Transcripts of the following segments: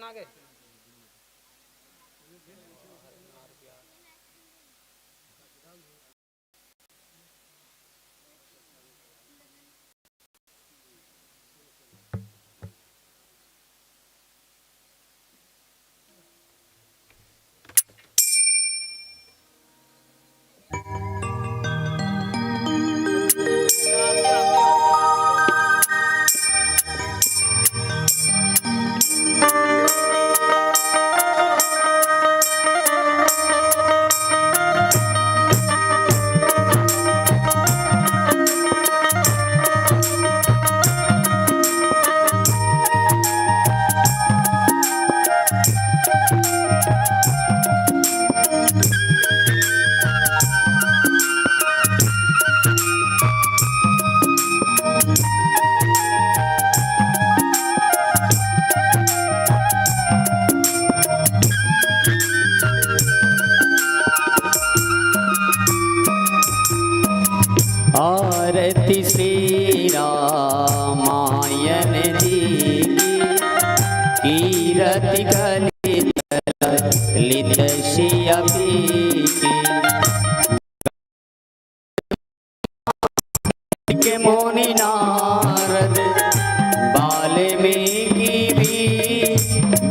नागे आरती श्री रामायण जी कीरति कलित शियपी के मोनि नारद वाल्मीकि भी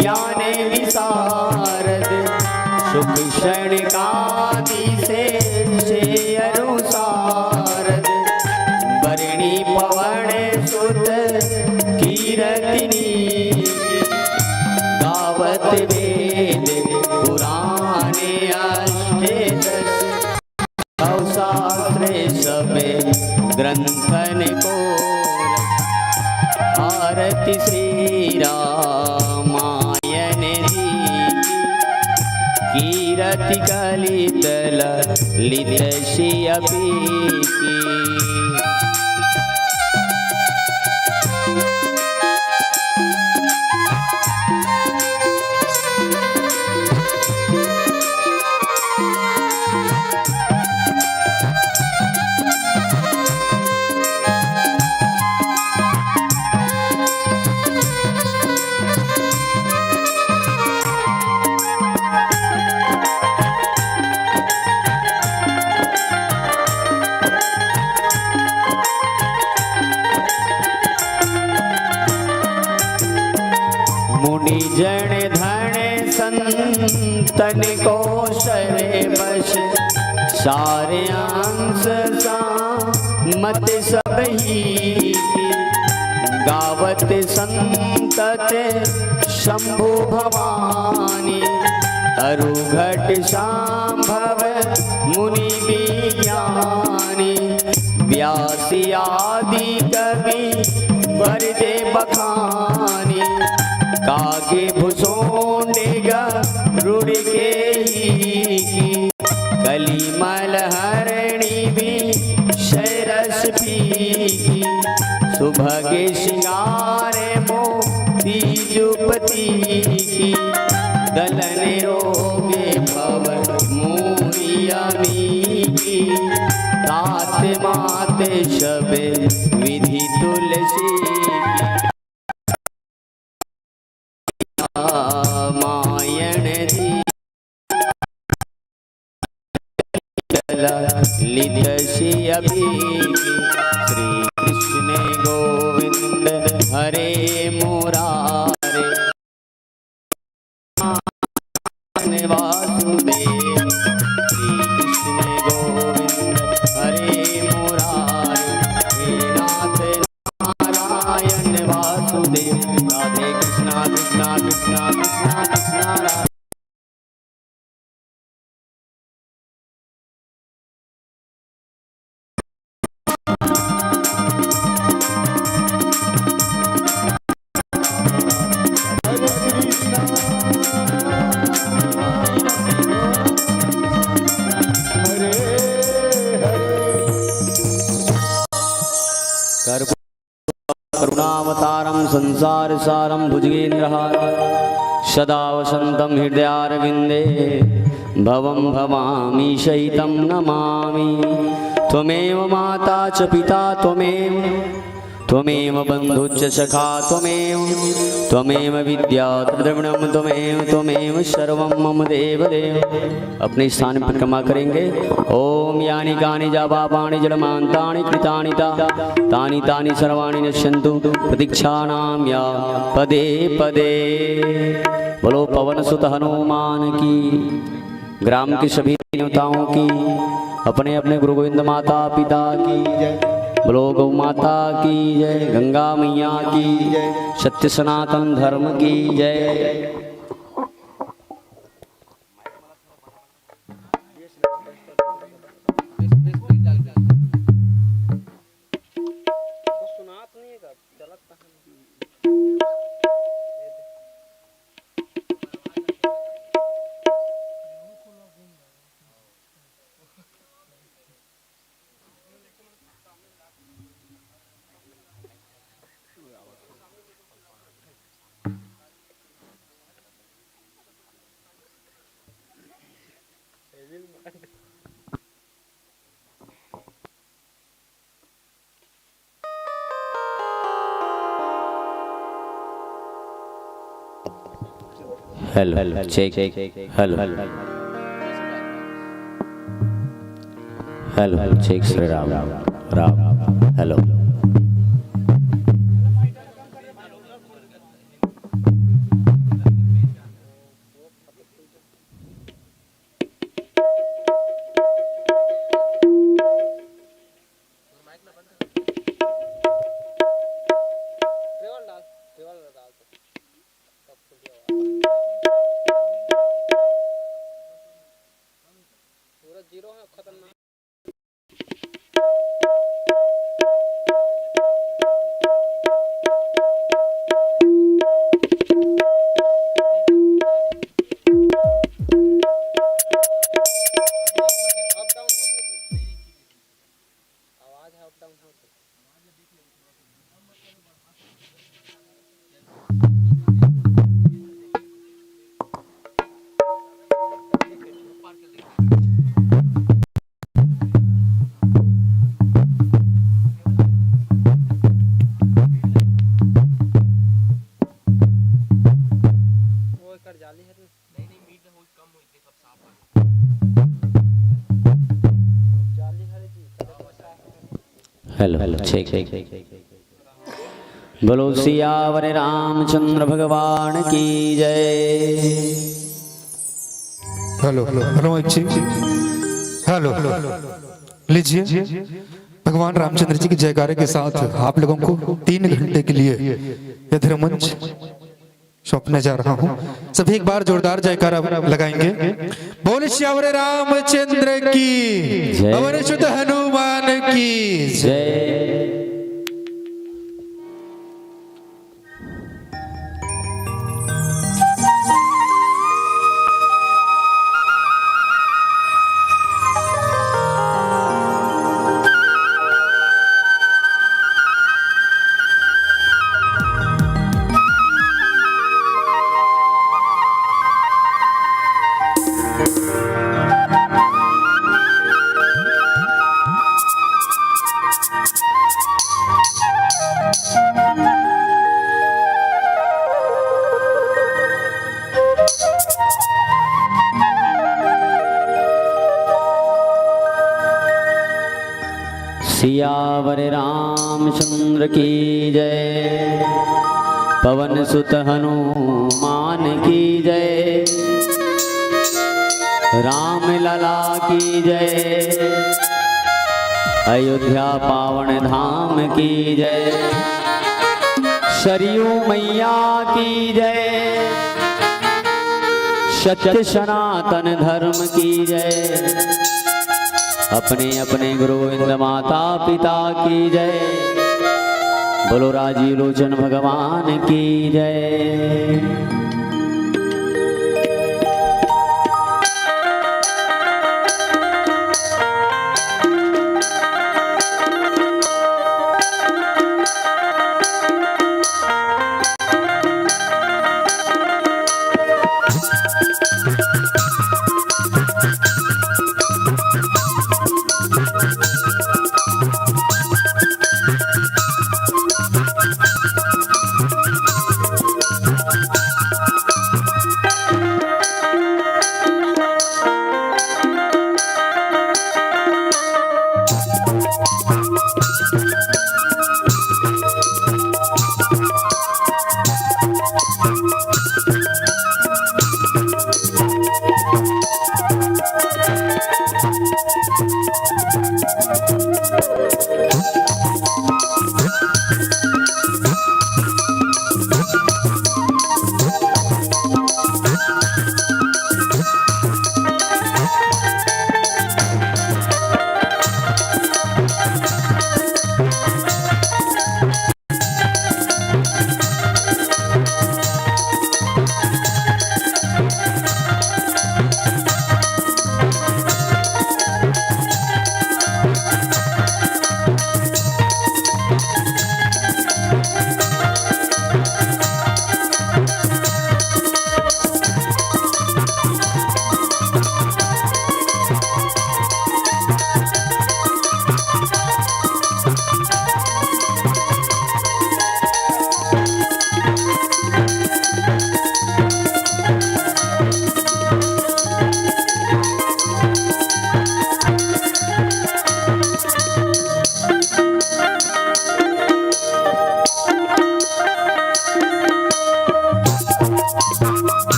ज्ञान विशारद सुख क्षणिकादि से अनुसार बरणी पवन सुत कीरतिनी गावत वेद पुराणे अष्टदश शास्त्र सब ग्रंथन को आरती श्री रामायण जी कीरति कलित लित शियपी मुनि जन धन संतन को शरे बश सारे अंश मत सब ही गावत संतत शंभु भवानी अरुघट सांभव मुनि विज्ञानी व्यासी आदि कवि बरदे बखानी कागे भुसोंडेगा रुड़ के ही कलिमल हरणी भी शरस पी सुभगे श्रृंगार मोती जुपति की दलन रोगे भव मूरियमी की तात मात शब विधि तुलसी रामायण जी लित शियपी श्री कृष्ण गोविंद हरे मुरारे वासुदेव श्री कृष्ण गोविंद हरे मुरारे हे नाथ नारायण वासुदेव राधे कृष्णा कृष्णा कृष्णा कृष्णा कृष्णा राधे करुणावतारं संसार सारं भुजगेन्द्रहारं सदा वसन्तं हृदयारविन्दे भवं भवामि शयितं नमामि। त्वमेव माता च पिता त्वमेव बन्धुश्च सखा त्वमेव त्वमेव विद्या द्रविणम त्वमेव सर्वं मम देव देव। अपने स्थान पर परिक्रमा करेंगे। ओम यानि कानि जापापाणि जलमान्तानि कृतानि तानि तानि सर्वाणि नश्यन्तु प्रतीक्षाणां या पदे पदे। बोलो पवन सुत हनुमान की, ग्राम की सभी देवताओं की, अपने अपने गुरु गोविंद माता पिता की जय। बोलो गौ माता की जय, गंगा मैया की जय, सत्य सनातन धर्म की जय। Hello check hello hello check Shri Ram Ram hello. Hello hello check बोलो सियावर रामचंद्र भगवान की जय। हेलो हेलो जी हेलो लीजिए भगवान रामचंद्र जी की जयकारे के साथ आप लोगों को 3 घंटे के लिए यह मंच सौंपने जा रहा हूं। सभी एक बार जोरदार जयकारा लगाएंगे। बोल श्यावर रामचंद्र की पवन सुत हनुमान की जय। सियावर रामचंद्र की जय, पवन सुत हनुमान की जय, राम लला की जय, अयोध्या पावन धाम की जय, सरयू मैया की जय, सत्य सनातन धर्म की जय, अपने अपने गुरु गोविंद माता पिता की जय, बोलो राजीव लोचन भगवान की जय।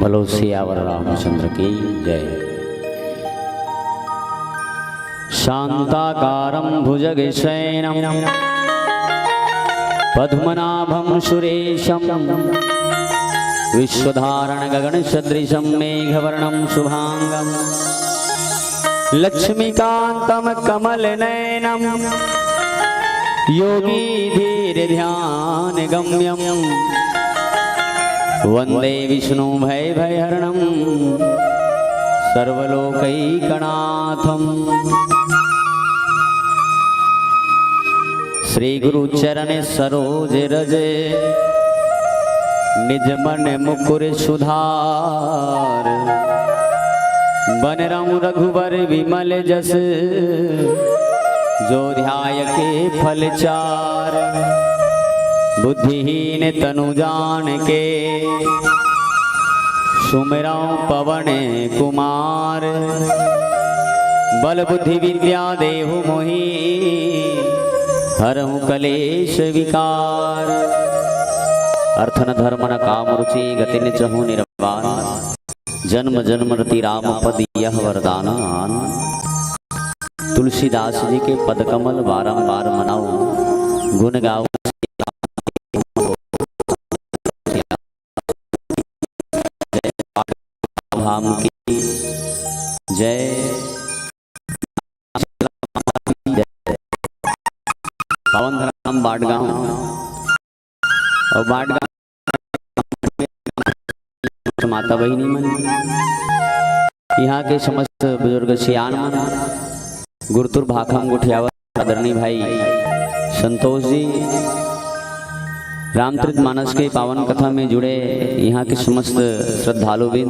बोलो सियावर रामचंद्र की जय। शांताकारं भुजगशयनं पद्मनाभं सुरेशं विश्वधारण गगनसदृशं मेघवर्णं शुभांगं लक्ष्मीकान्तं कमलनयनं योगी धीरध्यानगम्यं वन्दे विष्णु भयभयहरणं सर्वलोकैकनाथम्। श्री गुरु चरण सरोज रज निज मन मुकुर सुधार बन रहूं रघुवर विमल जस जो ध्याय के फल चार। बुद्धिहीन तनु जान के सुमिरौं पवन कुमार बल बुद्धि विद्या देहु मोहि हरहु कलेश विकार। अर्थन धर्मन काम रुचि गति निचहु निर्वाण जन्म जन्म रति राम पद यह वरदान। तुलसीदास जी के पद कमल बारंबार मनाओ गुण गाओ धाम की जय। पवन धाम बाटगांव और बाटगांव माता बहिनी मन यहाँ के समस्त बुजुर्ग सियान मन गुरुतुर भाखम गुठियावर आदरणीय भाई संतोष जी रामचरित मानस के पावन कथा में जुड़े यहाँ के समस्त श्रद्धालु भी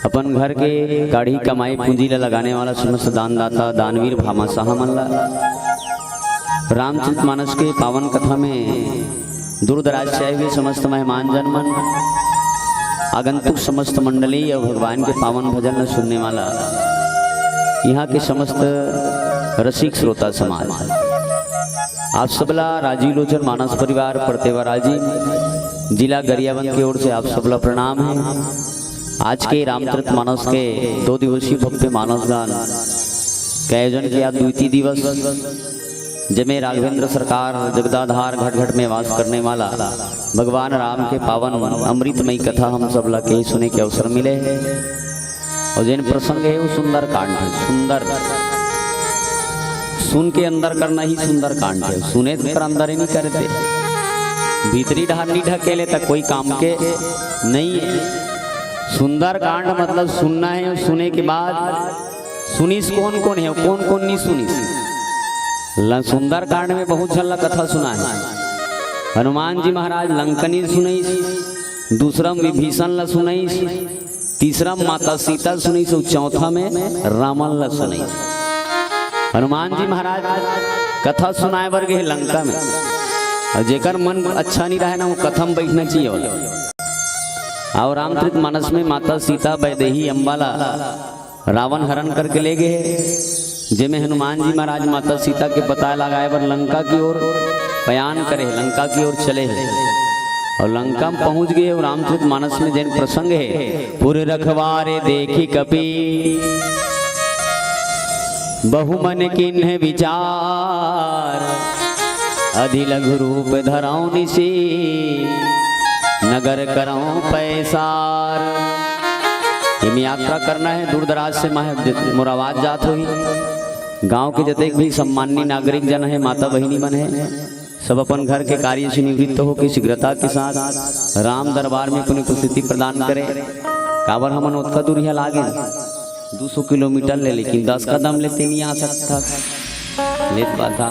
अपन घर के गाढ़ी कमाई पूंजी लगाने वाला समस्त दानदाता दानवीर भामाशाह मल्ला रामचरित मानस के पावन कथा में दूर दराज से आए हुए समस्त मेहमान जन मन आगंतुक समस्त मंडली और भगवान के पावन भजन में सुनने वाला यहाँ के समस्त रसिक श्रोता समाज आप सबला राजीव लोचन मानस परिवार प्रतेवाराजी जिला गरियाबंद की ओर से आप सबला प्रणाम है। आज के रामचरित मानस के 2 दिवसीय भक्ति मानस गान के आयोजन किया द्वितीय दिवस जमे राघवेंद्र सरकार जगदाधार घट घट में वास करने वाला भगवान राम के पावन अमृतमयी कथा हम सब के सुने के अवसर मिले और जिन प्रसंग है वो सुंदर कांड है। सुंदर सुन के अंदर करना ही सुंदर कांड है। सुने तो अंदर ही नहीं करते भीतरी ढार नहीं ढकेले तक कोई काम के नहीं है। सुंदर कांड मतलब सुनना है और सुने के बाद सुनीस कौन कौन है कौन कौन नहीं सुनीस। सुंदर कांड में बहुत झल्ला कथा सुना है। हनुमान जी महाराज लंकनी सुनईस, दूसरा विभीषण ला सुनईस, तीसरा माता सीता सुनईस और चौथा में रामन ला सुनईस। हनुमान जी महाराज कथा सुनाए बर गए लंका में और जेकर मन अच्छा नहीं रहे ना वो कथा में बैठना चाहिए। और रामचरित मानस में माता सीता वैदेही अम्बाला रावण हरण करके ले गए जिसमें हनुमान जी महाराज माता सीता के पता लगाए बर लंका की ओर बयान करे लंका की ओर चले हैं और लंका में पहुंच गए। और रामचरित मानस में जैन प्रसंग है पुर रखवारे देखी कपि बहुमन किन्ह विचार अधि लघु रूप धराऊं निशी नगर कराऊं पैसार। ये यात्रा करना है दूर दराज से मुराबाद जात हुई गांव के जतेक भी सम्माननीय नागरिक जन है माता बहिनी मन है सब अपन घर के कार्य से निवृत्त होकर शीघ्रता के साथ राम दरबार में अपनी उपस्थिति प्रदान करे। काबर हमन उतना दूर यहाँ लागे 200 किलोमीटर ले लेकिन 10 कदम लेते नहीं आ सकता लेत पाता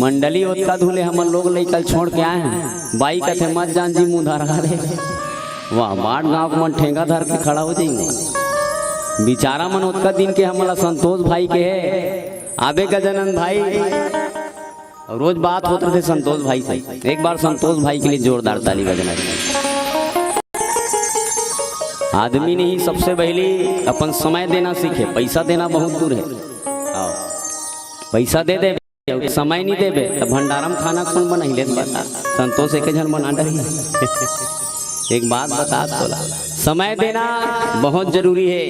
मंडली उतना धूले हमन लोग लेकर छोड़ के आए हैं बाइक थे मत जान जी मुँह धरा रहे वाह बाट गाँव को मन ठेंगा धर के खड़ा हो जाएंगे। बेचारा मन उतना दिन के हमारा संतोष भाई के है आबे गजानन भाई रोज बात होते थे संतोष भाई से। एक बार संतोष भाई के लिए जोरदार ताली बजना। आदमी ने ही सबसे पहले अपन समय देना सीखे। पैसा देना बहुत दूर है, पैसा दे दे समय नहीं देबे तो भंडारम खाना कौन बना ले बता। संतोष एक जन बना डरी एक बात बता तो समय देना बहुत जरूरी है।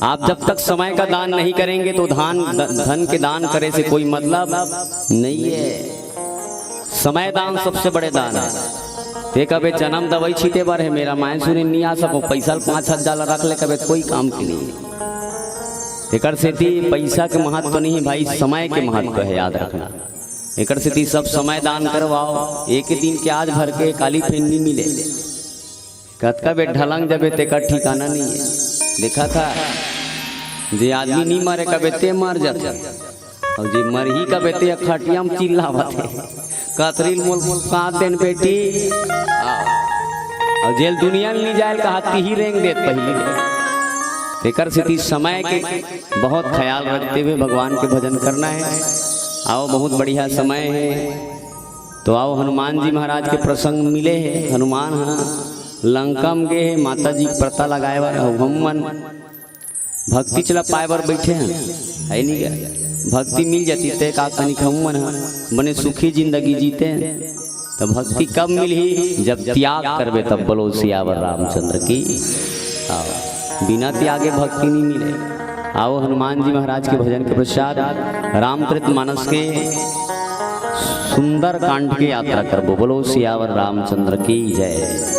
आप जब तक समय का दान नहीं करेंगे तो धन के दान करे से कोई मतलब नहीं है। समय दान सबसे बड़े दान है। ते कभी जन्म दवाई छीटे बार है मेरा मायन सुने नहीं आ सको पैसा 5,000 रख ले कभी कोई काम की नहीं है। एक पैसा के महत्व नहीं भाई, समय के महत्व है, याद रखना। एक सब समय दान करवाओ। एक ही दिन के आज भर के काली फेंडी मिले कतका बे ढलंग जबे ते का ठिकाना नहीं है। देखा था जे आदमी नहीं मरे कबे ते मर जाते और जे मर ही कबे ते खटिया में चिल्लावते कतरील मोल मोल काट देन बेटी और जेल दुनिया में नहीं जाए कहा ही रेंग देत पहले। एक समय के बहुत ख्याल रखते हुए भगवान के भजन करना है। आओ बहुत बढ़िया समय है तो आओ हनुमान जी महाराज के प्रसंग मिले हैं। हनुमान हाँ लंका में गए हैं, माता जी प्रता लगाए बार हम भक्ति चला पाए बार बैठे हैं है नहीं गया। भक्ति मिल जाती ते का कनिक हम बने सुखी जिंदगी जीते हैं। तो भक्ति कब मिली जब त्याग करबे तब बोलो सियावर रामचंद्र की। आओ बिना त्यागे भक्ति नहीं मिले। आओ हनुमान जी महाराज के भजन के पश्चात रामचरितमानस के सुंदर कांड की यात्रा करबो। बोलो सियावर रामचंद्र की जय।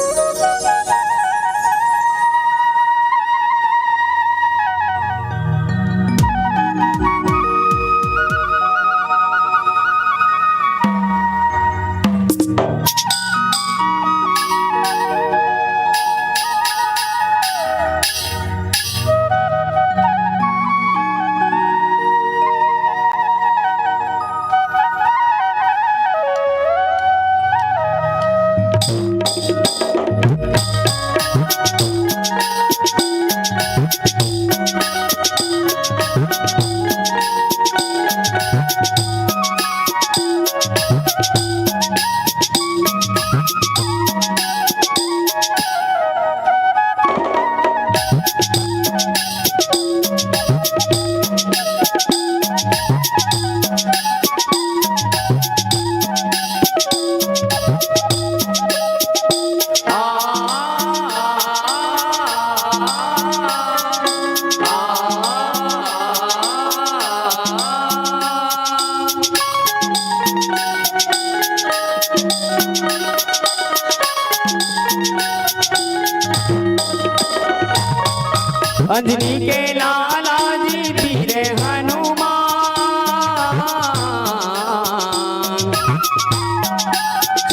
अंजनी के लाला जी पीरे हनुमान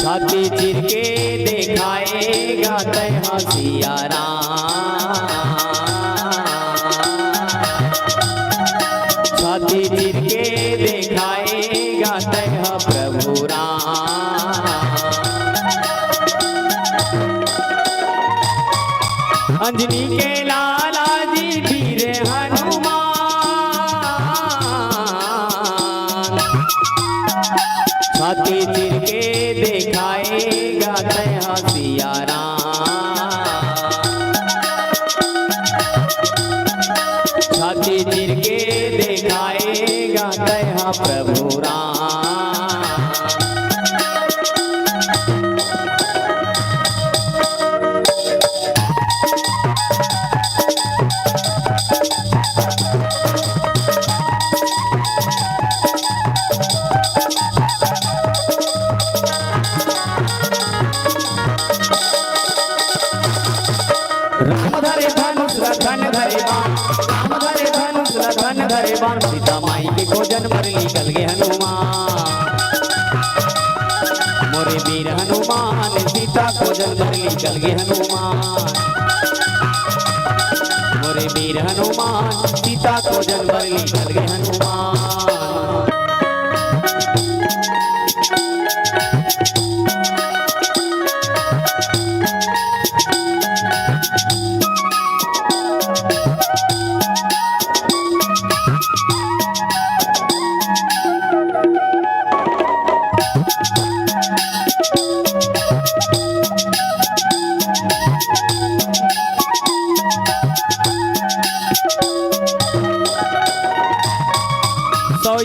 छाती चिर के दिखाएगा तय सिया राम। छाती चिर के दिखाएगा तय प्रभु राम। अंजनी के लाला जी वीर हनुमान छाती चिर के दिखाएगा तय सिया राम। छाती चिर के दिखाएगा तय प्रभु राम। सीता माई के खोजन पर निकल गए हनुमान। मोरे वीर हनुमान सीता खोजन पर निकल गए हनुमान। मोरे वीर हनुमान सीता खोजन पर निकल गए हनुमान।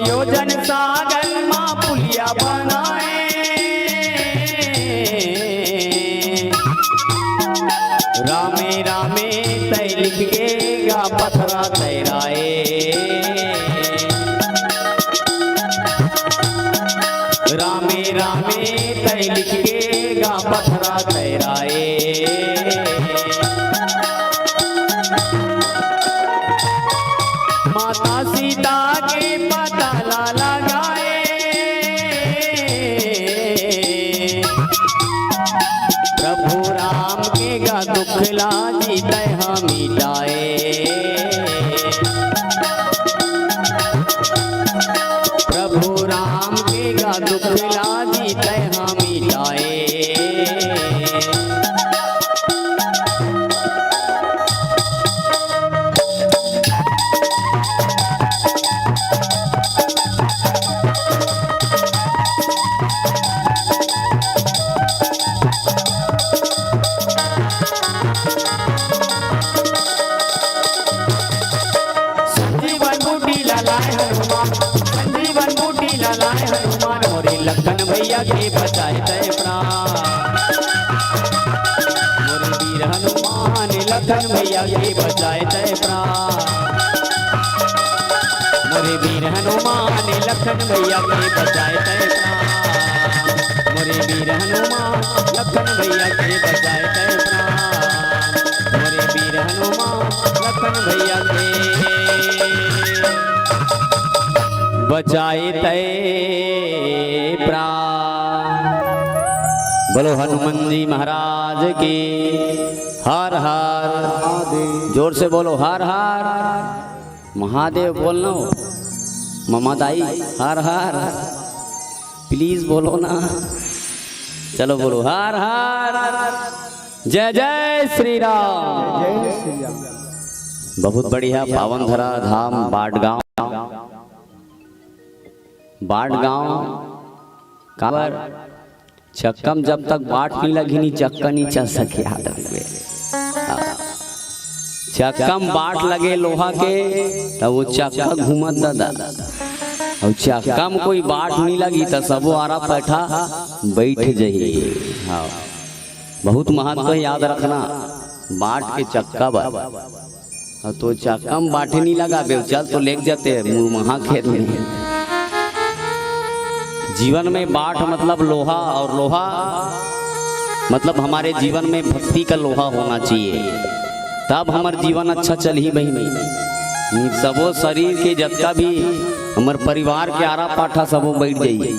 योजन सागर माँ पुलिया बनाए तैराए, रामे रामे तै लिख के गा पथरा तैराए। माता सीता के पता लगाए, प्रभु राम के गा दुख लाजी तह मिटाए। प्रभु राम के गा दुख लाजी तह मिटाए। लखन भैया के बचाए तय प्राण, मोर वीर हनुमान लखन भैया के बचाए तय प्राण। मोरे वीर हनुमान लखन भैया के बचाए तय प्राण। मोरे वीर हनुमान लखन भैया के बचाए तय प्राण। मोरे वीर हनुमान लखन भैया के बचाए तय प्राण। बोलो हनुमान जी महाराज की हर हर, जोर से बोलो हर हर महादेव। बोलना हो ममताई हर हर, प्लीज बोलो ना। चलो बोलो हर हर, जय जय श्री राम। जय श्री राम। बहुत बढ़िया पावन धरा धाम बाटगांव, बाटगांव काबर चक्कम जब तक बाट नहीं लगी नहीं चक्का नहीं चल सके आदमी। चक्कम बाट लगे लोहा के तब वो चक्का घूमत दादा, और चक्कम कोई बाट नहीं लगी तो सबो आरा बैठा बैठ जाइए। हाँ बहुत महत्व याद रखना बाट के चक्का बा, तो चक्कम बाटे नहीं लगा बे चल तो लेके जाते मुरमहा खेत में। जीवन में बाट मतलब लोहा, और लोहा मतलब हमारे जीवन में भक्ति का लोहा होना चाहिए, तब हमार जीवन अच्छा चल ही बही। सबो शरीर के जत्ता भी हमार परिवार के आरा पाठा सबो बैठ जाइए।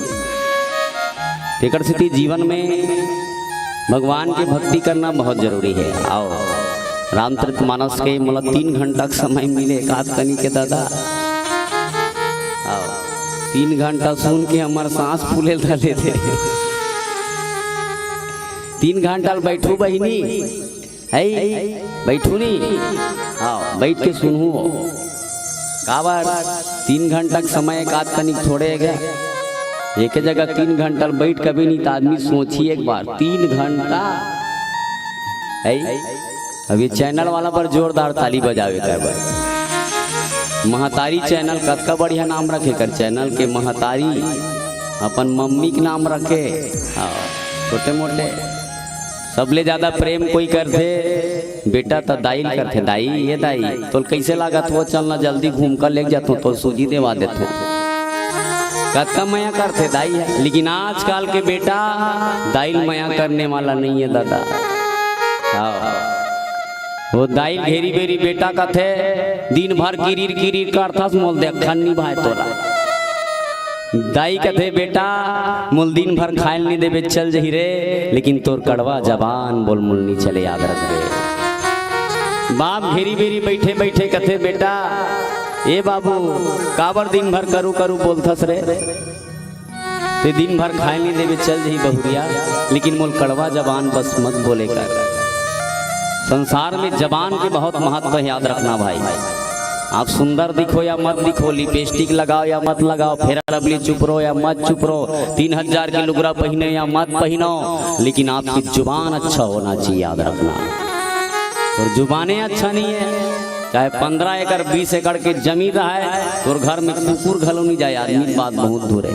तेकर से जीवन में भगवान की भक्ति करना बहुत जरूरी है। आओ रामचरितमानस के मतलब 3 घंटा का समय मिले एकाध कनी के दादा। 3 घंटा सुन के हमार सांस फूले धले थे। 3 घंटा बैठू बहिनी है, बैठू नहीं हाँ बैठ के सुनू काबर 3 घंटा का समय एक आध तनिक छोड़े गया एक जगह 3 घंटा बैठ कभी नहीं तो आदमी सोचिए एक बार 3 घंटा है। अभी चैनल वाला पर जोरदार ताली बजावे का बार। महतारी चैनल कतका बढ़िया नाम रखे कर चैनल के महतारी अपन मम्मी के नाम रखे। हाँ छोटे मोटे सबले ज्यादा प्रेम कोई करते बेटा तो दाई करते, दाई ये दाई तो कैसे लागत वो चलना जल्दी घूम कर ले जाते तो सूजी देवा देते कतका मया करते दाई है। लेकिन आजकल के बेटा दाई मया करने वाला नहीं है दादा। हाँ वो दाई घेरी बेरी बेटा का थे दिन भर गिरीर गिरीर करता मोल देखा नहीं भाई तोरा। दाई का थे बेटा मोल दिन भर खायल नहीं देवे चल जही रे, लेकिन तोर कड़वा जबान बोल मुल नहीं चले याद रख रे। बाप घेरी बेरी बैठे बैठे कथे बेटा ए बाबू काबर दिन भर करू करू बोलथस रे, ते दिन भर खायल नहीं देवे चल जही बहुरिया, लेकिन मोल कड़वा जबान बस मत बोले कर। संसार में जबान के बहुत महत्व है याद रखना भाई। आप सुंदर दिखो या मत दिखो, लिपस्टिक लगाओ या मत लगाओ, फेरा लवली चुप रहो या मत चुप रहो, 3000 की लुगरा पहने या मत पहनो, लेकिन आपकी जुबान अच्छा होना चाहिए याद रखना। और जुबानें अच्छा नहीं है चाहे 15 एकड़ 20 एकड़ के जमीन रहा है तो घर में कुकुर घलो नहीं जाए आदमी, बात बहुत दूर है।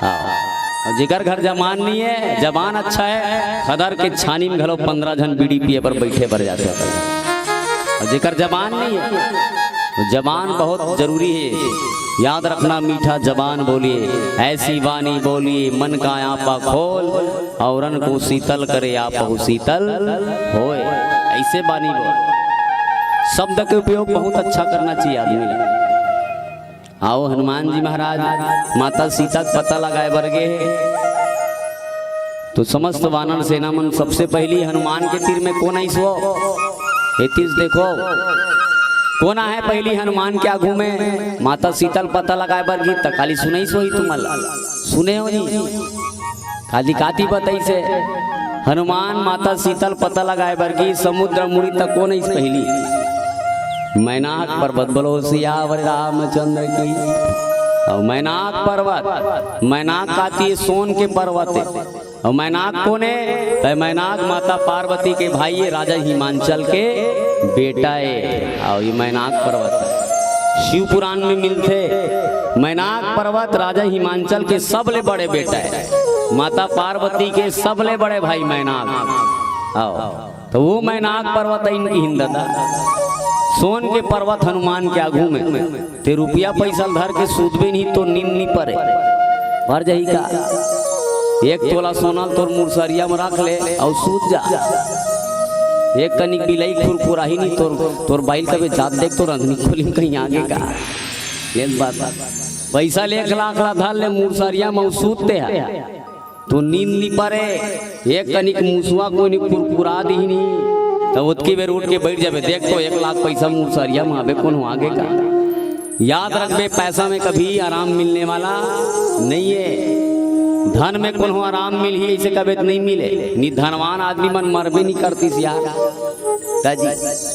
हाँ और जिगर घर जमान नहीं है जबान अच्छा है खदर के छानी में घलो 15 जन बीड़ी पिए पर बैठे पर जाते हैं। और जिगर जबान नहीं है जबान बहुत जरूरी है, याद रखना मीठा जबान बोलिए, ऐसी वाणी बोलिए मन का आपा खोल, औरन को शीतल करे आप शीतल होए, ऐसे वाणी बोल। शब्द के उपयोग बहुत अच्छा करना चाहिए आदमी को। आओ हनुमान जी महाराज माता सीता का पता लगाए बरगे तो समस्त वानर सेना मन सबसे पहली हनुमान के तीर में कौन आई सो तीस देखो कोना है पहली हनुमान के आगू में माता सीतल पता लगाए बर गीत काली सुनई सोई तुमल सुने हो नहीं काली काती बताई से हनुमान माता सीतल पता लगाए बर गीत समुद्र मुड़ी तक कौन है पहली मैनाक पर्वत बोलो सियावर रामचंद्र की। और मैनाक पर्वत मैनाक काती सोन के पर्वत है और मैनाक कौन है तो मैनाक माता पार्वती के भाई है राजा हिमांचल के बेटा है। और ये मैनाक पर्वत शिव पुराण में मिलते मैनाक पर्वत राजा हिमांचल के सबले बड़े बेटा है, माता पार्वती के सबले बड़े भाई मैनाक। आओ तो वो मैनाक पर्वत है इनकी हिंदता सोन के पर्वत हनुमान के आगू में ते रुपया पैसा धर के सूद भी नहीं तो नींद नहीं पड़े भर जाही का एक तोला सोना तोर मुरसरिया में रख ले और सूद जा एक कनिक बिलाई खुरखुरा ही नहीं तोर बाइल कभी जात देख तो रंधनी खोली कहीं आगे का ये बात पैसा ले 1 लाख ला धर ले मुरसरिया में सूदते है तो नींद नहीं पड़े एक कनिक मुसुआ को नहीं खुरखुरा दी नहीं तो उतकी बेर उठ के बैठ जाबे देख तो 1 लाख पैसा मुरसरिया में आबे कौन आगे का। याद रखबे पैसा में कभी आराम मिलने वाला नहीं है, धन में कौन आराम मिल ही ऐसे कभी नहीं मिले नहीं धनवान आदमी मन मरबे नहीं करती यार दादी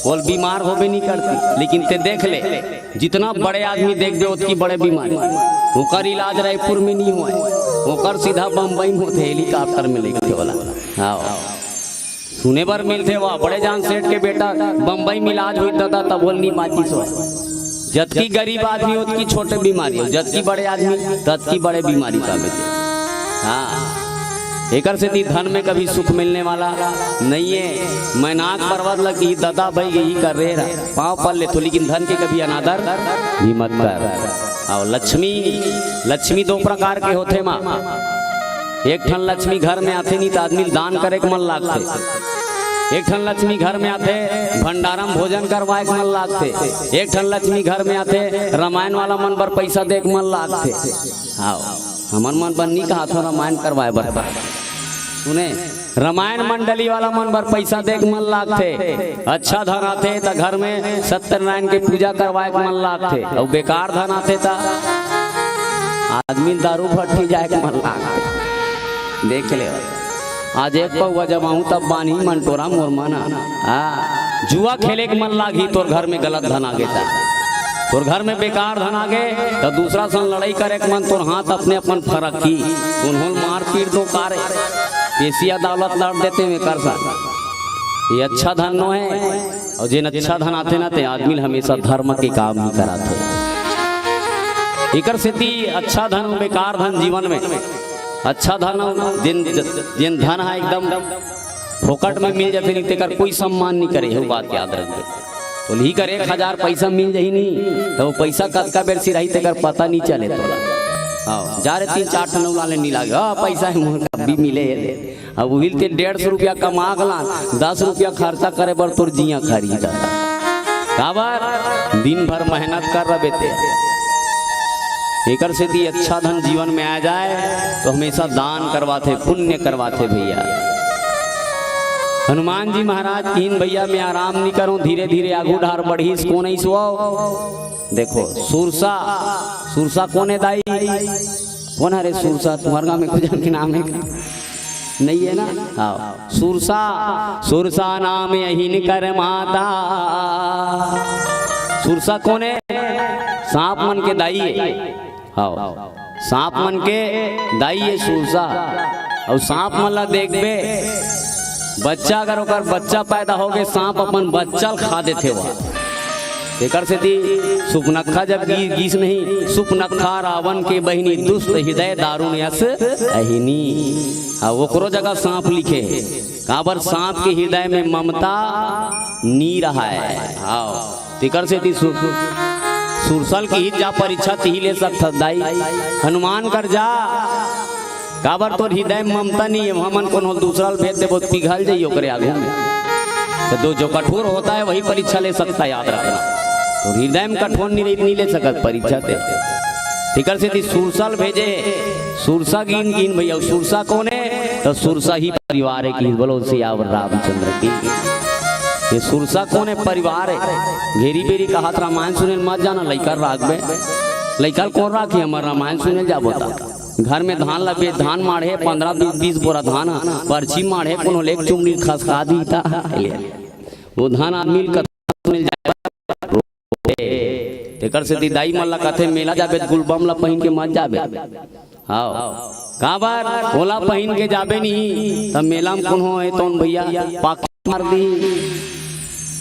बोल बीमार होबे नहीं करती लेकिन ते देख ले जितना बड़े आदमी देखबे उतकी बड़े बीमारी ओकर इलाज रायपुर में नहीं हुआ ओकर सीधा बम्बई में होते हेलीकॉप्टर में लेके वाला। हाँ सुने बार मिलते वह बड़े जान सेठ के बेटा बम्बई में इलाज हुई दादा तब बोल नहीं माची सो जबकि गरीब आदमी उतकी छोटे बीमारी हो जबकि बड़े आदमी तबकी बड़े बीमारी का बेटे। हाँ एकर से धन में कभी सुख मिलने वाला नहीं है। मैनाक पर्वत लगी दादा भाई यही कर रहे रहा पाँव पल ले तो लेकिन धन के कभी अनादर भी मत कर। और लक्ष्मी 2 प्रकार के होते माँ एक ठन लक्ष्मी घर में आते नहीं तो आदमी दान करे के मन लागते, एक ठन लक्ष्मी घर में आते भंडारम भोजन करवाए के मन लागते, एक ठन लक्ष्मी घर में आते रामायण वाला मन पर पैसा दे के मन लागते। हाँ हमन मन पर नहीं कहा था रामायण करवाए बर सुने रामायण मंडली वाला मन पर पैसा दे के मन लागते, अच्छा धन आते तो घर में सत्यनारायण के पूजा करवाए के मन लागते और बेकार धन आते तो आदमी दारू भट्टी जाए के मन लागते। देख ले आज एक पौवा जब आऊँ तब बानी मंटोरा मोरमाना जुआ खेले के मन लागी तोर घर में गलत धन आगे था तोर घर में बेकार धन आगे तो दूसरा सन लड़ाई करे के मन तोर हाथ अपने अपन फर्क की उन्होंने मार पीट दो कारे पेशिया दौलत लड़ देते में कर सा ये अच्छा धन नो है। और जिन अच्छा धन आते ना ते आदमी हमेशा धर्म के काम ही कराते इकर से अच्छा धन बेकार धन जीवन में अच्छा धन जिन धन है एकदम फोकट में मिल जाते नहीं तेकर कोई सम्मान नहीं करे वो बात याद रखते तो ही कर 1000 पैसा मिल जाही नहीं तो वो पैसा कतका बेर सिराही तेकर पता नहीं चले तोला। हाँ जा रहे 3-4 ठन वाले नहीं लागे पैसा है मोर कभी मिले अब वही 150 रुपया कमा गला 10 रुपया खर्चा करे बर तोर जिया खरीदा काबर दिन भर मेहनत कर रहे बेटे एकर से दी अच्छा धन जीवन में आ जाए तो हमेशा दान करवाते पुण्य करवाते भैया। हनुमान जी महाराज इन भैया में आराम नहीं करो धीरे धीरे आगू ढार बढ़ी को नहीं सो देखो सुरसा कौन है दाई कौन है सुरसा तुम्हारे गाँव में कुछ के नाम है नहीं है ना। हाँ सुरसा नाम यही कर माता सुरसा कौन है सांप मन के दाई है। हाँ सांप मन के दाई है सुरसा और सांप मन ला देखबे बच्चा अगर ओकर बच्चा पैदा हो गए सांप अपन बच्चा खा देते एकर से थी सुपनखा जब गीस नहीं सुपनखा रावण के बहिनी दुष्ट हृदय दारुण यस अहिनी। ओकरो जगह सांप लिखे काबर सांप के हृदय में ममता नी रहा है। हाँ एकर से थी सुरसल की जा परीक्षा ती ले सकता दाई हनुमान कर जा काबर तो हृदय में ममता नहीं है हमन को दूसरा भेद दे बहुत पिघल जाइयो करे आगे तो दो जो कठोर होता है वही परीक्षा ले सकता है याद रखना। तो हृदय में कठोर नहीं ले सकत परीक्षा दे टिकर से सुरसल भेजे सुरसा गिन गिन भैया सुरसा कौन है तो सुरसा ही परिवार है की बोलो सियावर रामचंद्र की ये सुरसा कौन है परिवार है। घेरी बेरी का हाथ रामायण सुने मत जाना लइका राग में लइका कौन राखी हमारा रामायण सुने जा बोता घर में धान लगे धान माढ़े 15-20 बोरा धान पर्ची माढ़े कोनो लेक चुमनी खसका दी था वो धान आदमी मिल जाए एकर से दाई मल्ला कथे मेला जाबे गुलबम ला पहन के मत जाबे। हाँ का बार ओला पहन के जाबे नहीं तब मेला में कौन हो तो भैया पाक मार दी।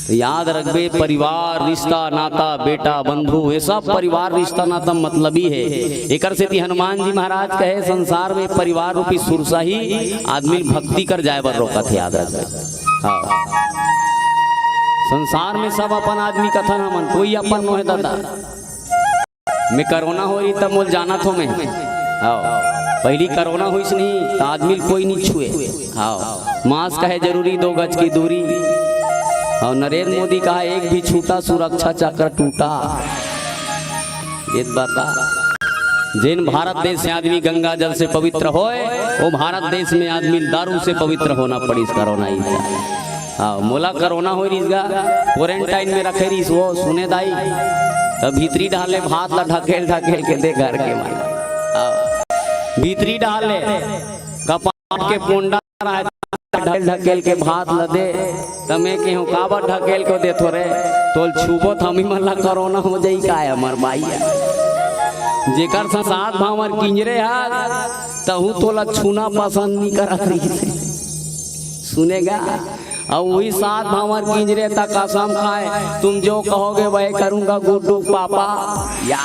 तो याद रखबे परिवार रिश्ता नाता बेटा बंधु ये सब परिवार रिश्ता नाता मतलब ही है। एकर से हनुमान जी महाराज कहे संसार में परिवार रूपी सुरसा ही आदमी भक्ति कर जाए बर रोका थे याद रखबे। हाँ संसार में सब अपन आदमी कथन हमन कोई अपन नो है दादा मैं कोरोना हो रही तब मोल जाना थो मैं। हाँ पहली कोरोना हुई नहीं तो आदमी कोई नहीं छुए। हाँ मास्क है जरूरी 2 गज की दूरी और नरेंद्र मोदी कहा एक भी छूटा सुरक्षा चक्र टूटा। ये बता जिन भारत देश से आदमी गंगा जल से पवित्र होए वो भारत देश में आदमी दारू से पवित्र होना पड़ी इस कोरोना ही। हाँ मोला कोरोना हो रही क्वारंटाइन में रखे रही वो सुने दाई तब भीतरी डाले भात ला ढकेल ढकेल के दे घर के मारे भीतरी डाले कपाट के पोंडा ढकेल ढकेल के भात ल दे तमे के हो काबर ढकेल को दे थोरे तोल छुबो थमी मल्ला कोरोना हो जाई काय हमर भाई जेकर साथ भावर किंजरे हा तहु तोला छूना पसंद नहीं करा रही सुनेगा और वही साथ भावर किंजरे तक कसम खाए तुम जो कहोगे वही करूंगा गुड्डू पापा या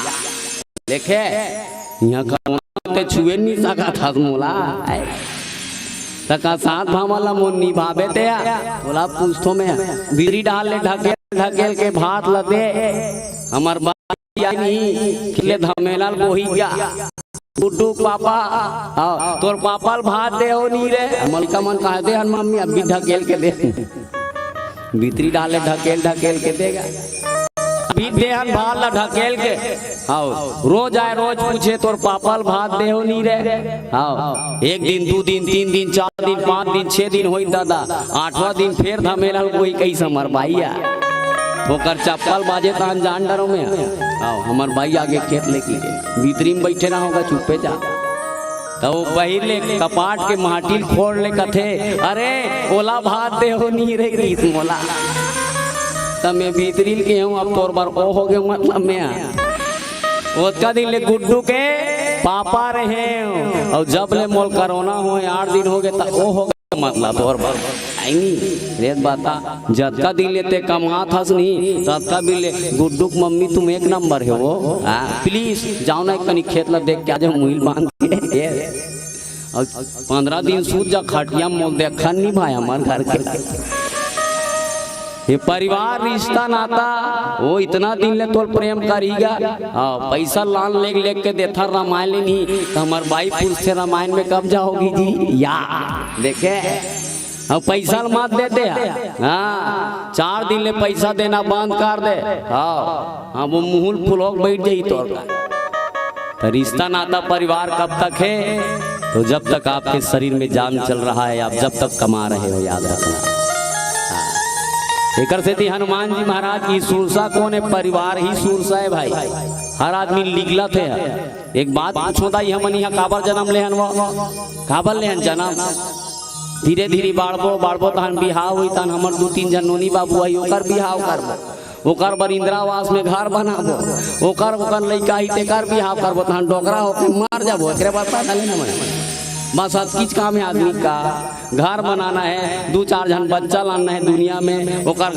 देखे यहाँ कोरोना के छुए नहीं सका था मोला तका साथ भावला मोन निभावे ते तोला पूछतो में बीड़ी डाल ले ढकेल ढकेल के भात ल दे हमर बाई नहीं किले धमेला वही क्या गुड्डू पापा हाँ तोर पापा भात दे हो नहीं रे मलिका मन कहा दे हन मम्मी अभी ढकेल के दे भीतरी डाले ढकेल ढकेल के देगा अभी दे हन भात ला ढकेल के। हाँ रोज आए रोज पूछे तोर पापल भात दे हो नहीं रे। हाँ 1 दिन 2 दिन 3 दिन 4 दिन 5 दिन 6 दिन होई दादा 8वां दिन फिर धमेला कोई कैसा मर भाईया ओकर चप्पल बाजे तो अनजान डरो में। आओ हमार भाई आगे खेत लेके गए भीतरी में बैठे ना होगा चुपे जा तो बहिर ले कपाट के माटी फोड़ ले कथे अरे ओला भात दे हो नहीं रे गीत मोला तब मैं भीतरी के हूँ अब तोर बार ओ हो गए मतलब मैं ओका दिन ले गुड्डू के पापा रहे और जब ले मोल कोरोना हो 8 दिन हो गए तो ओ हो गया मतलब तोर बार रेत बाता जतका दिन लेते कमा था नहीं ततका भी ले गुड्डू मम्मी तुम 1 नंबर है वो प्लीज जाओ ना कहीं खेत ला देख के आ जाओ मुहिल बांध के और 15 दिन सूत जा खटिया मोल देखा नहीं भाई हमारे घर के ये परिवार रिश्ता नाता वो इतना दिन ले तोल प्रेम करीगा। हाँ पैसा लान लेक के देता रामायण नहीं तो हमारे भाई पूछते रामायण में कब जाओगी जी या देखे अब पैसा मत देते हाँ 4 दिन ले पैसा देना बंद कर दे। हाँ हाँ वो मुहुल फुलोक बैठ जाई तो रिश्ता नाता परिवार कब तक है तो जब तक आपके शरीर में जान चल रहा है आप जब तक कमा रहे हो याद रखना। एकर से थी हनुमान जी महाराज की सुरसा कौन है परिवार ही सुरसा है भाई हर आदमी लिखला थे। एक बात पूछो दाई हमन यहाँ काबर जन्म लेहन वो काबर लेहन जन्म धीरे धीरे बाढ़बो तहन बिहाव हुई तहन हमर 2-3 जन नोनी बाबू आई ओकर बिहाव करबो ओकर बर इंदिरावास में घर बनाबो ओकर लइका ही तेकर बिहाव करबो तहन डोकरा होके मार जाबो एकरे बाद पता नहीं ना बस किस काम है आदमी का, घर बनाना है, 2-4 जन बच्चा लाना है दुनिया में, ओकर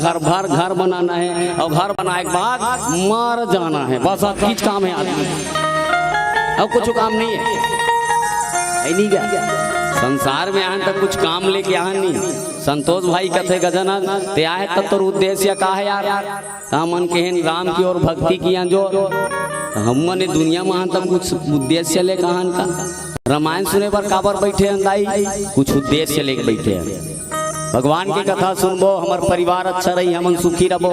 घर बनाना है और घर बनाए के बाद मर जाना है, बस किस काम है आदमी, और कुछ काम नहीं है। नहीं क्या संसार में आए तो कुछ काम लेके आए नहीं। संतोष भाई कथे गजानन ते आए तब तो उद्देश्य का है यार, मन के राम की ओर भक्ति किया जो हम ने दुनिया में तब कुछ उद्देश्य ले कहान का रामायण सुने पर काबर बैठे अंदाई, कुछ उद्देश्य लेके बैठे हैं। भगवान की कथा सुनबो, हमार परिवार अच्छा रही, हम सुखी रहो,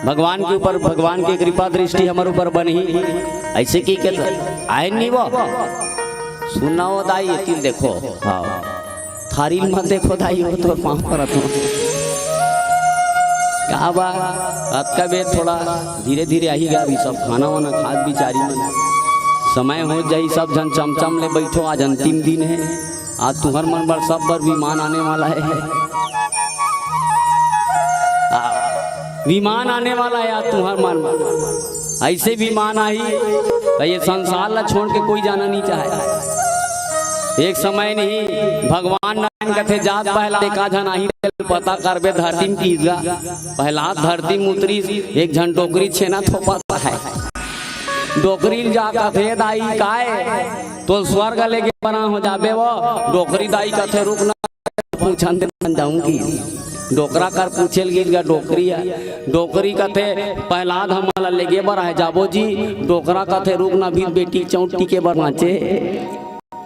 भगवान के ऊपर भगवान की कृपा दृष्टि हमारे ऊपर बनी। ऐसे की आए नहीं वो सुनना हो दाई तिल देखो, हाँ थारी मत देखो दाई हो तो पाँव पर क्या बा रात का बेद थोड़ा धीरे धीरे आई गया, अभी सब खाना वाना खाद बिचारी मन समय हो जाई, सब जन चमचम ले बैठो, आज अंतिम दिन है, आज तुम्हार मन पर सब पर विमान आने वाला है, विमान आने वाला है आज तुम्हार मन पर। ऐसे विमान आई तो ये संसार ला छोड़ के कोई जाना नहीं चाहे। एक समय नहीं भगवान नारायण कथे जात पहला देखा जन आई पता करबे धरती में कीगा, पहला धरती में उतरी, एक झन डोकरी छेना थोपा है, डोकरी जा कथे दाई काए तो स्वर्ग लेके बना हो जाबे, वो डोकरी दाई कथे रुकना पूछन दे जाऊंगी, डोकरा कर पूछेल गिर डोकरी है, डोकरी कथे पहलाद हमारा लेके बर है जाबो जी, डोकरा कथे रुकना भी बेटी चौटी के बर नाचे,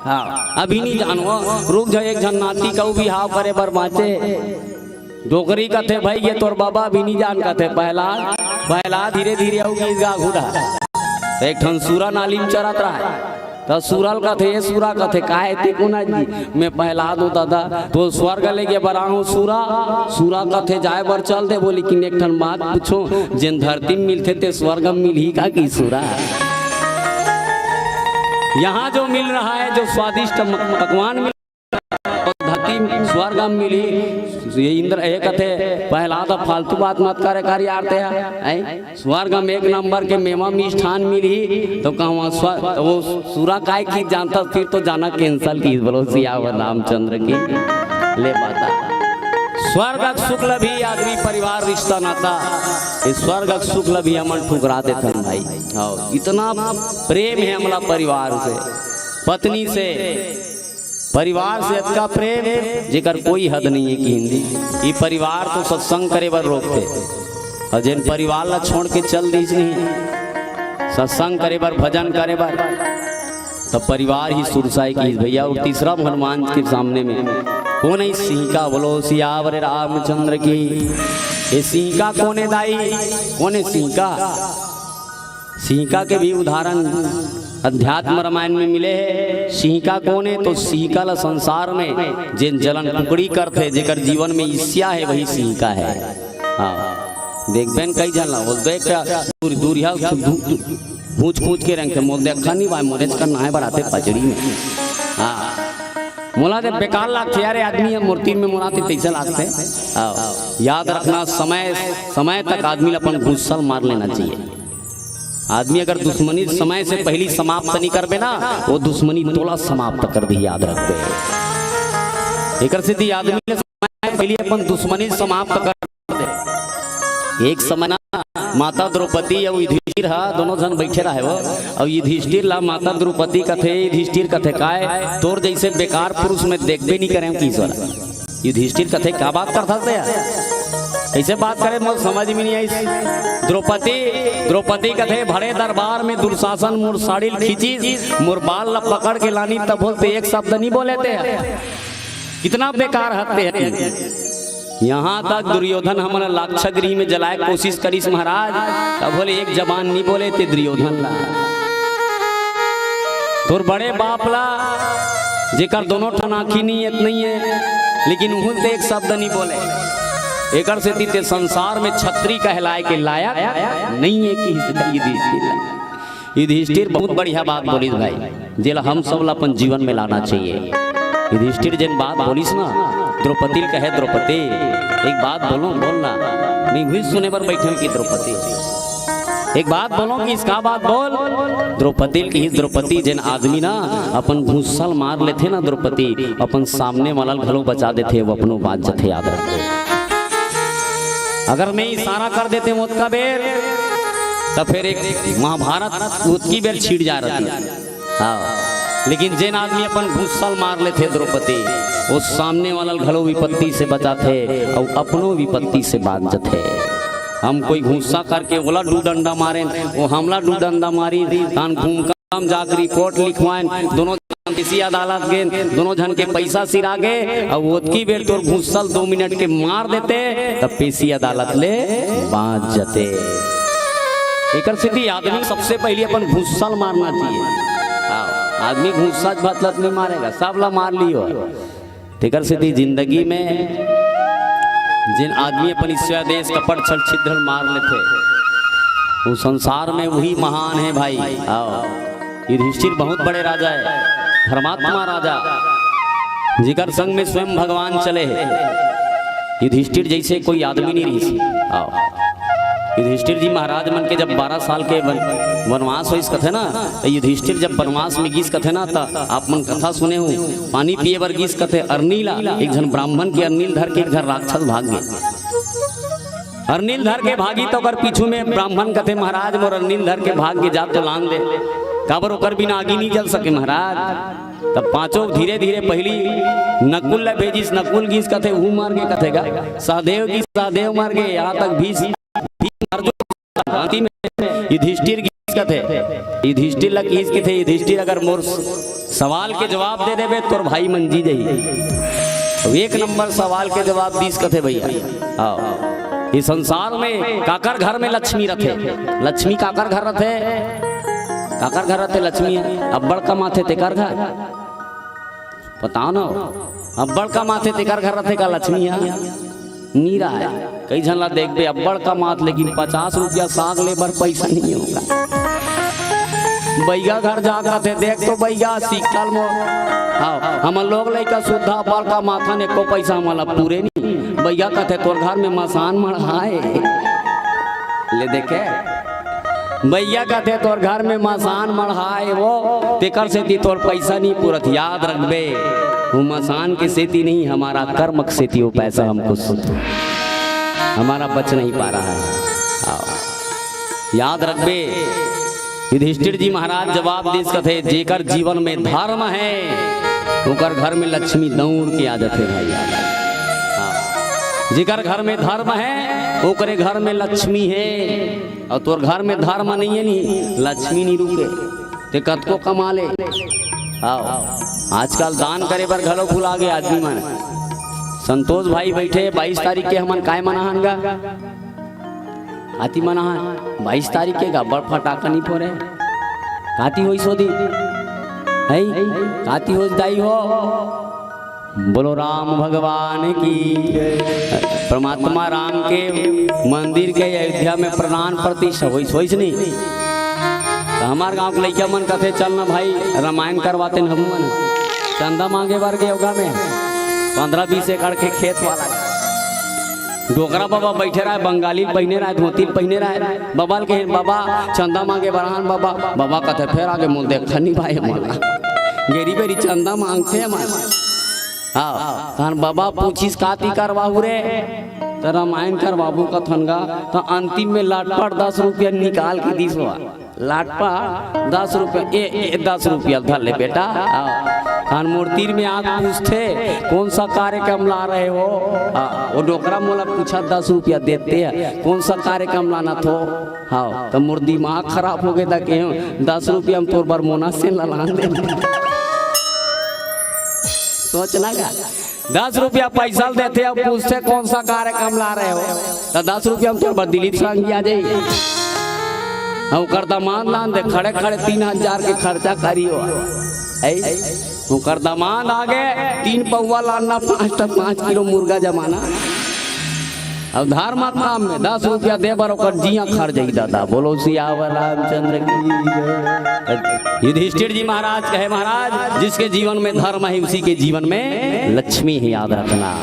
हाँ अभी नहीं जानो रुक जाए, एक जन नाती का भी हाव करे बर बाँचे, डोकरी कथे भाई ये तोर बाबा भी नहीं जान कथे, पहला धीरे धीरे होगी गा घुड़ा, एक ठन सूरा नाली में चरत रहा है, तो सूरल कथे ये सूरा कथे काहे ते कोना जी मैं पहला दो दादा तो स्वर्ग लेके बरा हूँ, सूरा कथे जाए बर चल दे, बोली कि एक ठन बात पूछो, जिन धरती में मिलते थे स्वर्ग में मिल ही का की सूरा, यहाँ जो मिल रहा है जो स्वादिष्ट पकवान मिल धरती स्वर्ग में मिली, ये इंद्र एक कथे पहला तो फालतू बात मत करे कार्य आते हैं, स्वर्ग में एक नंबर के मेवा मिष्ठान मिली, तो कहाँ वो सूरा काय की जानता, फिर तो जाना कैंसल की, बोलो सियावर रामचंद्र की ले पाता। स्वर्ग शुक्ल भी आदमी परिवार रिश्ता नाता, इस स्वर्ग शुक्ल भी हमन ठुकरा देते हैं भाई, हाँ इतना प्रेम है हमारा परिवार से, पत्नी से, परिवार से इतना प्रेम जेकर कोई हद नहीं है कि हिंदी ये परिवार तो सत्संग करे बर रोकते, और जिन परिवार ला छोड़ के चल दी नहीं सत्संग करे बर भजन करे बर, तब परिवार ही सुरसाई की भैया। और तीसरा हनुमान के सामने में कौन है सिंह का, बोलो सियावर रामचंद्र की, ये सिंह का कौन है दाई, कौन है सिंह का, सिंह का के भी उदाहरण अध्यात्म रामायण में मिले हैं। सिंह का कौन है, तो सिंह का संसार में जिन जलन टुकड़ी करते जेकर जीवन में ईर्ष्या है वही सिंह का है। हाँ देख बहन कई जन बोल देख दूरिया पूछ पूछ के रंग मोल देखा नहीं भाई मोरेज का नाय बनाते पचड़ी में, हाँ मोला दे बेकार लागते यार आदमी मूर्ति में मुनाते पैसा लागते। याद रखना समय तक आदमी अपन घुसल मार लेना चाहिए। आदमी अगर दुश्मनी समय से पहली समाप्त नहीं करबे ना, वो दुश्मनी तोला समाप्त कर दी, याद रखते। एक सिद्धि आदमी ने समय पहले अपन दुश्मनी समाप्त कर दे। एक समय ना माता द्रौपदी और युधिष्ठिर दोनों जन बैठे रहे वो, और युधिष्ठिर ला माता द्रौपदी कथे, युधिष्ठिर कथे काय तोर जैसे बेकार पुरुष में देखबे नहीं करें की ईश्वर। युधिष्ठिर कथे क्या बात करता था यार, ऐसे बात करे मुझे समझ में नहीं आई। द्रौपदी कथे भरे दरबार में दुर्शासन मोर साड़ी खींची, मोर बाल ला पकड़ के लानी, तब बोलते एक शब्द नहीं बोले थे। कितना बेकार हत्ते हैं। यहाँ तक दुर्योधन हमारा लाक्षागृह में जलाए कोशिश करीस महाराज, तब बोले एक जबान नहीं बोले थे दुर्योधन ला। तोर बड़े बाप ला जेकर दोनों ठनाखी नहीं है, लेकिन उन ते एक शब्द नहीं बोले। एकर से तीते संसार में छत्री कहलाए के लायक नहीं है कि युधिष्ठिर बहुत बढ़िया बात बोलिस भाई, जेला हम सब ला अपन जीवन में लाना चाहिए। युधिष्ठिर जिन बात बोलिस ना, द्रौपदी कहे द्रौपदी एक बात बोलना नहीं हुई, सुने पर बैठे की द्रौपदी एक बात बोलो कि इसका बात बोल। द्रौपदी की द्रौपदी जिन आदमी ना अपन घूसल मार लेते ना द्रौपदी, अपन सामने वाला घलो बचा देते, वो अपनो बात जथे याद रखते। अगर मैं इशारा कर देते मौत का बेर, तो फिर एक महाभारत उसकी बेर छीट जा रही है। हाँ, लेकिन जिन आदमी अपन घूसल मार लेते द्रौपदी, वो सामने वाला घलो विपत्ति से बचाते और अपनो विपत्ति से बात जथे। हम कोई घूसा करके बोला डू डंडा मारे, वो हमला डू डंडा मारी, तान घूम काम जाकर रिपोर्ट लिखवाएं, दोनों किसी अदालत गए, दोनों जन के पैसा सिरा गए और वो की बेर तोर घूसल 2 मिनट के मार देते, तब पेशी अदालत ले बाँच जते। एक स्थिति आदमी सबसे पहले अपन घूसल मारना चाहिए। आदमी घूसा भतलत नहीं मारेगा, सब ला मार लियो। तेकर स्थिति जिंदगी में जिन आदमी अपन ईश्वर देश कपट छल छिद्र मार लेते, वो संसार में वही महान है भाई। आओ, युधिष्ठिर बहुत बड़े राजा है, धर्मात्मा राजा, जिकर संग में स्वयं भगवान चले हैं। युधिष्ठिर जैसे कोई आदमी नहीं रही। आओ, युधिष्ठिर जी महाराज मन के जब 12 साल के वनवास हो इस कथे ना, तो युधिष्ठिर जब वनवास में गीस कथे ना, तो आप मन कथा सुने हो, पानी पिए बर गीस कथे अर्नीला, एक जन ब्राह्मण के अर्नील धर के एक घर राक्षस भाग गए। अर्नील धर के भागी तो कर पीछू में ब्राह्मण कथे महाराज मोर अर्नील धर के भाग के जात तो लान दे, काबर ओकर बिना आगे नहीं जल सके महाराज। तब पांचों धीरे धीरे पहली नकुल ले भेजिस, नकुल गीस कथे वो मार के कथेगा, सहदेव गीस सहदेव मार गए, यहाँ तक भीष युधिष्ठिर गीस कथे, युधिष्ठिर लग गीस के थे। युधिष्ठिर अगर मोर सवाल के जवाब दे देवे तोर भाई मंजी जाई, एक नंबर सवाल के जवाब दीस कथे भैया। आओ, इस संसार में काकर घर में लक्ष्मी रथे, लक्ष्मी काकर घर रथे, काकर घर रथे लक्ष्मी अब्बड़ का माथे तेकर घर, बताओ ना, अब्बड़ का माथे तेकर घर रथे का लक्ष्मी नीरा है। कई झन ला देख बे अब्बड़ का मात, लेकिन 50 रुपया साग ले बर पैसा नहीं होगा। बैगा घर जाकर थे देख तो बैगा सीखल मो, हाँ हम लोग लइका सुधा अब्बड़ का माथा ने को पैसा हमारा पूरे नहीं। बैगा कहते तोर घर में मसान मढ़ाए ले देखे, भैया कहते तोर घर में मसान मढ़ाए वो तेकर से ती तोर पैसा नहीं पूरत। याद रखबे वो मसान के सेती नहीं, हमारा कर्म के सेती वो पैसा हमको हमारा बच नहीं पा रहा है। याद रखबे युधिष्ठिर जी महाराज जवाब देश कथे, जेकर जीवन में धर्म है ओकर घर में लक्ष्मी दौड़ के आ जाते भाई। जेकर घर में धर्म है ओकरे घर में लक्ष्मी है, और तोर घर में धर्म नहीं है नहीं लक्ष्मी नहीं रुके ते कतको कमा ले। आओ, आजकल दान करे बर घलो भुला गए आदमी मन। संतोष भाई बैठे 22 तारीख के हमन काय मनाहन गा, आती मनाहन 22 तारीख के गा, बड़ फटाका नहीं फोड़े, काती होई सोदी है, काती हो दाई हो। बोलो राम भगवान की, परमात्मा राम के मंदिर के अयोध्या में प्राण प्रतिष्ठा होई सोइस नहीं। तो हमारे गांव के लड़का मन कहते चलना भाई रामायण करवाते हम मन, चंदा मांगे बार के योगा में 15-20 एकड़ के खेत वाला डोकरा बाबा बैठे रहा, बंगाली पहने रहा, धोती पहने रहा, बबाल के बाबा चंदा मांगे बरहान बाबा, बाबा कहते फिर आगे मुँह देख नहीं भाई हमारा गेरी बेरी चंदा मांगते हैं हमारे। हाँ कान बाबा पूछिस काती करवाहू रे, तो रामायण करवाबू कथनगा, तो अंतिम में लाटपाट 10 रुपया निकाल के दीस हुआ, लाटपाट 10 रुपया 10 रुपया धर ले बेटा। कान मूर्ति में आग पूछते कौन सा कार्यक्रम ला रहे हो, वो डोकरा मोला पूछा 10 रुपया देते हैं, कौन सा कार्यक्रम लाना थो। हाँ तो मोर दिमाग खराब हो गया था कि 10 रुपया हम तोर बार मोना से लान दे, सोचना का 10 रुपया पैसा देते अब पूछते कौन सा कार्यक्रम ला रहे हो, तो 10 रुपया हम तोर बार दिलीप संग आ जाइए। हम करदा मान लान दे खड़े खड़े 3000 के खर्चा करियो, वो करदा मान आगे 3 पौवा लाना 5 किलो मुर्गा जमाना। अब धार मत काम में 10 रुपया दे बर ओकर जिया खर जाई दादा। बोलो सियावर रामचंद्र की। युधिष्ठिर जी महाराज कहे महाराज जिसके जीवन में धर्म है उसी के जीवन में लक्ष्मी है, याद रखना।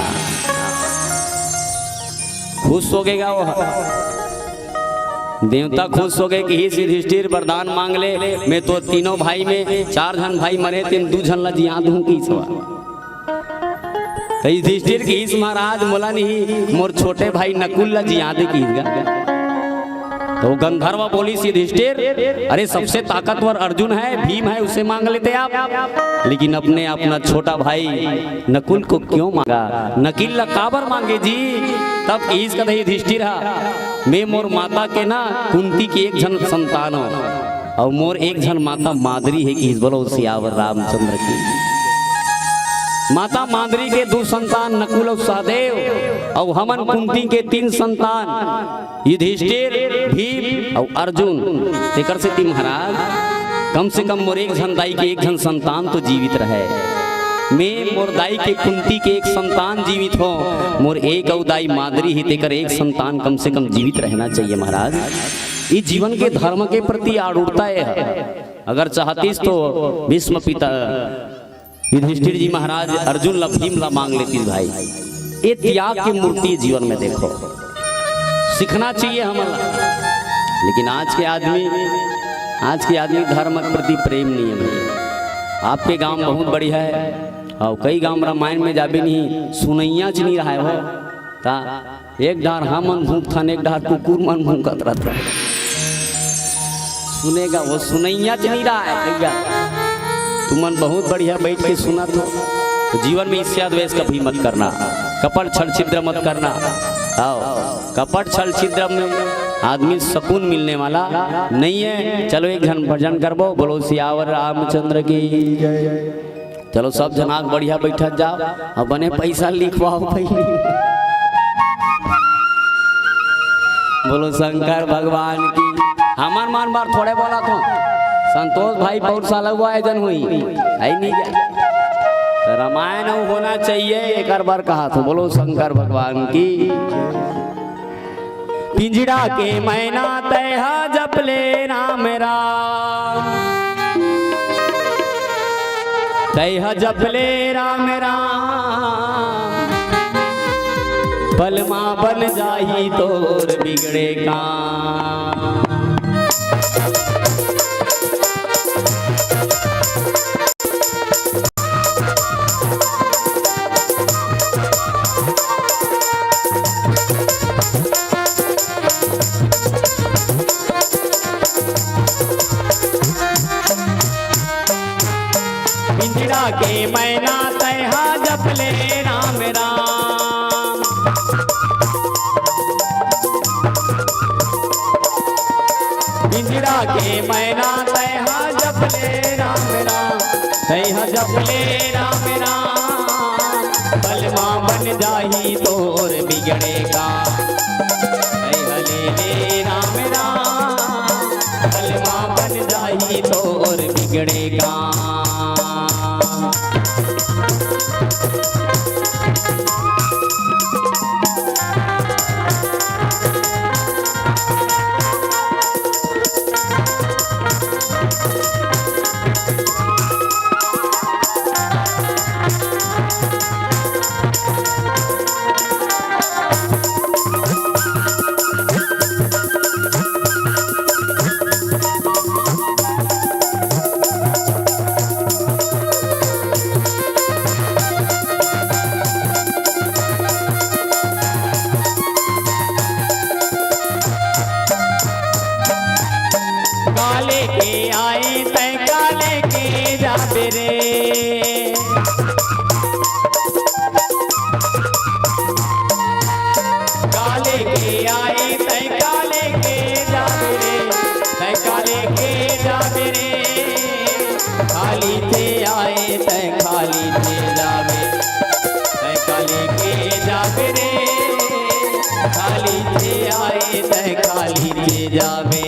खुश हो गएगा वो। देवता खुश हो गए कि ही युधिष्ठिर वरदान मांग ले, मैं तो तीनों भाई में 4 जन भाई मरे तीन 2 जन ला जिया दूं की सवा। तो युधिष्ठिर की इस महाराज मोला नहीं मोर छोटे भाई नकुल ला जिया दे की। तो गंधर्व बोली युधिष्ठिर, अरे सबसे ताकतवर अर्जुन है, भीम है, उसे मांग लेते आप, लेकिन अपने अपना छोटा भाई नकुल को क्यों मांगा? नकिल ला काबर मांगे जी? तब इस कदे युधिष्ठिर मैं मोर माता के ना कुंती की एक जन संतान हो और मोर एक जन माता मादरी है कि बोलो सियावर रामचंद्र की। माता मादरी के 2 संतान नकुल और सहदेव और हमन कुंती के 3 संतान युधिष्ठिर भीम और अर्जुन। तेकर से महाराज कम से कम मोर एक जन दाई के एक जन संतान तो जीवित रहे। मैं मोर दाई के कुंती के एक संतान जीवित हो, मोर एक और दाई मादरी ही तेकर एक संतान कम से कम जीवित रहना चाहिए महाराज। इस जीवन के धर्म के प्रति आरूढ़ता है। अगर चाहतीस तो भीष्म पिता युधिष्ठिर जी महाराज अर्जुन ला भीम ला मांग लेती भाई। ये त्याग की मूर्ति जीवन में देखो, सीखना चाहिए हमारा। लेकिन आज के आदमी धर्म के प्रति प्रेम नहीं है भैया। आपके गांव बहुत बढ़िया है और कई गांव रामायण में जाबे नहीं सुनैया च नहीं रहा है हो ता एक डार हम मन भूख था एक डार कुकुर मन भूखत रहता है। सुनेगा वो सुनैया च नहीं रहा है भैया। तुमन बहुत बढ़िया बैठ के सुना तो जीवन में ईर्ष्या द्वेष कभी मत करना, कपट छल छिद्र मत करना। आओ कपट छल छिद्र में आदमी सुकून मिलने वाला नहीं है। चलो एक जन भजन करबो, बोलो सियावर रामचंद्र की। चलो सब जनाक बढ़िया बैठा जाओ और बने पैसा लिखवाओ पहले। बोलो शंकर भगवान की। हमार मान बार थोड़े बोला तो संतोष भाई बहुत साल हुआ है जन हुई आई नहीं तो रामायण होना चाहिए एक बार कहा तो बोलो शंकर भगवान की। पिंजड़ा के मैना तैहा जपले राम राम, तैहा जपले राम राम, पलमा बन जाही तोर बिगड़े काम। पिंजड़ा के मैना तैहा जपले राम राम, पिंजड़ा के मैना तैहा जपले राम राम, तैहा जपले राम राम, बलमा बन जाही तोर बिगड़े का। तैहा ले राम राम, बलमा बन जाही तोर बिगड़े का। काले के आए तय काले के जाबे रे, काले के आए तय काले के जाबे रे, तय काले के जाबे रे, खाली थे आए तय खाली थे जाबे, तय काले के जाबे रे, खाली थे आए तय खाली थे जाबे।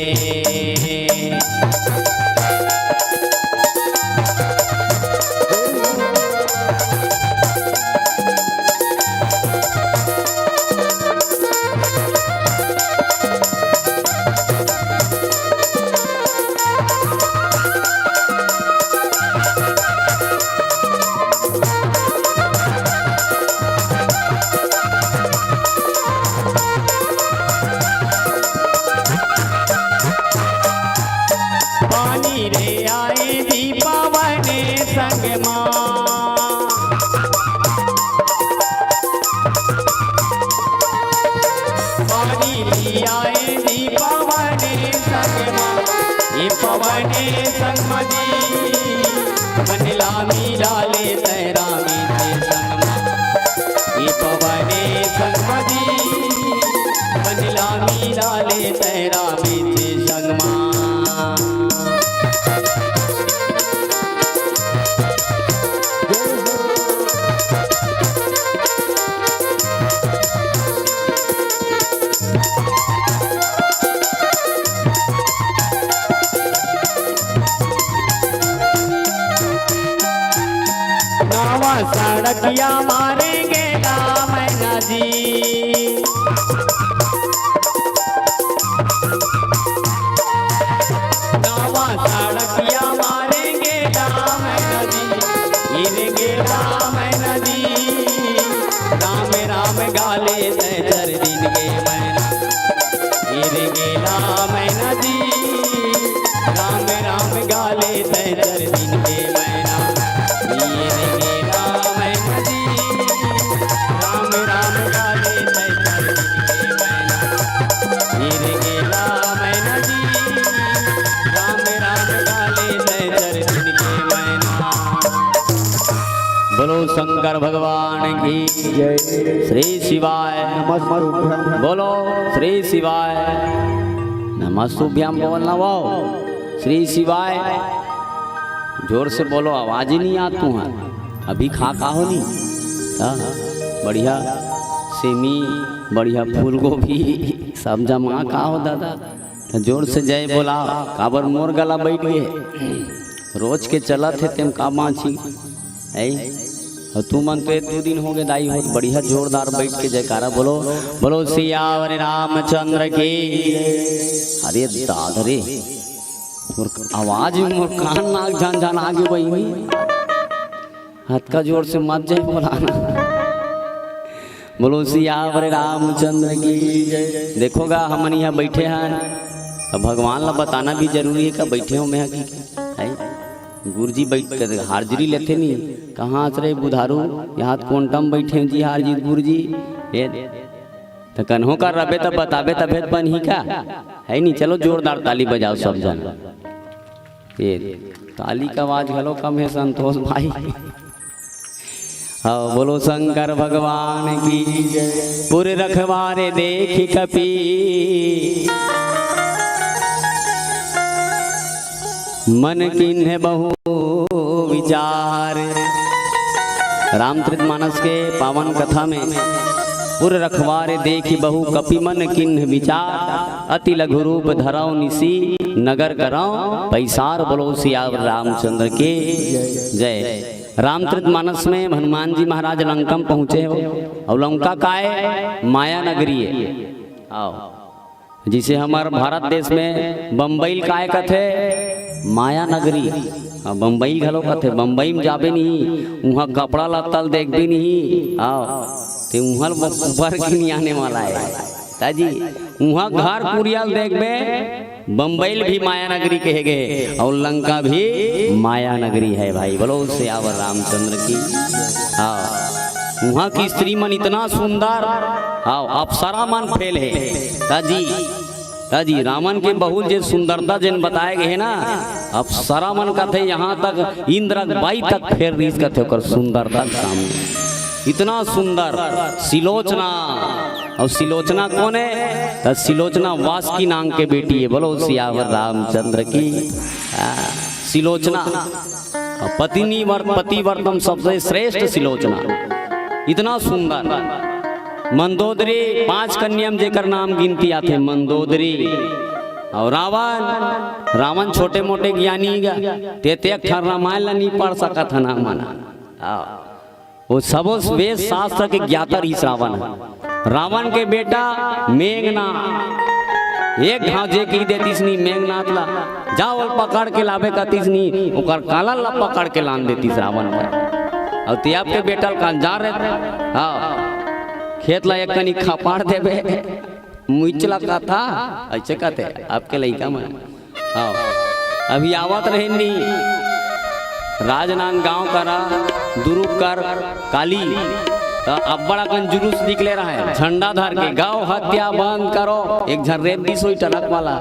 पानी रे आए दीपावने संग माँ पानी रे आए दीपावने संग माँ ये पवने संग मदी मनला मिलाले तेरा मीते संग माँ ये पवने संग मदी मनला मिलाले तेरा मीते संग माँ सड़किया मारेंगे मैना जी नवा सड़किया मारेंगे मैना जी इनके मैना जी राम राम गाले सर दिन के मैना इनके मैना जी राम राम गाले सर दिन के मैना बोलो शंकर भगवान की जय श्री शिवाय बोलो श्री शिवाय नमस्तुभ्याम बोलना वो श्री शिवाय जोर से बोलो आवाज ही नहीं आती है अभी खा हो नहीं बढ़िया सेमी बढ़िया फूल गोभी सब जमा का हो दादा जोर से जय बोला काबर मोर गला बैठ गए रोज के चला थे तेम का माछी और तू मन तो 2 दिन हो गए दाई हो बढ़िया जोरदार बैठ के जयकारा बोलो बोलो सियावर रामचंद्र की अरे दादा रे आवाज मोर कान नाक जान जान आगे बही हाथ का जोर से मत जय बोलाना बोलो सियावर रामचंद्र की देखोगा हम यहाँ बैठे हैं अब भगवान ला बताना भी जरूरी है कि बैठे हो मैं की है गुरुजी बैठ कर हाजिरी लेते नहीं कहाँ से रे बुधारू यहाँ कोंटम बैठे जी हारजी गुरुजी तो कन्हों का रबे तब बताबे तबे बन ही का है नहीं चलो जोरदार ताली बजाओ सब जन ये ताली का आवाज घलो कम है संतोष भाई हाँ बोलो शंकर भगवान की पूरे रखवारे देखी कपी मन किन्ह बहु विचार रामचरितमानस के पावन कथा में पुर रखवारे देखी बहु कपि मन किन्ह विचार अति लघु रूप धराओ निसी नगर कराओ पैसार बोलो सियावर रामचंद्र के जय रामचरितमानस में हनुमान जी महाराज लंका पहुँचे हो और लंका का है माया नगरी है आओ जिसे हमारे भारत देश में बम्बई काय कथे माया नगरी बम्बई घलो कथे बम्बई में जाबे नहीं वहाँ कपड़ा लत्तल देख भी नहीं आओ तो वहाँ ऊपर की नहीं आने वाला है ताजी वहाँ घर पुरियल देखबे बम्बई भी माया नगरी कहे गए और लंका भी माया नगरी है भाई बोलो सियावर रामचंद्र की हाँ वहाँ की स्त्री मन इतना सुंदर हाँ अप्सरा मन फेल है ताजी रामन के बहुत जे सुंदरता जिन बताए गए ना अप्सरा मन का थे यहाँ तक इंद्र बाई तक फेर रीस का थे कर सुंदरता सामने इतना सुंदर सिलोचना और सिलोचना कौन है तो सिलोचना वासुकी नाम के बेटी है बोलो सियावर रामचंद्र की सिलोचना पतिवर्तम सबसे श्रेष्ठ सिलोचना इतना सुंदर मंदोदरी 5 कन्याम जेकर नाम गिनती आते मंदोदरी और रावण छोटे मोटे ज्ञानी ते रामायण ला नहीं पढ़ सका था ना मना वो सबो वेद शास्त्र के ज्ञाता रीस रावण रावण के बेटा मेघना एक घाव जे की देतीस नहीं मेघनाथ ला जाओ पकड़ के लावे कतीस नहीं ओकर काला ला पकड़ के लान देतीस रावण पर और ते आपके बेटा का जा रहे हाँ खेत ला एक कनी खपाड़ देवे मुचला का था ऐसे कहते आपके लड़का में हाँ अभी आवत रहेनी राजनांद गांव करा दुरुक कर काली तो अब बड़ा कन जुलूस निकले रहा है झंडा धर के गाँव हत्या बंद करो। एक झर्रेदी सोई टलक वाला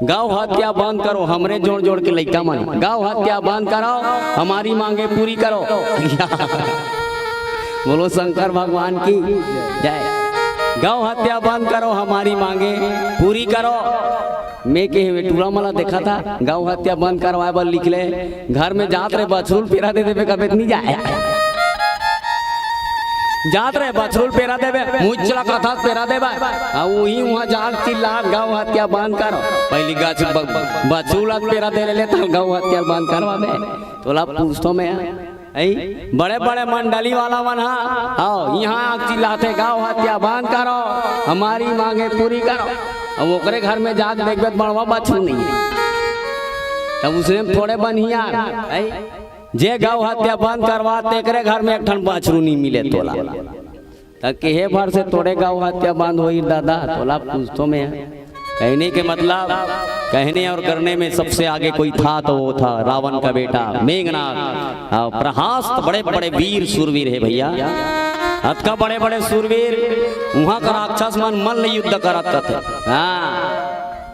गाँव हत्या बंद करो, हमरे जोड़ जोड़ के लइका मन गाँव हत्या बंद करो, हमारी मांगे पूरी करो। बोलो शंकर भगवान की जय। गाँव हत्या बंद करो, हमारी मांगे पूरी करो। मैं के टूरा मला देखा था गाँव हत्या बंद करवाए बल निकले घर में जात रहे बछरूल पेरा दे देवे कभी नहीं जाए जात रहे बछरूल पेरा देवे मुझला कथा पेरा देवा वही वहाँ जाग चिल्ला गाँव हत्या बंद करो। पहली गाछ बछरूल पेरा दे ले तो गाँव हत्या बंद करवा दे तोला पूछतो में बड़े बड़े मंडली वाला बना आओ यहाँ चिल्लाते गाँव हत्या बंद करो, हमारी मांगे पूरी करो। अब ओकरे घर में जाग देखबे बड़वा बछरू नहीं है तब उसने थोड़े बनिया जे गाँव हत्या बंद करवा तेकरे घर में एक ठन बछरू नहीं मिले तोला तब केहे भर से तोड़े गाँव हत्या बंद होई दादा तोला पूछतो में। कहने के मतलब कहने और करने में सबसे आगे कोई था तो वो था रावण का बेटा मेघनाद। प्रहास्त बड़े बड़े वीर सूरवीर है भैया, हद का बड़े बड़े सूरवीर वहां का राक्षस मन मल्ल युद्ध करत थे।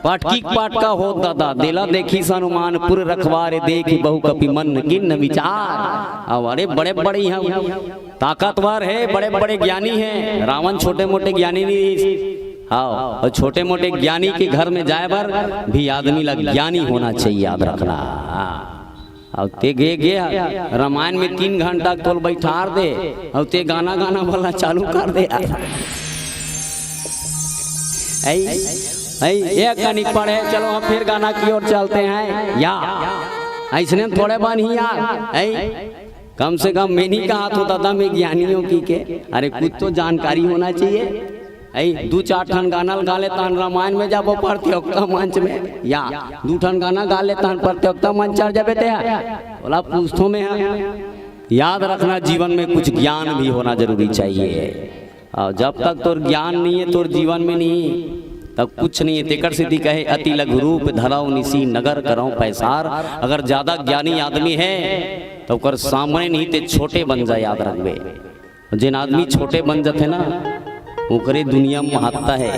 पाटकी पाटका हो दादा देला देखी सनुमानपुर रखवारे देखी बहु कपि मन गिन विचार। अब अरे बड़े बड़े यहाँ ताकतवर है, बड़े बड़े ज्ञानी है। रावण छोटे मोटे ज्ञानी नहीं हाँ, और छोटे मोटे ज्ञानी के घर में जाए पर भी आदमी लग ज्ञानी होना चाहिए, याद रखना। और ते गे रामायण में 3 घंटा तोल बैठार दे और ते गाना गाना वाला चालू कर दे। एक कनिक पढ़े चलो हम फिर गाना की ओर चलते हैं या ऐसने थोड़े बन ही यार कम से कम मैं नहीं कहा तो दादा मैं ज्ञानियों की के अरे कुछ तो जानकारी होना चाहिए। 2-4 ठन गाना गा लेता रामायण में जाबो प्रतियोगिता मंच में या 2 ठन गाना गा लेता प्रतियोगिता मंच चढ़ जाबे ते बोला पूछतो में है। याद रखना जीवन में कुछ ज्ञान भी होना जरूरी चाहिए और जब तक तोर ज्ञान नहीं है तोर जीवन में नहीं तब कुछ नहीं है। तेकर सिद्धि कहे अति लघु रूप धराओ निसी नगर कराओ पैसार। अगर ज्यादा ज्ञानी आदमी है तो कर सामने नहीं ते छोटे बन जाए, याद रखबे। जिन आदमी छोटे बन जाते ना ओकरे दुनिया में महत्ता है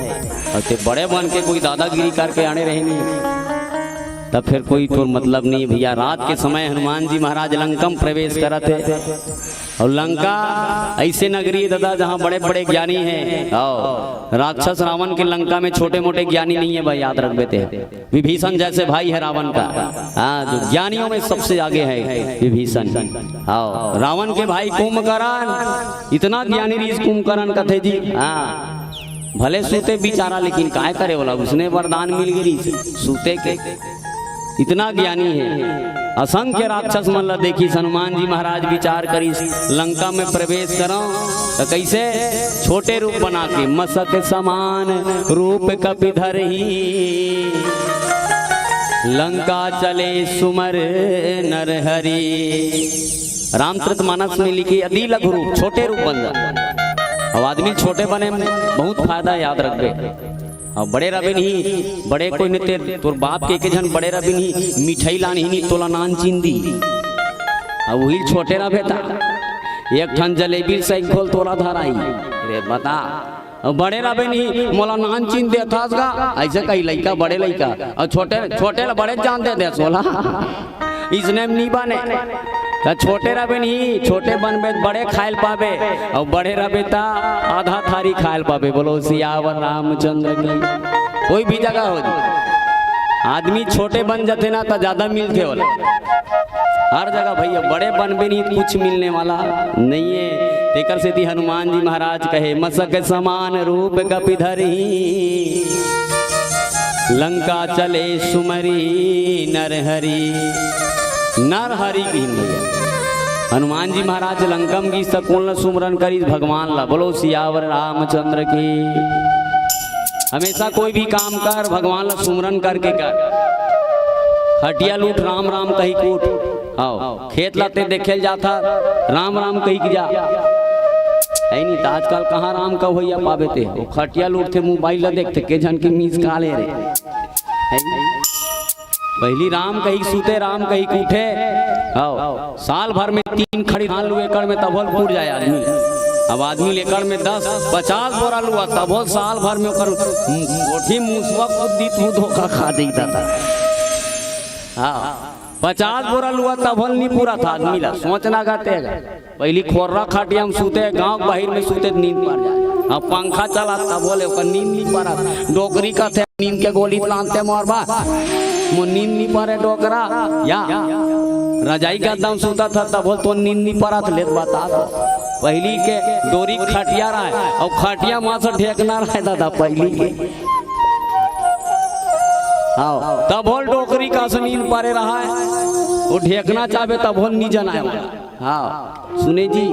और ते बड़े बन के कोई दादागिरी करके आने रहेंगे तब फिर कोई तो मतलब नहीं भैया। रात के समय हनुमान जी महाराज लंका में प्रवेश करा थे और लंका ऐसे नगरी दादा जहाँ बड़े बड़े ज्ञानी हैं और राक्षस रावण के लंका में छोटे मोटे ज्ञानी नहीं है भाई, याद रख देते। विभीषण जैसे भाई है रावण का, हाँ जो ज्ञानियों में सबसे आगे है विभीषण। हाँ रावण के भाई कुंभकर्ण इतना ज्ञानी रीस कुंभकर्ण कथे जी। हाँ भले सूते बेचारा लेकिन काय करे बोला उसने वरदान मिल गई सूते के इतना ज्ञानी है। असंख्य राक्षस मन देखी हनुमान जी महाराज विचार करी लंका में प्रवेश करो तो कैसे छोटे रूप बना के मसक समान रूप कपिधर ही लंका चले सुमर नरहरि। रामचरितमानस में लिखी अति लघु रूप छोटे रूप बन जा। अब आदमी छोटे बने में बहुत फायदा, याद रखबे। और बड़े रबिन ही बड़े कोई नहीं तोर बाप के जन बड़े रबिन ही मिठाई लानी नहीं तोला नान चिंदी और वही छोटे रबे था एक ठन जलेबी से खोल तोला धराई रे बता। और बड़े रबिन ही मोला नान चिन दे था ऐसे कई लड़का बड़े लड़का और छोटे छोटे बड़े जान दे सोला इसने नहीं बने तो छोटे रबे नहीं छोटे बनबे बड़े खायल पावे और बड़े रबे ता आधा थारी खायल पावे। बोलो सियावर रामचंद्र की। कोई भी जगह हो आदमी छोटे बन जाते ना तो ज्यादा मिलते होला हर जगह भैया। बड़े बनबे नहीं कुछ मिलने वाला नहीं है। तेकर से थी हनुमान जी महाराज कहे मसक समान रूप कपिधर ही लंका चले सुमरी नरहरि। नरहरि की हनुमान जी महाराज लंकम की सकुल सुमरन करी भगवान ला। बोलो सियावर रामचंद्र की। हमेशा कोई भी काम कर भगवान ला सुमरन करके कर। हटिया लूट राम राम कही कूट आओ खेत लाते देखे जाता राम राम कही की जा नहीं तो आजकल कहाँ राम का भैया पावे थे वो खटिया लूट थे मोबाइल ला देखते के जन की मीज का ले रहे पहली राम कही सूते राम कही कूठे। आओ साल भर में 3 खड़ी धान लू एकड़ में तब फूट जाए आदमी। अब आदमी एकड़ में 10-50 बोरा लुआ तब साल भर में ओठी मुसवा खुद तू धोखा खा देता था। हाँ 50 बोरा लुआ तब नहीं पूरा था आदमी ला सोचना गाते पहली खोर्रा खाटिया में सूते गांव बाहर में सूते नींद पड़ जाए। अब पंखा चला तब बोले नींद नहीं पड़ा। डोकरी का थे नींद के गोली लानते मोरबा वो नींद नहीं पड़े डोकरा या रजाई का दम सूता था तब बोल तो नींद नहीं पड़ा था। ले बता तो पहली के डोरी खटिया रहा है और खटिया वहां से ढेकना रहता था पहली के। आओ तब बोल डोकरी का से नींद पड़े रहा है वो ढेकना चाहे तब बोल नहीं जनाए। हाँ सुने जी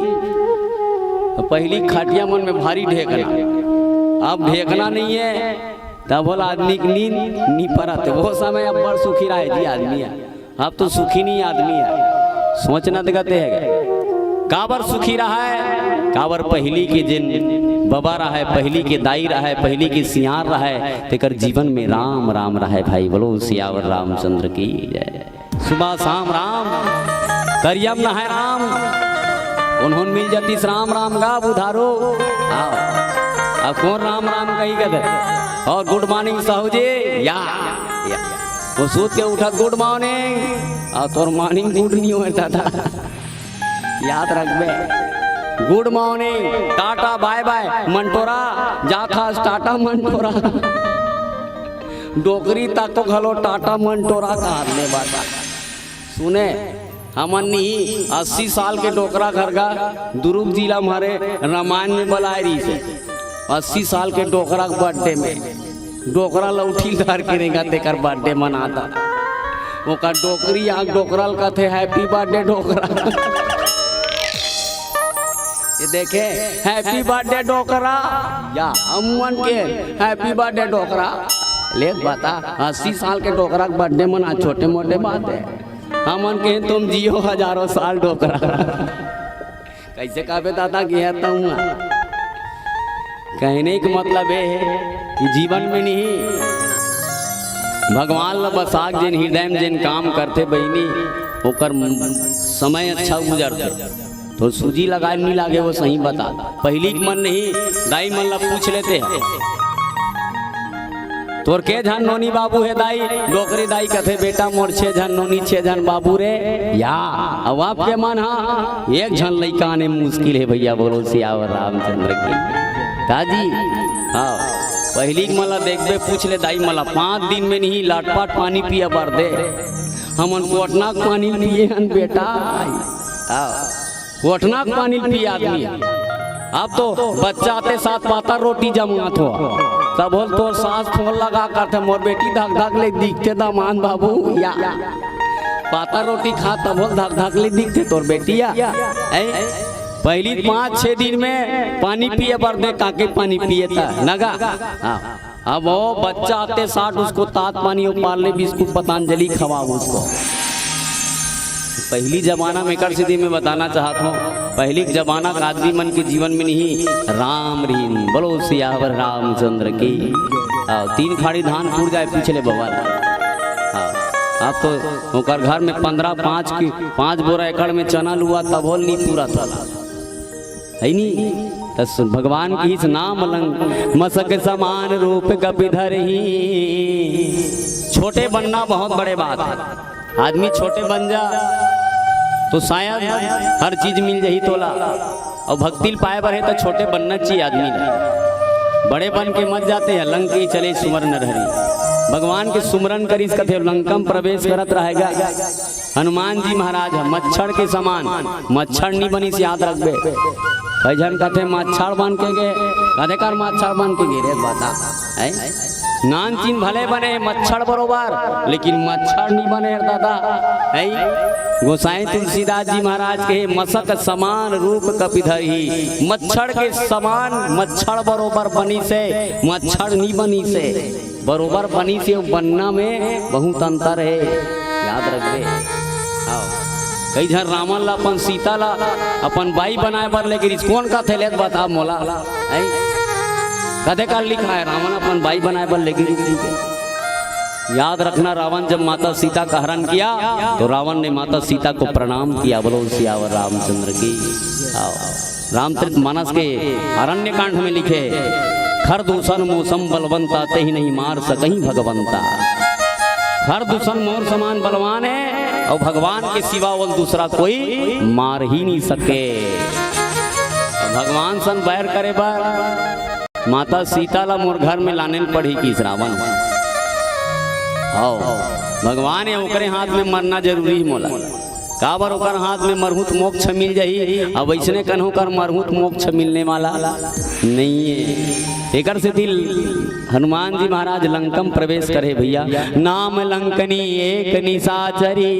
पहली खटिया मन में भारी ढेकना अब ढेकना नहीं है तब बोला आदमी की नींद नहीं पड़ा थे। वो समय अब बड़ सुखी रहा है जी आदमी है। अब तो सुखी नहीं आदमी है सोचना दिखाते है काबर सुखी रहा है। काबर पहली के जिन बाबा रहा है पहली के दाई रहा है पहली के सियार रहा है तेकर जीवन में राम राम रहा है। भाई बोलो सियावर रामचंद्र की जय। सुबह शाम राम करियम न है राम उन्होंने मिल जाती राम राम गा बुधारो। अब कौन राम राम कही कहते और गुड मॉर्निंग साहू जी या वो सूत के उठा गुड मॉर्निंग और तोर मॉर्निंग गुड नहीं होता था। याद रखबे good morning tata bye bye मंटोरा जा था टाटा मंटोरा। डोकरी तक तो खलो टाटा मंटोरा का हारने बाता सुने हमन नहीं 80 साल के डोकरा घर का दुर्ग जिला हमारे रामायण में बलाए रही से 80 साल के डोकरा बर्थडे में डोकरा लौठी धर के रेगा तेकर बर्थडे मनाता। वो का डोकरी आग डोकरल का थे हैप्पी बर्थडे डोकरा। ये देखे हैप्पी बर्थडे डोकरा या अमन के हैप्पी बर्थडे डोकरा। ले बता 80 साल के डोकरा का बर्थडे मना छोटे मोटे बात है। हमन के तुम जियो हजारों साल डोकरा। कैसे कहबे दादा कहता हूँ कहने का मतलब ये है कि जीवन में नहीं भगवान ला बसाक जिन हृदय में जिन काम करते बहनी ओकर समय अच्छा गुजरते तो सूजी लगाए नहीं लागे वो सही बता। पहली मन नहीं दाई मन ला पूछ लेते हैं तोर के झन नोनी बाबू है दाई डोकरी दाई कथे बेटा मोर 6 झन नोनी 6 झन बाबू रे या अब आपके मन हाँ एक झन लड़का आने मुश्किल है भैया बोलो सियावर रामचंद्र की दादी। हाँ पहली मला देखबे पूछ ले दाई मला 5 दिन में नहीं लाटपाट पानी पिया बर दे हमन कोटना पानी पिए हन बेटा। कोटना पानी पिए आदमी अब तो बच्चा आते साथ पाता रोटी जमात हो तब बोल तो सांस फोन लगा करते मोर बेटी धक धक ले दिखते दामान बाबू या पाता रोटी खा तब बोल धक धक ले दिखते तोर बेटिया। पहली 5-6 दिन में पानी पिए बर दे काके पानी पिए था नगा। अब वो बच्चा आते साथ उसको तात पानी और पार्ले बिस्कुट पतंजलि खवाओ उसको। पहली जमाना में कर सीधी में बताना चाहता हूँ पहली जमाना का आदमी मन के जीवन में नहीं राम रहीम बोलो सियावर रामचंद्र की। 3 खाड़ी धान टूट जाए पिछले बवाल। अब तो ओकर घर में 5 बोरा एकड़ में चना लुआ तब होल नहीं पूरा था है नहीं। तो भगवान की इस नाम लंग मसक समान रूप कपिधर ही। छोटे बनना बहुत बड़े बात है। आदमी छोटे बन जा तो शायद हर चीज मिल जाही तोला और भक्ति पाए बर है तो छोटे बनना चाहिए आदमी ने। बड़े बन के मत जाते हैं लंक ही चले सुमरन रहरी भगवान के सुमरन करीस कथे लंकम प्रवेश करत रहेगा। हनुमान जी महाराज मच्छर के समान मच्छर नहीं बनी से याद रखबे। कई जन कथे मच्छर बन के गे कथे कर मच्छर बन के गिरे बता नान चीन भले बने मच्छर बरोबर लेकिन मच्छर नहीं बने दादा है। गोसाई तुलसीदास जी महाराज के मसक समान रूप कपिधर ही। मच्छर के समान मच्छर बरोबर बनी से मच्छर नहीं बनी से बरोबर बनी से बनना में बहुत अंतर है याद रखबे। कई झन रामन ला अपन सीता ला अपन बाई बनाए बर लेकिन कौन का थे बता मोला कदे का लिखा है रावण अपन बाई बनाए बर लेगी याद रखना, रावण जब माता सीता का हरण किया तो रावण ने माता सीता को प्रणाम किया। बोलो सियावर रामचंद्र की। रामचरितमानस के अरण्य कांड में लिखे, खर दूषण मौसम बलवंता ते ही नहीं मार सकहीं भगवंता। खर दूषण मोर समान बलवान है और भगवान के सिवा वो दूसरा कोई मार ही नहीं सके। भगवान सन बैर करे बार माता सीता ला मोर घर में लाने पड़ी की रावण। आओ भगवान है ओकरे हाथ में मरना जरूरी मोला, काबर ओकर हाथ में मरहुत मोक्ष मिल जाही। अब ऐसने कन्हो कर मरहुत मोक्ष मिलने वाला नहीं है। एकर से दिल हनुमान जी महाराज लंकम प्रवेश करे भैया। नाम लंकनी एक निशाचरी,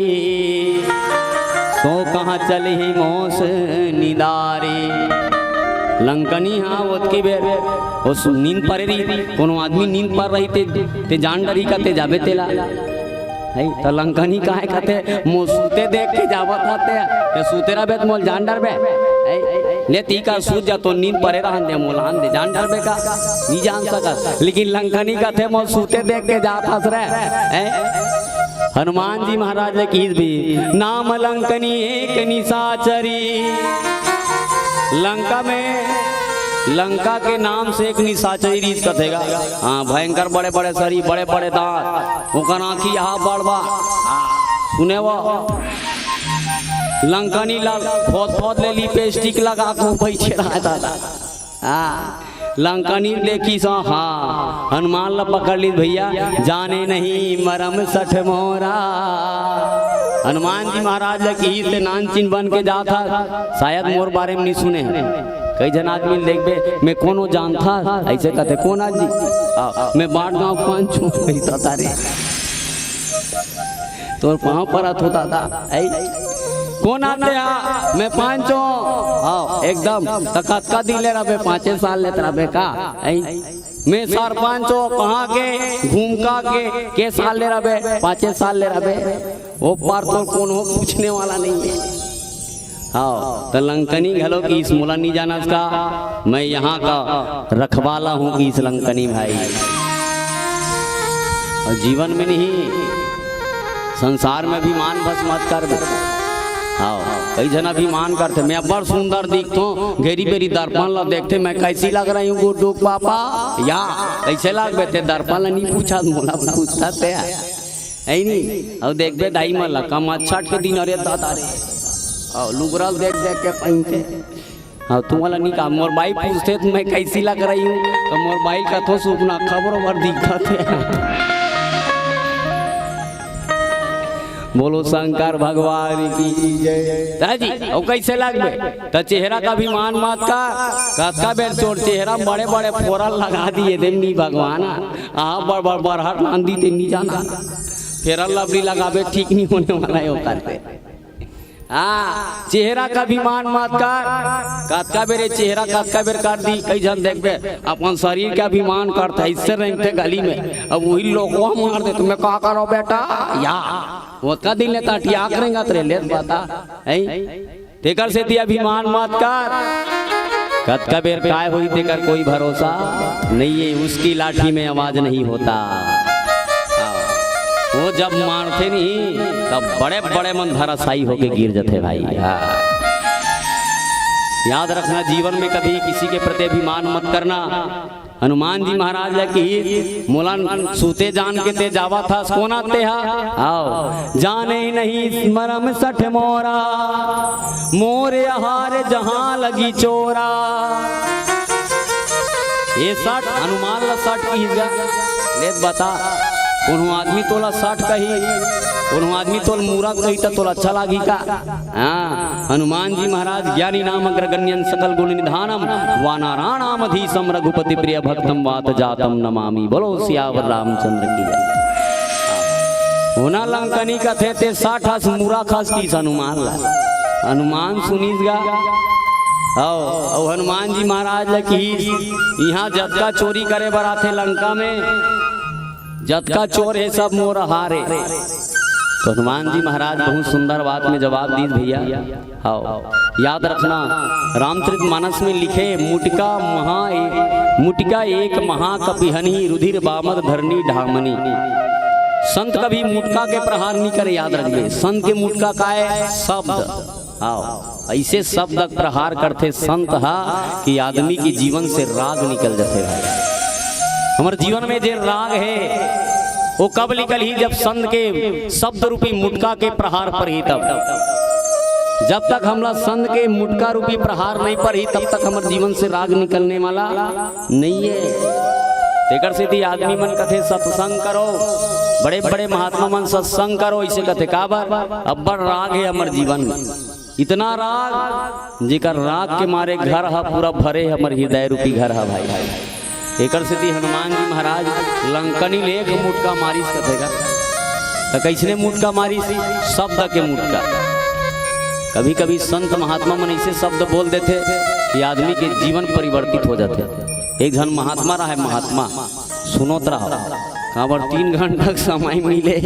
तो कहाँ चले ही मोस निदारी। लंकनी हाँ वो की बेर वो नींद पर रही, कोनो आदमी नींद पर रही ते जान डरी का ते जाबे तेला है। तो लंकनी काहे कहते मो सूते देख के जावत आते ते सूते रह बेत मोल जान डर बे ले ती का सूत जा तो नींद परे रहन दे मोलान दे जान डर बे का नहीं जान सका। लेकिन लंकनी कहते मो सूते देख के जात हंस रहे। हनुमान जी महाराज ने की भी नाम लंकनी एक निशाचरी। लंका में लंका के नाम से एक निशाचरी रीत कथेगा। हाँ भयंकर बड़े बड़े शरीर, बड़े बड़े दांत, ओकर आँखी यहाँ बड़बा सुने वो लंकनी लाल फोद फोद ले लिपस्टिक लगा को बैठे रहा दादा। हाँ लंकनी देखी सो हाँ हनुमान ला पकड़ ली भैया, जाने नहीं मरम सठ मोरा। हनुमान जी महाराज की से नानचिन बन के जा था, शायद मोर बारे में नहीं सुने हैं। कई जन आदमी देख बे मैं कोनो जानता ऐसे कहते कौन आदमी मैं बाट गाँव पाँच छू तारे तो पाँव पर होता था कौन आते हैं मैं पाँचो हाँ एकदम तकत का दिले रहे 5 साल लेते रहे का मैं सर पाँचो कहाँ के घूम का के साल ले रहे 5 साल ले रहे वो पार तो कौन हो पूछने वाला नहीं है। हाँ तो लंकनी घलो की इस मोला नहीं जाना उसका, मैं यहाँ का रखवाला हूँ कि इस लंकनी भाई। और जीवन में नहीं संसार में भी मान बस मत कर दे। हाँ कई जना भी मान करते मैं बड़ सुंदर दिखता हूँ, घेरी बेरी दर्पण ला देखते मैं कैसी लग रही हूँ गुड्डू पापा या कैसे लग बेते दर्पण ला नहीं पूछा मोला पूछता थे है नहीं। अब देख बे दाई मला कम छठ के दिन अरे दादा रे और लुगरल देख देख के पहनते। हाँ तुम वाला नहीं कहा मोर भाई पूछते तो मैं कैसी लग रही हूँ तो मोर भाई का तो सुपना खबरों भर दिखते। बोलो शंकर भगवान की जय। जी और कैसे लगबे तो चेहरा का भी मान मत का बेर चोर चेहरा बड़े बड़े फोरल लगा दिए देवनी भगवान हाँ बड़ बड़ बरहट आंधी ते नहीं जाना फेरल लबड़ी लगाबे ठीक नहीं होने वाला है वो करते। हाँ चेहरा का भी मान मत कर कतका बेरे चेहरा कतका बेर कर दी कई जन देखबे अपन शरीर का भी मान करता इससे रहते गली में अब वही लोग मार दे तुम्हें का करो बेटा या वो का दिन लेता टिया करेंगे तेरे ले बता तेकर से दिया अभिमान मत कर कतका बेर काय हुई तेकर कोई भरोसा नहीं है, उसकी लाठी में आवाज नहीं होता। वो जब मारते नहीं तब बड़े बड़े मन धराशायी होके गिर जाते भाई। याद रखना जीवन में कभी किसी के प्रति अभिमान मत करना। हनुमान जी महाराज की मोलान सूते जान के ते जावा था कौन आते आओ जाने नहीं मरम सठ मोरा मोरे हार जहां लगी चोरा। ये सठ हनुमान ला सठ की ले बता उन्हों आदमी तोला 60 कही उन्हों आदमी तोल मूरा कही तो तोला अच्छा लागी का। हाँ हनुमान जी महाराज ज्ञानी नाम अग्रगण्यन सकल गुण निधानम वानाराणाम अधीशम रघुपति प्रिय भक्तम वात जातम नमामि। बोलो सियावर रामचंद्र की जय। होना लंकनी का थे 60 मूरा खास की हनुमान ला हनुमान सुनीस गा और हनुमान जी महाराज की यहाँ जतका चोरी करे बराथे लंका में जतका चोर है सब मोर हारे। तो हनुमान जी महाराज बहुत सुंदर बात में जवाब दी भैया। हाँ याद रखना रामचरितमानस में लिखे मुटिका एक महाकपिहनी रुधिर बामद धरनी ढामनी संत कभी मुटका के प्रहार नहीं करे, याद रखिए। संत के मुटका का है शब्द। आओ ऐसे शब्द प्रहार करते संत हा कि आदमी की जीवन से राग निकल जाते भाई। हमारे जीवन में जो राग है वो कब निकल ही, जब संत के शब्द रूपी मुटका के प्रहार पर ही। तब जब तक हमला संत के मुटका रूपी प्रहार नहीं पर ही, तब तक हमारे जीवन से राग निकलने वाला नहीं है। तेकर से थी आदमी मन कथे सत्संग करो, बड़े बड़े महात्मा मन सत्संग करो, इसे कथे काबर अब्बड़ राग है हमारे जीवन में। इतना राग जेकर राग के मारे घर हा पूरा भरे हमारे हृदय रूपी घर हा भाई। एकर से थी हनुमान जी महाराज लंकनी लेख मुटका मारिस कथेगा। तो कैसने मुटका मारिस? शब्द के मुटका। कभी कभी संत महात्मा मन ऐसे शब्द बोल देते कि आदमी के जीवन परिवर्तित हो जाते। एक जन महात्मा रहा है, महात्मा सुनोत रहा काबर 3 घंटा समय मिले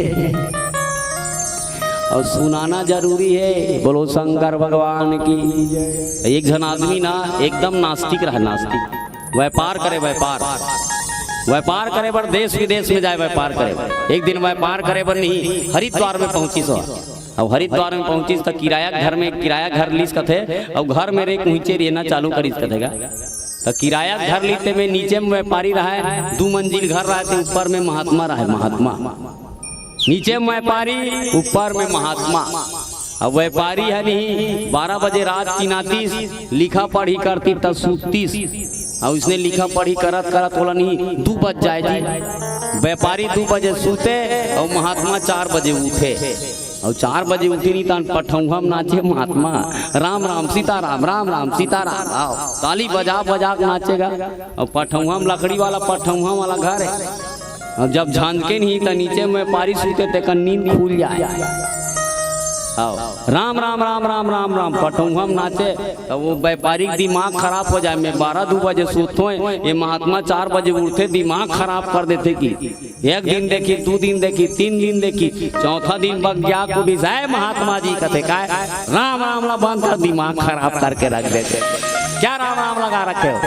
और सुनाना जरूरी है। बोलो शंकर भगवान की। एक जन आदमी ना एकदम नास्तिक रहा, नास्तिक। व्यापार करे, व्यापार करे बर देश विदेश में जाए व्यापार करे। एक दिन व्यापार करे बर नहीं हरिद्वार में पहुंची सो। अब हरिद्वार में पहुंची तो किराया घर लीस कथे और घर में रे नीचे रहना चालू करीस कथेगा। तो किराया घर लीते में नीचे में व्यापारी रहा है, 2 मंजिल घर रहा है, ऊपर में महात्मा रहा है। महात्मा नीचे में व्यापारी, ऊपर में महात्मा। अब व्यापारी है नहीं 12 बजे रात की नातीस लिखा पढ़ी करती तब सूतीस। और उसने लिखा पढ़ी करत करत बोला नहीं 2 बज जाए जी। व्यापारी 2 बजे सूते और महात्मा 4 बजे उठे। और 4 बजे उठी नहीं तो पठौहा में नाचे महात्मा, राम राम सीताराम, राम राम सीताराम। आओ ताली बजा बजा के नाचेगा। और पठौहा में लकड़ी वाला पठौहा वाला घर है। और जब झांझके नहीं तो नीचे में व्यापारी सूते ते नींद खुल जाए। आओ राम राम राम राम राम राम पठौहा में नाचे। तो वो व्यापारी दिमाग खराब हो जाए। मैं 12-2 बजे सूतो है, ये महात्मा 4 बजे उठते, दिमाग खराब कर देते। कि 1 दिन देखी, 2 दिन देखी, 3 दिन देखी, चौथा दिन बग्या को भी जाए महात्मा जी कथे का राम राम ला बंद कर, दिमाग खराब करके रख देते। क्या राम राम लगा रखे हो?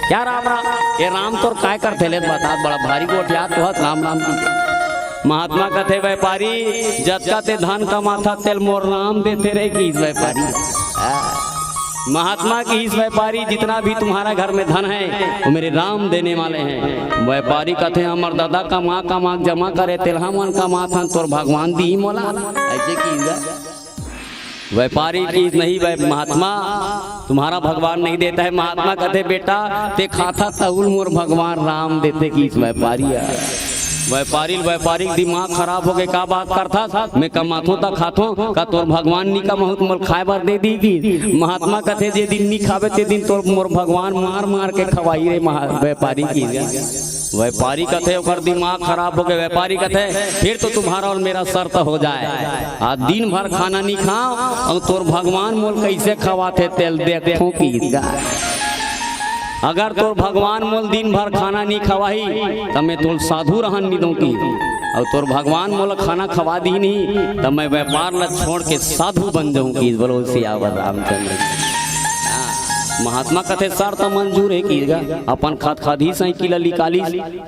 क्या राम राम? ये राम तो काय करते ले बता, बड़ा भारी गोटिया तो है राम राम की। महात्मा कथे व्यापारी जतका ते धन कमाथा तेल मोर नाम देते रहे कि इस व्यापारी। महात्मा की इस व्यापारी जितना भी तुम्हारा घर में धन है वो मेरे राम देने वाले हैं। व्यापारी कथे हमार दादा कमा जमा करे तेलहा मन कमा था तोर भगवान दी मोला। ऐसे की व्यापारी की नहीं, महात्मा तुम्हारा भगवान नहीं देता है। महात्मा कथे बेटा ते खाता तहुल मोर भगवान राम देते कि इस व्यापारी। व्यापारी दिमाग खराब हो गए। का बात करता था मैं कमाथो ता खाथो का तोर भगवान नी का महत मोल खाए बार दे दी। महात्मा कथे जे दिन नी खावे ते दिन तोर मोर भगवान मार मार के खवाई रे व्यापारी की। व्यापारी कथे ओकर दिमाग खराब हो गए। व्यापारी कथे फिर तो तुम्हारा और मेरा शर्त हो जाए, आज दिन भर खाना नहीं खाओ और तोर भगवान मोल कैसे खवाते तेल देखो की। अगर तोर भगवान मोल दिन भर खाना नहीं खवाही तो मैं तोर साधु रहन नहीं दूँ की। और तोर भगवान मोल खाना खवा दी नहीं तो मैं व्यापार ला छोड़ के साधु बन जाऊँ की। बोलो सियावर रामचंद्र। महात्मा कथे सर तो मंजूर है कीगा, अपन खादी साइकिल निकाली।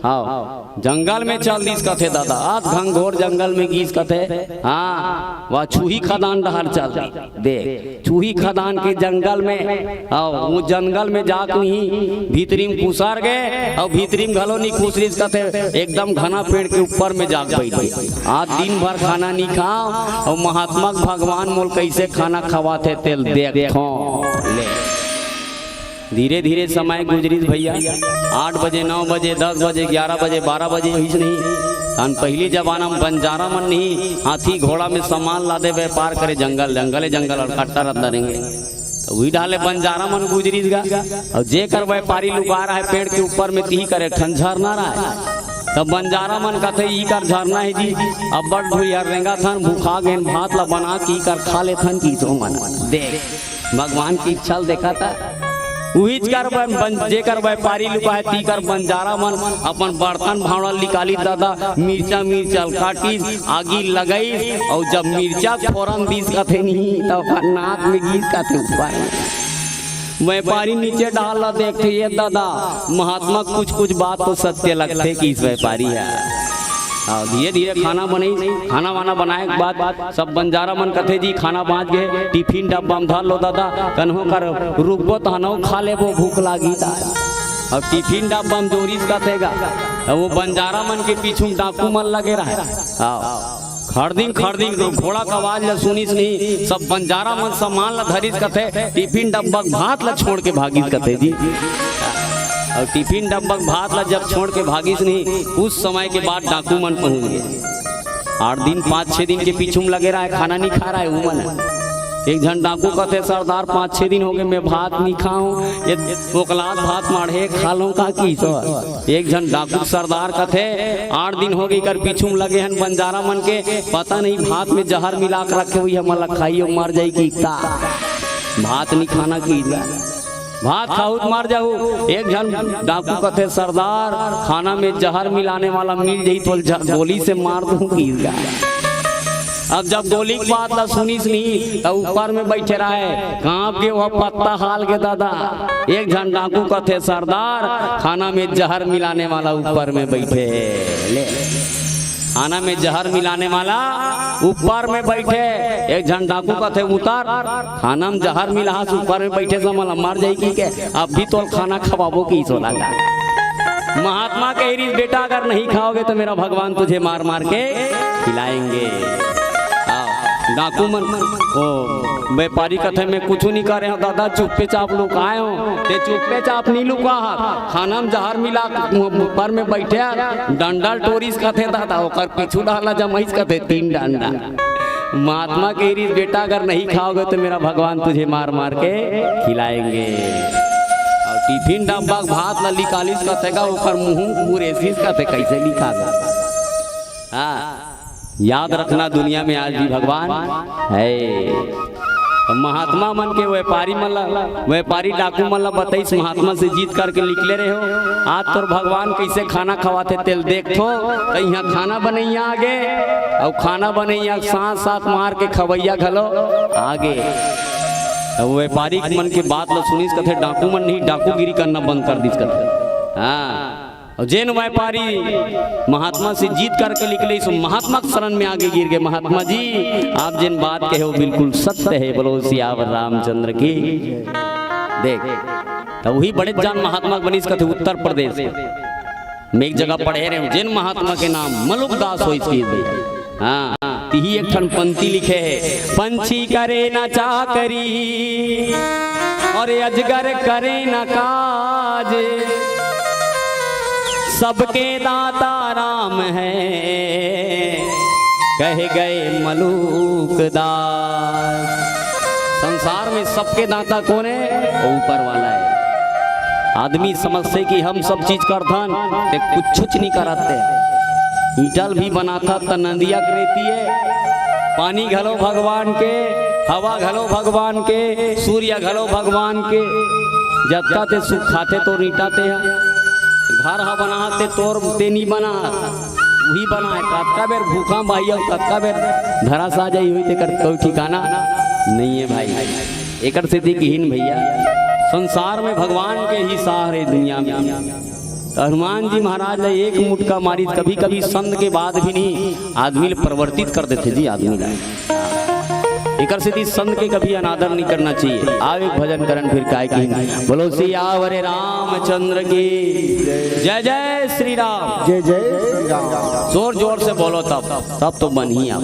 हाँ जंगल में चल दीस कथे दादा, आज घंघोर जंगल में गीस कथे। हाँ वह छुही खदान डहर चल देख, छुही खदान के जंगल में। आओ वो जंगल में जाकर नहीं भीतरी में कुसार गए और भीतरी में घलो नहीं कुसरीस कथे, एकदम घना पेड़ के ऊपर में जाग बैठे। आज दिन भर खाना नहीं खाओ और महात्मा भगवान मोल कैसे खाना खवाते तेल देखो। धीरे धीरे समय गुजरिस भैया। 8 बजे 9 बजे 10 बजे 11 बजे 12 बजे ही नहीं। पहली जमाना में बंजारा मन नहीं हाथी घोड़ा में सामान लादे व्यापार करे जंगल और कट्टा रद्दा रहेंगे तो वही डाले बंजारा मन गुजरिस गा। और जे कर व्यापारी लुका रहा है पेड़ के ऊपर में ती करे ठन झरना रहा है। तब बंजारा मन कहते ई कर झरना है जी। अब बड़ भूयार रेंगा थन भूखा गए भात ला बना की कर खा ले थन की सो मन देख भगवान की इच्छा देखा था। वही जेकर व्यापारी लुका है तीकर बंजारा मन अपन बर्तन भावड़ा निकाली दादा मिर्चा काटी आगी लगाई और जब मिर्चा फोरन बीस का थे नहीं तब नाक में गीस का थे ऊपर। व्यापारी नीचे डाला देखते ये दादा महात्मा कुछ बात तो सत्य लगते कि इस व्यापारी है। धीरे धीरे खाना बनी। खाना वाना बनाए के बाद सब बंजारा मन कथे जी खाना बाँच गए, टिफिन डब्बा में धर लो दादा, कन्हो कर रुकबो तहनो खा लेबो, भूख लागी ता। और टिफिन डब्बा में जोरीस कथेगा, वो बंजारा मन के पीछू डाकू मन लगे रहे। खड़दिंग घोड़ा का आवाज ला सुनिस नहीं, सब बंजारा मन सामान ला धरिस कथे, टिफिन डब्बा भात ला छोड़ के भागिस कथे जी। और टिफिन डब्बा भात ला जब छोड़ के भागिस नहीं, उस समय के बाद डाकू मन पहुंच गए। 8 दिन 5-6 दिन के पीछू में लगे रहा है, खाना नहीं खा रहा है वो मन। एक जन डाकू कहते सरदार 5-6 दिन हो गए मैं भात नहीं खाऊं, ये ओकलात भात माढ़े खा लो का की सो। एक जन डाकू सरदार कहते 8 दिन हो गई कर पीछू में लगे हैं बंजारा मन के, पता नहीं भात में जहर मिला कर रखे हुई हमला खाइयो मर जाई की ता। भात नहीं खाना की भात खाऊ मर जाऊ। एक जन डाकू कहते सरदार खाना में जहर मिलाने वाला मिल जाई तो गोली से मार दूं की। अब जब गोली की बात ला सुनीस नहीं तो ऊपर में बैठे रहे कांप के वह पत्ता हाल के दादा। एक जन डाकू कहते सरदार खाना में जहर मिलाने वाला ऊपर में बैठे, ले खाना में जहर मिलाने वाला ऊपर में बैठे। एक जन डाकू कहते उतर खाना में जहर मिला ऊपर में बैठे समझ मर जाई की के, अब भी तो खाना खवाबो की सो लगा। महात्मा कह बेटा अगर नहीं खाओगे तो मेरा भगवान तुझे मार मार के खिलाएंगे। डाकू मन ओ व्यापारी कथे में कुछ नहीं करे हो दादा, चुप्पे चाप लुकाए हो, ते चुप्पे चाप नहीं लुका, खाना में जहर मिला ऊपर में बैठे डंडल टोरिस कथे दादा, ओकर पीछू डाला जमाइस कथे 3 डंडा। महात्मा के रीस बेटा अगर नहीं खाओगे तो मेरा भगवान तुझे मार मार के खिलाएंगे। और टिफिन डब्बा भात ला लिकालिस कथेगा ओकर मुंह पूरेसिस कथे कैसे लिखा गया। हाँ याद रखना दुनिया में आज भी भगवान है। तो महात्मा मन के व्यापारी डाकू मन ला बताइस महात्मा से जीत करके निकले रहे हो, आज तोर भगवान कैसे खाना खवाते तेल देखो। तो यहाँ खाना बनैया आगे और खाना बनैया साथ मार के खवैया घलो आगे। तो व्यापारी मन के बात ला सुनिस कथे डाकू मन नहीं डाकूगिरी करना बंद कर दिस कथे। हाँ और जैन व्यापारी महात्मा से जीत करके निकले इस महात्मा शरण में आगे गिर गए। महात्मा जी आप जिन बात कहे हो बिल्कुल सत्य है, बोलो सियावर रामचंद्र की। देख तो वही बड़े जान महात्मा बनी इसका थे उत्तर प्रदेश में एक जगह पढ़े रहे जैन महात्मा के नाम मलुकदास हो इसकी। हाँ यही एक ठन पंक्ति लिखे है, पंछी करे न चाकरी और अजगर करे न काज, सबके दाता राम है कहे गए मलुकदास। संसार में सबके दाता कौन है? ऊपर वाला है। आदमी समझते कि हम सब चीज करथन ते कुछ नहीं करते। ईटल भी बनाता त नदिया रहती है, पानी घलो भगवान के, हवा घलो भगवान के, सूर्य घलो भगवान के। जत्ता ते सुख खाते तो रीटाते हैं, घर हा बनाते तोर ते नहीं बना वही बना है। कतका बेर भूखा भाई और कतका बेर धरा सा जाई हुई ते कर कोई ठिकाना नहीं है भाई। एकर से दिखहीन भैया संसार में भगवान के ही सहारे दुनिया में। तो हनुमान जी महाराज ने एक मुटका मारी, कभी कभी संत के बाद भी नहीं आदमी परिवर्तित कर देते जी आदमी का। एकर से संत के कभी अनादर नहीं करना चाहिए। आओ एक भजन करन फिर काय की। बोलो सियावर रामचंद्र की जय जय श्री राम, जय जय श्री राम। जोर जोर से बोलो तब तो बन ही आओ।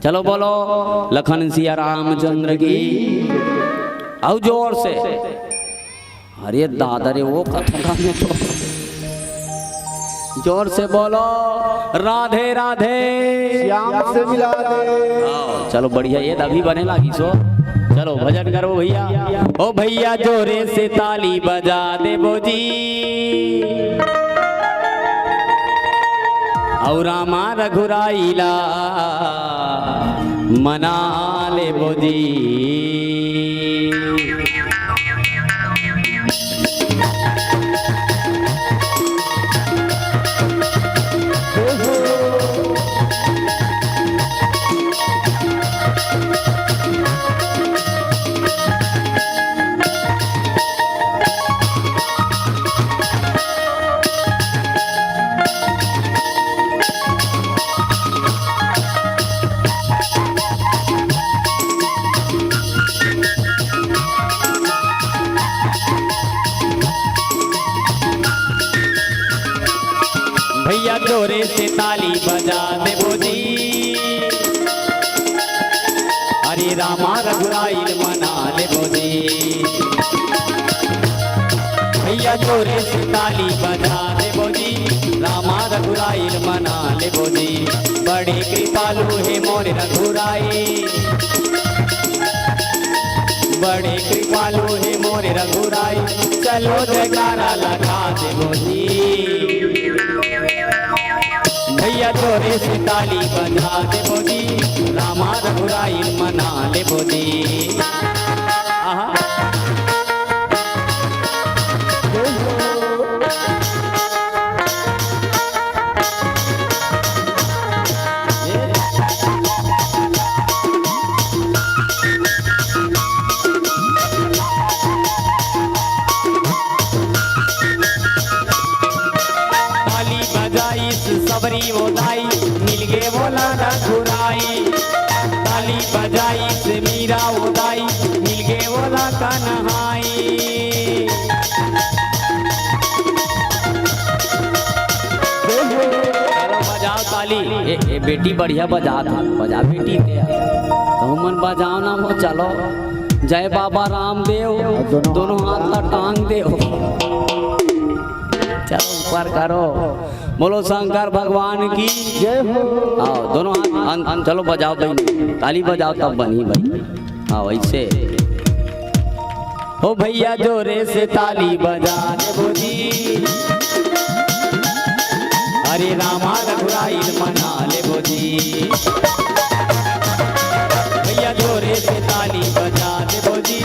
चलो बोलो लखन सिया रामचंद्र की, आओ जोर से। अरे दादा रे वो कथा में तो जोर से बोलो राधे राधे श्याम से मिला दे। चलो बढ़िया ये अभी बने लागी सो। चलो भजन करो भैया। ओ भैया जोरे से ताली बजा दे बोजी, और रामा रघुराइला मना ले बोजी। जोरे से ताली बजा दे बोजी, अरे रामा रघुराई मना ले बोजी। भैया जोरे से ताली बजा दे बोजी, रामा रघुराई मना ले बोजी। बड़े कृपालु है मोर रघुराई, बड़े कृपालु है मोर रघुराई, चलो जयकारा लगा दे बोजी। भैया जोरे से ताली बजा दे बोजी, रामा रघुराई मना ले बोजी। आहा सबरी बोलाई मिल गे बोला रघुराई, ताली बजाई से मीरा उदाई मिल गे बोला कन्हाई। चलो बजाओ ताली, ए बेटी बढ़िया बजा था, बजा बेटी ते तो मन बजाओ ना वो। चलो जय बाबा रामदेव, दोनों हाथ ला टांग दे, चलो ऊपर करो, बोलो शंकर भगवान की जय हो। आओ दोनों हाथ चलो बजाओ भाई, ताली बजाओ तब बनी भाई। हाँ वैसे हो भैया जोरे से ताली बजा दे बोजी, अरे रामा रघुराई मना ले बोजी। भैया जोरे से ताली बजा दे बोजी,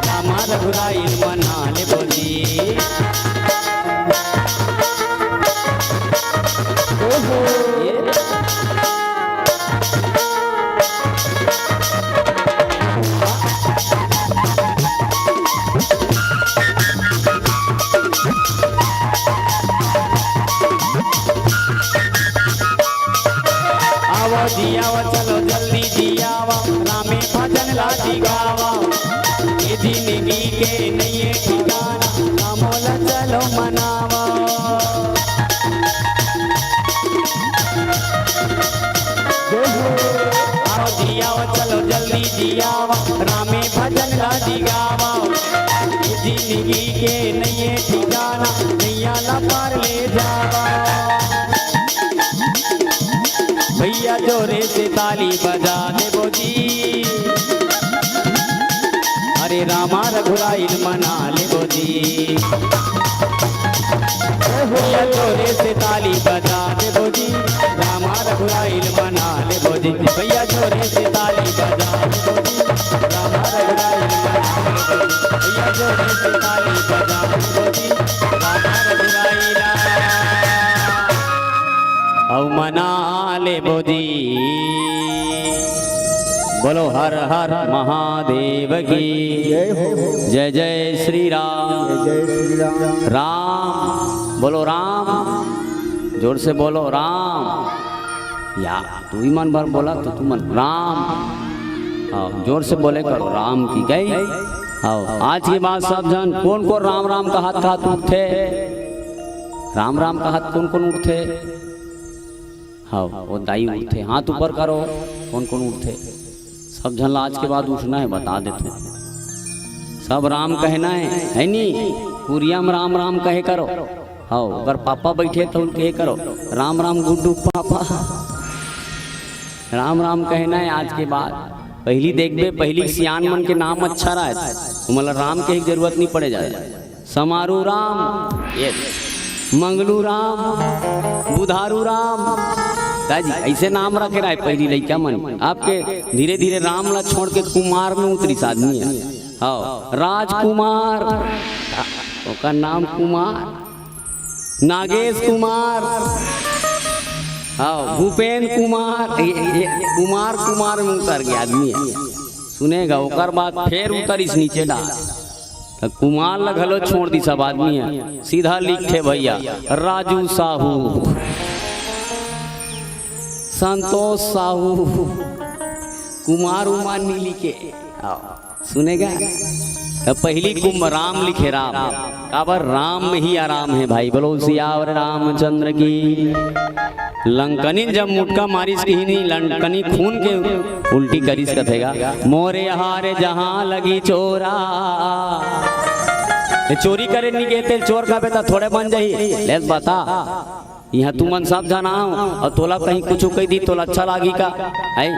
रामा रघुराई मना ले बोजी। आवो जियावा चलो जल्दी जियावा, रामे भजन लाजी गावा, ये जिंदगी के नये ठिकाना, रामोला चलो मनावा। आओ जियावा चलो जल्दी जियावा, रामे भजन लाजी गावा, ये जिंदगी के नये ठिकाना, नैया ला पार ले जावा। भैया जोरे से ताली बजा दे बोजी, अरे रामा रघुराई मना ले बोजी। भैया जोरे से ताली बजा दे बोजी, रामा रघुराई मना ले बोजी। भैया जोरे से ताली बजा दे बोजी, रामा रघुराई मना ले बोजी। भैया जोरे से ताली बजा दे बोजी, रामा रघुराई औ मना ले बोजी। बोलो हर हर महादेव की जय हो। जय जय श्री राम, जय श्री राम। राम बोलो राम, जोर से बोलो राम। या तू ही मन भर बोला तो तू मन राम, आओ जोर से बोले करो राम की गई। आओ आज की बात सब जन कौन कौन राम राम का हाथ हाथ उठे, राम राम का हाथ कौन कौन उठे। हाँ वो दाई उठे, हाथ ऊपर करो, कौन कौन उठे। सब झन आज के बाद उठना है, बता देते सब राम कहना है नी, पूरिया में राम राम कहे करो। हाँ अगर पापा बैठे तो कहे करो राम राम गुड्डू पापा, राम राम कहना है आज के बाद। पहली देखबे पहली सियान मन के नाम अच्छा रहा तो मतलब राम के जरूरत नहीं पड़े जाए। समारू राम, ये मंगलू राम, बुधारू राम, दादी ऐसे नाम रखे रहा है पहली लड़का मन। आपके धीरे धीरे राम ला छोड़ के कुमार में उतरी आदमी है। हाँ राजकुमार, उसका नाम कुमार, नागेश कुमार, हाँ भूपेंद्र कुमार, कुमार कुमार में उतर गया आदमी है। सुनेगा ओकर बाद फिर उतरिस नीचे डाल तो कुमार लगलो छोड़ दी सब आदमी है। सीधा लिखे भैया राजू साहू, संतोष साहू, कुमार उमार नहीं लिखे। सुनेगा तो पहली कुंभ राम लिखे, राम काबर राम में ही आराम है भाई। बोलो सियावर रामचंद्र की। लंकनी जब मुटका मारिस की ही नहीं लंकनी खून के उल्टी करिस कथेगा मोरे हारे जहां लगी चोरा चोरी करे नहीं कहते चोर का बेटा थोड़े बन जाही ले बता यहाँ तू मन सब जाना और तोला कहीं कुछ कह दी तोला अच्छा लागी का है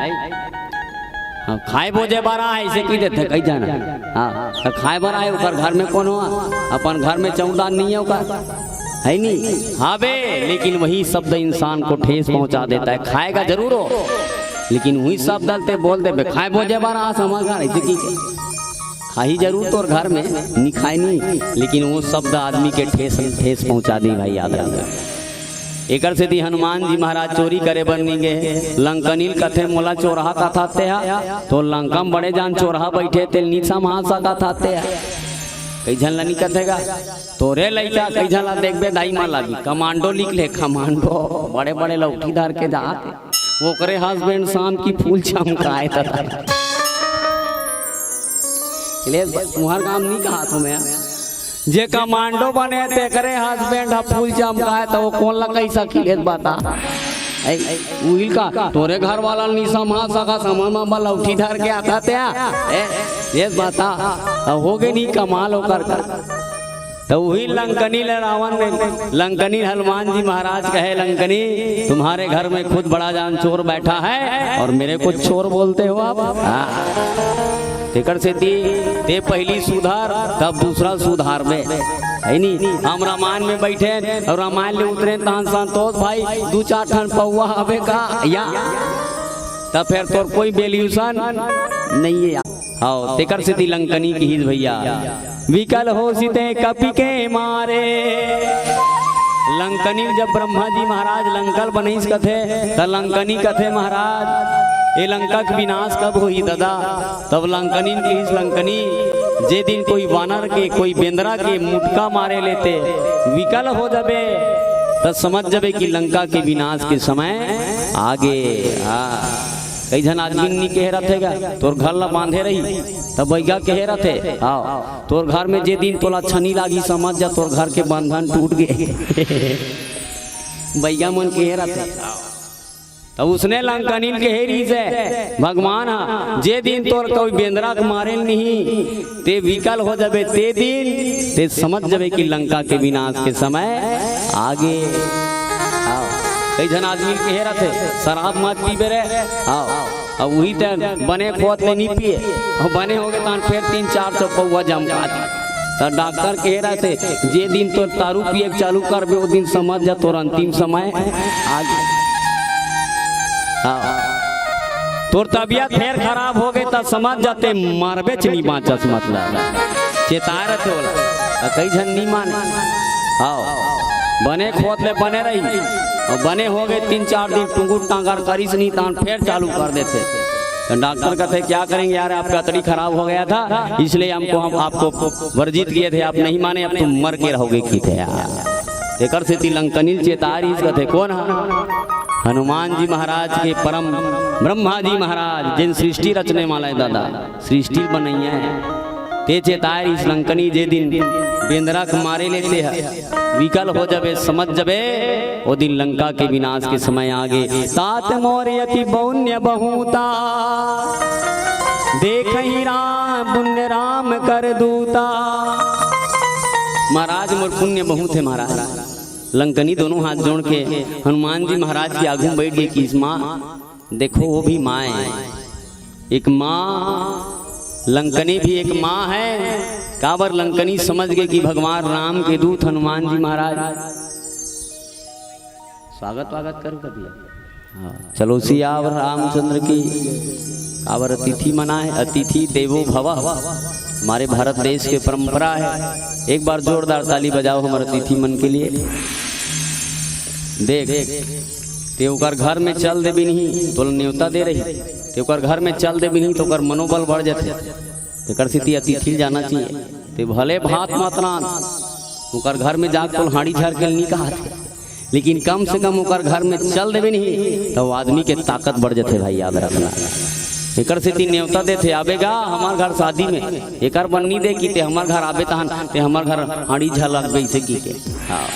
खाए बोझे बारा ऐसे की देते कहीं जाना हाँ खाए बारा है ऊपर घर में कौन हुआ अपन घर में चौदान नहीं है ऊपर है नहीं हाँ बे लेकिन वही शब्द इंसान को ठेस पहुंचा देता है खाएगा जरूर हो लेकिन वही शब्द डलते बोल दे खाए बोझे बारा समाचार ऐसे की खाई जरूर तो घर में नहीं खाए नहीं लेकिन वो शब्द आदमी के ठेस पहुंचा दी भाई याद रखना एक से दी हनुमान जी महाराज चोरी करे बनी गए लंकनील कथे मोला चोरहा कथा ते तो लंकम बड़े जान चोरहा बैठे ते नीचा महासा कथा ते कई झन नहीं कथेगा तोरे लइका कई झन देखबे दाई मां लागी कमांडो लिख ले कमांडो बड़े बड़े लौठीदार के जाते वो करे हस्बैंड शाम की फूल चमकाए तथा तुम्हार काम नहीं कहा तुम्हें जे कमांडो बने ते करे हस्बैंड फूल चमकाए तो वो कौन ला कैसा खिलेत बता उहिल का तोरे घर वाला नी समा सका समा वाला उठी धर के आता ते ये बता हो गए नहीं कमाल होकर तो वही लंकनी रावण ने लंकनी हनुमान जी महाराज कहे लंकनी तुम्हारे घर में खुद बड़ा जान चोर बैठा है और मेरे को चोर बोलते हो आप तेकर से ते पहली सुधार तब दूसरा सुधार में है नहीं हम रामायण में बैठे और रामायण ले उतरे तहन संतोष भाई 2-4 ठन पौवा हवे का या तब फिर तोर कोई वैल्यूशन नहीं है आओ तेकर से लंकनी की हिज भैया विकल हो सीते कपि के मारे लंकनी जब ब्रह्मा जी महाराज लंकल बनईस कथे त लंकनी कथे महाराज ये लंका का विनाश कब हुई दादा तब लंकनी की लंकनी जे दिन कोई वानर के कोई बेंदरा के मुटका मारे लेते विकल हो जाबे तब समझ जाबे कि लंका के विनाश के समय आगे कई जन आदमी नहीं कह रहे थे तोर घर ला बांधे रही तब बैगा कह रहे थे आओ तोर घर में जे दिन तोला छनी लागी समझ जा तोर घर के बंधन टूट गए बैगा मन कह रहे थे तब उसने लंकनी के हेरी से भगवान जे दिन तोर कोई बेंदरा के मारे नहीं ते विकल हो जाबे ते दिन ते समझ जाबे कि लंका के विनाश के समय आगे कई जन आदमी कह रहे थे शराब मत पीबे रे आओ अब वही तो बने खोत ले नहीं पिए और बने हो गए तो फिर 3-4 चौपौवा जमका दी तो डॉक्टर कह रहे थे जे दिन तो दारू पिए चालू करबे वो दिन समझ जा तोर अंतिम समय आगे तोर तबियत फिर खराब हो गए तो समझ जाते मरबे नहीं बाँचस मतलब चेता रहते बोला कई जन नहीं माने आओ बने खोत ले बने रही और बने हो गए 3-4 दिन टुंगुर टांगर करीस नहीं तान फिर चालू कर देते तो डॉक्टर कहते क्या करेंगे यार आपका अतड़ी खराब हो गया था इसलिए हम आपको वर्जित किए थे आप नहीं माने अब तुम मर के रहोगे की थे यार एक से लंकनी चेतारी कहते कौन हनुमान जी महाराज के परम ब्रह्मा जी महाराज जिन सृष्टि रचने वाला है दादा सृष्टि बनैया है ते चेतार इस लंकनी जे दिन बेंदरा के मारे लेते हैं विकल हो जाबे समझ जाबे वो दिन लंका के विनाश के समय आगे तात मोरयति पुण्य बहुता देख ही राम पुण्य राम कर दूता महाराज मोर पुण्य बहुत है महाराज लंकनी दोनों हाथ जोड़ के हनुमान जी महाराज के आगू बैठ गई कि माँ देखो वो भी माँ है एक माँ लंकनी भी एक माँ है काबर लंकनी समझ गए कि भगवान राम के दूत हनुमान जी महाराज स्वागत करो कभी चलो सियावर रामचंद्र की काबर अतिथि मनाए अतिथि देवो भव हमारे भारत देश के परंपरा है एक बार जोरदार ताली बजाओ हमारे अतिथि मन के लिए देख ते ओकर घर में चल दे भी नहीं तो न्योता दे रही ते ओकर घर में चल दे भी नहीं तो ओकर मनोबल बढ़ जाते तेकर स्थिति अतिथि जाना चाहिए ते भले भात मात्रान ओकर घर में जाकर तो हाड़ी झाड़ के नहीं कहा थे लेकिन कम से कम ओकर घर में चल दे भी नहीं तो आदमी के ताकत बढ़ जाते भाई याद रखना एकर से तीन न्योता देते आबेगा हमार घर शादी में एकर बन्नी दे की ते हमार घर आबे तहन ते हमार घर हाड़ी झाल लग गई से की के हाँ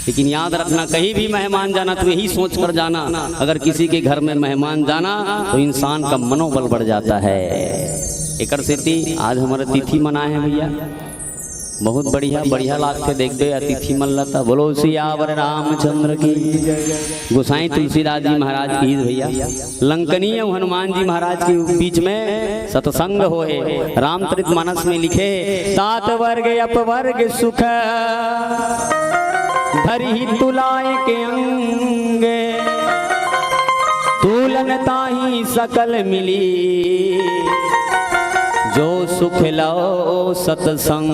लेकिन याद रखना कहीं भी मेहमान जाना तो यही सोच कर जाना, अगर किसी के घर में मेहमान जाना तो इंसान का मनोबल बढ़ जाता है। एक सिद्धि आज हमारे तिथि मनाए हैं भैया, बहुत बढ़िया बढ़िया लागते देखते अतिथि मन लता। बोलो सियावर रामचंद्र की। गोसाई तुलसीदास जी महाराज की भैया लंकनीय हनुमान जी महाराज के बीच में सत्संग होए। रामचरित मानस में लिखे तात वर्ग अपवर्ग सुख धरि तुलाए के अंगे तुलन ताही सकल मिली जो सुख लो सत्संग।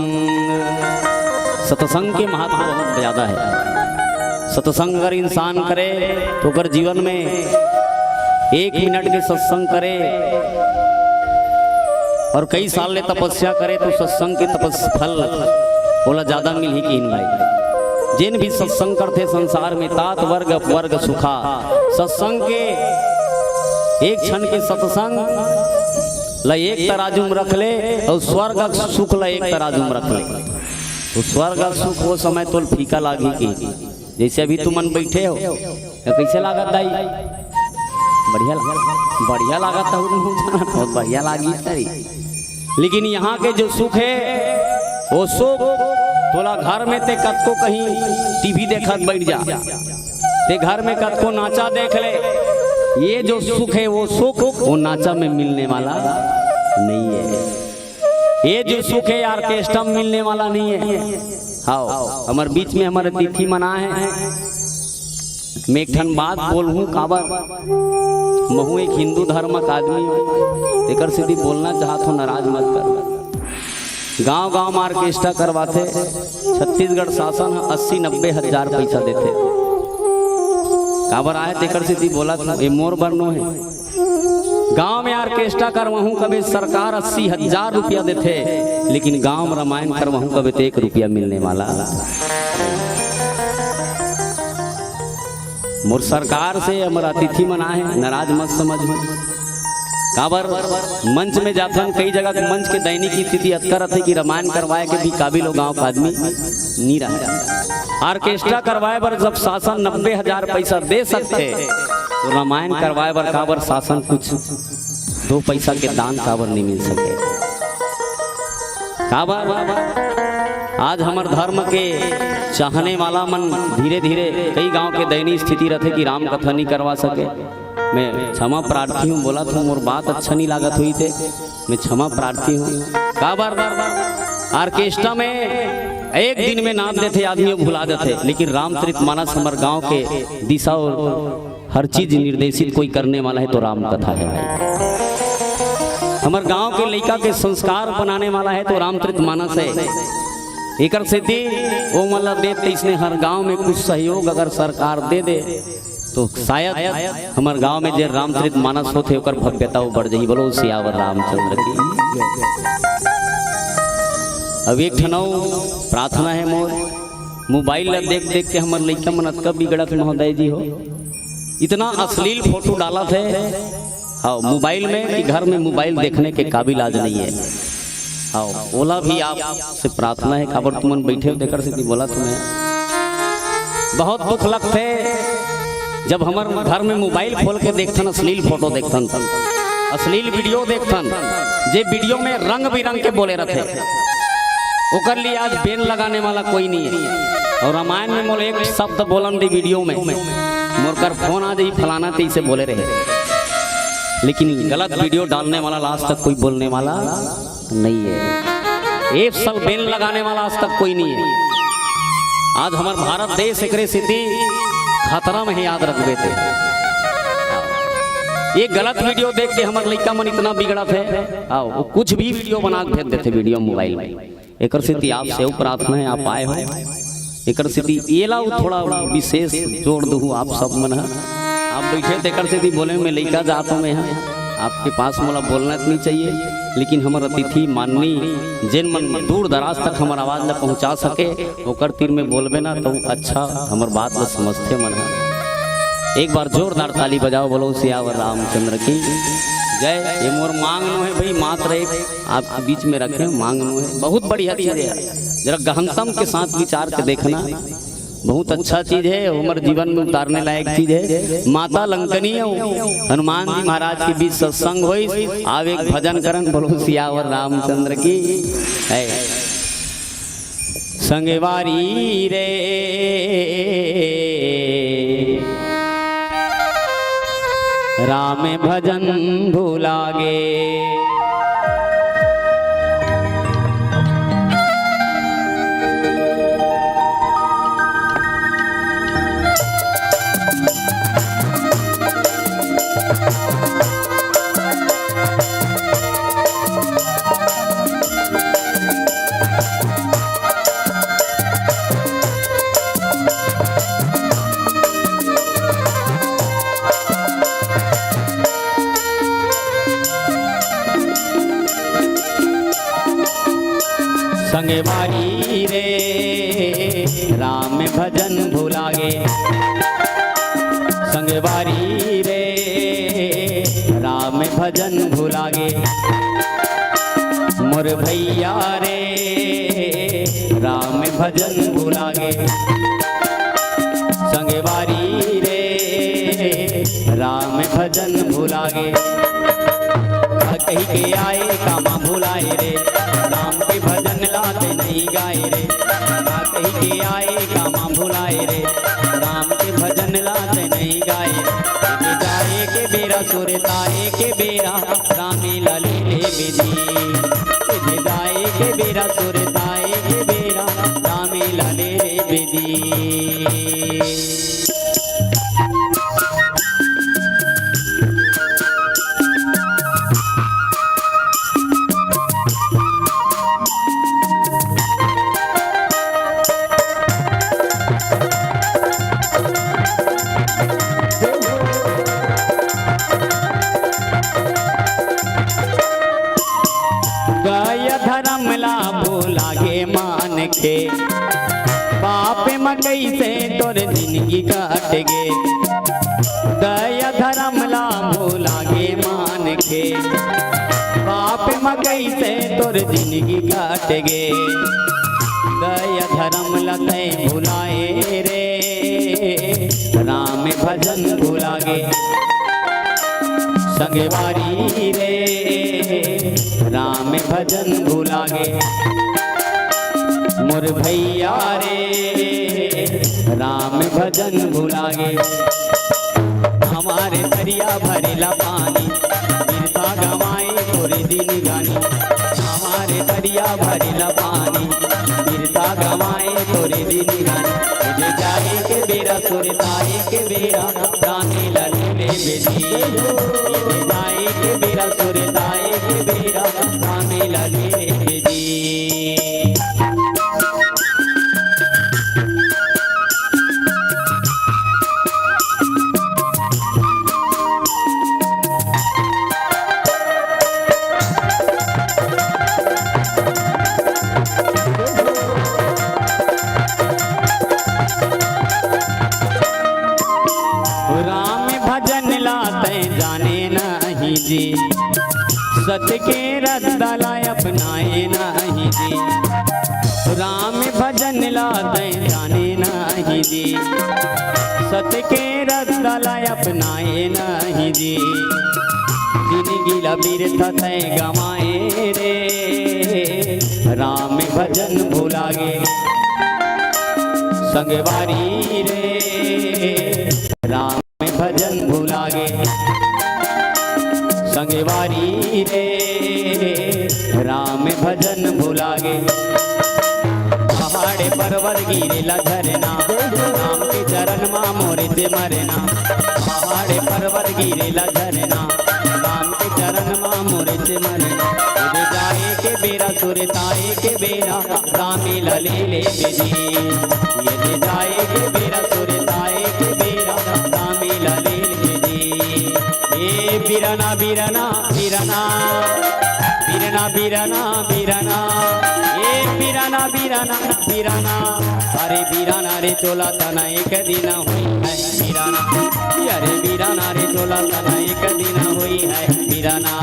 सत्संग के महत्व बहुत ज्यादा है। सत्संग अगर इंसान करे तो अगर जीवन में 1 मिनट के सत्संग करे और कई साल ले तपस्या करे तो सत्संग के तपस्या फल बोला ज्यादा मिल ही कि भाई। जिन भी सत्संग करते संसार में तात वर्ग वर्ग सुखा। सत्संग के एक क्षण के सत्संग ला एक तराजू में रख ले और स्वर्ग सुख ला एक तराजू में रख ले तो स्वर्ग सुख वो समय तो फीका लागी की। जैसे अभी तुम मन बैठे हो तो कैसे लागत दाई? बढ़िया लागत था, बहुत बढ़िया लागी सारी। लेकिन यहाँ के जो सुख है वो सुख तोला घर में ते कत को कहीं टीवी देखत बैठ जा, ते घर में कत को नाचा देख ले। ये जो सुख है वो सुख वो नाचा में मिलने वाला नहीं है। ये जो सुख है ऑर्केस्ट्रा में मिलने वाला नहीं है। हाँ हमारे बीच में हमारे तिथि मना है। मैं एक ठन बात बोलूँ काबर महू एक हिंदू धर्म का आदमी हूँ, एक सीधी बोलना चाहता हूँ, नाराज मत कर। गांव गांव में ऑर्केस्ट्रा करवाते। छत्तीसगढ़ शासन 80-90 हजार पैसा देते। काबर आए तेकर सीधी बोला था ये मोर बरनो है। गांव में ऑर्केस्ट्रा करवाहूं कभी सरकार 80 हजार रुपया देते, लेकिन गांव में रामायण करवाहूं कभी तो 1 रुपया मिलने वाला। मोर सरकार से हमारा अतिथि मना है, नाराज मत समझ। काबर मंच में जाथन कई जगह मंच के दैनिक की स्थिति अतकर थे कि रामायण करवाए के भी काबिल गांव का आदमी नहीं रहा। ऑर्केस्ट्रा करवाए पर जब शासन 90 हजार पैसा दे सकते तो रामायण करवाए पर काबर शासन कुछ 2 पैसा के दान काबर नहीं मिल सके। काबर आज हमार धर्म के चाहने वाला मन धीरे धीरे कई गांव के दयनीय स्थिति रहते कि राम कथा नहीं करवा सके। मैं क्षमा प्रार्थी हूँ, बोला था मोर बात अच्छा नहीं लागत हुई थे, मैं क्षमा प्रार्थी हूँ। काबर ऑर्केस्ट्रा में एक दिन में नाम देते आदमी भुला देते, लेकिन रामचरित मानस हमारे गांव के दिशा और हर चीज निर्देशित कोई करने वाला है तो राम कथा है भाई। हमारे गांव के लड़का के संस्कार बनाने वाला है तो रामचरित मानस है। एक सिद्धि वो मतलब देते इसने हर गांव में कुछ सहयोग अगर सरकार दे दे तो शायद हमारे गांव में जो रामचरित मानस होते ओकर भव्यता बढ़ जाही। बोलो सियावर रामचंद्र की। अब एक ठनौ प्रार्थना है मोर, मोबाइल देख देख के हमारे लड़का मन अतका बिगड़त महोदय जी हो, इतना अश्लील फोटो डाला थे हाँ मोबाइल में कि घर में मोबाइल देखने के काबिल आज नहीं है। हाँ ओला भी आप से प्रार्थना है, खबर तुमन बैठे हो देकर से बोला तुम्हें बहुत दुख लगते जब हमारे घर में मोबाइल खोल के देखथन अश्लील फोटो देखथन, अश्लील वीडियो देखथन, जे वीडियो में रंग बिरंग के बोले रहते ओकर लिए आज बैन लगाने वाला कोई नहीं है। और रामायण में मोल एक शब्द बोलन दी वीडियो में मोर कर फोन आ जाई फलाना ते बोले रहे, लेकिन गलत वीडियो डालने वाला आज तक कोई बोलने वाला नहीं है। एक साल बैन लगाने वाला आज तक कोई नहीं है। आज हमारे भारत देश एक स्थिति खतरा में ही याद रखते थे। ये गलत वीडियो देख के हमारे लड़का मन इतना बिगड़ा थे आओ कुछ भी वीडियो बना के भेज देते वीडियो मोबाइल में। एक स्थिति आपसे प्रार्थना है आप आए हो एक स्थिति ये लाओ थोड़ा विशेष जोड़ दू आप सब मन आप बैठे देकर स्थिति बोले मैं लड़का जाता हूँ मैं आपके पास मोला बोलना नहीं चाहिए, लेकिन हमारा अतिथि माननी जिन मन दूर दराज तक हमारा आवाज ला पहुँचा सके ओकर तीर में बोलबे ना तो अच्छा हमार बात ला समझते मन है। एक बार जोरदार ताली बजाओ, बोलो सियावर रामचंद्र की जय। ये मोर मांग नो है भाई, मात्र एक आपके बीच में रखे मांग नो है, बहुत बढ़िया चीज है। जरा गहनतम के साथ विचार के देखना बहुत अच्छा चीज है, हमारे जीवन में उतारने लायक चीज है। माता लंकनी हनुमान जी महाराज के बीच सत्संग हुई, आव एक भजन करन, बोलो सियावर रामचंद्र की है। संगवारी रे राम भजन भूलागे, संगवारी रे राम भजन भूलागे, संगवारी रे राम भजन भूलागे, मोर भैया रे राम भजन भूलागे, संगवारी रे राम भजन भूलागे। कही के आए कामा भुलाए रे, राम के भजन लाते नहीं गाए रे। कही के आए कामा भुलाए रे, राम के भजन लाते नहीं गाए रे। जाए के बेरा सुरताए के बेरा रामी लली ले बेदी, जाए के बेरा सुरताए के बेरा रामी लले रे बेदी। धर्मला भूलागे मान के, पाप मकई से तोर जिंदगी काट गे। दया धर्मला भूलागे मान के, पाप मकई से तोर जिंदगी काट गे। दया धर्मला तय भुलाए रे राम भजन भुलागे, संगवारी रे राम भजन भूलागे, मोर भैया रे राम भजन भूलागे। हमारे दरिया भरेला पानी, गिरता गवाए तोरे दिन गानी। हमारे दरिया भरेला पानी, गिरता गवाए तोरे दिन गानी। मुझे जाए के बेरा सुरताए के बेरा रानी लली ले बेदी, मुझे जाए के बेरा सुरताए के बेरा रानी लली ले बेदी। राम भजन लाते जाने नहीं जी, सत के रद्दला अपनाए नहीं जी। राम भजन लाते जाने नहीं जी, सत के रद्दला अपनाए नहीं जी। जिंदगी लबीरता तय गवाए रे राम भजन भूलागे, संगवारी रे राम भजन भूलागे, संगवारी रे राम भजन भूलागे। पहाड़े पर्वत गिरेला झरना, राम के चरण मा मोरे से मरना। पहाड़े पर्वत गिरेला झरना, राम के चरण मा मोरे से मरना। उदे जाए के बेरा सुरताए के बेरा रामी लले ले बेदी, ये जाए के बेरा सुरताए के बेरा रामी लले ले बेदी। ए बीरना बीरना बीरना बीरना बीरना बीरना, ए बीरना बीरना बीरना। अरे बीरना रे चोला तना एक दिन हुई है बीरना, अरे बीरना रे चोला तना एक दिन हुई है बीरना।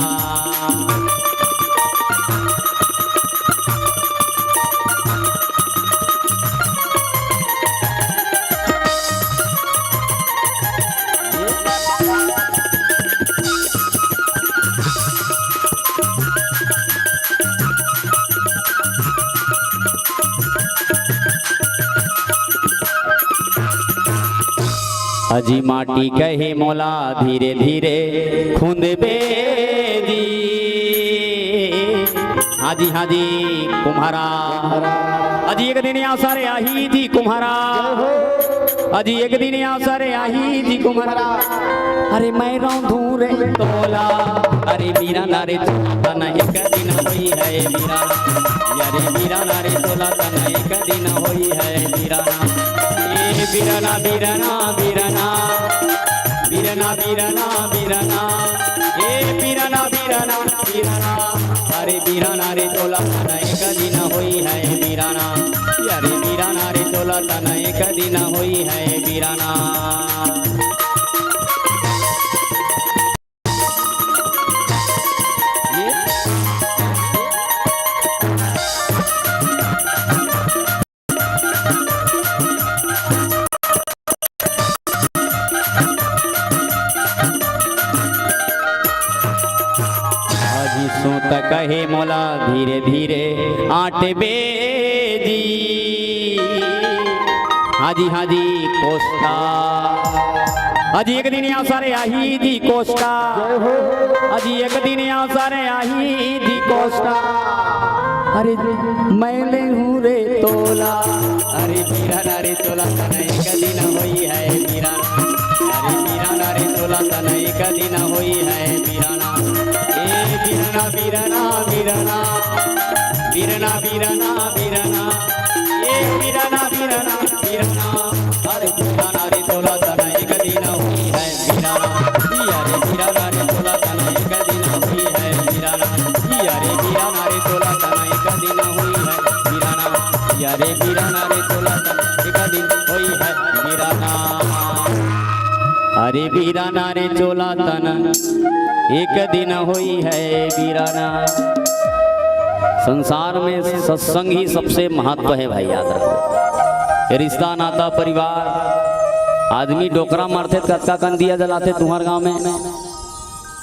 अजी माटी कहे मौला धीरे धीरे खूंद बेदी। हाजी हाजी कुम्हारा अजी एक दिन आसरे आही थी कुम्हारा। अजी एक दिन आसरे आही थी कुम्हारा। अरे मैं रांधू रे तोला अरे मीरा नारे तना एक दिन होई है मीरा। यारे मीरा नारे तोला तना एक दिन होई है मीरा। ए बीरना बीरना बीरना बीरना बीरना बीरना ए बीरना बीरना बीरना। अरे बीरना रे तोला तना एक दिन होई है बीरना। यारे बीरना रे तोला तना एक दिन होई है बीरना। कहे मौला धीरे धीरे आट बेदी। हाजी हाजी कोष्टा अजी एक दिन आसरे आही दी कोष्टा। अजी एक दिन आसरे आही दी कोष्टा। अरे मैं हूँ रे तोला अरे बीरा रे तोला तना एक दिन होई है बीरा। अरे बीरा रे तोला तना एक दिन होई है बीराना। बीरना बीरना बीरना बीरना बीरना बीरना ए बीरना बीरना बीरना। अरे बीरना रे तोला तना एक दिन हुई है बीरना। अरे बीरना रे तोला तना एक दिन हुई है बीरना। अरे बीरना रे तोला तना एक दिन हुई है बीरना। अरे बीरना रे तोला तना एक दिन हुई है बीरना। अरे बीरना रे तोला तना एक दिन होई है बीराना। संसार में सत्संग ही सबसे महत्व है भाई, याद रखो। रिश्ता नाता परिवार आदमी डोकरा मारते कतका कन दिया जलाते तुम्हारे गांव में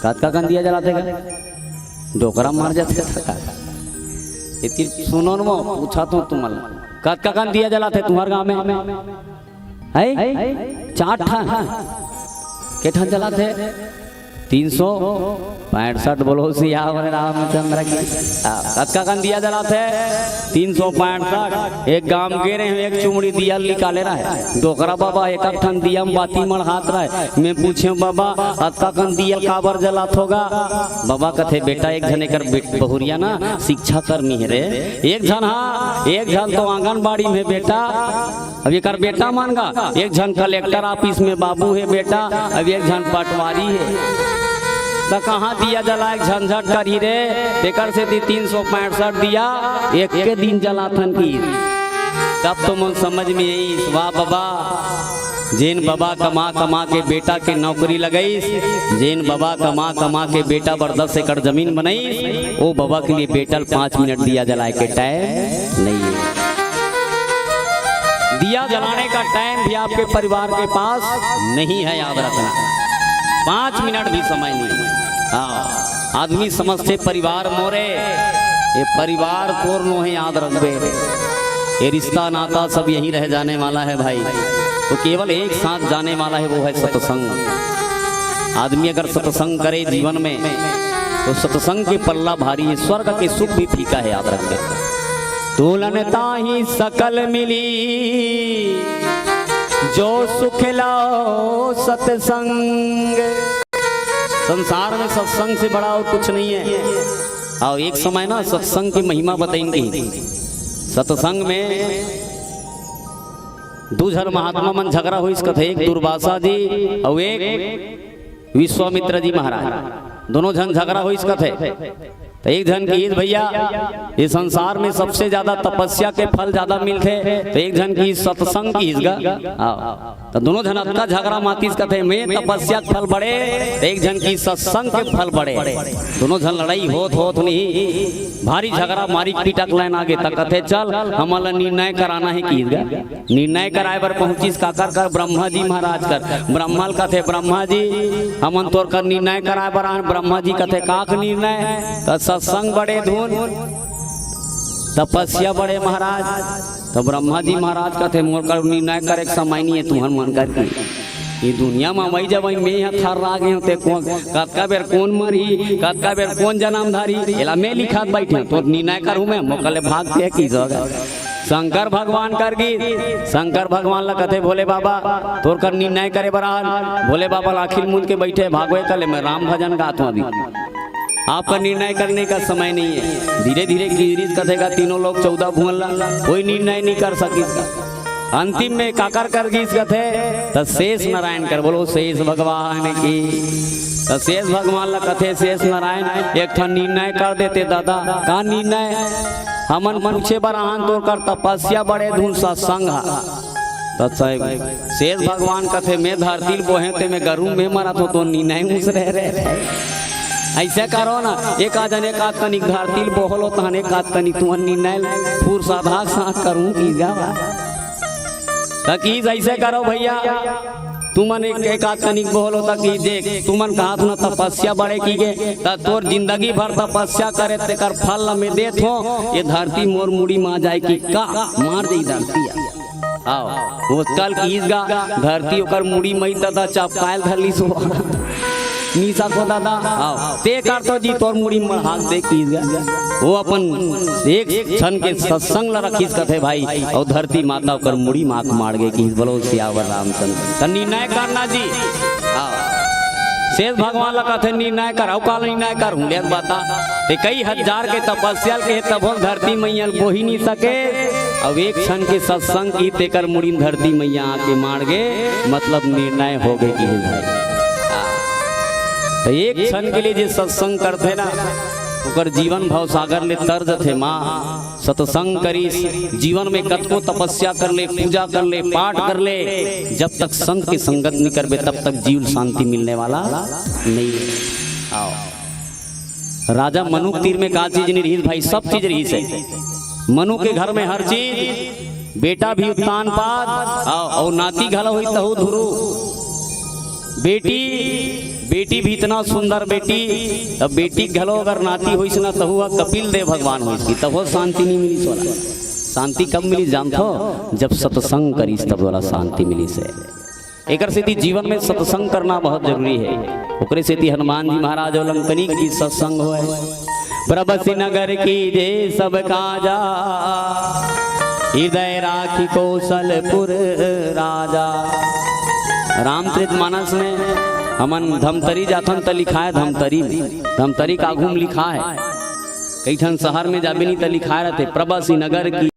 कतका कन दिया जलाते का डोकरा मार जाते इतनी सुनो न पूछा तो तुम कतका कन दिया जलाते तुम्हारे गांव में है 4 के ठन जलाते 365 बोलो सियावर रामचंद्र की। कतका कन दिया जलाते 365। एक गांव गे रहे एक चुमड़ी दिया निकाले रहा है डोकरा बाबा एक ठन दिया बाती मड़ हाथ रहा है। मैं पूछे बाबा कतका कन दिया काबर जलात होगा। बाबा कथे बेटा एक जन एक बहुरिया ना शिक्षा करनी है रे। एक जन हाँ एक जन तो आंगनबाड़ी में बेटा अब एक बेटा मानगा। एक जन कलेक्टर ऑफिस में बाबू है बेटा। अब एक जन पटवारी है तो कहाँ दिया जला एक झंझट करी रे। बेकर से 365 दिया एक के दिन जलाथन की। तब तो मन समझ में आई वाह बाबा जैन बाबा कमा कमा के बेटा के नौकरी लगाई। जैन बाबा कमा कमा के बेटा बर 10 एकड़ जमीन बनाई। वो बाबा के लिए बेटा 5 मिनट दिया जलाए के टाइम नहीं है। दिया जलाने का टाइम भी आपके परिवार के पास नहीं है, याद रखना। 5 मिनट भी समय नहीं। हाँ आदमी समझते परिवार मोरे ये परिवार कोरनो है, याद रखबे। ये रिश्ता नाता सब यही रह जाने वाला है भाई। तो केवल एक साथ जाने वाला है वो है सत्संग। आदमी अगर सत्संग करे जीवन में तो सत्संग के पल्ला भारी है। स्वर्ग के सुख भी फीका है, याद रखबे। तुलन ताही सकल मिली जो सुख लो सत्संग। संसार में सत्संग से बड़ा और कुछ नहीं है। और एक समय ना सत्संग की महिमा बताएंगे। सत्संग में दूसर महात्मा मन झगड़ा हुई इसका थे। एक दुर्वासा जी और एक विश्वामित्र जी महाराज, दोनों जन झगड़ा हुई इसका थे। तो एक जन की भैया ये संसार में सबसे ज्यादा तपस्या के फल ज्यादा मिलते। तो एक जन की सत्संग की तो दोनों जन का झगड़ा मातीस का थे। मैं तपस्या के फल बढ़े, एक जन की सत्संग के फल बढ़े। दोनों जन लड़ाई होत नहीं, भारी झगड़ा मारी पीटक लाइन आगे तक कथे चल हमारा निर्णय कराना है की। निर्णय कराए पर पहुंचीस काकर कर ब्रह्मा जी महाराज कर। ब्रह्मा कथे ब्रह्मा जी हमन तोर कर निर्णय कराए पर ब्रह्मा जी कथे काक निर्णय है। सत्संग बड़े धुन तपस्या बड़े महाराज। तो ब्रह्मा जी महाराज का थे मोर कर निर्णय करे समय नहीं है तुम्हार मन कर। ये दुनिया में वही जब मैं यहाँ थार रह गए होते कौन कतका बेर कौन मरी कतका बेर कौन जन्मधारी एला मैं लिखात बैठे तो निर्णय करूँ मैं मोकले भागते की जगह शंकर भगवान कर गीत शंकर भगवान ला कथे भोले बाबा तोर कर निर्णय करे बरान भोले बाबा आखिर मुझ के बैठे भागवे कले मैं राम भजन गाता हूँ अभी आपका निर्णय करने का समय नहीं है। धीरे धीरे गिरीश कथेगा तीनों लोग 14 भुवन ला कोई निर्णय नहीं कर सकी अंतिम में काकर कर गीस कथे तो शेष नारायण कर बोलो शेष भगवान की तो शेष भगवान ला कथे शेष नारायण एक ठन निर्णय कर देते दादा का निर्णय हमन पूछे बरान तोर कर तपस्या बड़े धुन सत्संग शेष भगवान कथे मैं धरती बोहे ते मैं गरू में मरा तो निर्णय मुझ रहे ऐसे करो ना एक आधन एक आध तनिक धरती बोहलो तहन एक आध तनिक तुम निर्णय पूर साधा साथ करूँ की जावा तकीज ऐसे करो भैया तुमन एक आध तनिक बोलो तकी देख तुमन कहा ना तपस्या बड़े की गे तोर जिंदगी भर तपस्या करे तेकर फल में देत हो ये धरती मोर मुड़ी मा जाए की का मार दे धरती आओ वो कल कीजगा धरती ओकर मुड़ी मई दादा चपकायल धरली सो नीसा को दादा आओ ते कर तो जी तोर मुड़ी में हाथ दे कीजगा वो अपन एक क्षण के सत्संग ला रखीस कथे भाई और धरती माता कर मुड़ी माक मार गे की बोलो सियावर रामचंद्र तनी निर्णय करना जी शेष भगवान ला कथे निर्णय कर औ काल निर्णय कर हुले बता ते कई हजार के तपस्या के तब धरती मैया बोही नहीं सके अब एक क्षण के सत्संग की तेकर मुड़ी धरती मैया आके मार गे मतलब निर्णय हो गए की भाई तो एक क्षण के लिए जो सत्संग करते ना ओकर जीवन भाव सागर ले तर्ज थे माँ सत्संग करी जीवन में कतको तपस्या कर ले पूजा कर ले पाठ कर ले जब तक संत की संगत नहीं करबे तब तक जीवन शांति मिलने वाला नहीं है। आओ राजा मनु तीर में का चीज नहीं रही भाई सब चीज रही से मनु के घर में हर चीज बेटा भी उत्तान पाद और नाती घल हुई तहु धुरु बेटी भी इतना सुंदर बेटी अब बेटी घलो अगर नाती हुई ना तो हुआ कपिल देव भगवान हुई इसकी तब शांति नहीं मिली सोला शांति कब मिली जानतो जब सत्संग करी तब वाला शांति मिली से एक से जीवन में सत्संग करना बहुत जरूरी है ओकरे से हनुमान जी महाराज लंकनी की सत्संग हो प्रभसी नगर की जे सब काजा हृदय राखी कौशलपुर राजा रामचरित मानस में हमन धमतरी जाथन त लिखा है धमतरी का घूम लिखा है कई ठन शहर में जाबे नहीं त लिखा रहते प्रभसी नगर की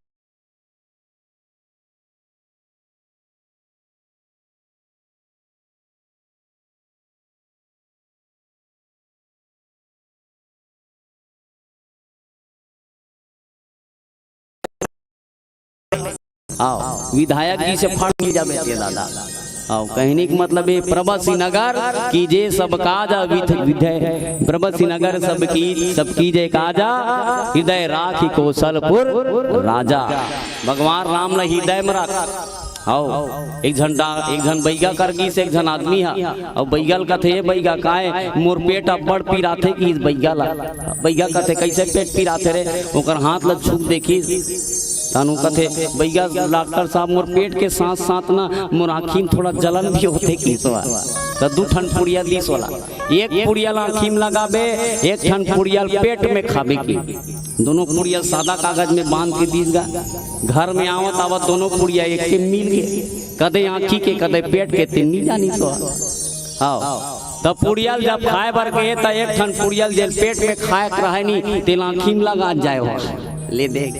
आओ विधायक जी से फाड़ मिल जाबे दादा आओ कहने का मतलब है प्रभसी नगर की जे सब काजा विधय प्रभसी नगर सबकी जय काजा हृदय राखी कौशलपुर राजा भगवान राम ने हृदय में रख आओ एक झन बैगा कर गई से एक झन आदमी है और बैगल कथे बैगा काहे मोर पेट अब्बड़ पीराथे की बैगा कथे कैसे पेट पीराथे रे ओकर हाथ ल छुप देखी तानू कथे भैया डॉक्टर साहब मोर पेट के साथ साथ ना मोर आँखी में थोड़ा जलन भी होते की तो 2 ठन पुड़िया दी सोला एक पुड़िया आँखी में लगाबे एक ठन पुड़िया पेट में खाबे की दोनों पुड़िया सादा कागज में बांध के दीगा घर में आवत आवत दोनों पुड़िया एक के मिल गए कदे आँखी के कदे पेट के तीन नहीं जानी सो आओ तब पुड़ियल जब खाए बर गए तो एक ठन पुड़ियल जेल पेट में खाए रहे नहीं तेल आँखी में लगा जाए ले देख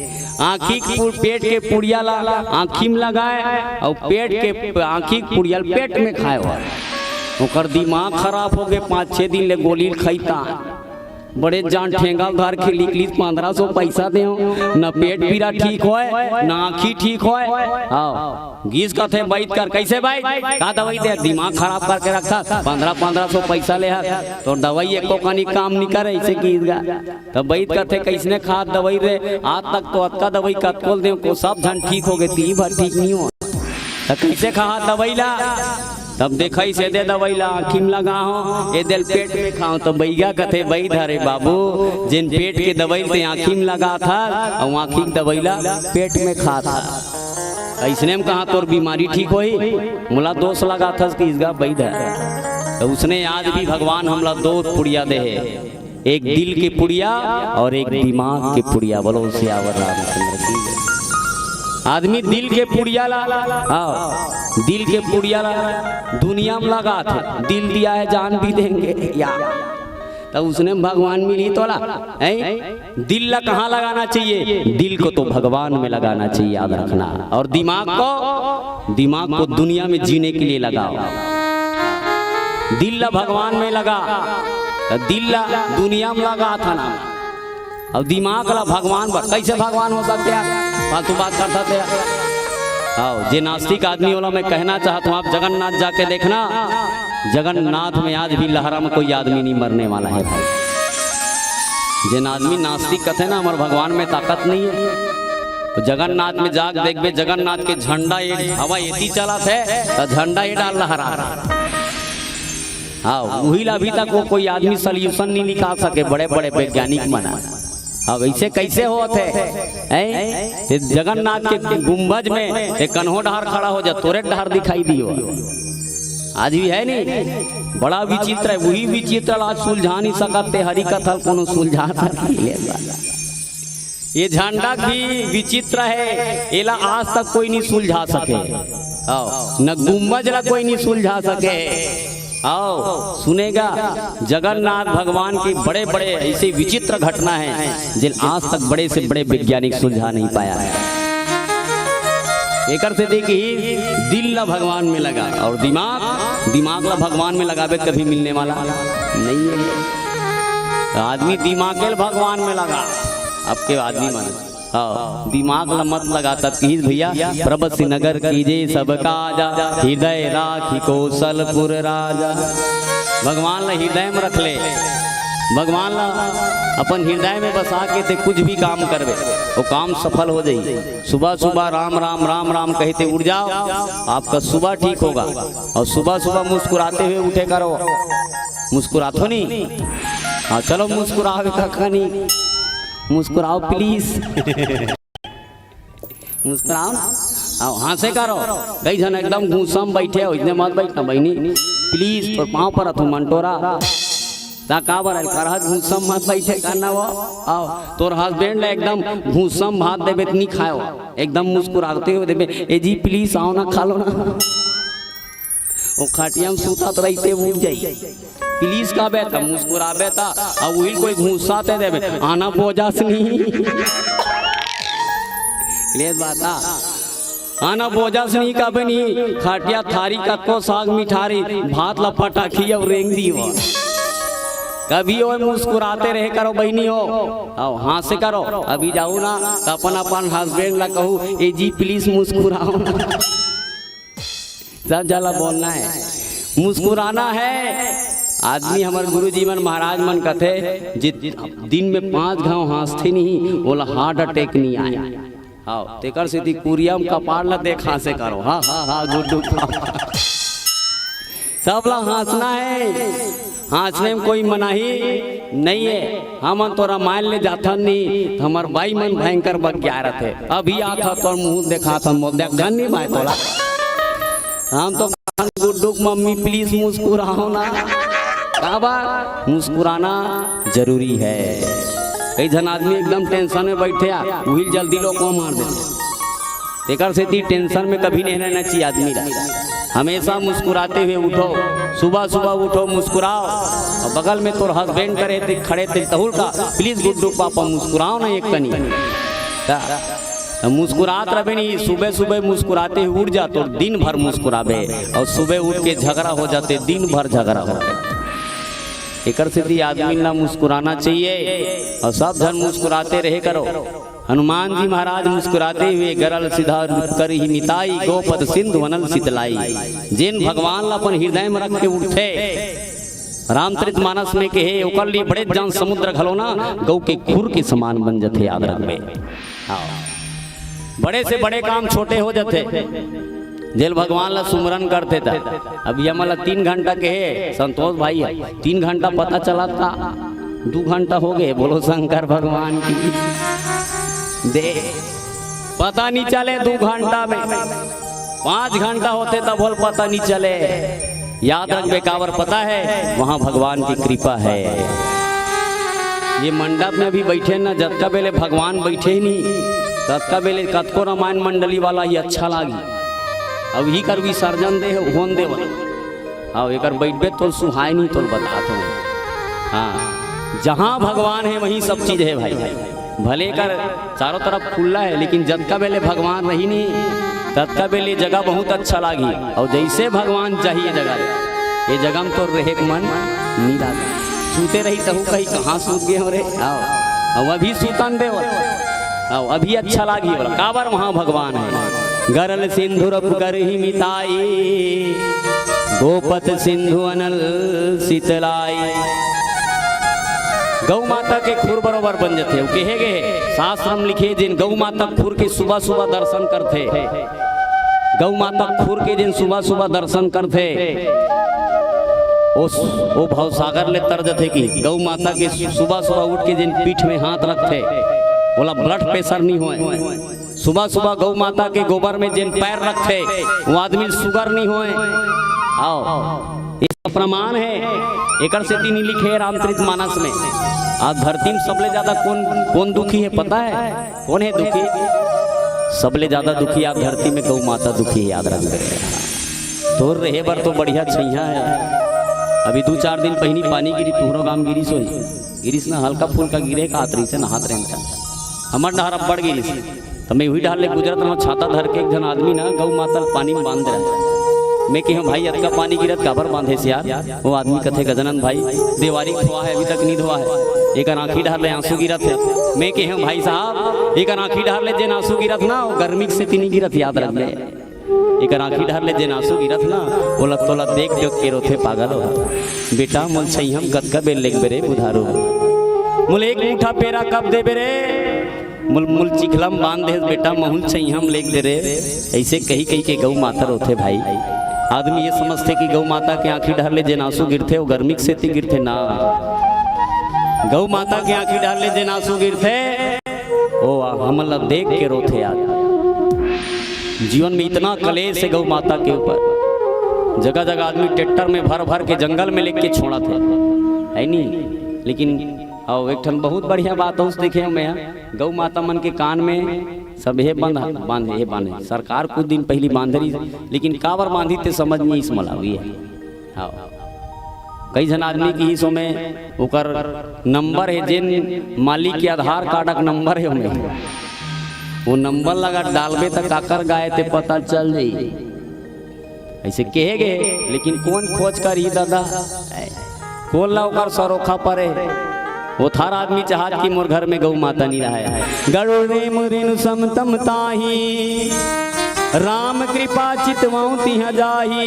आँखी पेट के पुड़िया ला आँखी में लगाए और पेट के आँखी पुड़िया पेट में खाए ओकर दिमाग खराब हो गए 5-6 दिन ले गोली खैता बड़े जान ठेंगा घर के लिखली 1500 पैसा दे न पेट पीरा ठीक होए न आँखी ठीक होए आओ गीस कथे बैठ कर कैसे भाई का दवाई दे दिमाग खराब करके रखा 1500 पैसा ले तो दवाई एको कनी काम नहीं करे ऐसे गीत गा तब बैठ कथे कैसने खा दवाई रे आज तक तो अतका दवाई कतकोल दे को सब धन ठीक हो गए ती भर ठीक नहीं हो तो कैसे खा दवाई ला तब देखा से दे दवाई ला आँखी में लगा हो ये दिल पेट में खाओ तो बैगा कथे बई धरे बाबू जिन पेट के दवाई ते आँखी में लगा था और आँखी की दवाई ला पेट में खा था इसने में कहा तोर बीमारी ठीक होई, मुला दोष लगा था कि इसका वैध है। तो उसने आज भी भगवान हमला दो पुड़िया दे है, एक दिल के पुड़िया और एक दिमाग के पुड़िया। बोलो सियावर रामचंद्र की जय। आदमी दिल के पुड़िया ला, हाँ दिल के पुड़िया ला दुनिया में लगा था, दिल दिया है जान भी देंगे या। तब उसने भगवान मिली तोला है। दिल ला कहाँ लगाना चाहिए? दिल को तो भगवान में लगाना चाहिए, याद रखना। और दिमाग को दुनिया में जीने के लिए लगाओ। दिल ला भगवान में लगा, दिल ला दुनिया में लगा था ना, अब दिमाग ला भगवान पर कैसे भगवान हो सकते हैं? फालतू बात करता थे। आओ जे नास्तिक आदमी वाला मैं कहना चाहता हूँ, आप जगन्नाथ जाके देखना, जगन्नाथ में आज भी लहरा में कोई आदमी नहीं मरने वाला है भाई। जिन आदमी नास्तिक कहते ना हमारे भगवान में ताकत नहीं है, तो जगन्नाथ में जाग देखबे, जगन्नाथ के झंडा ये हवा एती चला थे तो झंडा ये डाल लहरा। हाँ वही ला अभी तक वो कोई आदमी सॉल्यूशन नहीं निकाल सके, बड़े बड़े वैज्ञानिक बना। अब ऐसे कैसे होते हैं? जगन्नाथ के गुंबज में एक कन्हो डहार खड़ा हो जा, तोरे डहार दिखाई दियो। आज भी है नहीं, बड़ा विचित्र है। वही विचित्र आज सुलझा नहीं सकते, हरी कथा कोनो सुलझा सकते। ये झंडा भी विचित्र है, एला आज तक कोई नहीं सुलझा सके, न गुंबज ला कोई नहीं सुलझा सके। आओ सुनेगा, जगन्नाथ भगवान की बड़े बड़े ऐसे विचित्र घटना है जिन आज तक बड़े से बड़े वैज्ञानिक सुलझा नहीं पाया है। एक से देखिए, दिल ला भगवान में लगा और दिमाग ला भगवान में लगावे कभी मिलने वाला नहीं है। आदमी दिमाग के भगवान में लगा, अब के आदमी माने हाँ दिमाग ला मत लगाता कीज भैया। प्रभु नगर कीजे सब काजा, हृदय राखी कौशलपुर राजा। भगवान ला हृदय में रख ले, भगवान ला अपन हृदय में बसा के ते कुछ भी काम करवे वो काम सफल हो जाए। सुबह सुबह राम राम राम राम कहते उठ जाओ, आपका सुबह ठीक होगा। और सुबह सुबह मुस्कुराते हुए उठे करो, मुस्कुरातो नहीं, हाँ चलो मुस्कुराओ का नहीं, मुस्कुराओ प्लीज मुस्कुराओ ना, आओ हंसे करो। कई जन एकदम गुस्सा में बैठे हो, इतने मत बैठना बहनी प्लीज, और पाँव पर तू मंटोरा ता का बर करहत गुस्सा में मत बैठे करना वो। आओ तोर हस्बैंड एकदम गुस्सा में भात देबे नहीं खाओ, एकदम मुस्कुराते हुए देबे, ए जी प्लीज आओ ना खा लो ना। वो खाटिया में सूता तो रहते उठ जाइए, प्लीज का बेटा मुस्कुराबे था, अब वही कोई घूसाते देवे आना बोझास नहीं ले बात आना बोझास नहीं का बनी। खाटिया थारी का को साग मिठारी भात लपटा खी और रेंग दी हो। कभी वो मुस्कुराते रहे करो बहनी हो, आओ हाँ से करो। अभी जाऊ ना अपन अपन हस्बैंड ला कहूँ, ए जी प्लीज मुस्कुराओ ना। सब जला बोलना है, मुस्कुराना है। आदमी हमारे गुरु जीवन महाराज मन कथे दिन में 5 घाव हंसते नहीं, बोला हार्ट अटैक नहीं आया। हाँ तेकर से कुरियम कपार ला देखा से करो, हाँ हाँ हाँ गुड्डू सब ला हंसना है, हंसने में कोई मनाही नहीं है। हम तो रामायण ले जाता नहीं, हमार भाई मन भयंकर बग्या रहे। अभी आता तो मुंह देखा था, देख नहीं भाई तोला हम तो गुड्डू मम्मी प्लीज मुस्कुराओ ना। काबा मुस्कुराना जरूरी है। कई जन आदमी एकदम टेंशन में बैठे, वही जल्दी लोग को मार देते। एक से टेंशन में कभी नहीं रहना चाहिए आदमी रहा। हमेशा मुस्कुराते हुए उठो, सुबह सुबह उठो मुस्कुराओ। और बगल में तो हस्बैंड करे थे खड़े थे तहुल का, प्लीज गुड्डू पापा मुस्कुराओ ना एक कनी। मुस्कुरात रहे नहीं, सुबह सुबह मुस्कुराते उठ जा तो दिन भर मुस्कुराबे, और सुबह उठ के झगड़ा हो जाते दिन भर झगड़ा हो। एक आदमी ना मुस्कुराना चाहिए और सब जन मुस्कुराते रहे करो। हनुमान जी महाराज मुस्कुराते हुए गरल सीधा कर ही निताई, गोपद सिंधु वनल शीतलाई। जिन भगवान ला अपन हृदय में रख के उठे, रामचरित मानस में के हे ओकर लिए बड़े जान समुद्र घलो ना गौ के खुर के समान बन जाते। याद रखबे, बड़े से बड़े काम छोटे हो जाते। जेल भगवान ला सुमरन करते थे। अभी हमारा 3 घंटा के है संतोष भाई है, 3 घंटा पता चला था 2 घंटा हो गए। बोलो शंकर भगवान की दे पता नहीं चले 2 घंटा में, 5 घंटा होते तब बोल पता नहीं चले। याद रख बेकावर, पता है वहां भगवान की कृपा है। ये मंडप में भी बैठे ना, जतका बेले भगवान बैठे ही नहीं ततका बेले कतको रामायण मंडली वाला ही अच्छा लागी। अब ही कर विसर्जन दे होन दे वाला, अब एक बैठबे तो सुहाय नहीं तो बता तो। हाँ, जहाँ भगवान है वहीं सब चीज है भाई। भले कर चारों तरफ खुला है, लेकिन जतका बेले भगवान रही नहीं ततका बेले जगह बहुत अच्छा लागी। और जैसे भगवान चाहिए जगह, ये जगह में तो रहे मन नहीं लागे। सूते रही तहु कहीं कहाँ सूत गए हो रे, आओ अब अभी सूतन दे, आओ अभी अच्छा लागी बोला काबर वहाँ भगवान है। गरल सिंधु रब कर ही मिताई, गोपत सिंधु अनल शीतलाई। गौ माता के खुर बरोबर बन जाते कहे गए शास्त्र में लिखे, जिन गौ माता खुर के सुबह सुबह दर्शन करते, गौ माता खुर के जिन सुबह सुबह दर्शन करते वो भवसागर ले तर जाते कि गौ माता के सुबह सुबह उठ के जिन पीठ में हाथ रखते बोला ब्लड प्रेशर नहीं होए। सुबह सुबह गौ माता के गोबर में जिन पैर रखते वो आदमी शुगर नहीं होए। आओ इसका प्रमाण है, एकर से तीन लिखे रामचरित मानस में। आज धरती में सबले ज्यादा कौन दुखी है पता है? कौन है दुखी? सबले ज्यादा दुखी आप धरती में गौ माता दुखी है, याद रख। तोर रहे बर तो बढ़िया छैया है। अभी 2-4 दिन पहनी पानी गिरी, तुहरो गांव गिरी सोई गिरीस ना हल्का फुल्का गिरे का आतरी से नहात रहे। हमार डहर अब बढ़ गई तो मैं वही डाल ले गुजरत रहा, छाता धर के एक जन आदमी ना गौ माता पानी में बांध रहा है। मैं कहूँ भाई अतका पानी गिरत काबर बांधे से यार? वो आदमी कथे गजनन भाई देवारी धोआ है अभी तक नहीं धोआ है, एक आँखी डाल ले आंसू गिरत है। मैं कहूँ भाई साहब एक आँखी डाल ले जेन आंसू गिरत ना वो गर्मी से तीन गिरत, याद रख ले। एक आँखी डाल ले जेन आंसू गिरत ना बोला तोला देख देख के रोथे पागल हो। बेटा मुल छई हम कतका बेल लेक बेरे बुधारो, मुल एक मुठा पेरा कब दे बेरे, मुल चिखलम बांध दे बेटा महुल छई हम लेक दे रे। ऐसे कही कही के गौ माता रोथे भाई। आदमी ये समझते कि गौ माता के आंखी डाल ले जेन आंसू गिरते वो गर्मी से गिरते ना। गौ माता के आंखी डाल ले जेन आंसू गिरते ओ हमला देख के रोथे। यार जीवन में इतना कलेश है गौ माता के ऊपर, जगह जगह आदमी ट्रैक्टर में भर भर के जंगल में लेके छोड़ा थे है नहीं। लेकिन और एक ठन बहुत बढ़िया बात उस देखे मैं, गौ माता मन के कान में सब हे बांधे सरकार कुछ दिन पहली बांध रही, लेकिन कावर बांधी ते समझ नहीं इस मलावी है। हाँ कई जन आदमी की हिस्सों में ओकर नंबर है, जिन मालिक के आधार कार्ड का नंबर है उनमें वो नंबर लगा डालबे तक काकर गाए ते पता चल जाई। ऐसे कहे गए, लेकिन कौन खोज कर ही दादा कौन ला ओकर सरोखा परे। वो थार आदमी चाहत कि मोर घर में गौ माता नहीं रहा है। गरुड़े मुरिन समतम ताही, राम कृपा चितवाऊं तिहा जाही।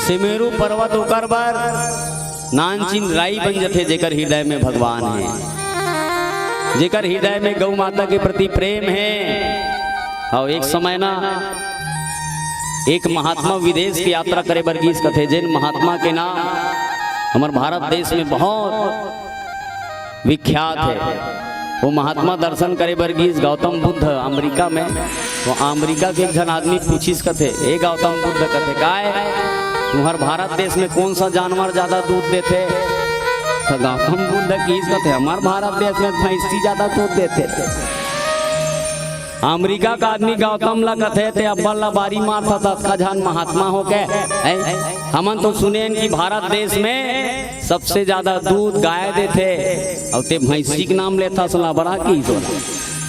सिमेरु पर्वत उकर बर नानचिन राई बन जथे, जेकर हृदय में भगवान है, जेकर हृदय में गौ माता के प्रति प्रेम है। और एक समय ना एक महात्मा विदेश की यात्रा करे बरगीस कथे, जिन महात्मा के नाम हमारे भारत देश में बहुत विख्यात है। वो महात्मा दर्शन करे बरगीस गौतम बुद्ध अमेरिका में। वो अमेरिका के एक जन आदमी पूछिस कथे, ए गौतम बुद्ध कथे काय तुम्हारे भारत देश में कौन सा जानवर ज्यादा दूध देते? तो गौतम बुद्ध की कहते हमारे भारत देश में भैंसी ज्यादा दूध देते थे। अमेरिका का आदमी गौतम ला कथे थे अब्बल ला बारी मारता था का जान महात्मा हो गए। हमन तो सुने कि भारत देश में सबसे ज्यादा दूध गाय देते और ते भैंसी के नाम लेता सला बड़ा की सोना।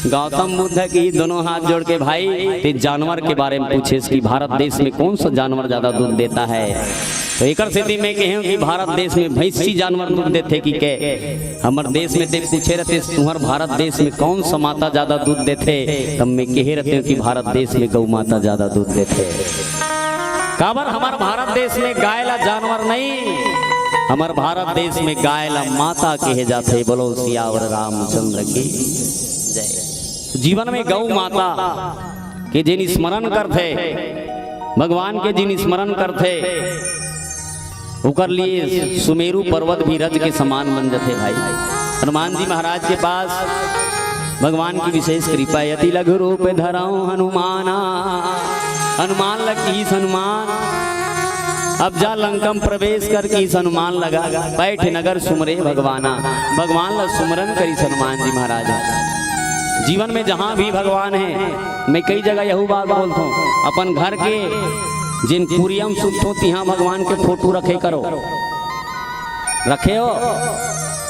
गौतम बुद्ध की दोनों हाथ जोड़ के भाई ते जानवर के बारे में पूछे कि भारत देश में कौन सा जानवर ज्यादा दूध देता है? तो एक स्थिति में कहूँ कि भारत देश में भैंसी जानवर दूध देते कि के हमारे देश में ते पूछे रहते तुम्हारे भारत देश में कौन सा माता ज्यादा दूध देते? तब मैं कहे रहते हूँ कि भारत देश में गौ माता ज्यादा दूध देते। काबर हमारे भारत देश में गाय ला जानवर नहीं, हमारे भारत देश में गाय ला माता कहे जाते। बोलो सियावर रामचंद्र की जय। जीवन में गौ माता के जिन स्मरण करते, भगवान के जिन स्मरण करते उकर लिए सुमेरु पर्वत भी रज के समान बन जाते। भाई हनुमान जी महाराज के पास भगवान की विशेष कृपा है। अति लघु रूप धराऊं हनुमाना, हनुमान लगी हनुमान। अब जा लंकम प्रवेश कर की हनुमान लगा, बैठ नगर सुमरे भगवाना। भगवान ला सुमरन करी हनुमान जी महाराज। जीवन में जहाँ भी भगवान है, मैं कई जगह यही बात बोलता हूँ, अपन घर के जिन कुरियम सुख हो तिहाँ भगवान के फोटो रखे करो। रखे हो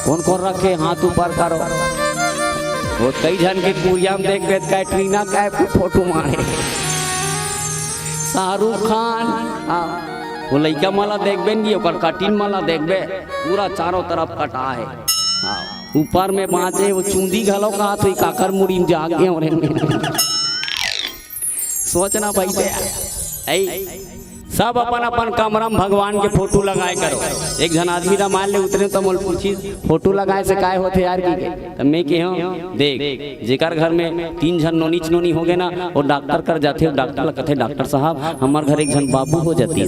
कौन कौन रखे, हाथ ऊपर करो। वो कई जन के कुरियम देख के कैटरीना कैफ के फोटो मारे, शाहरुख खान वो लइका माला देखबे नहीं, ओकर कटिन माला देखबे पूरा चारों तरफ कटा है। ऊपर में बाँचे वो चूंदी घलो का हाथ काकर मुड़ी में जाग गए और सोचना भाई सब अपन अपन कमरा में भगवान के फोटो लगाए करो। एक जन आदमी रामायण ले उतरे तो मोल पूछी फोटो लगाए से काय होते यार की, तो मैं कहो देख जेकर घर में 3 जन नोनीच नोनी हो गए ना, वो डॉक्टर कर जाते हो। डॉक्टर कहते डॉक्टर साहब हमारे घर एक जन बाबू हो जाती है,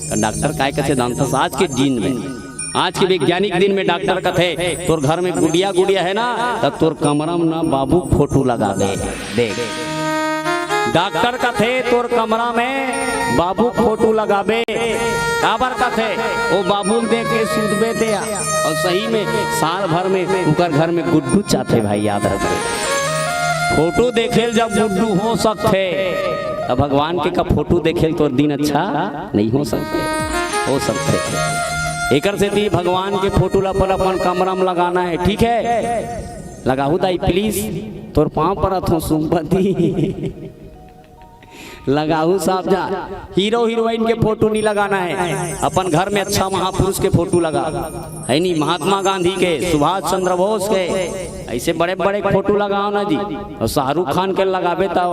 तो डॉक्टर काय कहते जानता आज के दिन में, आज के वैज्ञानिक दिन में डॉक्टर कहते तोर घर में गुड़िया गुड़िया है ना, तब तोर कमरा में ना बाबू फोटो लगा दे। देख डॉक्टर कथे तोर कमरा में बाबू फोटो लगाबे, काबर कथे वो बाबू देख के सुधबे दे। और सही में साल भर में उनकर घर में गुड्डू चाहते भाई, याद रखे फोटो देखे जब गुड्डू हो सकते, तब भगवान के का फोटो देखे तो दिन अच्छा नहीं हो सकते। एकर से भी भगवान के फोटो अपन कमरा में लगाना है, ठीक है लगाऊ दाई प्लीज, तोर पाँव पर अथो सुमपति लगाऊ साहब जा। हीरो हीरोइन के फोटो नहीं लगाना है, अपन घर में अच्छा महापुरुष के फोटो लगा है नहीं, महात्मा गांधी के, सुभाष चंद्र बोस के, ऐसे बड़े बड़े फोटो लगाओ ना जी। और शाहरुख खान के लगाबे तो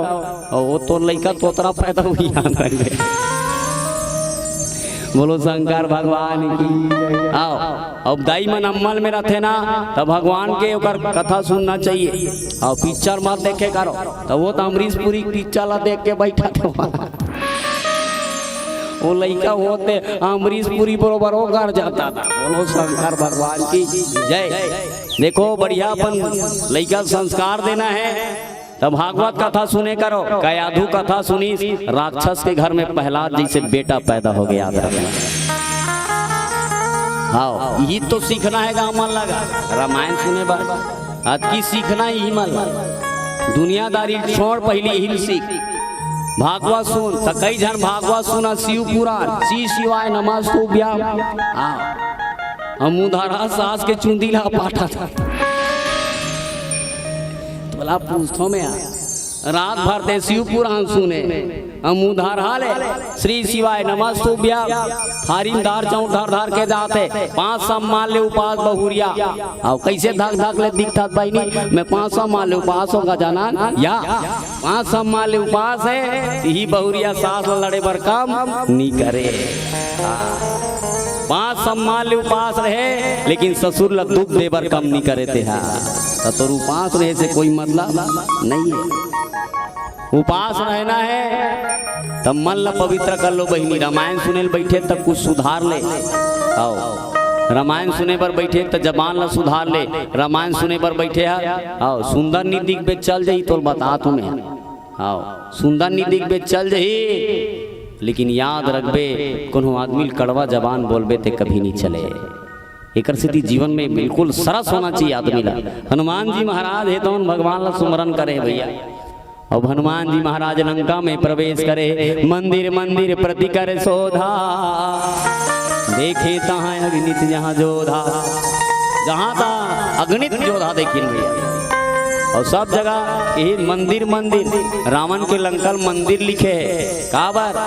वो तो लड़का तोतरा पैदा हुई। बोलो शंकर भगवान की। आओ अब दाई मन अम्मल में रहते ना, तब भगवान के ओकर कथा सुनना चाहिए। और पिक्चर मत देखे करो, तो वो तो अमरीश पुरी पिक्चर ला देख के बैठा थे वो लड़का होते अमरीश पुरी बरोबर वो कर जाता था। बोलो शंकर भगवान की जय। देखो बढ़िया अपन लड़का संस्कार देना है, तब भागवत कथा सुने करो। कयाधु कथा सुनी, राक्षस के घर में प्रहलाद जैसे बेटा पैदा हो गया। हाँ यही तो सीखना है गाँव मन लगा, रामायण सुने बार आज की सीखना ही मन लगा। दुनियादारी छोड़ पहली ही सीख, भागवत सुन। तो कई जन भागवत सुना, शिव पुराण, श्री शिवाय नमस्तुभ्यम। हाँ हम उधारा सास के चुंदीला पाठा था, बोला पूछो में रात भर दे शिव पुराण सुने, हम उधार हाले श्री शिवाय नमस्तुभ्यम। हारिंदार चौं धर धर के जाते 5 सम्मान ले उपास बहुरिया। अब कैसे धक धक ले दिखता भाई नहीं, मैं 5 सम्मान ले उपास होगा जाना या 5 सम्मान ले उपास है, ही बहुरिया सास लड़े बर काम नहीं करे। 5 सम्मान ले उपास रहे, लेकिन ससुर ला दुख देवर कम नहीं करे थे। तो उपास रहे से कोई मतलब नहीं है। उपास रहना है तब मन ला पवित्र कर लो बहिनी। रामायण सुने बैठे तब कुछ सुधार ले, आओ रामायण सुने पर बैठे तो जबान ला सुधार ले। रामायण सुने पर बैठे आओ सुंदर नीति पे चल जाई तो बता तुम्हें, आओ सुंदर नीति पे चल जाई, लेकिन याद रखबे कोनो आदमी कड़वा जबान बोलबे ते कभी नहीं चले। एक स्थिति जीवन में बिल्कुल सरस होना चाहिए आदमी ला। हनुमान जी महाराज है तो भगवान ला सुमरन करे भैया। अब हनुमान जी महाराज लंका में प्रवेश करे, मंदिर मंदिर प्रति करे शोधा, देखे तहाँ अग्नित जहाँ जोधा, जहाँ था अग्नित जोधा देखिए भैया। और सब जगह ये मंदिर मंदिर, रावण के लंकल मंदिर लिखे है। काबर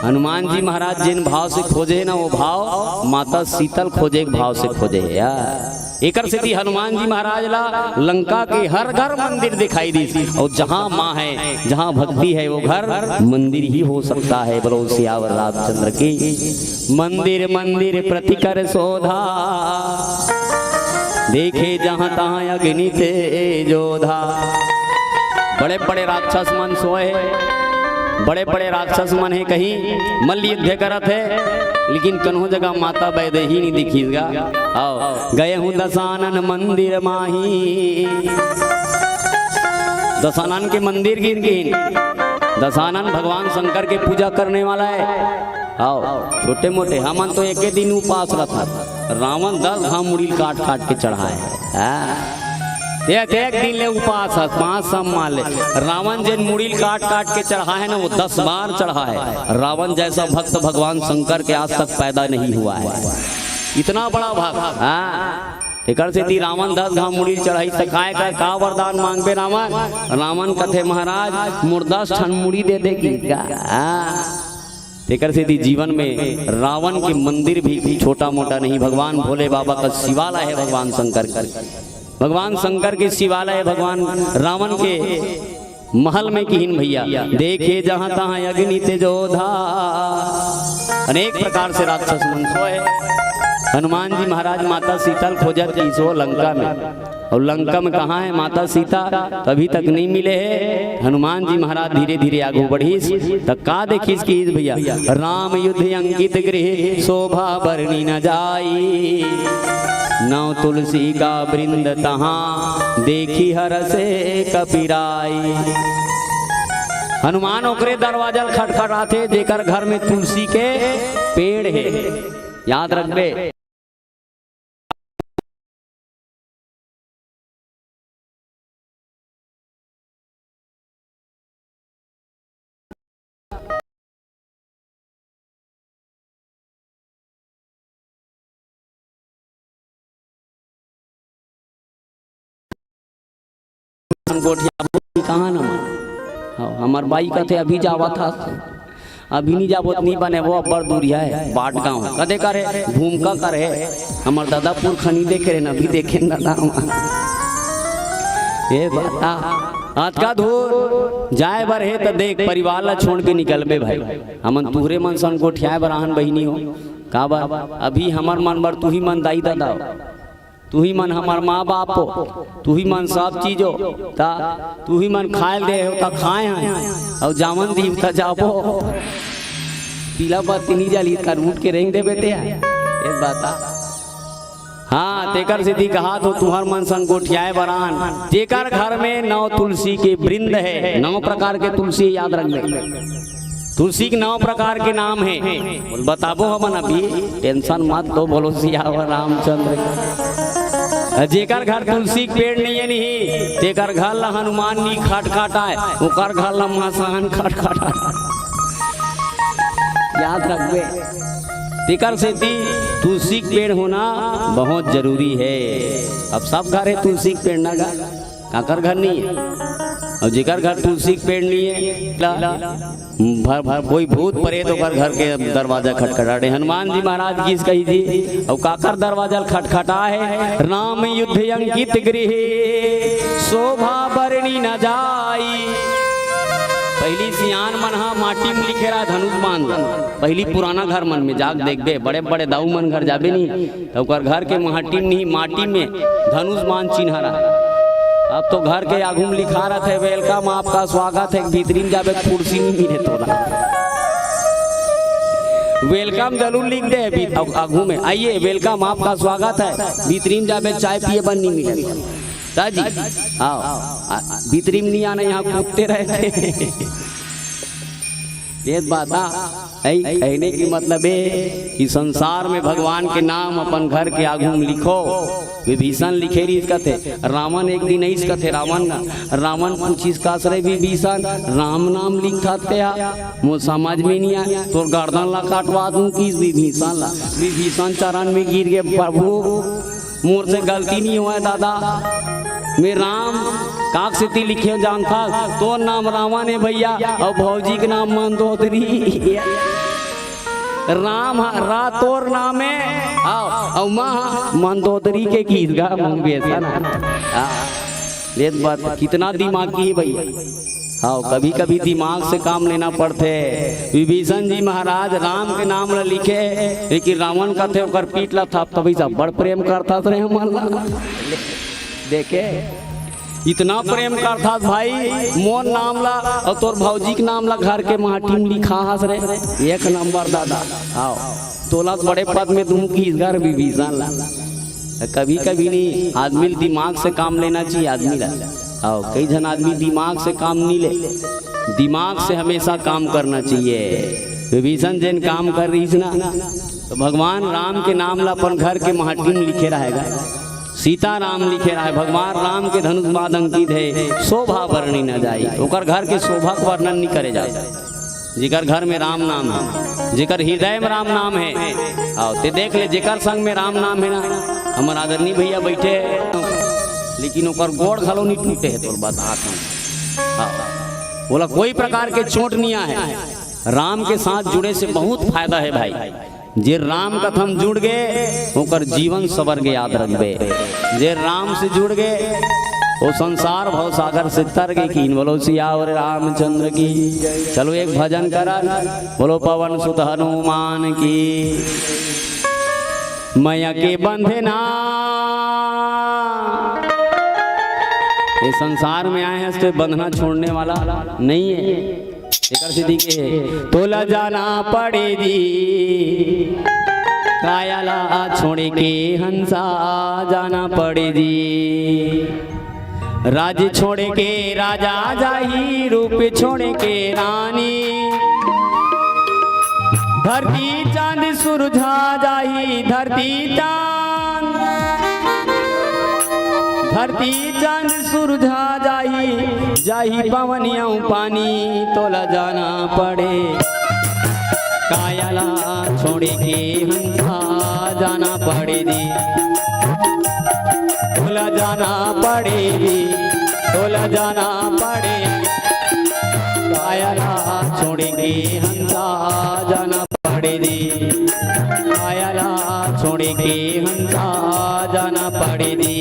हनुमान जी महाराज जिन भाव से खोजे ना, वो भाव माता शीतल खोजे एक भाव से खोजे यार। एकर से हनुमान जी महाराज ला लंका के हर घर मंदिर दिखाई दी। और जहाँ माँ है, जहाँ भक्ति है, वो घर मंदिर ही हो सकता है। बोलो सियावर रामचंद्र की। मंदिर मंदिर प्रति कर शोधा, देखे जहाँ तहाँ अग्नि ते जोधा। बड़े बड़े राक्षस मन सोए, बड़े बड़े राक्षस मन है, कहीं मल्ल युद्ध करत है, लेकिन कन्हो जगह माता वैदेही नहीं दिखीगा। आओ गए हूँ दशानन मंदिर माही, दशानन के मंदिर गिन गिन, दशानन भगवान शंकर के पूजा करने वाला है। आओ छोटे मोटे हमन तो एक दिन उपास रखा, रावण 10 घाम मुड़ील काट काट के चढ़ाए। एक दिन ले उपास 5 सब मान ले। रावण जिन मुड़ील काट काट के चढ़ा है ना वो 10 बार चढ़ा है। रावण जैसा भक्त भगवान शंकर के आज तक पैदा नहीं हुआ है, इतना बड़ा भक्त। एक से ती रावण 10 घाम मुड़ील चढ़ाई सकाए का वरदान मांगबे रावण। रावण कथे महाराज मोर 10 ठन मुड़ी दे देगी। एक से जीवन में रावण के मंदिर भी छोटा मोटा नहीं, भगवान भोले बाबा का शिवालय है। भगवान शंकर का, भगवान शंकर के शिवालय, भगवान रावण के महल में किहिन भैया देखे जहां तहां अग्नि तेजोधा, अनेक प्रकार से राक्षस मन सोए। हनुमान जी महाराज माता सीता खोजत की सो लंका में, और लंका में कहाँ है माता सीता अभी तक नहीं मिले है। हनुमान जी महाराज धीरे धीरे आगू बढ़ीस तक का देखीस की भैया राम युद्ध अंकित गृह शोभा बरनी न जाई, नौ तुलसी का वृंद तहाँ देखी हर से कपिराई। हनुमान ओकरे दरवाजा खटखटाते जेकर घर में तुलसी के पेड़ है, याद रखबे। कहाँ ना हमार बाई का थे अभी जावा था, अभी नहीं जाबो नहीं बने वो अब्बर दूरिया है बाट गाँव कदे करे भूमका करे। हमार दादापुर खनी देखे न अभी देखे दादा ये बता आज का धूर जाए बर है तो देख परिवार ला छोड़ के निकलबे भाई। हमन तुहरे मन सन गोठियाए बराहन बहिनी हो का बार अभी हमार मन बर तू ही मन दाई दादा, तू ही मन हमार माँ बाप हो, तू ही मन सब चीज हो, ता तू ही मन खाए दे हो ता खाए हैं और जामन दी ता जाबो पीला बाती नहीं जाली कर उठ के रेंग दे बेटे एक बात। हाँ तेकर सिद्धि कहा तो तुहर मन सन गोठियाए बरान, तेकर घर में 9 तुलसी के वृंद है, 9 प्रकार के तुलसी याद रख ले। तुलसी के 9 प्रकार के नाम है, बताबो हमन अभी टेंशन मत लो, बोलो सियावर रामचंद्र। जेकर घर तुलसी के पेड़ नहीं है नहीं तेकर घर ला हनुमान नी खट खटाए, ओकर घर ला मसान खट खटाए, याद रखबे। तेकर से तुलसी के पेड़ होना बहुत जरूरी है। अब सब घर है तुलसी के पेड़ ना, काकर घर नहीं है, और जेकर घर तुलसी के पेड़ नहीं है भर भर कोई भूत प्रेत होकर घर के दरवाजा खटखटाए। हनुमान जी महाराज की कही थी और काकर दरवाजा खटखटा है राम युद्ध अंकित गृह शोभा बरनी न जाई। पहली सियान मन हा माटी में लिखे रहा धनुष बांध, पहली पुराना घर मन में जाग देखबे बड़े बड़े दाऊ मन घर जाबे नहीं तो घर के माटी में नहीं माटी में धनुष बांध चिन्ह रहा। अब तो घर के आगू में लिखा रहा थे वेलकम आपका स्वागत है, भीतरी में जाबे कुर्सी नहीं मिले तोरा, वेलकम जरूर लिख दे आगू में, आइए वेलकम आपका स्वागत है, भीतरी में जाबे चाय पिए बन नहीं मिले ताजी आओ भीतरी में नहीं आना, यहाँ कूदते रहते ये बात कहने की मतलब है कि संसार में भगवान के नाम अपन घर के आगू में लिखो। विभीषण लिखे रही इसका थे, रावण एक दिन नहीं इसका थे, रावण कुछ इसका सरे विभीषण राम नाम लिखा थे वो समझ में नहीं आया तो गर्दन ला काटवा दूं कि विभीषण ला, विभीषण चरण में गिर गए प्रभु मोर से गलती नहीं हुआ दादा, मैं राम काक से लिखे जान था तो नाम रावण है भैया और भौजी के नाम मंदोदरी, राम रा तोर नाम है और माँ मंदोदरी के गीत गा मंगेसा ना। ये बात कितना दिमाग की है भैया, हाँ कभी कभी दिमाग से काम लेना पड़ते। विभीषण जी महाराज राम के नाम ला लिखे लेकिन रावण का थे ओकर पीट ला था तभी सब बड़ प्रेम करता रहे मन देखे इतना प्रेम करता भाई मोर नाम ला और तोर भौजी के नाम ला घर के माटी में लिखा हस रे एक नंबर दादा आओ तोला बड़े पद में तुम की घर विभीषण ला कभी कभी नहीं आदमी दिमाग से काम लेना चाहिए आदमी ला आओ कई जन आदमी दिमाग से काम नहीं ले दिमाग से हमेशा काम करना चाहिए विभीषण जैन काम कर रही ना तो भगवान राम के नाम ला अपन घर के माटी में लिखे रहेगा सीता राम लिखे रहा है भगवान राम के धनुष बाद अंकित है शोभा वर्णी न जाई ओकर घर के शोभा का वर्णन नहीं करे जा जिकर घर में राम नाम है जिकर हृदय में राम नाम है आओ ते देख ले जिकर संग में राम नाम है ना हमारे आदरणीय भैया बैठे लेकिन ओकर गोड़ घलो नहीं टूटे है तो बात बोला कोई प्रकार के चोट नहीं है राम के साथ जुड़े से बहुत फायदा है भाई जे राम कथम जुड़ गए ओकर जीवन सवर के याद रखबे जे राम से जुड़ गए वो संसार भव सागर से तर गए कीन बोलो सियावर रामचंद्र की चलो एक भजन करा बोलो पवन सुत हनुमान की मैया के बंधना ये संसार में आए हैं तो बंधना छोड़ने वाला नहीं है सिद्धि के तोला जाना पड़ेगी कायला छोड़े के हंसा जाना पड़ेगी राज्य छोड़े के राजा जाही रूप छोड़े के रानी धरती चांद सुरझा जाही धरती चांद सुरझा जाही पवनिया पानी तोला जाना पड़े कायला छोड़े के हंसा जाना पड़ेगी तोला जाना पड़ेगी तोला जाना पड़े कायला छोड़े के हंसा जाना पड़ेगी कायला छोड़े के हंसा जाना पड़ेगी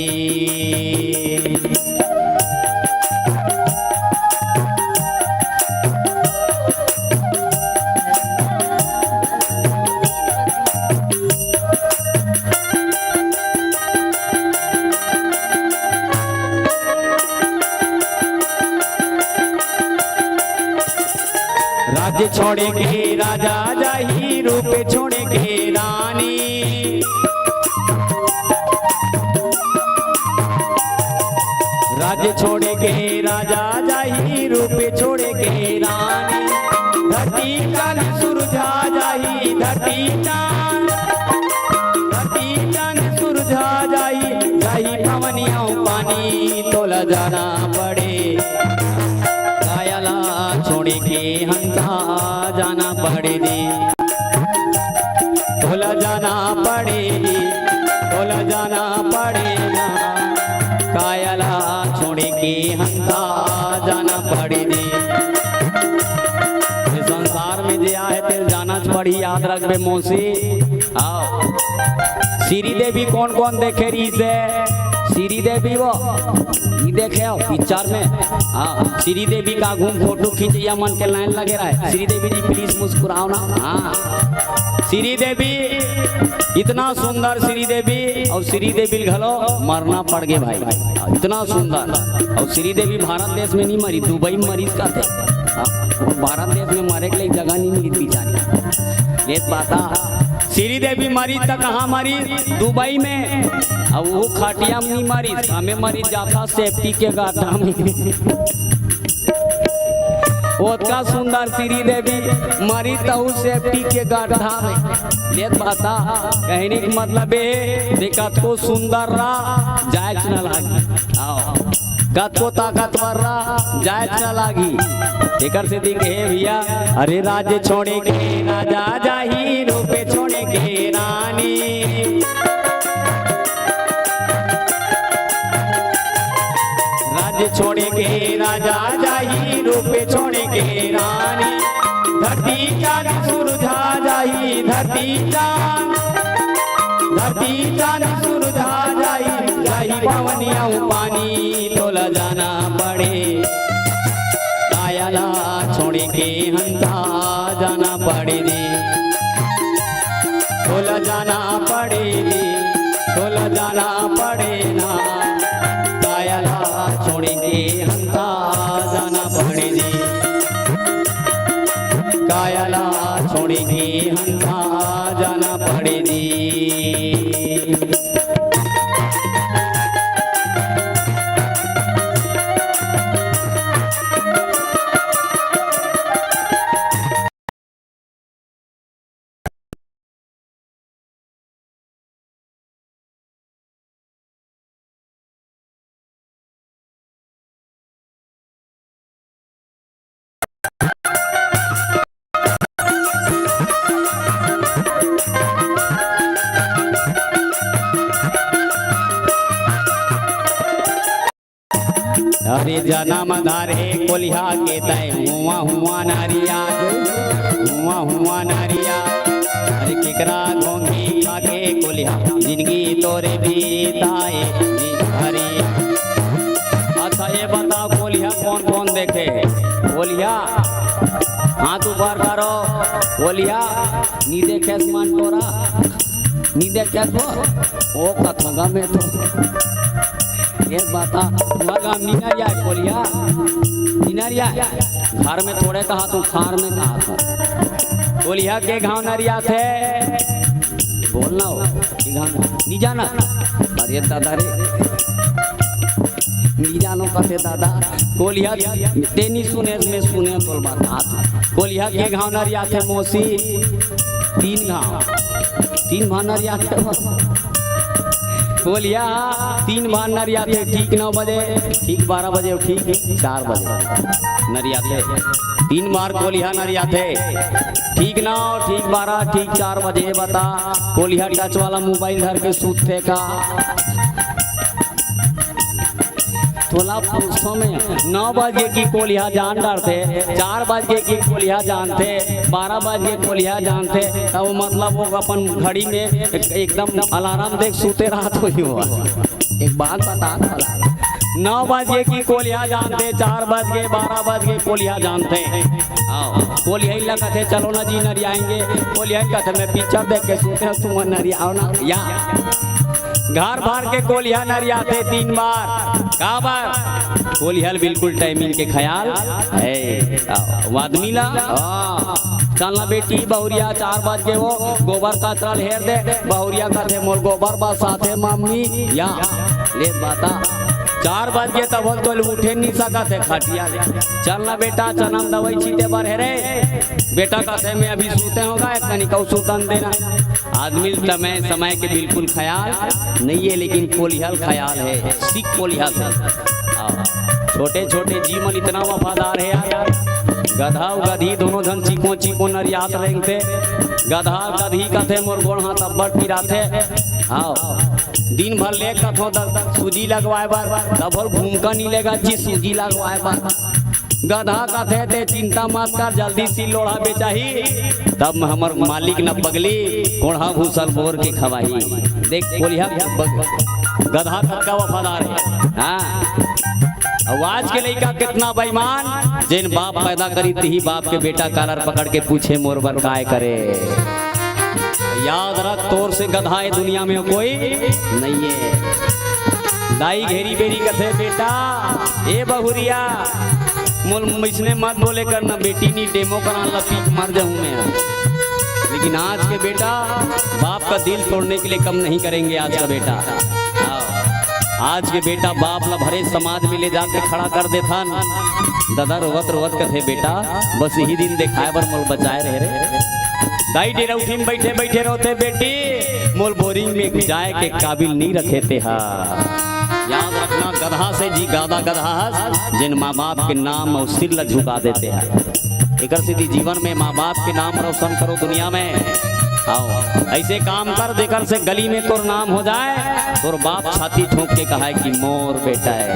राज्य छोड़े के राजा जाही रूप छोड़े के रानी राज्य छोड़े के राजा जाही रूप छोड़े के रानी धरती चांद सुरझा जाही धरती चांद सुरझा जाही पवनिया पानी तोला जाना पड़े छोड़े के हंसा जाना पड़ेगी तोला जाना पड़ेगी तोला जाना पड़ेगा कायला छोड़े के हंसा जाना पड़ेगी संसार में जे आए तेल जाना पड़ी याद रखबे मौसी आओ श्री देवी कौन कौन देखे रही से श्री देवी वो देखे हो पिक्चर में हाँ श्री देवी का घूम फोटो खींचिया मन के लाइन लगे रहा है श्री देवी जी प्लीज मुस्कुराओ ना हाँ श्री देवी इतना सुंदर श्री देवी और श्री देवी घलो मरना पड़ गए भाई इतना सुंदर और श्री देवी भारत देश में नहीं मरी दुबई में मरीज का थे भारत देश में मरे के लिए जगह नहीं मिली बेचारी ये बात श्री देवी मरी तक कहाँ मरी दुबई में अब वो खाटिया में नहीं मरी हमें मरी जाता सेफ्टी के गाथा में ओतना सुंदर श्री देवी मरी तो सेफ्टी के गाथा में ये बाता कहने का मतलब है देखत को सुंदर रहा जाए न लागी आओ कत को ताकतवर रहा जाए न लागी एकर से दिखे भैया अरे राज्य छोड़े के राजा जाही रूपे छोड़े के रानी राज्य छोड़े के राजा जाही रूपे छोड़े के रानी धरती चांद सुरझा जाही धरती चांद सुरझा जाही पवनिया पानी तोला जाना पड़े कायला छोड़े के हंसा जाना पड़ेगी तोला जाना पड़ेगी तोला जाना पड़े ना कायला कायाला छोड़ के हंसा जाना पड़े जी, कायाला छोड़ के हंसा जाना पड़े जी। अरे जन्म धारे कोलिहा के तय हुआ हुआ नारिया, हुआ हुआ नारिया। अरे केकरा घोंगी खाके कोलिहा जिंदगी तोरे बीताए हरी। अच्छा ये बताओ कोलिहा कौन कौन देखे? कोलिहा हाथ ऊपर करो। कोलिहा नी देखे मान तोरा, नी देखे तो ओ कथोगा में तो एक बात मगा निनारिया कोलिया, निनारिया घर में थोड़े कहा तू खार में कहा था। कोलिया के गांव नरिया थे बोलना हो कि गांव नहीं जाना। अरे दादा रे नहीं जानो कथे दादा। कोलिया तेनी सुने में सुने तो बात हाथ। कोलिया के गांव नरिया थे मौसी, तीन भान नरिया थे। कोलिया तीन बार नरिया थे, ठीक 9 बजे, ठीक 12 बजे, ठीक 4 बजे नरिया थे। 3 बार कोलिया नरिया थे, ठीक 9, ठीक 12, ठीक 4 बजे। बता कोलिया टच वाला मोबाइल धर के सूते का थोड़ा पुरुषों में 9 बजे की कोलिया जान डरते, 4 बजे की कोलिया जानते, 12 बजे कोलिया जानते। तब मतलब वो अपन घड़ी में एकदम अलार्म देख सूते रात हो ही हुआ। एक बात बता 9 बजे की कोलिया जानते, 4 बजे 12 बजे कोलिया जानते। आओ कोलिया ही कहते चलो ना जी नरिया आएंगे। कोलिया ही कहते मैं पिक्चर देख के सूते तुम नरिया आओ ना। या घर भर के कोलिया नरिया थे 3 बार। का बार कोलिहल बिल्कुल टाइमिंग के ख्याल है। आदमी ला चलना बेटी बहुरिया 4 बजे वो गोबर का तरल हेर दे। बहुरिया का थे मोर गोबर बा साथे मम्मी या ले बाता 4 बजे तब तो उठे नहीं सका थे खटिया। चलना बेटा चनम दवाई छीटे बार है रे बेटा कहते मैं अभी सूते होगा कनिका सूतन देना। आदमी समय के बिल्कुल ख्याल नहीं है, लेकिन कोलिहल ख्याल है। सिख कोलिहल से छोटे छोटे जीवन इतना वफादार है यार। गधा गधी दोनों जन चीको चीको नरियात रेंगते। गधा गधी कथे मोर गोड़ हाथ अब्बड़ पिराथे। आओ दिन भर ले कथो सूजी लगवाए बार डबल घूमका नहीं लेगा जी सूजी लगवाए बार। गधा कथे ते चिंता मत कर जल्दी सी लोढ़ा बेचाही तब हमर मालिक न पगली कोढ़ा भूसल बोर के खवाई। देख कोलिया गधा का वफादार है। हाँ आवाज के लड़का कितना बेईमान जिन बाप पैदा करी थी बाप के बेटा कालर पकड़ के पूछे मोर बर काय करे। याद रख तोर से गधा दुनिया में कोई नहीं है। दाई घेरी बेरी कथे बेटा ए बहुरिया मोल मिसने मत बोले करना बेटी नी डेमो करा लपीट मर जाऊं मैं। लेकिन आज के बेटा बाप का दिल तोड़ने के लिए कम नहीं करेंगे। आज का बेटा आज के बेटा बाप ला भरे समाज में ले जाके खड़ा कर देता। दादा रोवत रोवत कथे बेटा बस यही दिन दिखाए बर मोल बचाए रहे रे। दाई डेरा उठी में बैठे बैठे रोते बेटी मोल बोरिंग में जाए के काबिल नहीं रखे थे। याद रखना गधा से जी गादा गधा जिन माँ बाप के नाम और सिर ल झुका देते हैं। एक सीधी जीवन में माँ बाप के नाम रोशन करो दुनिया में। आओ ऐसे काम कर देकर से गली में तोर नाम हो जाए तोर बाप छाती ठोक के कहा है कि मोर बेटा है।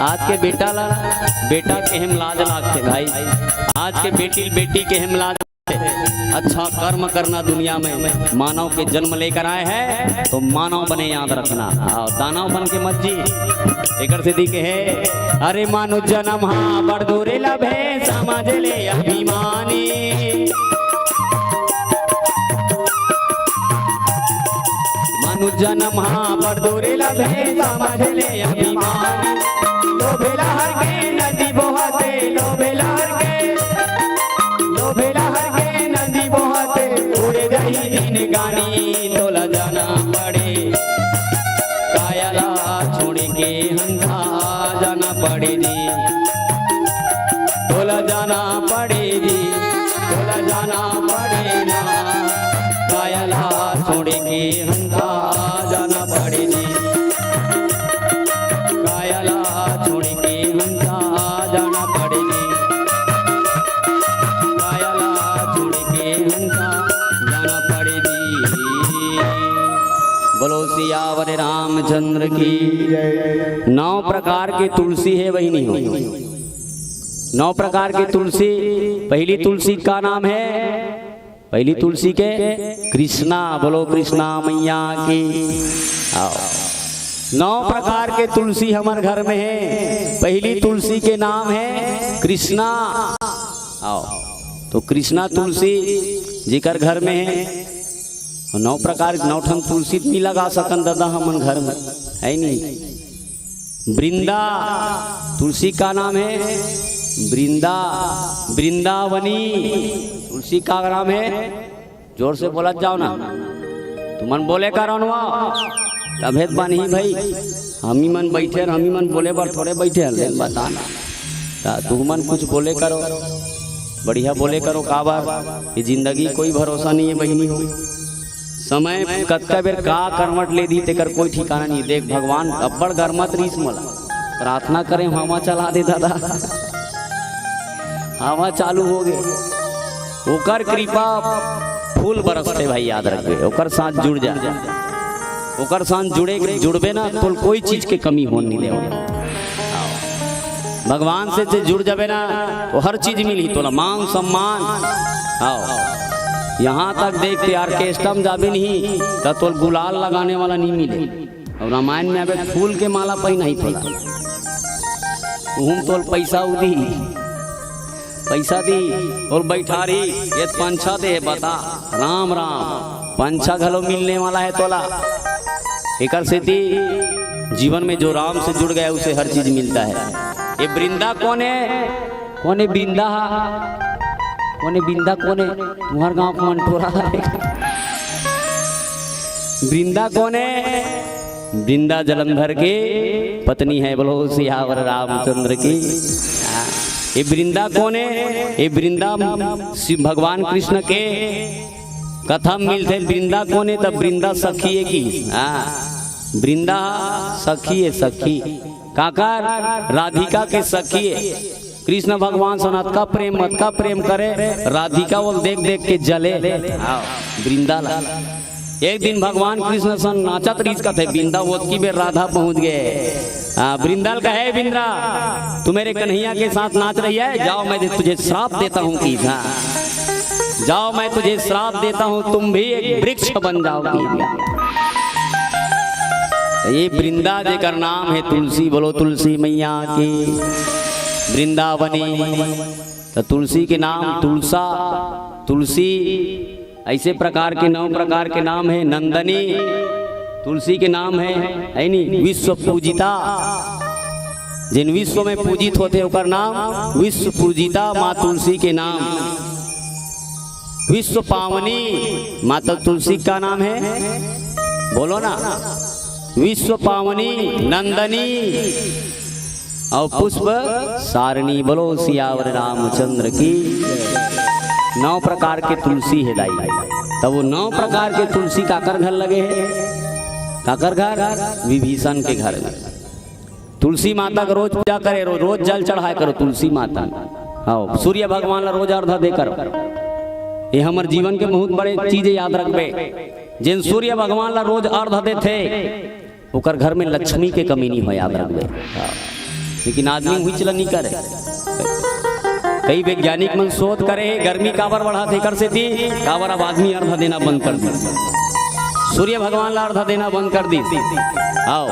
आज के बेटा ला बेटा के हम लाज लागते भाई। आज के बेटी बेटी के हम लाज। अच्छा कर्म करना दुनिया में मानव के जन्म लेकर आए हैं तो मानव बने याद रखना। आओ दानव बन के मत जी। एक सीधी के है अरे मानो जन्म हाँ बड़ दूरे लभे समझ ले अभिमानी। जन्म पर दूरे लभे समझ ले अभिमान लोभे लहर के नदी बहते लोभे लहर के नदी बहते उड़े गई दिन गानी तोला जाना पड़े कायला छोड़ के हंसा जाना पड़ेगी तोला जाना पड़ेगी तोला जाना पड़ेगा कायला छोड़ के हंसा जाना पड़ेगी कायला छोड़ के हंसा जाना पड़ेगी कायला छोड़ के हंसा जाना पड़ेगी। बोलो सियावर रामचंद्र की 9 प्रकार की तुलसी है वही नहीं हो 9 प्रकार की तुलसी। पहली तुलसी का नाम है पहली तुलसी के कृष्णा। बोलो कृष्णा मैया की। आओ 9 प्रकार के तुलसी हमारे घर में है। पहली तुलसी के नाम है कृष्णा। आओ तो कृष्णा तुलसी जिकर घर में है 9 प्रकार 9 ठन तुलसी नहीं लगा सकन दादा हमन घर में है नहीं। वृंदा तुलसी का नाम है वृंदा वृंदावनी तुलसी का नाम है। जोर से बोला जाओ ना तुमन बोले करनवा तबेत बानी भाई हमी मन बैठे हमी मन बोले बर थोड़े बैठे बताना तू मन कुछ बोले करो बढ़िया बोले करो का बार ये जिंदगी कोई भरोसा नहीं है बहनी हो। समय कत्का बेर का करवट ले दी तेकर कोई ठिकाना नहीं। देख भगवान अब्बड़ गरमत रीस मोला प्रार्थना करें हवा चला दे दादा हवा चालू हो गए ओकर कृपा फूल बरसते भाई याद रखबे ओकर साथ जुड़ जा ओकर साथ जुड़बे ना तो कोई चीज के कमी होने नहीं दे। भगवान से जुड़ जाबे ना तो हर चीज मिली तोला मान सम्मान। आओ यहाँ तक देख के ऑर्केस्ट्रा में जाबे नहीं तो गुलाल लगाने वाला नहीं मिले। और रामायण में अबे फूल के माला पहना ही तोला तोल पैसा दी और बैठा रही ये पंछा दे बता राम राम पंछा घलो मिलने वाला है तोला। एक जीवन में जो राम से जुड़ गया उसे हर चीज मिलता है। ये वृंदा कौन है वृंदा तुम्हारे गांव का मंटोरा है। वृंदा कौन है वृंदा जलंधर के पत्नी है। बोलो सियावर रामचंद्र की। ये वृंदा कौन है ये वृंदा भगवान कृष्ण के कथा मिलते। वृंदा कौन है तब वृंदा सखी है की वृंदा सखी है सखी काकर राधिका के सखी है। कृष्ण भगवान सनत का प्रेम करे राधिका वो देख देख के जले वृंदा। एक दिन भगवान कृष्ण सन नाचत रीस का थे वृंदा वो की बेर राधा पहुंच गए। वृंदाल का है वृंदा तू मेरे कन्हैया के साथ नाच रही है जाओ मैं तुझे श्राप देता हूँ की जाओ मैं तुझे श्राप देता हूँ तुम भी एक वृक्ष बन जाओगी। ये वृंदा जेकर नाम है तुलसी। बोलो तुलसी मैया की। वृंदावनी तो तुलसी के नाम तुलसी ऐसे प्रकार के 9 प्रकार के नाम है। नंदनी तुलसी के नाम है नहीं। विश्व पूजिता जिन विश्व में पूजित होते ओकर नाम विश्व पूजिता माँ तुलसी के नाम। विश्व पावनी माता तुलसी का नाम है। बोलो ना विश्व पावनी नंदनी और पुष्प सारणी। बोलो सियावर रामचंद्र की। 9 प्रकार के तुलसी है दाई। तब वो 9 प्रकार के तुलसी काकर घर लगे है काकर घर विभीषण के घर में। तुलसी माता का रोज पूजा करे रोज जल चढ़ाए करो तुलसी माता। हाँ सूर्य भगवान ला रोज अर्घ दे करो। ये हमारे जीवन के बहुत बड़े चीजें याद रखबे। जिन सूर्य भगवान ला रोज अर्घ दे थे ओकर घर में लक्ष्मी के कमी नहीं हो याद रखबे। लेकिन आदमी हुई चला नहीं करे। कई वैज्ञानिक मन शोध करे गर्मी काबर बढ़ा थे कर से थी काबर अब आदमी अर्घ देना बंद कर दी। सूर्य भगवान ला अर्घ देना बंद कर दी। आओ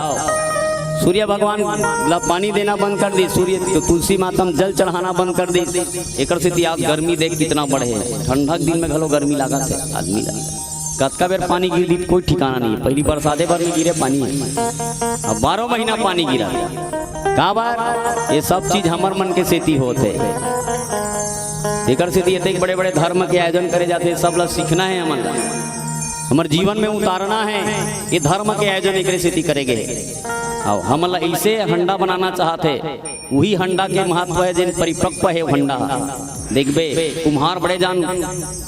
सूर्य भगवान ला पानी देना बंद कर दी। सूर्य तुलसी माता में जल चढ़ाना बंद कर दी। एक से आज गर्मी देख कितना बढ़े। ठंडक दिन में घलो गर्मी लगा थे आदमी लगा कतका बेर पानी गिर दी कोई ठिकाना नहीं है। पहली बरसाते भर में गिरे पानी अब 12 महीना पानी गिरा का बार ये सब चीज हमार मन के सेती होते एक सेती ये बड़े बड़े धर्म के आयोजन करे जाते सब लोग सीखना है हमारे जीवन में उतारना है ये धर्म के आयोजन एक सेती करेंगे। और हम ऐसे हंडा बनाना चाहते वही हंडा के महत्व है जिन परिपक्व है हंडा देखबे कुम्हार बड़े जान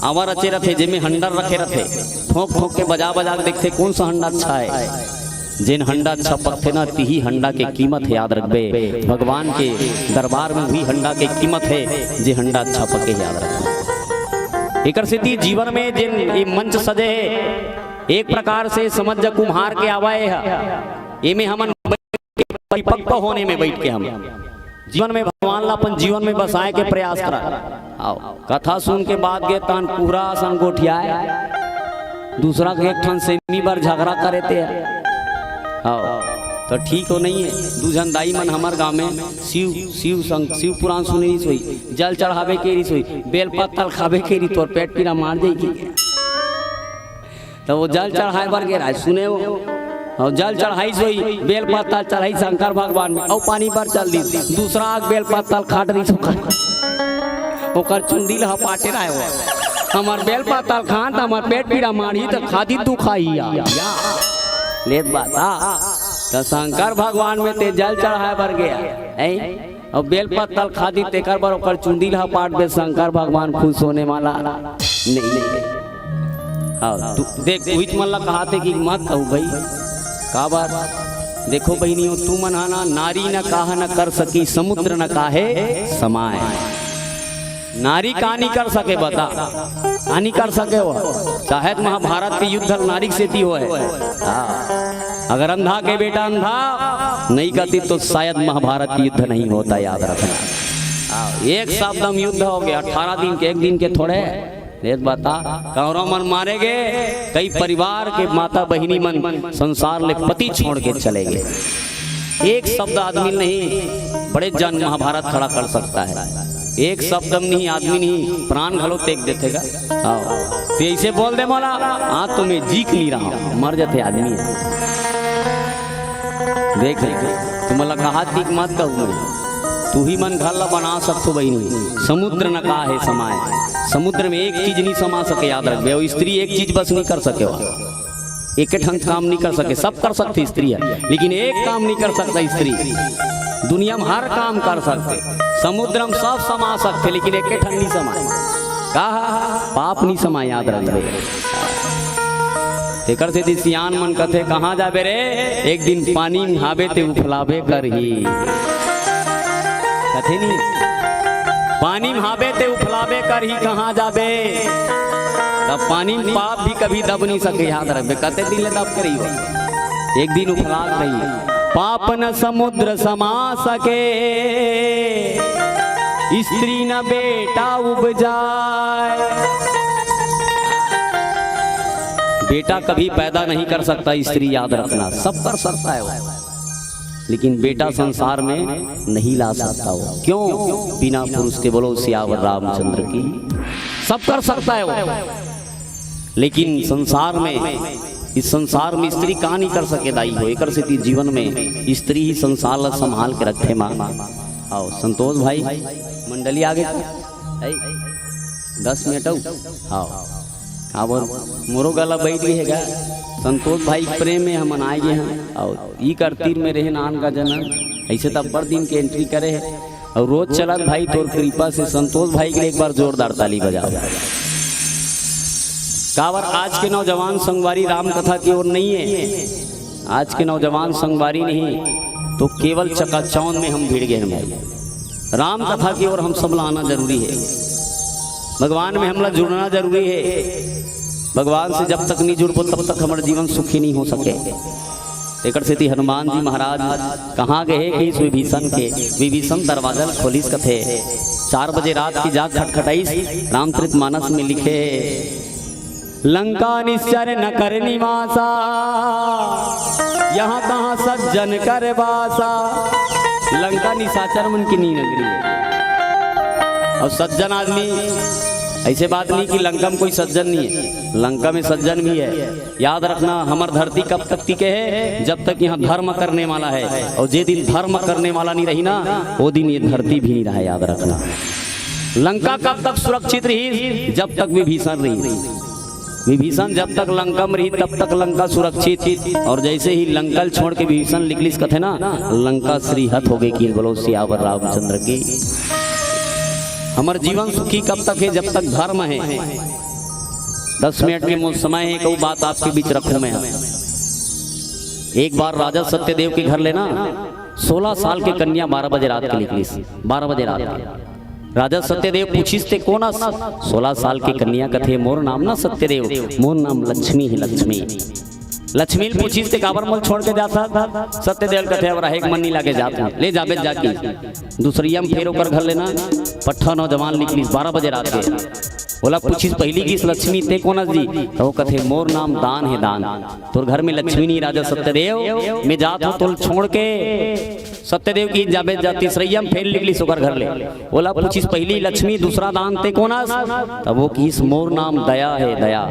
आवर रचे रथे जिनमें हंडर रखे रथे ठोक ठोक के बजा बजा के देखते कौन सा हंडा अच्छा है। जिन हंडा अच्छा पकते ना तिही हंडा के कीमत है याद रखबे भगवान के दरबार में भी हंडा के कीमत है जे हंडा अच्छा पके याद रखबे। एक से जीवन में जिन ये मंच सजे है एक प्रकार से समझ जा कुम्हार के आवाए है ये में हमन परिपक्व होने में बैठ के हम जीवन में भगवान ला अपन जीवन में बसाए के प्रयास करा। आओ कथा सुन के बाद गे तान पूरा सन गोठिया दूसरा के एक ठन सेमी बार झगड़ा करे थे आओ तो ठीक हो नहीं है। दूजन दाई मन हमार गांव में शिव पुराण सुने सोई जल चढ़ावे के रही सोई बेल पत्तल खावे के रही तोर पेट पीड़ा मार देगी तो वो जल चढ़ाए बर गे राय सुने वो और जल चढ़ाई सोई बेल पत्तल चढ़ाई शंकर भगवान में और पानी पर चल दी दूसरा आग बेल पत्तल खाट रही ओकर चुंदी लहा पाटे रहा है हमार बेल पत्तल खान हमार पेट पीड़ा मारी तो खादी तू खाई लेत बात तो शंकर भगवान में ते जल चढ़ाए बर गया और बेल पत्तल खादी तेकर बर ओकर चुंदी लहा पाट दे शंकर भगवान खुश होने वाला नहीं। हाँ देख उहित मन ला कहा थे कि मत कहू भाई का बात देखो बहनियों तू मनाना नारी न काह न कर सकी समुद्र न काहे समाए नारी का नहीं कर सके बता नहीं कर सके वो चाहे महाभारत के युद्ध नारी से हो है। अगर अंधा के बेटा अंधा नहीं करती तो शायद महाभारत की युद्ध नहीं होता याद रखना। एक शब्दम युद्ध हो गया 18 दिन के एक दिन के थोड़े बता कौरव मन मारे गए कई परिवार के माता बहिनी मन संसार ले पति छोड़ के चले गए। एक शब्द आदमी नहीं बड़े जन महाभारत खड़ा कर सकता है। एक शब्द नहीं आदमी नहीं प्राण घलो तेग देतेगा। तो ऐसे बोल दे मोला हाँ तो मैं जीख नहीं रहा मर जाते आदमी देख तुम कहा तीक मत कहूँ तू ही मन घर ला बना सकते बहनी समुद्र न का है समाए समुद्र में एक चीज नहीं समा सके याद रख स्त्री एक चीज बस नहीं कर सके एक ढंग काम नहीं कर सके सब कर सकती स्त्री है लेकिन एक काम नहीं कर सकता स्त्री दुनिया में हर काम कर सकते समुद्र में सब समा सकते लेकिन एक ढंग नहीं समाए कहा पाप नहीं समाए याद रख तेकर से सियान मन कथे कहाँ जाबे रे एक दिन पानी में हावे ते उफलावे कर ही कथे नहीं पानी में हावे ते उफलावे कर ही कहाँ जाबे तब पानी में पाप भी कभी दब नहीं सके याद रखबे कते दिन ले दब करी एक दिन उफला गई पाप न समुद्र समा सके स्त्री न बेटा उपजाए बेटा कभी पैदा नहीं कर सकता स्त्री याद रखना सब कर सकता है वो लेकिन बेटा संसार में नहीं ला सकता वो क्यों बिना पुरुष के बोलो सियावर रामचंद्र की सब कर सकता है वो लेकिन संसार में इस संसार में स्त्री कहाँ नहीं कर सके दाई हो एक से जीवन में स्त्री ही संसार ला संभाल के रखे माँ आओ संतोष भाई मंडली आगे 10 मिनट आओ हाँ बोल मोरो गला बैठ गए संतोष भाई प्रेम में हम आए गए हैं और ई करतीर में रहे नान का जनम ऐसे तब पर दिन के एंट्री करे है और रोज चला भाई तोर कृपा से संतोष भाई के लिए एक बार जोरदार ताली बजाओ। कावर आज के नौजवान संगवारी राम कथा की ओर नहीं है आज के नौजवान संगवारी नहीं तो केवल चकाचौंध में हम भिड़ गए हैं भाई राम कथा की ओर हम सब लाना जरूरी है भगवान में हमला जुड़ना जरूरी है भगवान से जब तक नहीं जुड़बो तब तक हमारा जीवन सुखी नहीं हो सके एक से हनुमान जी महाराज कहाँ गए कि विभीषण के विभीषण दरवाजा खोलिस कथे 4 बजे रात की जाग खटखटाई रामचरितमानस में लिखे लंका निश्चर न कर निवासा यहाँ कहाँ सज्जन कर वासा लंका निशाचर मन की नी नगरी है और सज्जन आदमी ऐसे बात नहीं कि लंका में कोई सज्जन नहीं है, लंका में सज्जन भी है। याद रखना, हमार धरती कब तक टिके है? जब तक यहाँ धर्म करने वाला है, और जे दिन धर्म करने वाला नहीं रही ना, वो दिन ये धरती भी नहीं रहा। याद रखना, लंका कब तक सुरक्षित रही? जब तक विभीषण रही। विभीषण जब तक लंका में रही तब तक लंका सुरक्षित थी। और जैसे ही लंकल छोड़ के विभीषण निकलिस कथे ना, लंका श्रीहत हो गई। कि बोलो सियावर रामचंद्र की। हमार जीवन सुखी कब तक है? जब तक धर्म है। 10 मिनट के मुझ समय है, कोई बात आपके बीच रखूं मैं। एक बार राजा सत्यदेव के घर लेना 16 साल के कन्या 12 बजे रात के निकली। 12 बजे रात के राजा सत्यदेव पूछिस थे कोना? 16 साल की कन्या कथे मोर नाम ना सत्यदेव, मोर नाम लक्ष्मी है। लक्ष्मी पूछिस थे काबर मोल छोड़ के जाता था? सत्यदेव कथे अब एक मन नहीं लागे जाता, ले जाबे जाके दूसरिया में फेर होकर घर लेना। पट्ठा नौजवान निकली 12 बजे रात के। बोला पूछिस पहली की लक्ष्मी ते कोना जी? तो कथे मोर नाम दान है दान। तोर घर में लक्ष्मी नहीं राजा सत्यदेव, मैं जात हूँ तो छोड़ के। सत्यदेव की जाबे जाती श्रैया में फेर निकली सोकर घर ले। बोला पूछिस पहली लक्ष्मी दूसरा दान ते कोना? तब वो किस मोर नाम दया है दया।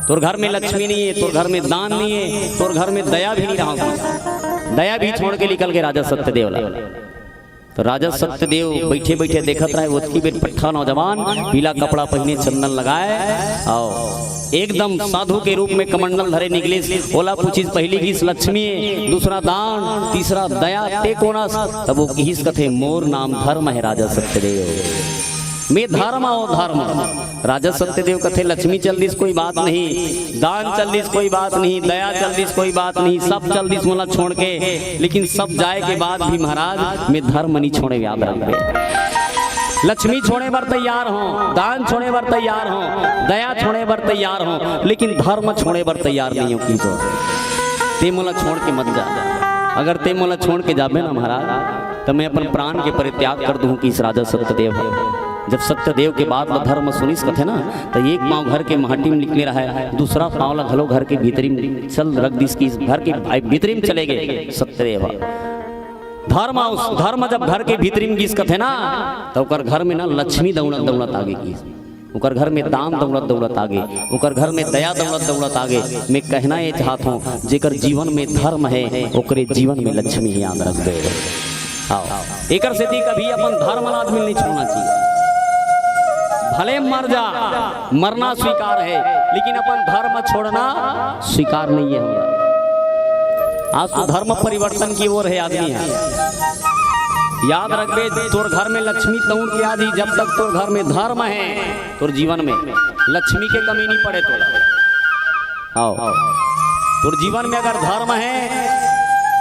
तोर घर में लक्ष्मी नहीं है, तोर घर में दान नहीं है, तोर घर में दया भी नहीं रहा। दया भी छोड़ के निकल के राजा सत्यदेव ला। तो राजा सत्यदेव बैठे बैठे देखत रहे, उसकी बेट पट्ठा नौजवान पीला कपड़ा पहने चंदन लगाए और एकदम साधु के रूप में कमंडल धरे निकले। बोला पूछिस पहली किस लक्ष्मी, दूसरा दान, तीसरा दया ते कोना? तब वो किस कथे मोर नाम धर्म है राजा सत्यदेव, मैं धर्म हो धर्म। राजा सत्यदेव कथे लक्ष्मी चल दिस कोई बात नहीं, दान चल दिस कोई बात नहीं, दया चल दिस कोई बात नहीं, सब चल दिस मोला छोड़ के। लेकिन सब जाए के बाद भी महाराज मैं धर्म नहीं छोड़े। याद रखबे, लक्ष्मी छोड़े बर तैयार हो, दान छोड़े बर तैयार हो, दया छोड़े बर तैयार हो, लेकिन धर्म छोड़े बर तैयार नहीं हो। की तो ते मोला छोड़ के मत जा। अगर ते मोला छोड़ के जाबे ना महाराज, तो मैं अपन प्राण के परित्याग कर दूं। कि इस राजा सत्यदेव है। जब सत्यदेव के बाद धर्म सुनिस कथे ना, तो एक पाँव घर के महटी में निकले रहा है, दूसरा पाँव ला घलो घर के भीतरी में चल रख दिस की घर के भीतरी में चले गए सत्यदेव। धर्म जब घर के भीतरी में गिस कथे ना, तो उकर घर में ना लक्ष्मी दौलत आगे की, उकर घर में दान दौलत आगे, उकर घर में दया दौलत आगे। मैं कहना ये चाहता हूँ, जेकर जीवन में धर्म है ओकरे जीवन में लक्ष्मी। याद रख दे। एक से कभी अपन धर्म आदमी नहीं छोड़ना चाहिए। भले मर जा, मरना स्वीकार है, लेकिन अपन धर्म छोड़ना स्वीकार नहीं है हमारा। आज तो धर्म परिवर्तन की ओर है आदमी है। याद रखबे, तोर घर में लक्ष्मी तौड़ के आदि, जब तक तोर घर में धर्म है तोर जीवन में लक्ष्मी के कमी नहीं पड़े। तोर जीवन में अगर धर्म है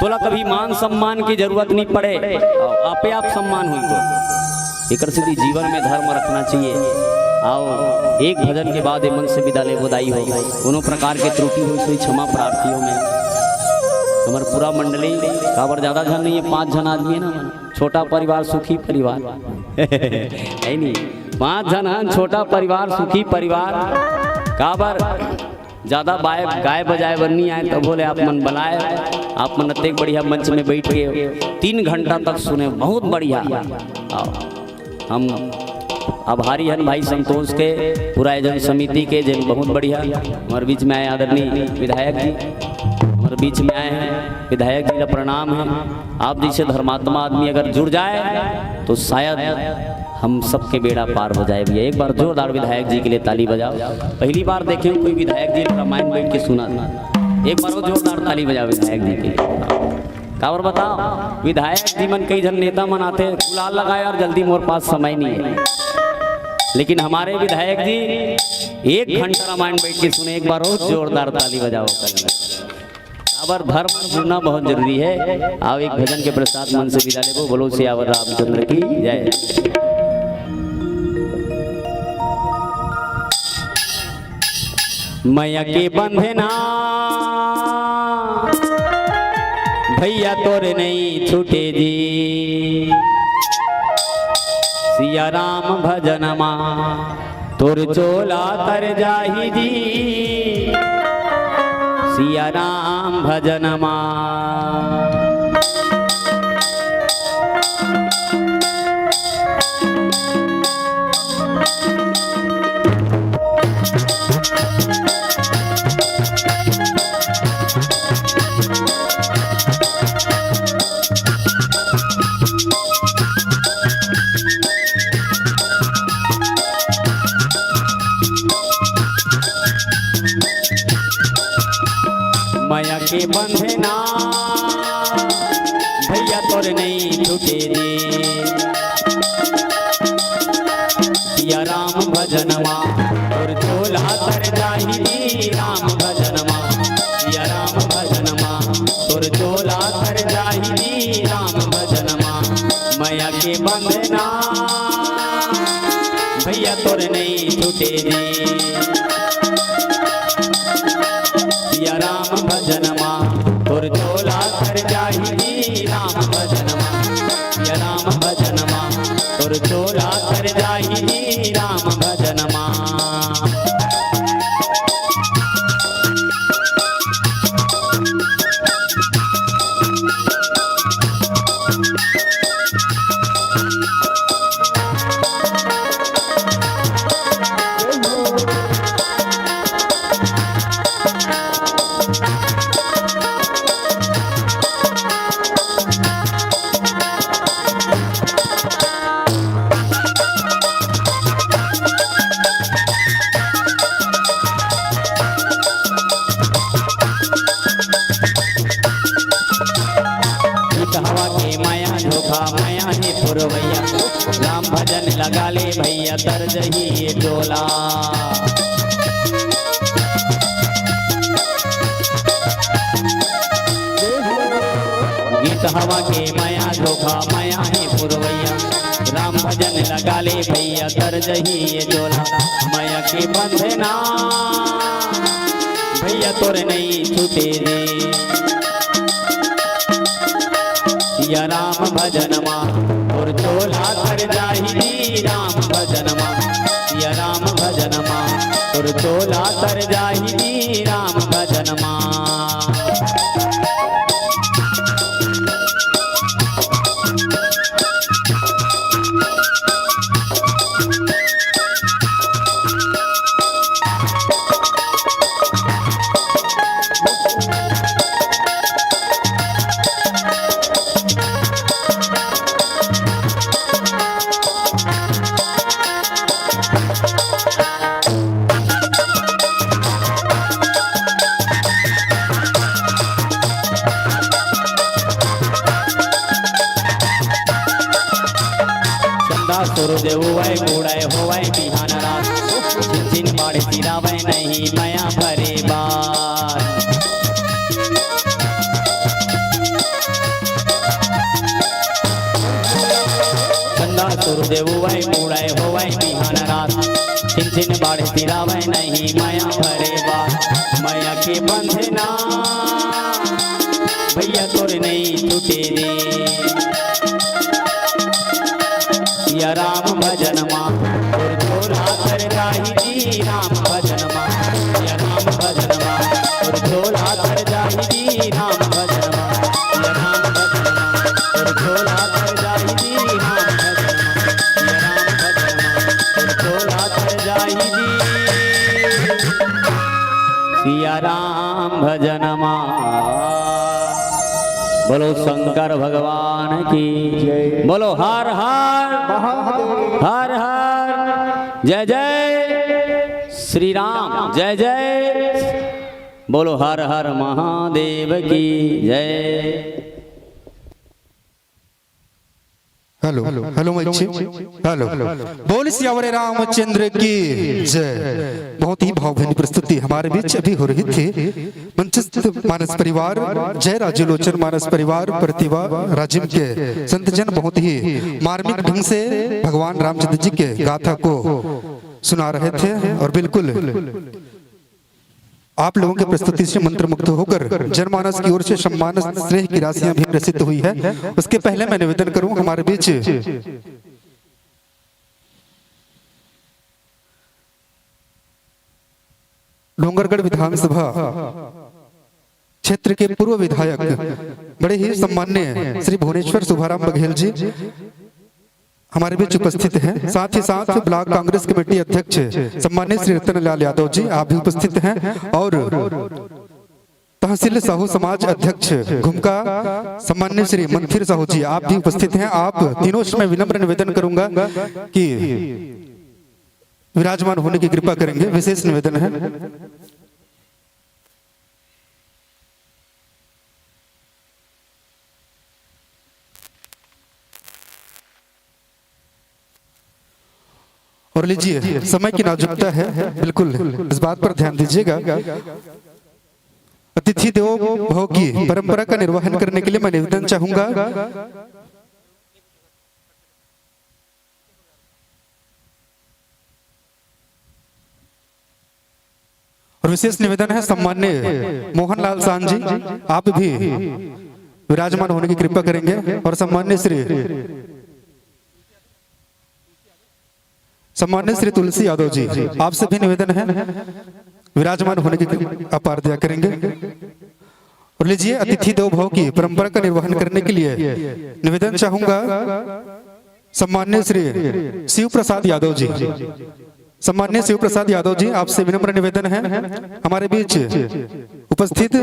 तोला कभी मान सम्मान की जरूरत नहीं पड़े, आपे आप सम्मान हुई। तो एक सिद्धि जीवन में धर्म रखना चाहिए। आओ एक भजन के बाद मन से विदा ले बधाई हो। दोनों प्रकार के त्रुटि हुई सोई क्षमा प्रार्थियों में। हमारे पूरा मंडली काबर ज्यादा जन नहीं है, 5 जन आदमी है ना। छोटा परिवार सुखी परिवार है नहीं, 5 जन है, छोटा परिवार सुखी परिवार। काबर ज्यादा गाय बजाए बननी आए तो बोले आप मन बनाए, आप मन अत्यंत बढ़िया मंच में बैठ के 3 घंटा तक सुने, बहुत बढ़िया। हम आभारी हैं भाई संतोष के, पूरा आयोजन समिति के, जिन बहुत बढ़िया हमारे बीच में आए आदरणीय विधायक जी हमारे बीच में आए हैं। विधायक जी का प्रणाम है। आप जैसे धर्मात्मा आदमी अगर जुड़ जाए तो शायद हम सबके बेड़ा पार हो जाए। भैया एक बार जोरदार विधायक जी के लिए ताली बजाओ। पहली बार देखे कोई विधायक जी रामायण बैठ के सुना, एक बार वो जोरदार ताली बजाओ विधायक जी के लिए। काबर बताओ, विधायक जी मन कई जन नेता मन आते गुलाल लगाए और जल्दी मोर पास समय नहीं है, लेकिन हमारे विधायक जी 1 घंटा रामायण बैठ के सुने। एक बार और जोरदार ताली बजाओ। काबर धर्म जुड़ना बहुत जरूरी है। आओ एक भजन के प्रसाद मन से विदा लेबो। बोलो सियावर रामचंद्र की जय। मैया के बंधना भैया तोरे नहीं छूटे जी, सिया राम भजनमा तोर चोला तर जाही जी, सिया राम भजनमा। के बंधना भैया तोर नहीं छूटे दे सिया राम भजनमा और झोला तर जाही राम भजनमा सिया राम भजनमा तोर झोला तर जाही राम भजनमा मैया के बंधना भैया तोर नहीं छूटे दे सिया राम भजनमा तोर झोला तर जाही राम भजनमा सिया राम भजनमा तोर झोला तर जाही राम भजनमा हवा के माया धोखा माया है पुरवैया राम भजन लगा ले भैया तर जही ये डोला गीत हवा के माया धोखा माया है पुरवैया राम भजन लगा ले भैया तर जही ये डोला माया के बंधना भैया तोर नहीं छूटे दे सिया राम भजनमा और झोला तर जाही राम भजनमा सिया राम भजनमा और झोला तर जाही राम भजनमा सुरदेव वै कूड़ाए होवाय बिहान रात चिन बाढ़ सिरावै नहीं माया भरे बार चंदा सुरदेव वै कूड़ाए होवाय बिहान रात चिन बाढ़ सिरावै नहीं माया भरे बार माया के बंधना भैया तोर नहीं छूटे दे सिया राम भजनमा और झोला तर जाही राम भजनमा सिया राम भजनमा और झोला तर जाही राम भजनमा सिया राम भजनमा और झोला तर जाही राम भजनमा सिया राम भजनमा और झोला तर जाही सिया राम भजनमा बोलो शंकर भगवान की जय बोलो हर हर हर हर जय जय श्री राम जय जय बोलो हर हर महादेव की जय हेलो हेलो बच्चे हेलो बोल सियावर रामचंद्र की जय। बहुत ही भावभीनी प्रस्तुति हमारे बीच अभी हो रही थी। मंचस्थ मानस परिवार जय राजलोचन मानस परिवार प्रतिभा राजिम के संतजन बहुत ही मार्मिक ढंग से भगवान रामचंद्र जी के गाथा को सुना रहे थे और बिल्कुल आप लोगों के प्रस्तुति से मंत्रमुग्ध होकर जनमानस की ओर से सम्मान स्नेह की राशियां भी प्रसिद्ध हुई है। उसके पहले मैं निवेदन करूं हमारे बीच डोंगरगढ़ विधानसभा क्षेत्र के पूर्व विधायक बड़े ही सम्माननीय श्री भुवनेश्वर सुभाराम बघेल जी हमारे बीच उपस्थित हैं। साथ ही साथ ब्लॉक कांग्रेस कमेटी अध्यक्ष सम्मानित श्री रतनलाल यादव जी आप भी उपस्थित हैं और तहसील साहू समाज अध्यक्ष घुमका सम्मानित श्री मंथिर साहू जी आप भी उपस्थित हैं। आप तीनों से मैं विनम्र निवेदन करूंगा कि विराजमान होने की कृपा करेंगे, विशेष निवेदन है। और लीजिए, समय की नाजुकता है, बिल्कुल इस बात पर ध्यान दीजिएगा। अतिथि देवो भव की परंपरा का निर्वहन करने के लिए मैं निवेदन चाहूंगा और विशेष निवेदन है सम्मान्य मोहनलाल सान जी, आप भी विराजमान होने की कृपा करेंगे। और सम्मान्य श्री तुलसी यादव जी, आपसे भी निवेदन है विराजमान होने की अपार दया करेंगे। और लीजिए, अतिथि देवो भव की परंपरा का निर्वहन करने के लिए निवेदन चाहूंगा सम्मान्य श्री शिव प्रसाद यादव जी। सम्मान्य शिव प्रसाद यादव जी, आपसे विनम्र निवेदन है हमारे बीच उपस्थित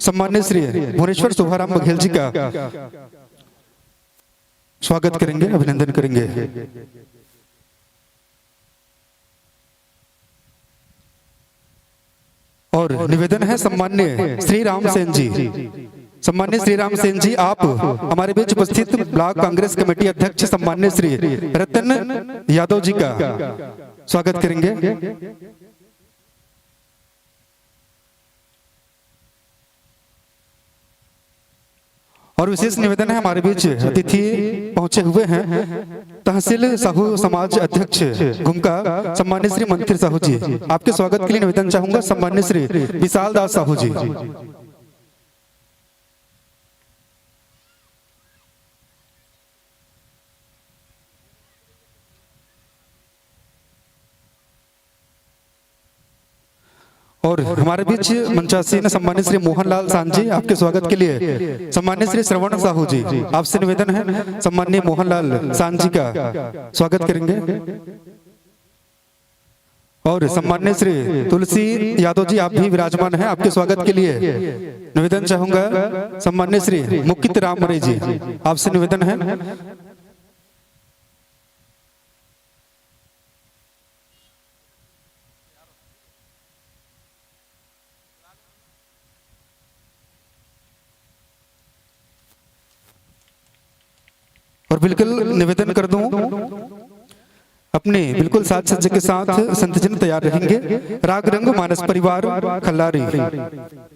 सम्मान्य श्री भुवनेश्वर शोभाराम बघेल जी का स्वागत करेंगे, अभिनंदन करेंगे। और निवेदन है सम्मान्य श्री राम सेन जी। सम्मान्य श्री राम सेन जी, आप हमारे बीच उपस्थित ब्लॉक कांग्रेस कमेटी अध्यक्ष सम्मान्य श्री रतन यादव जी का स्वागत करेंगे। और विशेष निवेदन है हमारे बीच अतिथि पहुंचे हुए हैं तहसील साहू समाज अध्यक्ष घुमका सम्मान्य श्री मंत्री साहू जी, आपके स्वागत के लिए निवेदन चाहूंगा सम्मान्य श्री विशाल दास साहू जी। और हमारे बीच मंचासीन सम्मान्य श्री मोहनलाल सान जी, आपके स्वागत के लिए सम्मान्य श्री श्रवण साहू जी, आपसे निवेदन है सम्मान्य मोहनलाल सान जी का स्वागत करेंगे। और सम्मान्य श्री तुलसी यादव जी, आप भी विराजमान हैं, आपके स्वागत के लिए निवेदन चाहूंगा सम्मान्य श्री मुक्तित राम मरे जी, आपसे निवेदन है। और बिल्कुल निवेदन कर दूं, अपने बिल्कुल साज सज्जा के साथ संतजन तैयार रहेंगे। राग रंग मानस परिवार खल्लारी,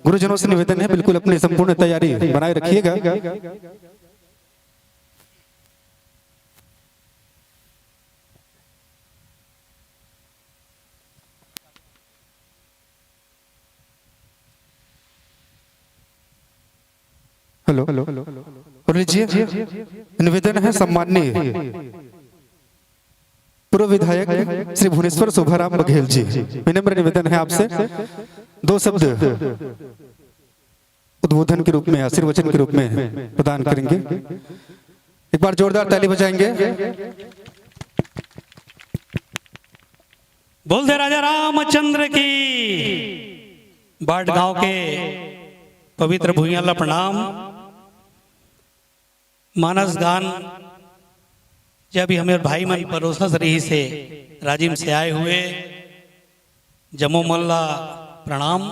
गुरुजनों से निवेदन है बिल्कुल अपनी संपूर्ण तैयारी बनाए रखिएगा। हेलो, और लीजिए, निवेदन है सम्मान्य पूर्व विधायक श्री भुवनेश्वर शोभाराम बघेल जी, विनम्र निवेदन है आपसे दो शब्द उद्बोधन के रूप में, आशीर्वचन के रूप में प्रदान करेंगे। एक बार जोरदार ताली बजाएंगे। बोल दे राजा रामचंद्र की। बाट गांव के पवित्र भूमियाला प्रणाम। मानस गान जब हमें भाई मन परोसा रही से राजिम से आए हुए जमो मल्ला प्रणाम।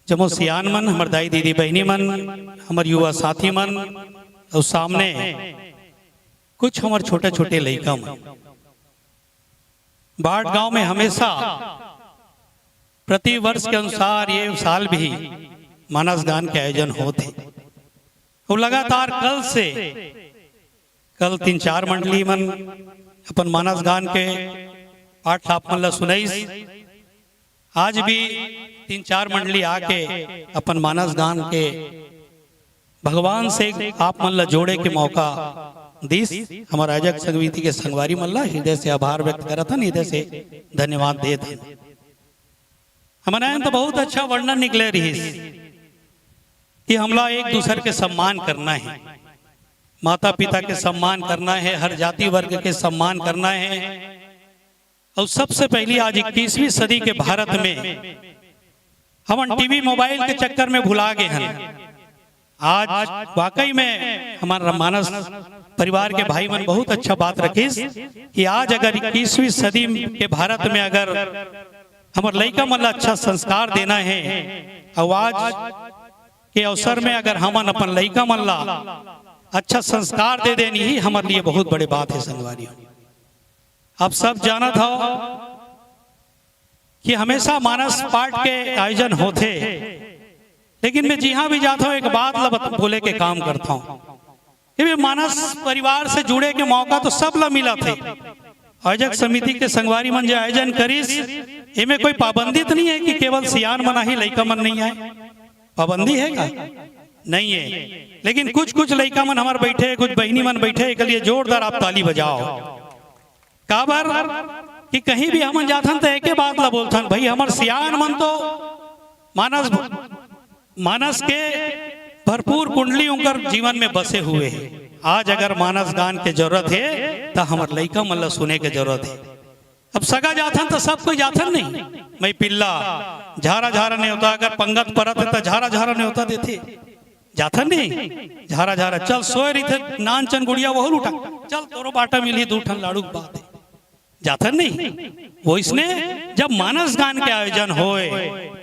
जमो सियान मन, हमार दाई दीदी बहनी मन, हमार युवा साथी मन, और सामने कुछ हमार छोटे छोटे लड़का मन। बाट गांव में हमेशा प्रति वर्ष के अनुसार ये साल भी मानस गान के आयोजन होते। तो लगातार कल 3-4 मंडली मन अपन मानस गान के पाठ आप मन ला सुनाइस। आज भी 3-4 मंडली आके अपन मानस गान के भगवान से आप मन ला जोड़े के मौका दीस। हमारा आयोजक संगीति के संगवारी मन ला हृदय से आभार व्यक्त करत हन, हृदय से धन्यवाद देत हन। हमारे यहाँ तो बहुत अच्छा वर्णन निकले रही कि हमला एक दूसरे के सम्मान करना है, माता पिता के सम्मान करना है, हर जाति वर्ग के सम्मान करना है। और सबसे पहली आज 21वीं सदी के भारत में हम टीवी मोबाइल के चक्कर में भुला गए हैं। आज वाकई में हमारा मानस परिवार के भाई मन बहुत अच्छा बात रखी कि आज अगर 21वीं सदी के भारत में अगर हमारे लड़का मन अच्छा संस्कार देना है, और आज के अवसर में अगर हमन अपन लड़का मन ला अच्छा संस्कार दे देनी ही हमारे लिए बहुत बड़े बात है संगवारी। आप सब जाना था कि हमेशा मानस पाठ के आयोजन होते, लेकिन मैं जहां भी जाता हूं एक बात बोले के काम करता हूं कि मानस परिवार से जुड़े के मौका तो सब ला मिला थे। आयोजक समिति के संगवारी मन जो आयोजन करीस, इनमें कोई पाबंदी तो नहीं है कि केवल सियान मना ही लड़का मन नहीं आए। पाबंदी है क्या? नहीं है। लेकिन कुछ कुछ लड़का मन हमारे बैठे, कुछ बहनी मन बैठे, के लिए जोरदार आप ताली बजाओ। काबर कि कहीं भी हम जाथन तो एक बात ला बोलथन, भाई हमार सियान मन तो मानस के भरपूर कुंडली उनकर जीवन में बसे हुए हैं। आज अगर मानस गान के जरूरत है तो हमार लड़का मन ला सुने के जरूरत है। अब सगा जाथन तो सब कोई जाथन नहीं, मैं पिल्ला झारा झारा नहीं होता, अगर पंगत परत है तो झारा झारा नहीं होता देते जाथन नहीं। झारा झारा चल सोए रही थे नान चन गुड़िया वह लूटा, चल तोरो बाटा मिली दू ठन लाड़ू बात है, जाथन नहीं। वो इसने जब मानस गान के आयोजन होए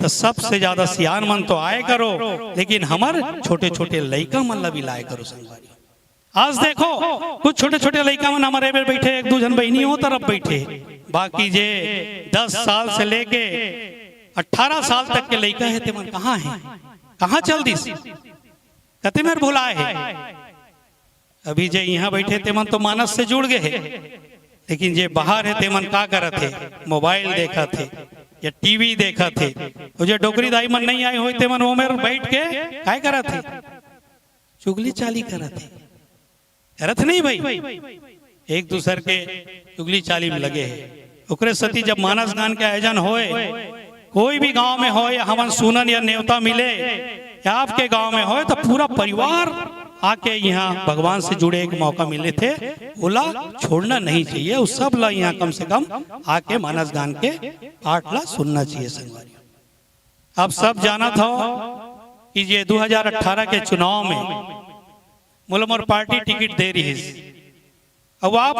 तो सबसे ज्यादा सियान मन तो आए करो, लेकिन हमारे छोटे छोटे लड़का मन ला भी लाए करो संगवारी। आज देखो कुछ छोटे छोटे लड़का मन हमारे में बैठे, एक दो जन बहनी हो तरफ बैठे, बाकी जे 10 साल से लेके 18 साल तक के लड़का है ते मन कहाँ है, कहाँ चल दी कते मेर भुलाए है। अभी जे यहाँ बैठे ते मन तो मानस से जुड़ गए है, लेकिन जे बाहर है ते मन का करत थे, मोबाइल देखा थे या टीवी देखा थे। वो जो डोकरी दाई मन नहीं आए हुए ते मन वो मेरे बैठ के काय करत थे, चुगली चाली करत थे। करत नहीं भाई, एक दूसर के चुगली चाली में लगे है। ओकरे सती जब मानस गान के आयोजन होए, कोई भी गांव में हो या हमन सुनन या न्योता मिले या आपके गांव में हो, तो पूरा परिवार आके यहाँ भगवान से जुड़े एक मौका मिले थे, बोला छोड़ना नहीं चाहिए। उस सब ला यहाँ कम से कम आके मानस गान के पाठ ला सुनना चाहिए संगवारी। आप सब जाना था कि ये 2018 के चुनाव में मुलमोर पार्टी टिकट दे रही है। अब आप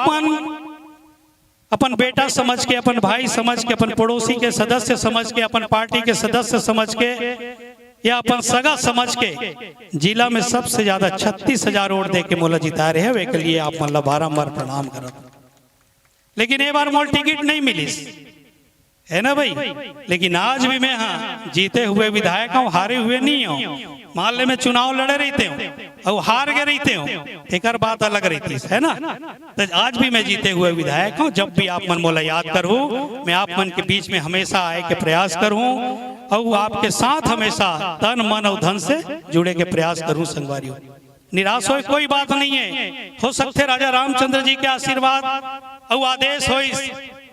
अपन बेटा समझ के, अपन भाई समझ के, अपन पड़ोसी के सदस्य समझ के, अपन पार्टी के सदस्य समझ के या अपन सगा समझ के जिला में सबसे ज्यादा 36,000 वोट दे के मोला जिता रहे हैं। के लिए आप मतलब बारम्बार प्रणाम करो, लेकिन एक बार मोल टिकट नहीं मिली है ना भाई। लेकिन आज भी मैं हाँ जीते हुए विधायक हूँ, हारे हुए नहीं हूँ। मान ले मैं चुनाव लड़े रहते हूँ और हार गए रहते हूँ, एक बात अलग रहती है ना। तो आज भी मैं जीते हुए विधायक हूँ। जब भी आप मन मोला याद करूँ, मैं आप मन के बीच में हमेशा आए के प्रयास करूँ और आपके साथ हमेशा तन मन और धन से जुड़े के प्रयास करूँ संगवारियों। निराश हो कोई बात नहीं है, हो सकते राजा रामचंद्र जी के आशीर्वाद और आदेश हो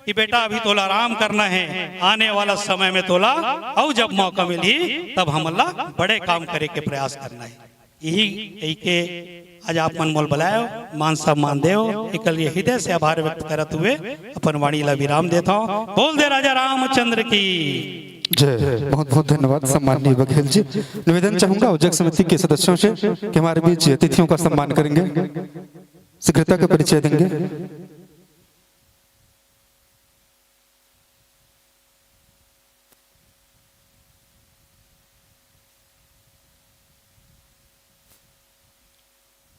कि बेटा अभी तोला आराम करना है, आने वाला समय में तोला और जब मौका मिली तब हमला बड़े काम करे के प्रयास करना है। यही के आज आप मन मोल बुलायो, मान सम्मान देव, एक लिए हृदय से आभार व्यक्त करते हुए अपन वाणी ला विराम देता हूँ। बोल दे राजा रामचंद्र की जय। बहुत बहुत धन्यवाद सम्माननीय बघेल जी। निवेदन चाहूंगा आयोजक समिति के सदस्यों से कि हमारे बीच अतिथियों का सम्मान करेंगे, शीघ्रता का परिचय देंगे।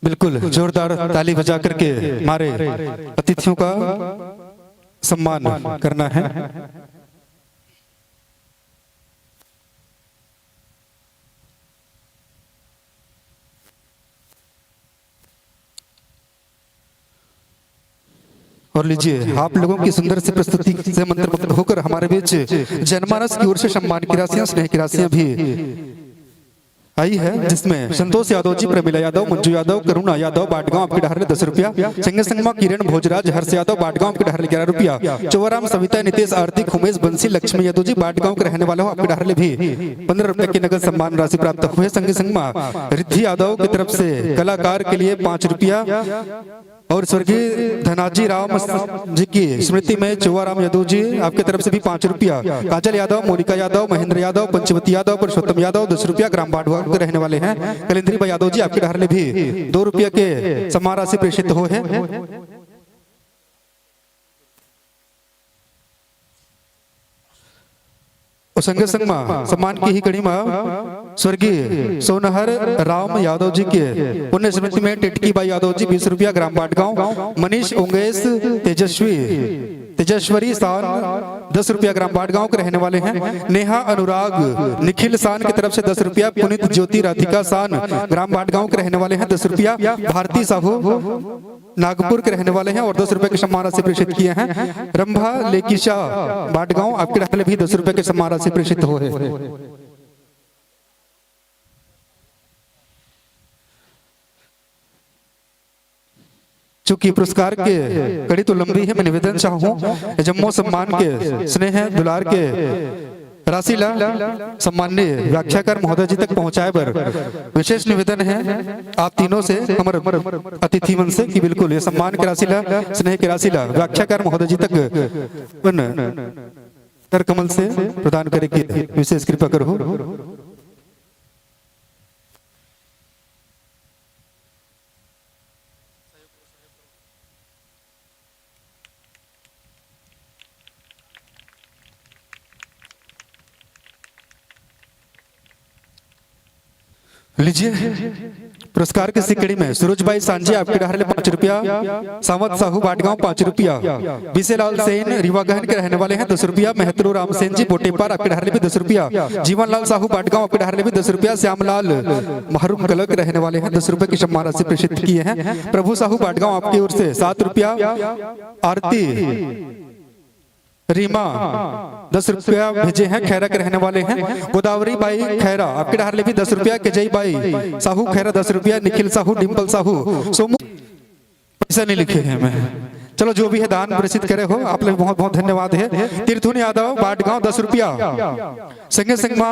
बिल्कुल जोरदार ताली बजा करके हमारे अतिथियों का सम्मान करना है। और लीजिए आप लोगों की सुंदर सी प्रस्तुति से मंत्रमुग्ध होकर हमारे बीच जनमानस की ओर से सम्मान की राशियां, स्नेह की राशियां भी आई है, जिसमें संतोष यादव जी, प्रमिला यादव, मंजू यादव, करुणा यादव बाटगांव आपके डहर 10 रुपया, संगे संगमा किरण भोजराज हर्ष यादव बाटगांव आपके डहर 11 रुपया, चौराम सविता नितेश आरती उमेश बंसी लक्ष्मी यादव जी बाटगांव के रहने वाले हो आपके डहर भी 15 रुपए की नगद सम्मान राशि प्राप्त हुए। संगे संगमा रिद्धि यादव की तरफ से कलाकार के लिए 5 रुपया और स्वर्गीय धनाजी राम जी की स्मृति में चौराम यादव जी आपके तरफ से भी 5 रुपया, काजल यादव, मोनिका यादव, महेंद्र यादव, पंचवती यादव, पुरुषोत्तम यादव 10 रुपया ग्राम बाटवा के रहने वाले हैं। कलेंद्री भाई यादव जी आपके डहर भी 2 रुपया के सम्मान राशि प्रेषित हो है। और संगे संग में सम्मान की ही कड़ी में स्वर्गीय सोनहर राम यादव जी के पुण्य स्मृति में टिटकी बाई यादव जी 20 रुपया ग्राम बाटगांव, मनीष उंगेश तेजस्वरी सान 10 रुपया ग्राम बाटगांव के रहने वाले हैं। नेहा अनुराग निखिल सान की तरफ से 10 रुपया, पुनीत ज्योति राधिका सान ग्राम बाटगांव के रहने वाले हैं 10 रुपया, भारती साहू नागपुर के रहने वाले हैं और 10 रुपए के सम्मान राशि प्रेषित किए हैं। रंभा लेकिशा बाटगांव आपके रहने भी 10 रुपए के सम्मान राशि प्रेषित हो है। चूंकि पुरस्कार के कड़ी तो लंबी है, मैं निवेदन चाहूँ जम्मू सम्मान के स्नेह दुलार के राशि ला सम्मान्य व्याख्याकार महोदय जी तक पहुंचाए पर विशेष निवेदन है आप तीनों से, हमारे अतिथि मन से, कि बिल्कुल ये सम्मान की राशि ला, स्नेह की राशि ला व्याख्याकार महोदय जी तक कर कमल से प्रदान करे की विशेष कृपा करो। लीजिए पुरस्कार की सिकड़ी में सूरज भाई सांझे आपके डहरले 5 रुपया, सावत साहू बाटगांव 5 रुपया, बीसेलाल सेन रीवागहन के रहने वाले हैं 10 रुपया, महत्रो राम सेन जी बोटेपार आपके डहरले भी 10 रुपया, जीवन लाल साहू बाटगांव आपके डहरले भी 10 रुपया, श्यामलाल महरूम कलक के रहने वाले हैं 10 रुपए की सम्मान राशि प्रेषित किए हैं। प्रभु साहू बाटगांव आपकी ओर से 7 रुपया, आरती रीमा 10 रुपया भेजे हैं, खैरा के रहने वाले हैं। गोदावरी बाई खैरा आपके डहरले भी 10 रुपया, केजई बाई साहू खैरा 10 रुपया, निखिल साहू, डिम्पल साहू, सोमू पैसा नहीं लिखे हैं मैं, चलो जो भी है दान प्रेषित करे हो आप लोग बहुत बहुत धन्यवाद है। तीर्थुन यादव बाटगांव 10 रुपया, संगे संगमा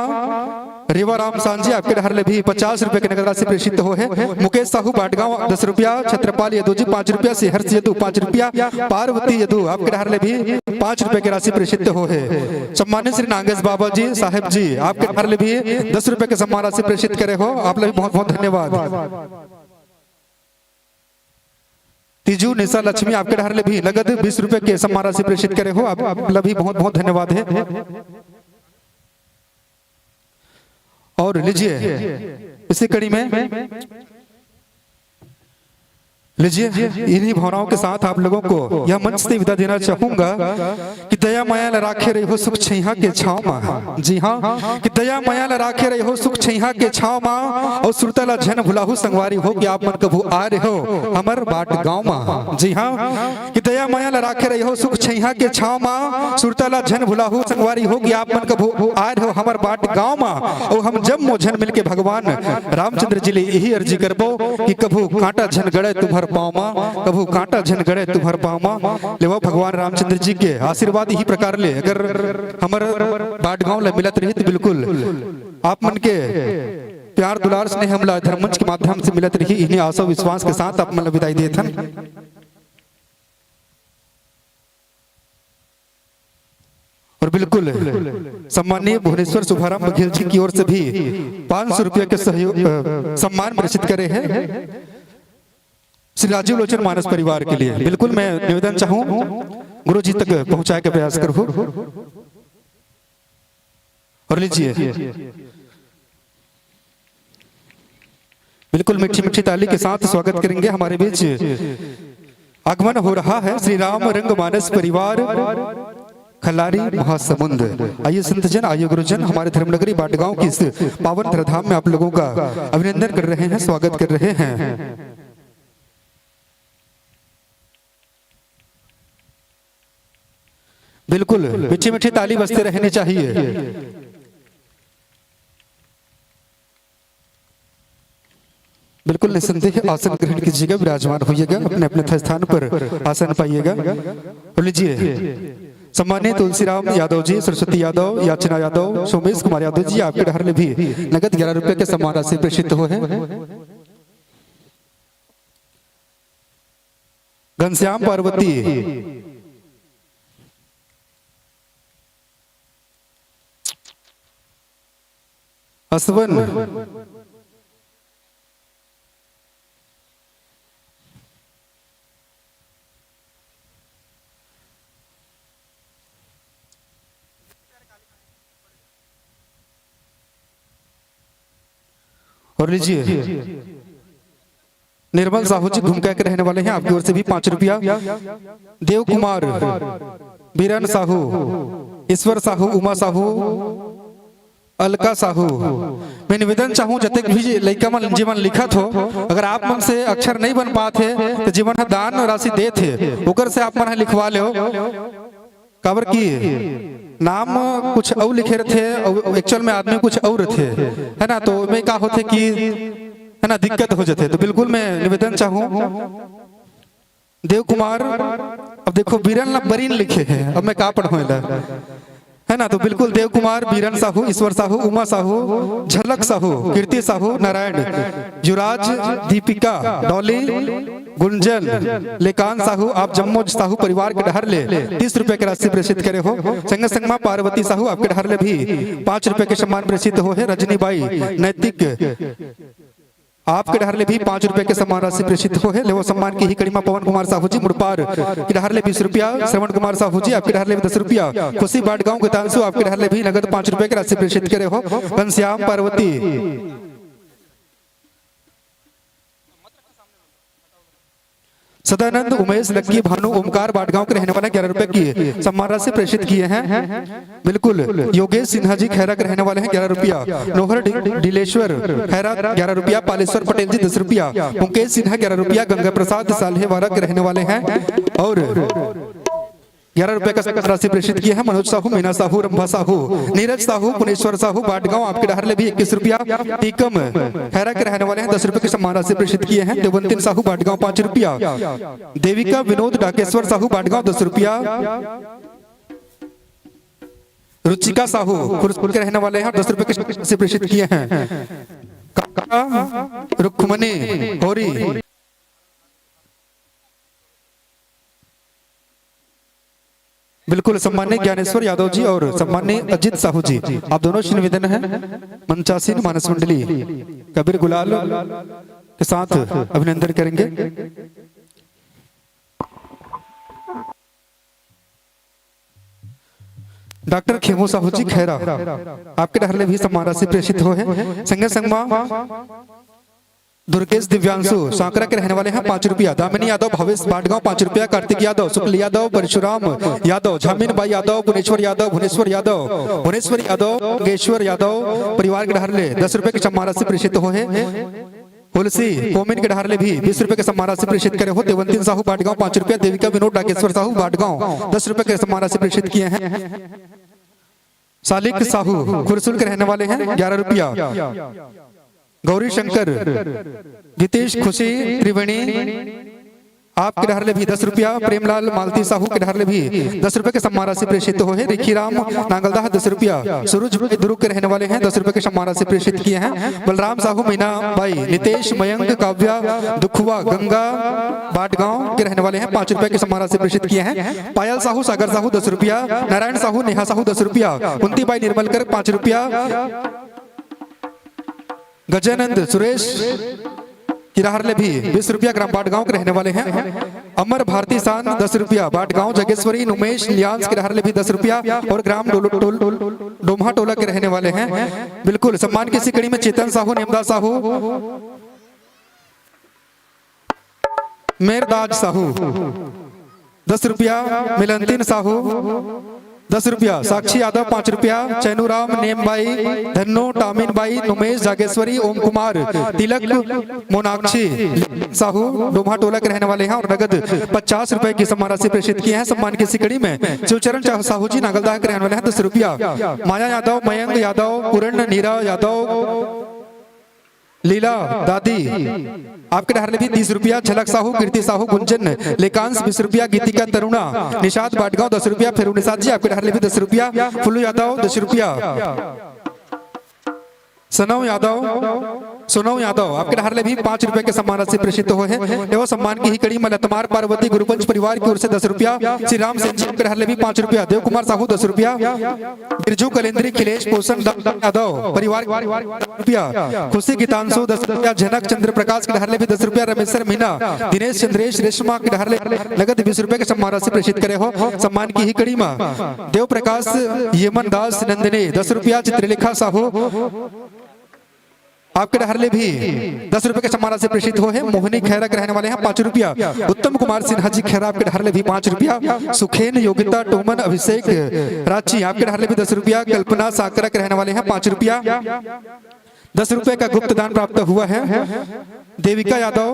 रेवा राम सांझी आपके डहरले भी 50 रुपए की नगद राशि प्रेषित हो है। मुकेश साहू बाटगांव 10 रुपया, छत्रपाल यदु जी 5 रुपया, सिहर्ष यदु 5 रुपया, पार्वती यदु आपके डहरले भी 5 रुपए की राशि प्रेषित हो है। सम्मानित श्री नागेश बाबा जी साहेब जी आपके डहरले भी 10 रुपए के सम्मान राशि प्रेषित करे हो, आप लोग बहुत बहुत धन्यवाद। तीजू निशा लक्ष्मी आपके डहरले भी नगद 20 रुपए के सम्मान राशि प्रेषित करे हो, आप लोग भी बहुत बहुत धन्यवाद है। और लीजिए इसी कड़ी में लीजिए इन्हीं भावनाओं के साथ आप लोगों को यह मंच से विदा देना चाहूंगा कि दया माया राखे रही हो सुख छैहा के छाव मां। जी हाँ, कि दया माया राखे रही हो सुख छैहा के छाव मां, और सुरतला झन भुलाहू संगवारी हो कि आप मन कभू आ रहे हो हमर बाट गांव मां। जी हाँ, कि दया माया राखे रही हो सुख छैहा के छाव मां, सुरतला झन भुलाहू संगवारी हो कि आप मन कभू आ रहे हो हमर बाट गांव मां। और हम जब मोझन मिलके भगवान रामचंद्र जी ले यही अर्जी करबो कि कभू कांटा झन गड़े तुम्हार पामा, कभू कांटा झन गड़े तुम्हार पामा। लेवा भगवान रामचंद्र जी के आशीर्वाद ही प्रकार ले अगर हमार बाटगांव ले मिलत रही तो बिल्कुल आप मन के प्यार दुलार स्नेह हमला धर्मंच के माध्यम से मिलत रही, इन्हीं आशा विश्वास के साथ आप मन विदाई देथन। और बिल्कुल सम्मानीय भुवनेश्वर शुभाराम बघेल जी की ओर से भी 500 रुपये के सहयोग सम्मान प्रेषित करे हैं श्री राजीव लोचन मानस परिवार के लिए। बिल्कुल मैं निवेदन चाहूं गुरु जी तक पहुंचाए के प्रयास करूं। और लीजिए बिल्कुल मीठी मीठी ताली के साथ स्वागत करेंगे। हमारे बीच आगमन हो रहा है श्री राम रंग मानस परिवार खलारी महासमुंद। आइए संतजन, आइए गुरुजन, हमारे धर्मनगरी बाटगांव की इस पावन धराधाम में आप लोगों का अभिनंदन कर रहे हैं, स्वागत कर रहे हैं। बिल्कुल मीठी मीठी ताली बजते रहनी चाहिए। बिल्कुल निसंदेह आसन ग्रहण कीजिएगा, विराजमान होइएगा, अपने अपने स्थान पर आसन पाइएगा। और लीजिए सम्मानित तुलसीराम यादव जी, सरस्वती यादव, याचना यादव, सोमेश कुमार यादव जी आपके डहरले भी नगद 11 रुपए के सम्मान राशि प्रेषित हो है। घनश्याम पार्वती असवन और लीजिए निर्मल साहू जी घुमका के रहने वाले हैं, आपकी ओर से भी 5 रुपया। देव कुमार, बीरन साहू, ईश्वर साहू, उमा साहू, अलका साहू। मैं निवेदन चाहूँ जतक भी लड़का मन जीवन लिखत हो, अगर आप मन से अक्षर नहीं बन पाते तो जीवन दान राशि दे थे ओकर से आप मन लिखवा लो। काबर की नाम कुछ और लिखे थे, एक्चुअल में आदमी कुछ और थे, है ना। तो मैं का होते कि है ना दिक्कत हो जाते। तो बिल्कुल मैं निवेदन चाहूँ देव कुमार, अब देखो बीरन बरीन लिखे हैं, अब मैं का पढ़ूं है ना। तो बिल्कुल देव कुमार, बीरन साहू, ईश्वर साहू, उमा साहू, झलक साहू, कीर्ति साहू, नारायण, युवराज, दीपिका, डॉली, गुंजन, लेकान साहू, आप जम्मो साहू परिवार के डहर ले 30 रुपए की राशि प्रेषित करे हो। संग संगमा पार्वती साहू आपके डहर ले भी 5 रुपए के सम्मान प्रेषित हो है। रजनीबाई नैतिक आपके डहर ले भी 5 रुपए के सम्मान राशि प्रेषित हो है। लेवो सम्मान की ही कड़ीमा पवन कुमार साहू जी मुड़पार के डहर ले 20 रुपया। श्रवण कुमार साहू जी आपके डहर ले 10 रुपया। खुशी बाटगांव के तांसु आपके डहर ले भी नगद 5 रुपए की राशि प्रेषित करे हो। घनश्याम, पार्वती, सदानंद, उमेश, लक्की, भानु, ओमकार बाटगांव के रहने वाले 11 रुपए की सम्मान राशि प्रेषित किए हैं। बिल्कुल योगेश सिन्हा जी खैरा के रहने वाले हैं 11 रुपया। नोहर डिलेश्वर खैरा 11 रुपया। पालेश्वर पटेल जी 10 रुपया। मुकेश सिन्हा 11 रुपया। गंगा प्रसाद साल्हेवारा के रहने वाले हैं और 11 रुपए का राशि प्रेषित किया है। मनोज साहू, मीना साहू, रंभा साहू, नीरज साहू, पुनेश्वर साहू बाटगांव आपके डहर ले भी 21 रुपया। टीकम खैरा के रहने वाले हैं 10 रुपए की सम्मान राशि प्रेषित किए हैं। देवंतिन साहू बाटगांव 5 रुपया। देविका विनोद डाकेश्वर साहू बाटगांव 10 रुपया। रुचिका साहू खुरसपुर के रहने वाले हैं 10 रुपए की राशि प्रेषित किए हैं। रुक्मणी होरी, बिल्कुल सम्मान्य ज्ञानेश्वर यादव जी और सम्मान्य अजित साहू जी, आप दोनों से निवेदन है मंचासीन मानस मंडली कबीर गुलाल के साथ अभिनंदन करेंगे। डॉक्टर खेमू साहू जी खैरा आपके डहर ले भी सम्मान राशि प्रेषित हो है। संगे संगमा दुर्गेश दिव्यांशु सांकरा के रहने वाले हैं 5 रुपया। दामिनी यादव भवेश बाटगांव 5 रुपया। कार्तिक यादव, शुक्ल यादव, परशुराम यादव, झामीन बाई यादव, पुनेश्वर यादव, भुवनेश्वर यादव, गेश्वर यादव परिवार के डहर ले 10 रुपए की सम्मान राशि प्रेषित हो है। तुलसी कोमिन के डहर ले भी 20 रुपए के सम्मान राशि प्रेषित करे हो। देवंतिन साहू बाटगांव 5 रुपया। देविका विनोद डाकेश्वर साहू बाटगांव 10 रुपए के सम्मान राशि प्रेषित किए हैं। सालिक साहू खुरसुल के रहने वाले हैं 11 रुपया। गौरी शंकर, गीतेश, खुशी त्रिवेणी आपके डहर ले भी 10 रुपया। प्रेमलाल मालती साहू के डहर ले भी 10 रुपए के सम्मान राशि प्रेषित हो है। रिखीराम नांगलदाह 10 रुपया। सूरज दुर्ग के रहने वाले हैं 10 रुपए के सम्मान राशि प्रेषित किए हैं। बलराम साहू, मीना बाई, नितेश, मयंक, काव्या, दुखुआ, गंगा बाटगांव के रहने वाले हैं 5 रुपए के सम्मान राशि प्रेषित किए हैं। पायल साहू, सागर साहू 10 रुपया। नारायण साहू, नेहा साहू 10 रुपया। कुंती बाई निर्मलकर 5 रुपया। गजानंद सुरेश किराहर ले भी 20 रुपया ग्राम बाटगांव के रहने वाले हैं। अमर भारती सान 10 रुपया। बाटगांव जगेश्वरी उमेश लियांस किराहर ले भी 10 रुपया और ग्राम डोमहा टोला के रहने वाले हैं। बिल्कुल सम्मान की सिकड़ी में चेतन साहू, नेमदास साहू, मेरदाज साहू 10 रुपया। मिलंतीन साहू 10 रुपया। साक्षी यादव 5 रुपया। चैनूराम, नेमबाई, धन्नो, टामिन बाई, नुमेश, जागेश्वरी, ओम कुमार, तिलक, मोनाक्षी साहू डोमहा टोला के रहने वाले हैं और नगद 50 रुपए की सम्मान राशि प्रेषित किए हैं। सम्मान की सिकड़ी में शिवचरण साहू जी नागलदाह के रहने वाले हैं 10 रुपया। माया यादव, मयंक यादव, पूर्ण, नीरा यादव, लीला दादी आपके डहर ले भी 30 रुपया। झलक साहू, कीर्ति साहू, गुंजन, लेकांश 20 रुपया। गीतिका तरुणा, निषाद बाटगांव 10 रुपया। फिर निषाद जी आपके डहर ले भी 10 रुपया। फुल्लू यादव 10 रुपया। सोनव यादव आपके डहर ले भी 5 रुपए के सम्मान राशि प्रेषित हो है। एवं सम्मान की ही कड़ी में लतमार पार्वती गुरुपंच परिवार की ओर से 10 रुपया। श्री राम सिंह जी आपके डहर ले भी 5 रुपया। देव कुमार साहू 10 रुपया। बिरजू कलेंद्री, खिलेश पोषण यादव परिवार रुपया। खुशी गीतांशु 10 रुपया। जनक चंद्र प्रकाश के डहर ले भी 10 रुपया। रमेश्वर मीना, दिनेश चंद्रेश रेशमा के डहर ले नगद 20 रुपए के सम्मान राशि प्रेषित करे हो। सम्मान की ही कड़ी में देव प्रकाश, यमन दास, नंदिनी 10 रुपया। चित्रलेखा साहू आपके डहरले भी 10 रुपए के सम्मान से प्रेषित हो है। मोहनी खैरा के रहने वाले हैं 5 रुपया। उत्तम कुमार सिन्हा जी खैरा आपके डहरले भी 5 रुपया। सुखेन योगिता टोमन अभिषेक रांची आपके डहरले भी 10 रुपया। कल्पना साकरा के रहने वाले हैं 5 रुपया। 10 रुपए का गुप्त दान प्राप्त हुआ है। देविका यादव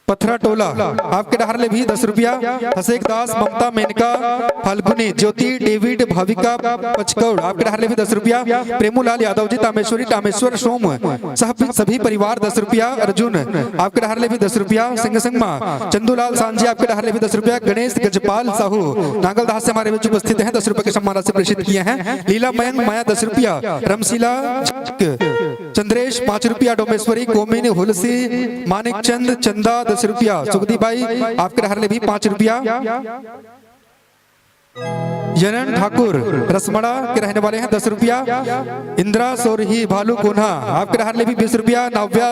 पथरा टोला आपके डहरले भी 10 रुपया। हसेक दास ममता मेनका फाल्गुनी ज्योति डेविड भाविका पचकौड़ आपके डहरले भी 10 रुपया। प्रेमूलाल यादव जी तामेश्वरी तामेश्वर सोम सभी परिवार 10 रुपया। अर्जुन आपके डहरले भी 10 रुपया। सिंह संगमा चंदूलाल सांझी आपके डहरले भी 10 रुपया। गणेश गजपाल साहू नांगलदास से हमारे बीच उपस्थित हैं, 10 रुपए के सम्मान से प्रेषित किए हैं। लीला मयंक माया 10 रुपया। रमशीला चंद्रेश 5 रुपया। डोमेश्वरी कोमिन हुलसी मानिक चंद चंदा 10 रुपया। सुखदी बाई आपके डहरले भी 5 रुपया। जनन ठाकुर रसमड़ा के रहने वाले हैं 10 रुपया। इंदिरा सोरही भालू कोन्हा आपके डहरले भी 20 रुपया। नव्या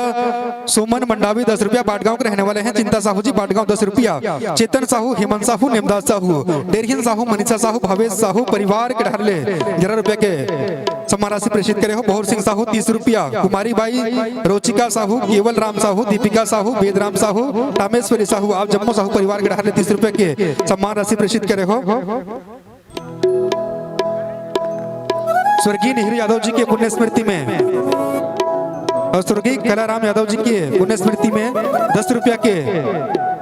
सोमन मंडावी 10 रुपया बाटगांव के रहने वाले हैं। चिंता साहू जी बाटगांव 10 रुपया। चेतन साहू हेमंत साहू नेमदास साहू डेरहिन साहू मनीषा साहू भावेश साहू परिवार के डहरले 11 रुपए के सम्मान राशि प्रेषित करे हो। बहुर सिंह साहू 30 रुपया। कुमारी बाई रोचिका साहू केवल राम साहू दीपिका साहू वेदराम साहू रामेश्वरी साहू आप जम्मू साहू परिवार के डहरले 30 रुपए के सम्मान राशि प्रेषित करे हो। स्वर्गीय नेहरू यादव जी के पुण्य स्मृति में और स्वर्गीय कलाराम यादव जी के पुण्य स्मृति में 10 रुपया के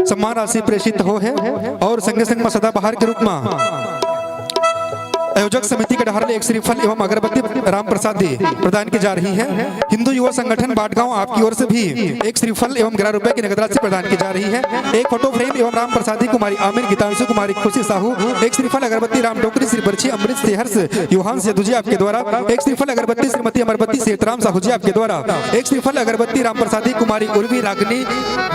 सम्मान राशि प्रेषित हो है। और संगे संग में सदाबहार के रूप में आयोजक समिति के डहरले 1 श्रीफल एवं अगरबत्ती राम प्रसाद प्रदान की जा रही है। हिंदू युवा संगठन बाटगांव आपकी ओर से भी 1 श्रीफल एवं 11 रुपए की नगद राशि प्रदान की जा रही है। एक फोटो फ्रेम एवं राम प्रसादी कुमारी आमिर गीतांशु कुमारी खुशी साहू 1 श्रीफल अगरबत्ती राम टोकरी श्री बर्ची अमृत सेहर्ष युहान सेतु जी आपके द्वारा। 1 श्रीफल अगरबत्ती श्रीमती अमरबत्ती सेतराम साहू जी आपके द्वारा। 1 श्रीफल अगरबत्ती राम प्रसादी कुमारी उर्वी रागनी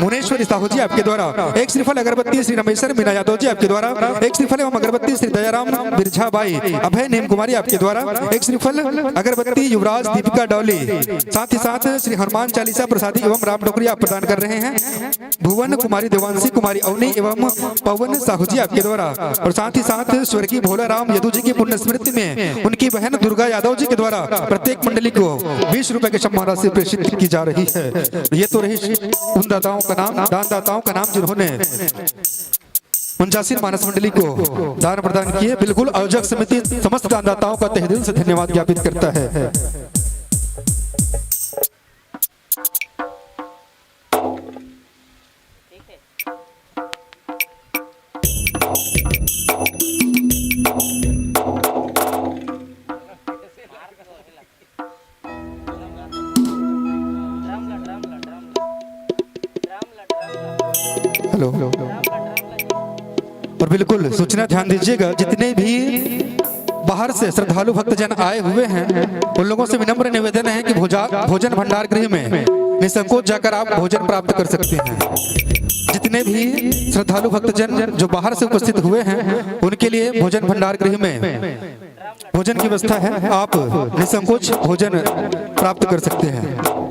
मुनेश्वरी साहू जी आपके द्वारा। 1 श्रीफल अगरबत्ती श्री रमेश्वर मीना यादव जी आपके द्वारा। 1 श्रीफल एवं अगरबत्ती श्री दयाराम बिरझा बाई अभय नेम कुमारी आपके द्वारा। 1 श्रीफल अगरबत्ती युवराज दीपिका डॉली साथ ही साथ श्री हनुमान चालीसा प्रसादी एवं राम टोकरी आप प्रदान कर रहे हैं। भुवन कुमारी देवांशी कुमारी अवनी एवं पवन साहू जी आपके द्वारा। और साथ ही साथ स्वर्गीय भोला राम यदु जी की पुण्य स्मृति में उनकी बहन दुर्गा यादव जी के द्वारा प्रत्येक मंडली को 20 रुपए के सम्मान राशि प्रेषित की जा रही है। ये तो रही उन दाताओं का नाम दानदाताओं का नाम जिन्होंने 49 मानस मंडली को दान प्रदान किए। बिल्कुल आयोजक समिति समस्त दानदाताओं का तहे दिल से धन्यवाद ज्ञापित करता है। हेलो और बिल्कुल सूचना ध्यान दीजिएगा, जितने भी बाहर से श्रद्धालु भक्तजन आए हुए हैं उन लोगों से विनम्र निवेदन है कि भोजन भंडार गृह में निसंकोच जाकर आप भोजन प्राप्त कर सकते हैं। जितने भी श्रद्धालु भक्तजन जो बाहर से उपस्थित हुए हैं उनके लिए भोजन भंडार गृह में भोजन की व्यवस्था है, आप निसंकोच भोजन प्राप्त कर सकते हैं।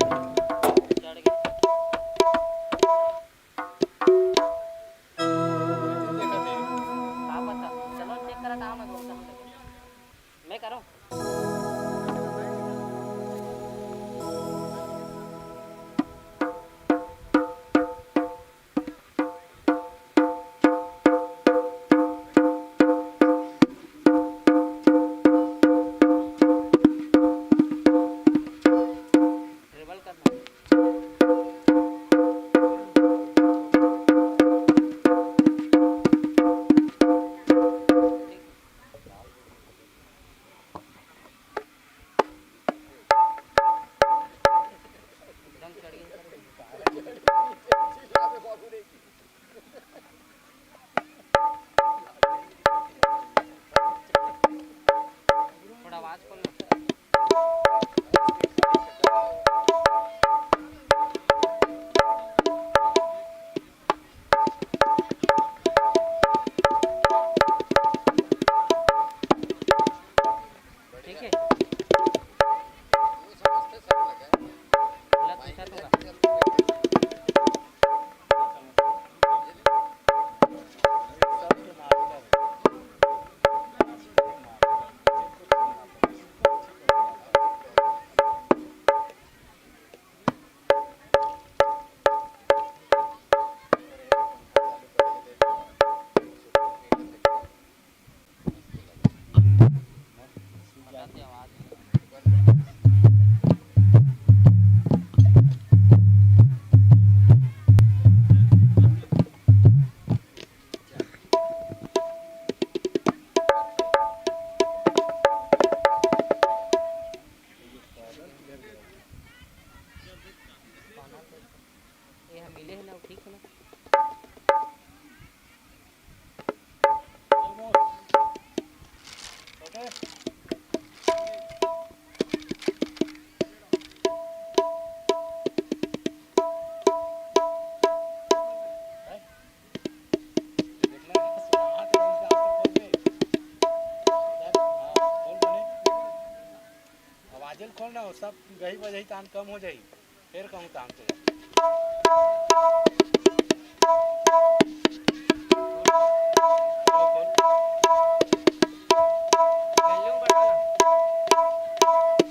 खोल ना सब गही बजही तान कम हो जाई फिर कहूँ तान तो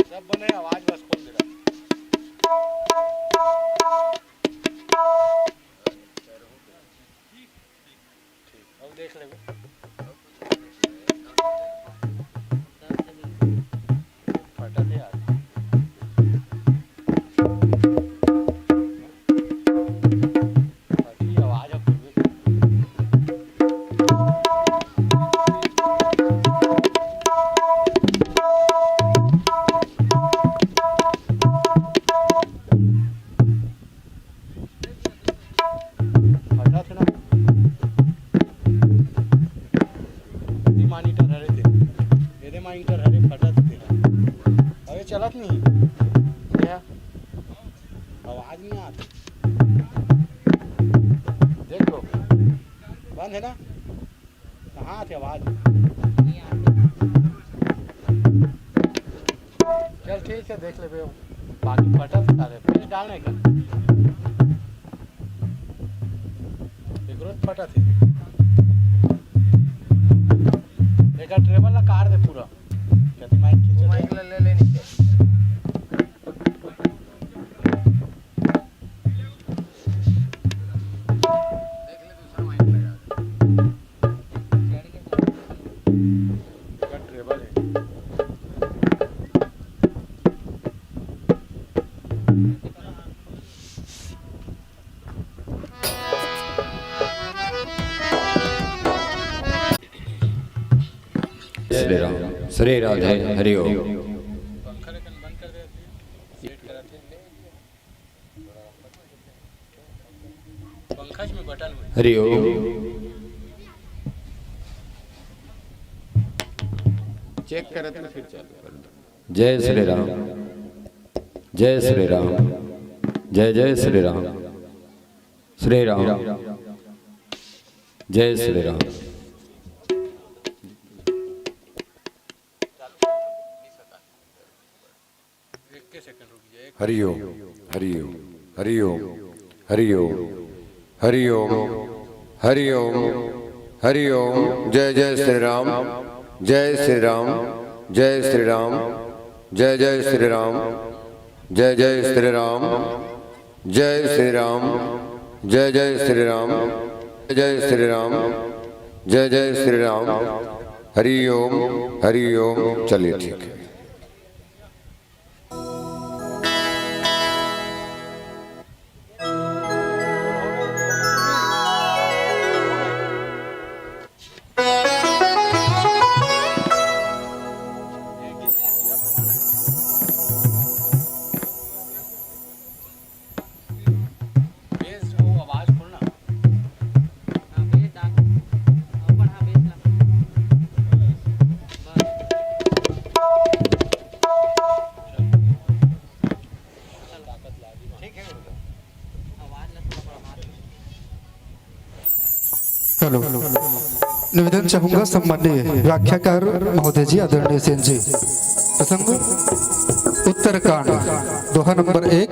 सब बने आवाज बस खोल दे रहा ठीक अब देख ले फटा दे यार फटी आवाज अब फटा थे ना मॉनिटर हरे थे ये मॉनिटर हरे फटा थे तेरा अरे चलत नहीं क्या आवाज नहीं आती देख लो बंद है ना कहाँ थे आवाज चल ठीक है देख ले बे बाकी फटा था सारे फिर डालने का फटा थे देखा ट्रेवल ला कार दे पूरा कहती माइक खींच माइक ले ले नीचे देख ले दूसरा माइक लगा ट्रेवल है श्री राम श्री राधे हरि ओम पंखा लेकिन बंद कर दे सेट कराते पंखा में बटन हुए हरि ओम चेक करत ना फिर चालू कर दो। जय श्री राम जय श्री राम जय जय श्री राम श्री राम जय श्री राम हरि ओम हरि ओम हरि ओम हरि ओम हरि ओम हरि ओम हरि ओम जय जय श्री राम जय श्री राम जय श्री राम जय जय श्री राम जय जय श्री राम जय श्री राम जय जय श्री राम जय श्री राम जय जय श्री राम हरि ओम चलिए ठीक है। हेलो निवेदन चाहूंगा सम्माननीय व्याख्याकार महोदय जी आदरणीय सेन जी प्रसंग उत्तरकांड दोहा नंबर 1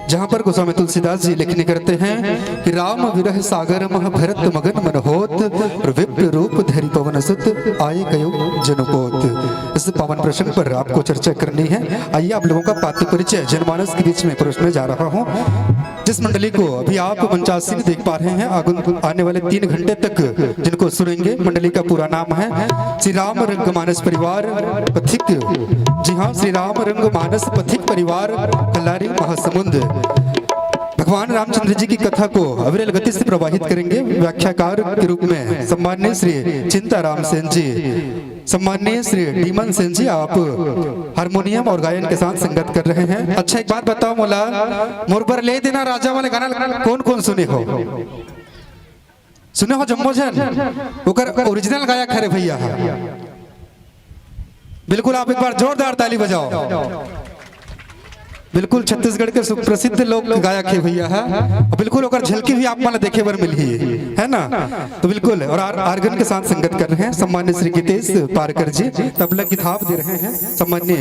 जहाँ पर गोस्वामी तुलसीदास जी लिखने करते हैं कि राम विरह सागर मह भरत मगन मन होत और विप्र रूप धरि पवन सुत आए कयो जनपोत। इस पावन प्रसंग पर आपको चर्चा करनी है। आइए आप लोगों का पात्र परिचय जनमानस के बीच में परोसने जा रहा हूँ। जिस मंडली को अभी आप मंचासी में देख पा रहे हैं आने वाले 3 घंटे तक जिनको सुनेंगे, मंडली का पूरा नाम है श्री राम रंगमानस परिवार पथिक। जी हाँ, श्री राम रंगमानस पथिक परिवार कलारी महासमुंद। भगवान रामचंद्र जी की कथा को अविरल गति से प्रवाहित करेंगे व्याख्याकार के रूप में सम्माननीय श्री चिंताराम सेन जी, सम्माननीय श्री डीमन सेन जी। आप हारमोनियम और गायन के साथ संगत कर रहे हैं। अच्छा एक बात बताओ मोला, मोर पर ले देना राजा वाले गाना कौन कौन सुने हो? सुने हो जम्मो जन ओकर ओरिजिनल गायक है भैया। बिल्कुल आप एक बार जोरदार ताली बजाओ। बिल्कुल छत्तीसगढ़ के सुप्रसिद्ध लोक गायक है भैया है, और बिल्कुल ओकर झलकी भी आप मन देखे बर मिली है ना। तो बिल्कुल और आर्गन के साथ संगत कर रहे हैं सम्मान्य श्री गीतेश पारकर जी, तबला की थाप दे रहे हैं सम्मान्य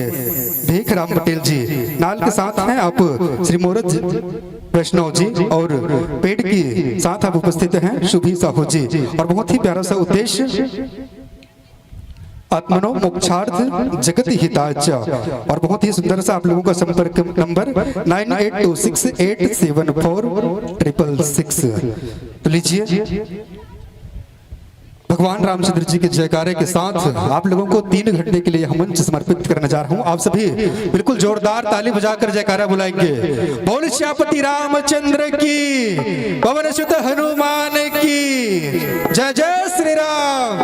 भेख राम पटेल जी, नाल के साथ हैं आप श्री मोरज वैष्णव जी, और पेड़ की साथ आप उपस्थित हैं शुभी साहू जी। और बहुत ही प्यारा सा उद्देश्य आत्मनो मोक्षार्थ जगत हिताच, और बहुत ही सुंदर सा आप लोगों का संपर्क नंबर 9826874666। तो लीजिए भगवान रामचंद्र जी के जयकारे के साथ आप लोगों को 3 घंटे के लिए हम मंच समर्पित करने जा रहा हूं। आप सभी बिल्कुल जोरदार ताली बजाकर जयकारा बुलाएंगे। बोल श्यापति रामचंद्र की, पवन सुत हनुमान की, जय जय श्री राम।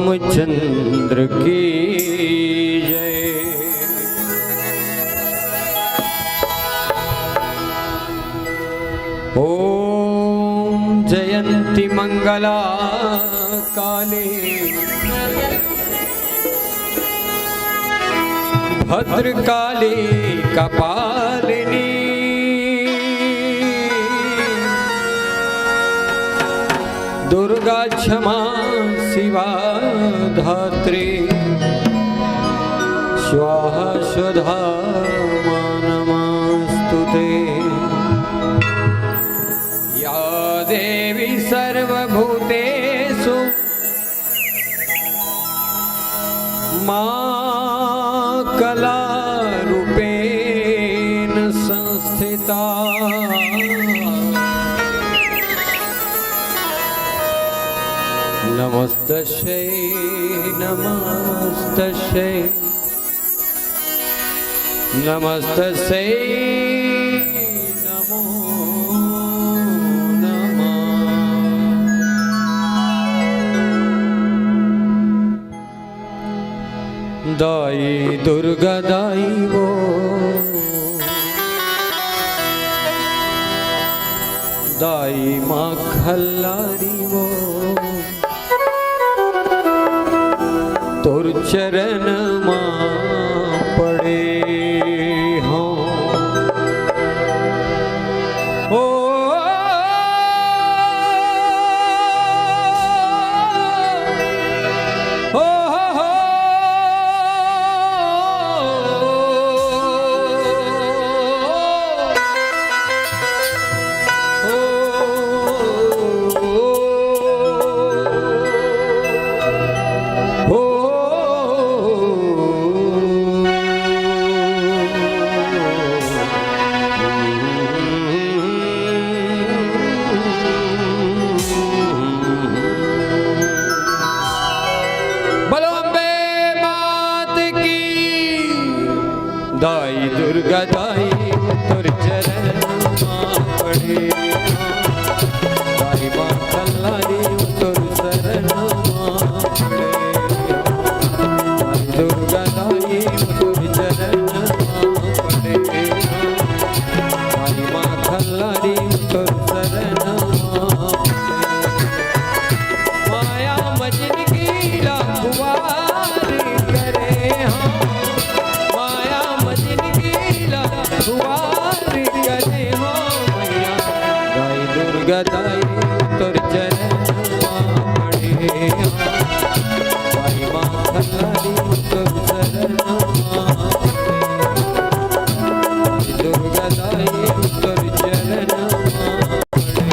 रामचंद्र की जय। ओम जयंती मंगला काले भद्रकाली कपालिनी दुर्गा क्षमा शिवा धात्री स्वाहा स्वधा नमस्तुते। या देवी सर्वभूतेषु कला रूपेण संस्थिता नमस्तस्यै नमस्तस्यै नमस्तस्यै नमो नमः। दाई दुर्गा दाई वो दाई माँ खल्लारी वो तुर चरण माँ पड़े हों। ओ दाई दुर्गा दाई तुर चरण माँ पड़े दाई माँ खल्लारी तुर शरण माँ पड़े दाई दुर्गा दाई तुर चरण माँ पड़े दाई माँ खल्लारी तुर शरण माँ पड़े माया मजन की रखवारी करे हम दुआरी करे हो मैया दाई दुर्गा दाई तुर चरण माँ पड़े दाई माँ खल्लारी तुर शरण माँ दाई दुर्गा दाई तुर चरण माँ पड़े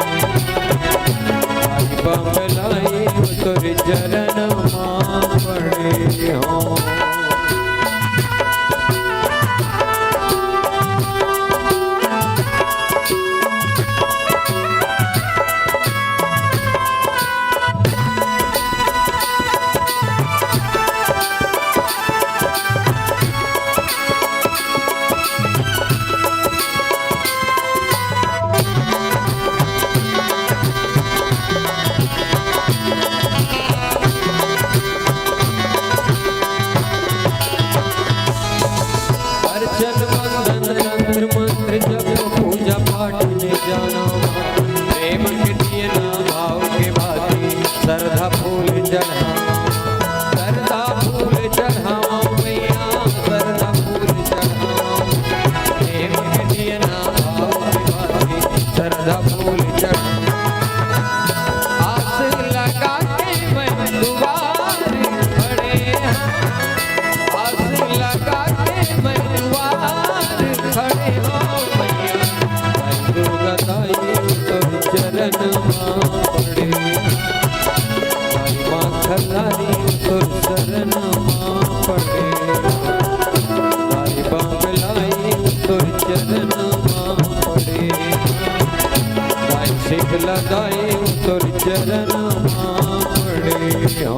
दाई बंबलाई तुर चरण माँ पड़े हो। पूजा पाठ में जाना प्रेम के दिए ना भाव के बाती श्रद्धा फूल चढ़ा श्रद्धा फूल चढ़ाओ मैया श्रद्धा फूल चढ़ाओ प्रेम के दिए ना भाव के बाती श्रद्धा फूल चढ़ा आस लगा के मैं दुआर खड़े आस लगा के मैं दुआर खड़े हो दुर्गा दाई तुर चरण माँ पड़े दाई माँ खल्लारी तुर शरण माँ पड़े दाई बंबलाई तुर चरण माँ पड़े दाई शीतला दाई तुर चरण माँ पड़े हो।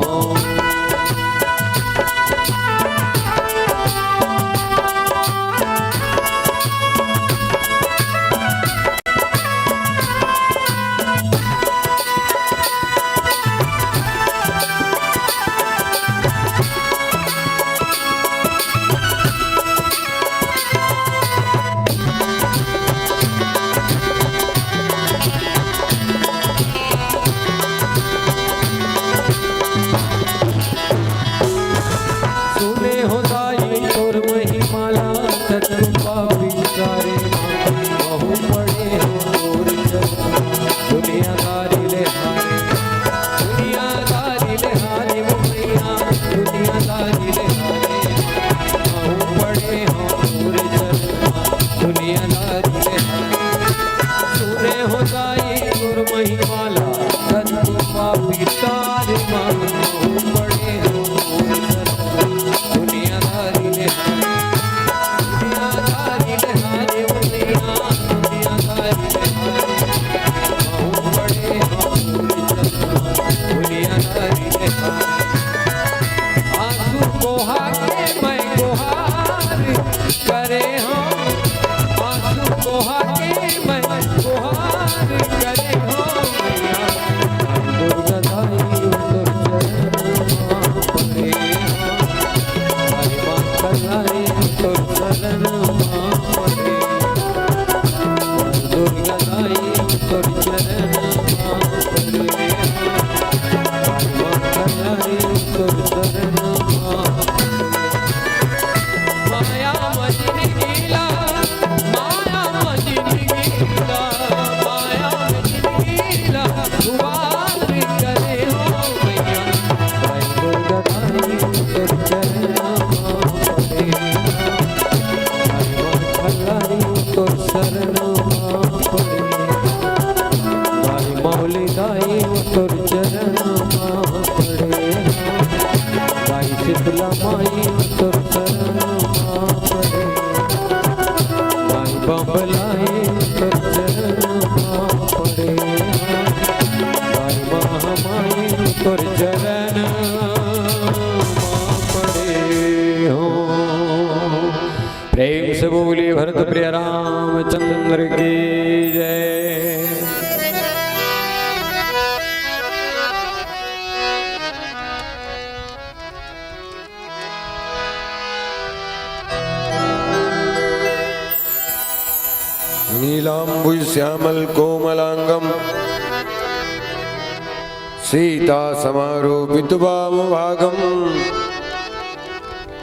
पड़े माई मौली दाई तुर चरण पड़े दाई शीतला माई तुर चरण पड़े माई बम्बलाई तुर चरण पड़े माई महामाई तुर चरण पड़े हो। प्रेम से बोली भरत प्रिय रामचंद्र की जय। नीलाम्बुज श्यामल कोमलांगम सीता समारोपित वामभागम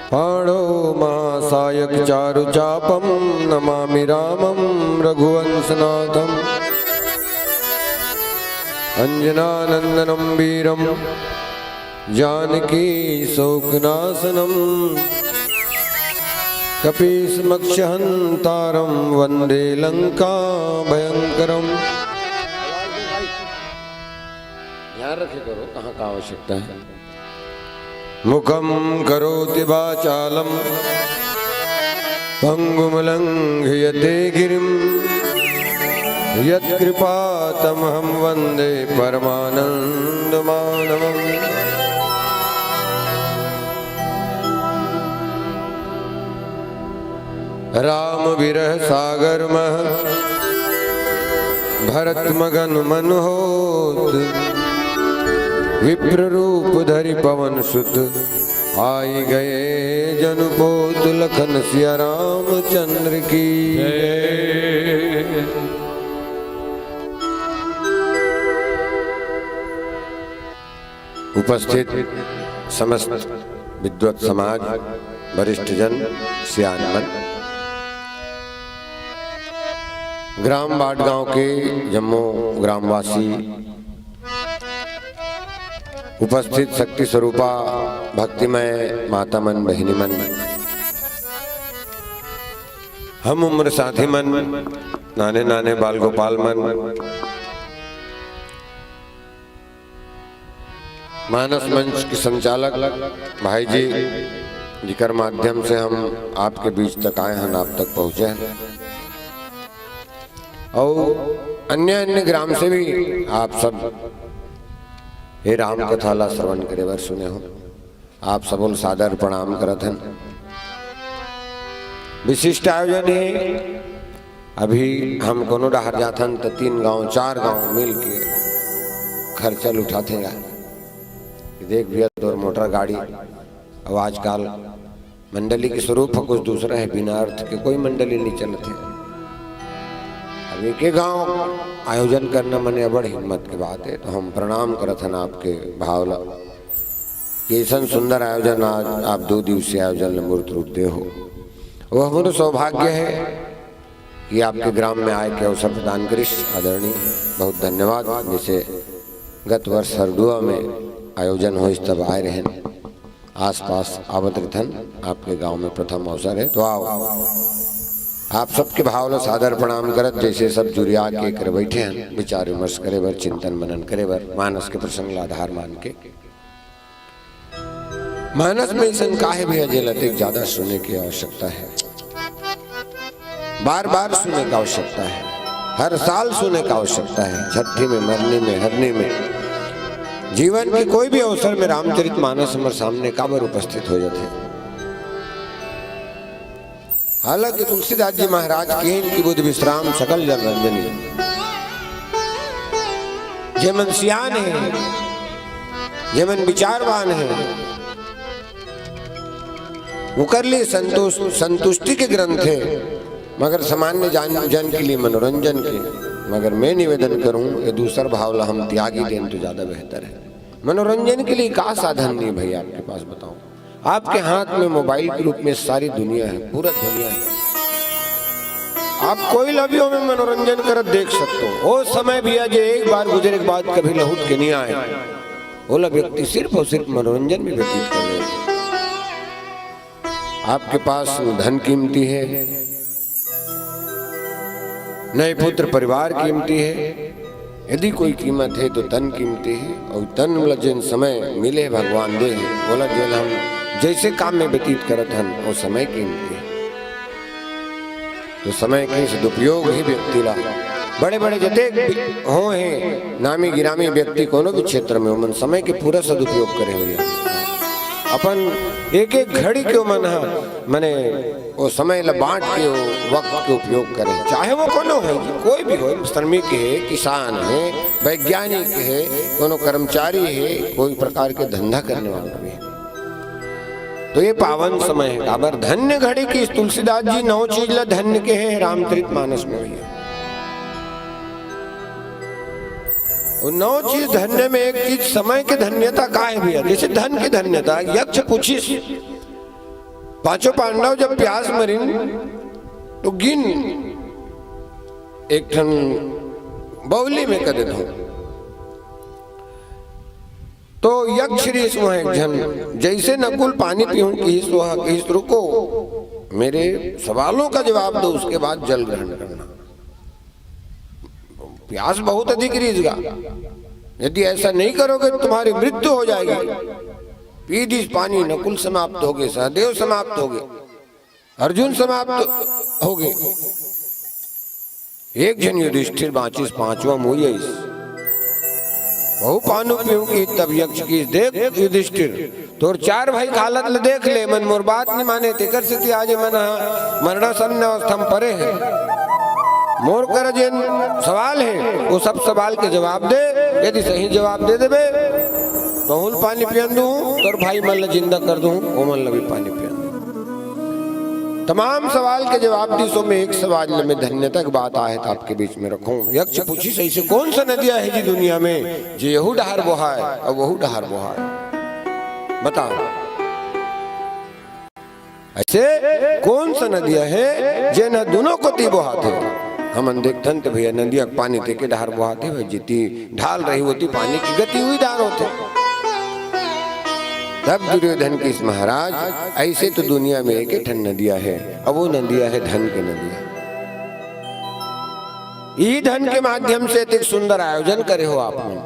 पाणो महासायक चारु चापम नमामि रामम रघुवंशनाथम अंजनानंदनम वीरम जानकी शोकनाशनम कपीसमक्षहंतारम वंदे लंका भयंकरम। ध्यान रखे करो कहाँ का आवश्यकता है। मुखम करोति वाचालम पंगुम लंघयते गिरिम यत्कृपातमहं वंदे परमानंद माधवम। राम विरह सागर मह भरत मगन मन होत विप्र रूप धरि पवन सुत आई गए जनपोत लखन सिया रामचंद्र की जय। उपस्थित समस्त विद्वत समाज वरिष्ठ जन सियानमन ग्राम बाटगांव के जम्मू ग्रामवासी उपस्थित शक्ति स्वरूपा भक्तिमय माता मन बहिनी मन हम उम्र साथी मन नाने नाने बाल गोपाल मन मानस मंच के संचालक भाई जी जिकर माध्यम से हम आपके बीच तक आए हैं, आप तक पहुंचे हैं और अन्य अन्य ग्राम से भी आप सब हे राम कथाला श्रवण करे बर सुने हो। आप सबों सादर प्रणाम करत हैं। विशिष्ट आयोजन है। अभी हम कोनो डहर जाथन तो 3 गांव 4 गांव मिल के खर्चल उठाते हैं। देख भैया तो मोटर गाड़ी अब आजकल मंडली के स्वरूप कुछ दूसरा है, बिना अर्थ के कोई मंडली नहीं चलते। अब एक गांव आयोजन करना मने बड़ हिम्मत की बात है, तो हम प्रणाम करत हन आपके भावला कि ऐसा सुंदर आयोजन आज आप 2 दिवसीय आयोजन में मूर्त रूप दे हो। वह हमारा सौभाग्य है कि आपके ग्राम में आए के अवसर प्रदान करिश। आदरणीय बहुत धन्यवाद। जैसे गत वर्ष हरदुआ में आयोजन हो तब आए रहे, आसपास आमंत्रित हन। आपके गांव में प्रथम अवसर है तो आओ। आप सबके भावना सादर प्रणाम करत जैसे सब जुरिया के कर बैठे हैं, विचार विमर्श करे बर, चिंतन मनन करे बर, मानस के प्रसंग आधार मान के। मानस में शंका है भी अजय लतिक ज्यादा सुनने की आवश्यकता है, बार बार सुनने की आवश्यकता है, हर साल सुनने की आवश्यकता है। छठी में, मरने में, हरने में, जीवन के कोई भी अवसर में रामचरित मानस हमारे सामने काबर उपस्थित हो जाते हैं। हालांकि तुलसीदास जी महाराज के इनकी बुद्ध विश्राम सकल जन रंजनी, जेमन सियान है, जेमन विचारवान है, वो कर लिए संतुष्टि के ग्रंथ है, मगर सामान्य जन के लिए मनोरंजन के। मगर मैं निवेदन करूं ये दूसरा भावला हम त्यागी दें तो ज्यादा बेहतर है। मनोरंजन के लिए का साधन नहीं भैया आपके पास, बताओ। आपके हाथ में मोबाइल के रूप में सारी दुनिया है, पूरा दुनिया है। आप कोई लवियों में मनोरंजन कर देख सकते हो। वो समय भी है जो एक बार गुजरे के बाद कभी लौट के नहीं आए, वो व्यक्ति सिर्फ और सिर्फ मनोरंजन में व्यतीत कर रहे थे। आपके पास धन कीमती है, नए पुत्र परिवार कीमती है, यदि कोई कीमत है तो तन कीमती है। और तन मतलब जिन समय मिले भगवान दे बोला जो हम जैसे काम में व्यतीत करत हन वो समय कीमती है। तो समय के सदुपयोग ही व्यक्ति ला बड़े बड़े जते हो हैं नामी गिरामी व्यक्ति कोनो भी क्षेत्र में हो मन समय के पूरा सदुपयोग करे भैया। अपन एक एक घड़ी क्यों मन मने वो समय ला बांट के वक्त के उपयोग करे, चाहे वो कोनो है कोई भी हो, श्रमिक है, किसान है, वैज्ञानिक है, कोनो कर्मचारी है, कोई प्रकार के धंधा करने वाला भी है। तो ये पावन समय है। अगर धन्य घड़ी की तुलसीदास जी 9 चीज ला धन्य के हैं रामचरित मानस में भैया। और 9 चीज धन्य में एक चीज समय की धन्यता का है भैया। जैसे धन की धन्यता यक्ष पूछिस 5 पांडव जब प्यास मरीन तो गिन एक ठन बौली में कदे दो तो यक्ष ऋषि वहां एक जन जैसे नकुल पानी पीऊं कि रुको मेरे सवालों का जवाब दो उसके बाद जल ग्रहण करना। प्यास बहुत अधिक रीझगा, यदि ऐसा नहीं करोगे तो तुम्हारी मृत्यु हो जाएगी। पी दिस पानी, नकुल समाप्त हो गए, सहदेव समाप्त हो गए, अर्जुन समाप्त हो गए, एक जन युधिष्ठिर बाँचिस 5वां मुइस बहु पानु पीऊं की तब यक्ष की देख युधिष्ठिर तोर 4 भाई हालत ले देख ले मन मोर बात नहीं माने तेकर से आज मन मरना सन्न अवस्था में परे है। मोर कर जिन सवाल है वो सब सवाल के जवाब दे, यदि सही जवाब दे देबे तो हुल पानी पियन दूं तोर भाई मन ला जिंदा कर दूं वो मन ला भी पानी पियन दूं। तमाम सवाल के जवाब दी सो में एक सवाल में धन्यता की बात आए तो आपके बीच में रखूं। यक्ष पूछी सही से कौन सा नदिया है जी दुनिया में जो यहू डहार बोहा है और वहू डहार बोहा है, बताओ ऐसे कौन सा नदिया है जे न दोनों को ती बोहा थे। हम देखते थे भैया नदिया पानी थे के डहार बोहा थे, जितनी ढाल रही होती पानी की गति हुई धार होते। तब दुर्योधन की इस महाराज ऐसे तो दुनिया में एक ठन नदिया है, अब वो नदिया है धन के नदिया। यही धन के माध्यम से एक सुंदर आयोजन करे हो आपने,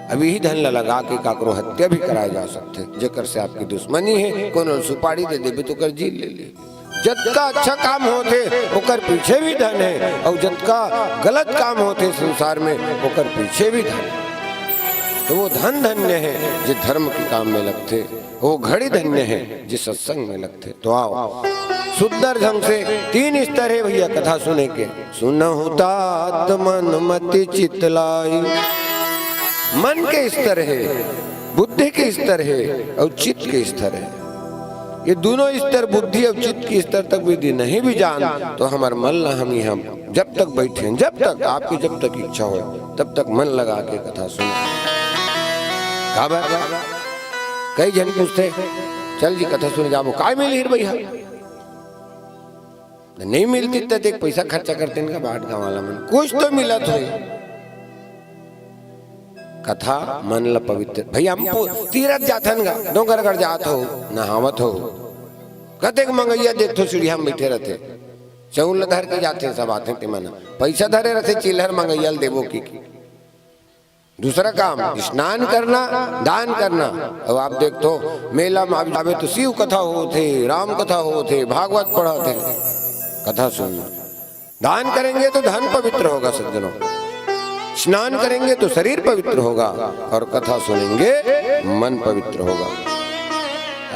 अब यही धन लगा के काकरो हत्या भी कराए जा सकते, जेकर से आपकी दुश्मनी है कोनो सुपारी दे देबे तो कर जीत ले ले। जतका अच्छा काम होते ओकर पीछे भी धन है और जतका गलत काम होते संसार में ओकर पीछे भी धन। तो वो धन धन्य है जो धर्म के काम में लगते, वो घड़ी धन्य है जो सत्संग में लगते। तो आओ सुंदर ढंग से 3 स्तर है भैया कथा सुने के। सुनहु तात मन मति चितलाई, मन के स्तर है, बुद्धि के स्तर है और चित्त के स्तर है। ये दोनों स्तर बुद्धि और चित्त के स्तर तक विधि नहीं भी जान तो हमार मन ला हम जब तक बैठे, जब तक आपकी जब तक इच्छा हो तब तक मन लगा के कथा सुने। कई जन पूछते चल जी कथा सुने जाबो काय मिली भैया, नहीं मिलती तो एक पैसा खर्चा करते इनका बाट गाँव वाला मन कुछ तो मिला तो कथा मन ला पवित्र। भैया हम तीरथ जाथन गा डोंगरगढ़ जात हो नहावत हो कतेक मंगैया देखो सीढ़िया में बैठे रहते, चौल धर के जाते सब आते ते मना पैसा धरे रहते चिल्हर मंगैया देवो की। दूसरा काम स्नान करना दान करना। अब आप देख तो मेला में आवे तो शिव कथा हो थे, राम कथा हो थे, भागवत पढ़ा थे, कथा सुनना। दान करेंगे तो धन पवित्र होगा सज्जनों, स्नान करेंगे तो शरीर पवित्र होगा और कथा सुनेंगे मन पवित्र होगा।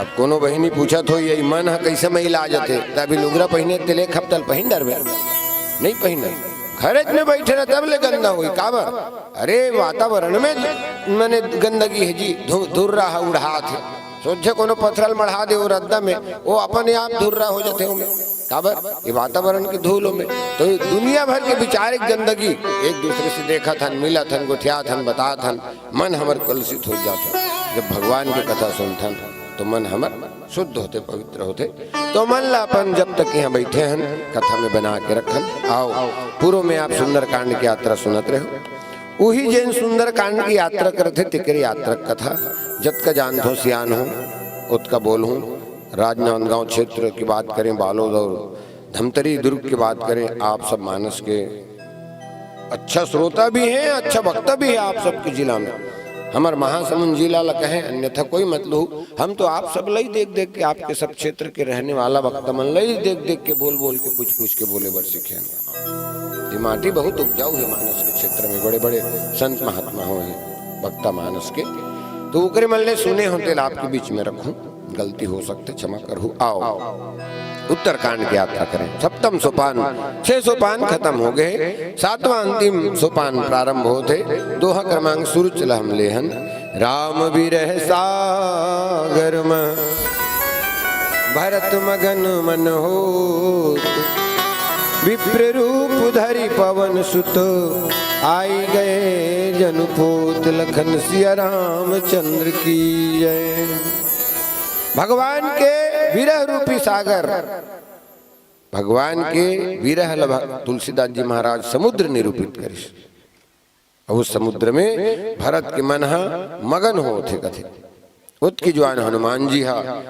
अब कोनो बहिनी पूछा तो यही मन है कैसे महिला आ जाते तभी लुगरा पहने तेले खपतल पहन डर नहीं पहने खरच में बैठे रहे तब ले गंदा हुई काबर। अरे वातावरण में मैंने गंदगी है जी, धुर रहा उड़ा थे सोचे कोनो पथरल मढ़ा दे रद्दा में वो अपने आप धुर्रा हो जाते हो काबर ये वातावरण की धूलों में। तो दुनिया भर के विचारिक गंदगी एक दूसरे से देखा था, मिला था, गुठिया था, बता था, मन हमार कलुषित हो जाते। जब भगवान की कथा सुनता तो मन हमार शुद्ध होते पवित्र होते। तो मन ला अपन जब तक यहाँ बैठे हैं कथा में बना के रखन। आओ पूर्व में आप सुंदर कांड की यात्रा सुनत रहे, वही जैन सुंदर कांड की यात्रा करते तिकरी यात्रा कथा जत का जान हो सियान हो उतका बोल हूँ। राजनांदगांव क्षेत्र की बात करें, बालोद और धमतरी दुर्ग की बात करें, आप सब मानस के अच्छा श्रोता भी है, अच्छा वक्ता भी है आप सबके जिला में। हमार महासमुंद जिला ला कहे, अन्यथा कोई मतलब। हम तो आप सब लई देख देख के, आपके सब क्षेत्र के रहने वाला वक्ता मन लई देख देख के, बोल बोल के, पूछ पूछ के बोले बर सीखे। ये माटी बहुत उपजाऊ है मानस के क्षेत्र में, बड़े बड़े संत महात्मा हुए हैं वक्ता मानस के। तो उकरे मन ले सुने होते आपके बीच में रखूं, गलती हो सकते क्षमा करूँ। आओ उत्तरकांड की यात्रा करें। सप्तम सोपान, 6 सोपान खत्म हो गए, 7वां अंतिम सोपान प्रारंभ होते। दोहा क्रमांक शुरू चला हम लेहन। राम विरह सागर में भरत मगन मन हो, विप्र रूप धरि पवन सुत, आई गए जनुपोत, लखन सिया रामचंद्र की जय। भगवान के विरह रूपी सागर, भगवान के विरह तुलसीदास जी महाराज समुद्र निरूपित करिस। उस समुद्र में भरत के मन मगन होते कथे। उत्की जवान हनुमान जी हा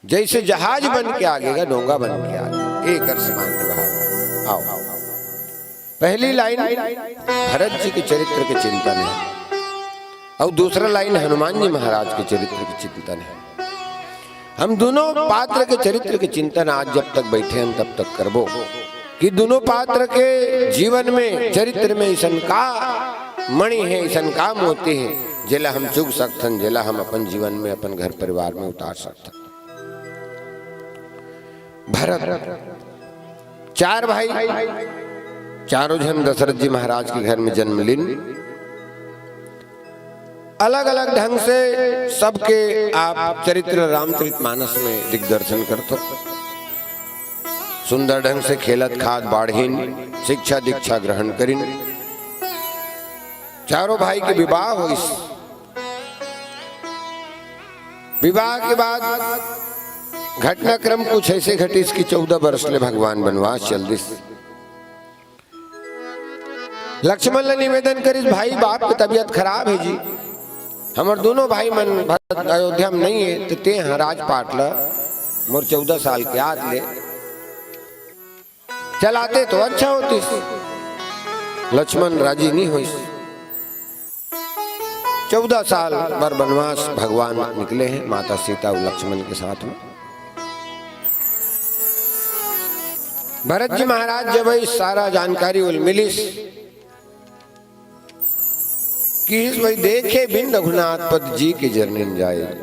जैसे जहाज बन के आगेगा, डोंगा बन के आगे, एक समान विभाग। आओ पहली लाइन भरत जी के चरित्र के चिंतन है, और दूसरा लाइन हनुमान जी महाराज के चरित्र के चिंतन है। हम दोनों पात्र के चरित्र के चिंतन आज जब तक बैठे हैं तब तक करबो, कि दोनों पात्र के जीवन में चरित्र में ऐसन का मणि है, ऐसन का मोती है, जेला हम चुग सकथन, जेला हम अपन जीवन में, अपन घर परिवार में उतार सकथन। भरत 4 भाई, चारों जन दशरथ जी महाराज के घर में जन्म लीन। अलग अलग ढंग से सबके आप चरित्र रामचरितमानस में दिग्दर्शन करते। सुंदर ढंग से खेलत खाद बाढ़ीन, शिक्षा दीक्षा ग्रहण करीन। चारों भाई के विवाह हो। इस विवाह के बाद घटनाक्रम कुछ ऐसे घटे, इसकी 14 वर्ष ले भगवान वनवास चल दिस। लक्ष्मण ने निवेदन करिस, भाई बाप की तबीयत खराब है जी, हमार दोनों भाई मन भरत अयोध्या में नहीं है, तो ते राजपाट ला मोर 14 साल के याद ले चलाते तो अच्छा होती। लक्ष्मण राजी नहीं हुई। 14 साल बर वनवास भगवान निकले हैं माता सीता और लक्ष्मण के साथ में। भरत जी महाराज जब इस सारा जानकारी मिलिस कि इस वही देखे बिन रघुनाथ पद जी की जरनीन जाए।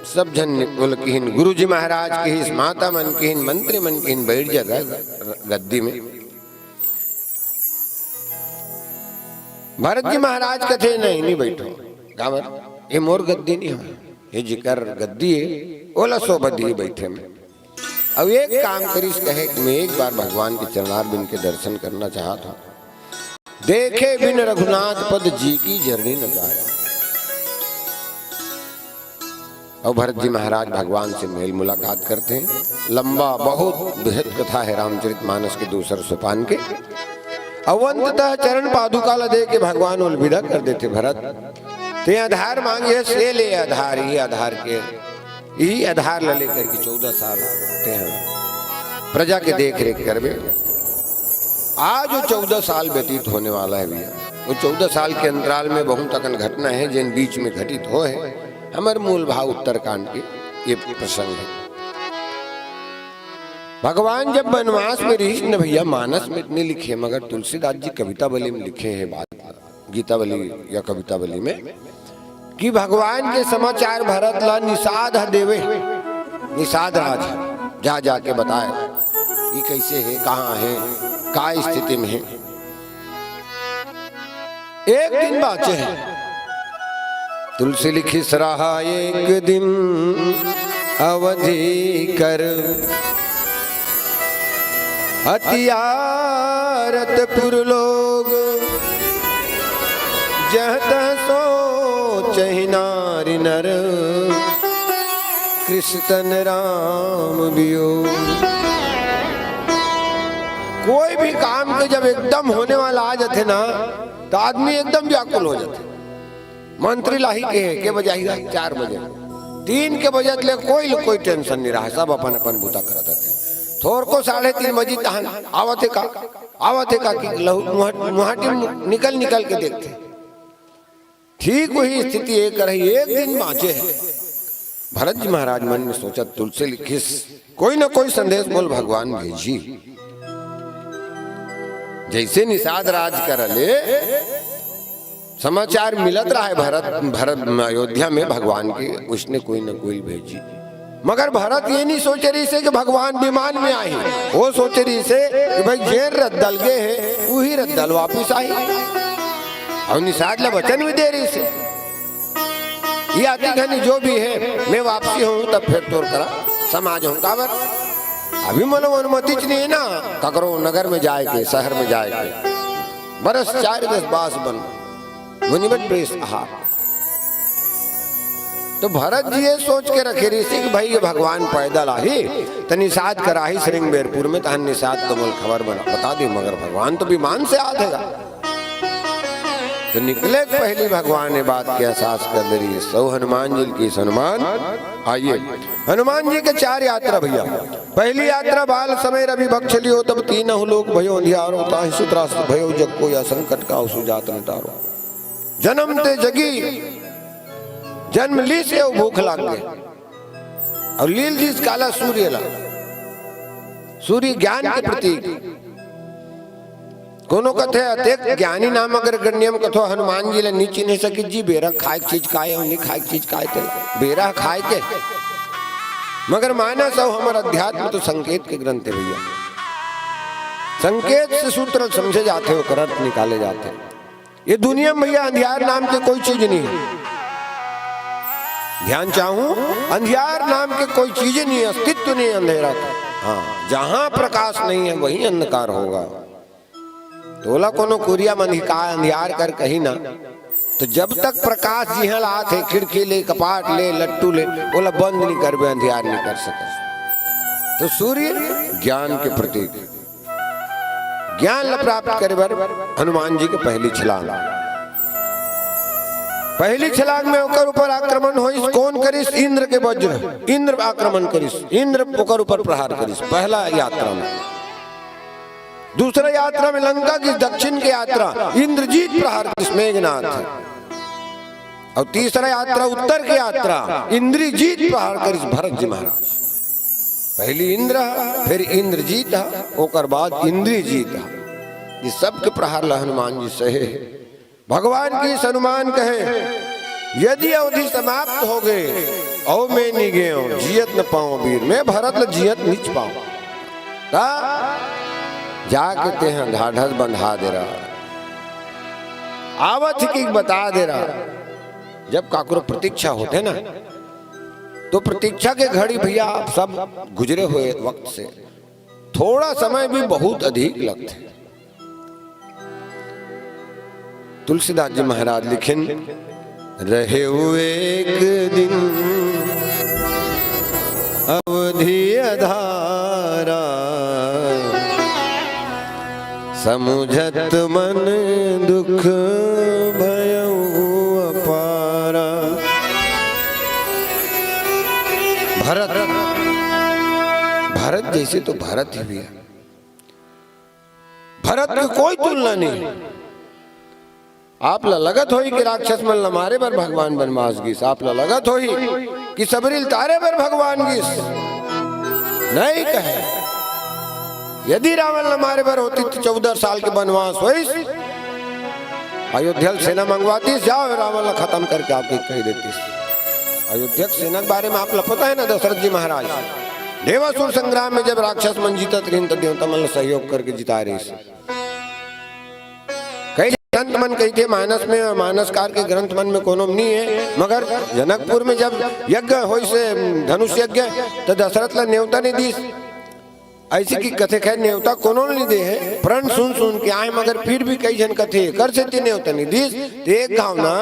सब जन बोल किन गुरु जी महाराज की हिस, माता मन किन, मंत्री मन किन, बैठ जगह गद्दी में। भरत जी महाराज कथे नहीं बैठो गावर, ये मोर गद्दी नहीं हो, ये जिकर गद्दी है, ओला सो बद्दी बैठे में। अब एक काम करिस, कहे कि मैं एक बार भगवान के चरणार बिन के दर्शन करना चाहता हूं। देखे बिन रघुनाथ पद जी की जर्नी न जाए। और भरत जी महाराज भगवान से मेल मुलाकात करते हैं। लंबा बहुत बृहद कथा है रामचरितमानस के दूसरे सोपान के। अवंततः चरण पादुका ला दे के भगवान अलविदा कर देते। भरत ते आधार मांगे, से ले आधार, ही आधार के यही आधार ला लेकर के 14 साल ते प्रजा के देख रेख करबे। आज वो 14 साल व्यतीत होने वाला है भैया। वो 14 साल के अंतराल में बहुत तकन घटना है जिन बीच में घटित हो है। हमारे मूल भाव उत्तरकांड के ये प्रसंग है। भगवान जब वनवास में रही न भैया, मानस में इतने लिखे, मगर तुलसीदास जी कविता बली में लिखे हैं बात, गीता बली या कविता बली में, कि भगवान के समाचार भरत ला निषाद देवे। निषाद राज जा जाके बताए ये कैसे है, कहाँ है, का स्थिति में है। एक दिन बाचे हैं, तुलसी लिखी सराहा एक दिन अवधि कर, अतियारतपुर लोग जहत सोच नारी नर, कृष्ण राम वियोग। कोई भी काम के जब एकदम होने वाला आ जाते ना, तो आदमी एकदम व्याकुल हो जाते। मंत्री लाही के बजाएगा 4 बजे, 3 के बजे ले कोई टेंशन नहीं रहा, सब अपन अपन बूता करते थे। थोर को 3:30 बजे तहन आवत है का कि लहू मुहाटी निकल निकल के देखते। ठीक वही स्थिति एक रही। एक दिन बाँचे है। भरत जी महाराज मन में सोचा तुलसी लिखिस कोई ना कोई संदेश बोल भगवान भेजी। जैसे निषाद राज कर ले समाचार मिलत रहा है भरत अयोध्या में भगवान के, उसने कोई ना कोई भेजी। मगर भरत ये नहीं सोच रही से कि भगवान विमान में आई, वो सोच रही से कि भाई जेर रद्दल गए है वही रद्दल वापिस आई। और निषाद ला वचन भी दे रही से ये आती घनी जो भी है मैं वापसी हूँ तब फिर तोड़ करा समाज हूँ काबर। अभी मनो अनुमति नहीं है ना ककरो नगर में जाए के शहर में जाए के। बरस 4-10 बास बन मुनिबत प्रेस आहार। तो भरत जी ये सोच के रखे रही थी कि भाई ये भगवान पैदल आही तो निषाद कराही श्रृंगबेरपुर में तहन निषाद तो बोल खबर बता दी। मगर भगवान तो विमान से आतेगा। तो निकले पहली भगवान ने बात की एहसास कर दे रही है। सौ हनुमान जी की हनुमान आइए। हनुमान जी के 4 यात्रा भैया। पहली यात्रा बाल समय रवि भक्त लियो तब 3 लोग भयो अंधियारो ताहि सुत्रास भयो जग को या संकट का सुजात न तारो। जन्म ते जगी जन्म ली से भूख लाग गए और लील जिस काला सूर्य ला सूर्य ज्ञान के प्रतीक कोनो कथे अतेक ज्ञानी नाम अगर गण्यम कथो हनुमान जी ले नीचे नहीं सकी जी बेरा खाए चीज खाए और नहीं खाए चीज खाए थे बेरा खाए के। मगर माना सब हमारा अध्यात्म तो संकेत के ग्रंथ है भैया। संकेत से सूत्र समझे जाते हो कर अर्थ निकाले जाते। ये दुनिया में भैया अंधियार नाम के कोई चीज नहीं है। ध्यान चाहूं अंधियार नाम के कोई चीज नहीं, अस्तित्व नहीं अंधेरा का। हाँ जहां प्रकाश नहीं है वहीं अंधकार होगा। तोला कोनो कुरिया में अंधियार कर कही ना तो जब तक प्रकाश जिहल आत है खिड़की ले कपाट ले लट्टू ले बोला बंद नहीं कर अंधियार नहीं कर सके। तो सूर्य ज्ञान के प्रतीक ज्ञान प्राप्त करे बर हनुमान जी के पहली छलांग में ओकर ऊपर आक्रमण होइस। कौन करिस? इंद्र के वज्र। इंद्र आक्रमण करिस, इंद्र ओकर ऊपर प्रहार करिस पहला यात्रा में। दूसरा यात्रा में लंका की दक्षिण की यात्रा इंद्रजीत प्रहार करिस मेघनाथ। और तीसरा यात्रा उत्तर की यात्रा इंद्रजीत प्रहार करिस भरत जी महाराज। पहली इंद्र फिर इंद्रजीत ओकर बाद इंद्रजीत। ये सब के प्रहार ला हनुमान जी सहे। भगवान की हनुमान कहे यदि अवधि समाप्त हो गए और मैं नहीं गए जियत न पाऊं वीर। मैं भरत ल जियत नहीं पाऊं जाके ते हैं ढाढ़स बंधा दे रहा आवत की बता दे रहा। जब काकुर प्रतीक्षा होते ना तो प्रतीक्षा के घड़ी भैया आप सब गुजरे हुए वक्त से थोड़ा समय भी बहुत अधिक लगते। तुलसीदास जी महाराज लिखिन रहे हुए एक दिन अवधि अधारा समुझत मन दुख भयउ अपारा। भरत जैसे तो भरत ही भी है। भरत की कोई तुलना नहीं। आप लगत होई कि राक्षस मन मारे पर भगवान बनवास गीस। आप लगत होई कि सबरील तारे पर भगवान गीस नहीं कहे। यदि रावण मारे पर होती तो 14 साल के बनवास होइस। अयोध्या सेना मंगवाती जाओ रावण खत्म करके आपके कह देती। अयोध्या सेना के बारे में आप पता है ना दशरथ जी महाराज देवासुर संग्राम में जब राक्षस मन जीता तो देवता मन सहयोग करके जिता रही। कई ग्रंथ मन कही थे मानस में और मानसकार के ग्रंथ मन में कोनो नहीं है। मगर जनकपुर में जब यज्ञ हो से धनुष यज्ञ तो दशरथ ला न्योता ने दी। ऐसी की कथे खैर न्योता कोनो नहीं दे है प्रण सुन के आए। मगर फिर भी कई जन कथे कर से न्योता नहीं दी। एक गाँव ना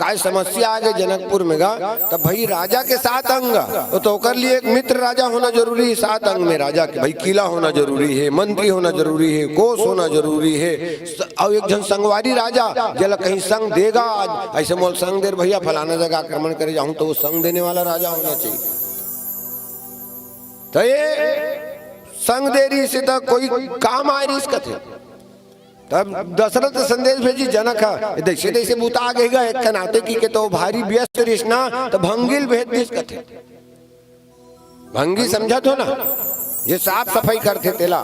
काय समस्या आ गई जनकपुर में गा तब भाई राजा के 7 अंग तो कर लिए एक मित्र राजा होना जरूरी है। 7 अंग में राजा के भाई किला होना जरूरी है, मंत्री होना जरूरी है, कोष होना जरूरी है। और एक जन संगवारी राजा जल कहीं संग देगा ऐसे मोल संग दे भैया फलाना जगह आक्रमण करे जाऊं तो वो संग देने वाला राजा होना चाहिए। तो ये संग देरी से तो कोई काम आए रिस कथे। तब दशरथ संदेश भेजी जनक देखे देसे बुता गएगा एक कनाते की के तो भारी व्यस्त रिश्ना तो भंगिल भेद दिस कथे। भंगी समझा तो ना, ये साफ सफाई करते तेला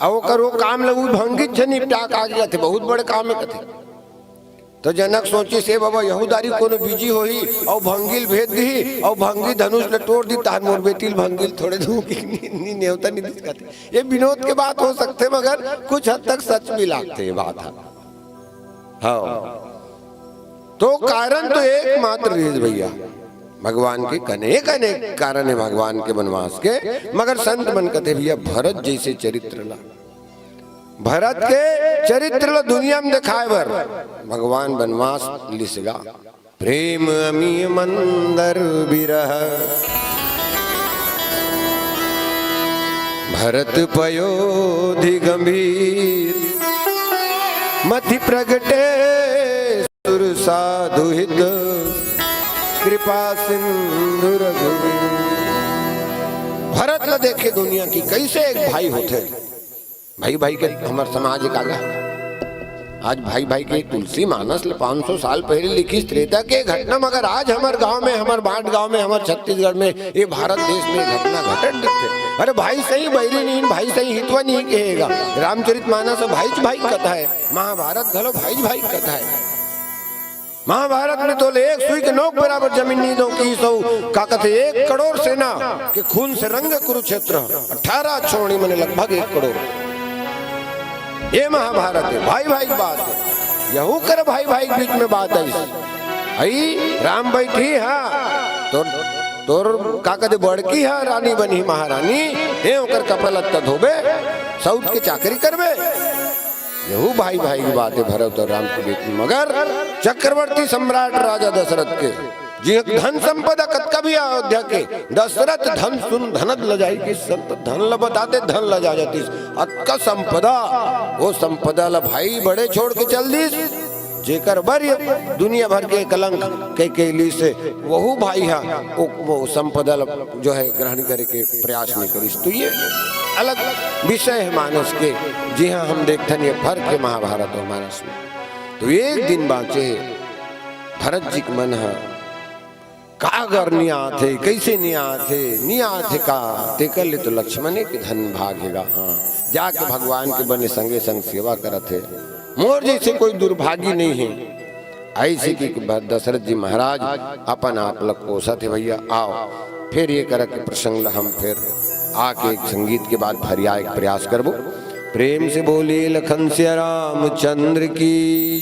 और करो काम लगू भंगी से निपटा का गया थे, बहुत बड़े काम में कथे। तो जनक सोची से बाबा यहूदारी कोनो बीजी होई और भंगिल भेद दी और भंगी धनुष ले तोड़ दी तार मोर बेटिल भंगिल थोड़े धू की नेवता नहीं दिखते। ये विनोद के बात हो सकते मगर कुछ हद तक सच भी लागते ये बात है। हाँ तो कारण तो एकमात्र रीज भैया भगवान के अनेक अनेक कारण है भगवान के वनवास के, मगर संत मन कहते भैया भरत जैसे चरित्र ला, भरत के चरित्र ला दुनिया में दिखाए बर भगवान वनवास लिसगा। प्रेम अमी मंदर बिरह भरत पयोधि गंभीर मति प्रगटे सुर साधु हित कृपा सिंधु रघुवीर। भरत न देखे दुनिया की कैसे एक भाई होते, भाई भाई के हमारे समाज एक आगा आज भाई भाई के तुलसी मानस 500 साल पहले लिखी त्रेता के घटना, मगर आज हमारे गांव में, हमारे बाट गांव में, हमारे छत्तीसगढ़ में, ये भारत देश में घटना घटन दिखते। अरे भाई सही बैरी नहीं, भाई सही हितवा नहीं कहेगा। रामचरित मानस भाई कथा है, महाभारत घलो भाई कथा है। महाभारत में तो एक सुई के नोक बराबर जमीन नहीं दो की सौ का कहते 1 करोड़ सेना के खून से रंग कुरुक्षेत्र 18 छोड़ी मने लगभग 1 करोड़। ये महाभारत है, भाई भाई की बात है। यहू कर भाई भाई के बीच में बात है। आई राम बैठी हाँ तोर का कहते बड़की है रानी बनी महारानी, हे ओकर कपड़ा लत्ता धोबे सऊद के चाकरी करबे। यहू भाई भाई की बात है भरत और राम के बीच में। मगर चक्रवर्ती सम्राट राजा दशरथ के जी धन संपदा कत भी अयोध्या के दशरथ धन सुन धनद ल जाई कि संत धन ल बताते धन ल जा जाती अतका संपदा, वो संपदा ल भाई बड़े छोड़ के चल दीस जेकर बर दुनिया भर के कलंक के लिए से वहू भाई है वो संपदा जो है ग्रहण करे के प्रयास नहीं करीस। तो ये अलग विषय है मानस के। जी हाँ हम देखते हैं फर्क है महाभारत और मानस में। तो एक दिन बाँचे भरत जी के मन है कागर नहीं आते कैसे नहीं आते का ते कर ले तो लक्ष्मण के धन भागेगा। हाँ जाके भगवान के बने संगे संग सेवा करते मोर जैसे कोई दुर्भागी नहीं है। ऐसे की दशरथ जी महाराज अपन आप लग कोसा थे भैया आओ फिर ये कर के प्रसंग हम फिर आके एक संगीत के बाद फरिया एक प्रयास करबो। प्रेम से बोले लखन से रामचंद्र की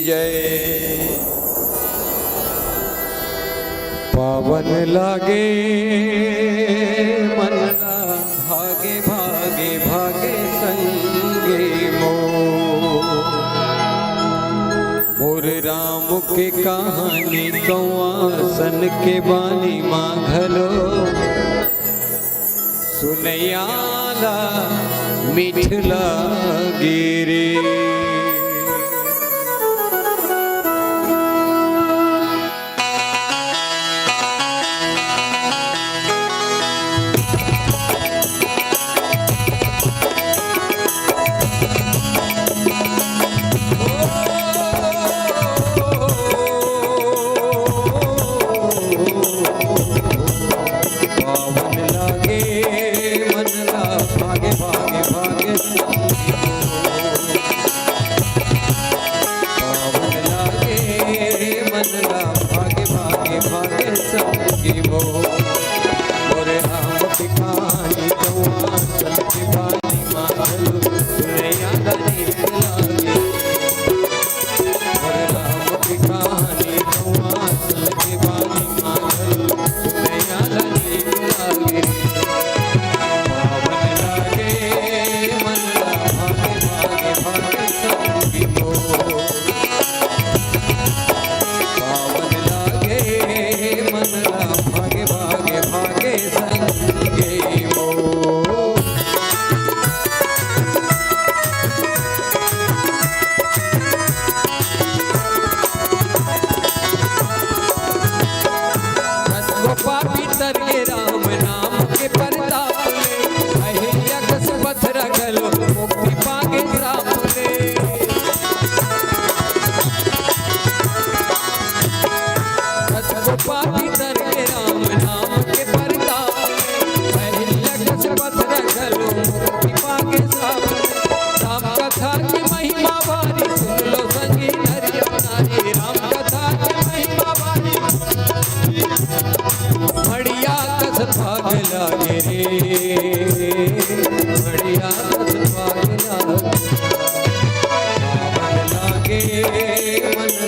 जय। पावन लागे मन भागे भागे भागे संगे मोर राम के कहानी कौआसन के बानी मांगलो सुनयाला मिठला गिरे।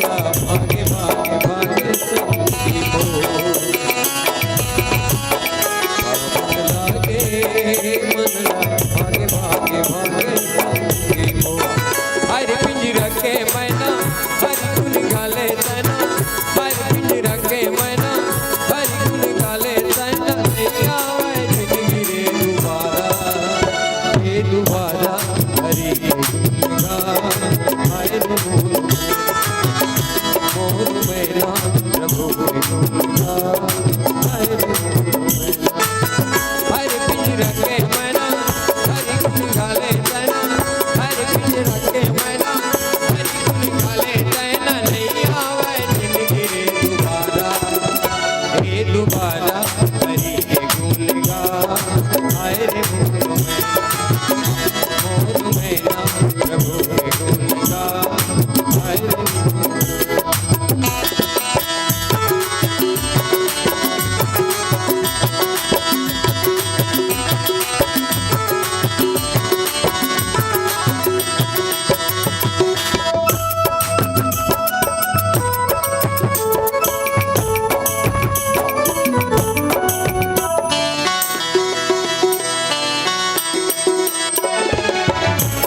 मनला भागे भागे भागे संगी मोर लागे मनला भागे भागे भागे संगी मोर हर पिंजरा के मैना हर गुन गाले तना हर पिंजरा के मैना हर गुन गाले तना नहीं आवे जिंदगी रे दोबारा हरी गुन गा हाय रे मोर मेरा प्रभु के गुन गा हाय रे हर पिंजरा के मैना हर गुन गाले तना हर पिंजरा के मैना हर गुन गाले तना नहीं आवे जिंदगी रे दोबारा हरी के गुन गा हाय रे मोर मेरा प्रभु के गुन गा हाय रे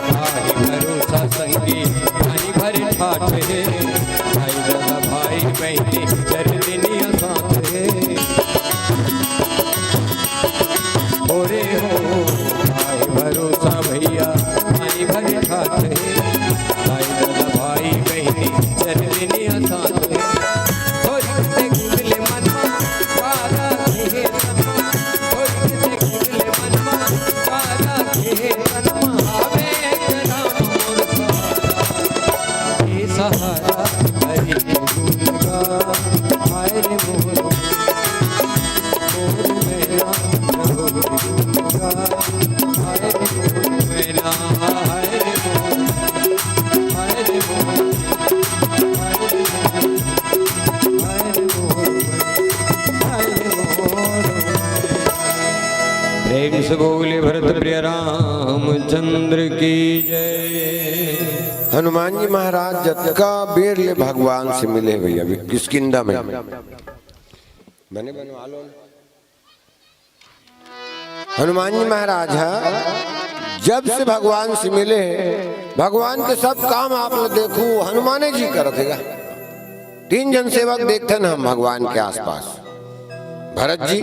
भाई भरोसा संगी भाई भरे ठाठ है भाई दादा भाई बहनी चरनिया साथ है ओरे हो भाई भरोसा भैया भाई भरे ठाठ है भाई दादा भाई बहनी चरनिया साथ है थोड़ी से गुदले मनमा पारा के तनमा थोड़ी से गुदले मनमा पारा के तनमा सहारा हरि गुण गा हाय रे मोर मेरा प्रभु गुण गा हाय रे मोर मेरा हाय रे मोर हाय रे मोर हाय रे मोर हाय रे मोर प्रेम से बोले भरत प्रिय रामचंद्र की जय। हनुमान जी महाराज जतका बेर ले भगवान से मिले भैया किसकिंदा में बने बनवा लो। हनुमान जी महाराज है जब से भगवान से मिले भगवान के सब काम आप लोग देखो हनुमान जी करते गा। 3 जन सेवक देखते ना हम भगवान के आसपास। भरत जी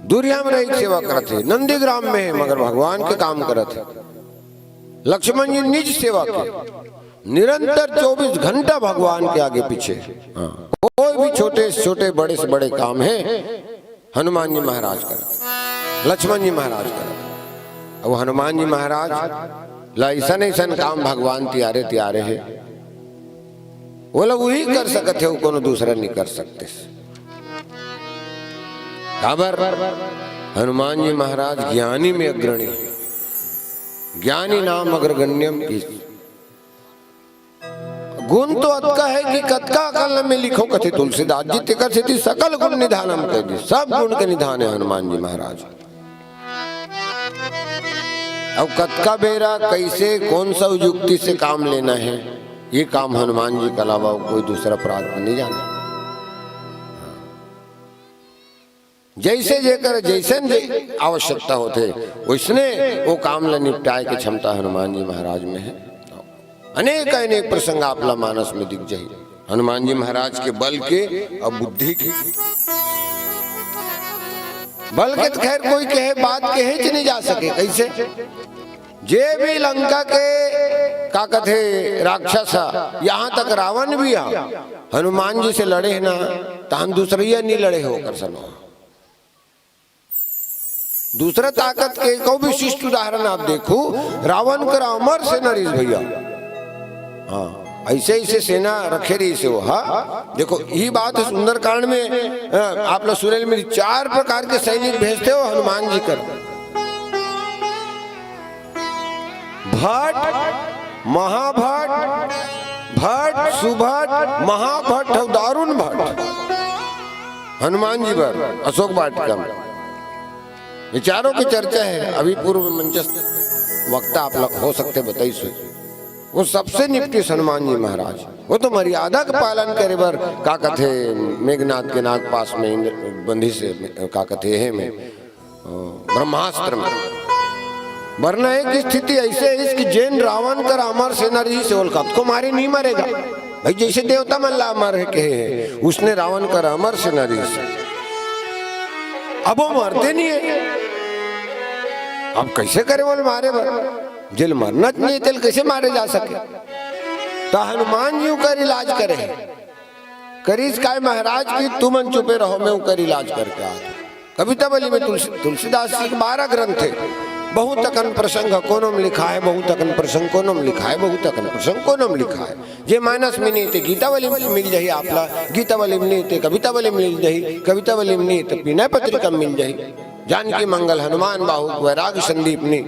दुरिया में रही सेवा करते नंदीग्राम में है मगर भगवान के काम करते। लक्ष्मण जी निज सेवा के निरंतर 24 घंटा भगवान के आगे पीछे। कोई भी छोटे से छोटे बड़े से बड़े काम है हनुमान जी महाराज करते लक्ष्मण जी महाराज करते। अब हनुमान जी महाराज लाइसन ऐसन काम भगवान त्यारे है वो लोग वही कर सकते हो कोनो दूसरा नहीं कर सकते। खबर हनुमान जी महाराज ज्ञानी में अग्रणी ज्ञानी नाम अग्रगण्यम की गुण तो अतका है कि कतका कल में लिखो कथे तुलसीदास जी तिकर से सकल गुण निधानम कह दी। सब गुण के निधान है हनुमान जी महाराज। अब कतका बेरा कैसे कौन सा युक्ति से काम लेना है ये काम हनुमान जी के अलावा कोई दूसरा प्राप्त नहीं जाने। जैसे जेकर जैसे आवश्यकता होते उसने वो काम ला निपटाए की क्षमता हनुमान जी महाराज में है। अनेक प्रसंग आपला मानस में दिख जाए हनुमान जी महाराज के बल के और बुद्धि के। बल के तो खैर कोई कहे बात कहे नहीं जा सके कैसे। जे भी लंका के का कथे राक्षस यहाँ तक रावण भी आ हनुमान जी से लड़े ना तान दूसरिया नहीं लड़े हो कर सनो। दूसरा ताकत के को विशिष्ट उदाहरण आप देखो रावण का अमर सेना रीस भैया। हाँ ऐसे ऐसे सेना रखे रही से वो। हाँ देखो यही बात है सुंदरकांड में आप लोग सुने मेरी 4 प्रकार के सैनिक भेजते हो हनुमान जी कर। भट्ट महाभट्ट भट्ट सुभट्ट महाभट्ट और दारुण भट्ट हनुमान जी पर अशोक वाटिका में ये चारों की चर्चा है। अभी पूर्व मंचस्थ वक्ता आप लोग हो सकते बताइए। वो सबसे निपटे हनुमान जी महाराज। वो तो मर्यादा का पालन करे बर का कथे मेघनाथ के नाग पास में इंद्र बंधी से का कथे है में ब्रह्मास्त्र में मरना एक स्थिति ऐसे है इसकी जैन रावण कर अमर सेना जी से ओलखत को मारे नहीं मरेगा भाई, जैसे देवता मल्ला अमर है के उसने रावण कर अमर सेना जी से, अब वो मरते नहीं है। अब कैसे करे बोल मारे बर, जिल मरना नहीं तिल कैसे मारे जा सके। तो हनुमान जी कर इलाज करे करीज काय महाराज की तुम चुपे रहो, मैं कर इलाज करके आ। कविता बलि में तुलसीदास जी के 12 ग्रंथ थे। बहुत अकन प्रसंग कोनम लिखा है, बहुत अकन प्रसंग कोनम लिखा है, बहुत अकन प्रसंग कोनम लिखा है। जे मानस में नहीं थे गीता बलि में मिल जाही आपला, गीता बलि में नहीं थे कविता बलि मिल जाही, कविता बलि में नहीं तो विनय पत्रिका मिल जाही। जानकी मंगल, हनुमान बाहु, वैराग्य संदीपनी,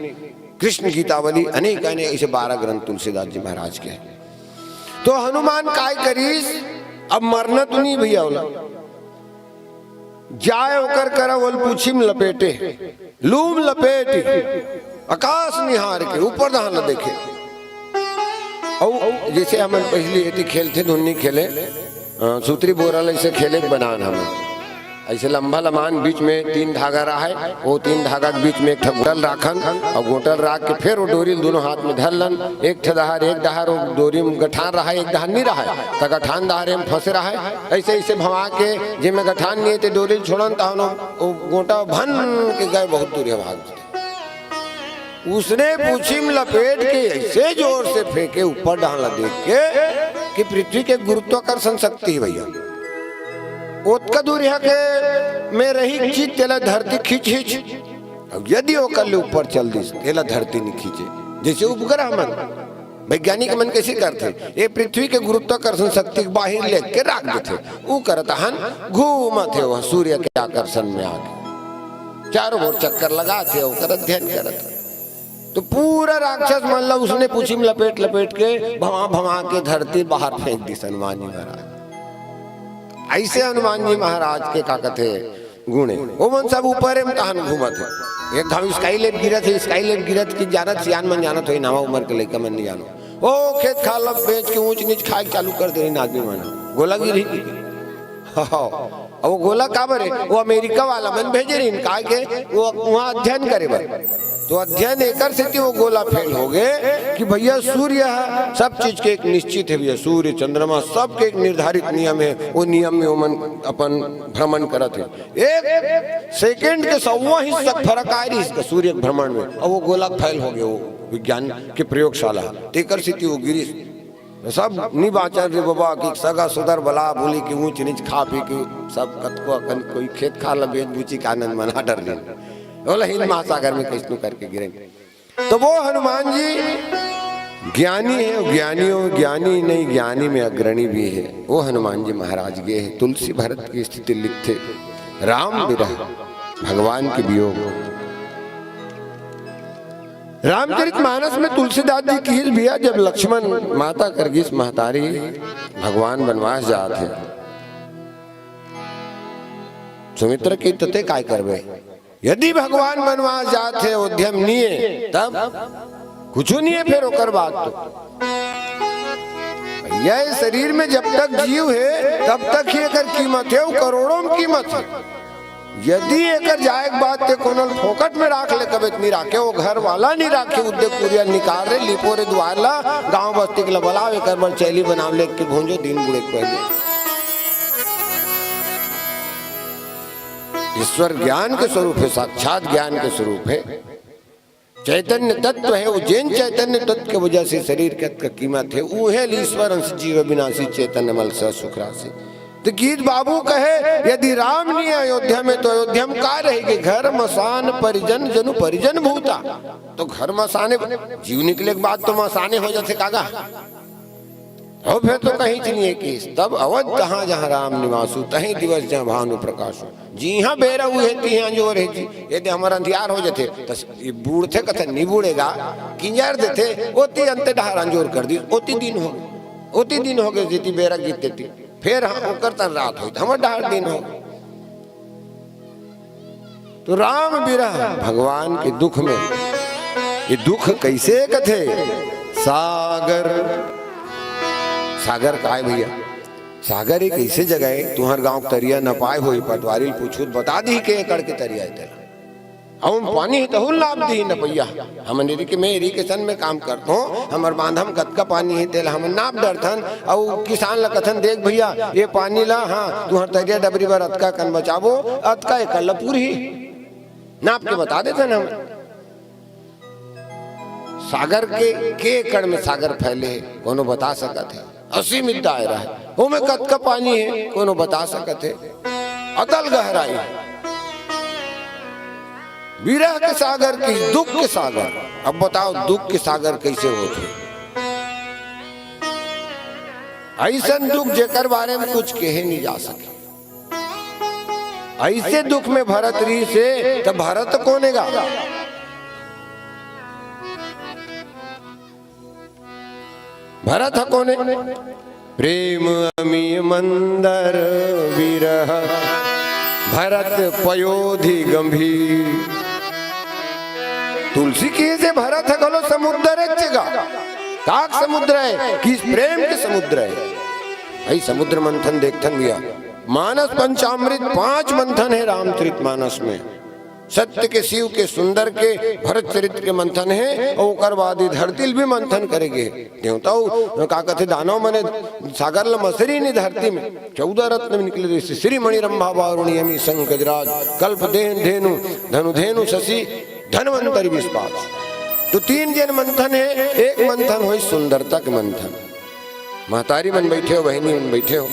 कृष्ण गीतावली, अनेक अनेक ऐसे 12 ग्रंथ तुलसीदास जी महाराज के। तो हनुमान काय करीस, अब मरना तो नहीं भैया बोला, जाए होकर करा बोल पूछिम लपेटे, लूम लपेटी आकाश निहार के ऊपर दहा न देखे। और जैसे हम पहले खेलते धुन्नी खेले सूत्री बोरल ऐसे खेले बनान, हम ऐसे लंबा लमान बीच में 3 धागा रहा है, वो 3 धागा के बीच में एक गोटल राखन और गोटल राख के फिर वो डोरी दोनों हाथ में धरलन, एक दहार वो डोरी में गठान रहा है, एक दहार नहीं रहा है तो गठान दहारे में फंसे रहा है। ऐसे ऐसे भवा के जिसमें गठान नहीं थे डोरी छोड़न तो वो गोटा भन के गए बहुत दूर भाग। उसने पूछी में लपेट के ऐसे जोर से फेंके ऊपर डाला देख के कि पृथ्वी के गुरुत्वाकर्षण शक्ति है भैया, ओतका दूर यहाँ के में रही चीज तेला धरती खींच खींच, अब यदि वो कल ऊपर चल दी तेला धरती नहीं खींचे। जैसे उपग्रह मन वैज्ञानिक मन कैसे करते, ये पृथ्वी के गुरुत्वाकर्षण शक्ति के बाहर लेके रख देते, वो करता हन घूमते वह सूर्य के आकर्षण में आके चारों ओर चक्कर लगाते हो कर अध्ययन करते। तो पूरा राक्षस मतलब उसने पूछी में लपेट लपेट के भवा भवा के धरती बाहर फेंक दी हनुमान जी महाराज। ऐसे हनुमान जी महाराज के का कथे गुणे वो मन सब ऊपर है कहान घूमत है। एक घाव स्काई लेप गिरत है, स्काई लेप गिरत की जानत सियान मन जानत हो, नवा उम्र के लड़का मन नहीं जानो। ओ खेत खाल बेच के ऊंच नीच खाए चालू कर दे आदमी मन गोला गिरी। वो गोला काबर है, वो अमेरिका वाला मन भेजे रही का के वो वहाँ अध्ययन करे बर। तो अध्ययन एकर से वो गोला फेल हो गए कि भैया सूर्य है सब चीज के एक निश्चित है भैया, सूर्य चंद्रमा सब के एक निर्धारित नियम है, वो नियम में वो अपन भ्रमण करत है। एक सेकंड के 100वां हिस्सा फर्क आ रही इसका सूर्य भ्रमण में, और वो गोला फेल हो गया वो विज्ञान के प्रयोगशाला तेकर स्थिति वो गिरी सब नहीं बाचल रे बाबा की सगा सुधर बला बोली कि ऊंच नीच खा पी के सब कतको कोई खेत खा ला बेच बूची का आनंद मना डर ले बोला हिंद महासागर में कैसनु करके गिरेंगे। तो वो हनुमान जी ज्ञानी है, ज्ञानी नहीं ज्ञानी में अग्रणी भी है। वो हनुमान जी महाराज गए हैं तुलसी भरत की स्थिति लिखते, राम विरह भगवान के वियोग। रामचरितमानस में तुलसीदास जी की भैया जब लक्ष्मण माता करगिस महतारी भगवान वनवास जाते सुमित्र की तते काय करवे, यदि भगवान वनवास जाते उद्यम नहीं है तब कुछ नहीं है फिर ओकर बात। तो यह शरीर में जब तक जीव है तब तक ही एकर कीमत है, वो करोड़ों में कीमत है। यदि एकर जाए बात ते कोनो फोकट में राख ले कबे नहीं राखे, वो घर वाला नहीं राखे उद्योग पूरिया निकाल रे लिपोरे द्वार ला गांव बस्ती के बलाव एकर बर चैली बनाव ले के भूंजो दिन बुढ़े पहले। ईश्वर ज्ञान के स्वरूप है, साक्षात ज्ञान के स्वरूप है, चैतन्य तत्व है। वो जैन चैतन्य तत्व के वजह से शरीर के कीमत है। वो है ईश्वर अंश जीव विनाशी चैतन्य मल स सुख राशि। तो गीत बाबू कहे यदि राम नहीं अयोध्या में तो अयोध्या में का रहेगी, घर मसान परिजन जनु परिजन भूता। तो घर मसाने जीव निकले के बाद तो मसाने हो जाते कागा, और फिर तो कहीं नहीं है केस। तब अवध कहाँ जहाँ राम निवासु तहीं दिवस जहाँ भानु प्रकाशु। जी हाँ बेरा हुए तिहाँ जोर है जी। यदि हमारा अंधियार हो जाते तो ये बूढ़ थे कथे नहीं बूढ़ेगा किंजर देते ओती अंते डहार अंजोर कर दी, ओती दिन हो गए जीती बेरा गीत देती फिर हम करता रात हो हमारा डहार दिन हो। तो राम विरह भगवान के दुख में, ये दुख कैसे कथे सागर। सागर का है भैया? सागर एक ऐसे जगह है तुम्हार गांव तरिया न पाए हो पटवारी पूछू बता दी के एकड़ के तरिया है तेरा हम पानी है तो लाभ दी न भैया। हम मैं इरिगेशन में काम करता हूँ, हमार बांधम कतका पानी है तेल हम नाप डरथन और किसान ला कथन देख भैया ये पानी ला हाँ तुम्हार तरिया डबरी बार अतका कन बचाबो अतका एकड़ ला पूरी नाप के बता देते हम। सागर के एकड़ में सागर फैले है कोनो बता सकत है? 80 मिल दायरा है वो में कतका पानी है कोनो बता सकत है? अतल गहराई विरह के सागर की दुख के सागर। अब बताओ दुख के सागर कैसे होते? ऐसा दुख जेकर बारे में कुछ कहे नहीं जा सके। ऐसे दुख में भरत रही से तब भरत कोनेगा? भरत कोने? प्रेम अमी मंदर विरह भरत पयोधि गंभीर। तुलसी की से भरत है गलो समुद्र है जगह काक समुद्र है कि प्रेम के समुद्र है। भाई समुद्र मंथन देखथन भैया मानस पंचामृत 5 मंथन है रामचरित मानस में। सत्य के शिव के सुंदर के भरत चरित्र के मंथन है और ओकर बाद धरती भी मंथन करेंगे देवताओं का कथे दानव मने सागर ल मसरी ने धरती में 14 रत्न में निकले जैसे श्री मणि रंभा वारुणी अमी संग गजराज कल्प देन धेनु धनुधेनु शशि धनवंतरी विस्पास। तो 3 जन मंथन है। एक मंथन हो सुंदरता के मंथन। महतारी मन बैठे हो बहनी मन बैठे हो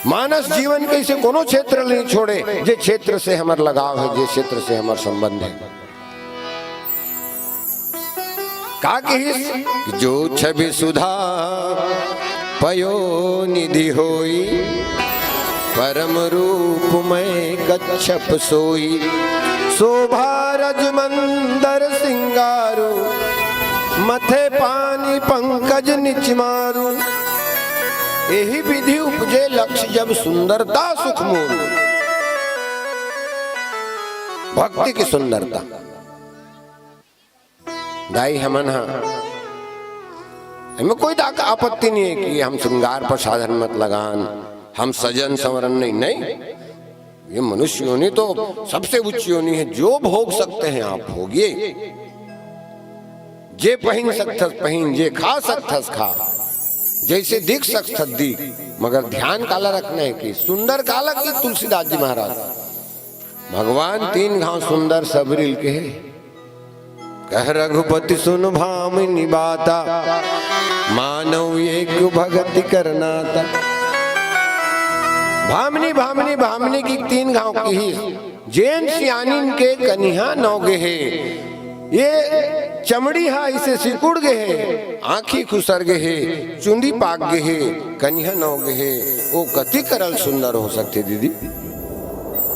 मानस जीवन कैसे कोनो क्षेत्र नहीं छोड़े जे क्षेत्र से हमार लगाव है जे क्षेत्र से हमार संबंध है। का कहिस जो छवि सुधा पयो निधि होई परम रूप में कच्छप सोई शोभा रज मंदर सिंगारू मथे पानी पंकज निच मारू यही विधि उपजे लक्ष्य जब सुंदरता सुख मूल। भक्ति की सुंदरता दाई हमन हमें कोई आपत्ति नहीं है कि हम श्रृंगार पर साधन मत लगान हम सजन संवरण नहीं। ये मनुष्य योनि तो सबसे उच्च योनि है। जो भोग सकते हैं आप भोगिए जे पहन सकथस पहन जे खा सकथस खा जैसे दिख सकथस दिख मगर ध्यान काला रखना है कि सुंदर काला की तुलसीदास जी महाराज भगवान 3 घाव सुंदर सबरिल के कह रघुपति सुन भामिनी बाता मानव एक भगति करनाता। भामिनी भामिनी भामिनी की 3 घाव की ही जैन सियानिन के कन्हा नौगे है ये चमड़ी हा इसे सिकुड़ गे है आँखी खुसर गे है चुंदी पाक गे है कन्हा नौगे है वो कति करल सुंदर हो सकते दीदी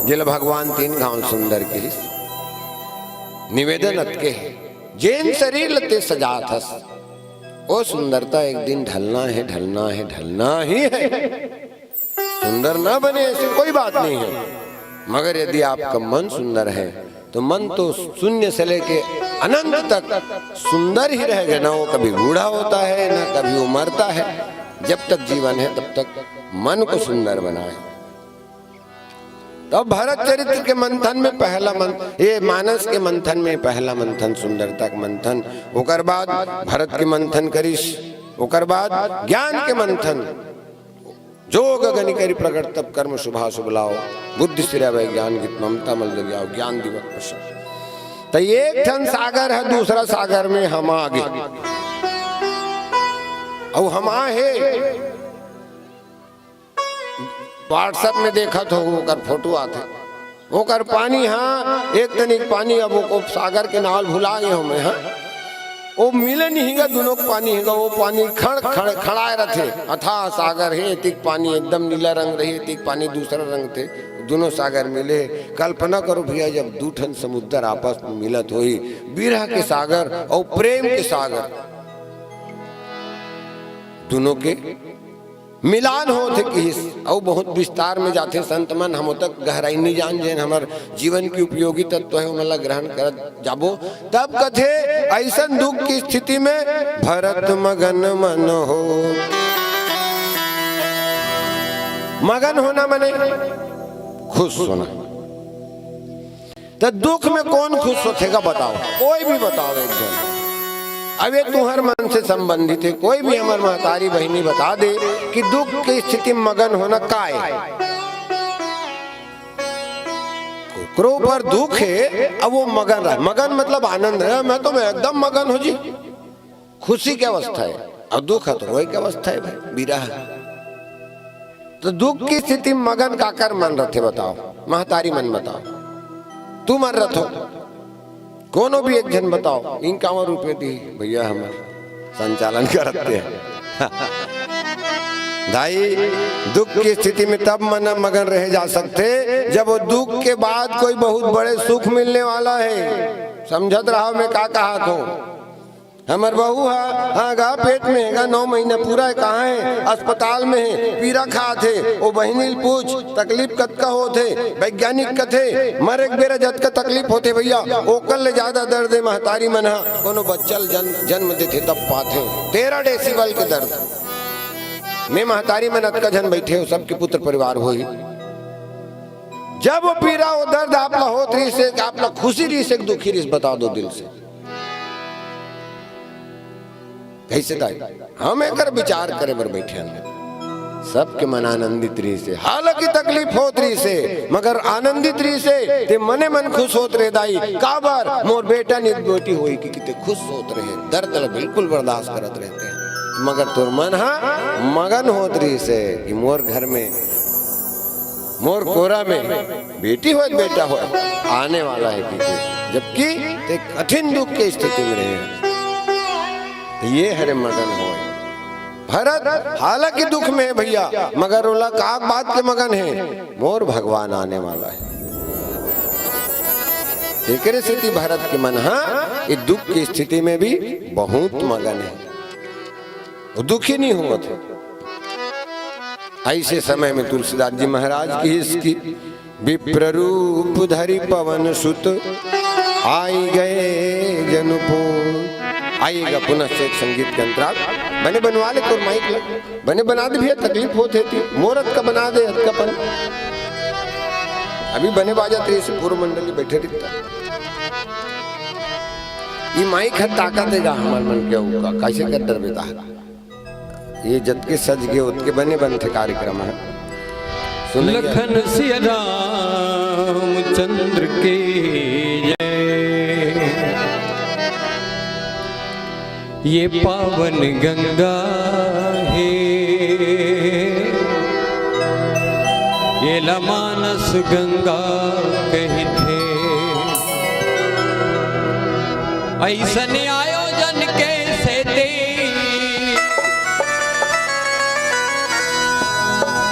जिल भगवान 3 घाव सुंदर के निवेदन अतके है जैन शरीर लते सजात हस वो सुंदरता एक दिन ढलना है ढलना है ढलना ही है। सुंदर ना बने ऐसी कोई बात नहीं है मगर यदि आपका मन सुंदर है तो मन तो शून्य से लेके अनंत तक सुंदर ही रहेगा। ना वो कभी बूढ़ा होता है ना कभी वो मरता है। जब तक जीवन है तब तक मन को सुंदर बनाए। तो भरत चरित्र के मंथन में पहला मंथन ये मानस के मंथन में पहला मंथन सुंदरता के मंथन ओकर बाद भरत के मंथन करिस ओकर बाद ज्ञान के मंथन जो गगन करी प्रकट तब कर्म शुभा शुभ लाओ बुद्धि श्रेय वै ज्ञान गीत ममता मल जाओ ज्ञान दिवस प्रसन्न। तो एक ठन सागर है दूसरा सागर में हम आगे और हम आहे व्हाट्सएप में देखा तो ओकर फोटो आते ओकर पानी हाँ एक तनिक पानी अब वो सागर के नाल भुला गए हमें हाँ वो मिले नहीं गा दोनों पानी है वो पानी खड़ाए रहते अथा सागर है तिक पानी एकदम नीला रंग रही तिक पानी दूसरा रंग थे दोनों सागर मिले। कल्पना करो भैया जब 2 ठन समुद्र आपस में मिलत हुई विरह के सागर और प्रेम के सागर दोनों के मिलान होते कि और बहुत विस्तार में जाते संत मन हम तक गहराई नहीं जान जेन हमार जीवन की उपयोगी तत्व है उनला ग्रहण कर जाबो तब कथे ऐसा दुख की स्थिति में भरत मगन मन हो। मगन होना मने खुश होना। तो दुख में कौन खुश होतेगा बताओ, कोई भी बताओ एक जन। अब ये तुम्हार मन से संबंधित है, कोई भी हमार महतारी बहनी बता दे कि दुख की स्थिति में मगन होना का है। कुकरों पर दुख है अब वो मगन रहा। मगन मतलब आनंद है, मैं तो एकदम मगन हो जी। खुशी की अवस्था है और दुख है तो वही की अवस्था है भाई, विरह। तो दुख की स्थिति में मगन का कर मन रहे बताओ, महतारी मन बताओ, तू मन रथ हो कोनो भी एक जन बताओ। इनका रुपये दी भैया हमारे संचालन करते हैं। भाई दुख की स्थिति में तब मन मगन रह जा सकते जब वो दुख के बाद कोई बहुत बड़े सुख मिलने वाला है। समझत रहा मैं क्या कहा तो हमार बहू हाँ गा पेट में है 9 महीना पूरा है, कहाँ है अस्पताल में है, पीरा खा थे वो बहनी पूछ तकलीफ कत का होते वैज्ञानिक कथे मर एक बेरा जत का तकलीफ होते भैया ओकर ले ज्यादा दर्द है महतारी मन कोनो बच्चल जन्म देते तब पाते 13 डेसिबल के दर्द में महतारी मन अतका जन बैठे हो सबके पुत्र परिवार हो जब वो पीरा वो दर्द आप ला होत रही से आप ला खुशी रही से दुखी रही बता दो दिल से कैसे दाई हम एक विचार करे बर बैठे हैं सबके मन आनंदित रही से हालांकि तकलीफ होत रही से मगर आनंदित रही से ते मने मन खुश होत रहे दाई का बार मोर बेटा नित बेटी होई कि किते खुश होत रहे दर्द बिल्कुल बर्दाश्त करत रहते हैं मगर तोर मन मगन होत रही से कि मोर घर में मोर कोरा में बेटी हो बेटा हो आने वाला है जबकि ते कठिन दुख के स्थिति में रहे ये हरे मगन हो भरत हालांकि दुख में है भैया मगर ओला का बात के मगन है मोर भगवान आने वाला है। एक स्थिति भरत के मन इस दुख की स्थिति में भी बहुत मगन है, वो दुखी नहीं हुआ थे। ऐसे समय में तुलसीदास जी महाराज की इसकी विप्ररूप धरि पवन सुत आई गए जनुपुर। आइएगा पुनः से एक संगीत के अंतराल बने बनवा ले तो माइक लग बने बना दे भैया तकलीफ होती थी मोरत का बना दे का पन अभी बने बाजा तेरे से पूर्व मंडली बैठे रहता ये माइक है ताकत देगा हमारे मन क्या होगा कैसे कर डर बेता ये जत के सज गए उतके बने बनते कार्यक्रम है लखन सिया रामचंद्र के ये पावन गंगा है ये लमानस गंगा कही थे ऐसन आयोजन कैसे दे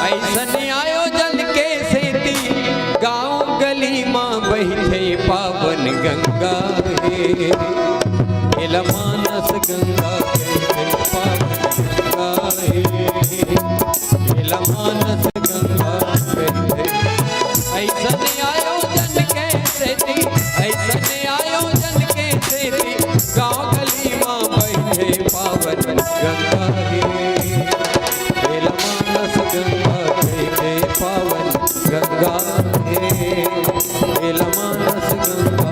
ऐसन आयोजन कैसे दी गाँव गली माँ बही पावन गंगा है ये लमानस गंगा पावन गंगा ये लमानस गंगा ऐसन आयोजन कैसे थी ऐसन आयोजन कैसे थी गाँव गली माँ बहे पावन गंगा ये लमानस गंगा पावन गंगा ये लमानस गंगा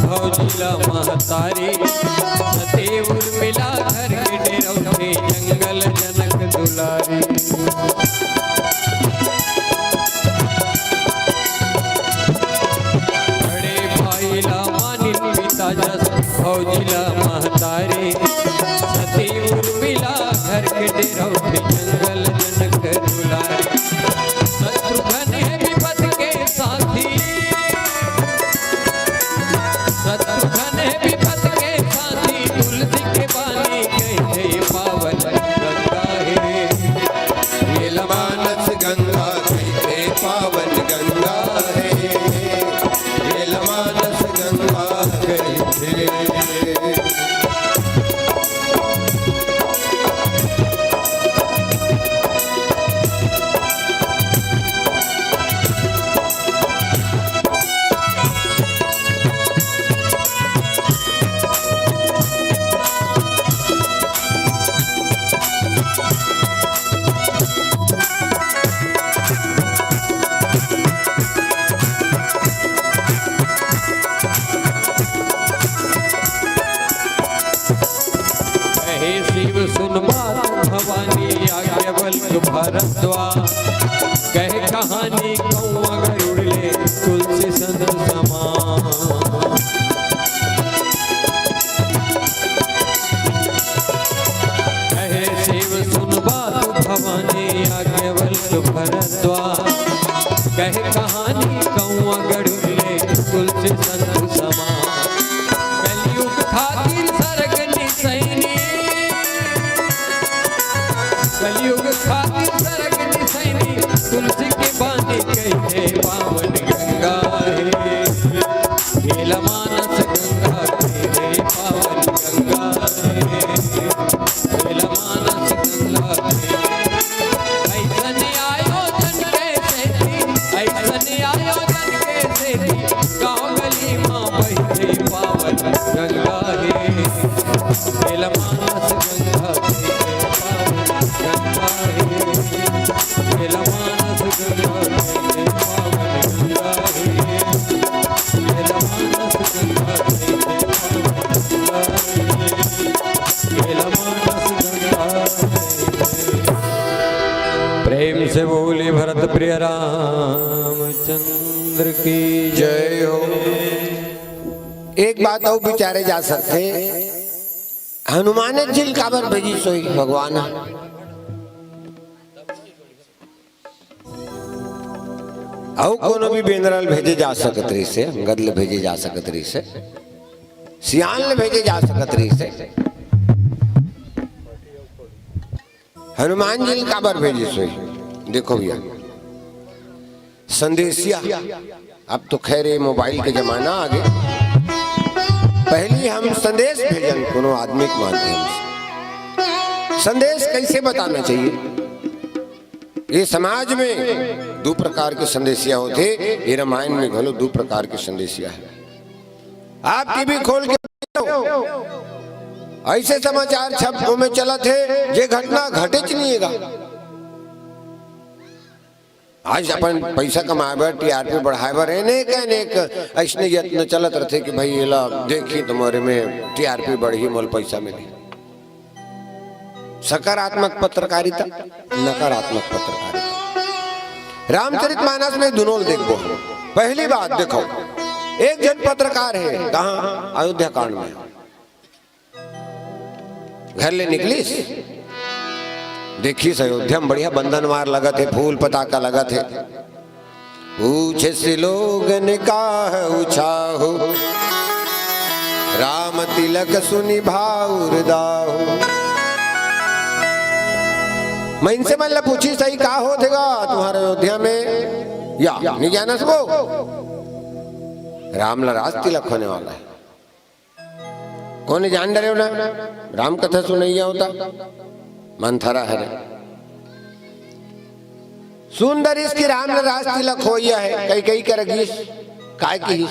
भौजिला महतारी सतेव मिला घर के डेरौठे जंगल जनक दुलारी बड़े भाईला भौजिला महतारी सती उर्मिला घर के डेरौठी जंगल जनक दुलारी शत्रुघ्न है विपत के साथी शत्रुघ्न है विपत के साथी तुलसी के बानी कहते पावन गंगा है ये लमानस गंगा कहते पावन गंगा है ये लमानस गंगा कहते कहे शिव सुन बात भवानी याज्ञवल्क्य भरद्वाज कहे कहानी कौआ गरुड़ ले तुलसी संत समान कहे शिव सुन बात भवानी याज्ञवल्क्य भरद्वाज कहे कहानी कौआ गरुड़ ले तुलसी संत समान कलयुग खातिर सरग निसैनी कलयुग खातिर सरग निसैनी तुलसी के बानी कहते पावन गंगा है ये लमानस गंगा कहते पावन गंगा है ये लमानस गंगा ऐसन आयोजन कैसे ऐसन आयोजन कैसे गाँव गली माँ बहते पावन गंगा है ये लमानस गंगा कहते पावन गंगा है ये लमानस गंगा कहते पावन गंगा है ये लमानस गंगा कहते पावन गंगा है ये लमानस गंगा कहते। प्रेम से बोले भरत प्रिय रामचंद्र की जय हो। एक बात और विचारे जा सकते हनुमान जिल काबर भेजी सोई भगवान और कोनो भी बेंदरल भेजे जा सकत रही से गदल भेजे जा सकत रही से सियान भेजे जा सकत रही से हनुमान जी काबर भेजे सोई देखो भैया संदेशिया अब तो खैर ये मोबाइल के जमाना आ गया पहले हम संदेश भेजन कोनो आदमी के माध्यम से संदेश कैसे बताना चाहिए ये समाज में दो प्रकार के संदेशिया होते ये रामायण में घलो दो प्रकार के संदेशिया है आप टीवी खोल के ऐसे समाचार छपो में चला थे ये घटना घटे च नहीं है आज अपन पैसा कमाए टीआरपी बढ़ाए अनेक ऐसने यत्न चलत रहते कि भाई ये देखी तुम्हारे में टीआरपी बढ़ी मोल पैसा मिली सकारात्मक पत्रकारिता नकारात्मक पत्रकारिता रामचरितमानस में दोनों देखो पहली बात देखो एक जन पत्रकार है कहाँ अयोध्या कांड में घर ले निकली देखी अयोध्या में बढ़िया बंधनवार लगा थे फूल पताका लगा थे पूछे से लोग ने कहा उछाहो राम तिलक सुनि भाउर दाहो मैं इनसे मतलब पूछी सही कहा हो देगा तुम्हारे अयोध्या में या नहीं जाना सबो राम लराज तिलक होने वाला है कौन जान डरे हो ना राम कथा सुनैया होता मंथरा है सुंदर इसकी राम लराज तिलक हो है कई कई कर काय की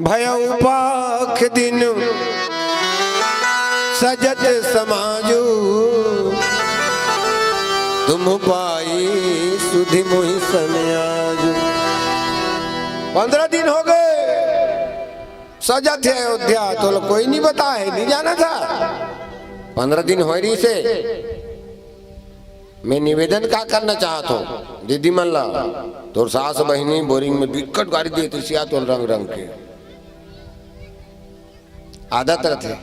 भय उपाख दिन सजत समाजो तुम पाई सुधि मोहि सन्याजो 15 दिन हो गए सजत है अयोध्या तो कोई नहीं बता है नहीं जाना था 15 दिन हो रही से मैं निवेदन क्या करना चाहता हूँ दीदी मल्ला तो सास बहनी बोरिंग में विकट गाड़ी देती सिया तो रंग रंग के आदत रथे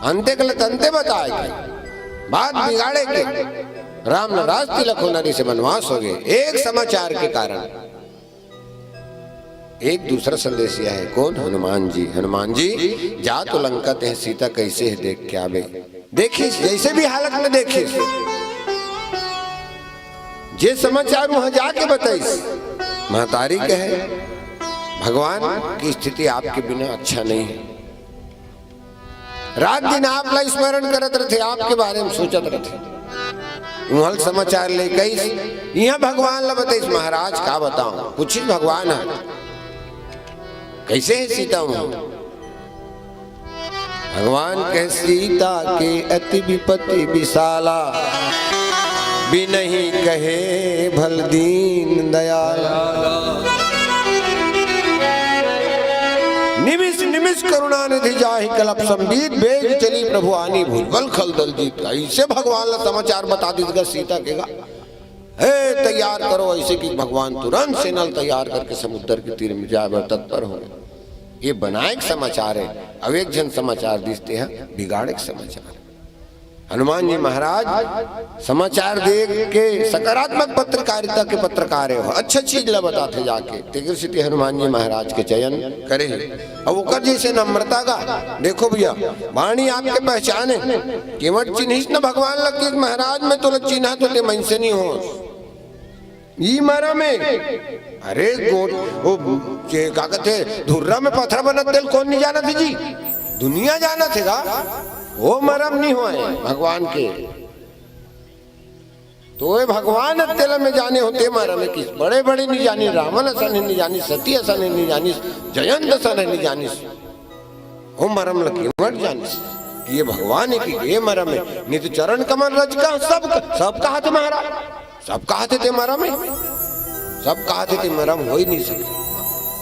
अंते कल तंते बताए के बात बिगाड़े के राम न राज तिलक होनारी से वनवास हो गए एक समाचार के कारण। एक दूसरा संदेश यह है, कौन? हनुमान जी। हनुमान जी जा तो लंका ते सीता कैसे है देख के आवे। देखिस जैसे भी हालत में देखिस, जे समाचार वहां जाके बताइस महतारी के है भगवान की स्थिति आपके बिना अच्छा नहीं है। रात दिन आप ला स्मरण करत रहे, आपके बारे में सोचत रहे। वहां समाचार ले गई यहाँ भगवान ला बताइस महाराज का बताऊं, पूछिस भगवान है कैसे है सीता हूं। भगवान कह सीता के अति विपत्ति विशाला बिनहि कहे भल दीन दयाला। निमिष निमिष करुणा निधि जाहि कलप संबीत बेग चली प्रभु आनी भूल खल दल जीत। ऐसे भगवान ला समाचार बता दीजिएगा सीता केगा हे तैयार करो, ऐसे कि भगवान तुरंत सेना तैयार करके समुद्र के तीर में जाए तत्पर हो। ये बनाए समाचार है, अब एक जन समाचार दिखते हैं बिगाड़े समाचार। हनुमान जी महाराज समाचार देख के सकारात्मक पत्रकारिता के पत्रकार है, अच्छा चीज ला बताते जाके तेगर सिटी हनुमान जी महाराज के चयन करे। अब ओकर जैसे नम्रता का देखो भैया वाणी आपके पहचाने केवट चिन्हिस न भगवान लग महाराज में तो चिन्हा तो ले मन से नहीं हो ई मरा में। अरे गोट वो क्या कहते धुर्रा में पत्थर बनत तेल कौन नहीं जाना थी जी, दुनिया जाना थेगा। वो मरम नहीं हुआ है भगवान के, तो ये भगवान तेल में जाने होते मरम में किस बड़े बड़े नहीं जानी, रावण असन नहीं जानी, सती असन नहीं जानी, जयंत असन नहीं जानी, वो मरम लगी मर जानी ये भगवान है कि ये मरम है। नहीं तो चरण कमल रज का सब कहा थे महाराज, सब कहा थे मरम है, सब कहा थे मरम हो ही नहीं सकते।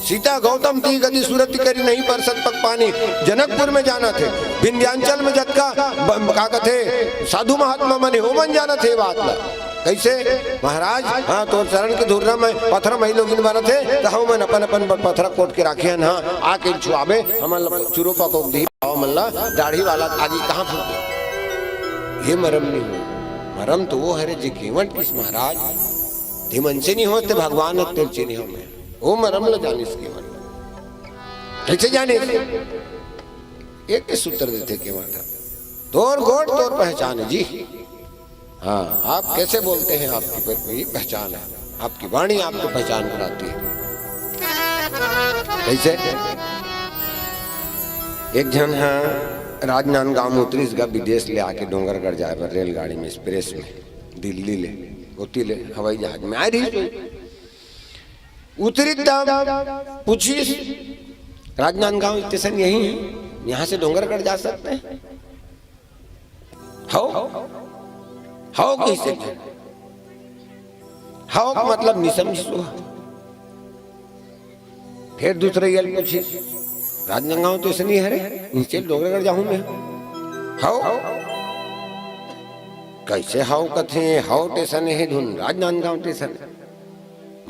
सीता गौतम ती गति सूरत करी नहीं पर सतपक पानी। जनकपुर में जाना थे, विंध्याचल में जटका का कथे साधु महात्मा मने हो बन जाना थे। बात ला कैसे महाराज हाँ तो चरण के धुर्रा में पत्थर मही लोग बना थे तो मन अपन अपन पत्थर कोट के राखे हाँ आके छुआवे हम चुरोपा को दी मल्ला दाढ़ी वाला आदि कहाँ फूटे। ये मरम नहीं हो, मरम तो वो है जी केवट किस महाराज थे मन से नहीं होते भगवान तेरे नहीं हो मैं वो मरम ल जाने इसके मन कैसे जाने एक सूत्र देते के माता तोर गोट तोर पहचान जी। हाँ आप कैसे बोलते हैं आपकी पहचान है, आपकी वाणी आपको पहचान कराती है। कैसे एक जन है राजनांदगांव में उतरी विदेश ले आके डोंगरगढ़ जाए पर रेलगाड़ी में एक्सप्रेस में दिल्ली ले होती ले हवाई जहाज में आ रही उतरी तब पूछी राजनांदगांव स्टेशन यही है, यहाँ से डोंगरगढ़ जा सकते हैं? हाउ कैसे हाउ मतलब निसमझ। फिर दूसरे ये पूछी राजनांदगांव तो ऐसे नहीं है रे, नीचे डोंगरगढ़ जाऊं मैं हाउ कैसे हाउ कथे हाउ स्टेशन है धुन राजनांदगांव स्टेशन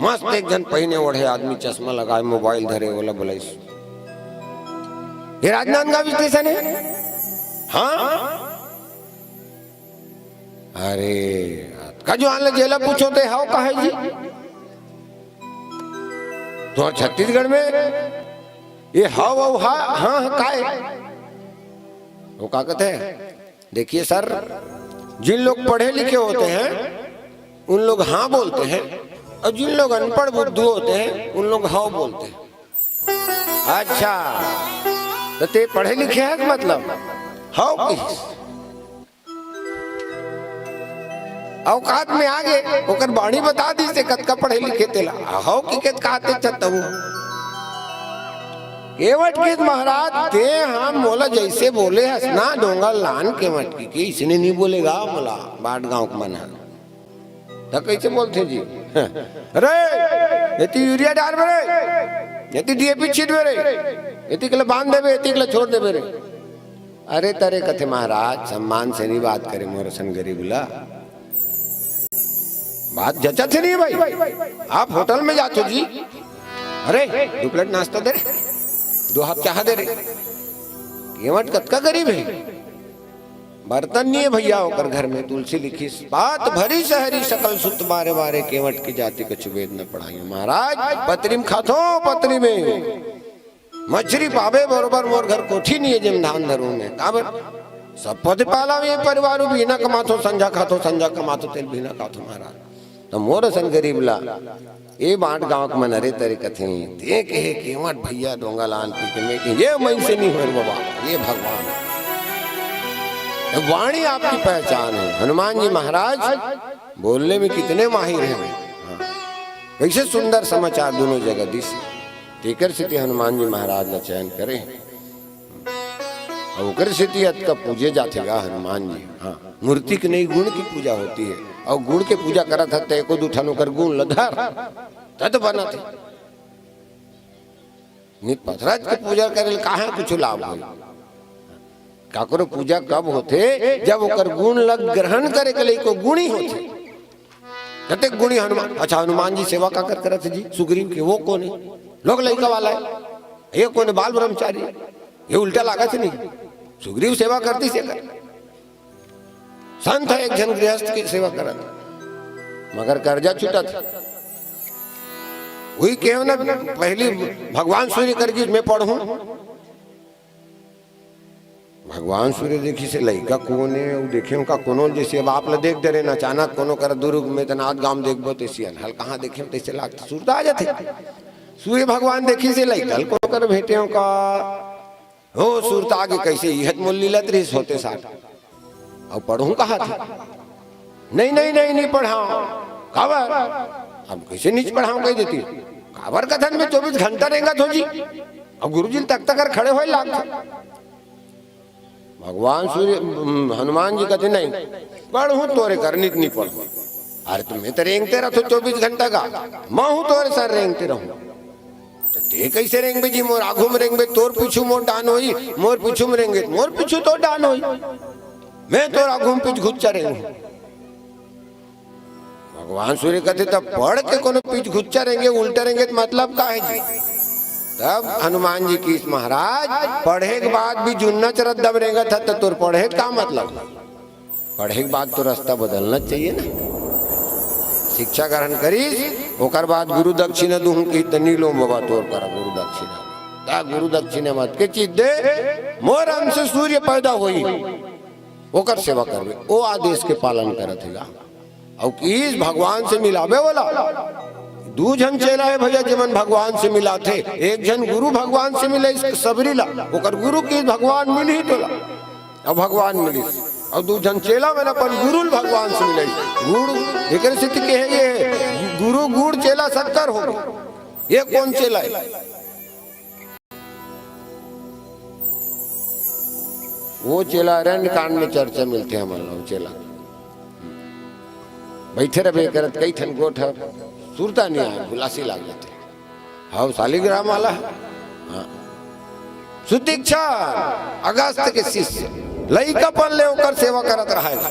मस्त एक जन पहने ओढ़े आदमी चश्मा लगाए मोबाइल धरे बोला बोला ये राजनांदगांव स्टेशन है। हाँ अरे का जो आने जेला पूछो थे हाउ का है जी तो छत्तीसगढ़ में ये हाउ हाँ हाँ का है वो का कहते हैं। देखिए सर जिन लोग पढ़े लिखे होते हैं उन लोग हाँ बोलते हैं और जिन लोग अनपढ़ बुद्धू होते हैं उन लोग हाउ बोलते हैं। अच्छा तो ते पढ़े लिखे हैं मतलब हाउ किस औकात में आगे ओकर बाणी बता दी से कत का पढ़े लिखे तेला हाउ की कत कहते चत हूं केवट के महाराज ते हम मोला जैसे बोले हसना डोंगा लान केवट की इसने नहीं बोलेगा मोला बाट गांव का मना तो कैसे बोलते जी अरे यति यूरिया डाल रे यति डीएपी छीट रे यति के बांध देवे यति के छोड़ देवे रे। अरे तरे कथे महाराज सम्मान से नहीं बात करे मोरसन गरीबुला बात जचा से नहीं भाई। आप होटल में जाते जी अरे 2 प्लेट नाश्ता दे दो हाथ चाह दे रे केवट कतका गरीब है, बर्तन नहीं है भैया होकर घर में। तुलसी लिखी बात भरी सहरी सकल सुत बारे बारे केवट की जाति कछु वेद न पढ़ाई। महाराज पत्री में खाथो, पत्री में मछली पावे बरोबर मोर घर कोठी नहीं है जिम धान धरू में काबर सब पद पाला ये परिवार भी ना कमाथो संजा खाथो, संजा कमाथो तेल भी ना खाथो। महाराज तो मोर सन गरीब ला ये बाट गांव के मन अरे तरे कथे ते कहे केवट भैया डोंगा लान पी के ये मन से नहीं हो बाबा, ये भगवान वाणी आपकी पहचान है। हनुमान जी महाराज बोलने में कितने माहिर हैं। कैसे सुंदर समाचार दोनों जगह दिस तेकर से हनुमान जी महाराज ने चयन करे और से अत का पूजे जाते गा हनुमान जी। हाँ मूर्ति की नहीं गुण की पूजा होती है और गुण के पूजा करा था तेको दुठानो कर गुण लधार तद बना थे नित पथराज की पूजा करे कहा कुछ लाभ हो। काकरो पूजा कब होते जब ओकर गुण लग ग्रहण करे के लिए को गुणी होते कते गुणी हनुमान। अच्छा हनुमान जी सेवा का कर करत जी सुग्रीव के वो कौन है लोग लइका वाला है ये कौन है बाल ब्रह्मचारी ये उल्टा लागत नहीं सुग्रीव सेवा करती से कर संत है एक जन गृहस्थ की सेवा करत मगर कर्जा छूटा था वही केव ना पहली भगवान सूर्य करगी मैं पढ़ूं भगवान सूर्य देखी से लइका कौन है वो देखे उनका कोनो जैसे अब आप देख दे रहे ना अचानक कोनो कर दुर्ग में तनात गांव देखबो तैसे हल कहाँ देखे तैसे लागते सूरता आ जाते सूर्य भगवान देखी से लइका हल कोनो कर भेटे का हो सूरता आगे कैसे यह मूल लीला त्रिस होते साथ अब पढ़ूं कहा था नहीं नहीं नहीं नहीं पढ़ाओ काबर अब कैसे नीच पढ़ाऊं कह देती काबर कथन में 24 घंटा रहेगा तो जी अब गुरुजी तक तक खड़े हुए लाग भगवान सूर्य हनुमान जी कहते नहीं पढ़ू तोरे करनी नहीं पढ़ू अरे तुम्हें तो रेंगते रहो 24 घंटा का मैं हूं तोरे सर रेंगते रहूं तो ते कैसे रेंगे जी मोर आगू में रेंगे तोर पीछू मोर डान होई मोर पीछू में रेंगे मोर पीछू तो डान होई मैं तोर आगू में पीछ घुच्चा रेंगे। भगवान सूर्य कहते तब पढ़ के कोनो पीछ घुच्चा रेंगे उल्टा रेंगे तो मतलब का है जी। तब हनुमान जी की महाराज पढ़े के बाद भी जुन्ना चरत दब रहेगा था तो तुर पढ़े का मतलब पढ़े के बाद तो रास्ता बदलना चाहिए ना शिक्षा ग्रहण करीस ओकर बाद गुरु दक्षिणा दूं की तनी लो बाबा तोर करा गुरु दक्षिणा ता गुरु दक्षिणा मत के चीज दे मोर अंश से सूर्य पैदा होई ओकर सेवा करबे ओ आदेश के पालन करत हैगा और किस भगवान से मिलावे वाला दू जन चेला है भैया जीवन भगवान से मिला थे एक जन गुरु भगवान से मिले सबरी ला ओकर गुरु की भगवान मिल ही तोला अब भगवान मिली और दू जन चेला मैंने अपन गुरु भगवान से मिले गुड़ एक स्थिति के है ये गुरु गुड़ चेला शक्कर हो ये कौन चेला है वो चेला अरण्य कांड में चर्चा मिलते हैं हमारे चेला बैठे रहे करत कई ठन गोठ सुरता नहीं आया भुलासी लाग जाते हाँ शालिग्राम वाला हाँ सुदीक्षा अगस्त के शिष्य लइका पन ले होकर सेवा करत रहेगा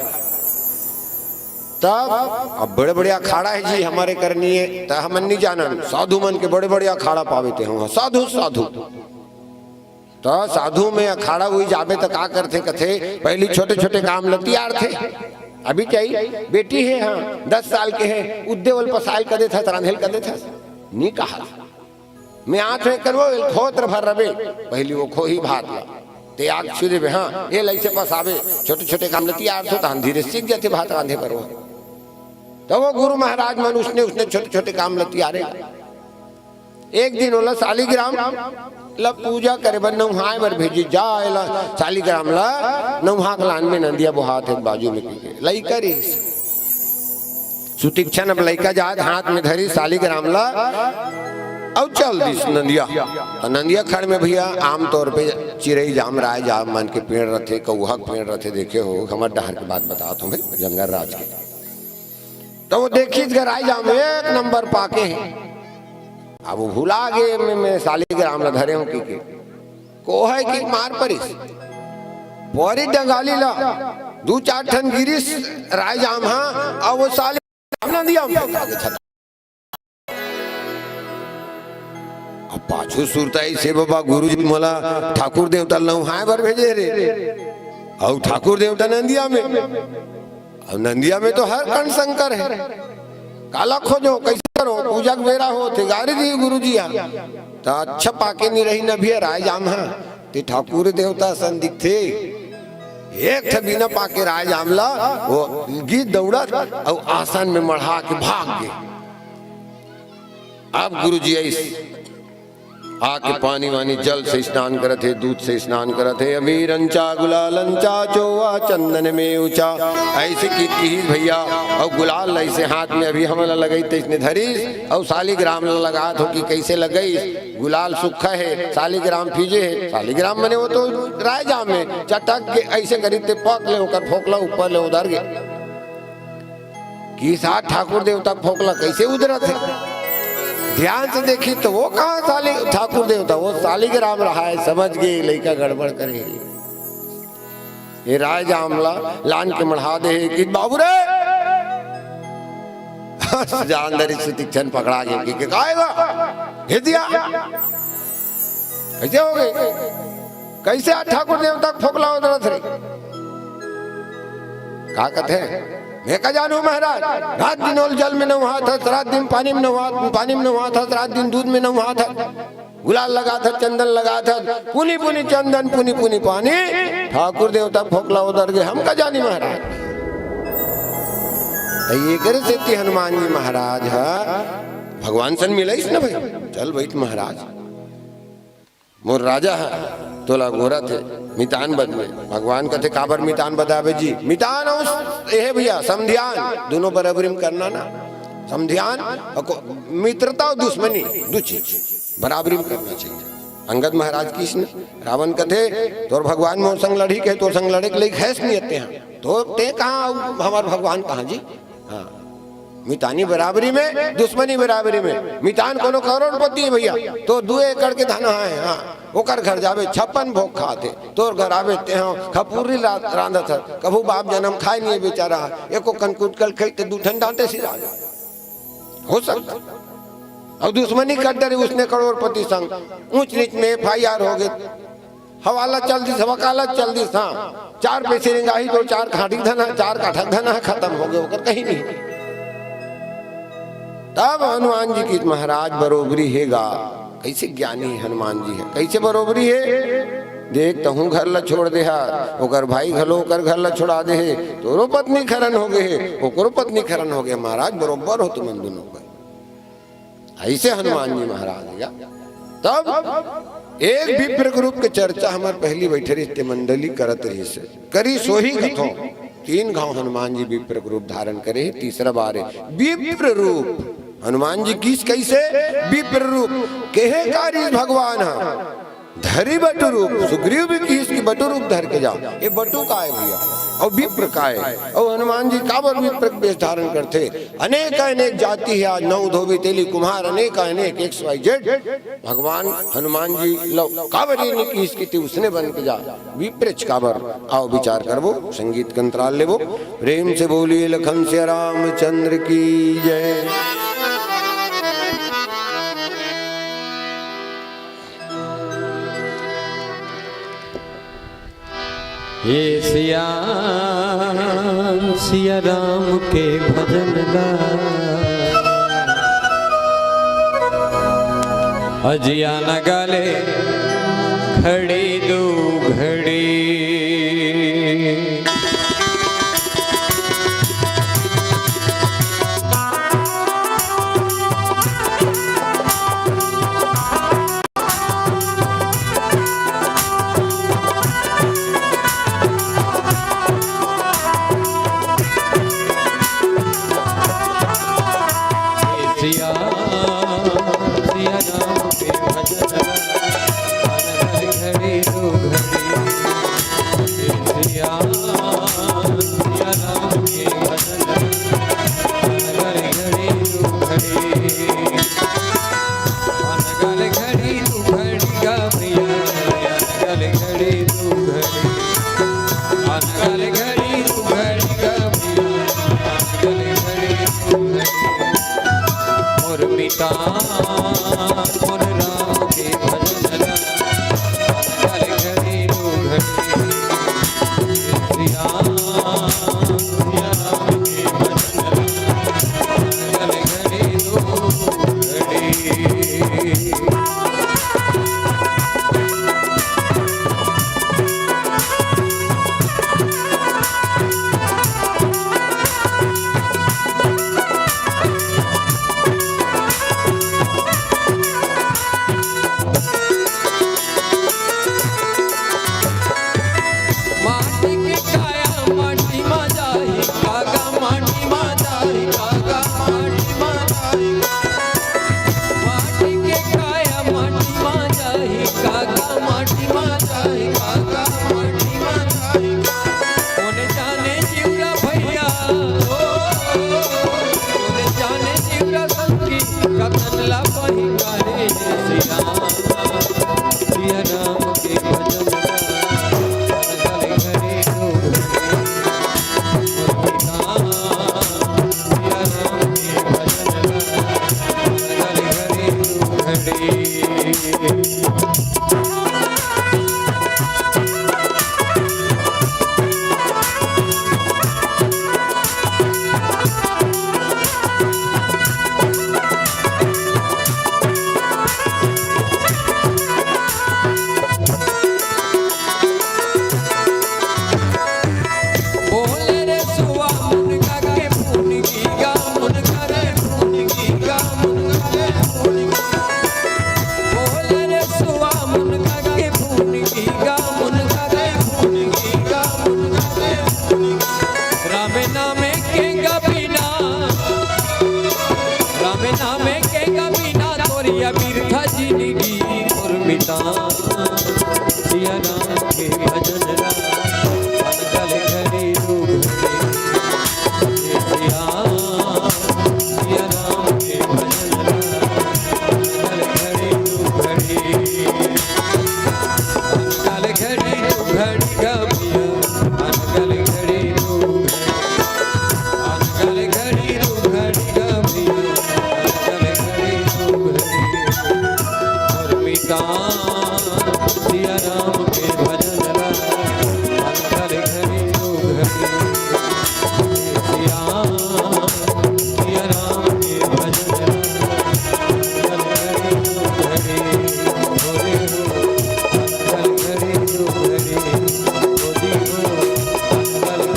तब अब बड़े बड़े अखाड़ा है जी हमारे करनी है तो हम नहीं जानन साधु मन के बड़े बड़े अखाड़ा पावे हो साधु साधु तो साधु में अखाड़ा हुई जाबे तो का करते कथे पहली छोटे छोटे काम लतियार थे अभी चाहिए बेटी है हाँ 10 साल के है उद्देवल पसाइल कर देता रांधेल कर देता नहीं कहा मैं आठ में करवो खोत्र भर रबे पहली वो खो ही भात ला ते आग छुदे हाँ ये लइसे पसावे छोटे छोटे काम लतियार तो धीरे सीख जाते भात रांधे पर वो तो वो गुरु महाराज मन उसने छोटे छोटे काम लतियारे एक दिन बोला शालिग्राम ला पूजा करे बन नौहाए बर भेजी जा ला शालिग्राम ला नौहा लान में नदिया बुहात है बाजू में लई करी सुतीक्षण अब लइका जात हाथ में धरी शालिग्राम ला और चल दिस नदिया तो नदिया खड़ में भैया आमतौर पे चिड़ई जाम राय जाम मन के पेड़ रथे कौहा पेड़ रथे देखे हो हमारे डहर की बात बता तुम्हें जंगल राज के तो वो देखी राय जाम एक नंबर पाके है अब वो भुला गए मैं शालिग्राम ला धरे हूँ की को है कि मार परिस बोरी डंगाली ला 2-4 ठन गिरीश राय जाम हाँ और वो शालिग्राम ना दिया अब पाछू सुरताई से बाबा गुरुजी मोला ठाकुर देवता लौहाए बर भेजे रे, और ठाकुर देवता नंदिया में, और नंदिया में तो हर कण शंकर है, काला खोजो कैसे करो पूजा के बेरा हो थे गारी दी गुरुजी तो अच्छा पाके नहीं रही न भी राय जाम ते ठाकुर देवता सन दिखते एक ठगी न पाके राय जामला वो गीत दौड़ा और आसन में मढ़ा के भाग गए। अब गुरुजी आके पानी वानी जल से स्नान करत है, दूध से स्नान करत है, अमीरंचा गुलालंचा चोवा चंदन में ऊंचा ऐसे की भैया, और गुलाल ऐसे हाथ में अभी हमला लगई तो इसने धरी और सालीग्राम लगा तो कि कैसे लगई, गुलाल सूखा है सालीग्राम फीजे है, सालीग्राम मने वो तो राय जाम में चटक के ऐसे करी ते पक ले होकर फोकला ऊपर ले उधर गए कि साथ ठाकुर देवता फोकला कैसे उधरत है, ध्यान से देखी तो वो कहाँ साली ठाकुर देवता, वो सालीग्राम रहा है, समझ गए लड़का गड़बड़ करेगी। ये राय जामला लान के मढ़ा दे कि बाबू रे जानदारी से तिक्षण पकड़ा गया कि कहेगा हे दिया कैसे हो गए, कैसे ठाकुर देवता फोकला उधरत रे, का कहते हैं मैं का जानू महाराज, रात दिन ओल जल में नहा था, रात दिन पानी में नहा था, रात दिन दूध में नहा था, गुलाल लगा था, चंदन लगा था, पुनी पुनी चंदन पुनी पुनी पानी, ठाकुर देवता फोकला उधर गए, हम का जानी महाराज। ये करे से हनुमान जी महाराज है भगवान सन मिला ना भाई, चल बैठ महाराज, मोर राजा है तोला गोरा थे मितान बदले, भगवान कहते काबर मितान बदावे जी, मितान ये भैया समध्यान दोनों बराबरी में करना ना, समध्यान मित्रता और दुश्मनी दो चीज बराबरी में करना चाहिए। अंगद महाराज कृष्ण रावण कहते तोर भगवान मोर संग लड़ी के तोर संग लड़े के लिए खैस नहीं आते हैं, तो ते कहाँ हमार भगवान कहाँ जी, हाँ मितानी बराबरी में दुश्मनी बराबरी में, मितान कोनो करोड़पति है भैया तो 2 एकड़ के धन है, हाँ ओकर घर जावे 56 भोग खाते, तोर घर आवे ते हाँ खपूरी रांधत है, कभू बाप जन्म खाए नहीं बेचारा, एको कनकुट कल खाते 2 ठन डांटे सिर आ गए, हो सकता। और दुश्मनी कर डरे उसने करोड़पति संग ऊंच नीच में FIR हो गए, हवाला चल दी वकालत चल दी, हाँ 4 पैसे रिंगाही तो 4 खाटी धन है, 4 काठक धन है, खत्म हो गए होकर कहीं नहीं। तब हनुमान जी की महाराज बरोबरी हैगा, कैसे ज्ञानी हनुमान जी है, कैसे बरोबरी है, देख तहू घर ला छोड़ दे ओकर भाई घलो कर घर ला छोड़ा दे, तोरो पत्नी खरन हो गए ओकरो पत्नी खरन हो गए, महाराज बरोबर हो तुम दोनों को, ऐसे हनुमान जी महाराज है। तब एक विप्र ग्रुप के चर्चा हमारे पहली बैठे रही मंडली करत रही से करी सोही कथो 3 गांव हनुमान जी विप्र रूप धारण करे, तीसरा बार है विप्र रूप हनुमान जी किस कैसे विप्र रूप केहे कारी भगवान धरी बटु रूप, सुग्रीव भी किस की बटु रूप धर के जाओ, ये बटु का है भैया और विप्र का है, और हनुमान जी काबर विप्र वेश धारण करते, अनेक जाति है आज 9 धोबी तेली कुम्हार अनेक XYZ, भगवान हनुमान जी काबर ने किस की थी उसने बन के जा विप्रेच काबर, आओ विचार करवो संगीत कंतराल लेवो, प्रेम से बोलिए लखन से रामचंद्र की जय। ये सिया राम के भजन गा, अजिया न गाले खड़ी 2 घड़ी, मोर राम माटी में जाए काका माटी में जाए कोने जाने जीवरा भैया कोने जाने जीवरा संगी कतनला पही करे सिया सिया राम के भजन गले घरे सिया राम के भजन गले घरे बोले रे सुआ मुनगा के मुनगी गा मुनगा रे मुनगी गा मुनगा रे मुनगी बोले रे सुआ मुनगा के मुनगी गा मुनगा रे मुनगी गा मुनगा रे मुनगी रामे नामे केगा बिना रामे नामे केगा बिना तोरिया बिरथा जिंदगी और मिटा सिया राम के भजन गले घरे सिया राम के भजन गले घरे गले घड़ी घड़ी गमिया गले घड़ी गले घड़ी घड़ी गमिया गले घड़ी और मिटा सिया राम के भजन गले घड़ी सिया राम के भजन गले घड़ी होरे हो गले घड़ी होरे होदी हो गले घड़ी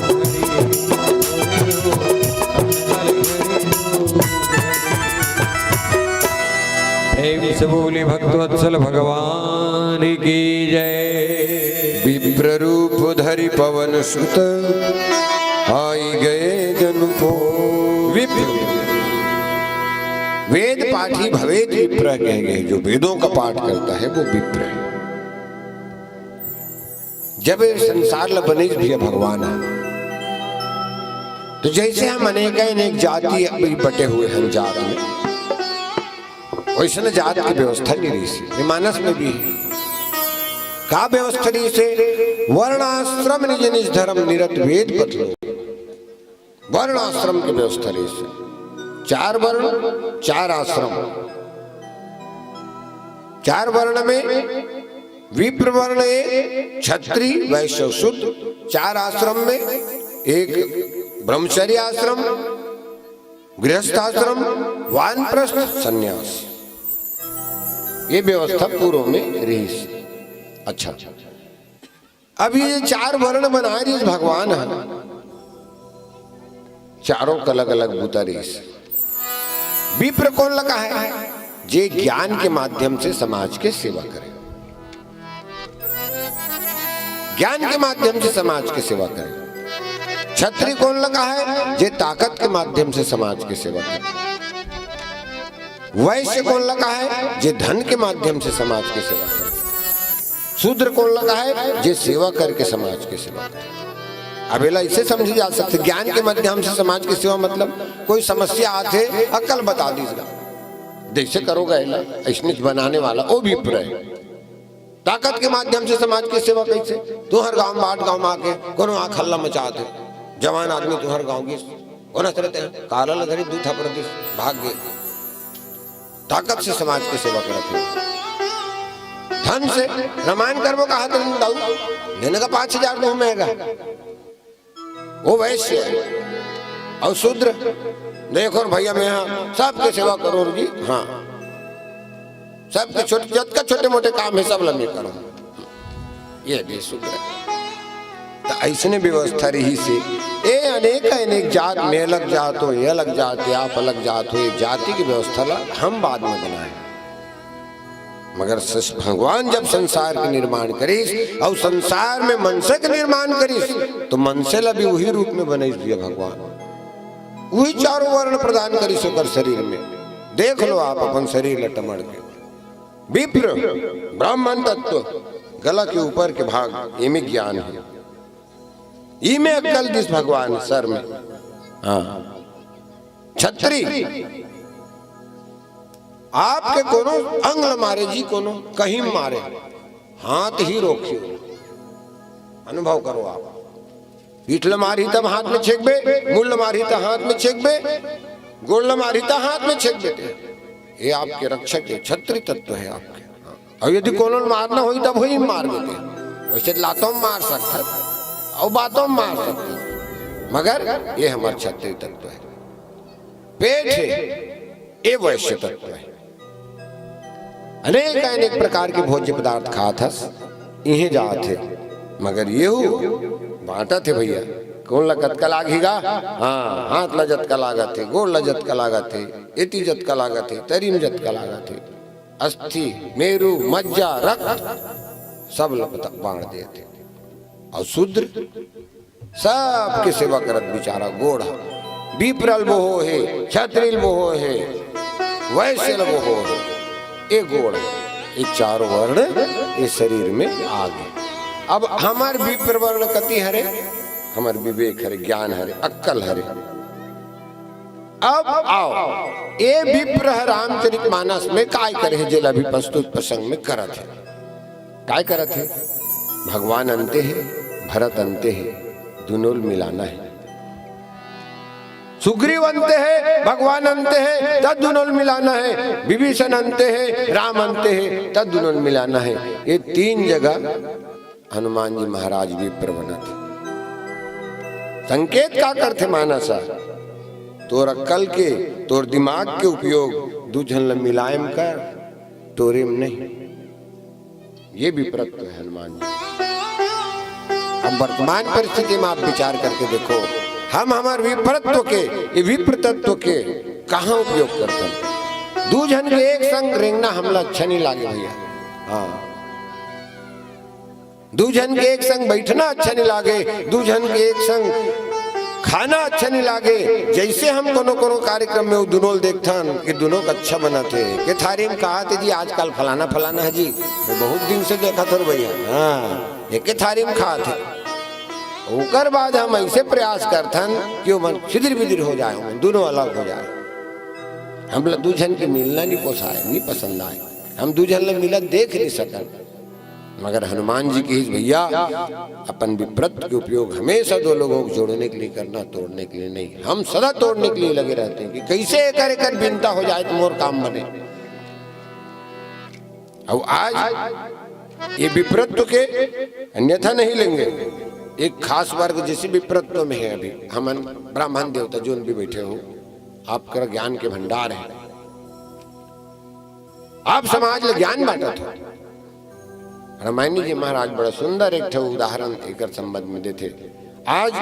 होरे हो गले घड़ी एवं से बोले भक्तवत्सल भगवान की जय। विप्र रूप धरि पवन सुत आई गए जन को। विप्र वेद पाठी भवेद विप्र कह गए, जो वेदों का पाठ करता है वो विप्र है। जब ये संसार ल बने भी भगवान है, तो जैसे हम अनेक अनेक जाति अभी बटे हुए हैं जात में, वैसे जात की व्यवस्था नहीं रही सी, मानस में भी है। का व्यवस्था रही से वर्णाश्रम निज निज धर्म निरत वेद पठलो। वर्णाश्रम की व्यवस्था रही से 4 वर्ण 4 आश्रम। 4 वर्ण में विप्र वर्ण एक, क्षत्रिय वैश्य शूद्र। 4 आश्रम में एक ब्रह्मचर्य आश्रम, गृहस्थ आश्रम, वानप्रस्थ, संन्यास। ये व्यवस्था पूर्व में रही। अच्छा, अब ये 4 वर्ण बनाए रही भगवान है, चारों का अलग अलग बूता रही। विप्र कौन लगा है? जे ज्ञान के माध्यम से समाज के सेवा करे, ज्ञान के माध्यम से समाज की सेवा करे। क्षत्रिय कौन लगा है? जे ताकत के माध्यम से समाज की सेवा करे। वैश्य कौन लगा है? जे धन के माध्यम से समाज की सेवा करे। शूद्र कौन लगा है? जे सेवा करके समाज की सेवा करे। अब इसे समझी जा सकते, ज्ञान के माध्यम से समाज की सेवा मतलब कोई समस्या आते अकल बता दीजिएगा, जैसे करोगे ऐसे बनाने वाला वो भी विप्र है। ताकत के माध्यम से समाज की सेवा कैसे? तू हर गांव में 8 गांव में आके कोनो आँख हल्ला मचाते, जवान आदमी तू हर गांव की कौन रहते हैं, काला लधरी दूथा प्रदेश भाग गए। ताकत से समाज की सेवा करते हैं। धन से रामायण कर्मों का हाथ लेने का 5000 तो महंगा, वो वैश्य है। और शूद्र देखो भैया मैं यहाँ सबके सेवा करो जी, हाँ सबके छोटे मोटे काम है सब लम्बे करो, ये भी शूद्र है। तो ऐसने व्यवस्था रही से ये अनेक जात में अलग जात हो, ये अलग जात है, आप अलग जात हो, ये जाति की व्यवस्था ला हम बाद में बनाए। मगर भगवान जब संसार के निर्माण करीस और संसार में मनसे के निर्माण करीस, तो मनसे ला भी वही रूप में बनाई दिया भगवान, वही 4 वर्ण प्रदान करीस होकर शरीर में। देख लो आप अपन शरीर लटमड़ के, विप्र ब्राह्मण तत्व गला के ऊपर के भाग इमे ज्ञान है, इमे अक्कल दिस भगवान सर में। हाँ छत्री आपके कोनो अंगल मारे जी, कोनो कहीं मारे, हाथ ही रोकियो। अनुभव करो आप, पीठल मारी तब हाथ में छेकबे, मुल्ल मारी तब हाथ में छेकबे, गोल्ल मारी तब हाथ में छेकबे। ये आपके रक्षक है, छत्री तत्व है आपके। और यदि कोनो मारना हो तब वही मार देते, वैसे लातों में मार सकता और बातों में मार सकता, मगर ये हमारा छत्री तत्व है। पेट है ये वैश्य तत्व है। अनेक अनेक प्रकार के भोज्य पदार्थ खात हस, इहे जात है, मगर ये बांटा थे भैया। कौन लगत का लागेगा? हाँ, हाथ लजत का लागत है, गोड़ लजत का लागत है, एटी जत का लागत है, तरीम जत का लागत है, अस्थि मेरु मज्जा रक्त सब बांट देते। और शूद्र सबके सेवा करत बेचारा गोड़ा, विप्रल वो है, क्षत्रिय वो है, वैश्य वो है, एक गोड़, ये चारों वर्ण इस शरीर में आ गए। अब हमार विप्र वर्ण कति हरे, हमार विवेक हरे, ज्ञान हरे, अक्कल हरे। अब आओ ये विप्र रामचरितमानस में काय करे, जेल अभी प्रस्तुत प्रसंग में करत है। काय करत है? भगवान अंते है, भरत अंते है, दुनों मिलाना है। सुग्रीव अंते है, भगवान अंते है, तद दुनों मिलाना है। विभीषण अंते है, राम अंते है, तद दुनों मिलाना है। ये तीन जगह हनुमान जी महाराज विप्र बना थे। संकेत का करते मानसा, तोर अक्कल के, तोर दिमाग के उपयोग दूजन मिलायम कर, तोरे में नहीं। ये विप्रत्व है हनुमान जी। अब वर्तमान परिस्थिति में आप विचार करके देखो, हम हमारे विप्रत्व के, ये विप्र तत्व के कहाँ उपयोग करते हैं? दूजन के एक संग रेंगना हमला अच्छा नहीं लागे भैया। हाँ, दूजन के एक संग बैठना अच्छा नहीं लागे, दूजन के एक संग खाना अच्छा नहीं लागे। जैसे हम कोनो कोनो कार्यक्रम में वो दोनों देखथन कि दोनों का अच्छा बना थे, कि थारी में कहा थे जी आजकल फलाना फलाना है जी, मैं बहुत दिन से देखा था भैया। हाँ, एक थारी में खा थे, ओकर बाद हम ऐसे प्रयास करथन कि वो छिदिर बिदिर हो जाए, दोनों अलग हो जाए। हम लोग दूजन के मिलना नहीं पोसाए, नहीं पसंद आए, हम दूजन लोग मिला देख नहीं सकन। मगर हनुमान जी की भैया अपन विप्रत्व के उपयोग हमेशा दो लोगों को जोड़ने के लिए करना, तोड़ने के लिए नहीं। हम सदा तोड़ने के लिए लगे रहते हैं कि कैसे एक भिन्नता हो जाए तो मोर काम बने। और आज ये विप्रत्व के अन्यथा नहीं लेंगे। एक खास वर्ग जैसे विप्रत्व में है, अभी हम ब्राह्मण देवता जो भी बैठे हो, आपका ज्ञान के भंडार है, आप समाज में ज्ञान बांटा था। रामायण जी महाराज बड़ा सुंदर एक उदाहरण एक संबंध में देते। आज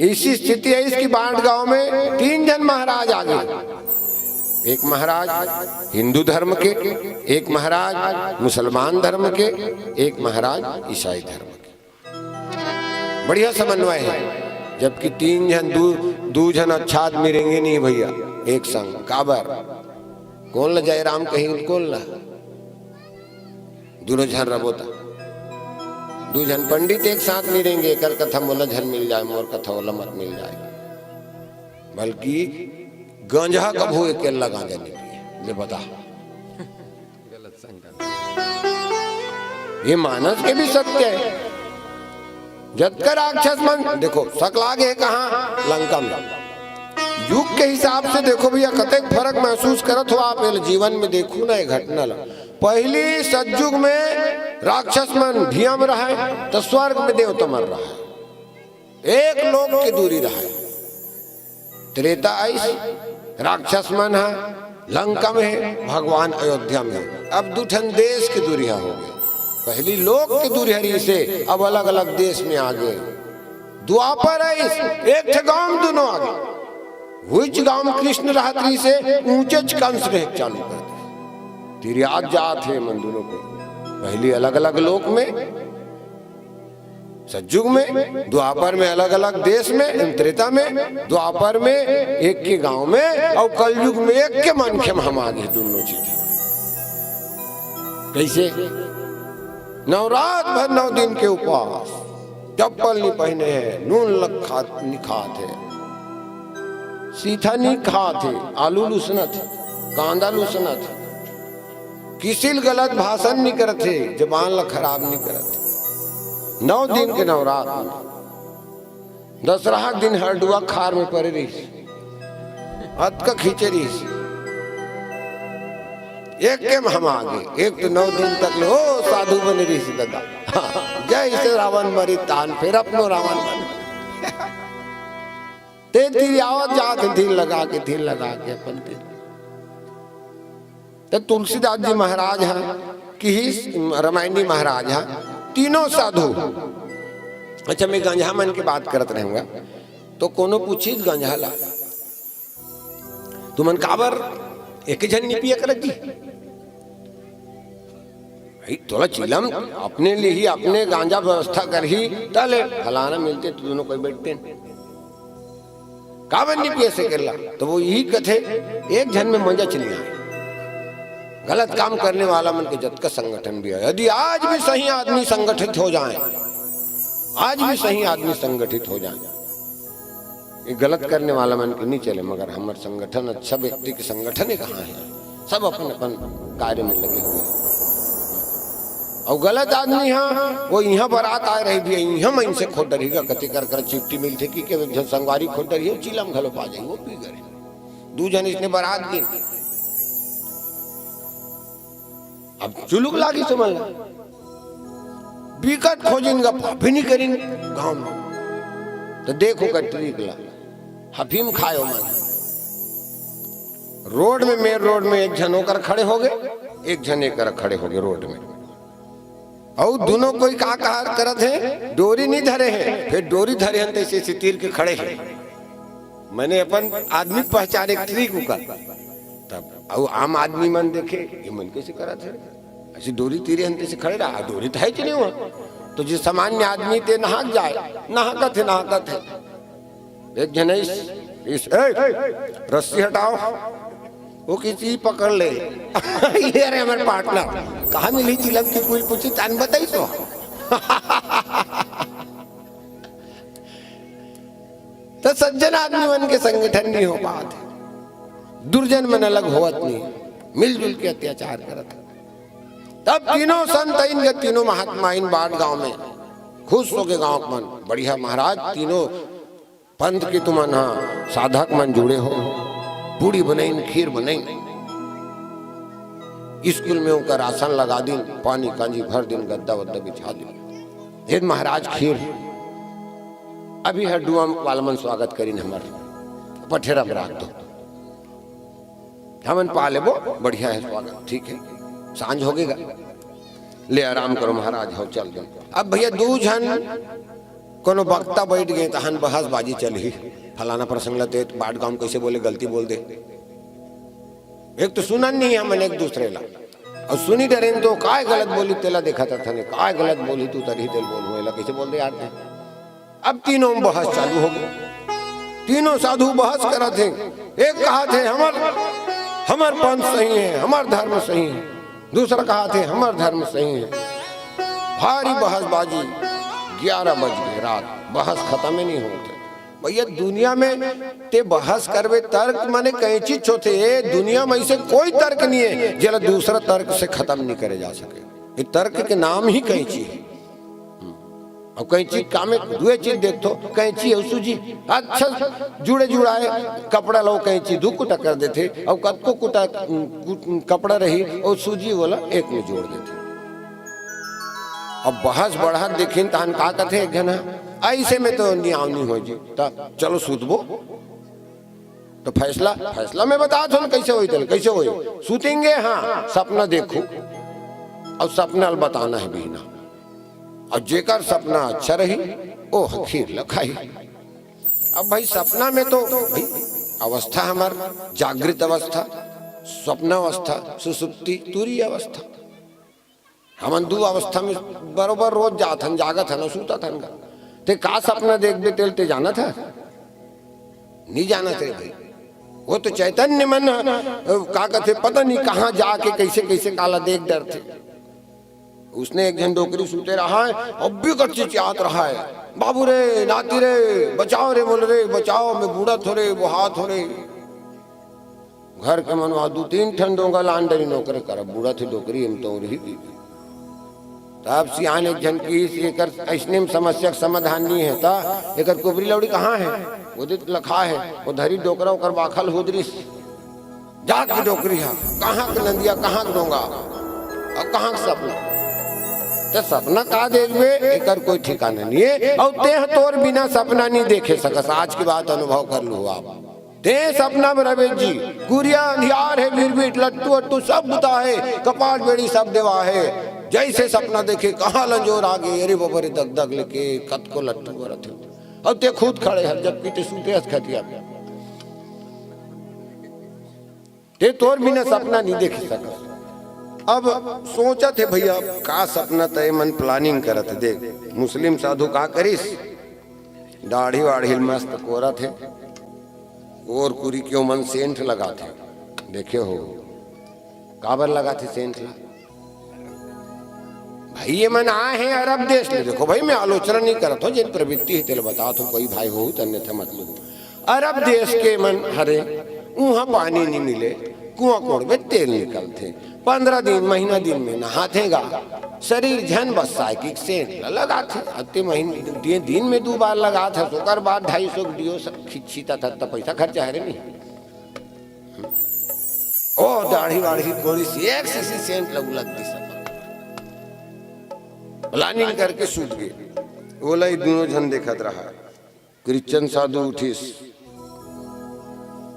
ऐसी स्थिति है इसकी बांट गांव में 3 जन महाराज आ गए। एक महाराज हिंदू धर्म के, एक महाराज मुसलमान धर्म के, एक महाराज ईसाई धर्म के। बढ़िया समन्वय है, जबकि 3 जन दू जन अच्छा आदमी रहेंगे नहीं भैया एक संग। काबर कौन ला जय राम कहीं, कौन ला दोनों झन रबोता, 2 जन पंडित एक साथ नहीं रहेंगे। कर कथा मोला झन मिल जाए, मोर कथा वाला मत मिल जाए। बल्कि गांजा कब हो के अल्लाह गांजा नहीं पिए, ले बता गलत संगत। ये मानस के भी सत्य है। जब कर राक्षस मन देखो सकलागे कहाँ, लंका में। युग के हिसाब से देखो भैया कतक फर्क महसूस करत हो आप जीवन में। देखो ना ये घटना ला, पहली सतयुग में राक्षस मन धिया में रहा है, तो स्वर्ग में देवता मर रहा है, एक लोक की दूरी रहा है। त्रेता आइस राक्षस मन है लंका में है, भगवान अयोध्या में है। अब 2 ठन देश की दूरी हो गई। पहली लोक की दूरी हरी से अब अलग अलग देश में आ गए। द्वापर आइस एक गांव दोनों आ गए। वही गांव में कृष्ण रात्रि से ऊंचे कंस रहे चालू कर दिए। तिर्यात जात है मन दोनों को। पहली अलग अलग लोक में, सतयुग में, द्वापर में अलग अलग देश में, त्रेता में, द्वापर में एक के गांव में, और कलयुग में एक के मन के हम आ गए। दोनों चीजें कैसे? नवरात भर 9 दिन के उपवास, चप्पल नहीं पहने हैं, नून नहीं खाते, सीथा नहीं खाते, आलू लूसनत, कांदा लूसनत, किसी गलत भाषण नहीं करते, जबान ला खराब नहीं करते। 9 दिन के नवरात में 10 दिन हरडुआ खार में पड़े रही, अत का खींचे रही। एक के हम आगे, एक तो 9 दिन तक लो साधु बने रही सी दादा। जैसे रावण मरी तान फिर अपनो रावण बन ते तीर आवत जात धीर लगा के अपन तीर। तो तुलसीदास जी महाराज हैं कि रामायणी महाराज हैं, तीनों साधु। अच्छा मैं गंजा मन की बात करत रहूंगा, तो कोनो पूछी गंजा ला तुमन काबर एक जन नहीं पिया करत जी? भाई थोड़ा चिलम अपने लिए ही अपने गांजा व्यवस्था कर ही तले फलाना मिलते तो दोनों कोई बैठते काबर नहीं पिया से करला। तो वो यही कथे एक जन में मजा चली आए। गलत काम करने वाला मन के जत का संगठन भी है। यदि आज भी सही आदमी संगठित हो जाए, आज भी सही आदमी संगठित हो जाए, ये गलत करने वाला मन के नहीं चले। मगर हमारे संगठन, अच्छा व्यक्ति के संगठन ही कहाँ है? सब अपन अपन कार्य में लगे हुए हैं। और गलत आदमी हाँ वो यहाँ बारात आ रही भी यहाँ मैं इनसे खोट डरी का कति कर चिट्ठी मिलते कि संगवारी खोट डरी है, चिलम घलो पा जाए वो पी गए। 2 जन इसने बारात दी, अब चुलुक लागी समझ ला, बिकट खोजेंगे भी नहीं करेंगे गांव में। तो देखो कटरी निकला हफीम खायो मन। रोड में मेन रोड में एक जन होकर खड़े हो गए, एक जन एक खड़े हो गए रोड में। और दोनों कोई का कहा करत है, डोरी नहीं धरे हैं, फिर डोरी धरे हैं तैसे से तीर के खड़े हैं। मैंने अपन आदमी पहचाने ठीक कर तब और आम आदमी मन देखे ये मन कैसे करत है, ऐसी डोरी तीरे हंते से खड़े रहा, डोरी तो है कि नहीं हुआ। तो जो सामान्य आदमी थे नहाक जाए, नहाकत है। एक जन इस रस्सी हटाओ, वो किसी पकड़ ले। ये अरे हमारे पार्टनर कहाँ मिली चिलम की कोई पूछी तान बताई तो। तो सज्जन आदमी मन के संगठन नहीं हो पाते, दुर्जन मन अलग होवत नहीं, मिलजुल के अत्याचार करत। तब तीनों संत इन के तीनों महात्मा इन बाट गांव में खुश हो के गांव मन बढ़िया महाराज तीनों पंथ की तुमन हाँ साधक मन जुड़े हो, पूड़ी बनाई खीर बनाई, स्कूल में उनका राशन लगा दिन, पानी कांजी भर दिन, गद्दा वद्दा बिछा दिन। ये महाराज खीर अभी हड्डुआ वाला मन स्वागत करीन हमार पठेरा में राख दो, हमन पा लेबो बढ़िया है स्वागत, ठीक है। सांझ हो गएगा, ले आराम करो महाराज, हो चल दो। अब भैया 2 जन कोनो वक्ता बैठ गए तहन बहस बाजी चली, फलाना प्रसंग लते बाट गांव कैसे बोले, गलती बोल दे। एक तो सुनन नहीं है मन एक दूसरे ला, और सुनी डरे तो काय गलत बोली तेला देखा था ने, काय गलत बोली तू तरी तेल बोल हुएला कैसे बोल दे यार। अब तीनों में बहस चालू हो गई, तीनों साधु बहस करा थे। एक कहा थे हमार पंथ सही है, हमार धर्म सही है, दूसरा कहा थे हमार धर्म सही है। भारी बहसबाजी, 11 बज गए रात, बहस खत्म ही नहीं होते। भैया दुनिया में ते बहस करवे तर्क माने कई चीज होते, दुनिया में ऐसे कोई तर्क नहीं है जला दूसरा तर्क से खत्म नहीं करे जा सके। ये तर्क के नाम ही कैंची है। और कैंची काम में 2 चीज देखो, कैंची है सूजी, अच्छा जुड़े जुड़ाए कपड़ा लो कैंची 2 कुटा कर देते, और कद को कुटा कपड़ा रही और सूजी वाला एक में जोड़ देते। अब बहस बढ़ा देखिन तहन का कथे एक घना ऐसे में तो नहीं हो जी, तब चलो सूतबो तो फैसला में बता दो कैसे होई, कैसे होई सूतेंगे। हाँ सपना देखो और सपना बताना है बीना, और जेकर सपना अच्छा रही ओ खीर लखाई। अब भाई सपना में तो भाई अवस्था हमार जागृत अवस्था, स्वप्न अवस्था, सुसुप्ति, तुरी अवस्था, हमन 2 अवस्था में बरोबर रोज जात हन, जागत हन, सूता हन। ते का सपना देख बे तेल ते जाना था, नहीं जाना थे भाई। वो तो चैतन्य मन का कहते पता नहीं कहाँ जाके कैसे कैसे काला देख डर थे। उसने एक जन डोकरी सुते रहा है और भी कच्ची चियात रहा है, बाबू रे नाती रे बचाओ रे, बोल रे बचाओ, मैं बूढ़ा थोड़े वो हाथ हो रे। घर के मनवा 2-3 ठन डोंगा लांडरी नौकरी कर, बूढ़ा थे डोकरी हम तो रही थी। तब सियान एक जन की एकर ऐसने में समस्या समाधान नहीं है ता एकर कुबरी लौड़ी कहाँ है, वो दिख लखा है, वो धरी डोकरा ओकर बाखल होदरी जात की डोकरी है, कहाँ के नंदिया कहाँ के डोंगा और कहाँ के सपना। तो सपना का देखबे एकर कोई ठिकाना नहीं है, और ते तोर बिना सपना नहीं देखे सकस। आज की बात अनुभव कर लो आप, ते सपना में रवेश जी गुरिया अंधियार है, भिरभिट लट्टू अट्टू सब बुता है, कपाट बेड़ी सब देवा है। जैसे सपना देखे कहाँ लंजोर आ गए, अरे बबरे दग दग लेके कत को लट्टू करत है, अब ते खुद खड़े हैं जबकि ते सूते हस खतिया ते तोर बिना सपना नहीं देख सकस। अब सोचा थे भैया का सपना तय मन प्लानिंग करत, देख मुस्लिम साधु का करिस, दाढ़ी वाढ़ी मस्त कोरा थे और कुरी क्यों मन सेंट लगा थे, देखे हो काबर लगा थे सेंट ला भाई। ये मन आए हैं अरब देश में, देखो भाई मैं आलोचना नहीं करता हूँ, जिन प्रवृत्ति है तेल बता तो कोई भाई हो अन्यथा मतलब। अरब देश के मन हरे वहाँ पानी नहीं मिले, कुआं कोड़ में तेल निकलते, 15 दिन महीना दिन में नहातेगा, शरीर झन बस साइकिल सेंट लगा थे, अति महीने दिन में 2 बार लगा था, सोकर बाद 250 दियो खींचीता था, तब पैसा खर्चा है रे नहीं। ओ दाढ़ी वाढ़ी थोड़ी सी एक सी सेंट लगती सब प्लानिंग करके सूत गए। बोला ही दोनों जन देखत रहा, क्रिश्चन साधु उठीस,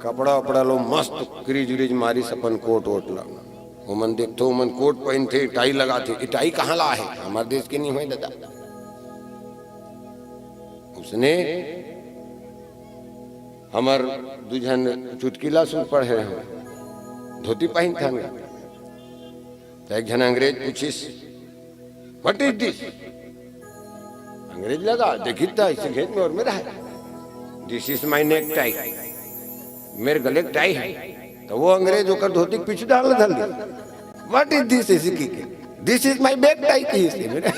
कपड़ा वपड़ा लो मस्त क्रीज उरीज मारी सपन कोट वोट ला, वो मन देखते वो मन कोट पहन थे, टाई लगा थे, टाई कहाँ ला है, हमारे देश के नहीं हुए दादा। उसने हमार दुजन चुटकीला सूट पढ़े रहे, धोती पहन था, एक जन अंग्रेज पूछिस व्हाट इज दिस, अंग्रेज लगा देखी था इसे घेत में और मेरा है, this is my neck tie, मेरे गले की टाई है। तो वो अंग्रेज होकर धोती पीछे डाल धल दी, व्हाट इज दिस, इसी की this is my back tie की इसलिए मेरे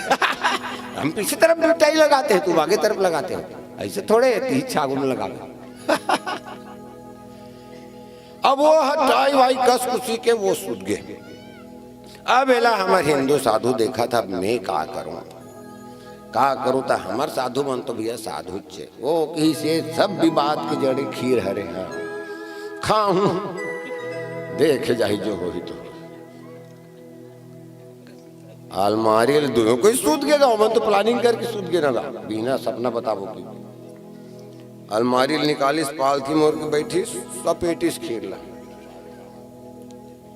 हम पीछे तरफ भी टाई लगाते हैं, तुम आगे तरफ लगाते हो, ऐसे थोड़े तीज छागुन लगा अब वो टाई वाई कस कुसी के वो सूत गए। अब एला हमारे हिंदू साधु देखा था, मैं का करूं तो हमार साधु मन तो भैया साधु छे, वो कहीं से सब विवाद के जड़े खीर हरे हैं खाऊं देखे जाही जो हो ही तो अलमारी दोनों कोई सूत गएगा, मन तो प्लानिंग करके सूत गए ना बिना सपना बताबो की। अलमारी निकालिस पालथी मोर के बैठी सब पेटिस खीर ला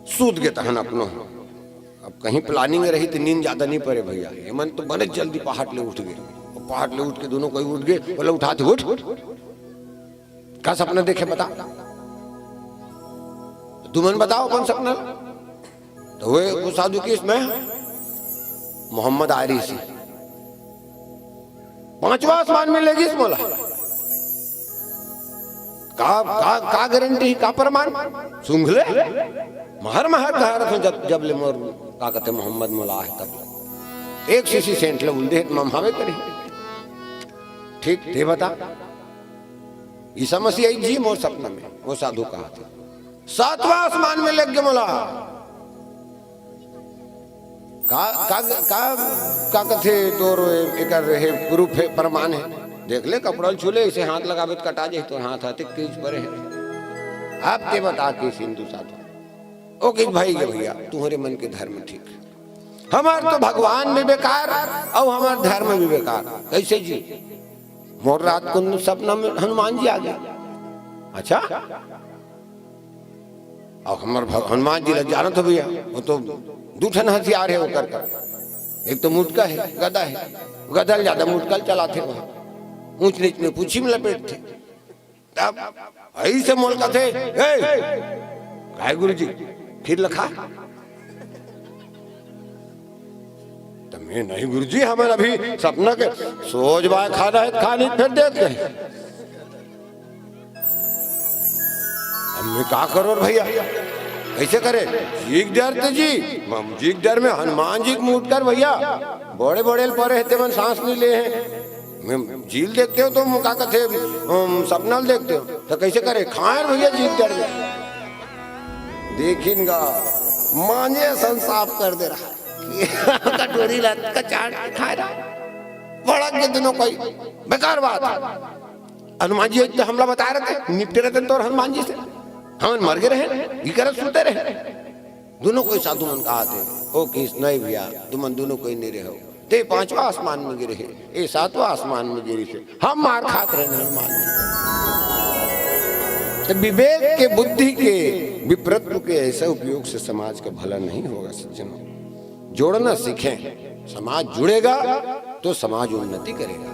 सूत गए तहन अपनो। अब कहीं प्लानिंग रही तो नींद ज्यादा नहीं पड़े भैया, हेमंत तो बड़े जल्दी पहाड़ ले उठ गए, पहाड़ ले उठ के दोनों कोई उठ गए, बोले उठाते उठ क्या सपना देखे बता, तुमन बताओ कौन सपना। तो वो साधु की इसमें मोहम्मद आरिसी 5वां आसमान में लेगी बोला, का गारंटी का प्रमाण सुंघ ले महर महर जब ले मोर का कहते मोहम्मद मुला है तब एक शीशी सेंट ले उल्दे ममहावे करी ठीक थे बता। ईसा मसीह आई जी मोर सपना में वो साधु कहा था 7वां आसमान में लग गए मोला का कथे तोर एकर है प्रूफ है प्रमाण है, देख ले कपड़ा छूले इसे हाथ लगावे तो कटा जाए तो हाथ हाथ क्रीज पर है। आप ते बता के सिंधु साधु ओके भाई के भैया तुम्हारे मन के धर्म ठीक, हमार तो भगवान भी बेकार और हमार धर्म भी बेकार। कैसे जी मोर रात को सपना में हनुमान जी आ गया, अच्छा और हमार हनुमान जी लग जाना तो भैया वो तो 2 ठन हथियार है वो कर एक तो मुटका है गदा है, गदल ज्यादा मुटकल चलाते वहां ऊंच नीच में पूछी में लपेट थे, तब ऐसे मोलका थे काय गुरु जी फिर लखा तो मैं नहीं गुरु जी हमारा अभी सपना के सोच बाय खाना है खानी फिर देते हैं, अब मैं क्या करो भैया कैसे करे? जीक डरते जी जीक डर में हनुमान जी मूट कर भैया बड़े बड़े परे हेते मन सांस नहीं ले हैं। झील देखते हो तो मुका कथे सपनल देखते हो तो कैसे करे? खाए भैया जीक डर में देखिनगा मांझे सन साफ कर दे रहा है कटोरी लत का चाट खा रहा बड़ा के दिनों कोई बेकार बात। हनुमान जी तो हमला बता रहे थे निपटे रहते तो हनुमान जी से हम मर गए रहे कर सुनते रहे दोनों कोई साधु मन कहा थे ओ किस नहीं भैया तुम दोनों कोई नहीं रहे ते 5वां आसमान में गिरे है ए 7वां आसमान में गिरी से हम मार खात रहे हनुमान जी। तो विवेक के बुद्धि के विप्रत्व के ऐसे उपयोग से समाज का भला नहीं होगा सज्जनों। जोड़ना सीखें, समाज जुड़ेगा तो समाज उन्नति करेगा।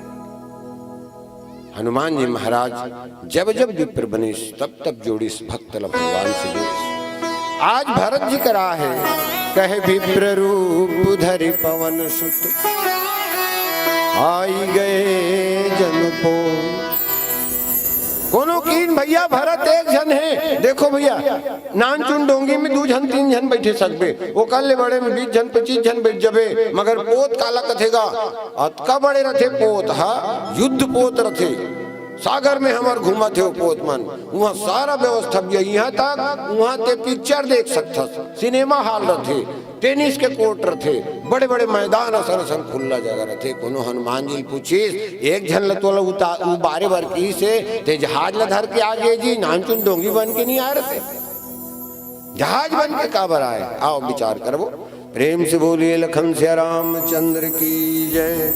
हनुमान जी महाराज जब जब विप्र बने तब तब जोड़िस भक्त भगवान से जोड़िस। आज भरत जी करा है कहे विप्र रूप धरि पवन सुत आई गए जनपो। कोनो कीन भैया भरत एक जन है देखो भैया नानचुन डोंगी में 2 जन 3 जन बैठे सकबे वो कल ले बड़े में 20 जन 25 जन बैठ जबे मगर पोत काला कथेगा अतका बड़े रथे पोत हा युद्ध पोत रथे सागर में हमार घूमा थे पोत मन वहाँ सारा व्यवस्था भी यहाँ तक वहाँ ते पिक्चर देख सकता सिनेमा हॉल रथे टेनिस के कोर्ट रथे बड़े बड़े मैदान असन असन खुला जगह रथे। कोनो हनुमान जी पूछिस एक झन ल तोला बारे भर की से ते जहाज ल धर के आ गए जी नानचुन डोंगी बन के नहीं आए रहे जहाज बन के काबर आए। आओ विचार करबो प्रेम से बोलिए लखन सिया रामचंद्र की जय।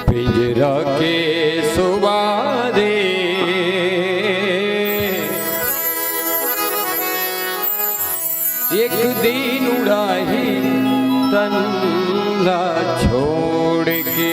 पिंजरा के सुबादे एक दिन उड़ाही तन्ला छोड़ के।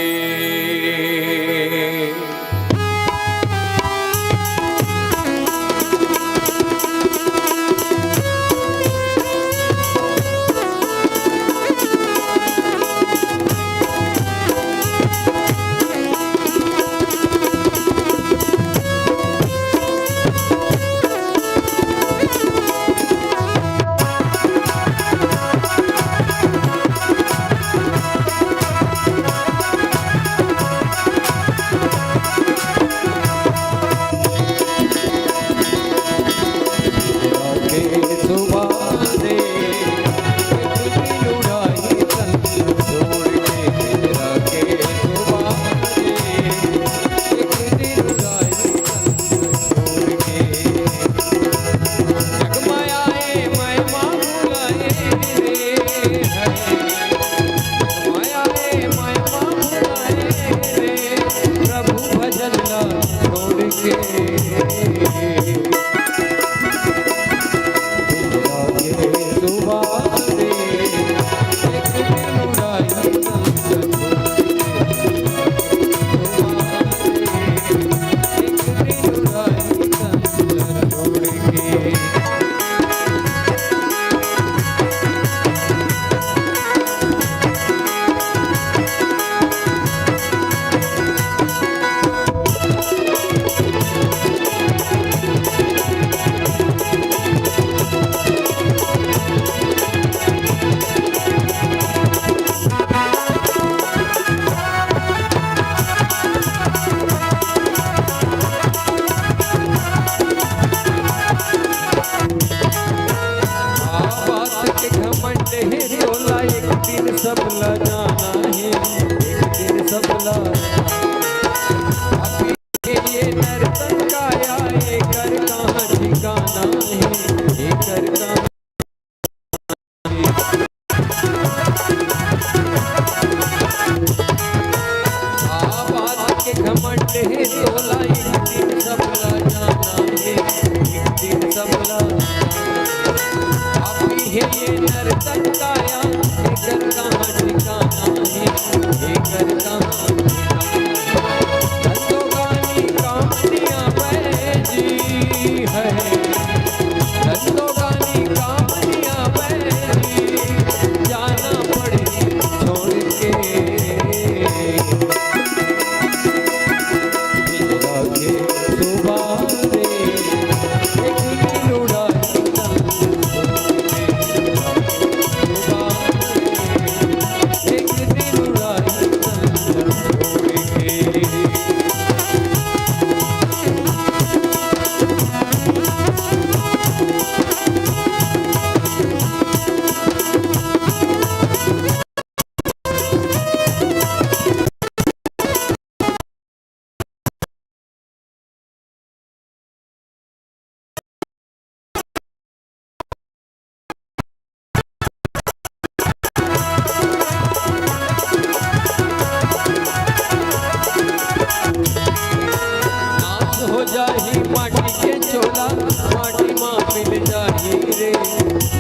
रे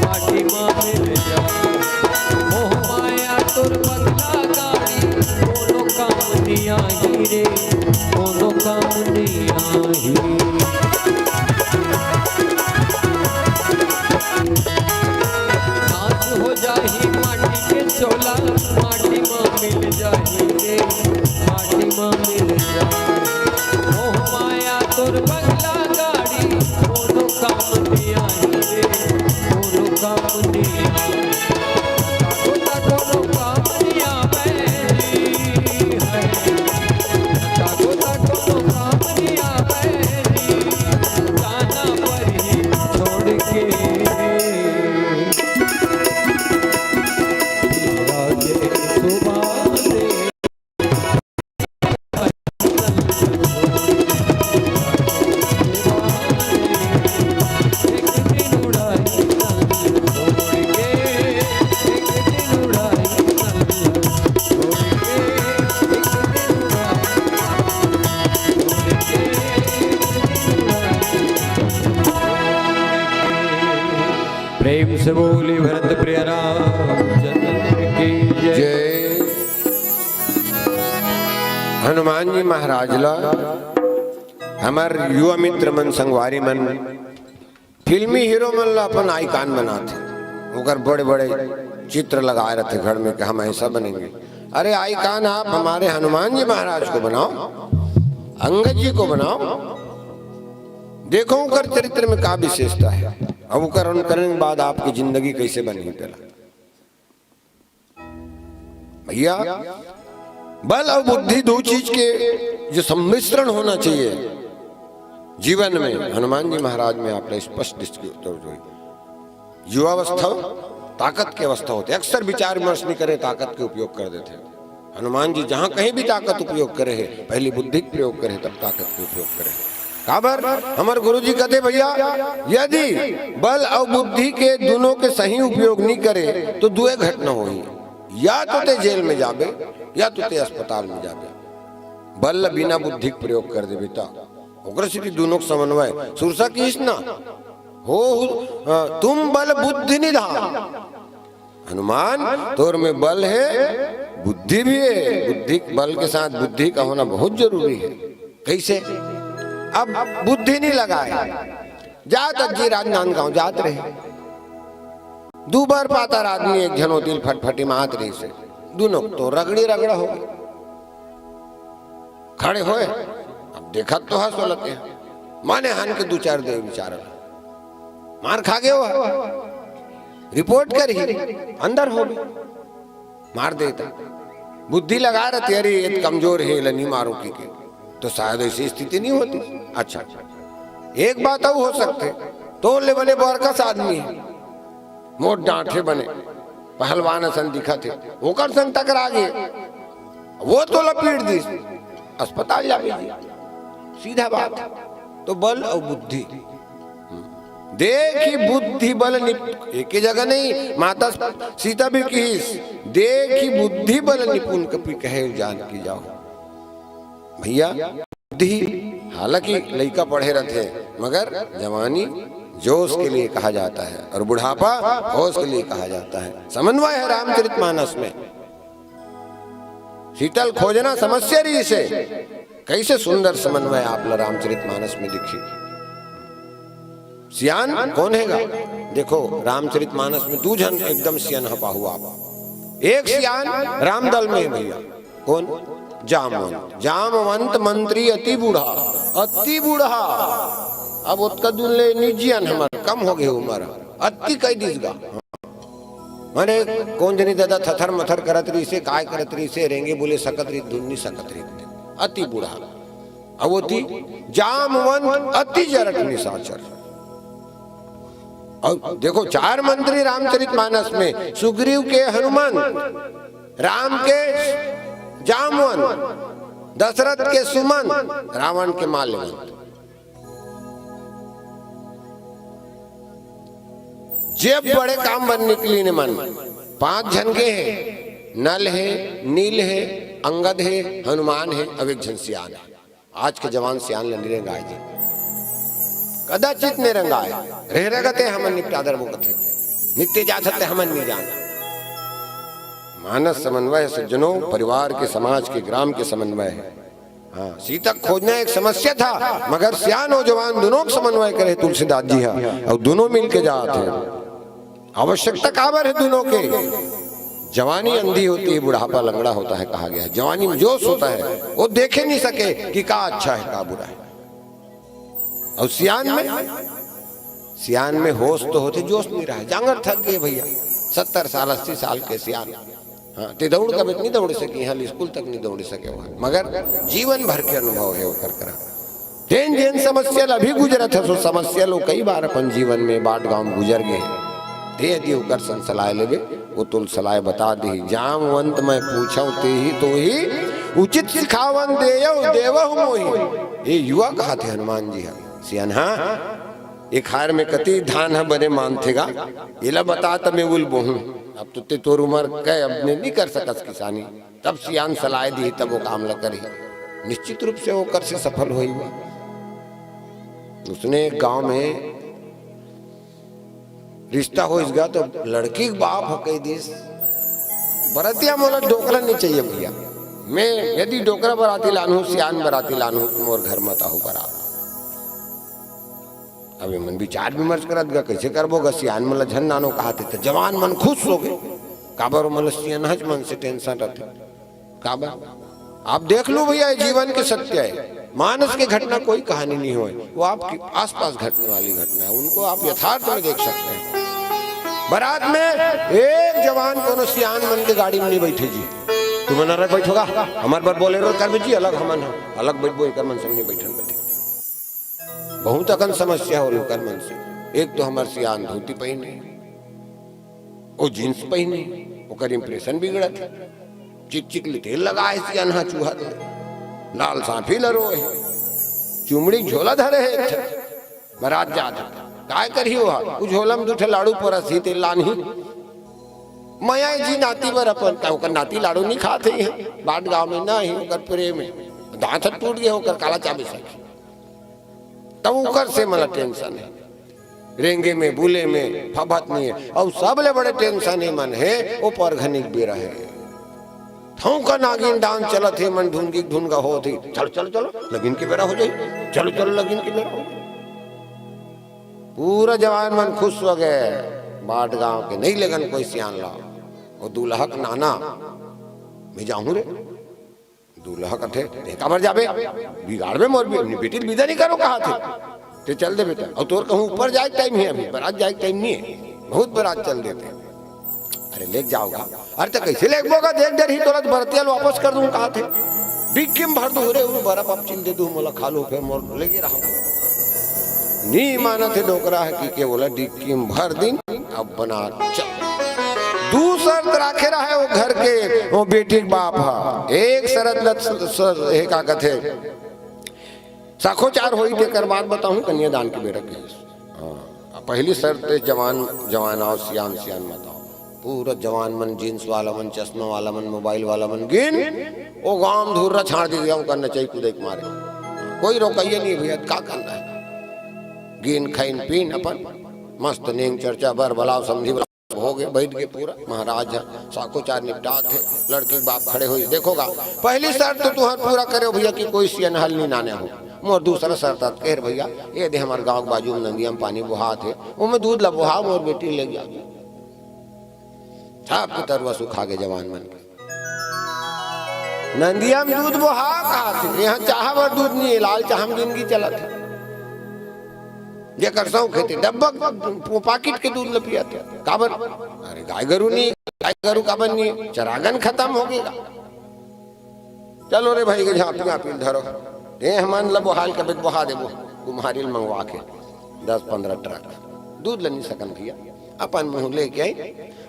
माटी माँ मिल जाही मोह माया तुर बदला गाड़ी कोनो काम नहीं आही रे कोनो काम नहीं आही नाच हो जाही माटी के चोला माटी माँ मिल जाही रे माटी माँ मिल जाही मोह माया तुर बदला गाड़ी कोनो काम नहीं आही रे कोनो काम नहीं आही कोनो काम नहीं आवे है कोनो काम नहीं आवे जाना परी छोड़ के राजे सुबह दे एक दिन उड़ाई तन छोड़ के एक दिन उड़ाई तन छोड़ के एक दिन उड़ाई प्रेम से बोली भरत प्रिय रामचंद्र की जय जय हनुमान जी महाराज ला हमार युवा मित्र मन संगवारी मन फिल्मी हीरो मन ला अपन आइकान बनाते ओकर बड़े बड़े चित्र लगाए रहते घर में कि हम ऐसा बनेंगे। अरे आइकान आप हमारे हनुमान जी महाराज को बनाओ, अंगद जी को बनाओ, देखो उनकर चरित्र में क्या विशेषता है, अब उकर अनुकरण के बाद आपकी जिंदगी कैसे बनी पहला। भैया बल और बुद्धि दो चीज के जो सम्मिश्रण होना चाहिए जीवन में, हनुमान जी महाराज में आपने स्पष्ट युवावस्था ताकत की अवस्था होती है। अक्सर विचार विमर्श नहीं करे ताकत के उपयोग कर देते। हनुमान जी जहां कहीं भी ताकत उपयोग करे है पहले बुद्धि के प्रयोग करे तब ताकत के उपयोग करे। काबर हमारे गुरु जी कहते भैया यदि बल और बुद्धि के दोनों के सही उपयोग नहीं करे तो दुए घटना होगी, या तो ते जेल में जाबे या तो ते अस्पताल में जाबे। बल बिना बुद्धि के प्रयोग कर दे बेटा ओकर से दोनों के समन्वय सुरसा की ना हो तुम बल बुद्धि निधान। हनुमान तोर में बल है बुद्धि भी है, बुद्धि बल के साथ बुद्धि का होना बहुत जरूरी है। कैसे? अब बुद्धि नहीं लगाए जात जी राजनांदगांव जात रहे दो बार पाता आदमी एक झनो दिल फटफटी मात रही से दोनों तो रगड़ी रगड़ा हो गई खड़े होए। अब देखा तो हंस लगे माने हान के दो चार दे विचार मार खा गए हो रिपोर्ट करी अंदर हो मार देता बुद्धि लगा रही अरे ये कमजोर है नहीं मारो की के तो शायद ऐसी स्थिति नहीं होती। अच्छा एक बात और हो सकते तो ले बने बरकस आदमी है मोट डांठे बने पहलवान सन दिखा थे होकर संग टकरा गए वो तो लपेट दी अस्पताल जा सीधा बात। तो बल और बुद्धि देखी बुद्धि बल एक ही जगह नहीं माता सीता भी कही देखी बुद्धि बल निपुण कपि कहे जान की जाओ। भैया बुद्धि हालांकि लड़का पढ़े रहते मगर जवानी जोश के लिए कहा जाता है और बुढ़ापा होश के लिए कहा जाता है। समन्वय है रामचरितमानस में। शीतल खोजना समस्या रही से कैसे सुंदर समन्वय आपला रामचरितमानस में दिखी। सियान कौन हैगा देखो रामचरितमानस में दो जन एकदम सियान हपा हुआ। एक सियान रामदल में भैया कौन जामवंत। जामवंत मंत्री अति बूढ़ा अब उसका दुल्ले निजियन हमारा कम हो गए उम्र अति कई दिसगा माने कौन जनी दादा थथर मथर करत रही से काय करत रही से रेंगे बोले सकत रही धुन्नी सकत रही अति बूढ़ा। अब होती जामवंत अति जरक निशाचर। और देखो चार मंत्री रामचरितमानस में सुग्रीव के हनुमान, राम के जामवंत, दशरथ के सुमन, रावण के माल्यवंत। जब बड़े काम बन निकली ने मन 5 जन के हैं नल है नील है अंगद है हनुमान है अब एक जन सियान है। आज के जवान सियान लंडे गाय जी कदाचित ने रंगाए रह रगते हमन निपटादर वो कथे नित्य जा सकते हमन नहीं जान। मानस समन्वय सज्जनों परिवार के, समाज के, ग्राम के समन्वय है। हाँ, सीतक खोजना एक समस्या था, मगर सियान और जवान दोनों का समन्वय करे तुलसीदास जी हाँ, और दोनों मिलके जाते हैं। आवश्यकता काबर है दोनों के। जवानी अंधी होती है, बुढ़ापा लंगड़ा होता है कहा गया है। जवानी में जोश होता है, वो देखे नहीं सके कि का अच्छा है का बुरा है। और सियान में होश तो होते, जोश नहीं रहा। जांगर थक गए भैया, 70 साल 80 साल के सियान। हाँ, ते दौड़ कभी नहीं दौड़ सकी, हाँ स्कूल तक नहीं दौड़ सके वहां, मगर जीवन भर के अनुभव है वो कर करा। जेन जेन समस्या अभी गुजरत है, सो समस्या लो कई बार अपन जीवन में बाट गांव गुजर गए। ते यदि होकर संसलाय लेवे वो तुल सलाह बता दी। जामवंत मैं पूछऊं ते ही तो ही उचित सिखावन देवहु मोहि। ये युवा कहा थे हनुमान जी हाँ सियान। हाँ, एक हार में कति धान है बने मानथेगा, इला बता तमें उल बोहूं। अब तो ते तोर उम्र कह अब नहीं कर सकस किसानी, तब सियान सलाह दी तब वो काम ल करी। निश्चित रूप से वो कर से सफल हुई। उसने एक गांव में रिश्ता हो गया तो लड़की के बाप हो कही दिस बरातिया मोला डोकरा नहीं चाहिए भैया। मैं यदि डोकरा बराती लानू सियान बराती लानू मोर घर मत आहू बरात। अभी मन विचार विमर्श करत गा कैसे करबो गा। सियान मन झन नानो कहते तो जवान मन खुश हो गए। काबर मन सियान हज मन से टेंशन रहते काबर। आप देख लो भैया, जीवन के सत्य है। मानस की घटना कोई कहानी नहीं हो, वो आपके आसपास घटने वाली घटना है। उनको आप यथार्थ में देख सकते हैं। बारात में एक जवान कोनो सियान मन के गाड़ी में नहीं बैठे जी। तुम अलग बैठोगा, हमारे पर बोलेरो कर जी अलग, हमन अलग बैठबो, एक मन संग नहीं बैठन बैठे। बहुत अकन समस्या हो कर मन से। एक तो हमार सियान धोती पहने, वो जींस पहने, ओकर इंप्रेशन बिगड़त। चिक चिक तेल लगाए सियान हाँ चूहा दे, लाल सांफी लरो है, चुमड़ी झोला धरे है। बारात जात काय करी हो झोला में दूठे लाड़ू परस ही तेल लानी मया जी नाती बर अपन का ओकर नाती लाड़ू नहीं खाते हैं। बाट गांव में ना ही ओकर प्रेम में दांत टूट गए होकर काला चाबी सके तब ओकर से मला टेंशन है। रेंगे में बुले में फबत नहीं है। और सबले बड़े टेंशन है मन है वो परघनिक बेरा है। थाऊ का नागिन डांस चलत है, मन ढूंढी ढूंढगा हो थी। चलो चलो चलो लगीन की बेरा हो जाए, चलो चलो लगीन की बेरा हो जाए। पूरा जवान मन खुश हो गए। बाट गांव के नहीं लगन कोई सियान ला। और दूल्हा का नाना मैं जाऊं रे, दूल्हा कथे काबर जाबे बिगाड़ में मोर बेटी विदा नहीं करो कहा थे ते चल दे बेटा। और तोर कहूं ऊपर जाए टाइम है, अभी बारात जाए टाइम नहीं है, बहुत बारात चल देते। अरे ले जाओगा, अरे तो कैसे ले बोगा, देख डर ही तुरंत बरतिया वापस कर दूं कहा थे। डिक्की में भर दू रे बर्फ अब चिल दे दू मोला खा लो फिर मोर लेके रहा। नहीं माना थे डोकरा है कि बोला डिक्की में भर दिन अब बना चल। दूसर राखे रहा है वो घर के वो बेटी बाप हा। एक शरत का कथे साखोचार होई तेकर बाद बताऊं कन्यादान के बेरा के। पहली शर्त जवान आओ सियान सियान मत आओ। पूरा जवान मन जींस वाला मन, चश्मा वाला मन, मोबाइल वाला मन गिन वो गांव धूर्रा छाड़ दी गया करना चाहिए कूदे के मारे। कोई रोकइए नहीं भैया, क्या करना है। गिन खाइन पीन अपन मस्त नेंग चर्चा बर बलाव समझी हो गए। बैठ के पूरा महाराज साकोचार निपटा थे। लड़के बाप खड़े हुए देखोगा। पहली शर्त तो तुहर पूरा करे भैया कि कोई सियन हल नहीं नाने हो। मोर दूसरा शर्त कह भैया ये दे हमारे गाँव के बाजू में नंदिया में पानी बुहा थे, वो में दूध ला बुहा मोर बेटी ले गया। सब तरवा सुखा के जवान मन के नंदिया में दूध बुहा कहा थे। यहाँ चाह बर दूध नहीं है, लाल चाह में जिंदगी चला थे। ये कर सौ खेती डब्बा पाकिट के दूध लपिया थे काबर। अरे गाय गरु नहीं, गाय गरु काबर नहीं, चरागन खत्म हो गया। चलो रे भाई के झाँपिया पी धरो ये हमान लब हाल कब बहा देवो कुम्हारी मंगवा के 10-15 ट्रक दूध ले नहीं सकन भैया। अपन मुँह लेके आई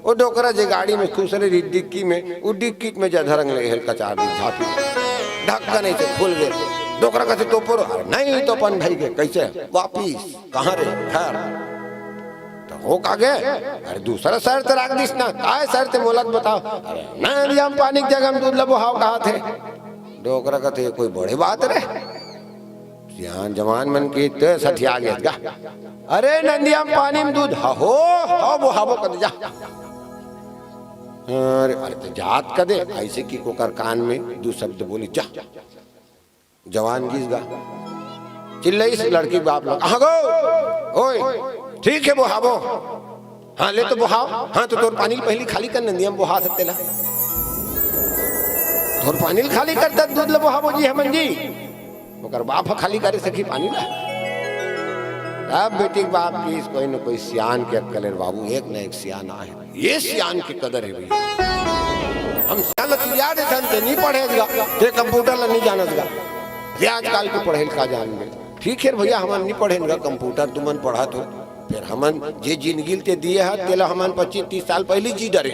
वो डोकरा जे गाड़ी में खुश रही डिक्की में, वो डिक्की में जा धरंग ले कचार दी झाँपी ढक्का नहीं से खुल गए। डोकरा कैसे तो पर नहीं तो अपन भाई के कैसे वापिस कहाँ रे खैर तो हो का गए। अरे दूसरा शर्त रख दिस ना, काय शर्त मोलत बताओ। अरे नहीं हम पानी की जगह में दूध लबो हाव कहा थे। डोकरा कहते कोई बड़ी बात रे, सियान जवान मन की तो सठिया गया गा। अरे नंदिया पानी में दूध हो वो हाबो कद जा। अरे अरे तो जात कदे ऐसे की कोकर कान में दो शब्द बोली जा। जवान गीस गा चिल्लाई से लड़की बाप लोग हाँ गो ओए ठीक है वो हाबो हाँ ले तो बुहाओ हाँ तो तोर पानी पहली खाली कर नंदिया बुहा सकते ला तोर पानी खाली करता दूध ले बुहाबो जी हमन जी ओकर बाप खाली करे सकी पानी ला। अब बेटी बाप की कोई न कोई सियान के अक्कल है बाबू एक न एक सियान है ये सियान की कदर है भैया। हम सियान याद है नहीं पढ़ेगा ते कंप्यूटर ला नहीं जानसगा ये आजकल के पढ़े का जान में ठीक है भैया हमन नहीं पढ़ेगा कंप्यूटर तुमन पढ़ा तो फिर हमन जे जिंदगी ते दिए है तेला हमन 25-30 साल पहले जी डरे।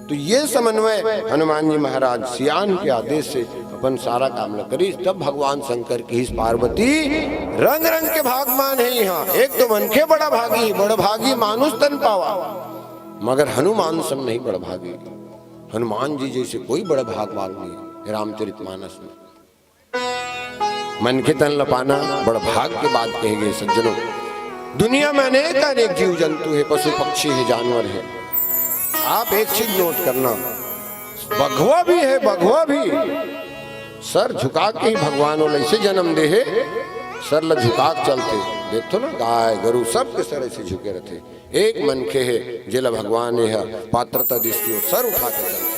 तो ये समन्वय हनुमान जी महाराज सियान के आदेश से अपन सारा काम ल करी। तब भगवान शंकर की इस पार्वती रंग रंग के भागमान है यहाँ। एक तो मन के बड़ा भागी मानुष तन पावा मगर हनुमान सम नहीं बड़ा भागी। हनुमान जी जैसे कोई बड़ा भागवान नहीं। रामचरितमानस में मन के तन लपाना बड़ा भाग के बात कहे गए सज्जनों। दुनिया में अनेक जीव जंतु है पशु पक्षी है जानवर है। आप एक चीज नोट करना बघवा भी है बघवा भी सर झुका के ही भगवान और ऐसे जन्म दे है सर ल झुका के चलते देखो ना गाय गरु सब के सर ऐसे झुके रहते। एक मनखे है जिला भगवान है पात्रता दृष्टि सर उठा के चलते।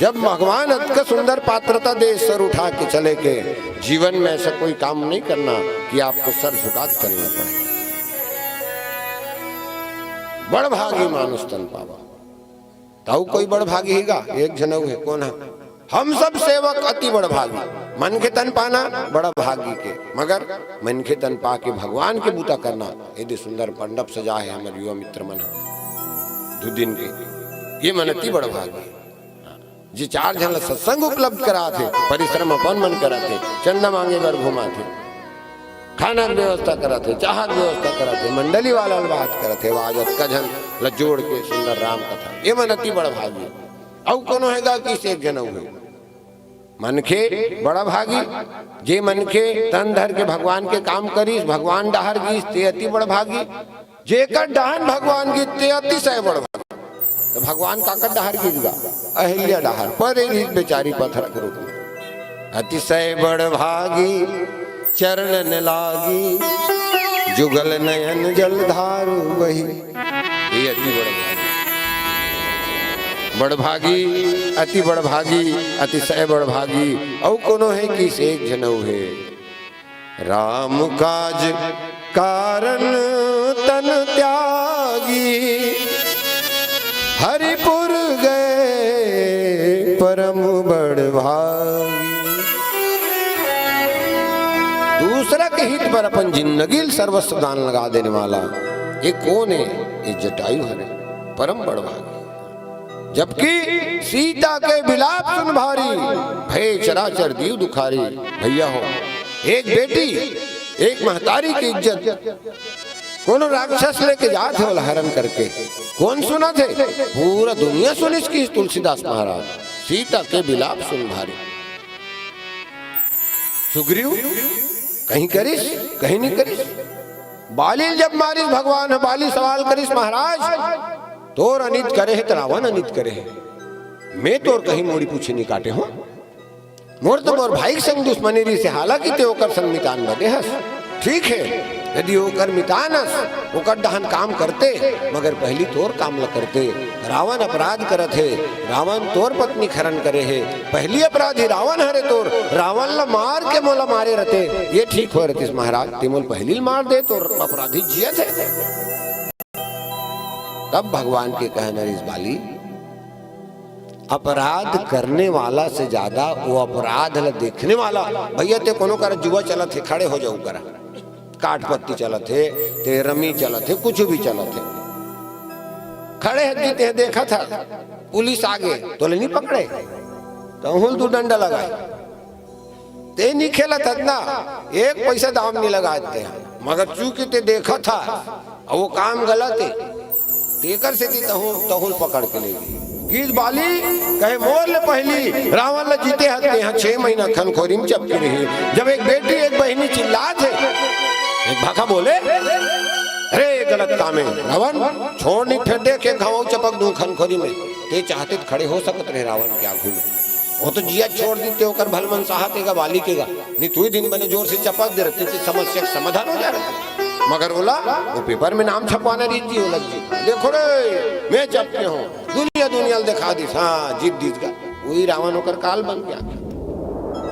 जब भगवान अत्यंत सुंदर पात्रता दे सर उठा के चले के जीवन में ऐसा कोई काम नहीं करना कि आपको सर झुका के चलना पड़ेगा। बड़ भागी मानुष तन पावा ताऊ कोई बड़ भागी हैगा एक जनऊ है कौन है हम सब सेवक अति बड़ भागी। मन के तन पाना बड़ा भागी के मगर मन के तन पा के भगवान के बूता करना यदि सुंदर मंडप सजा है हमारे युवा मित्र मन 2 दिन के ये मन अति बड़ भागी। जी 4 जन सत्संग उपलब्ध करा थे परिश्रम अपन मन करा थे चंदा मांगे बर घुमा थे खाना व्यवस्था करा थे चाहत व्यवस्था करा थे मंडली वाला बात करा थे वाजत कजन लजोड़ के सुंदर राम कथा ये मन अति बड़ा भागी। अब कोनो हैगा कि एक जन हुए मन के बड़ा भागी जे मन के तन धर के भगवान के काम करीस भगवान डहर गीस ते अति बड़ा भागी। जे कर डहन भगवान की ते अतिशय बड़ा भागी। तो भगवान काकर डहर गीत गा अहिल्या डहर पर बेचारी पत्थर के रूप में अतिशय बड़ भागी चरण लागी जुगल नयन जलधार वही ये अति बड़ भागी अति बड़ भागी अतिशय बड़ भागी। औ कोनो है कि एक जनऊ है राम काज कारण तन त्यागी हरिपुर गए परम बड़ भागी। दूसरा के हित पर अपन जिंदगी सर्वस्व दान लगा देने वाला ये कौन है ये जटायु है परम बड़ भागी। जबकि सीता के विलाप सुन भारी भय चराचर दीव दुखारी। भैया हो एक बेटी एक महतारी की इज्जत कौन राक्षस लेके जाते हो हरण करके कौन सुना थे पूरा दुनिया सुनी इसकी तुलसीदास महाराज सीता के विलाप सुन भारी। सुग्रीव कहीं करिस कहीं नहीं करिस बाली जब मारिस भगवान है बाली सवाल करिस महाराज तोर अनित करे है तो रावण अनित करे है मैं तोर कहीं मोड़ी पूछे नहीं काटे हो मोर तो मोर भाई संग दुश्मनी रही से हालांकि ते ओकर संग मितान बदे हस ठीक है यदि ओकर मितानस ओकर दहन काम करते मगर पहली तोर काम ल करते। रावण अपराध करत है रावण तोर पत्नी खरन करे है पहली अपराधी रावण हरे तोर रावण ला मार के मोला मारे रहते ये ठीक हो रहती महाराज तिमोल पहली मार दे तो अपराधी जिया थे। तब भगवान के कहना इस बाली अपराध करने वाला से ज्यादा वो अपराध ला देखने वाला भैया ते कोनो कर जुआ चला थे खड़े हो जाऊ करा काट पत्ती चला थे ते रमी चला थे कुछ भी चला थे खड़े है देखा था पुलिस आगे तो नहीं पकड़े तो हुल तू डंडा लगाए ते नहीं खेला था ना एक पैसा दाम नहीं लगाते मगर चूंकि ते देखा था और वो काम गलत है तेकर से तहुल पकड़ के ले गई गीत बाली कहे मोर ले पहली रावण ल जीते हते यहाँ 6 महीना खनखोरी में चपकी रही। जब एक बेटी एक बहनी चिल्ला थे, एक भाखा बोले अरे गलत काम है रावण, छोड़ नहीं फिर दे के घाव चपक दूं खनखोरी में। ते चाहते खड़े हो सकते रहे रावण के आगू में, वो तो जिया छोड़ दी होकर भलमन साहतेगा बाली केगा नहीं, तू ही दिन बने जोर से चपक दे रहते थे, समस्या का समाधान हो जा रहा। मगर बोला वो पेपर में नाम छपवाना रीति हो लग जी, देखो रे मैं चपके हूँ, दुनिया दुनिया दिखा दी, हाँ जीत जीत का वही रावण होकर काल बन गया।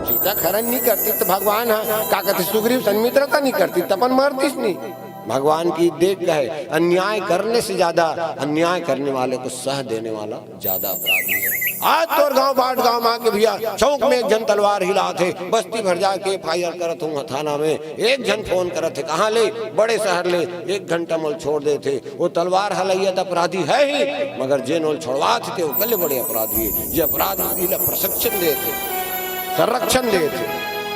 सीता खरन नहीं करती तो भगवान का कहते सुग्रीव सन्मित्रता नहीं करती तपन मरतीस नहीं। भगवान की देख है अन्याय करने से ज्यादा अन्याय करने वाले को सह देने वाला ज्यादा अपराधी है। आज तो गांव बाट गांव में आके भैया चौक में एक जन तलवार हिला थे, बस्ती भर जाके FIR करत हूँ थाना में, एक जन फोन करत थे कहाँ ले बड़े शहर ले, 1 घंटा मोल छोड़ दे थे। वो तलवार हलैया तो अपराधी है ही, मगर जे नोल छोड़वा थे वो कल बड़े अपराधी है, जो अपराधी प्रशिक्षण दे थे, संरक्षण दे थे।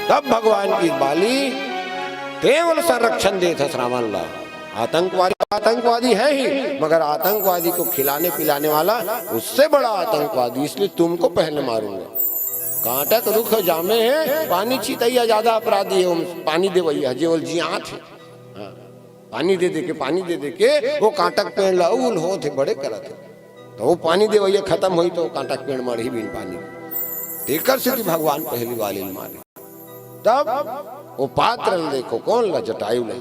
तब भगवान की बाली केवल संरक्षण दे था श्रावण ला। आतंकवादी है ही, मगर आतंकवादी को खिलाने पिलाने वाला उससे बड़ा आतंकवादी, इसलिए तुमको पहले मारूंगा। कांटा का रुख जामे है, पानी चीतैया ज्यादा अपराधी है, पानी दे भैया जेवल जी आँख है, पानी दे दे के वो कांटक पेड़ लाउल हो थे बड़े करत है, तो वो पानी दे भैया खत्म हुई तो कांटक पेड़ मर ही बिन पानी देकर से भगवान पहली वाली मारे। तब वो पात्र देखो कौन ला, जटायु ला,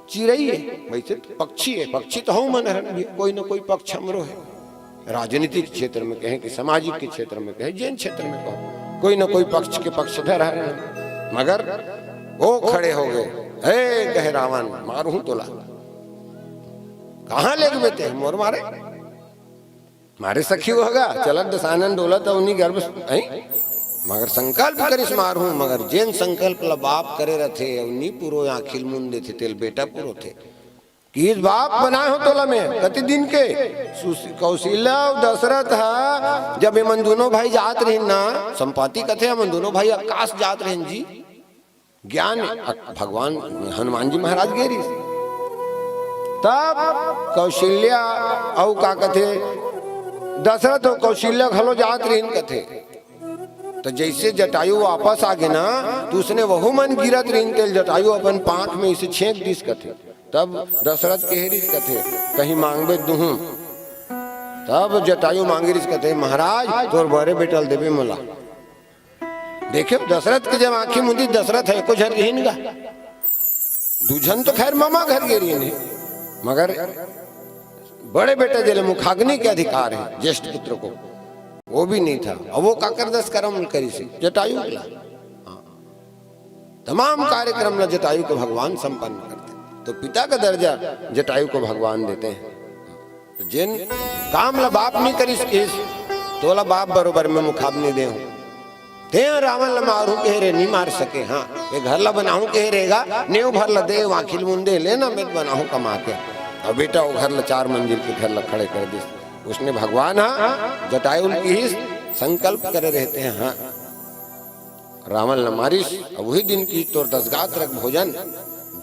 चिड़ई है वैसे पक्षी है, पक्षी तो हूँ मन है, कोई ना कोई पक्ष हमरो है, राजनीतिक क्षेत्र में कहें कि सामाजिक के क्षेत्र में कहें, जैन क्षेत्र में कहो, कोई ना कोई पक्ष के पक्षधर है। मगर वो खड़े हो गए, हे कहे रावण मारू तो ला, कहाँ ले गए थे मोर मारे, मारे सखी होगा चलत दसानन डोलत उन्हीं गर्भ, मगर संकल्प करिस मारू, मगर जेन संकल्प ला बाप करे रथे उन्हीं पूरो आखिल मुंदे थे तेल बेटा पूरो थे कि बाप बनाए हो तोला में कति दिन के कौशल्या दशरथ है। जब ये मन दोनों भाई जात रहे ना संपाति कथे, मन दोनों भाई आकाश जात रहे जी, ज्ञान भगवान हनुमान जी महाराज गेरी, तब कौशल्या औ का कथे दशरथ और कौशल्या घलो जात रहे कथे। तो जैसे जटायु वापस आ गए ना तो उसने वहु मन गिरत रही तेल, जटायु अपन पांख में इसे छेक दिस कथे। तब दशरथ कहेरिस कथे कहीं मांगबे दूं, तब जटायु मांगेरिस कथे महाराज तोर बड़े बेटल देवे मोला। देखे दशरथ के जब आंखी मुंदी दशरथ है को झर गहीन गा, दूजन तो खैर मामा घर गिरी नहीं, मगर बड़े बेटे जिले मुखाग्नि के अधिकार है ज्येष्ठ पुत्र को, वो भी नहीं था। और वो काकर 10 कर्म करी से जटायु ला, तमाम कार्यक्रम ला जटायु को भगवान संपन्न करते, तो पिता का दर्जा जटायु को भगवान देते हैं। तो जिन काम ला बाप नहीं करी तो ला बाप बरोबर में मुखाग्नि दे ते रावण ला मारू कह रे नहीं मार सके, हाँ ये घर ला बनाऊ कह रहेगा नेव भर ला दे वाखिल मुंदे लेना मैं बनाऊ कमा के, और बेटा वो घर ला 4 मंजिल के घर ला खड़े कर दी। उसने भगवान हाँ जटायु की ही संकल्प करे रहते हैं, हाँ रावण न मारिस, वही दिन की तोर 10 गात्रक भोजन,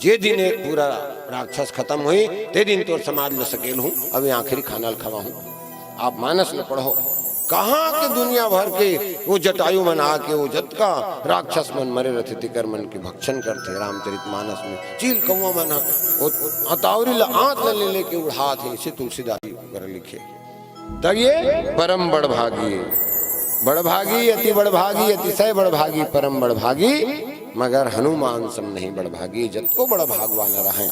जे दिन एक पूरा राक्षस खत्म हुई ते दिन तोर समाज ल सकेल हूँ, अभी आखिरी खाना खवा हूँ। आप मानस न पढ़ो कहाँ के दुनिया भर के वो जटायु मन आके वो जतका राक्षस मन मरे रहते तिकर मन की भक्षण करते। रामचरितमानस में चील कौवा मन वो अतावरी ला आंत ले लेके उड़ा थे, इसे तुलसीदास कर लिखे। तब ये परम बड़भागी, बड़भागी अति बड़भागी, अतिशय बड़भागी, परम बड़भागी, मगर हनुमान सम नहीं बड़भागी, जत को बड़ा भाग वाला रहे।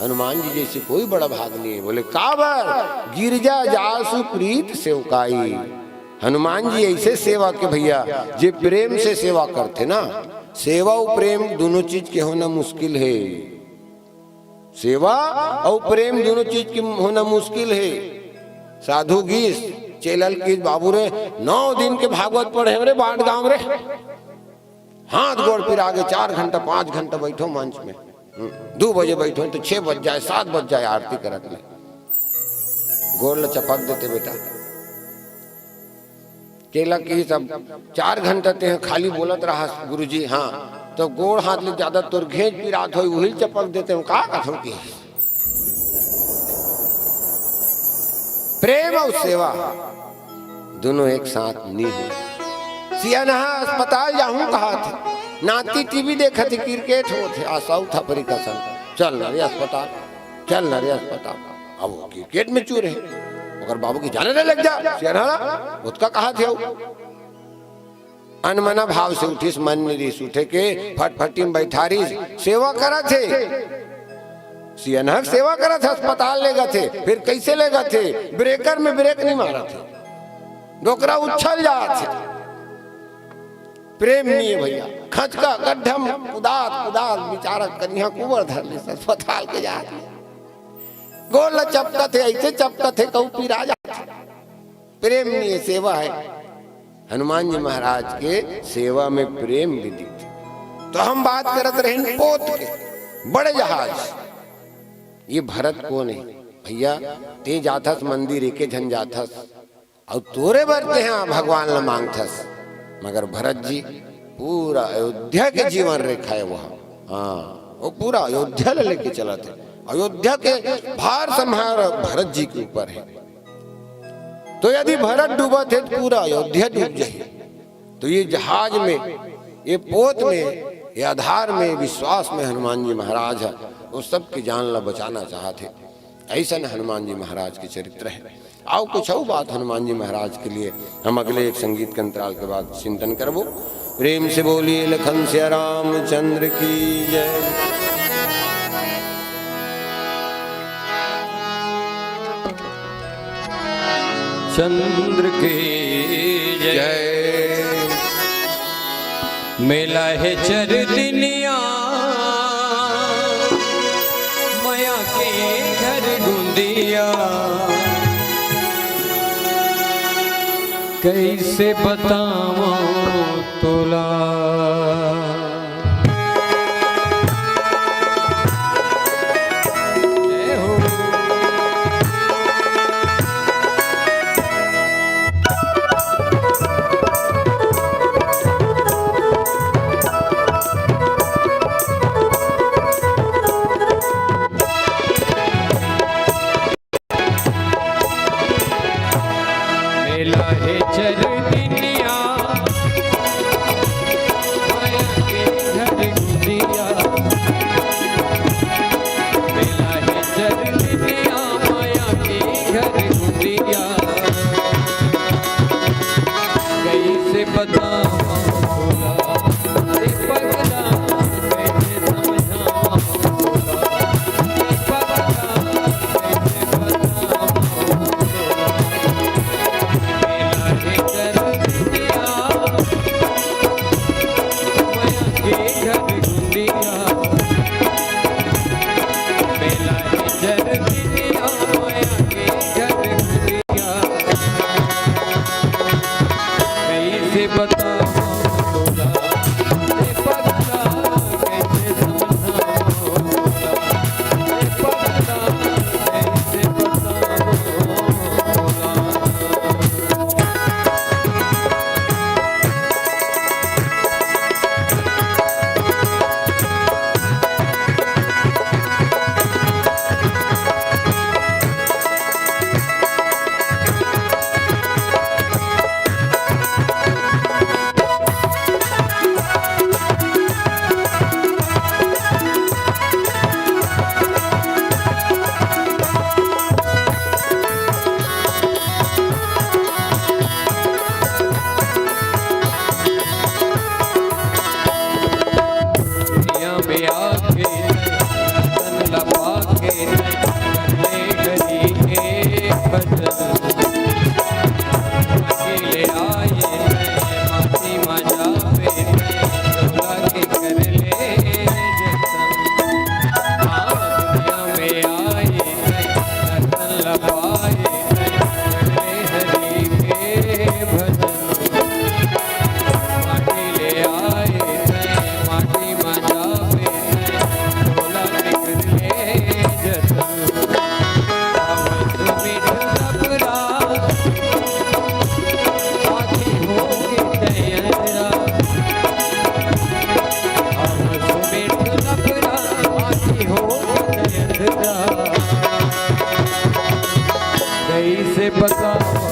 हनुमान जी जैसे कोई बड़ा भाग नहीं है। बोले काबर गिरजा जासु प्रीत सेवकाई, हनुमान जी ऐसे सेवा के भैया जे प्रेम से सेवा करते ना, सेवा और प्रेम दोनों चीज के होना मुश्किल है, सेवा और प्रेम दोनों चीज के होना मुश्किल है। साधु गीस चेलल की बाबू रे 9 दिन के भागवत पढ़े रे बाट गांव रे, हाथ गोड़ फिर आगे 4 घंटा 5 घंटा बैठो मंच में, 2 बजे बैठो तो 6 बज जाए 7 बज जाए आरती करत ले, गोड़ ल चपक देते बेटा। केला की सब 4 घंटा ते खाली बोलत रहा गुरुजी, हाँ तो गोड़ हाथ ले ज्यादा तोर घेच पिरात हो वही चपक देते हो का कथो की। प्रेम और सेवा दोनों एक साथ नहीं हुए। सियानहा अस्पताल जाऊं कहा थे, नाती टीवी देखा थी, क्रिकेट हो थे, आ साउथ अफ्रीका सन, चल ना रे अस्पताल, चल ना रे अस्पताल। अब वो क्रिकेट में चूर है, अगर बाबू की जाने न लग जा, सियानहा उसका कहा थे। अनमना भाव से उठीस, मन निरीस उठे के फटफटी में बैठा रही, सेवा करा थे। सियानहक सेवा करा थे, अस्पताल ले गए थे, फिर कैसे ले गए थे, ब्रेकर में ब्रेक नहीं मारा थे, डोकरा उछल जा थे। प्रेम नहीं है भैया, खचका गड्ढम कुदात कुदात बेचारा कन्या कुंवर धर ले, अस्पताल के जा गोल चपका थे, ऐसे चपका थे कहू पिरा जा। प्रेम नहीं है, सेवा है। हनुमान जी महाराज के सेवा में प्रेम भी दिखते। तो हम बात करत रहे पोत के बड़े जहाज। ये भरत कौन है भैया? ते जाथस मंदिर के झन जाथस और तोरे बरते हैं भगवान ल मांगथस, मगर भरत जी पूरा अयोध्या के जीवन रेखा है वहाँ। हाँ, वो पूरा अयोध्या लेके चला थे। अयोध्या के भार संहार भरत जी के ऊपर है। तो यदि भरत डूबा थे तो पूरा अयोध्या डूब जाए। तो ये जहाज में, ये पोत में, ये आधार में, विश्वास में हनुमान जी महाराज है, वो सबकी जान ला बचाना चाहते। ऐसा न हनुमान जी महाराज के चरित्र है। आओ कुछ और बात हनुमान जी महाराज के लिए हम अगले एक संगीत के अंतराल के बाद चिंतन करबो। प्रेम से बोलिए लखन सिया रामचंद्र की जय। चंद्र की जय। मेला है चरदिनिया माया के घर गुंदिया, कैसे बताऊं तोला। कैसे बताऊं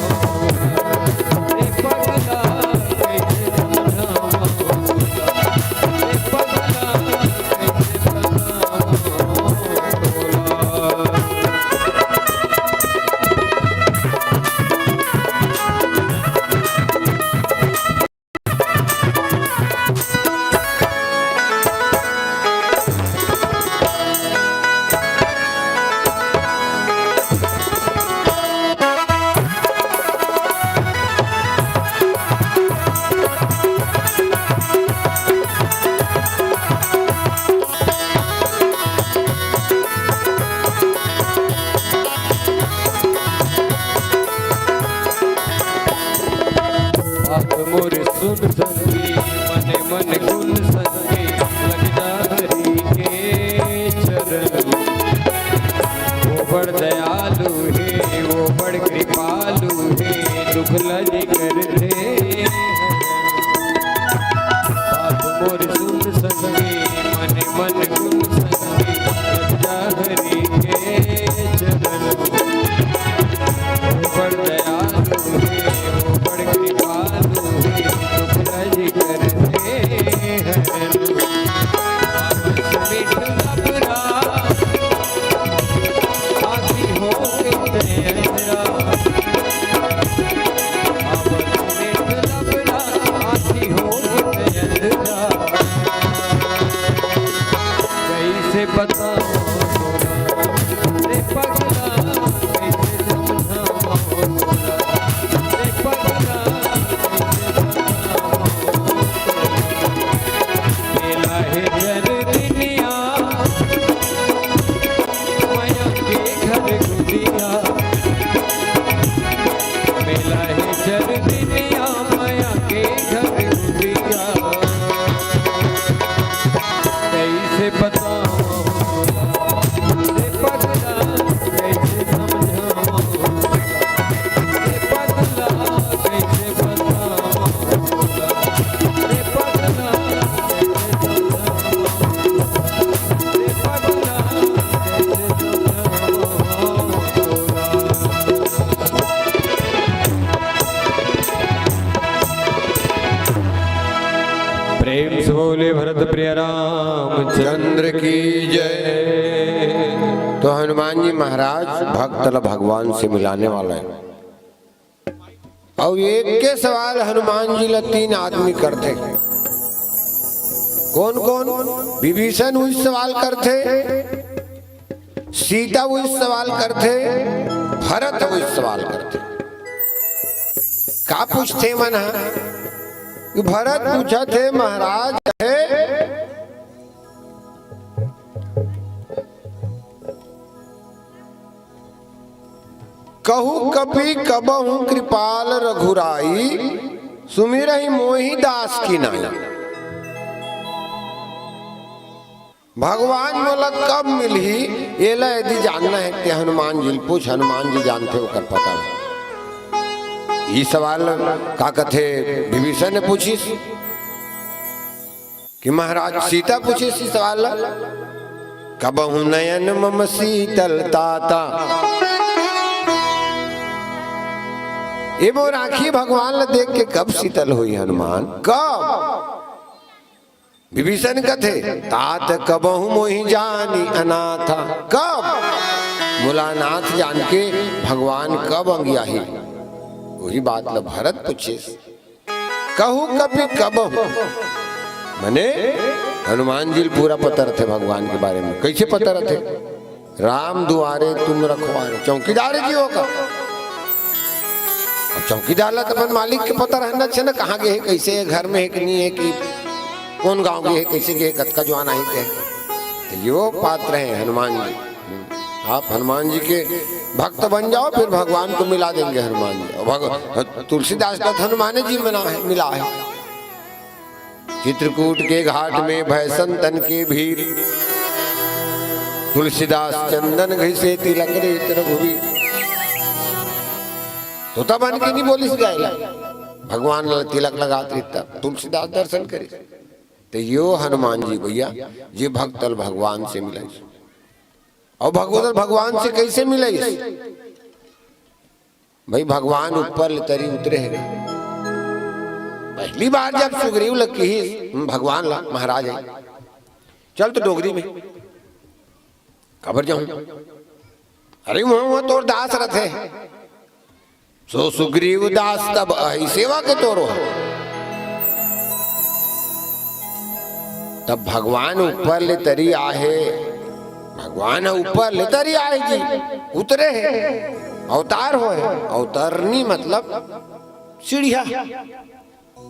दयालु है वो बड़ कृपालु है दुख लज करते बात मोर सुन संगे मन मन गुण संगे लज्जा हरि के चरण वो बड़ दयालु है वो बड़ कृपालु है दुख लज करते कैसे बताऊं रे पगला कैसे समझाऊं रे पगला मेला है जर दुनिया माया के घर गुदिया मेला है जर दुनिया माया के घर गुदिया कैसे बताऊं रे पगला कैसे समझाऊं रे पगला कैसे बताऊं रे पगला कैसे समझाऊं रे पगला प्रेम से बोले भरत प्रिय राम चंद्र की जय। तो हनुमान जी महाराज भक्त भगवान से मिलाने वाला है और एक के सवाल हनुमान जी ला 3 आदमी करते। कौन कौन? विभीषण वही सवाल करते, सीता वही सवाल करते, भरत वही सवाल करते। का पूछते मन भरत पूछा थे महाराज है कहू कपि कबहू कृपाल रघुराई सुमिरहि मोहि दास की नाई। भगवान बोला कब मिली ये ला यदि जानना है कि हनुमान जी पूछ। हनुमान जी जानते हो कर पता है। ये सवाल का कथे विभीषण ने पूछी कि महाराज सीता पूछी सी सवाल कबहू नयन मम शीतल ताता। ये वो राखी भगवान ने देख के कब शीतल हुई हनुमान? कब? विभीषण कथे तात कबहू मोहि जानी अनाथा। कब? मुलानाथ जान के भगवान कब अंगिया ही? वही बात ल भरत पूछे कहू कभी कबहू मने हनुमान जी पूरा पता रहे भगवान के बारे में। कैसे पता रहे? राम दुआरे तुम रखवारे चौकीदार जी होगा। अब चौकीदार ला तो अपन मालिक के पता रहना चाहिए ना, कहाँ गए कैसे है, घर में है कि नहीं है, कि कौन गांव गए कैसे गए, कतका जो आना ही के। तो यो पात्र है हनुमान जी। आप हनुमान जी के भक्त बन जाओ फिर भगवान को मिला देंगे हनुमान जी। तुलसीदास का हनुमान जी मिला है। चित्रकूट के घाट में भयसन तन के भीर तुलसीदास चंदन घिसे तिलक रेत रघुवीर। तो तब बन के नहीं बोली जाएगा भगवान तिलक लगाते तब तुलसीदास दर्शन करे। तो यो हनुमान जी भैया ये भक्तल भगवान से मिला। और भगवान से कैसे मिले? भाई भगवान ऊपर तरी उतरे है। पहली बार जब सुग्रीव लगी भगवान ला महाराज है चल तो डोगरी में खबर जाऊं। अरे वहां तोर दास रथे सो सुग्रीव दास तब सेवा के तोरो। तब भगवान ऊपर ले तरी आहे। भगवान ऊपर ले तरी आए जी उतरे है अवतार हो है। अवतरनी मतलब सीढ़िया।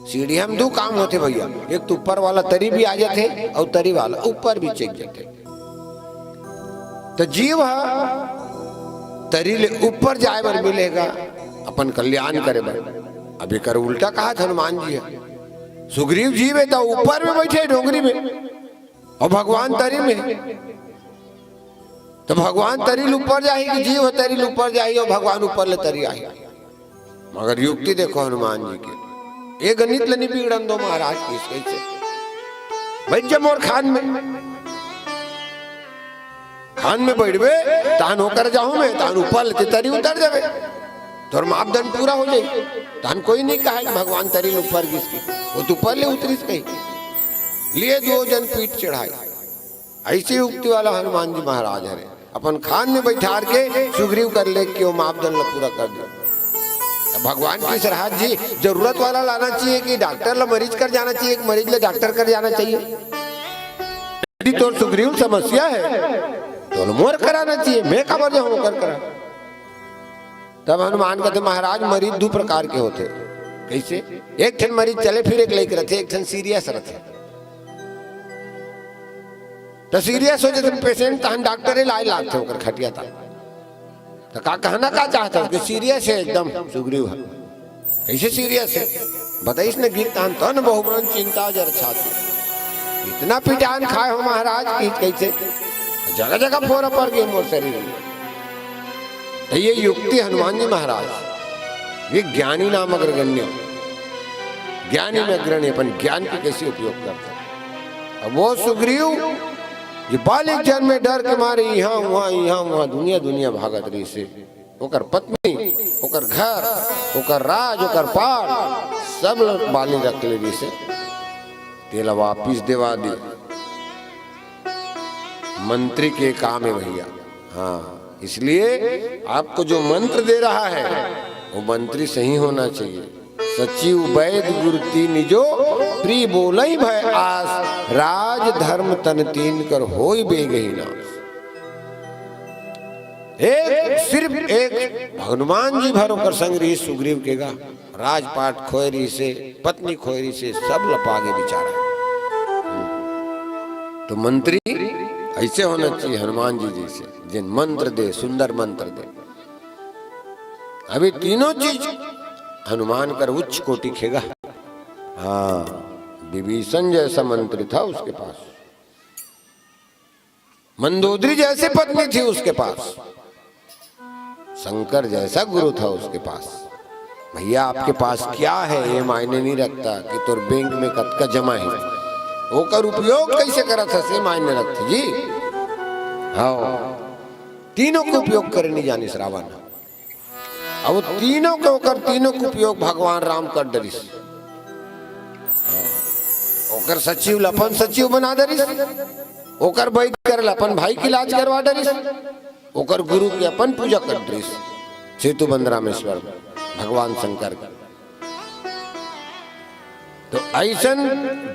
सीढ़िया में 2 काम होते भैया। एक तो ऊपर वाला तरी भी आ जाते और तरी वाला ऊपर भी चेक जाते। तो जीव तरी ले ऊपर जाए बर मिलेगा अपन कल्याण करे बर। अभी कर उल्टा कहा था हनुमान जी है। सुग्रीव जी में तो ऊपर में बैठे डोंगरी में और भगवान तरी में। तो भगवान तरील ऊपर जाही कि जीव तरील ऊपर जाही और भगवान ऊपर ले तरी आई। मगर युक्ति देखो हनुमान जी के, ये गणित लनी बिगड़न दो महाराज की कैसे बैठ जा मोर खान में बैठबे तान होकर जाऊं मैं, तान ऊपर लेते तरी उतर जावे, तोर मापदंड पूरा हो जाए। तान कोई नहीं कहा कि भगवान तरी ऊपर किसकी, वो तो ऊपर ले उतरीस कही लिए 2 जन पीठ चढ़ाई। ऐसी युक्ति वाला हनुमान जी महाराज है, अपन खान में बैठार के सुग्रीव कर ले कि वो मापदंड पूरा कर दे। भगवान की सरहद जी जरूरत वाला लाना चाहिए कि डॉक्टर ला मरीज कर जाना चाहिए कि मरीज ले डॉक्टर कर जाना चाहिए। यदि तो सुग्रीव समस्या है तो मोर कराना चाहिए, मैं खबर जाऊं कर करा। तब हनुमान कहते महाराज मरीज 2 प्रकार के होते, कैसे? एक ठन मरीज चले फिर एक लेकर रहते, एक ठन सीरियस रहते। तो सीरियस हो जाते पेशेंट तहन डॉक्टर लाई लागते होकर खटिया था। तो का कहना का चाहता है कि सीरियस है एकदम सुग्रीव है। कैसे सीरियस है बताइस न गीत तहन तन बहुमन चिंता जर छाती, इतना पिटान खाए हो महाराज की कैसे जगह जगह फोड़ा पड़ गए मोर शरीर में। तो ये युक्ति हनुमान जी महाराज ये ज्ञानी नाम अग्रगण्य, ज्ञानी में अग्रणी अपन ज्ञान के कैसे उपयोग करते हैं। अब वो सुग्रीव ये बालिक जन में डर के मारे यहाँ वहाँ दुनिया भागत रही से, ओकर पत्नी ओकर घर ओकर राज ओकर पार सब लोग बाली रख ले से तेला वापिस देवा दी। मंत्री के काम है भैया। हाँ, इसलिए आपको जो मंत्र दे रहा है वो मंत्री सही होना चाहिए। सचिव वैद गुरु तीन जो प्री बोलई भय आस, राज धर्म तन तीन कर होई बेगही नाश। एक सिर्फ एक हनुमान जी भरो कर संग रही सुग्रीव के गा, राजपाट खोयरी से पत्नी खोयरी से सब लपागे बिचारा। तो मंत्री ऐसे होना चाहिए हनुमान जी जैसे, जिन मंत्र दे सुंदर मंत्र दे। अभी तीनों चीज हनुमान कर उच्च कोटि खेगा। हाँ, विभीषण जैसा मंत्री था उसके पास, मंदोदरी जैसी पत्नी थी उसके पास, शंकर जैसा गुरु था उसके पास। भैया आपके पास क्या है ये मायने नहीं रखता कि तोर बैंक में कतका जमा है, ओकर उपयोग कैसे करा था से मायने रखते जी। हाँ, तीनों को उपयोग करे नहीं जानी श्रावण। अब तीनों को कर तीनों को उपयोग भगवान राम कर डरिस। ओकर सचिव लपन सचिव बना डरिस, ओकर भाई कर लपन भाई की इलाज करवा डरिस, ओकर गुरु के अपन पूजा कर डरिस। सेतु बंदरामेश्वर भगवान शंकर का। तो ऐसन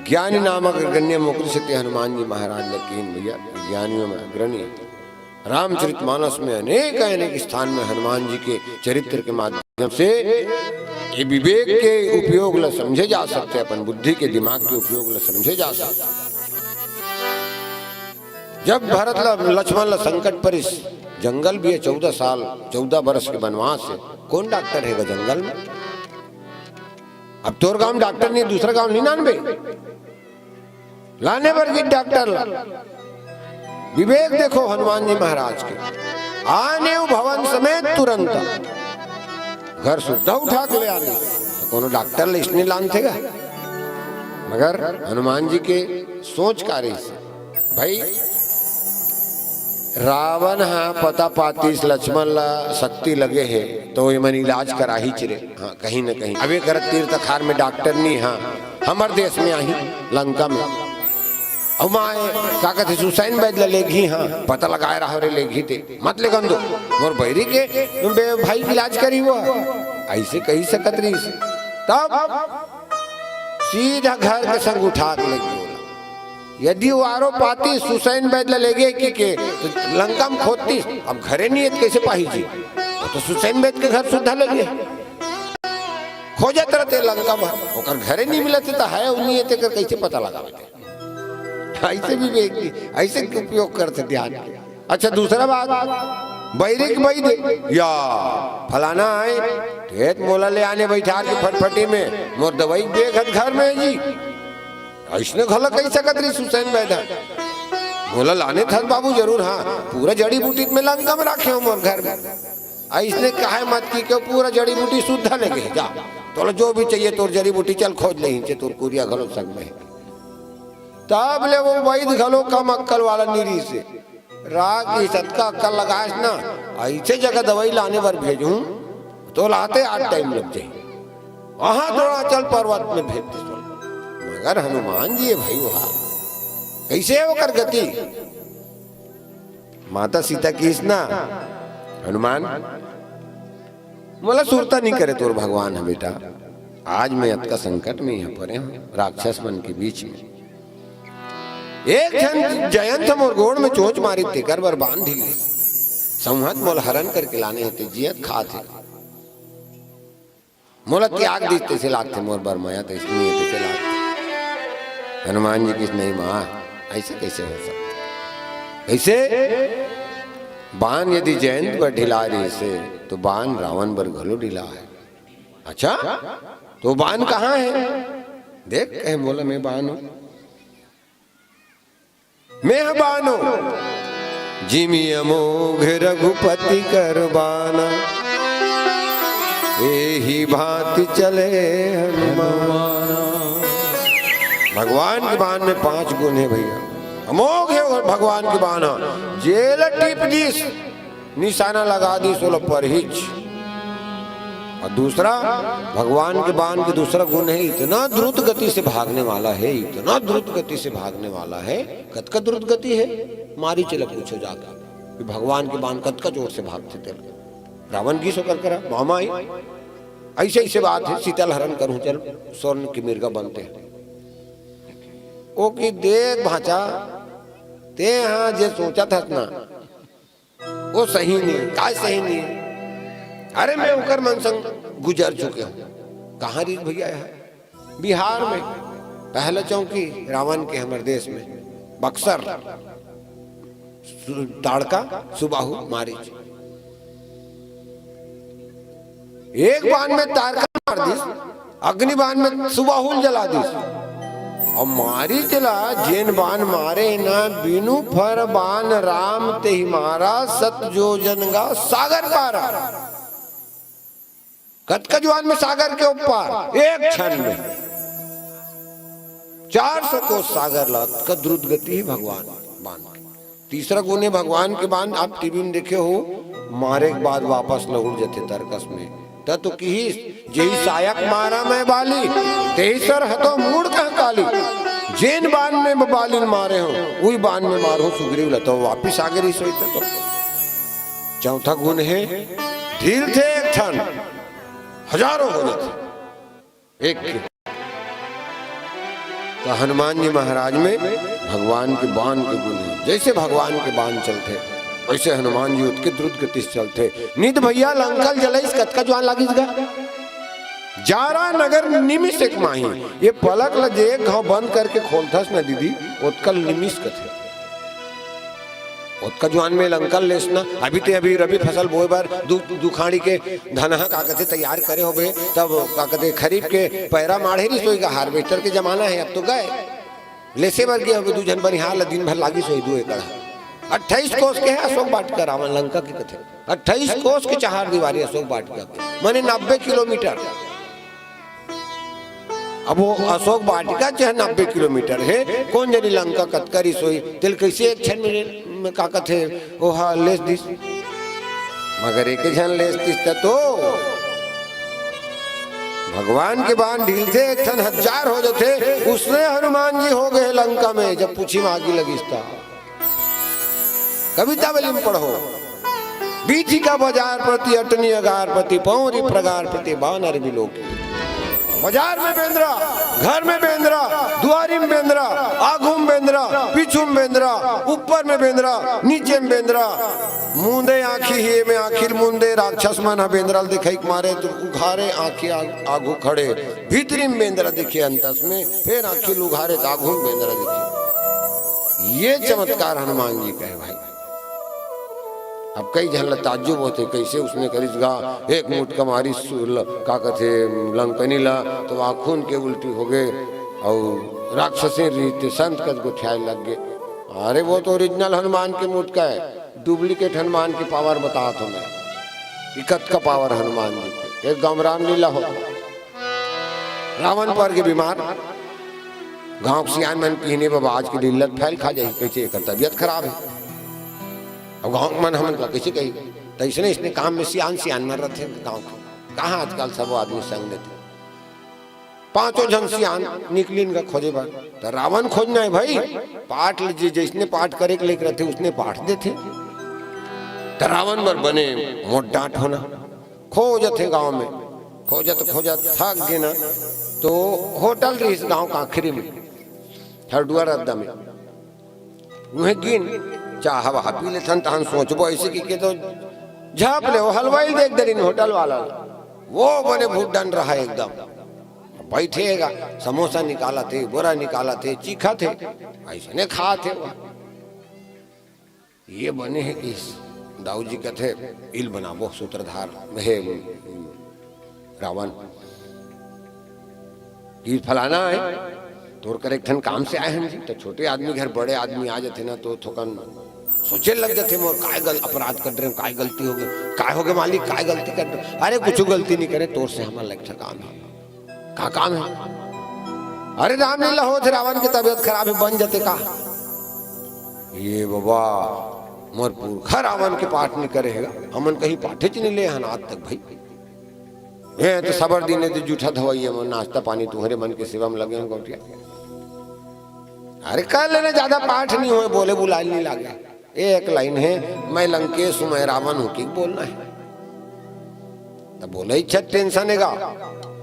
ज्ञानी नामक अग्रण्य मुक्ति से हनुमान जी महाराज लकीन भैया ज्ञानियों में अग्रणी। रामचरितमानस में अनेक स्थान में हनुमान जी के चरित्र के माध्यम से ये विवेक के उपयोग ला समझे जा सकते, अपन बुद्धि के दिमाग के उपयोग ला समझे जा सकते। जब भरत ला लक्ष्मण ला संकट पर इस जंगल भी है 14 वर्ष के वनवास है, कौन डॉक्टर है जंगल में? अब तोर गांव डॉक्टर नहीं, दूसरा गांव नहीं नानबे लाने पर की डॉक्टर ला। विवेक देखो हनुमान जी महाराज के, आने भवन समेत तुरंत घर सुद्धा उठा के ले आने, तो कोनो डॉक्टर ले इसने लान थे। मगर हनुमान जी के सोच कार्य से भाई रावण हाँ पता पातीस लक्ष्मण ला शक्ति लगे है तो ये मन इलाज करा ही चिरे। हाँ, कहीं न कहीं अभी कर तीर्थ खार में डॉक्टर नहीं। हाँ, हमारे देश में आई लंका में और माए का कहते सुसैन बैद लेगी। हाँ, पता लगाए रहा रे लेगी थे मत ले गंदो मोर बैरी के भाई की इलाज करी वो ऐसे कही सकत रही से। तब सीधा घर के संग उठा के लगी। यदि वो आरो पाती सुसैन बैद ले गए कि तो लंका में खोदती, अब घरे नहीं है कैसे पाही जी, तो सुसैन बैद के घर सुधा लगे खोजत रहते लंका में, ओकर घरे नहीं मिलते तो है उन्हीं कर कैसे पता लगा। ऐसे भी ऐसे उपयोग करते ध्यान। अच्छा, दूसरा बात बैरिक भाई दे या फलाना है ठेठ मोला ले आने बैठा के फटफटी में मोर दवाई बेघत घर में जी, ऐसने घला कही सकत रही सुसैन बैदा बोला लाने था बाबू जरूर, हाँ पूरा जड़ी बूटी में लंका में रखे हो मोर घर में। इसने कहा मत की क्यों पूरा जड़ी बूटी शुद्ध लेके जा, तो जो भी चाहिए तोर जड़ी बूटी चल खोज ले तोर कुरिया घलो संग में। तब ले वो वैद घलो कम अक्कल वाला निरी से राग सतका अक्कल लगाए ना, ऐसे जगह दवाई लाने पर भेजूं तो लाते 8 टाइम लग जाए, वहां थोड़ा चल पर्वत में भेज दे। मगर हनुमान जी है भाई, वहां कैसे वो कर गति। माता सीता की ना हनुमान बोला सुरता नहीं करे तोर भगवान है बेटा, आज मैं अत का संकट में यहाँ पर हूँ राक्षस मन के बीच में। एक जन जयंत मोर गोड़ में चोच मारी थे, कर बर बांध ढीले संहत मोल हरण करके लाने हेते जियत खाते मोला त्याग दीते से लागते मोर बर माया तो इसलिए से लागते। हनुमान जी किस नहीं माँ ऐसे कैसे हो सकता, ऐसे बाण यदि जयंत पर ढिला रही से तो बाण रावण पर घलो ढिला है। अच्छा तो बाण कहाँ है, देख कहे बोला मैं बाण हूं, मैं बानो जिमि अमोघ रघुपति कर बाना, एही भांति चले हनुमान। भगवान के बाण में 5 गुण है भैया, अमोघ है भगवान के बाण। जेल टिप दिस निशाना लगा दी सोलह पर हिच। और दूसरा भगवान के बाण के दूसरा गुण है इतना द्रुत गति से भागने वाला है, इतना द्रुत गति से भागने वाला है। कत का द्रुत गति है मारी चले पूछो जाकर कि भगवान के बाण कत का जोर से भागते थे। रावण की सो कर करा मामा आई ऐसे ऐसे बात है, शीतल हरण करूं चल स्वर्ण की मिर्गा बनते हैं। ओ की देख भाचा ते हाँ जे सोचा था ना वो सही नहीं, काय सही नहीं। अरे मैं उकर मन संग गुजर चुके हूँ। कहाँ रीत भैया है, बिहार में पहला चौकी रावण के हमारे देश में बक्सर ताड़का सुबाहु मारिच। एक बाण में ताड़का मार दिस, अग्नि बाण में सुबाहुल जला दिस। और मारी चला जेन बाण मारे ना बिनु फर बाण राम ते मारा, सत जो जनगा सागर पारा। कतकजवान में सागर के ऊपर एक क्षण में 400 कोस सागर ला का द्रुत गति है भगवान बाण। तीसरा गुण है भगवान के बाण, आप टीवी में देखे हो, मारे के बाद वापस लौट जाते तरकस में। तो किहिस जेही सायक मारा मैं बाली, तेही सर हतो मूड कह काली। जेन बाण में बालिन मारे हो वही बाण में मारो सुग्रीव लतो वापिस आगे रही सोई। तो चौथा गुण है धीर थे एक क्षण हजारों हो जाते एक के। तो हनुमान जी महाराज में भगवान के बाण के गुण है। जैसे भगवान के बाण चलते वैसे हनुमान जी उत्के द्रुत गति से चलते। नित भैया लंकल जलैस कतका जवान लागिस गा, जारा नगर निमिष एक माही। ये पलक ल जे घाव बंद करके खोलथस न दीदी उत्कल निमिष कथे। उत्का जवान में लंकल लेसना अभी ते अभी रबी फसल बोए बार दुखाड़ी के धनहा का कहते तैयार करे हो बे, तब का कहते खरीफ के पैरा माढ़े नहीं सोई का, हार्वेस्टर के जमाना है। अब तो गए लेसे बर गए हो 2 जन बनिहार दिन भर लागी सोई 2 एकड़। 28 कोस के है अशोक वाटिका रावण लंका के कथे। 28 कोस के 4 दीवारी अशोक वाटिका के माने 90 किलोमीटर। अब वो अशोक वाटिका चाहे 90 किलोमीटर है, कौन जनी लंका कतकरी सोई तिल कैसे एक क्षण में का कथे ओ हाँ लेस दिस। मगर एक क्षण लेस दिस तो भगवान के बाण ढील से एक क्षण 1000 हो जाते। उसने हनुमान जी हो गए लंका में जब पूछी मागी लगिस्ता। कविता बलिम पढ़ो, बीठी का बाजार प्रति अटनी अगार प्रति पौरी प्रगार प्रति बानर बिलोकी। बाजार में बेंद्रा, घर में बेंद्रा, दुआरी में बेंद्रा, आगू में बेंद्रा, पीछू में बेंद्रा, ऊपर में बेंद्रा, नीचे में बेंद्रा। मुंदे आखी ही में आखिर मुंदे राक्षस मन बेंद्रा दिखाई मारे तो उघारे आखी आगू खड़े। भीतरी में बेंद्रा दिखे अंतस में, फिर आखिर उघारे आगू में बेंद्रा दिखे। ये चमत्कार हनुमान जी कहे भाई। अब कई जन ताज्जुब होते कैसे उसने करीस गा एक मुठ कमारी का कथे लंकनी ला तो आखून के उल्टी हो गए और राक्षसी रीते संत कद को ख्याल लग गए। अरे वो तो ओरिजिनल हनुमान के मुठ का है, डुप्लीकेट हनुमान की पावर बता तुम्हें, इकत का पावर हनुमान जी के। एक गांव रामलीला हो, रावण पर के बीमार, गांव सियान मन पीने बाबा आज की लीलत फैल खा जाए, कैसे एक तबियत खराब है। अब गांव मन हम कैसे कही, तो इसने काम में सियान मर रहे थे गाँव के, कहाँ आजकल सब आदमी संग देते, पांचों जन सियान निकली इनका खोजे बार, तो रावण खोजना है भाई, पाठ लीजिए, जिसने पाठ करे के लेकर थे उसने पाठ देते, तो रावण बर बने मोट डांट होना, खोजत है गांव में, खोजत थक गए ना, तो होटल रही इस गांव का आखिरी में, हरडुआ रद्दा में, उन्हें गिन चाह हवा पी ले थन, तहन सोचबो ऐसे की के तो झाप ले, वो हलवाई देख दे होटल वाला, वो बने भूडन रहा एकदम, बैठेगा, समोसा निकाला थे, बोरा निकाला थे, चीखा थे, ऐसे खा थे। ये बने हैं इस दाऊ जी का थे, इल बनाबो सूत्रधार हे रावण, ये फलाना है तोड़ कर एक ठन काम से आए हैं जी, तो छोटे आदमी घर बड़े आदमी आ जाते ना तो थोकन सोचे लग जाते, मोर काय अपराध कर रहे, काय गलती हो गई, काय हो गए मालिक, काय गलती कर रहे, अरे कुछ गलती नहीं करे, तोर से हमारा लग काम है, का काम है, अरे रामलीला हो थे, रावण की तबीयत खराब है, बन जाते का, ये बाबा मोर पुरखा रावण के पाठ नहीं करेगा, हमन कहीं पाठे च नहीं ले हन आज तक भाई, ये तो सबर दीने तो जूठा धवाइए, मोर नाश्ता पानी तुम्हारे मन के सेवा में लगे गोटिया, अरे कर लेने, ज्यादा पाठ नहीं हुए, बोले बुला नहीं लगे, एक लाइन है, मैं लंकेश मैं रावण हूं, की बोलना है, तो बोले इच्छा टेंशन है,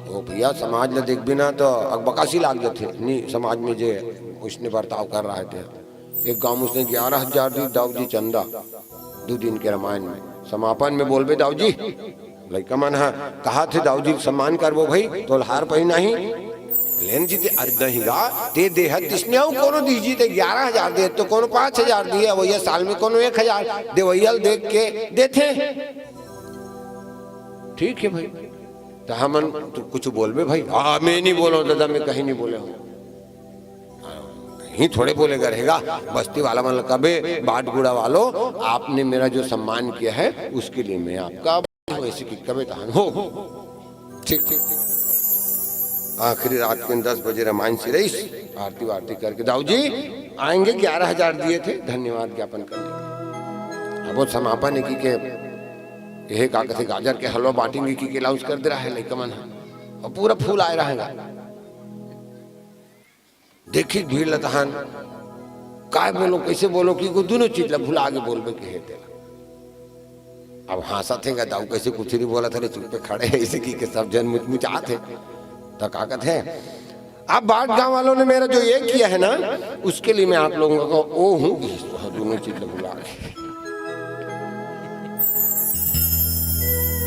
तो भैया समाज ने देख बिना तो अकबकासी लाग जाते नहीं, समाज में जो उसने बर्ताव कर रहे थे, एक गांव उसने 11,000 दी दाऊ जी चंदा, 2 दिन के रामायण में, समापन में बोलबे दाऊ जी, लड़का मन कहा थे दाऊ जी सम्मान करबो भाई, तो हार पहना ही लेन जी अर्दहीगा ते देह तिसने कोनो दीजी ते 11,000 दे, तो कोनो 5,000 दिए, वही साल में कोनो 1,000 दे, वही देख के देते, ठीक है भाई, तो हमन तो कुछ बोलबे भाई, हाँ मैं नहीं बोलो दादा, मैं कहीं नहीं बोले हूँ, कहीं थोड़े बोलेगा रहेगा, बस्ती वाला मन कबे बाट गुड़ा वालों, आपने मेरा जो सम्मान किया है उसके लिए मैं आपका वैसे की कबे तहन हो, ठीक ठीक ठीक। आखिरी रात के 10 बजे रामायण से रईस आरती वारती करके दाऊ जी आएंगे, 11,000 दिए थे, धन्यवाद ज्ञापन करने, अब वो समापन है कि यह का कहते गाजर के हलवा बांटेंगे की लाउंस कर दे रहा है लड़का मन, और पूरा फूल आए रहेगा, देखी भीड़ लतहान, काय बोलो कैसे बोलो कि दोनों चीज ला भूला आगे बोलबे के है तेरा, अब हंसा थे दाऊ कैसे कुछ नहीं बोला था, चुप पे खड़े ऐसे की के सब जन मुचमुचा थे, तो का कहते हैं अब बाट गांव वालों ने मेरा जो ये किया है ना, उसके लिए मैं आप लोगों को ओ हूं, दोनों चीज ला भूला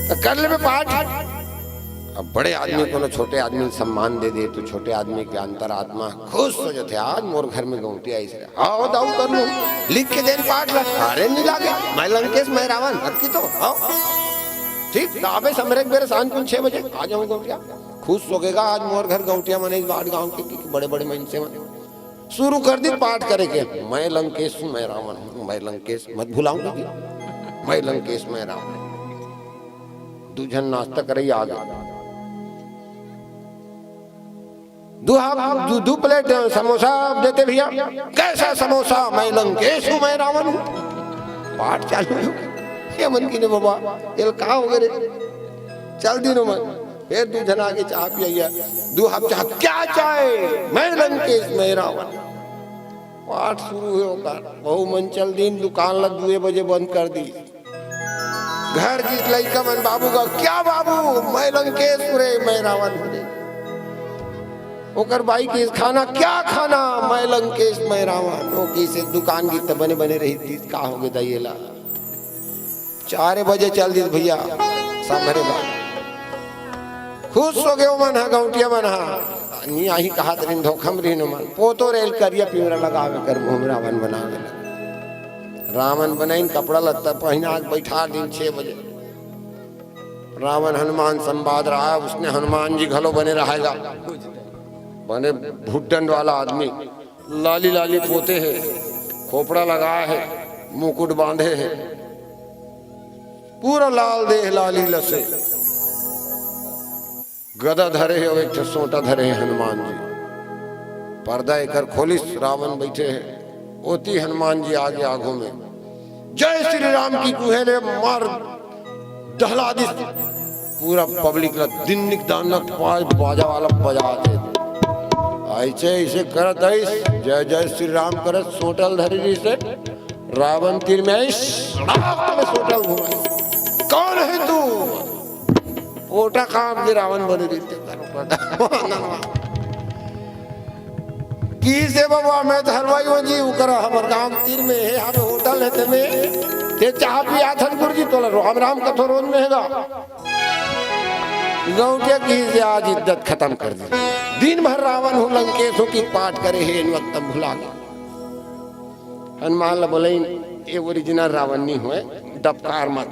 तो कर ले पाठ। अब बड़े आदमी को छोटे आदमी सम्मान दे दे, तो छोटे आदमी के अंतरात्मा खुश हो जाते, आज मोर घर में गौटी आई से, आओ दाऊ कर लो, लिख के देन पाठ ला, अरे नहीं लागे, मैं लंकेश मैं रावण हद की तो आओ, ठीक दाबे समरेक मेरे सांझ 6 बजे आ जाऊं गौटिया, खुश हो गएगा, आज मोर घर गौटिया मने बाट गांव के बड़े बड़े मन से शुरू कर दी पाठ करे के, मैं लंकेश हूं मैं रावण हूं, मैं लंकेश मत भुलाऊंगा, मैं लंकेश मैं रावण, दूजन नाश्ता करे आ गया, 2 प्लेट समोसा देते भैया, कैसा समोसा, मैं लंकेश हूं मैं रावण हूं, पाठ चालू ये मन की ने बाबा ये कहा हो गए, चल दिनों मन, फिर 2 जन आगे चाह पिया, 2 हाथ चाह, क्या चाहे, मैं लंकेश मैं रावण, पाठ शुरू होगा, बहु मन चल दिन, दुकान ला 2 बजे बंद कर दी, घर की लड़का मन बाबू का, क्या बाबू मैं लंकेश रे मैं रावण रे, ओकर बाई के खाना, क्या खाना, मैं लंकेश मैं रावण, ओ किसे दुकान की बने बने रही थी, का हो गया ये 4 बजे चल दी भैया, सामरे खुश हो गए मन, गौटिया मन नी आही कहा तरीन धोखम रही मन, पोतो रेल करिया पिवरा लगावे कर मुंह रावण बना लगा, रावण बनाइन कपड़ा लत्ता पहना बैठा दिन 6 बजे, रावण हनुमान संवाद रहा, उसने हनुमान जी घलो बने रहेगा, बने भुट्टन वाला आदमी, लाली लाली पोते है, खोपड़ा लगाया है, मुकुट बांधे है, पूरा लाल देह लाली लसे, गदा धरे है और एक सोटा धरे है हनुमान जी। पर्दा एकर खोलिस रावण बैठे हैं, ओती हनुमान जी आगे आगो में जय श्री राम की कुहेले मार दहला दिस। पूरा पब्लिक ला दिन दानक पाँच बाजा वाला बजा दे ऐसे ऐसे करत आइस जय जय श्री राम करत सोटल धरी से रावण तीर में सोटल घुमाई। कौन है तू? ओटा काम के रावण बने की से बाबा मैं तो हलवाई हो जी उकर हमर गांव तीर में है, हम होटल है तमे ते चाह पिया थनपुर जी तोला राम राम कथो रोज में हैगा। गांव के की से आज इज्जत खत्म कर दी। दिन भर रावण हो लंकेश हो की पाठ करे है इन वक्त भुला गया। हनुमान ला बोले ये ओरिजिनल रावण नहीं हुए, डबकार मत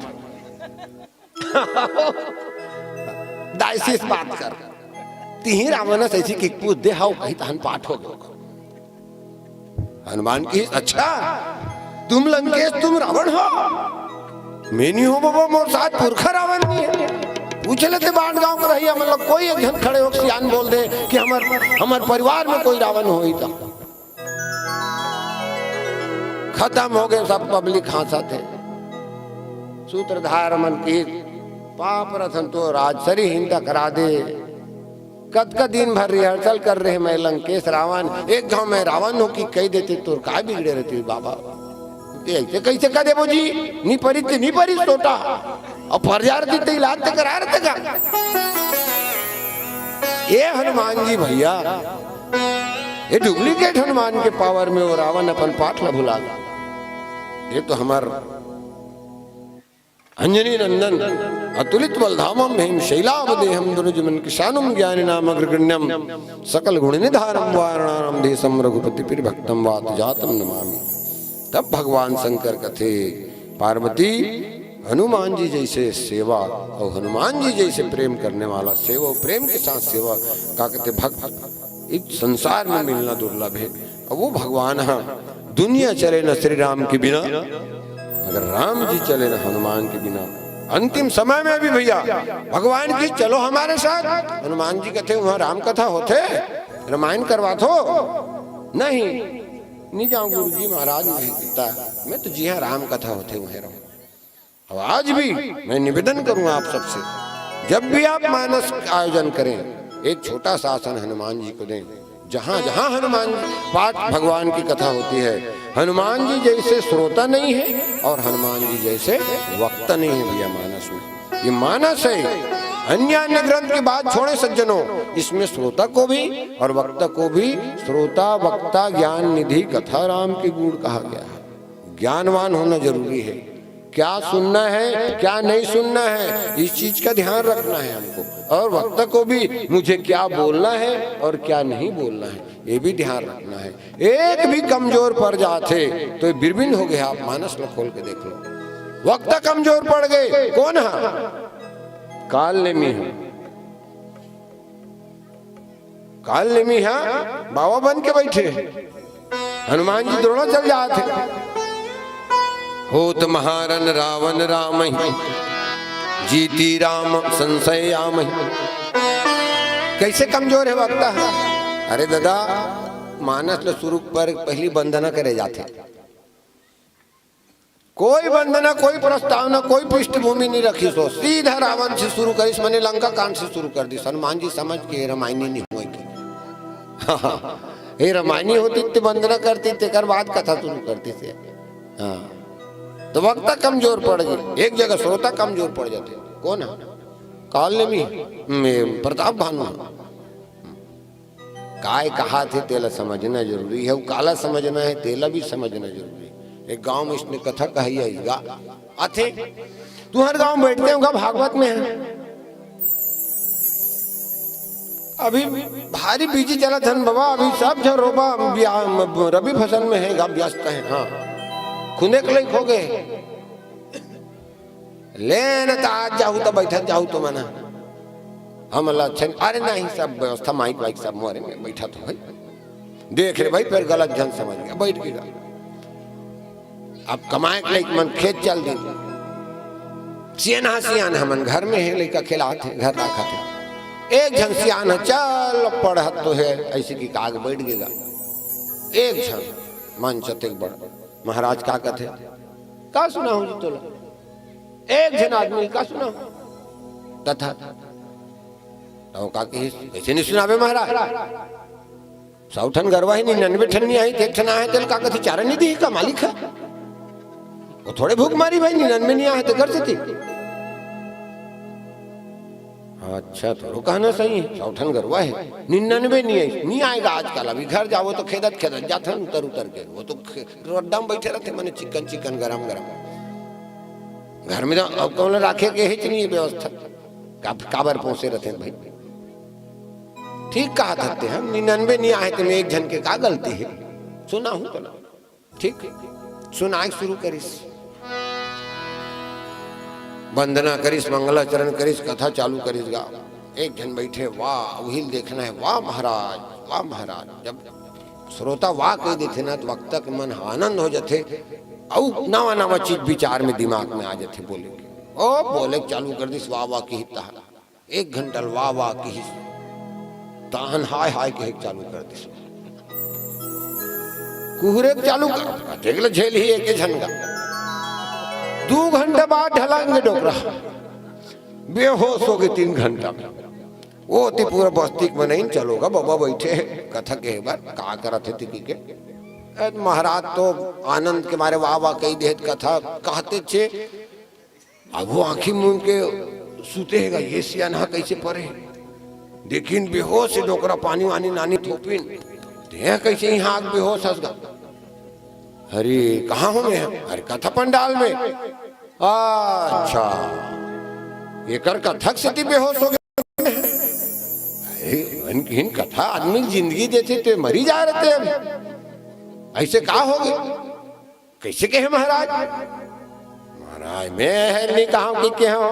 दाइसिस बात कर तीन रावण ऐसी कि पूछ दे हाउ कहीं तहन पाठ हो गया। हनुमान की अच्छा तुम लंकेश तुम रावण हो? मैं नहीं हो बाबा, मोर साथ पुरखा रावण नहीं है। पूछ लेते बांट गांव का रही मतलब कोई एक जन खड़े हो सियान बोल दे कि हमार परिवार में कोई रावण हो ही था। खत्म हो गए सब, पब्लिक हंसा थे। सूत्रधार मन की पाप रथन तो राजसरी हिंदा करा दे। कद का दिन भर रिहर्सल कर रहे मैं लंकेश रावण, एक गांव में रावण हो की कह देते तो काय बिगड़े रहते बाबा। ऐसे कैसे कह देवो जी नहीं परी सोटा और परजार देते इलाज तो करा रहे का। ये हनुमान जी भैया ये डुप्लीकेट हनुमान के पावर में वो रावण अपन पाठ ला भुला गया। ये तो हमार अंजनी नंदन अतुलित बलधामम हेम शैलावदेहम दुर्जमन किशानुम ज्ञानिनाम अग्रगण्यम सकल गुण निधारम वारणाम देशम रघुपति पिर भक्तम वात जातम नमामि। तब भगवान शंकर कथे पार्वती हनुमान जी जैसे सेवा और हनुमान जी जैसे प्रेम करने वाला सेवा प्रेम के साथ सेवा का कहते भक्त एक संसार में मिलना दुर्लभ है। और वो भगवान दुनिया चले न श्री राम के बिना, अगर राम जी चले न हनुमान के बिना। अंतिम समय में भी भैया भगवान की चलो हमारे साथ। हनुमान जी कहते वहां राम कथा होते रामायण करवा थो नहीं जाऊं गुरु जी महाराज नहीं कहता मैं तो जी हाँ राम कथा होते वहीं रहूं। अब आज भी मैं निवेदन करूं आप सबसे, जब भी आप मानस आयोजन करें एक छोटा सा आसन हनुमान जी को दें। जहां जहां हनुमान पाठ भगवान की कथा होती है, हनुमान जी जैसे श्रोता नहीं है और हनुमान जी जैसे वक्ता नहीं है भैया मानस में। ये मानस है, अन्य ग्रंथ की बात छोड़े सज्जनों, इसमें श्रोता को भी और वक्ता को भी श्रोता वक्ता ज्ञान निधि कथा राम के गुण कहा गया है। ज्ञानवान होना जरूरी है, क्या सुनना है क्या नहीं सुनना है इस चीज का ध्यान रखना है हमको। और वक्ता को भी मुझे क्या बोलना है और क्या नहीं बोलना है ये भी ध्यान रखना है। एक भी कमजोर पड़ जाते तो बिरबिन हो गए। आप मानस में खोल के देख लो, वक्ता कमजोर पड़ गए कौन है? काल नेमी है, काल नेमी है बाबा बन के बैठे। हनुमान जी दोनों चल जाते। होत महारन रावण राम जीती राम संशय आम। कैसे कमजोर है वक्ता? अरे दादा मानस ल शुरू पर पहली वंदना करे जाते, कोई वंदना कोई प्रस्तावना कोई पृष्ठभूमि नहीं रखी। सो सीधा रावण से शुरू करिस, मैंने लंका कांड से शुरू कर दी। हनुमान जी समझ के रामायणी नहीं होगी। ये रामायणी होती तो वंदना करती तेकर बाद कथा शुरू करती थे। हाँ तो वक्ता कमजोर पड़ गई, एक जगह श्रोता कमजोर पड़ जाते। कौन है? काल में प्रताप भानु। काय कहा थे तेला समझना जरूरी है, वो काला समझना है तेला भी समझना जरूरी है। एक गांव में इसने कथा कही है आथे तू हर गांव बैठते होगा भागवत में है। अभी भारी बीजी चला धन बाबा, अभी सब जन रोबा रबी फसल में है व्यस्त है। हाँ खुने के लिए खो गए लेन तो आज जाऊँ तो बैठा जाऊँ तो मना हम अच्छा। अरे नहीं सब व्यवस्था माइक वाइक सब मोरे में बैठा तो भाई देख रहे भाई फिर गलत जन समझ गया बैठ गया। अब कमाए के लाइक मन खेत चल दी सियान हमन घर में है लड़का खिलाते घर रखा थे एक झन सियान है चल पढ़त तो है ऐसे की काग बैठ गएगा एक झन मन चते बड़ महाराज का कथे का सुना हूँ जी तोला एक झन आदमी का सुना तथा तो का ऐसे नहीं सुनावे महाराज 100 ठन गरवा ही 99 ठन नहीं आई एक ठन आए तेल का कथी चारा नहीं दी का मालिक है वो थोड़े भूख मारी भाई 99 नहीं आए तो कर सकती अच्छा थोड़ा कहना सही है 100 ठन गरवा है 99 नहीं आएगा आजकल अभी घर जाओ तो खेदत जाते उतर के वो तो रोड्डा में बैठे रहते मैंने चिकन गरम घर में तो अब कौन राखे के ही नहीं व्यवस्था काबर पहुंचे रहते भाई ठीक कहा करते हम 99 नहीं आए तुम एक जन के का गलती है सुना हूं तो ना ठीक सुनाए शुरू करिस वंदना करिस मंगलाचरण करिस कथा चालू करिस गा एक जन बैठे वाह वही देखना है वाह महाराज जब श्रोता वाह कह देते ना तो वक्त तक मन आनंद हो जाते और नवा चीज विचार में दिमाग में आ जाते बोले चालू कर दिस वाह की एक घंटा वाह की ताहन हाय के चालू कर दिस कुहरे चालू कर देख लो झेल ही एक झन का 2 घंटे बाद ढलाएंगे डोकरा बेहोश हो गए 3 घंटा में वो ती पूरा बस्ती में नहीं चलोगा बाबा बैठे कथा के बार का करा थे तिकी के महाराज तो आनंद के मारे वाह कही देत कथा कहते छे अब वो आंखी मुंह के सूते है ये सियाना कैसे परे लेकिन बेहोश से डोकरा पानी वानी नानी थोपिन दे कैसे यहाँ आग बेहोश हंसगा अरे कहाँ हूँ मैं अरे कथा पंडाल में अच्छा ये कर कथक से बेहोश हो गए इन कथा आदमी जिंदगी देते तो मरी जा रहे थे अभी ऐसे कहा हो गए कैसे कहे महाराज मैं है नहीं कहा कि हो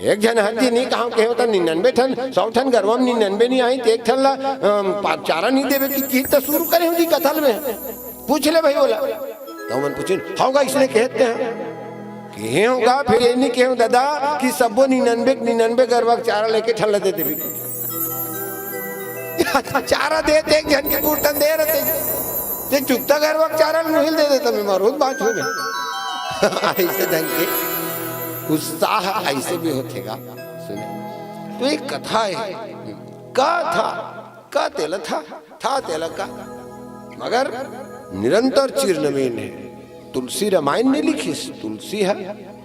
एक जन हल्दी नहीं कहा के होता 99 ठन 100 ठन गरवम 99 नहीं आई एक ठन ला चारा नहीं देवे की तो शुरू करे होगी कथल में पूछ ले भाई बोला तो मन पूछे होगा इसने कहते हैं कि होगा फिर ये नहीं कहूँ दादा कि सबो 99 गरवा चारा लेके ठन दे देवी चारा देते एक जन के बूटन दे रहे थे चुकता गरवा चारा मिल दे देता मैं मरूद बात हो गया ऐसे ढंग के उत्साह ऐसे भी होतेगा सुने तो एक कथा है का तेल था तेल का मगर निरंतर चीर्णवेन है तुलसी रामायण ने लिखिस तुलसी है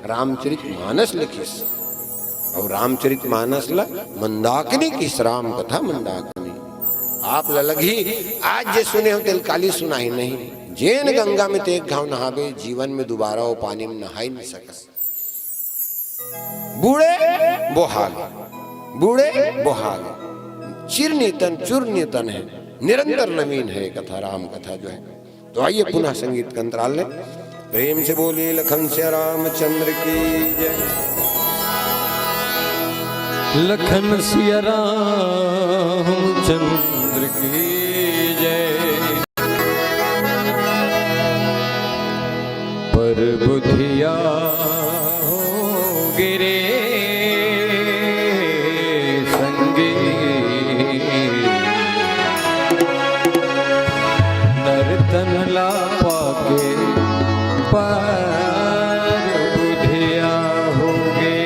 रामचरितमानस लिखिस और रामचरितमानस ला मंदाकिनी किस राम कथा मंदाकिनी आप लगी आज जे सुने हो तेल काली सुनाई नहीं जैन गंगा में तेग घाव नहावे जीवन में दोबारा वो पानी में नहा ही नहीं सकस बूढ़े बोहाग चूर्णीतन है निरंतर नवीन है कथा राम कथा जो है तो आइए पुनः संगीत का अंतराल लें प्रेम से बोलिए लखन से रामचंद्र की जय लखन सिया रामचंद्र की जय पर बुधिया हो गिरे संगी नर्तन ला पाके पर बुधिया हो गे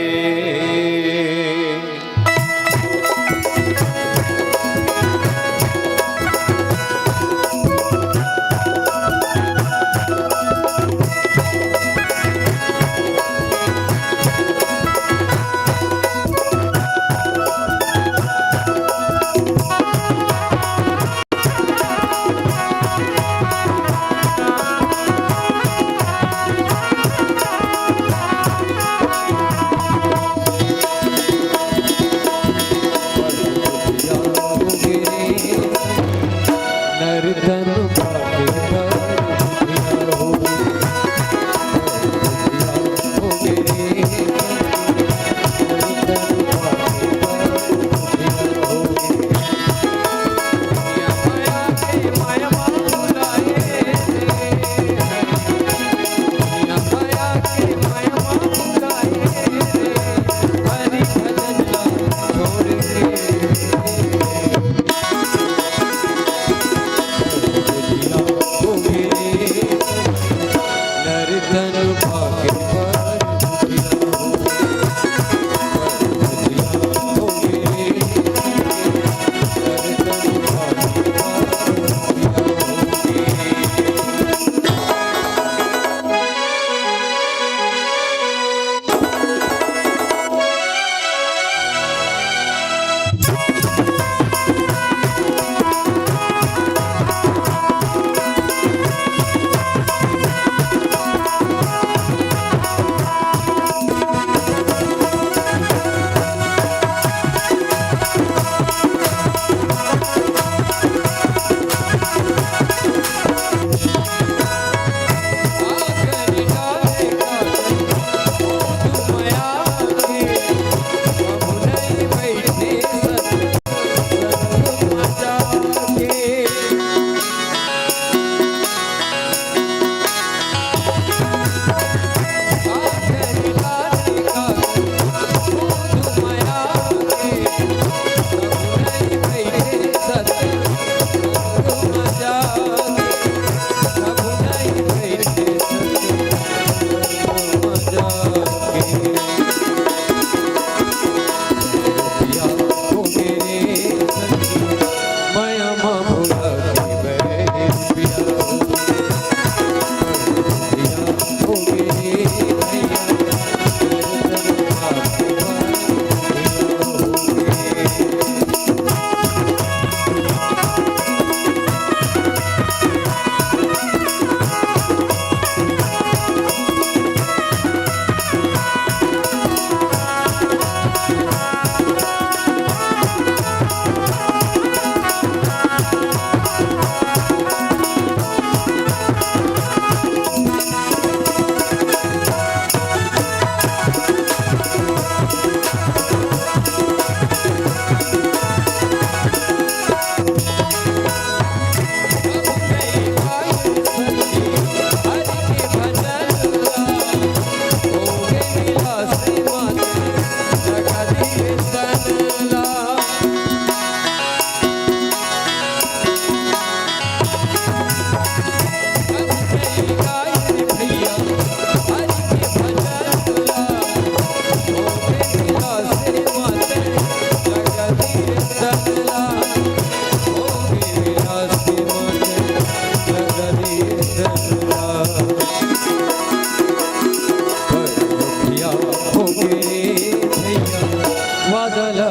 बादल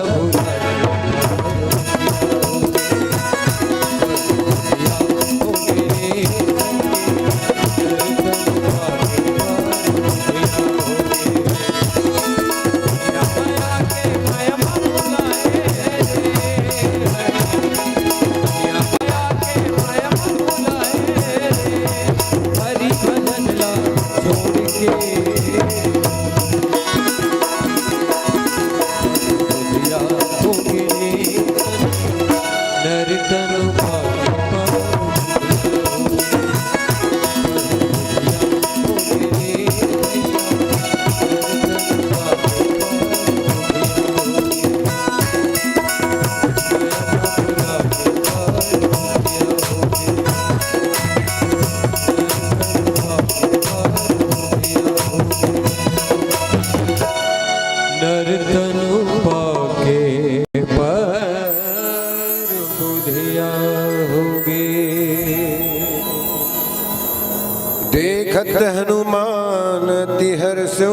हरि भजन ला छोड़ के नर्तनु पाके पर बुधिया होगे। देखत हनुमान तिहर सो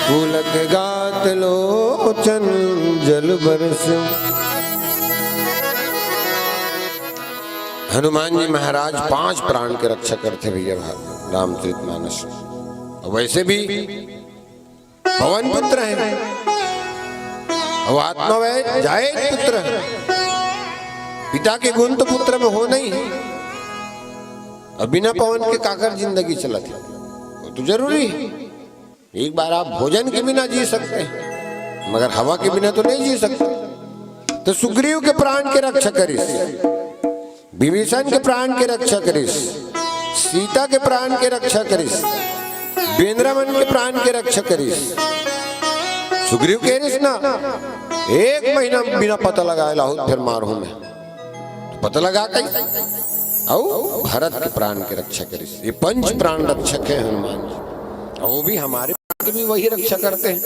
पुलक गात लोचन जल बरसो। हनुमान जी महाराज 5 प्राण के रक्षक थे भैया रामचरितमानस। वैसे भी पवन पुत्र है और आत्मा वह जाए पुत्र है। पिता के गुण तो पुत्र में हो नहीं है। और बिना पवन के काकर जिंदगी चलती वो तो जरूरी है। एक बार आप भोजन के बिना जी सकते हैं मगर हवा के बिना तो नहीं जी सकते। तो सुग्रीव के प्राण के रक्षा करिस, विभीषण के प्राण के रक्षा करिस, सीता के प्राण के रक्षा करिस, बेंद्रमन के प्राण के रक्षा करिस। सुग्रीव कह रही ना 1 महीना बिना पता लगाए लाहौत फिर मार हूं मैं, तो पता लगा कहीं और भरत के प्राण के रक्षा करिस। ये 5 प्राण रक्षक है हनुमान जी। और वो भी हमारे प्राण की भी वही रक्षा करते हैं।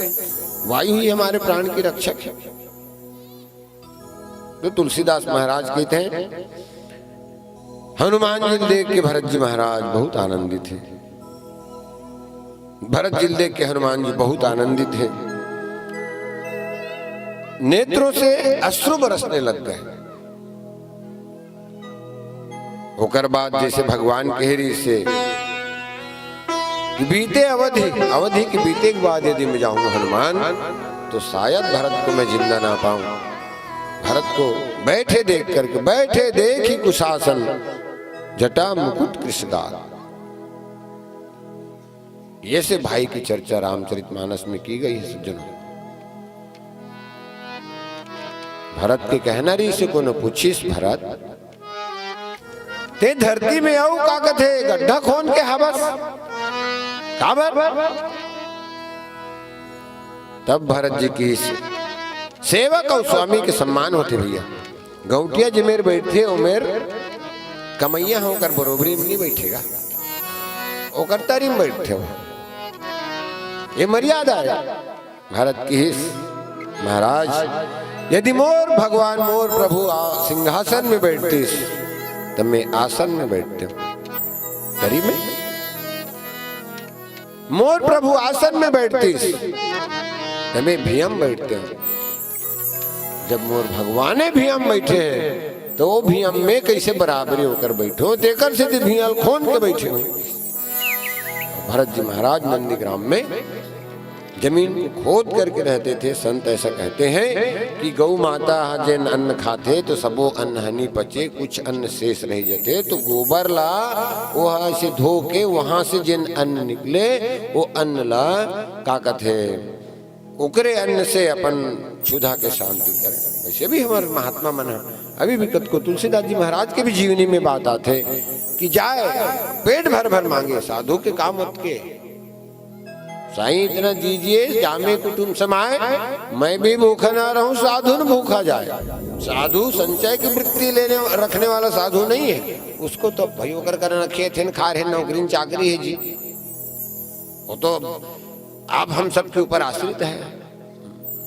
वायु ही हमारे प्राण की रक्षक है। तो तुलसीदास महाराज कहते हैं हनुमान जी देख के भरत जी महाराज बहुत आनंदित थे। भरत जी देख के हनुमान जी बहुत आनंदित थे। नेत्रों से अश्रु बरसने लग गए। होकर बाद जैसे भगवान कह रही से कि बीते अवधि के बीते के बाद यदि मैं जाऊंगा हनुमान तो शायद भरत को मैं जिंदा ना पाऊं। भरत को बैठे देख करके बैठे देख ही कुशासन जटा मुकुट कृष्णगार। ये से भाई की चर्चा रामचरितमानस में की गई है सज्जनों। भरत के कहना रही से को न पूछिस भरत ते धरती में आऊ का कथे गड्ढा खोन के हवस काबर। तब भरत जी की सेवक और स्वामी के सम्मान होते भैया। गौटिया जमेर बैठे उमेर कमैया होकर बरोबरी में नहीं बैठेगा, ओकर तारी में बैठे हो। ये मर्यादा है भारत की। महाराज यदि मोर भगवान मोर प्रभु सिंहासन में बैठतीस तब मैं आसन में बैठते हूँ तरी में। मोर प्रभु आसन में बैठतीस तब मैं भीम बैठते हूँ। जब मोर भगवाने भीम बैठे हैं तो वो भीम में कैसे बराबरी होकर बैठो देकर से भील खोन के बैठे हो। भरत जी महाराज नंदीग्राम में जमीन को खोद करके रहते थे। संत ऐसा कहते हैं कि गौ माता जिन अन्न खाते तो सबो अन्न हनी पचे, कुछ अन्न शेष रह जाते तो गोबर ला वहां से धो के वहां से जिन अन्न निकले वो अन्न ला का कथे उकरे अन्न से अपन क्षुधा के शांति करें। वैसे भी हमारे महात्मा मना अभी भी कत को तुलसीदास जी महाराज के भी जीवनी में बात आते कि जाए पेट भर भर मांगे साधु के काम मत के। साईं इतना दीजिए जामे कुटुंब समाए, मैं भी भूखा ना रहूं साधु न भूखा जाए। साधु संचय की वृत्ति लेने रखने वाला साधु नहीं है। उसको तो भाई होकर कर रखे थे खा रहे नौकरी चाकरी है जी, वो तो अब हम सबके ऊपर आश्रित है।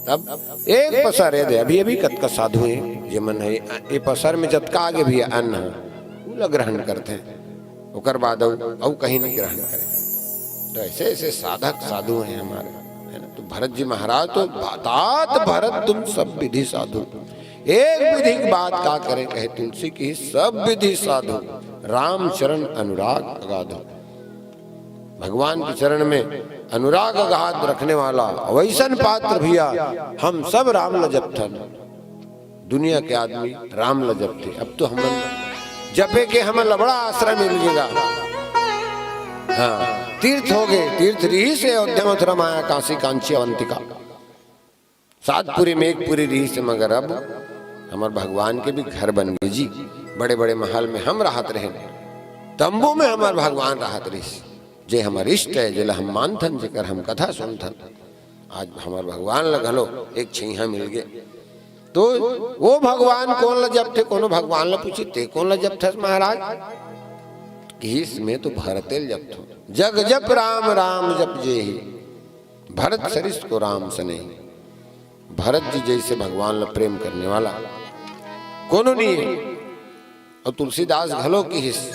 तब एक पसर है दे अभी अभी कत का साधु है ये मन है ये पसर में जतका आगे भी अन्न है ग्रहण करते हैं ओकर बाद कहीं नहीं ग्रहण करें। तो ऐसे ऐसे साधक साधु हैं हमारे, है ना। तो भरत जी महाराज तो तात भरत तुम सब विधि साधु, एक विधि की बात का करें कहे तुलसी की सब विधि साधु, राम चरण अनुराग अगाधो। भगवान के चरण में अनुराग अगाध रखने वाला वैसन पात्र भैया हम सब राम ल जपथन। दुनिया के आदमी राम ल जपते, अब तो हम जपे के हमें बड़ा आश्रय मिल गया। हाँ, तीर्थ हो गए, तीर्थ रही से अयोध्या मथुरा माया काशी कांची अवंतिका, सातपुरी में एक पूरी रही से। मगर अब हमारे भगवान के भी घर बन गए जी, बड़े बड़े महल में हम राहत रहे, तंबू में हमारे भगवान राहत रही। जे हमारे इष्ट है जिला हम मानथन, जेकर हम कथा सुनथन। आज हमारे भगवान लगलो एक छैहा मिल गए, तो वो भगवान कौन ल जब थे, कोनो भगवान ल पूछी ते कौन ल जब थे महाराज, इसमें तो भरतेल जब थो, जग जप राम राम जप जे ही, भरत सरिस को राम सने। भरत जी जैसे भगवान ल प्रेम करने वाला कोनो नहीं है। और तुलसीदास घलो की हिस्स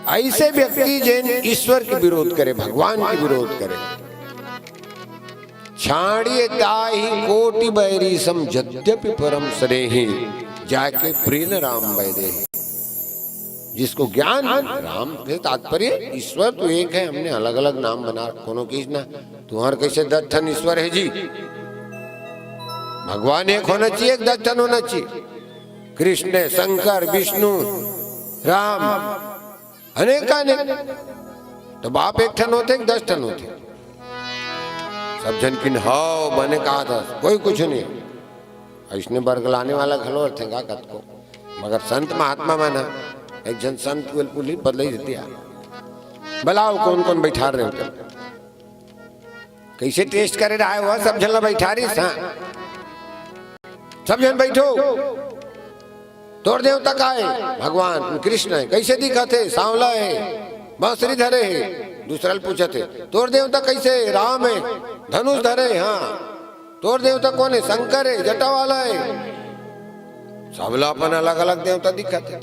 ऐसे व्यक्ति जिन ईश्वर के विरोध करे, भगवान के विरोध करे, छाड़िए ताही कोटि बैरी सम यद्यपि परम सनेही, जाके प्रेम राम वैदे। जिसको ज्ञान राम के तात्पर्य ईश्वर तो एक है, हमने अलग अलग नाम बना कोनो की ना। तुम्हारे कैसे 10 ठन ईश्वर है जी, भगवान एक होना चाहिए, 10 ठन होना चाहिए। कृष्ण, शंकर, विष्णु, राम अनेक अनेक। तो बाप एक ठन होते 10 ठन होते, सब जन किन हाव बने कहा था, कोई कुछ नहीं। ऐसने बरगलाने वाला घलो थे का कत को, मगर संत महात्मा माना एक जन संत पुलिस बदल ही देती है। बलाओ कौन कौन बैठा रहे हो, कैसे टेस्ट करे रहा है, वह सब जन बैठा रही। हाँ, सब जन बैठो। तोड़ देवता का है भगवान कृष्ण है, कैसे दिखा थे, सांवला है, बांसुरी धरे है। दूसरा पूछे थे तोड़ देवता कैसे, राम है, धनुष धरे। हाँ, तोड़ देवता कौन है, शंकर है, जटा वाला है। सबला अपन अलग अलग देवता दिखा थे।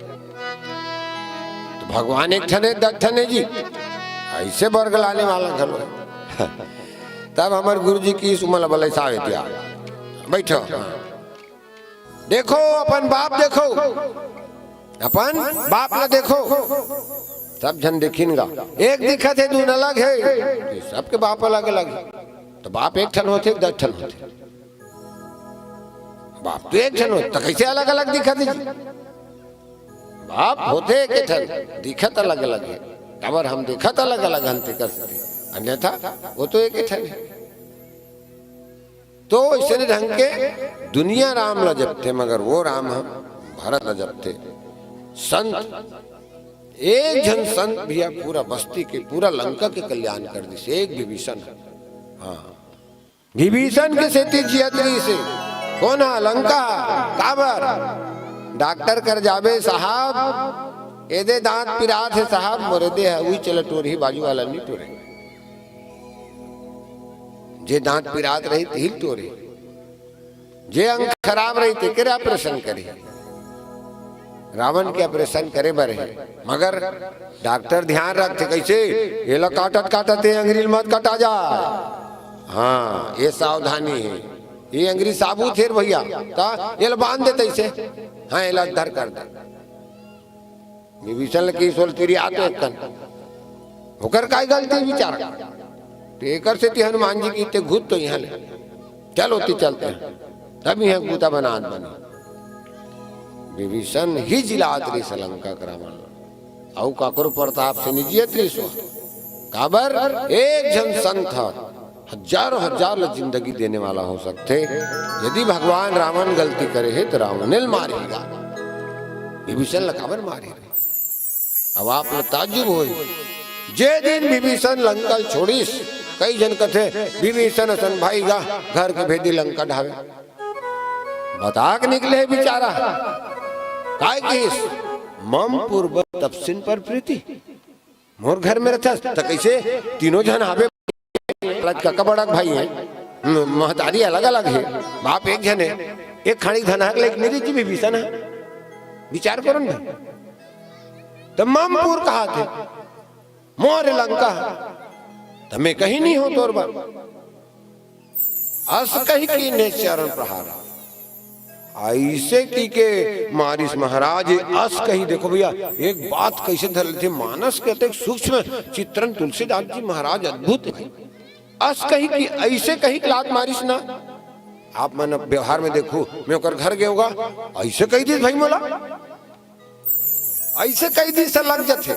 तो भगवान एक ठने 10 ठने जी, ऐसे वर्ग लाने वाला घर है। तब हमारे गुरु जी की सुमल बल सावित्या बैठो, देखो अपन बाप, देखो अपन बाप ना देखो। सब जन देखिनगा, एक दिखा थे दून अलग है, सबके बाप अलग अलग है। तो बाप एक ठन होते 10 ठन होते, बाप तो एक ठन होते, तो कैसे अलग अलग दिखा थे? बाप होते एक ठन, दिखत अलग अलग है। अगर हम देखत अलग अलग हंते कर सकते, अन्यथा वो तो एक ठन है। तो इसे ढंग के दुनिया राम ल जपते, मगर वो राम हम भरत ल जपते। संत एक जन संत भैया पूरा बस्ती के, पूरा लंका के कल्याण कर दी से, एक विभीषण। हाँ, विभीषण के सेती जियत्री से कौन है, लंका काबर डॉक्टर कर जाबे साहब, एदे दांत पिरात है साहब, मोरे दे है वही चले टोरी, बाजू वाला नहीं टोरे। जे दांत पिरात रही हिल तोरे, जे अंग खराब रही ते करे ऑपरेशन करे। रावण के ऑपरेशन करे बर है, मगर डॉक्टर ध्यान रखते कैसे, ये ला काटत काटत अंग्रेज मत कटा जाए। हाँ, ये सावधानी है। ये अंग्रेज साबुत है भैया, ता ये ला बांध देते ऐसे। हाँ, ये ला धर कर दे। विभीषण की सोल तेरी आते एक होकर काय गलती विचार टेकर से ती हनुमान जी की ते घूत तो यहाँ ले चल होती चलते हैं, तब यहाँ गूता बनात बनी। विभीषण ही जिलात्री सलंका करामल औ काकुर प्रताप से निजियत्री सो काबर एक जन संत हजारों हजार जिंदगी देने वाला हो सकते। यदि भगवान रावण गलती करे है तो रावण ने मारेगा, विभीषण लकाबर मारे। अब आप ताजुब हो, जे दिन विभीषण लंका छोड़ीस, कई जन कथे विभीषण सन भाई गा घर के भेदी लंका ढावे, बताक निकले बेचारा काय किस मम पूर्व तपसिन पर प्रीति, मोर घर में रहता तो कैसे तीनों जन आवे, काका बड़ा भाई है, महतारी अलग अलग है, बाप एक जन है, एक खानी धना लेकिन मेरी जी विभीषण है। विचार करो ना, तो ममपुर कहा थे, मोर लंका तमें कहीं नहीं हो तोर बार अस कही की ने चरण प्रहार ऐसे की के मारिस महाराज अस कही। देखो भैया एक बात कैसे धर लेते मानस कहते एक सूक्ष्म चित्रण तुलसीदास जी महाराज अद्भुत है। अस कही की ऐसे कही लात मारिस ना आप मन व्यवहार में देखो मैं ओकर घर गए होगा ऐसे कही दी भाई मोला ऐसे कही दी सर लग जाते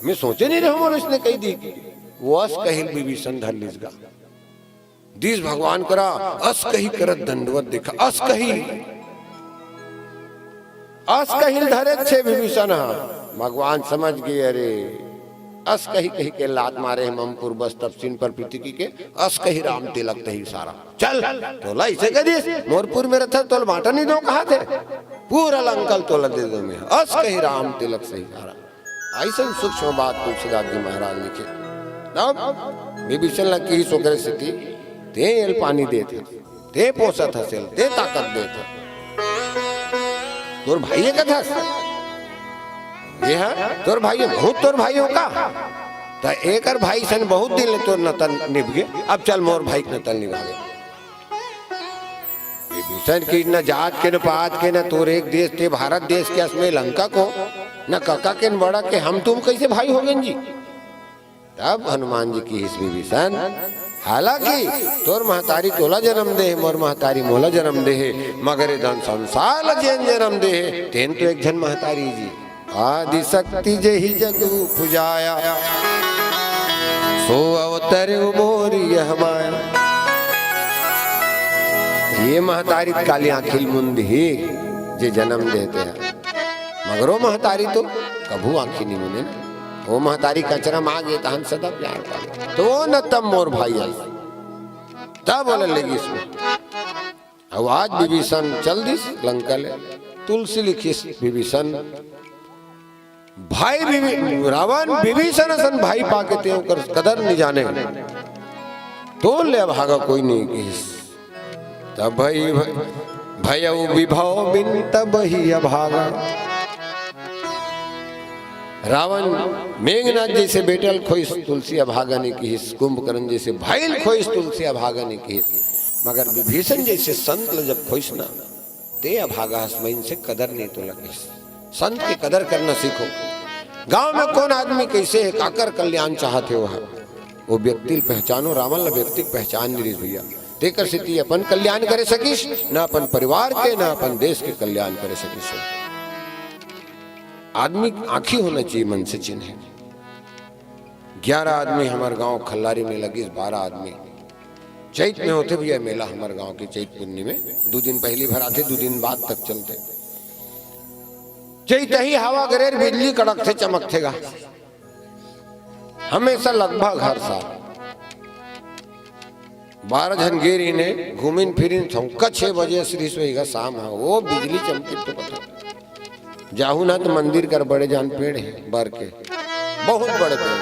मैं सोचे नहीं रहा मोला इसने कही दी वो अस कही विभीषण धर लीसगा दिस भगवान करा अस कही करत दंडवत देखा अस कही धरे छे विभीषण भगवान समझ गए अरे अस कही कही के लात मारे ममपुर बस तपसीन पर प्रीति के अस कही राम तिलक तही सारा चल तोला इसे कह दिस मोरपुर में रथा तोल बांटा नहीं दो कहा थे पूरा लंकल तोला दे दो मैं अस कही राम तिलक सही सारा। ऐसा सूक्ष्म बात तुलसीदास जी महाराज लिखे तब विभीषण लग की सोकर स्थिति ते एल पानी देते ते पोसत हसेल ते ताकत देते तोर भाई का था ये है तोर भाई बहुत तोर भाई होगा तो एक भाई सन बहुत दिन ले तोर नतन निभ गए अब चल मोर भाई नतन निभागे विभीषण की न जात के न पात के न तोर एक देश थे भारत देश के असमें लंका को न काका के न बड़ा के हम तुम कैसे भाई हो गए जी। तब हनुमान जी की इस विभीषण हालांकि तोर महतारी तोला जन्म दे मोर महतारी मोला जन्म दे मगर धन संसार जैन जन्म दे तेन तो एक जन महतारी जी आदि शक्ति जही जगु पुजाया सो अवतर मोरी यह माया। ये महतारी काली आखिल मुंद ही जे जन्म देते हैं मगर वो महतारी तो कभू आखी नहीं मुने ना वो महतारी कचरा मांगे तो हम सदा प्यार कर तो वो न तब मोर भाई आई तब बोले लगी इसमें अब आज विभीषण चल दिस लंका ले तुलसी लिखी विभीषण भाई रावण विभीषण सन भाई पाके ते ओकर कदर नहीं जाने तो ले भागा कोई नहीं किस तब भाई भय विभव बिन तब ही अभागा। रावण मेघनाथ जैसे बेटल खोइस तुलसी अभागा ने की कुंभकर्ण जैसे भाईल खोइस तुलसी अभागा ने की मगर विभीषण जैसे संत जब खोइस ना ते अभागा हसमैन से कदर नहीं तो लगे। संत की कदर करना सीखो। गांव में कौन आदमी कैसे है काकर कल्याण चाहते हो वो व्यक्ति पहचानो रावण ला व्यक्ति पहचान नहीं भैया देकर स्थिति अपन कल्याण करे सकीश न अपन परिवार के न अपन देश के कल्याण करे सकीश। आदमी आंखी होना चाहिए मन से चिन्ह 11 आदमी हमारे गांव खल्लारी में लगी 12 आदमी चैत में होते भैया मेला हमारे गांव की चैत पुन्नी में 2 दिन पहली भराते 2 दिन बाद तक चलते चैत ही हवा गरेर बिजली कड़क थे चमकतेगा हमेशा लगभग हर साल 12 जन गेरी ने घूमिन फिरिन 6 बजे श्री सोईगा शाम है वो बिजली चमकी तो पता जाहू ना तो मंदिर कर बड़े जान पेड़ है बर के बहुत बड़े पेड़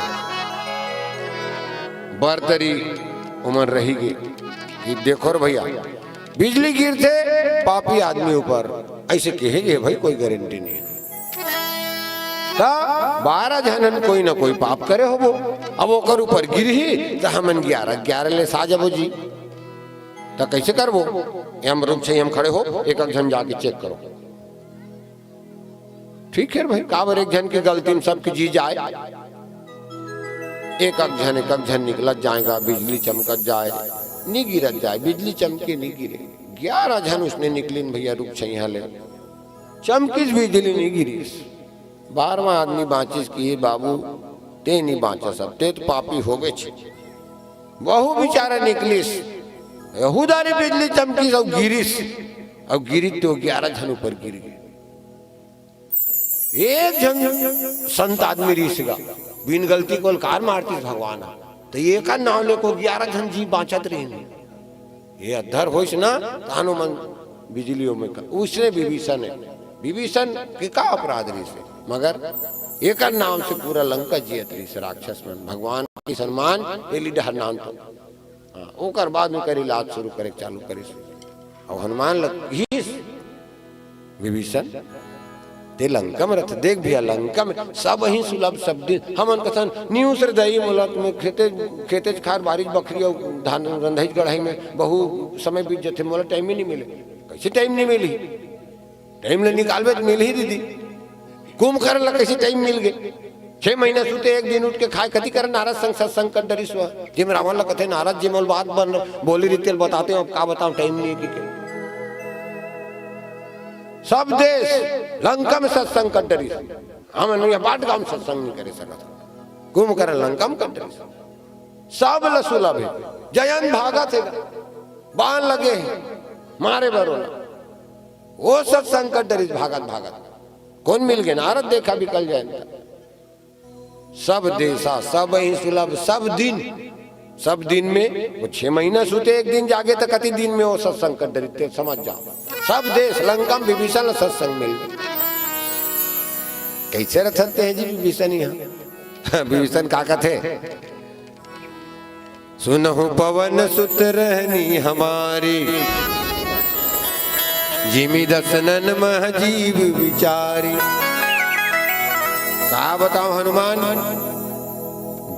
बरतरी उम्र रहेगी कि देखो भैया बिजली गिरते पापी आदमी ऊपर ऐसे कहेंगे भाई कोई गारंटी नहीं है 12 जनन कोई ना कोई पाप करे हो वो अब ओकर ऊपर गिर ही तो हमन 11 ले साजबो जी तो कैसे करबो हम रुक हम खड़े हो एक जन जाके चेक करो ठीक है भाई काबर एक जन की गलती में सबकी जी जाए एक जन निकलत जाएगा बिजली चमकत जाए नहीं गिरत जाए बिजली चमके नहीं गिरे 11 जन उसने निकली भैया रुक यहाँ ले चमकीस बिजली नहीं गिरी 12वां आदमी बाँचिस की बाबू ते नहीं बाँचा सब ते तो पापी हो गए बहु बेचारा निकलिस यहूदारी बिजली चमकीस और गिरिस और गिरी तो 11 जन ऊपर गिर गए एक जन संत आदमी रीसगा बिन गलती को कार मारती भगवान तो ये का नाम ले को 11 जन जी बाँचत रही ये अधर हो ना तानो मन बिजलियों में उसने विभीषण के का अपराध रही से मगर एक नाम से पूरा लंका जियत रही से राक्षस में भगवान की सम्मान एली डहर नाम तो ओकर बाद में कर इलाज शुरू करे चालू करे और हनुमान लग विभीषण ते लंका में रथ देख भैया लंका में सब ही सुलभ सब दिन हमन कथन न्यू से दही मुलक में खेते खार बारिश बकरी और धान रंधई गढ़ाई में बहु समय बीत जाते मोला टाइम ही नहीं मिले। कैसे टाइम नहीं मिली? टाइम ले निकालबे तो मिल ही दीदी। कुंभ करला कैसे टाइम मिल गए? 6 महीना सुते एक दिन उठ के खाए कति कर नारद संग सत्संग कर डरी स्व जिम रावण ला कथे नारद जी मोल बात बन बोली रीते बताते हो का बताऊं टाइम नहीं है। सब देश लंका में सत्संग कर डरी हम बाट गांव सत्संग नहीं करे सकत। कुंभ कर लंका में कर डरी सब लसुलभ है। जयन भागत है बाण लगे हैं मारे बरोला वो सत्संग कर डरी भागत भागत कौन मिल गए? नारद देखा भी कल जयंत सब देशा सब ही सुलभ सब दिन में वो 6 महीना सुते एक दिन जागे तो कति दिन में वो सत्संग कर डरी समझ जाओ। सब देश लंका में विभीषण सत्संग मिल गए। कैसे रखते हैं जी विभीषण? यहाँ विभीषण का कथे सुनहु पवन सुत रहनी हमारी जिमि दसनन मह जीव विचारी। का बताओ हनुमान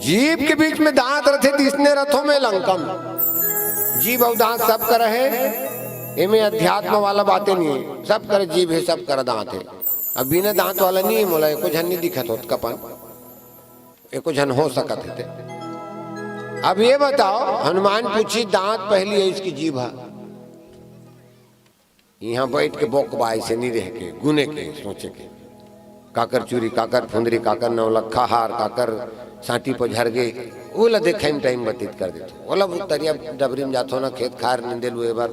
जीव के बीच में दांत रथे तीसने रथों में लंका में जीव और दांत सब कर है। इनमें अध्यात्म वाला बातें नहीं है। सब कर जीव है सब कर दांत है। अब बिना दांत वाला नहीं है मोला एको झन नहीं दिखत होत कपन एको झन हो सकत है। अब ये बताओ हनुमान पूछी दांत पहली है इसकी जीभ है। यहाँ बैठ के बोकबाई से नहीं रह के गुने के सोचे के काकर चूरी काकर फुंदरी काकर नौलखा हार काकर साटी पर झर गए ओला देखे में टाइम व्यतीत कर देते। ओला तरिया डबरी में जातो ना खेत खार निंदे लुए बार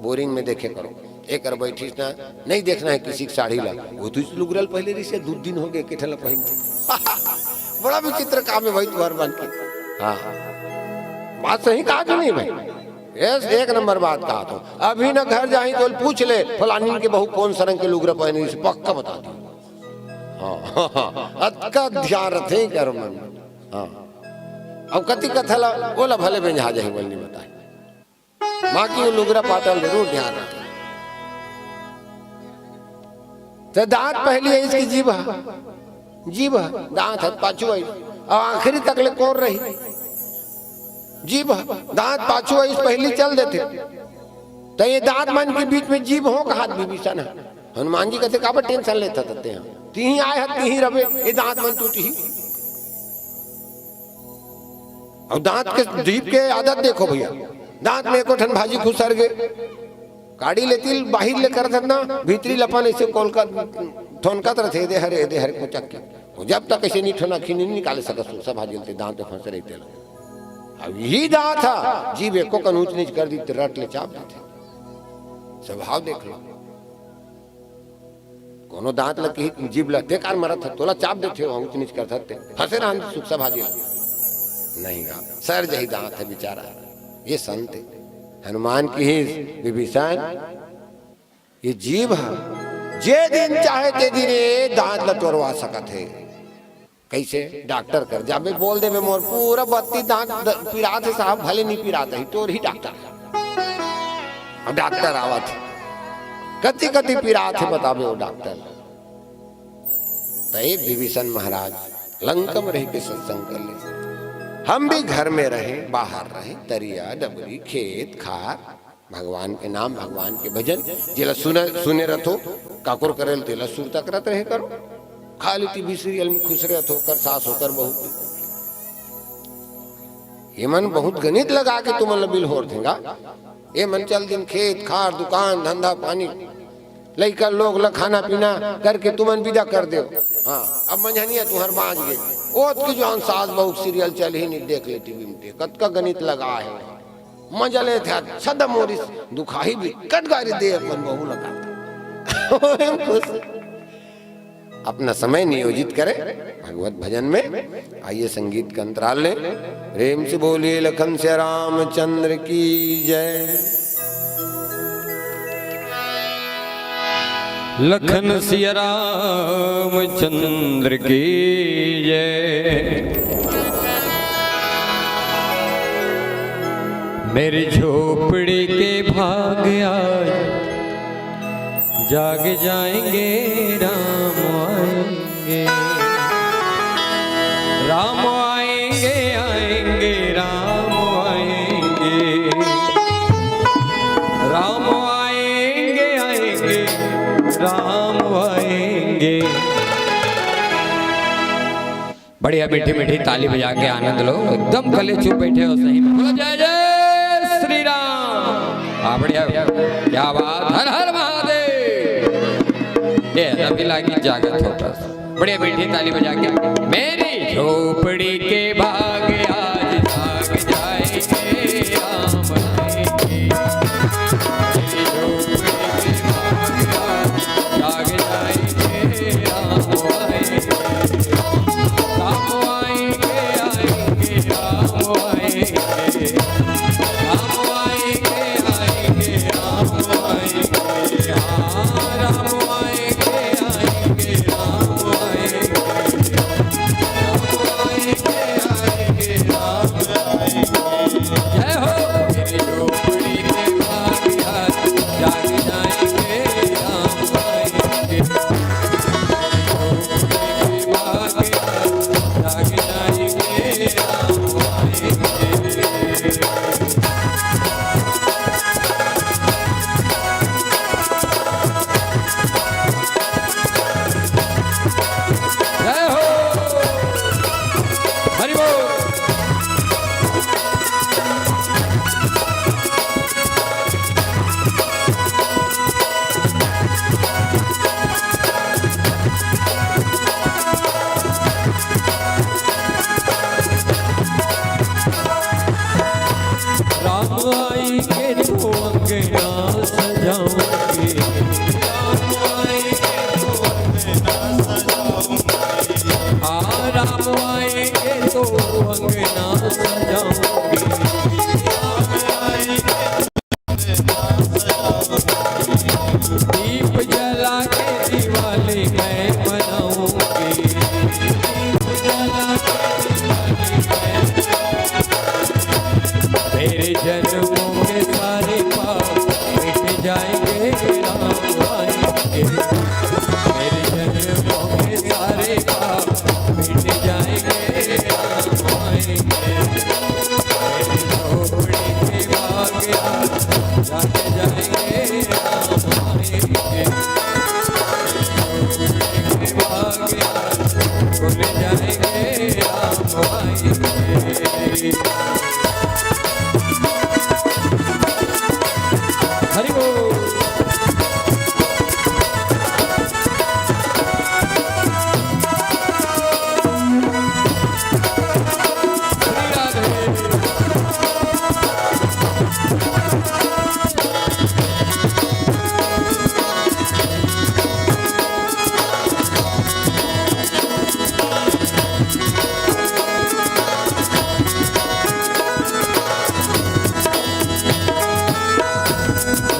बोरिंग में देखे करो एक कर बैठीस ना नहीं देखना है किसी की साड़ी ला वो तो लुगरल पहले रही से 2 दिन हो गए केठला पहनते बड़ा विचित्र काम है भाई तुम्हार बन के। हाँ बात सही कहा कि नहीं भाई? एक नंबर बात कहा तो अभी ना घर जाही तो पूछ ले फलानी के बहू कौन सरंग के लुगरा पहने से पक्का बता दी। हाँ अतका ध्यान रखे करो मन। हाँ अब कति कथला बोला भले में जहाज ही बोलनी बताए माँ की लुगरा पाटल जरूर ध्यान रखे। तो दांत पहली है इसकी जीभ दांत है पाछू है और आखिरी तकले कौन रही जीभ दांत पाछू है इस पहली चल देते तो ये दांत मन के बीच में जीभ हो कहा विभीषण है। हनुमान जी कहते काबर टेंशन लेता थे तीही आए तीही रवे ये दांत मन टूटी। और दांत के जीभ के आदत देखो भैया दांत में एको ठन भाजी खुसर गए काड़ी लेती बाहर लेकर ना भीतरी लपन ऐसे कोलका ठोनकत रहे दे हरे को चक्के जब तक ऐसे नहीं ठोना खी नहीं निकाले सकत सब भाजी लेते दांत फंस रहे थे। अब यही दांत था जीभ एको का ऊंच नीच कर दी रट ले चाप देते। स्वभाव देख लो कोनो दांत लगी जीभ लते कार मरत था तोला चाप देते हो ऊंच नीच कर सकते फंसे रहा सुख सा भाजी नहीं गा सर जही दांत है बेचारा। ये संत हनुमान की ही विभीषण ये जीभ जे दिन चाहे ते दिन दांत लटोरवा सकत है। कैसे? डॉक्टर कर जाबे बोल दे मोर पूरा 32 दांत पीड़ात है साहब भले नहीं पीड़ात है तोर ही डॉक्टर। अब डॉक्टर आवत कति कति पीड़ात है बताबे वो डॉक्टर। तो विभीषण महाराज लंका में रह के सत्संग कर ले। हम भी घर में रहे बाहर रहे तरिया डबरी खेत खार भगवान के नाम भगवान के भजन जिला सुने रथो काकुर करेल तेला सुर तक रत रहे करो खाली टीवी सीरियल में खुश रहे होकर सास होकर बहू ये मन बहुत गणित लगा के तुम बिल हो देगा। ये मन चल दिन खेत खार दुकान धंधा पानी लइका लोग ला खाना पीना करके तुमन विदा कर दो। हाँ अब मंझनिया तुहर बाज गए ओत की जो सास बहू सीरियल चल ही नहीं देख ले टीवी में कत का गणित लगा है मजा ले था सदम और दुखाही भी कट गारी दे अपन बहू लगा। अपना समय नियोजित करें भगवत भजन में। आइए संगीत का अंतराल ले प्रेम से बोलिए लखन से रामचंद्र की जय। लखन सिया रामचंद्र की जय। मेरी झोपड़ी के भाग आए जाग जाएंगे राम आएंगे, राम आएंगे आएंगे राम आएंगे, राम आएंगे आएंगे राम आएंगे। बढ़िया मीठी मीठी ताली बजा के आनंद लो, एकदम गले चुप बैठे हो सही में। बोलो जय जय श्री राम। हाँ बढ़िया, क्या बात, हर हर महादेव। ये अभी लागी जागत होता, बढ़िया मीठी ताली बजा के। मेरी झोपड़ी के भाग आज जाग जाएंगे राम आएंगे, मेरी झोपड़ी के भाग आज जाग जाएंगे राम आएंगे, राम आएंगे आएंगे राम आएंगे, राम आएंगे आएंगे राम आएंगे, हाँ राम आएंगे आएंगे राम आएंगे, राम आएंगे आएंगे राम आएंगे। जय हो। मेरी झोपड़ी के भाग आज जाग जाएंगे राम आएंगे, झोपड़ी के भाग आज जाग जाएंगे राम आएंगे। जय हो। हरि बोल। राम आएंगे तो अंगना सजाऊंगे, राम आएंगे तो अंगना सजाऊंगे, हाँ राम आएंगे तो अंगना सजाऊंगे, राम आएंगे तो अंगना सजाऊंगे, दीप जला के दिवाली मैं मनाऊंगी, दीप जला के दिवाली मैं मेरे जन्मों के सारे पाप मिट जाएंगे राम आएंगे, मेरे जन्मों के सारे पाप मिट जाएंगे राम आएंगे, मेरी झोपड़ी के भाग आज जाग जाएंगे राम आएंगे, झोपड़ी के भाग आज खुल जाएंगे राम आएंगे। हरि बोल। श्री राधे।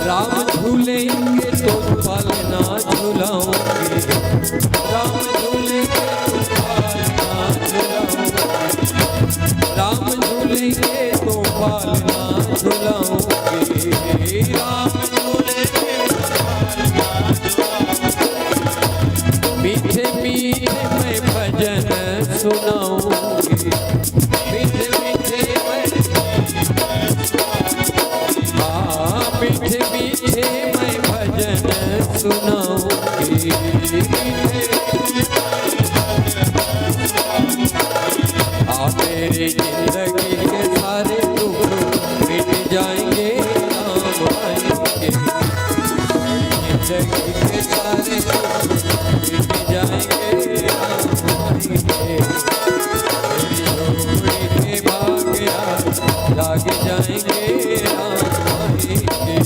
राम झूलेंगे तो पालना झूलाऊंगे, राम झूलेंगे तो पालना झूलाऊंगे, राम झूलेंगे तो पालना झूलाऊंगे, राम झूलेंगे तो पालना झूलाऊंगे, मीठे मीठे मैं भजन सुनाऊंगी, मीठे मीठे मैं मीठे मीठे मैं भजन सुनाऊंगी, मेरी जिंदगी के सारे दुख मिट जाएंगे राम आएंगे, मेरी जिंदगी के सारे दुख मिट जाएंगे राम आएंगे, मेरी झोपड़ी के भाग आज जाग जाएंगे राम आएंगे।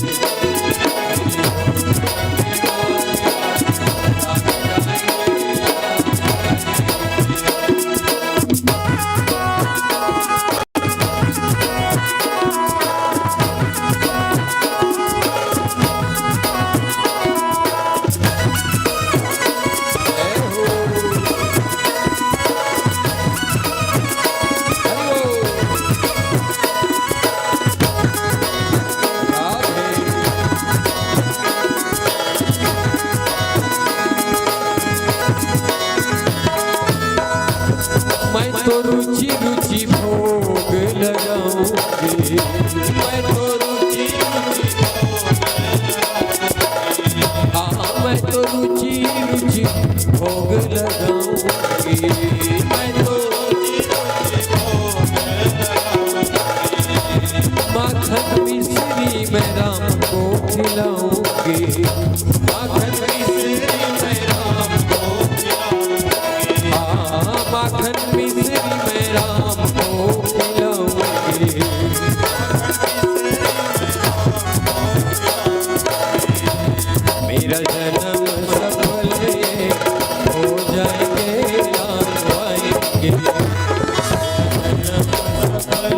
लगाऊंगी मैं तो रुचि हाँ मैं तो रुचि रुचि भोग लगाऊंगी मैं तो माखन मिश्री मैं राम को खिलाऊंगी माखन मिश्री मैं राम को हाँ माखन मिश्री मैं राम को खिलाऊंगी मेरा जन्म सफल हो जाएंगे राम आएंगे जन्म सफल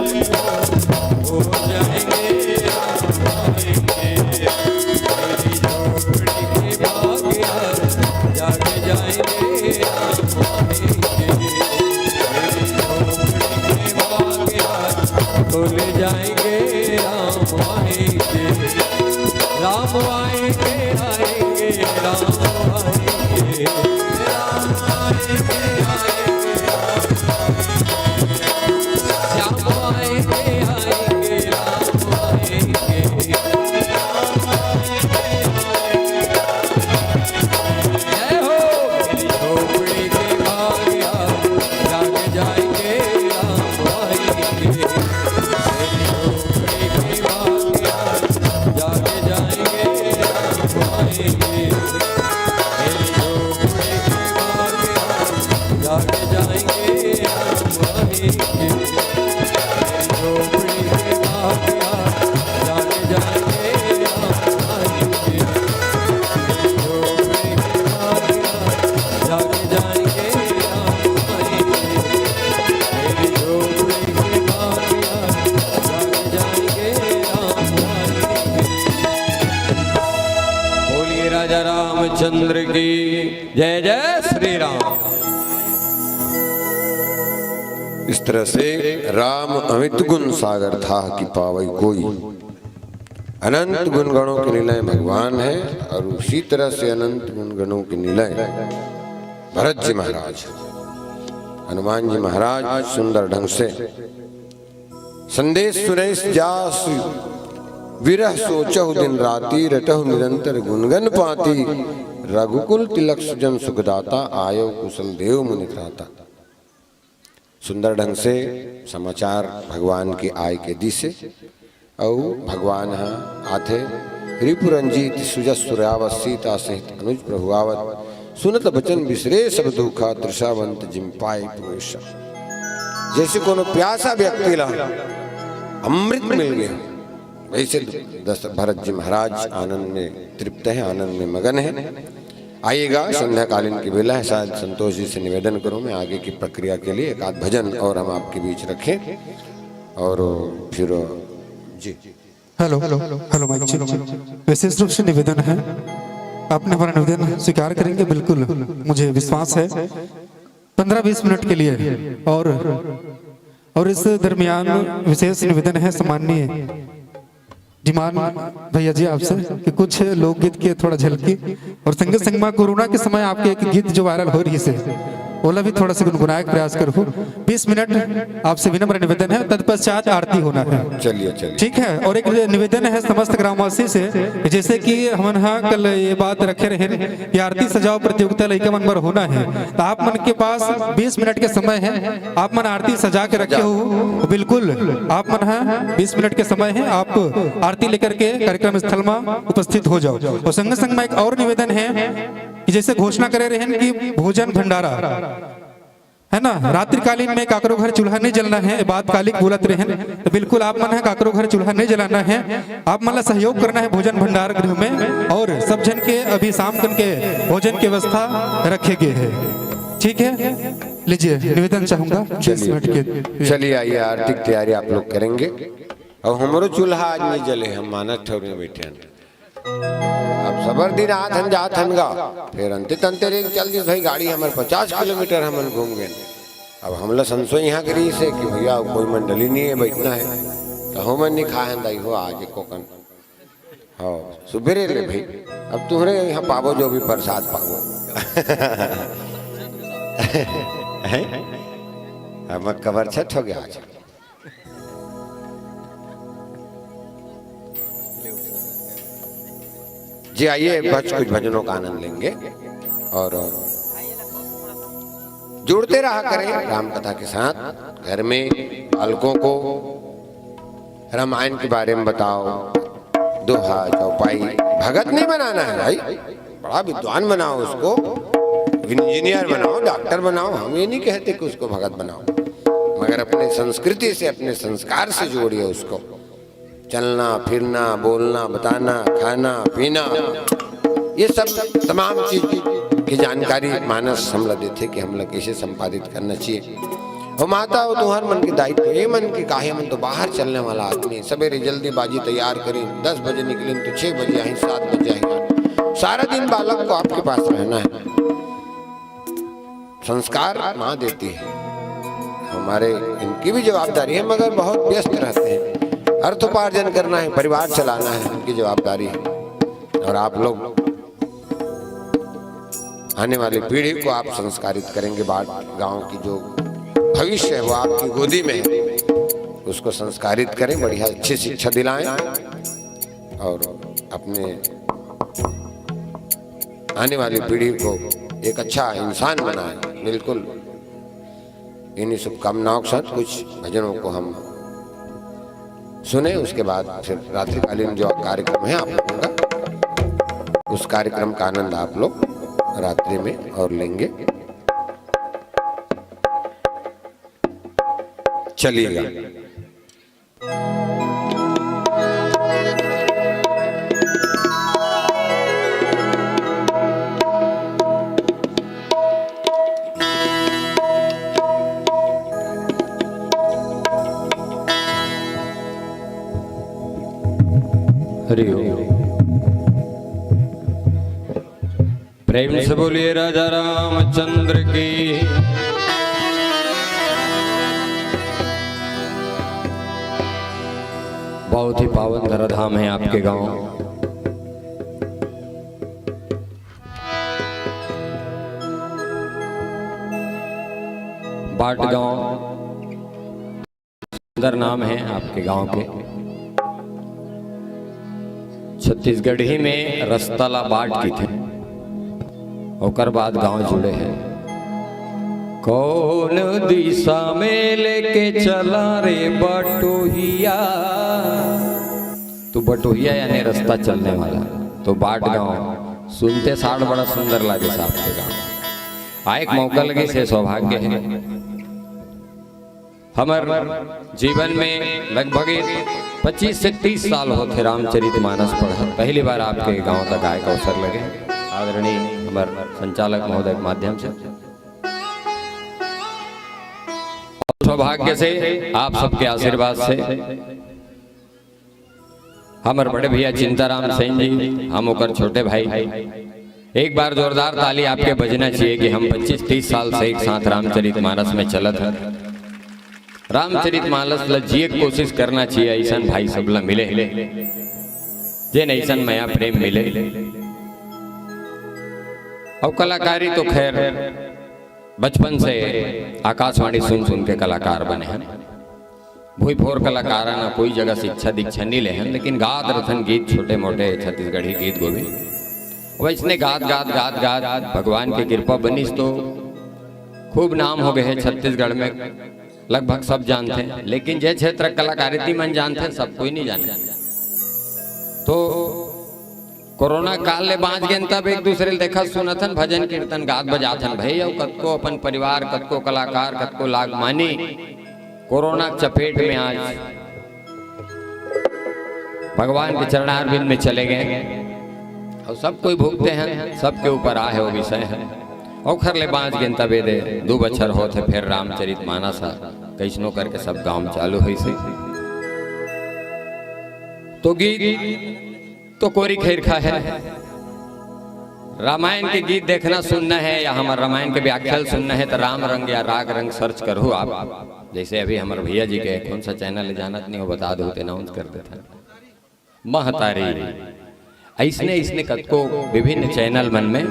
हो जाएंगे राम आएंगे मेरी झोपड़ी के भाग जाग जाएंगे राम आएंगे मेरी झोपड़ी के भाग खुल जाएंगे राम आएंगे राम आएंगे आएंगे राम आएंगे राम आएंगे आएंगे श्याम आएंगे आएंगे राम आएंगे जय हो मेरी झोपड़ी के भाग जाग जाएंगे राम आएंगे मेरी झोपड़ी के भाग जाग जाएंगे राम आएंगे मेरी झोपड़ी के भाग जाग जाएंगे राम आएंगे मेरी झोपड़ी के भाग जाग जाएंगे राम आएंगे मेरी झोपड़ी के भाग जाग जाएंगे राम आएंगे मेरी झोपड़ी के भाग जाग जाएंगे राम आएंगे बोलिए राजा रामचंद्र की जय जय श्री राम। इस तरह से राम अमित गुण सागर था कि पावई कोई। अनंत गुण गणों के निलय भगवान है और उसी तरह से अनंत गुण गणों के निलय भरत जी महाराज, हनुमान जी महाराज सुंदर ढंग से संदेश सुनेश जास विरह सोचहु दिन राति रटहु निरंतर गुणगन पाती रघुकुल तिलक सुजन सुखदाता आयो कुशल देव मुनि त्राता। सुंदर ढंग से समाचार भगवान की आय के दिसे और भगवान हाँ आथे रिपुरंजीत सुजस सुरावत सीता सहित अनुज प्रभु आवत सुनत बचन बिसरे सब दुखा तृषावंत जिम पाए पुरुष। जैसे कोनो प्यासा व्यक्ति ला अमृत मिल गया वैसे भरत जी महाराज आनंद में तृप्त है, आनंद में मगन है। आइएगा संध्याकालीन की बेला है, शायद संतोष जी से निवेदन करूं मैं आगे की प्रक्रिया के लिए एक आध भजन और हम आपके बीच रखें और फिर जी हेलो हेलो माइक चेक। विशेष रूप से निवेदन है, आपने हमारा निवेदन स्वीकार करेंगे बिल्कुल, मुझे विश्वास है 15-20 मिनट के लिए। और इस दरमियान विशेष निवेदन है सामान्य डिमांड भैया जी आपसे कि कुछ लोकगीत के थोड़ा झलकी और संगीत संगमा कोरोना के समय आपके एक गीत जो वायरल हो रही है ओला भी थोड़ा सा गुनगुनाए प्रयास करो। 20 मिनट आपसे विनम्र निवेदन है, तत्पश्चात आरती होना है। चलिए ठीक है। और एक निवेदन है समस्त ग्रामवासी से, जैसे कि हम कल ये बात रखे रहे कि आरती सजाओ प्रतियोगिता लड़का मन पर होना है, तो आप मन के पास 20 मिनट के समय है, आप मन आरती सजा के रखे हो बिल्कुल, आप मन 20 मिनट के समय है, आप आरती लेकर के कार्यक्रम स्थल में उपस्थित हो जाओ। और संग संग में एक और निवेदन है कि जैसे घोषणा करे रहे हैं कि भोजन भंडारा है ना, रात्रिकालीन में काकरो घर चूल्हा नहीं जलना है, बात कालिक बोलत रहे हैं, तो बिल्कुल आप मन है काकरो घर चूल्हा नहीं जलाना है, आप मन सहयोग करना है भोजन भंडार गृह में, और सब जन के अभी शाम तक के भोजन की व्यवस्था रखे गए है। ठीक है, लीजिए निवेदन चाहूंगा 20 मिनट के। चलिए आइए आरती की तैयारी आप लोग करेंगे। और हमारो चूल्हा आज नहीं जले, हम मानस ठहरे बैठे हैं। अब सबर दिन आत हन जात हन गा, फिर अंते तंते रे चल दी भाई गाड़ी हमारे 50 किलोमीटर हमन घूम गए। अब हमला संसो यहाँ करी से कि भैया कोई मंडली नहीं है, बैठना है, तो हम नहीं खाए दाई हो आज कोकन हाँ सुबेरे ले भाई, अब तुम्हारे यहाँ पावो जो भी प्रसाद पावो। हम कबर छठ हो गया आज। जी आइए कुछ भजनों का आनंद लेंगे और जुड़ते रहा करें राम कथा के साथ। घर में बालकों को रामायण के बारे में बताओ, दोहा चौपाई। भगत नहीं बनाना है भाई, बड़ा विद्वान बनाओ उसको, इंजीनियर बनाओ, डॉक्टर बनाओ। हम ये नहीं कहते कि उसको भगत बनाओ, मगर अपने संस्कृति से, अपने संस्कार से जोड़िए उसको। चलना फिरना, बोलना, बताना, खाना पीना, ये सब तमाम चीज की जानकारी मानस हम लोग देते कि हम लोग कैसे संपादित करना चाहिए। और माता हो तुम्हार मन के दायित्व, ये मन के काहे मन तो बाहर चलने वाला आदमी, सवेरे जल्दीबाजी तैयार करें, 10 बजे निकले तो 6 बजे आई, 7 बजे आई। सारा दिन बालक को आपके पास रहना है। संस्कार माँ देती है, हमारे इनकी भी जवाबदारी है, मगर बहुत व्यस्त रहते हैं। अर्थोपार्जन करना है, परिवार चलाना है, उनकी जवाबदारी है। और आप लोग आने वाली पीढ़ी को आप संस्कारित करेंगे। गांव की जो भविष्य है वो आपकी गोदी में है, उसको संस्कारित करें, बढ़िया अच्छी शिक्षा दिलाएं और अपने आने वाली पीढ़ी को एक अच्छा इंसान बनाएं। बिल्कुल इन्हीं शुभकामनाओं के साथ कुछ भजनों को हम सुने, उसके बाद फिर रात्रिकालीन जो कार्यक्रम है आप लोगों का, उस कार्यक्रम का आनंद आप लोग रात्रि में और लेंगे। चलिएगा। हरि ओम। प्रेम से बोलिए राजा रामचंद्र की। बहुत ही पावन धराधाम है आपके गांव। बाट गांव, सुंदर नाम है आपके गांव के। छत्तीसगढ़ ही में रस्तला बाट की थे, ओकर बाद गांव जुड़े हैं। कौन दिशा में लेके चला रे बटोहिया, तो बटोहिया यानी रास्ता चलने वाला। तो बाट गांव सुनते साठ बड़ा सुंदर लागे साहब के गांव। एक मौका लगे से सौभाग्य है। हमार जीवन में लगभग 25 से 30 साल होते रामचरितमानस पढ़ा। पहली बार आपके गांव तक आए का अवसर लगे, आदरणीय हमारे संचालक महोदय के माध्यम से। सौभाग्य से आप सबके आशीर्वाद से हमारे बड़े भैया चिंताराम सिंह जी, हम ओकर छोटे भाई, एक बार जोरदार ताली आपके बजना चाहिए कि हम 25-30 साल से एक साथ रामचरितमानस में चलत है। रामचरितमानस ला जिए कोशिश करना चाहिए, ऐसा भाई सब ला मिले जेन ऐसा माया प्रेम मिले। और कलाकारी तो खैर बचपन से आकाशवाणी सुन सुन के कलाकार बने हैं। भूई फोर कलाकार ना कोई जगह शिक्षा दीक्षा नहीं ले हैं, लेकिन गाद रथन गीत छोटे मोटे छत्तीसगढ़ी गीत गोविंद वैसने गाद गाद गाद गाद भगवान की कृपा बनीस तो खूब नाम हो गए है छत्तीसगढ़ में। लगभग सब जानते हैं, लेकिन जे क्षेत्र कलाकारिती मन जानते हैं सब कोई नहीं जाने। तो कोरोना काल ले बाँच गए तब एक दूसरे देखा सुनथन भजन कीर्तन गात बजाथन भई। और कतको अपन परिवार, कतको कलाकार, कतको लाग मानी कोरोना चपेट में आज भगवान के चरणारविंद में चले गए। और सब कोई भुगते हैं, सबके ऊपर आहे वो विषय है। औखर ले बाँच गए तबे दे 2 बछर होते फिर रामचरितमानस कैसनो करके सब गांव चालू हुई से। तो गीत तो कोरी खैर खा है। रामायण के गीत देखना सुनना है या हमारे रामायण के व्याख्यान सुनना है तो राम रंग या राग रंग सर्च करो आप। जैसे अभी हमारे भैया जी के कौन सा चैनल जानत नहीं हो बता दो, अनाउंस कर देता महतारी। ऐसने इसने कतको विभिन्न चैनल मन में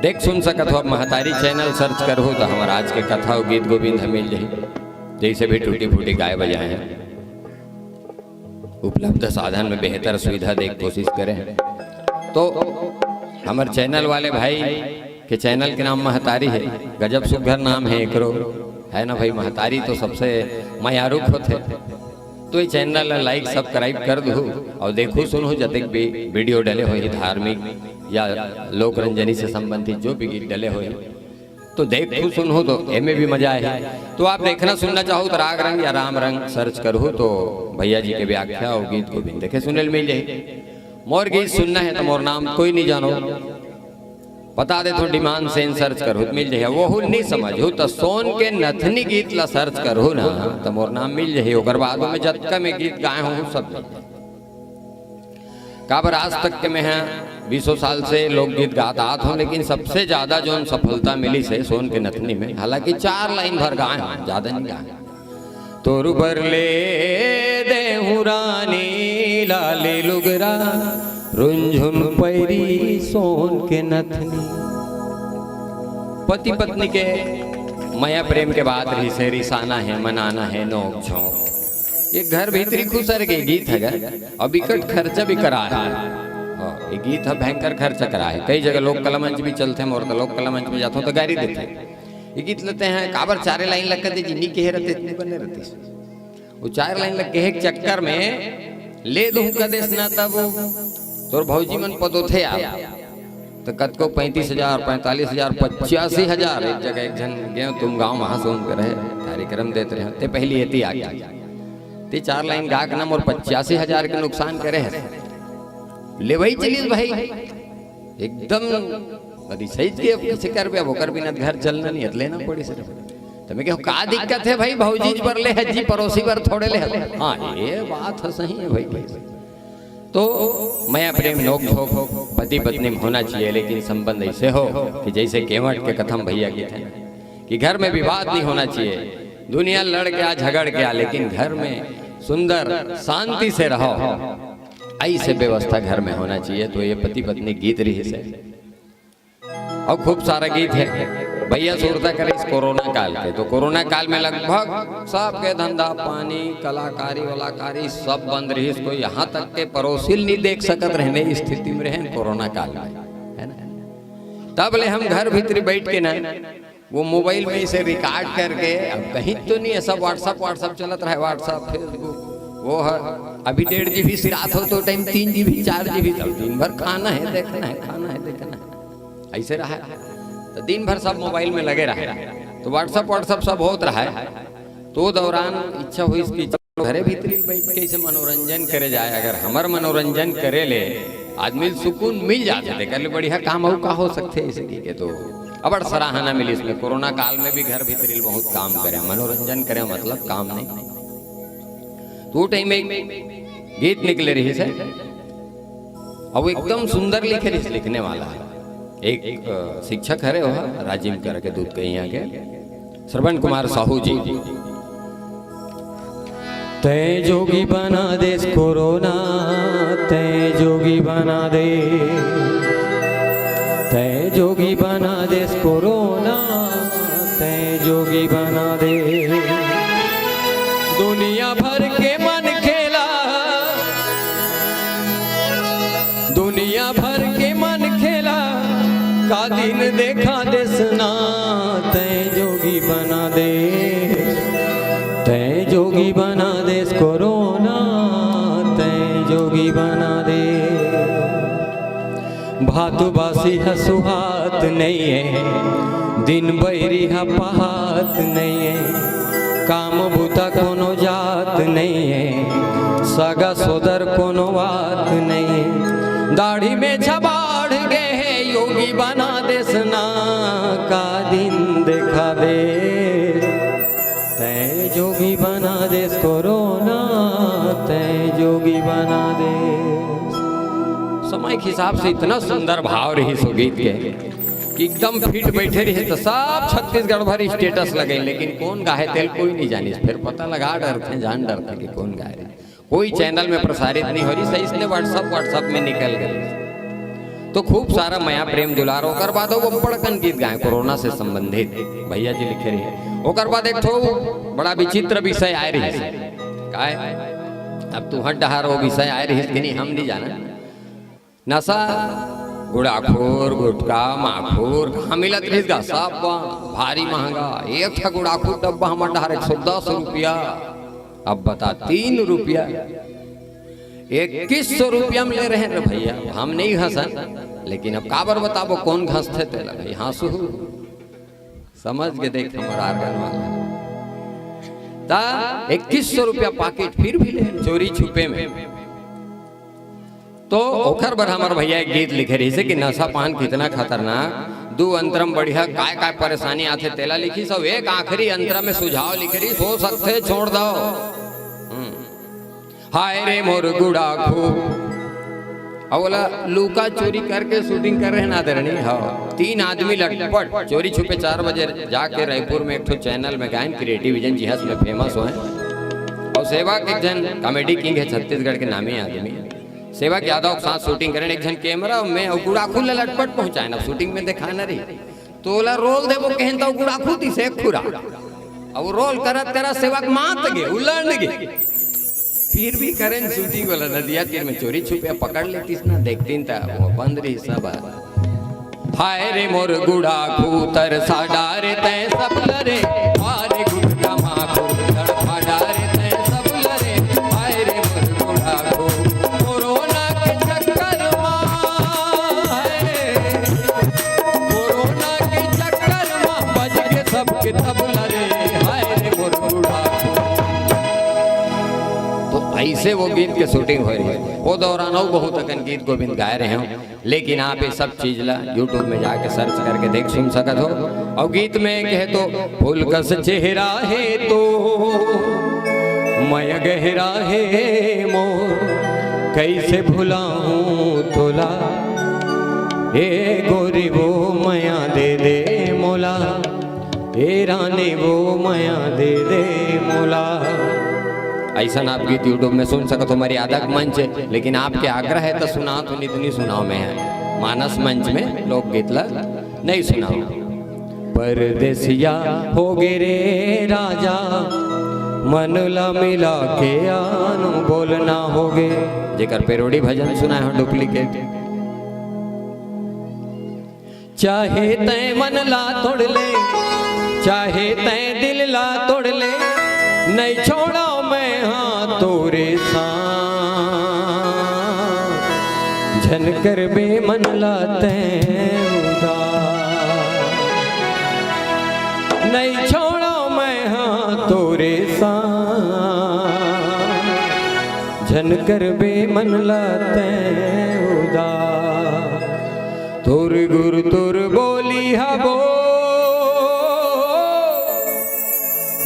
देख सुन सकत हो। महतारी चैनल सर्च करो तो हमारा आज के कथा और गीत गोविंद मिल जाए, जैसे भी टूटी फूटी गाय बजाए हैं। उपलब्ध साधन में बेहतर सुविधा दे कोशिश करें। तो हमारे चैनल वाले भाई के चैनल के नाम महतारी है, गजब सुघर नाम है एकरो, है ना भाई। महतारी तो सबसे मायारूप होते, तो ये चैनल लाइक सब्सक्राइब कर दो और देखो सुनो जतक भी वीडियो डले हुए धार्मिक या लोक रंजनी से संबंधित जो भी गीत डले हुए तो देखो सुनो तो एमे भी मजा है। तो आप देखना सुनना चाहो तो राग रंग या राम रंग सर्च करो तो भैया जी के व्याख्या और गीत को भी देखे सुनने मिल जाए। मोर गीत सुनना है तो मोर नाम कोई नहीं जानो, बता दे तो डिमांड सेन सर्च करो तो मिल जाए। वो नहीं समझो तो सोन के नथनी गीत ला सर्च करो ना तो मोर नाम मिल जाए। ओकर बाद में जतका में गीत गाए हूँ सब काबर आज तक के मैं है 20 साल से लोकगीत गाता हूँ, लेकिन सबसे ज्यादा जो सफलता मिली से सोन के नथनी में, हालांकि 4 लाइन भर गाए हैं, ज्यादा नहीं गाए। तोर बर ले दे रानी लाले लुगरा रुंझुन पैरी सोन के नथनी। पति पत्नी के माया प्रेम के बाद रही से रिसाना है, मनाना है, नोक झोंक, ये घर भीतरी खुसर के गीत है और बिकट खर्चा भी करा है। ये गीत है भयंकर खर्चा करा है। कई जगह लोक कला मंच भी चलते हैं, और तो लोक कला मंच में जाता हूँ तो गाड़ी देते हैं। ये गीत लेते हैं काबर 4 लाइन लग कर जिन्नी के रहते इतने बने रहते, वो 4 लाइन लग के चक्कर में ले दूं कदेश ना तब तोर भौजी मन पदो थे तो कद को 35,000 45,000 85,000 एक जगह एक जन गए तुम गाँव वहां से उनके रहे कार्यक्रम देते रहे ते पहली एती आ गया ते 4 लाइन गा के नाम और 85,000 के नुकसान करे है। ले वही चलिए भाई एकदम बड़ी सही के पीछे कर पे होकर बिना घर चलना नहीं लेना पड़ी सिर्फ। तो मैं कहूँ का दिक्कत है भाई, भौजी पर ले है जी पड़ोसी पर थोड़े ले। हाँ ये बात है सही है भाई। तो माया प्रेम नोक झोंक पति पत्नी में होना चाहिए, लेकिन संबंध ऐसे हो कि जैसे केवट के कथम भैया की थे कि घर में विवाद नहीं होना चाहिए। दुनिया लड़ गया झगड़ गया, लेकिन घर में सुंदर शांति से रहो, ऐसे व्यवस्था घर में होना चाहिए। तो ये पति पत्नी गीत रही से और खूब सारा गीत है भैया सुरता करे इस कोरोना काल के। तो कोरोना काल में लगभग सबके धंधा पानी कलाकारी वलाकारी सब बंद रही। इसको यहाँ तक के पड़ोसी नहीं देख सकत रहने स्थिति में रहे कोरोना काल में, है ना। तब ले हम घर भीतर बैठ के ना वो मोबाइल में इसे रिकॉर्ड करके, अब कहीं तो नहीं है सब व्हाट्सअप चलत रहा, व्हाट्सअप फेसबुक वो है। अभी 1.5 GB से रात हो तो टाइम 3 GB 4 GB तब दिन भर खाना है देखना है, खाना है देखना है, ऐसे रहा। तो दिन भर सब मोबाइल में लगे रहा, तो व्हाट्सअप सब होत रहा है। तो दौरान इच्छा हुई इसकी घरे भीतर बैठ के इसे मनोरंजन करे जाए। अगर हमार मनोरंजन करे ले आदमी सुकून मिल जाते कर ले बढ़िया काम हो का हो सकते इसे के। तो अब सराहना मिली इसमें। कोरोना काल में भी घर भीतर बहुत काम करे, मनोरंजन करे, मतलब काम नहीं। तो टाइम में गीत निकले रही से अब एकदम सुंदर लिखे रही, लिखने वाला है एक शिक्षक है वह राजीव करके दूध के यहाँ के श्रवण कुमार साहू जी। तय जोगी बना दे कोरोना, तय जोगी बना दे, तय जोगी बना दे कोरोना, तय जोगी बना दे। दुनिया भर के मन खेला, दुनिया भर के मन खेला, का दिन देखा देसना, तय जोगी बना दे, तय जोगी बना दे कोरोना, तय जोगी बना दे। भातु बासी हसुहात नहीं है, दिन बैरी पहात नहीं है, काम बूता कोनो जात नहीं है, सगा सोदर कोनो बात नहीं है। दाढ़ी में छबाड़ गए है योगी बना देसना, का दिन देखा दे, तय जोगी बना दे कोरोना, तय जोगी बना दे। समय के हिसाब से इतना सुंदर भाव रही सो गीत के कि एकदम फिट बैठे रहे। तो सब छत्तीसगढ़ भर स्टेटस लगे, लेकिन कौन गाए तेल कोई नहीं जानी। फिर पता लगा डरते जान डरते कि कौन गाए रहे, कोई चैनल में प्रसारित नहीं हो रही सही, इसलिए व्हाट्सअप में निकल गए। तो खूब सारा माया प्रेम दुलार ओकर बाद वो बड़कन गीत गाए कोरोना से संबंधित भैया जी लिखे रहे। ओकर बाद एक ठो बड़ा विचित्र विषय आए रही अब तू हट डहार वो विषय आए रही कि नहीं हम नहीं जाना। नशा गुड़ाखोर गुटका माखोर कहाँ मिलत रही गा सब भारी महंगा। एक था गुड़ाखोर डब्बा हमार डहार 110 रुपया। अब बता 3 रुपया 2100 रुपया में ले रहे हैं भैया। हम नहीं हंसन लेकिन अब काबर बताबो कौन घसते थे भाई हाँसू समझ के देख हमारा आर्गन वाला ता 2100 रुपया पाकेट फिर भी ले चोरी छुपे में। तो ओखर बर हमार भैया एक गीत लिखे रही से कि नशा पान कितना खतरनाक। 2 अंतरम बढ़िया काय काय परेशानी आते तेला लिखी सब एक आखिरी अंतरा में सुझाव लिख रही हो सकते छोड़ दो। हाय रे मोर गुड़ाखू बोला लूका चोरी करके शूटिंग कर रहे ना दरनी। हाँ 3 आदमी लटपट चोरी छुपे 4 बजे जाके रायपुर में एक तो चैनल में गायन क्रिएटिव विजन जी में फेमस हुए। और सेवा के जन कॉमेडी किंग है छत्तीसगढ़ के नामी आदमी सेवा के यादव के साथ शूटिंग करें एक जन कैमरा में और गुड़ाखू लटपट पहुंचाए ना शूटिंग में दिखाना रही तो बोला रोल दे वो कहन तो गुड़ाखू थी से खुरा अब रोल करत करत सेवा मात गे उलट गे फिर भी करें शूटिंग वाला नदिया तीर में चोरी छुपे पकड़ लेती ना देखती वो बंद रही सब। हाय रे मोर गुड़ाखू तर साडारे तय सब लरे हारे गुड़का माखू तड़फा डारे तय सब लरे। हाय रे मोर गुड़ाखू कोरोना के चक्कर में बज के सबके तब लरे। हाय रे मोर गुड़ाखू ऐसे वो गीत के शूटिंग हो रही है। वो दौरान बहुत अकन गीत गोविंद गाए रहे हो लेकिन आप ये सब चीज ला यूट्यूब में जाके सर्च करके देख सुन सकत हो। और गीत में कहे तो फूल कस चेहरा है तो मैं गहरा है मोर कैसे भुलाऊं तोला ए गोरी वो मया दे दे मोला ए रानी वो मया दे दे मोला। ऐसा आप गीत यूट्यूब में सुन सकते हो मर्यादा मंच है लेकिन आपके आग्रह है तो सुना तो नितनी सुनाओ में है मानस मंच में लोक गीत ला नहीं सुनाओ। परदेसिया हो गे रे राजा मन ला मिला के आनु बोलना हो गे जेकर पेरोडी भजन सुना है डुप्लीकेट। चाहे तय मन ला तोड़ ले चाहे तय दिल ला तोड़ ले नहीं छोड़ा मैं हाँ तोरे साथ झनकर बेमन लाते नहीं छोड़ा मैं हाँ तोरे साथ झनकर बेमन लाते उदा तुर गुरु तुर बोली हबो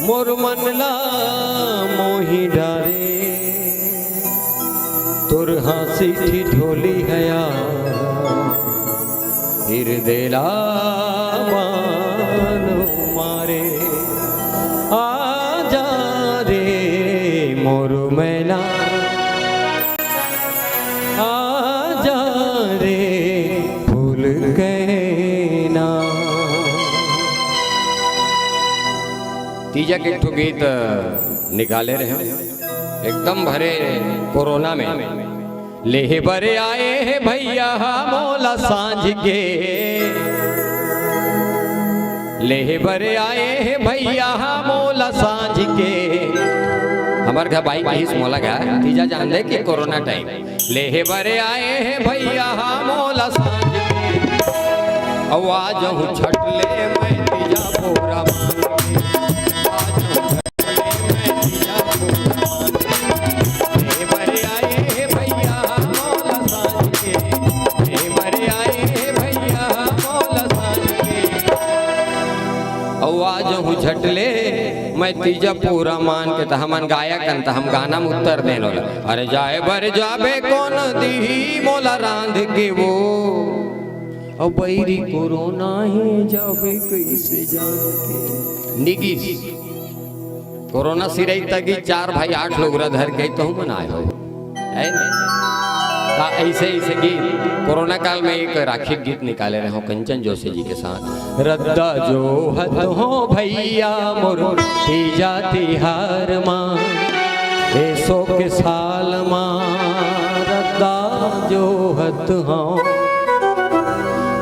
मोर मनला मोही डारे तुर हासी ठिठोली हया हृदयला मानो मारे आजा रे मोर मैना आजा रे फूल कहना। तीजा के ठो गीत निकाले रहे एकदम भरे कोरोना में लेहे बरे आए है भैया मोला सांझ के लेहे बरे आए है भैया मोला सांझ के। हमारे घर बाइक बाईस मोला गया तीजा जान दे कि कोरोना टाइम लेहे बरे आए है भैया मोला सांझ के आवाज हूँ छट ले मैं तीजा पूरा झट ले मैं तीजा पूरा मान के हमन गायक अंत हम गाना में उत्तर देनो अरे जाए बर जाबे कौन दी मोला रांध के वो अब बैरी कोरोना ही जाबे कैसे जान के निगी कोरोना सिरई तक 4 भाई 8 लोग धर के तो हम आए हो है ऐसे ऐसे गीत कोरोना काल में एक राखी गीत निकाले रहे हो कंचन जोशी जी के साथ। रद्दा जो हद हो भैया मोर तीजा तिहार माँ 100 के साल मारदा जो हत हाँ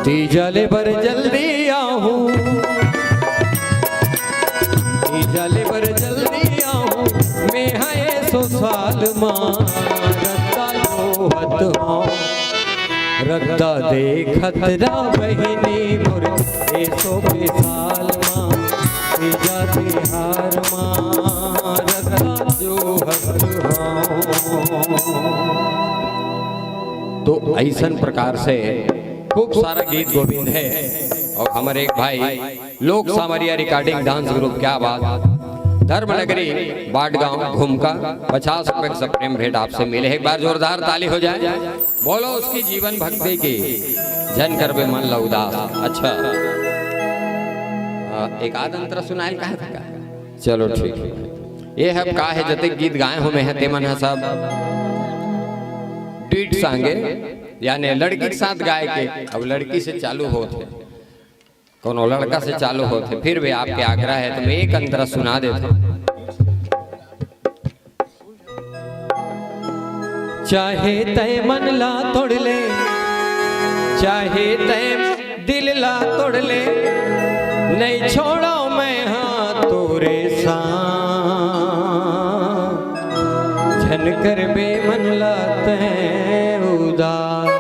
तीजले पर जल्दी आहूँ तीजले पर जल्दी आहूँ मैं हाँ 100 साल मारदा जो हत हाँ रद्दा देखत रा बहिनी मोर 100 के साल माँ तीजा तिहार माँ रद्दा जो हत तो ऐसन प्रकार से खूब सारा गीत गोविंद है। और हमारे एक भाई लोक सामरिया रिकॉर्डिंग डांस ग्रुप, क्या बात, धर्मनगरी बाटगांव घूमका 50 रुपए का प्रेम भेंट आपसे मिले। एक बार जोरदार ताली हो जाए, बोलो उसकी जीवन भक्ति की, जन कर बे मन ला उदास। अच्छा एक आध अंतरा सुनाइल का है, चलो ठीक है। ये है का है जते गीत गाए हो में है ते मन है सब डीट सांगे, यानी लड़की के साथ गाय के। अब लड़की से चालू होते, कोनो लड़का से चालू होते, फिर भी आपके आग्रह है तो मैं एक अंतरा सुना देता। चाहे तय मन ला तोड़ ले, चाहे तय दिल ला तोड़ ले, नहीं छोड़ो मैं हाँ तोरे साथ, झन कर बे मन ला तय उदास।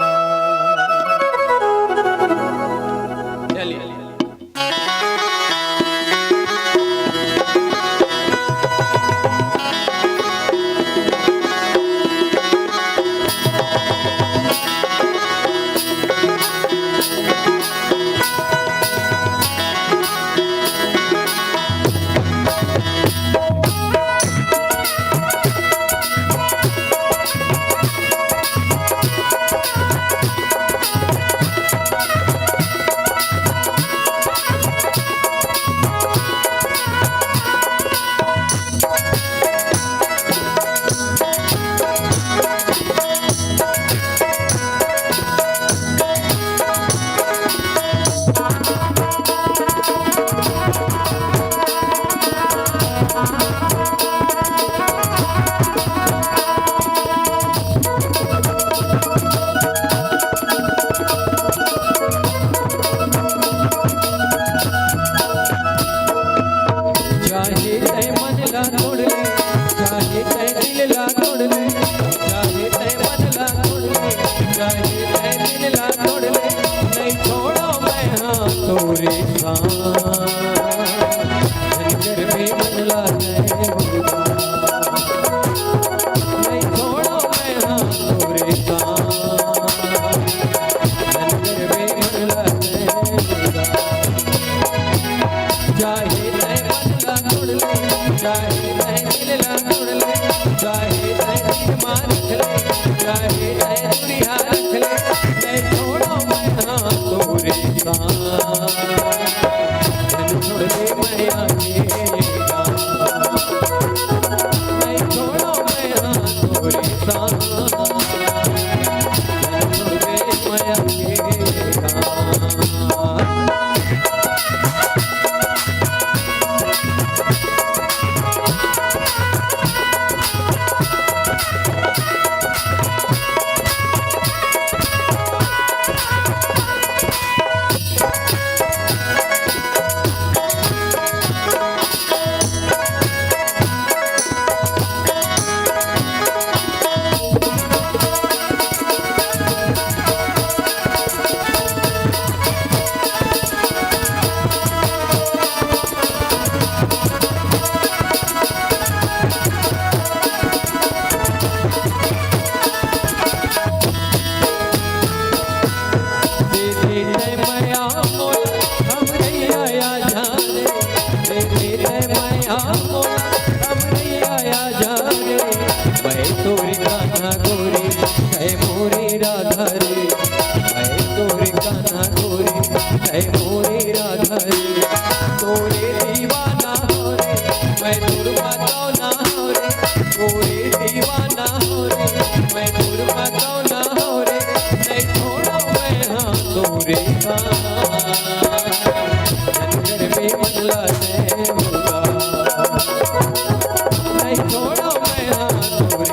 छोड़ो मैं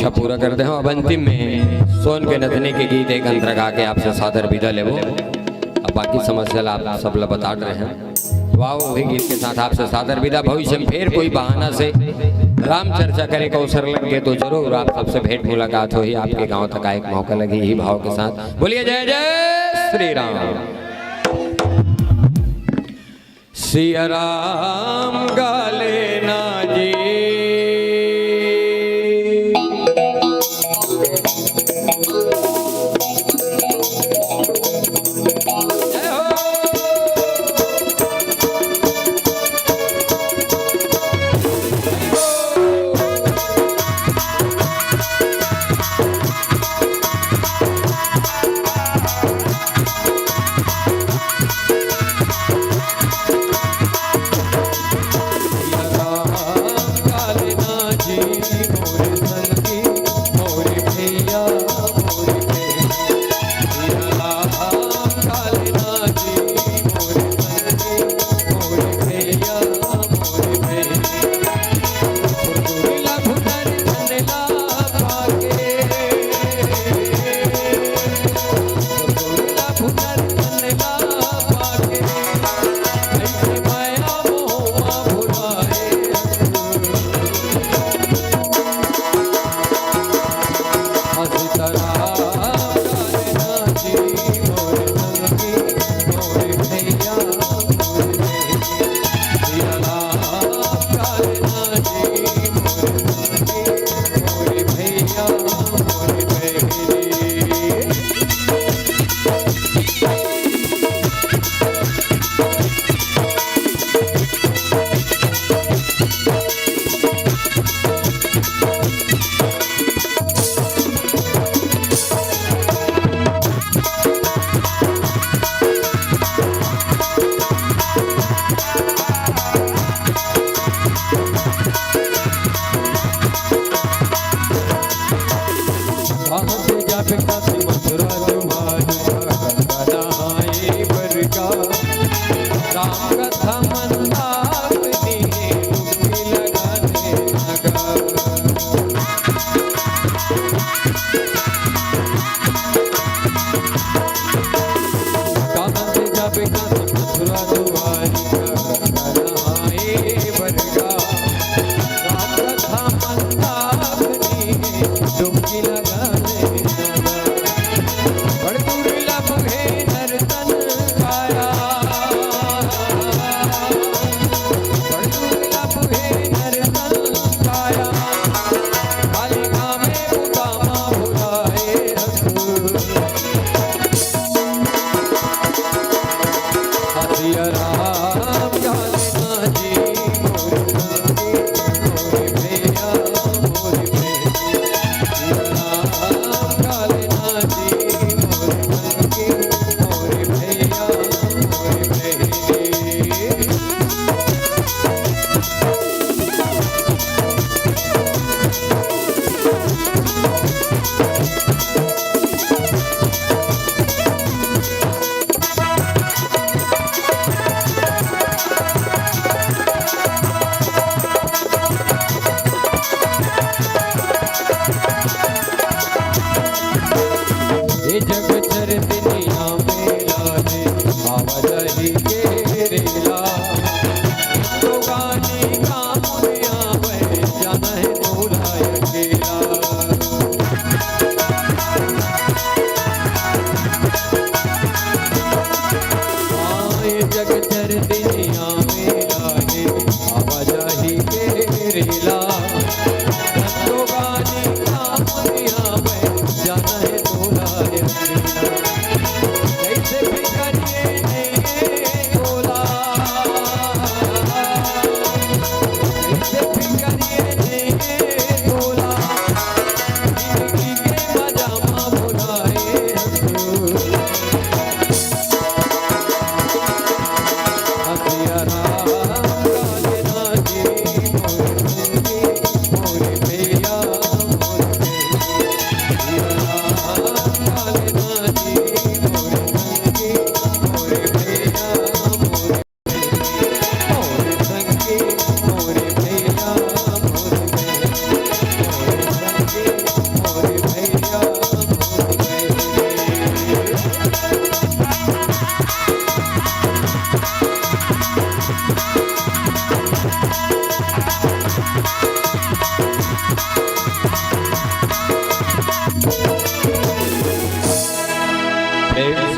इच्छा पूरा करते हैं। अब अंतिम में सोन के नथने के गीत एक अंतर गा के आपसे सादर विदा लेवो। अब बाकी समस्या आप सब लोग बता रहे हैं। वाह वही गीत के साथ आपसे सादर विदा। भविष्य में फिर कोई बहाना से राम चर्चा करे का अवसर लग गए तो जरूर आप सबसे भेंट मुलाकात हो ही, आपके गांव तक एक मौका लगे ही भाव के साथ। बोलिए जय जय श्री राम। सिया राम गाले ना जी राम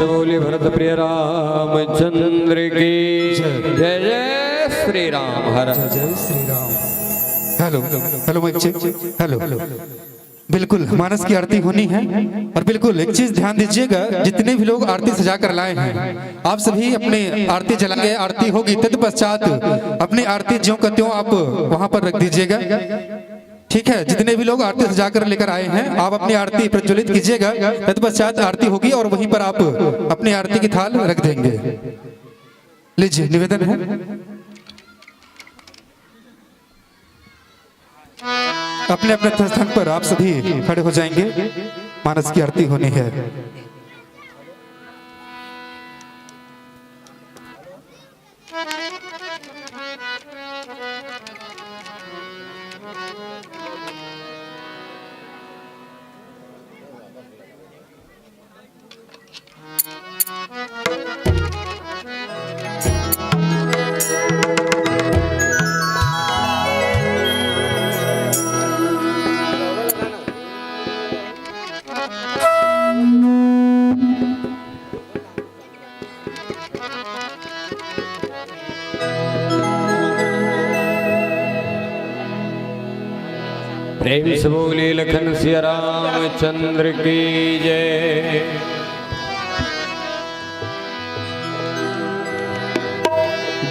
से बोले भरत प्रिय रामचंद्र की जय जय श्री राम। हर जय Shri Ram. Hello hello mike check. Hello बिल्कुल मानस की आरती होनी है। और बिल्कुल एक चीज ध्यान दीजिएगा, जितने भी लोग आरती सजा कर लाए हैं आप सभी अपने आरती जलाएंगे। आरती होगी तत्पश्चात अपनी आरती ज्यों का त्यों आप वहां पर रख दीजिएगा, ठीक है। जितने भी लोग आरती सजा कर लेकर आए हैं आप अपनी आरती प्रज्वलित कीजिएगा। तत्पश्चात आरती होगी और वहीं पर आप अपनी आरती की थाल रख देंगे। लीजिए निवेदन है। अपने अपने स्थान पर आप सभी खड़े हो जाएंगे, मानस की आरती होनी है। प्रेम से बोले लखन सिया रामचंद्र की जय।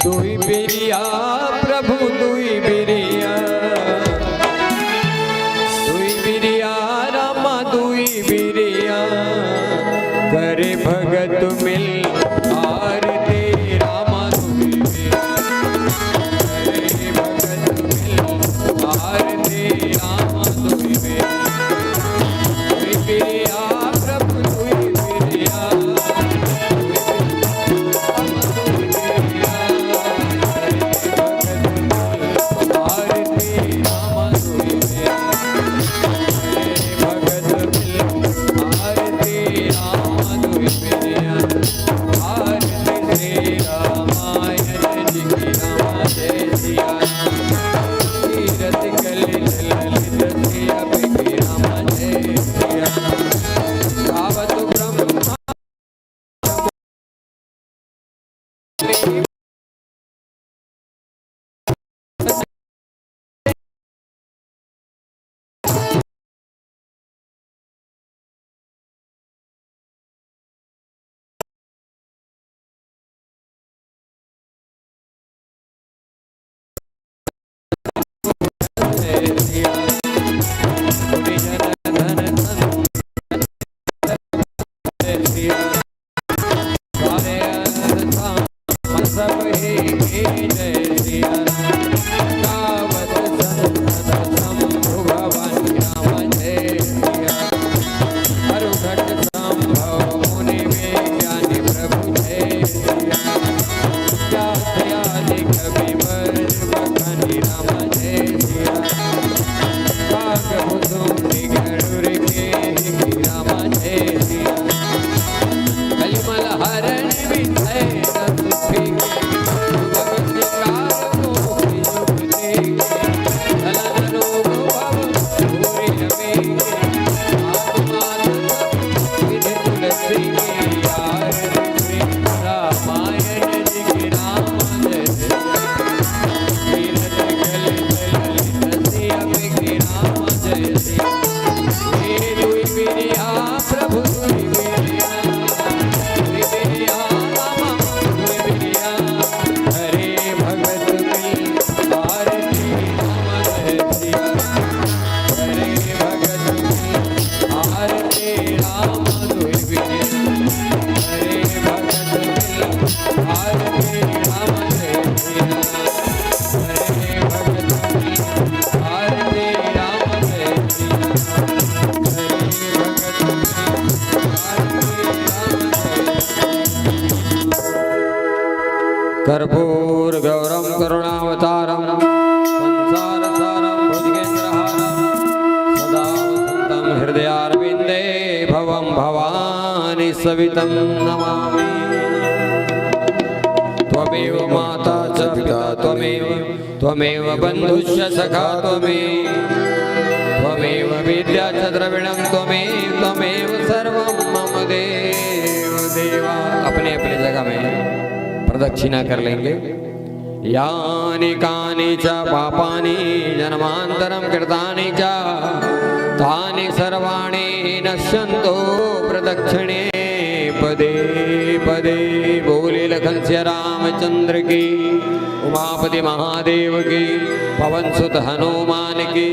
दुई बिरिया प्रभु दुई बिरिया, दुई बिरिया रामा दुई बिरिया, करे भगत मिल आरती रामा दुई बिरिया, करे भगत मिल आरती रामा दुई बिरिया, दुई बिरिया प्रभु दुई बिरिया, कर्पूर गौरम करुणावतारम संसार सारम भुजगेन्द्रहारम सदा वसन्तं हृदयारविन्दे भवं भवानी सवितं नमामि। त्वमेव माता च पिता त्वमेव बन्धुश्च सखा त्वमेव विद्या च द्रविणं त्वमेव सर्वं मम देव देवा। जगह में प्रदक्षिणा कर लेंगे। यानि कानि च पापानि जन्मांतरं कृतानि च तानि सर्वाणि नश्यन्तो प्रदक्षिणे पदे पदे। बोले लखन सिया रामचंद्र की, उमापति महादेव की, पवन सुत हनुमान की,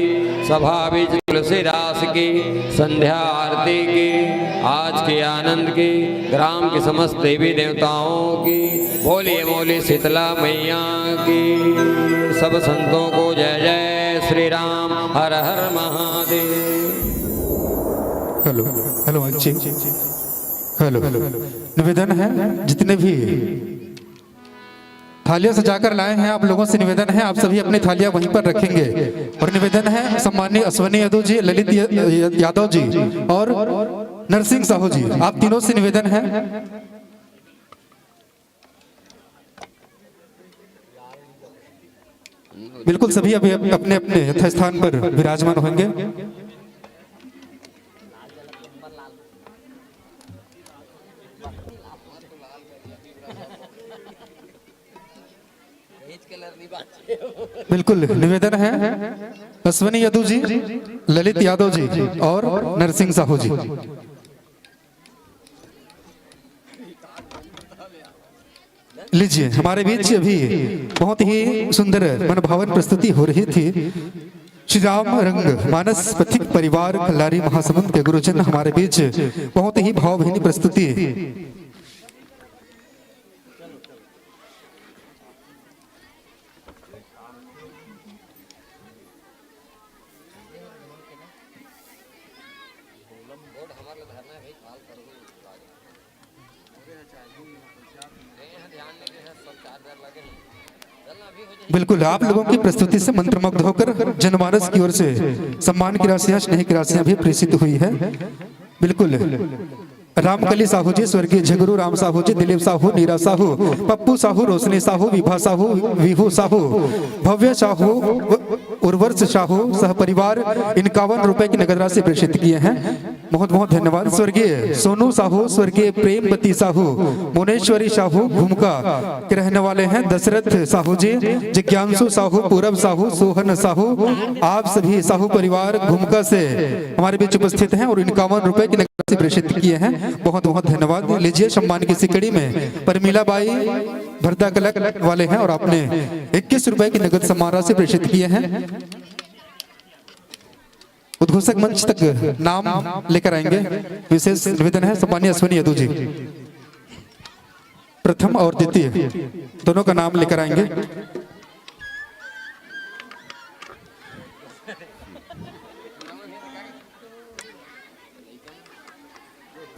सभा बीच तुलसीदास की, संध्या आरती की, आज के आनंद की, ग्राम के समस्त देवी देवताओं की, बोलिए बोले शीतला मैया की। सब संतों को जय जय श्री राम, हर हर महादेव। हेलो हेलो अच्छी हेलो। निवेदन है, जितने भी थालियां सजाकर लाए हैं आप लोगों से निवेदन है, आप सभी अपनी थालियां वहीं पर रखेंगे। और निवेदन है सम्माननीय अश्वनी यादव जी, ललित यादव जी और नरसिंह साहू जी, आप तीनों से निवेदन है। बिल्कुल सभी अभी अपने अपने यथास्थान पर विराजमान होंगे। बिल्कुल निवेदन है अश्वनी यादव जी, ललित यादव जी और नरसिंह साहू जी। लीजिए, हमारे बीच अभी बहुत ही सुंदर मनभावन प्रस्तुति हो रही थी। श्री राम रंग मानस पथिक परिवार खल्लारी महासमुंद के गुरुजन हमारे बीच बहुत ही भावभीनी प्रस्तुति बिल्कुल आप लोगों की प्रस्तुति से मंत्रमुग्ध होकर जनमानस की ओर से सम्मान की राशियां, स्नेह की राशियां भी प्रेषित हुई है। बिल्कुल रामकली साहू जी, स्वर्गीय झगरू राम साहू जी, दिलीप साहू, नीरा साहू, पप्पू साहू, रोशनी साहू, विभा साहू, विभू साहू, भव्य साहू, उर्वर्ष साहू सह परिवार 51 रुपए की नगद राशि प्रेषित किए हैं। बहुत बहुत धन्यवाद। स्वर्गीय सोनू साहू, स्वर्गीय प्रेमवती साहू, मुनेश्वरी साहू घुमका के रहने वाले हैं, दशरथ साहू जी, जिज्ञांशु साहू, पूरब साहू, सोहन साहू, आप सभी साहू परिवार घुमका से हमारे बीच उपस्थित हैं और 51 रुपए की नगद राशि प्रेषित किए हैं। बहुत बहुत धन्यवाद। लीजिए, सम्मान की सिकड़ी में परमीला बाई भरदा कलक वाले हैं और आपने 21 रुपए की नगद सम्मान राशि प्रेषित किए हैं। उद्घोषक मंच तक नाम लेकर आएंगे। विशेष निवेदन है सम्मानीय अश्वनी यादव जी, प्रथम और द्वितीय दोनों का नाम लेकर आएंगे।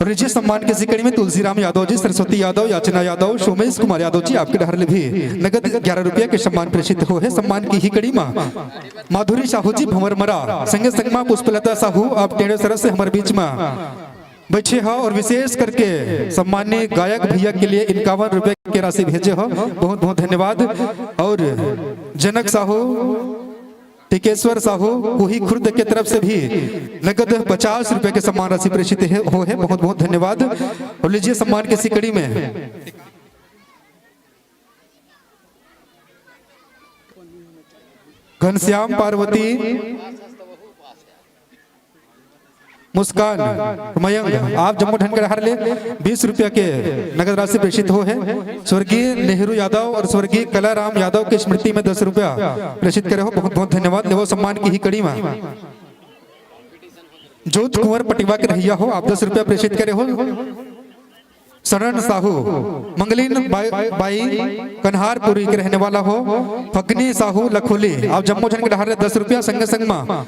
लीजिए, सम्मान की सिकड़ी में तुलसीराम यादव जी, सरस्वती यादव, याचना यादव, सोमेश कुमार यादव जी, आपके डहर भी नगद 11 रुपया के सम्मान प्रेषित हो है। सम्मान की ही कड़ी में माधुरी साहू जी भंवरमरा, संगे संगमा पुष्पलता साहू, आप टेढ़े सरस से हमारे बीच में बैठे हो और विशेष करके सम्मान्य गायक भैया के लिए 51 रुपए की राशि भेजे हो। बहुत बहुत धन्यवाद। और जनक साहू, टिकेश्वर साहू कोही खुर्द के तरफ से भी नगद 50 रुपए के सम्मान राशि प्रेषित हो है। बहुत बहुत धन्यवाद। और लीजिए, सम्मान की सिकड़ी में घनश्याम, पार्वती, मुस्कान, मयंक, आप जम्मू ढंग कर हर ले 20 रुपया के नगद राशि प्रेषित हो है। स्वर्गीय नेहरू यादव और स्वर्गीय कलाराम यादव की स्मृति में 10 रुपया प्रेषित करे हो। बहुत बहुत धन्यवाद। लेवो सम्मान की ही कड़ी में जोत कुंवर पटिवा के रहिया हो, आप 10 रुपया प्रेषित करे हो। शरण साहू, मंगलीन बाई कन्हारपुरी के रहने वाला हो। फगनी साहू लखोली, आप जम्मू झन के डहार 10 रुपया। संग संगमा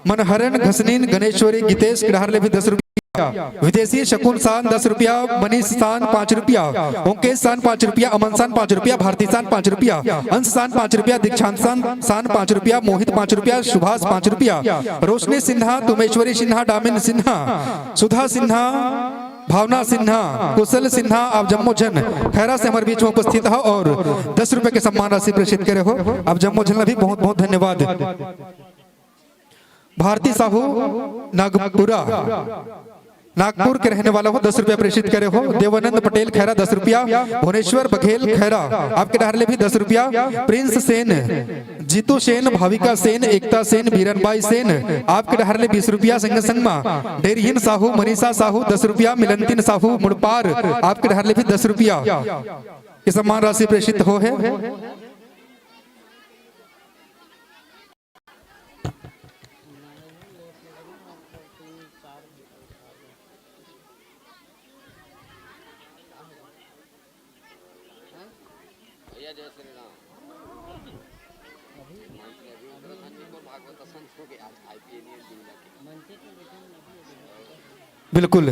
मनहरन घसनीन गणेश्वरी गीतेश के डहार भी 10 रुपया। विदेशी शकुन सान 10 रुपया, मनीष सान 5 रुपया, ओंकेश सान 5 रुपया, अमन सान 5 रुपया, भारती सान 5 रुपया, अंश सान 5 रुपया, दीक्षांत सान 5 रुपया, मोहित 5 रुपया, सुभाष 5 रुपया, रोशनी सिन्हा, तुमेश्वरी सिन्हा, डामिन सिन्हा, सुधा सिन्हा, भावना सिन्हा, कुशल सिन्हा, आप जम्मू जन खैरा से हमारे बीच में उपस्थित हो और 10 रुपए के सम्मान राशि प्रेषित करे हो। आप जम्मू जन भी बहुत बहुत धन्यवाद। भारती साहू नागपुरा, नागपुर के रहने वाला हो 10 रुपया प्रेषित करे हो। देवानंद पटेल खैरा 10 रुपया। भुवनेश्वर बघेल खैरा आपके डहरले भी 10 रुपया। प्रिंस सेन, जीतू सेन, भाविका सेन, एकता सेन, बीरनबाई सेन आपके डहरले 20 रुपया। संग संगमा डेरिहिन साहू, मनीषा साहू 10 रुपया। मिलंतिन साहू मुड़पार आपके डहरले भी 10 रुपया की सम्मान राशि प्रेषित हो है। बिल्कुल,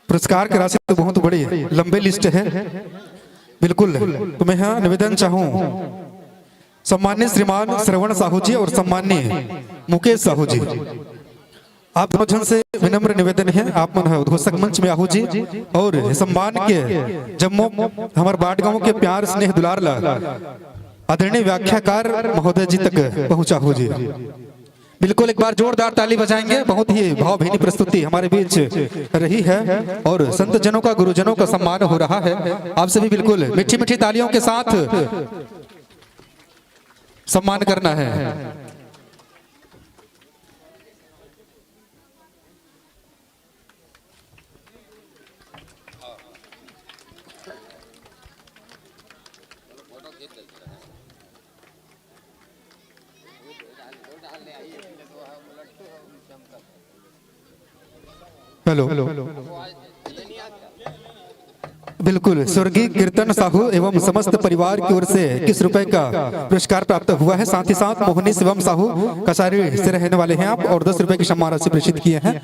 पुरस्कार की राशि तो बहुत बड़ी लंबी लिस्ट है। बिल्कुल, तो मैं यहाँ निवेदन चाहूँ सम्मान्य श्रीमान श्रवण साहू जी और सम्मान्य मुकेश साहू जी, आप दोनों जन से विनम्र निवेदन है, आप मन उद्घोषक मंच में आहू जी और सम्मान के जम्मू हमारे बाटगांव के प्यार स्नेह दुलार ला आदरणीय व्याख्याकार महोदय जी तक पहुंचा हो जी। बिल्कुल एक बार जोरदार ताली बजाएंगे। बहुत ही भावभीनी प्रस्तुति हमारे बीच रही है और संत जनों का, गुरुजनों का सम्मान हो रहा है। आप सभी बिल्कुल मीठी मीठी तालियों के साथ सम्मान करना है। हेलो, बिल्कुल स्वर्गीय कीर्तन साहू एवं समस्त परिवार की ओर से 21 रुपए का पुरस्कार प्राप्त हुआ है। साथ ही साथ मोहनी शिवम साहू कसारी से रहने वाले हैं आप और 10 रुपए की सम्मान राशि प्रेषित किए हैं।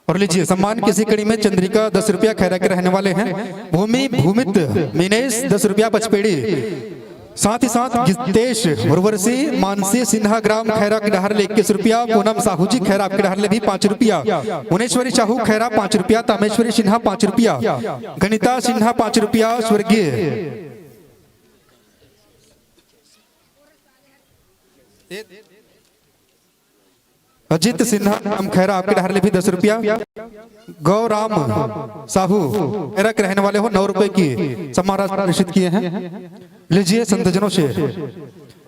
और लीजिए सम्मान किसी कड़ी में चंद्रिका 10 रुपया खैरा के रहने वाले हैं। भूमि भूमित मीनेश 10 रुपया पचपेड़ी। साथ ही साथ गितेश उर्वशी मानसी सिन्हा ग्राम खैरा के डहरले 21 रुपया। पूनम साहू जी खैरा आपके डहरले भी 5 रुपया। मुनेश्वरी साहू खैरा 5 रुपया। तामेश्वरी सिन्हा 5 रुपया। गणिता सिन्हा 5 रुपया। स्वर्गीय अजित सिन्हा नाम खैरा आपके डहरले भी 10 रुपया। गौराम साहू खैरा के रहने वाले हो 9 रुपए की सम्मान राशि प्रेषित किए हैं। लीजिए संतजनों से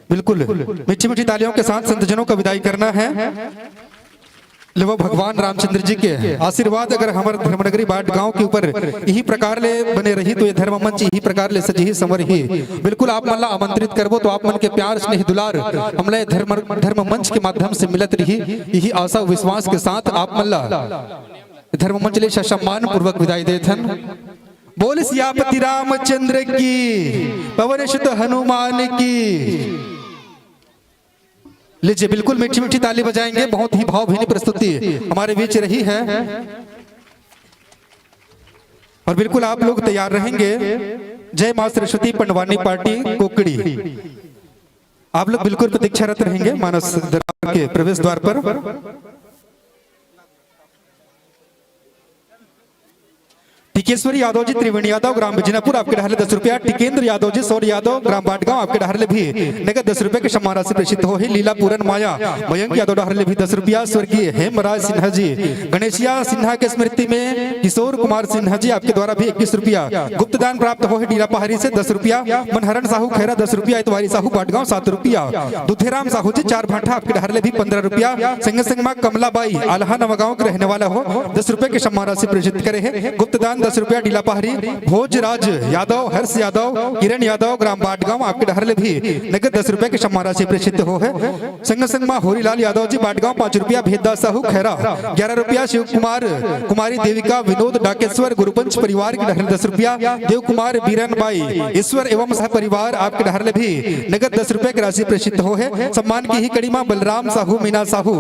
बिल्कुल मीठी मीठी तालियों के साथ संतजनों का विदाई करना है। वो भगवान रामचंद्र जी के आशीर्वाद अगर हमारे धर्मनगरी बाटगांव के ऊपर यही प्रकार ले बने रही तो ये धर्म मंच यही प्रकार ले सजी ही संवर ही बिल्कुल आप मन ला आमंत्रित करबो तो आप मन के प्यार स्नेह दुलार हमले धर्म मंच के माध्यम से मिलत रही। यही आशा विश्वास के साथ आप मन ला धर्म मंच ले सम्मान पूर्वक विदाई देथन। बोल सियापति रामचंद्र की, पवन सुत हनुमान की। लीजिए बिल्कुल मीठी मीठी ताली बजाएंगे। बहुत ही भावभीनी प्रस्तुति हमारे बीच रही है और बिल्कुल आप लोग तैयार रहेंगे। जय मां सरस्वती पंडवानी पार्टी कोकड़ी, आप लोग बिल्कुल प्रतीक्षारत रहेंगे मानस दरबार के प्रवेश द्वार पर। टिकेश्वरी यादव जी त्रिवेणी यादव ग्राम बिजनापुर आपके डहरले 10 रुपया। टिकेंद्र यादव जी सौर यादव ग्राम बाटगांव आपके डहरले भी नगद 10 रुपए के सम्मान राशि प्रेषित हो है। लीला पूरन माया मयंक यादव डहरले भी 10 रुपया। स्वर्गीय हेमराज सिन्हा जी गणेशिया सिन्हा के स्मृति में किशोर कुमार सिन्हा जी आपके द्वारा भी 21 रुपया गुप्त दान प्राप्त हो है। डीरा पहाड़ी से 10 रुपया। मनहरन साहू खैरा 10 रुपया। इतवारी साहू बाटगांव 7 रुपया। दुधेराम साहू जी 4 भाठा आपके डहरले भी 15 रुपया। संग संगमा कमलाबाई आल्हा नवगांव के रहने वाला हो 10 रुपए के सम्मान राशि प्रेषित करे है। गुप्त दान 10 रुपया। डीला पहाड़ी भोजराज यादव, हर्ष यादव, किरण यादव ग्राम बाटगांव आपके डहरले भी नगद 10 रुपए के सम्मान राशि प्रेषित हो है। संग संगमा होरीलाल यादव जी बाटगांव 5 रुपया। भेददास साहू खैरा 11 रुपया। शिव कुमार कुमारी देविका विनोद डाकेश्वर गुरुपंच परिवार के डहरले 10 रुपया। देव कुमार बीरनबाई ईश्वर एवं सह परिवार आपके डहरले भी नगद 10 रुपए की राशि प्रेषित हो है। सम्मान की ही कड़ी में बलराम साहू मीना साहू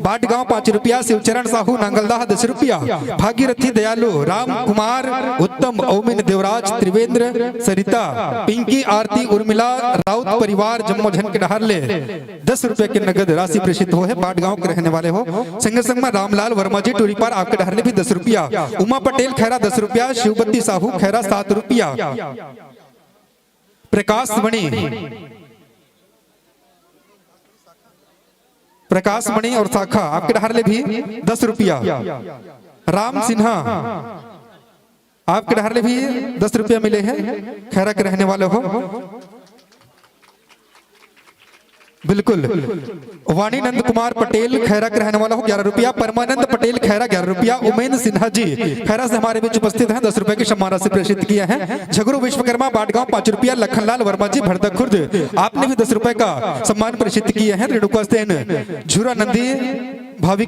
बाटगांव 5 रुपया। शिवचरण साहू नांगलदाह 10 रुपया। भागीरथी दयालु राम कुमार उत्तम ओमिन देवराज त्रिवेंद्र सरिता पिंकी आरती उर्मिला राउत परिवार जम्मोजन के डहरले 10 रुपए के नगद राशि प्रेषित हो है। बाटगांव के रहने वाले हो। संग संग में रामलाल वर्मा जी टूरीपार आपके डहरले भी 10 रुपया। उमा पटेल खैरा 10 रुपया। शिवबत्ती साहू खैरा 7 रुपया। प्रकाश मणि प्रकाश मणि और शाखा आपके डहारले भी 10 रुपया। राम सिन्हा आपके डहारले भी 10 रुपया मिले हैं, खैरा के रहने वाले हो। बिल्कुल। वाणी नंद कुमार पटेल खैरा के रहने वाला हो 11 रुपया। परमानंद पटेल खैरा 11 रुपया। उमेंद्र सिन्हा जी खैरा से हमारे बीच उपस्थित हैं, 10 रुपए की सम्मान राशि प्रेषित किया है। झगरू विश्वकर्मा बाटगांव 5 रुपया। लखनलाल वर्मा जी भरतक खुर्द आपने भी 10 रुपए का सम्मान प्रेषित किए हैं। रेणुका सेन झूरा नंदी भावी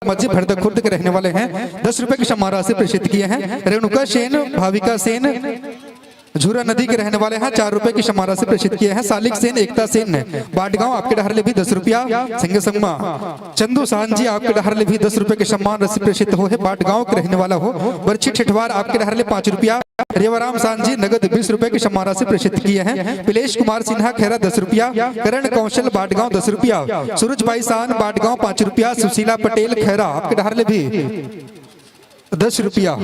मस्जिद भरतक खुर्द के रहने वाले हैं, 10 रुपए की सम्मान राशि प्रेषित किए हैं। रेणुका सेन भाविका सेन झूरा नदी के रहने वाले हैं, 4 रुपए की सम्मान राशि प्रेषित किए हैं। सालिक सेन एकता सेन बाटगांव आपके डहरले भी 10 रुपया। सिंह संगमा चंदू सहन जी आपके डहरले भी 10 रुपए के सम्मान राशि प्रेषित हो है, बाटगांव के रहने वाला हो। वर्षी ठेठवार आपके डहरले 5 रुपया। रेवाराम सान जी नगद 20 रुपए की सम्मान राशि प्रेषित किए हैं। पिलेश कुमार सिन्हा खैरा 10 रुपया। करण कौशल बाटगांव 10 रुपया। सूरज भाई सान बाटगांव 5 रुपया। सुशीला पटेल खैरा आपके डहरले भी 10 रुपया।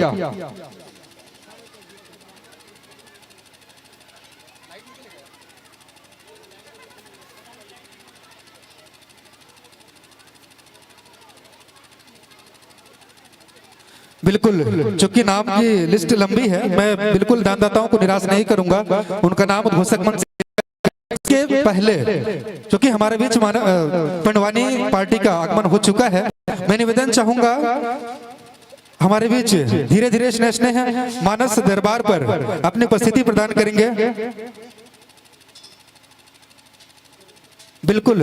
बिल्कुल, चूंकि नाम की लिस्ट लंबी है, मैं बिल्कुल दानदाताओं को निराश नहीं करूंगा। उनका नाम उद्घोषक मंच के पहले, चूंकि हमारे बीच पंडवानी पार्टी का आगमन हो चुका है, मैं निवेदन चाहूंगा हमारे बीच धीरे धीरे स्नेह है मानस दरबार पर अपनी उपस्थिति प्रदान करेंगे। बिल्कुल,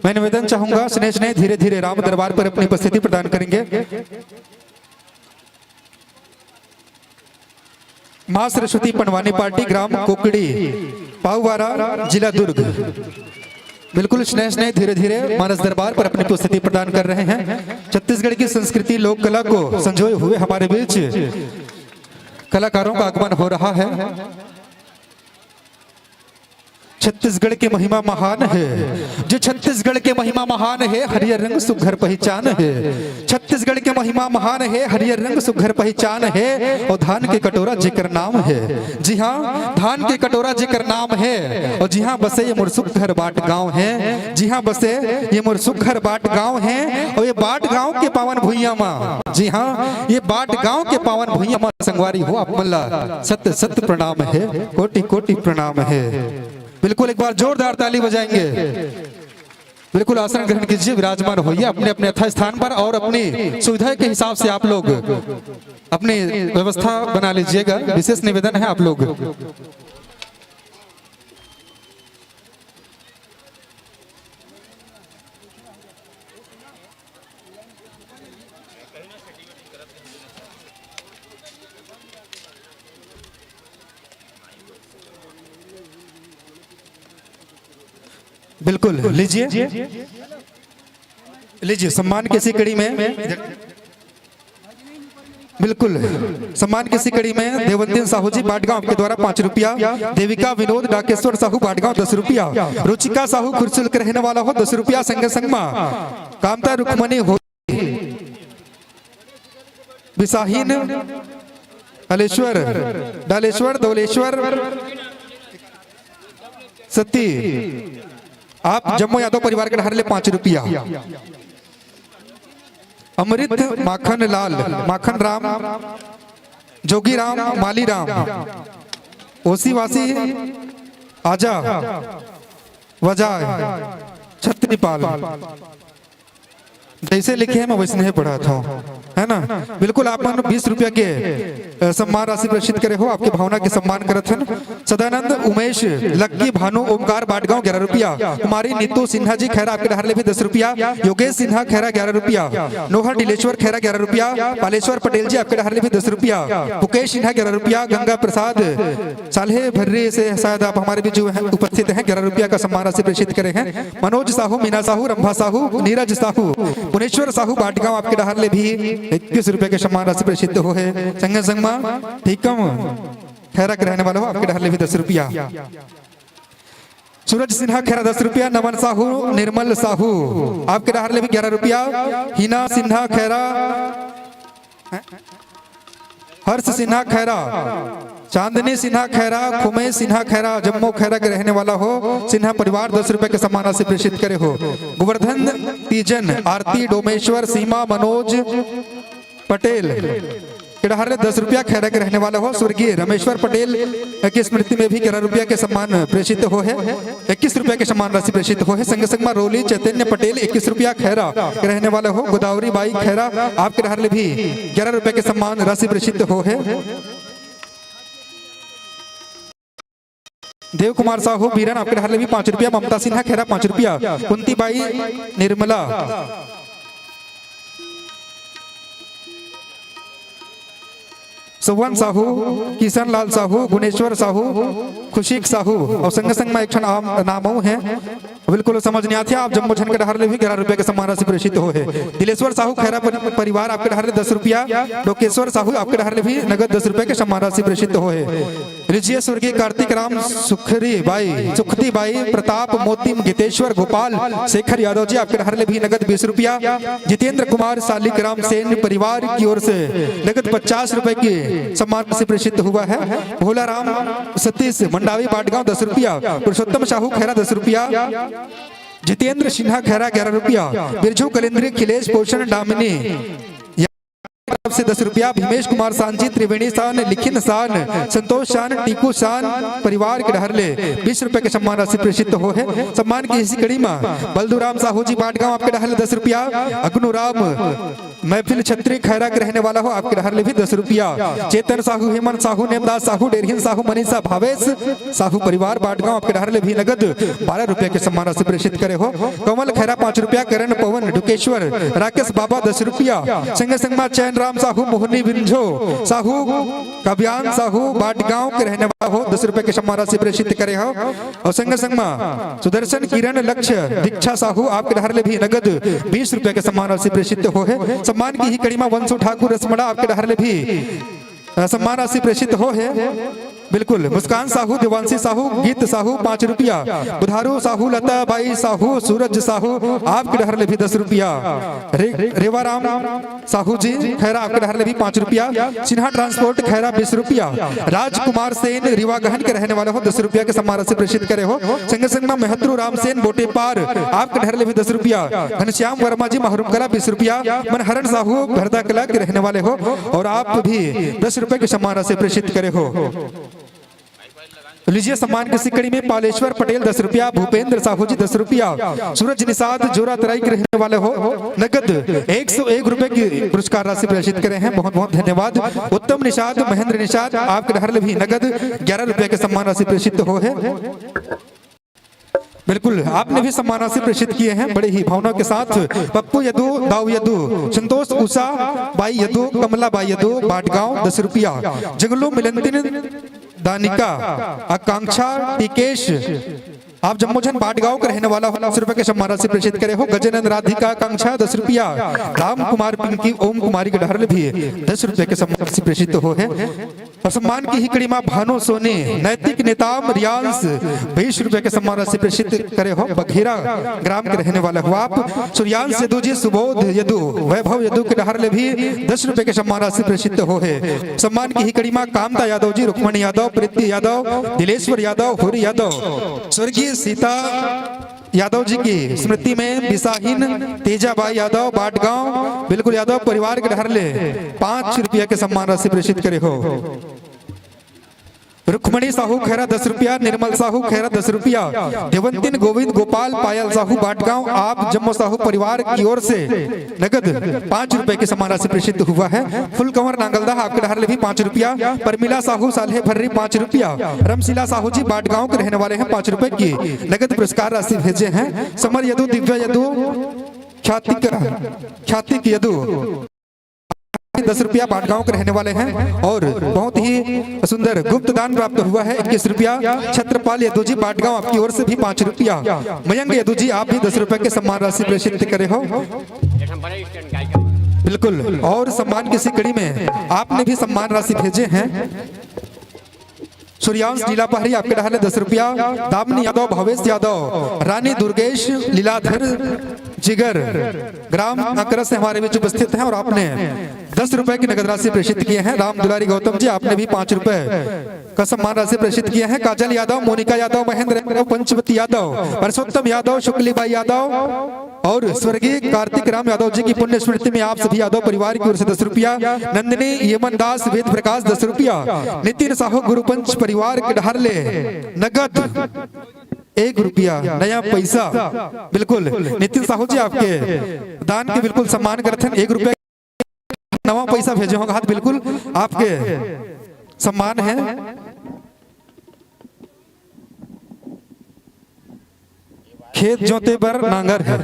मैं निवेदन चाहूंगा स्नेह धीरे धीरे राम दरबार पर अपनी उपस्थिति प्रदान करेंगे। माँ सरस्वती पनवानी पार्टी, ग्राम कोकड़ी, पाऊवारा, जिला दुर्ग। बिल्कुल स्नेह स्नेह धीरे धीरे मानस दरबार पर अपनी उपस्थिति प्रदान कर रहे हैं। छत्तीसगढ़ की संस्कृति लोक कला को संजोए हुए हमारे बीच कलाकारों का आगमन हो रहा है। छत्तीसगढ़ की महिमा महान है, जो छत्तीसगढ़ के महिमा महान है, हरियर रंग सुघर पहचान है। छत्तीसगढ़ के महिमा महान है, हरियर रंग सुघर पहचान है, और धान के कटोरा जिकर नाम है। जी हाँ, धान के कटोरा जिकर नाम है, और जी हाँ बसे ये मुरसुखर बाट गांव है। जी हाँ बसे ये मुरसुखर बाट गांव है, और ये बाट गांव के पावन भुइया माँ, जी हाँ ये बाट गांव के पावन भुइया माँ संगवारी हो आप मल्ला सत्य सत्य प्रणाम है, कोटि कोटि प्रणाम है। बिल्कुल एक बार जोरदार ताली बजाएंगे। बिल्कुल आसन ग्रहण कीजिए, विराजमान होइए अपने अपने यथा स्थान पर, और अपनी सुविधा के हिसाब से आप लोग अपनी व्यवस्था बना लीजिएगा। विशेष निवेदन है आप लोग। बिल्कुल लीजिए लीजिए सम्मान की कड़ी में, बिल्कुल सम्मान की कड़ी में देवंतीन साहू जी बाटगांव के द्वारा 5 रुपया, देविका विनोद डाकेश्वर साहू बाटगांव 10 रुपया, रुचिका साहू खुर्सुल रहने वाला हो 10 रुपया, संग संगमा कामता रुक्मणी हो विसाहीन अलेश्वर डालेश्वर दौलेश्वर सती आप जम्मू यादव परिवार के ढार ले 5 रुपया। अमृत माखन लाल, माखन राम, जोगी राम, माली राम, ओसी वासी आजा वजाय छत्रीपाल, जैसे लिखे हैं मैं वैसे नहीं पढ़ा था, है ना। बिल्कुल आप 20 रुपया के सम्मान राशि प्रेषित करे हो, आपके भावना के सम्मान करत हैं। सदानंद उमेश लक्की भानु ओमकार बाटगांव 11 रुपया, कुमारी नीतू सिन्हा जी खैरा आपके ढार ले भी 10 रुपया, योगेश सिन्हा खैरा 11 रुपया, नोहा टिलेश्वर खैरा 11 रुपया, पालेश्वर पटेल जी आपके ढार ले भी 10 रुपया, मुकेश सिन्हा 11 रुपया, गंगा प्रसाद साल्हे भर्री से शायद आप हमारे भी जो उपस्थित हैं 11 रुपया का सम्मान राशि प्रेषित करे हैं। मनोज साहू, मीना साहू, रंभा साहू, नीरज साहू, पुनेश्वर साहू बाटगांव आपके ढार ले भी 21 रुपए के सम्मान राशि प्रेषित हो है। संग संगमा ठीकम खैरा के रहने वाला हो आपके ढार ले भी 10 रुपया। सूरज सिन्हा खैरा 10 रुपया, नमन साहू, निर्मल साहू आपके ढार ले भी 11 रुपया, हिना सिन्हा खैरा, हर्ष सिन्हा खैरा, चांदनी सिन्हा खैरा, खुमे सिन्हा खैरा जम्मू खैरा के रहने वाला हो, सिन्हा परिवार 10 रुपए के सम्मान राशि प्रेषित करे हो। गोवर्धन तीजन, आरती डोमेश्वर, सीमा मनोज पटेल किड़हर 10 रुपया खैरा के रहने वाला हो। स्वर्गीय रमेश्वर पटेल की स्मृति में भी 11 रुपया के सम्मान प्रेषित हो है, 21 रुपया के सम्मान राशि प्रेषित हो है। संग संगमा रोली चैतन्य पटेल 21 रुपया खैरा के रहने वाला हो। गोदावरी बाई खैरा आपके ढार भी 11 रुपए के सम्मान राशि प्रेषित हो है। देव कुमार साहू बीरन आपके ढार भी 5 रुपया, ममता सिन्हा खैरा 5 रुपया, कुंती बाई निर्मला, सुवन साहू, किशन लाल साहू, गुणेश्वर साहू, खुशीक साहू और संग संग में एक नामों है। बिल्कुल समझ नहीं आती आप जम्मू झन के ढार ले भी 11 रुपए के सम्मान राशि प्रेषित हो है। दिलेश्वर साहू खैरा परिवार आपके ढार ले 10 रुपया, डोकेश्वर साहू आपके ढार ले भी नगद 10 रुपए के सम्मान राशि प्रेषित हो है। लीजिए स्वर्गीय कार्तिक राम सुखरी बाई, सुखती बाई, प्रताप मोतिम, गीतेश्वर गोपाल, शेखर यादव जी आपके ढार ले भी नगद 20 रुपया। जितेंद्र कुमार सालिक राम सेन परिवार की ओर से नगद 50 रुपए की सम्मान से प्रेषित हुआ है। भोला राम सतीश मंडावी बाटगांव 10 रुपया, पुरुषोत्तम साहू खैरा 10 रुपया, जितेंद्र सिन्हा खैरा 11 रुपया, बिरजू कलेंद्री खिलेश पोषण डामिनी से 10 रुपया, भीमेश कुमार सांची, त्रिवेणी सान, लिखिन सान, संतोष सान, टीकू सान परिवार के ढहर ले 20 रुपए के सम्मान राशि प्रेषित हो है। सम्मान की इसी कड़ी में बलदूराम साहू जी बाटगांव आपके ढहर ले 10 रुपया, अग्नुराम महफिल छत्री खैरा के रहने वाला हो आपके डहर ले भी 10 रुपया। चेतन साहू, हेमंत साहू, नेमदास साहू, डेरहिन साहू, मनीषा भावेश साहू परिवार बाटगांव आपके डहर ले भी नगद 12 रुपया के सम्मान राशि प्रेषित करे हो। कमल खैरा 5 रुपया। करण पवन ढुकेश्वर, राकेश बाबा 10 रुपया। संग संगमा चैन राम साहू, मोहनी बिंझो साहू, कब्यान साहू बाटगांव के रहने वाला हो 10 रुपए के सम्मान राशि प्रेषित करे हो। और संग संगमा सुदर्शन किरण लक्ष्य दीक्षा साहू आपके डहर ले भी नगद 20 रुपए के सम्मान राशि प्रेषित हो है। सम्मान की ही कड़ीमा वंशु ठाकुर रसमड़ा आपके डहर ले भी सम्मान राशि प्रेषित हो है। बिल्कुल। मुस्कान साहू, देवांशी साहू, गीत साहू 5 रुपया। बुधारू साहू, लता बाई साहू, सूरज साहू आपके डहर ले भी 10 रुपया। रेवाराम साहू जी खैरा आपके डहर ले भी 5 रुपया। सिन्हा ट्रांसपोर्ट खैरा 20 रुपया। राजकुमार सेन रीवा गहन के रहने वाले हो 10 रुपया के सम्मान राशि प्रेषित करे हो। संग संग में मेहत्रु राम सेन बोटे पार आपके डहर ले भी 10 रुपया। घनश्याम वर्मा जी महरूम कला 20 रुपया। मनहरण साहू भरदा कला के रहने वाले हो और आप भी 10 रुपए के सम्मान राशि प्रेषित करे हो। लीजिए सम्मान की सिकड़ी में पालेश्वर पटेल 10 रुपया। भूपेंद्र साहू जी 10 रुपया। सूरज निषाद जोरा तराई के रहने वाले हो नगद 101 रुपए की पुरस्कार राशि प्रेषित करे हैं। बहुत बहुत धन्यवाद। उत्तम निषाद, महेंद्र निषाद आपके डहर ले भी नगद 11 रुपए के सम्मान राशि प्रेषित हो है। बिल्कुल। आपने भी सम्मान राशि प्रेषित किए हैं बड़े ही भावना के साथ। पप्पू यदु, दाऊ यदु, संतोष उषा बाई यदु, कमला बाई यदु बाटगांव 10 रुपया। जगलू मिलंतिन दानिका, आकांक्षा टिकेश आप जम्मूझन बाटगांव के रहने वाला हो 10 रुपए के सम्मान राशि प्रेषित करे हो। गजानंद राधिका आकांक्षा 10 रुपया। राम कुमार पिंकी ओम कुमारी के डहर भी 10 रुपए के सम्मान राशि प्रेषित हो है। और सम्मान की ही कड़ी मां भानु सोनी, नैतिक नेताम रियांश 20 रुपए के सम्मान राशि प्रेषित करे हो। बघेरा ग्राम के रहने वाला हो आप। सूर्यांश यदु जी, सुबोध यदु, वैभव यदु के डहर ले भी 10 रुपए के सम्मान राशि प्रेषित हो है। सम्मान की ही कड़ी मां कामता यादव जी, रुक्मणी यादव, प्रीति यादव, दिलेश्वर यादव, हुरी यादव, स्वर्गीय सीता यादव जी की स्मृति में बिसाहीन तेजाबाई यादव बाटगांव बिल्कुल यादव परिवार के डहर ले 5 रुपया के सम्मान राशि प्रेषित करे हो। रुक्मणी साहू खैरा 10 रुपया। निर्मल साहू खैरा 10 रुपया। देवंतिन गोविंद गोपाल पायल साहू बाटगांव आप जम्मू साहू परिवार की ओर से नगद 5 रुपए के सम्मान राशि प्रेषित हुआ है। फुल कंवर नांगलदा आपके डहर ले भी 5 रुपया। परमिला साहू साल्हे भर्री 5 रुपया। रमशिला साहू जी बाटगांव के रहने वाले हैं 5 रुपए की नगद पुरस्कार राशि भेजे हैं। समर यदु, दिव्या यदु, ख्यातिक यदु 10 रुपया बाटगांव के रहने वाले हैं। और बहुत ही सुंदर गुप्त दान प्राप्त हुआ है 21 रुपया। छत्रपाल यदु जी बाटगांव आपकी ओर से भी 5 रुपया। मयंक यदु जी आप भी 10 रुपए के सम्मान राशि प्रेषित करे हो। बिल्कुल। और सम्मान की कड़ी में आपने भी सम्मान राशि भेजे हैं। सूर्यांश लीला पहरी आपके डहर ले 10 रुपया। दामनी यादव, भवेश यादव, रानी दुर्गेश, लीलाधर जिगर ग्राम अकरस से हमारे बीच उपस्थित हैं और आपने 10 रुपए की नगद राशि प्रेषित किए हैं। राम दुलारी गौतम जी आपने भी 5 रुपए का सम्मान राशि प्रेषित किए हैं। काजल यादव, मोनिका यादव, महेंद्र यादव, पंचवती यादव, परसोत्तम यादव, शुक्लीबाई यादव और स्वर्गीय कार्तिक राम यादव जी की पुण्य स्मृति में आप सभी यादव परिवार की ओर से 10 रुपया। नंदिनी यमन दास, वेद प्रकाश 10 रुपया। नितिन साहू गुरुपंच परिवार के डहर ले नगद 1 रुपया नया पैसा। बिल्कुल। नितिन साहू जी आपके दान के बिल्कुल सम्मान करते हैं। 1 रुपया नवा पैसा भेजे होगा हाथ बिल्कुल आपके सम्मान है। खेत जोते पर नांगर है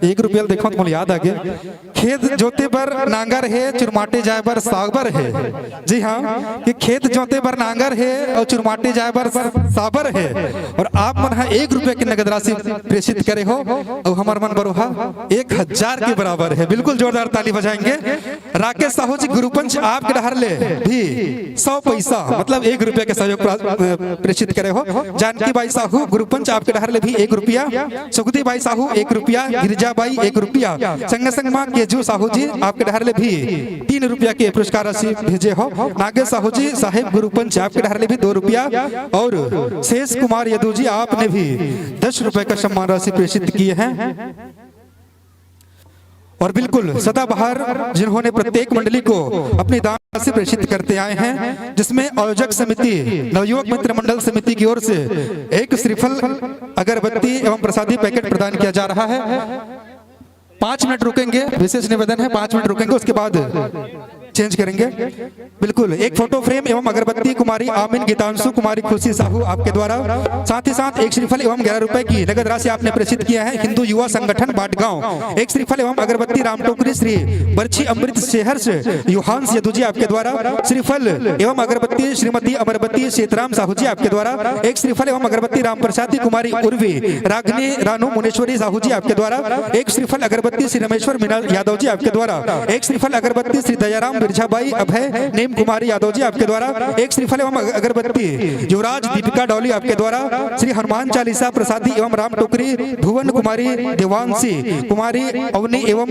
1 रुपया देखो तो याद आ गया। खेत जोते पर नांगर है, चुरमाटे जाए पर साबर है। जी हाँ, कि खेत जोते पर नांगर है और चुरमाटे जाए पर साबर है। और आप मन 1 रुपया की नगद राशि प्रेषित करे हो और हमार मन बरोहा 1000 के बराबर है। बिल्कुल जोरदार ताली बजाएंगे। राकेश साहू जी गुरुपंच आपके डहर ले भी 100 पैसा मतलब 1 रुपया के सहयोग प्रेषित करे हो। जानकी बाई साहू गुरुपंच आपके डहर ले भी 1 रुपया। सुखदी बाई साहू 1 रुपया। गिरिजाबाई 1 रुपया। संग संग मां केजू साहू जी आपके डहर ले भी 3 रुपया के पुरस्कार राशि भेजे हो। नागेश साहू जी साहेब गुरुपंच आपके डहर ले भी 2 रुपया। और शेष कुमार यदु जी आपने भी 10 रुपए का सम्मान राशि प्रेषित किए हैं। और बिल्कुल सदाबहार जिन्होंने प्रत्येक मंडली को अपनी दान राशि प्रेषित करते आए हैं, जिसमें आयोजक समिति नवयुवक मित्र मंडल समिति की ओर से 1 श्रीफल अगरबत्ती एवं प्रसादी पैकेट प्रदान किया जा रहा है। 5 मिनट रुकेंगे, विशेष निवेदन है, 5 मिनट रुकेंगे, उसके बाद चेंज करेंगे। बिल्कुल, एक फोटो फ्रेम एवं अगरबत्ती कुमारी आमिन गीतांशु कुमारी खुशी साहू आपके द्वारा, साथ ही साथ एक श्रीफल एवं 11 रुपए की नगद राशि आपने प्रेषित किया है हिंदू युवा संगठन बाटगांव। एक श्रीफल एवं अगरबत्ती राम टोकरी श्री बर्छी अमृत शहर से युहांस यदु जी आपके द्वारा, श्रीफल एवं अगरबत्ती श्रीमती अमरबत्ती सीतराम साहू जी आपके द्वारा, एक श्रीफल एवं अगरबत्ती राम प्रसादी कुमारी उर्वी रागनी रानू मुनेश्वरी साहू जी आपके द्वारा, एक श्रीफल अगरबत्ती श्री रमेश्वर मीना यादव जी आपके द्वारा, एक श्रीफल अगरबत्ती श्री दयाराम बिरछाबाई अभय नेम कुमारी यादव जी आपके द्वारा, एक श्रीफल एवं अगरबत्ती युवराज दीपिका डॉली आपके द्वारा, श्री हनुमान चालीसा प्रसादी एवं राम टोकरी भुवन कुमारी देवांशी कुमारी अवनी एवं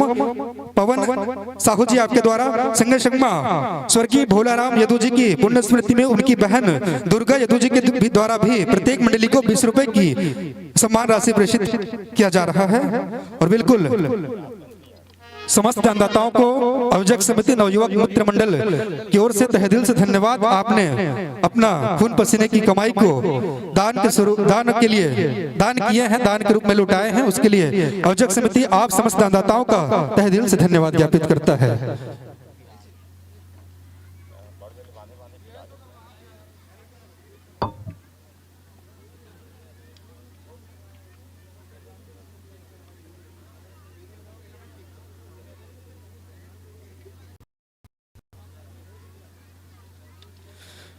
पवन साहू जी आपके द्वारा, संगे संगमा स्वर्गीय भोलाराम यदु जी की पुण्य स्मृति में उनकी बहन दुर्गा यदु जी के द्वारा भी प्रत्येक मंडली को 20 रुपए की सम्मान राशि प्रेषित किया जा रहा है। और बिल्कुल समस्त दानदाताओं को अवजक समिति नवयुवक मित्र मंडल की ओर से तहे दिल से धन्यवाद। आपने अपना खून पसीने की कमाई को दान के लिए दान किए हैं, दान के रूप में लुटाए हैं, उसके लिए अवजक समिति आप समस्त दानदाताओं का तहे दिल से धन्यवाद ज्ञापित करता है।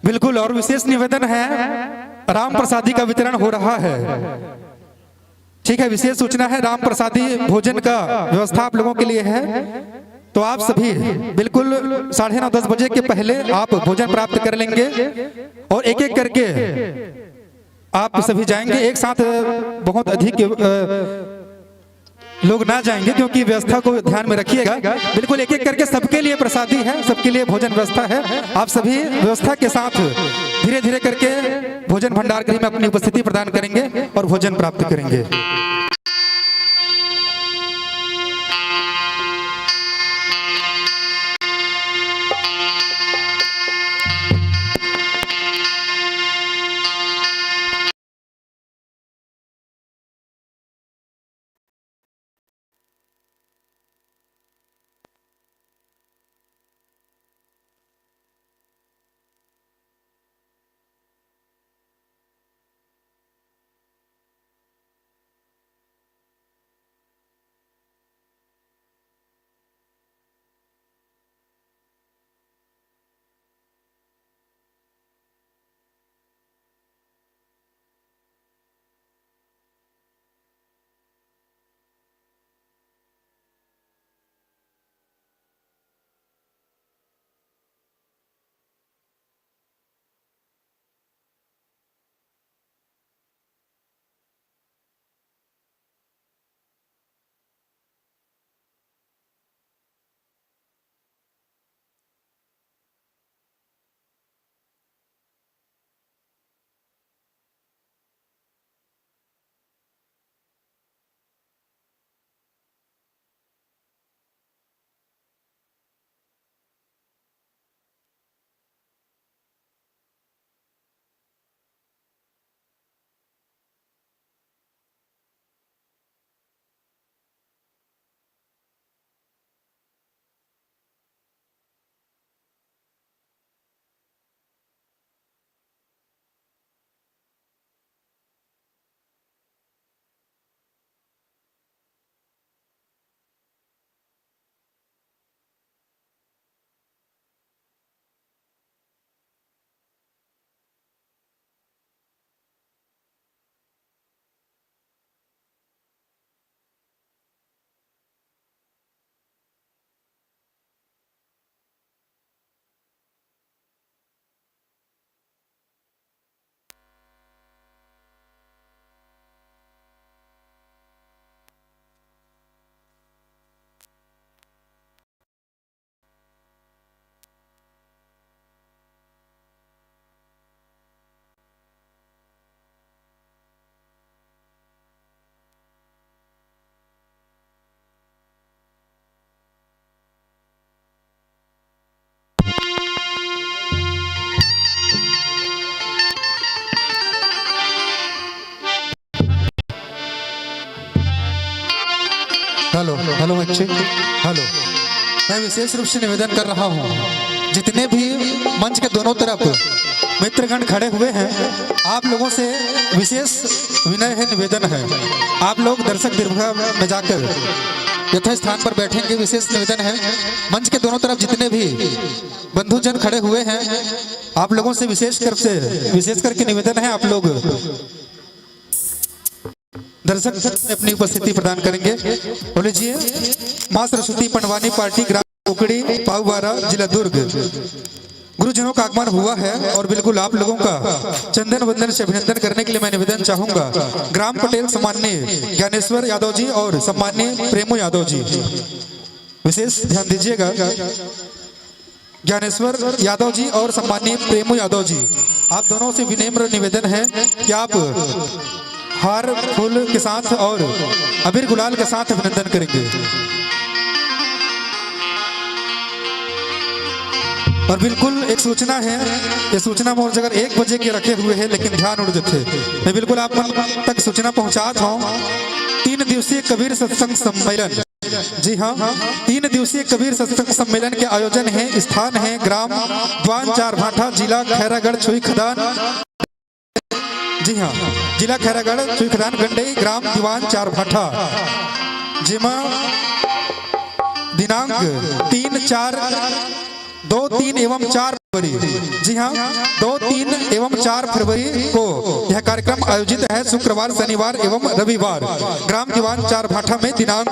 बिल्कुल, और विशेष निवेदन है, राम प्रसादी का वितरण हो रहा है। ठीक है, विशेष सूचना है, राम प्रसादी भोजन का व्यवस्था आप लोगों के लिए है, तो आप सभी बिल्कुल 9:30-10 बजे के पहले आप भोजन प्राप्त कर लेंगे और एक एक करके आप सभी जाएंगे। एक साथ बहुत अधिक लोग ना जाएंगे, क्योंकि व्यवस्था को ध्यान में रखिएगा। बिल्कुल एक एक करके सबके लिए प्रसादी है, सबके लिए भोजन व्यवस्था है। आप सभी व्यवस्था के साथ धीरे धीरे करके भोजन भंडार गृह में अपनी उपस्थिति प्रदान करेंगे और भोजन प्राप्त करेंगे। हेलो बच्चे, हेलो। मैं विशेष रूप से निवेदन कर रहा हूँ, जितने भी मंच के दोनों तरफ मित्रगण खड़े हुए हैं, आप लोगों से विशेष विनय है, निवेदन है, आप लोग दर्शक दीर्घा में जाकर यथा स्थान पर बैठेंगे। विशेष निवेदन है, मंच के दोनों तरफ जितने भी बंधुजन खड़े हुए हैं, आप लोगों से विशेष करके निवेदन है, आप लोग दर्शक में अपनी उपस्थिति प्रदान करेंगे। और लीजिए, मां सरस्वती पंडवानी पार्टी, ग्राम कोकड़ी, पाऊबारा, जिला दुर्ग। गुरुजनों का आगमन हुआ है और बिल्कुल आप लोगों का चंदन वंदन से अभिनंदन करने के लिए मैं निवेदन चाहूंगा। ग्राम पटेल सम्माननीय ज्ञानेश्वर यादव जी और सम्माननीय प्रेमू यादव जी, विशेष ध्यान दीजिएगा। ज्ञानेश्वर यादव जी और सम्माननीय प्रेमू यादव जी, आप दोनों से विनम्र निवेदन है कि आप हार फूल के साथ और अबीर गुलाल के साथ अभिनंदन करेंगे। और बिल्कुल एक सूचना है, ये सूचना मोर जगह 1 बजे के रखे हुए हैं, लेकिन ध्यान उड़ जाते, मैं बिल्कुल आप तक सूचना पहुंचाता हूँ। 3 दिवसीय कबीर सत्संग सम्मेलन, जी हाँ, 3 दिवसीय कबीर सत्संग सम्मेलन के आयोजन है। स्थान है ग्राम दीवान चार भाठा, जिला खैरागढ़, छुई खदान। जी हाँ, जिला खैरागढ़, छुई खदान, गंडई, ग्राम दीवान चार भाठा, जिमा दिनांक 3, 4, 2, 3 एवं 4 फरवरी, जी हाँ, 2, 3 एवं 4 फरवरी को यह कार्यक्रम आयोजित है। शुक्रवार, शनिवार एवं रविवार ग्राम दीवान चार भाठा में दिनांक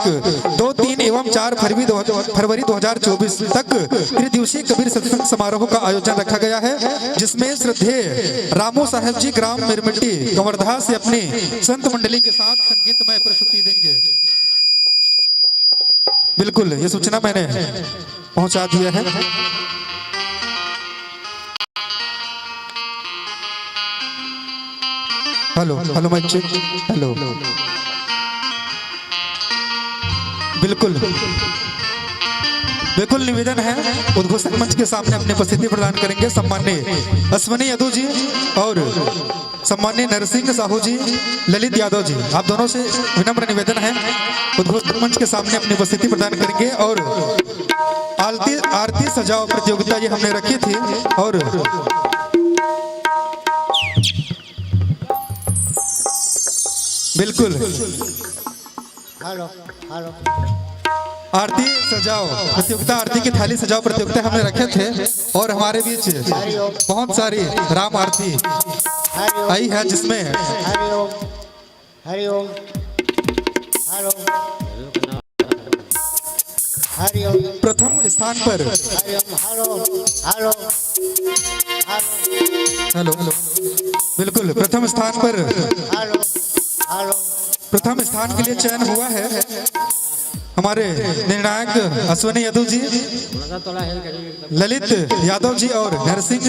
2, 3 एवं 4 फरवरी 2024 तक त्रिदिवसीय कबीर सत्संग समारोह का आयोजन रखा गया है, जिसमें श्रद्धेय रामू साहेब जी ग्राम मिरमिट्टी कवर्धा से अपनी संत मंडली के साथ संगीतमय प्रस्तुति देंगे। बिल्कुल ये सूचना मैंने पहुंचा दिया है। Hello hello mike check, hello. बिल्कुल बिल्कुल निवेदन है, उद्घोषक मंच के सामने अपनी उपस्थिति प्रदान करेंगे सम्माननीय अश्वनी यादव जी और सम्माननीय नरसिंह साहू जी, ललित यादव जी, आप दोनों से विनम्र निवेदन है, उद्घोषक मंच के सामने अपनी उपस्थिति प्रदान करेंगे। और आरती सजाओ प्रतियोगिता ये हमने रखी थी, और बिल्कुल हेलो हेलो आरती सजाओ प्रतियोगिता, आरती की थाली सजाओ प्रतियोगिता हमने रखे थे, और हमारे बीच बहुत सारी राम आरती आई है, जिसमें हरिओम हरिओम हेलो हरिओम प्रथम स्थान पर हरिओम हेलो हेलो हेलो बिल्कुल प्रथम स्थान पर हेलो हेलो प्रथम स्थान के लिए चयन हुआ है हमारे निर्णायक अश्वनी यादव जी, ललित यादव जी और नरसिंह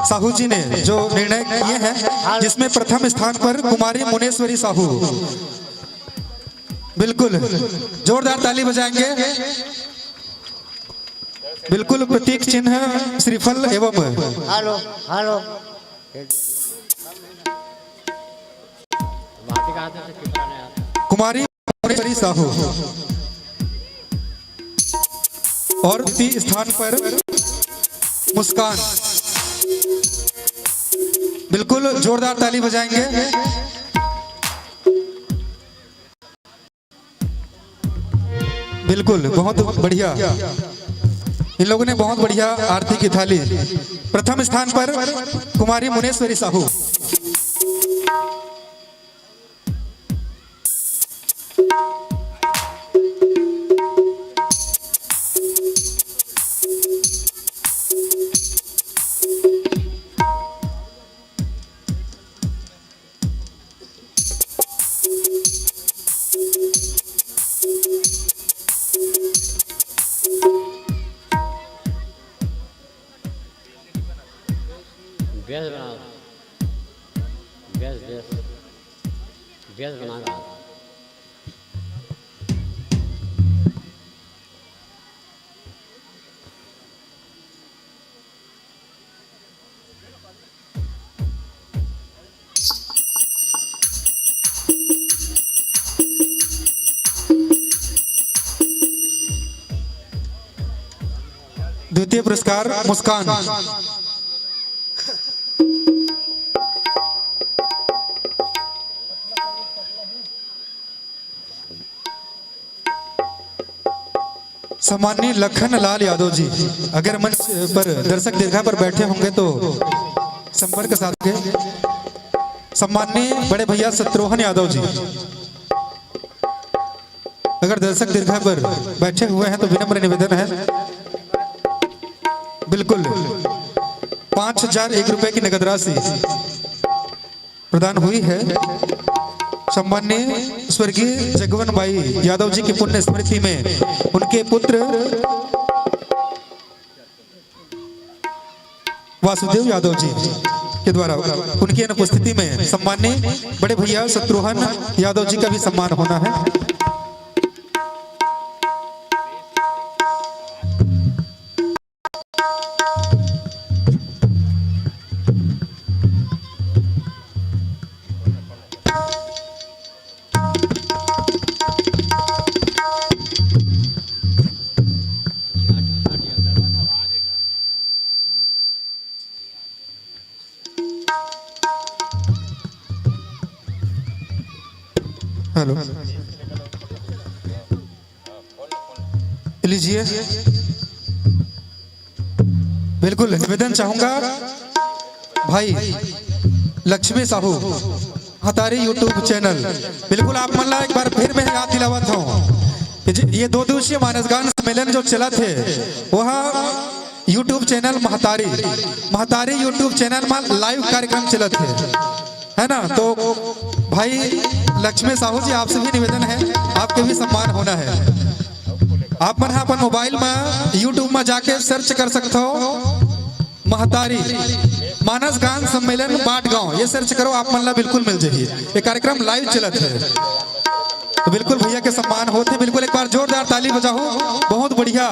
साहू जी ने जो निर्णय किए हैं, जिसमें प्रथम स्थान पर कुमारी मुनेश्वरी साहू। बिल्कुल जोरदार ताली बजाएंगे। बिल्कुल प्रतीक चिन्ह श्रीफल एवं हेलो हेलो कुमारी मुनेश्वरी साहू, और द्वितीय स्थान पर मुस्कान। बिल्कुल जोरदार ताली बजाएंगे। बिल्कुल बहुत बढ़िया, इन लोगों ने बहुत बढ़िया आरती की थाली। प्रथम स्थान पर कुमारी मुनेश्वरी साहू, बेस बना रहा था। द्वितीय पुरस्कार मुस्कान। सम्माननीय लखन लाल यादव जी, अगर मंच पर दर्शक दीर्घा पर बैठे होंगे तो संपर्क साधे। सम्माननीय बड़े भैया शत्रुघ्न यादव जी, अगर दर्शक दीर्घा पर बैठे हुए हैं तो विनम्र निवेदन है, बिल्कुल 5001 रुपए की नगद राशि प्रदान हुई है। सम्माननीय स्वर्गीय जगवन भाई यादव जी की पुण्य स्मृति में उनके पुत्र वासुदेव यादव जी के द्वारा उनकी अनुपस्थिति में सम्माननीय बड़े भैया शत्रुघ्न यादव जी का भी सम्मान होना है। हेलो, लीजिए। बिल्कुल निवेदन चाहूंगा भाई लक्ष्मी साहू हतारी यूट्यूब चैनल, बिल्कुल आप मन एक बार फिर मैं याद दिलावत हूँ, ये 2 दिवसीय मानसगान सम्मेलन जो चला थे वह यूट्यूब चैनल महतारी यूट्यूब चैनल में लाइव कार्यक्रम चला थे, है ना। तो भाई लक्ष्मी साहू जी, आपसे भी निवेदन है, आपके भी सम्मान होना है। आप मन अपन मोबाइल में यूट्यूब में जाके सर्च कर सकते हो, महतारी मानस गान सम्मेलन बाटगांव, ये सर्च करो, आप मन ला बिल्कुल मिल जाइए। ये कार्यक्रम लाइव चलत है, तो बिल्कुल भैया के सम्मान होते। बिल्कुल एक बार जोरदार ताली बजाओ। बहुत बढ़िया,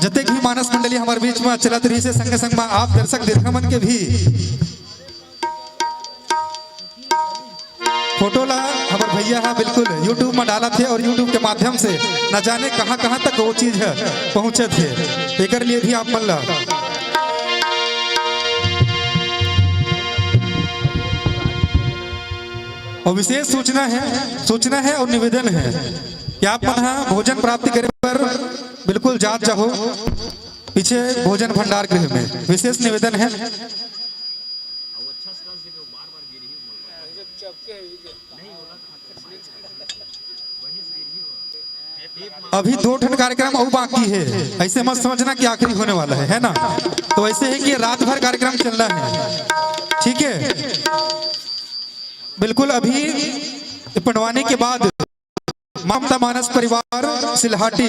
जते भी मानस मंडली हमारे बीच में चलत रही से संग संग में आप दर्शक दीर्घमन के भी फोटो ला हमारे भैया है बिल्कुल यूट्यूब में डाला थे, और यूट्यूब के माध्यम से न जाने कहां कहां तक वो चीज है पहुंचे थे। एक लिए भी आप मन ला और विशेष सूचना है और निवेदन है कि आप मन भोजन प्राप्ति करे पर बिल्कुल जात चाहो पीछे भोजन भंडार गृह में, विशेष निवेदन है। अभी 2 ठन कार्यक्रम और बाकी है, ऐसे मत समझना कि आखिरी होने वाला है ना। तो ऐसे है कि रात भर कार्यक्रम चलना है, ठीक है। बिल्कुल अभी पंडवानी के बाद ममता मानस परिवार सिलहाटी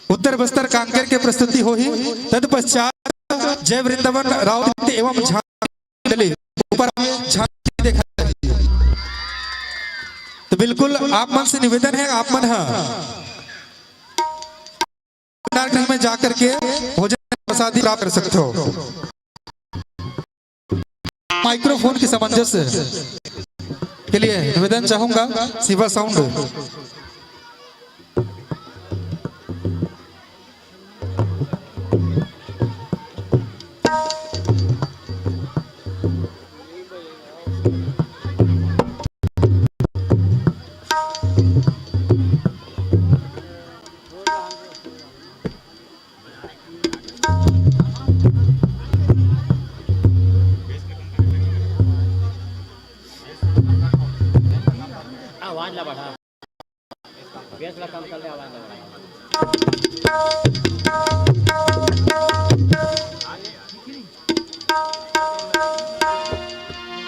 उत्तर बस्तर कांकेर के प्रस्तुति होगी। तत्पश्चात जय वृंदावन राउत एवं झांकी ऊपर झांकी देखा। तो बिल्कुल आप मन से निवेदन है, आप मन में जाकर के भोजन प्रसादी प्राप्त कर सकते हो। माइक्रोफोन की सामंजस्य के लिए निवेदन चाहूंगा शिवा साउंड।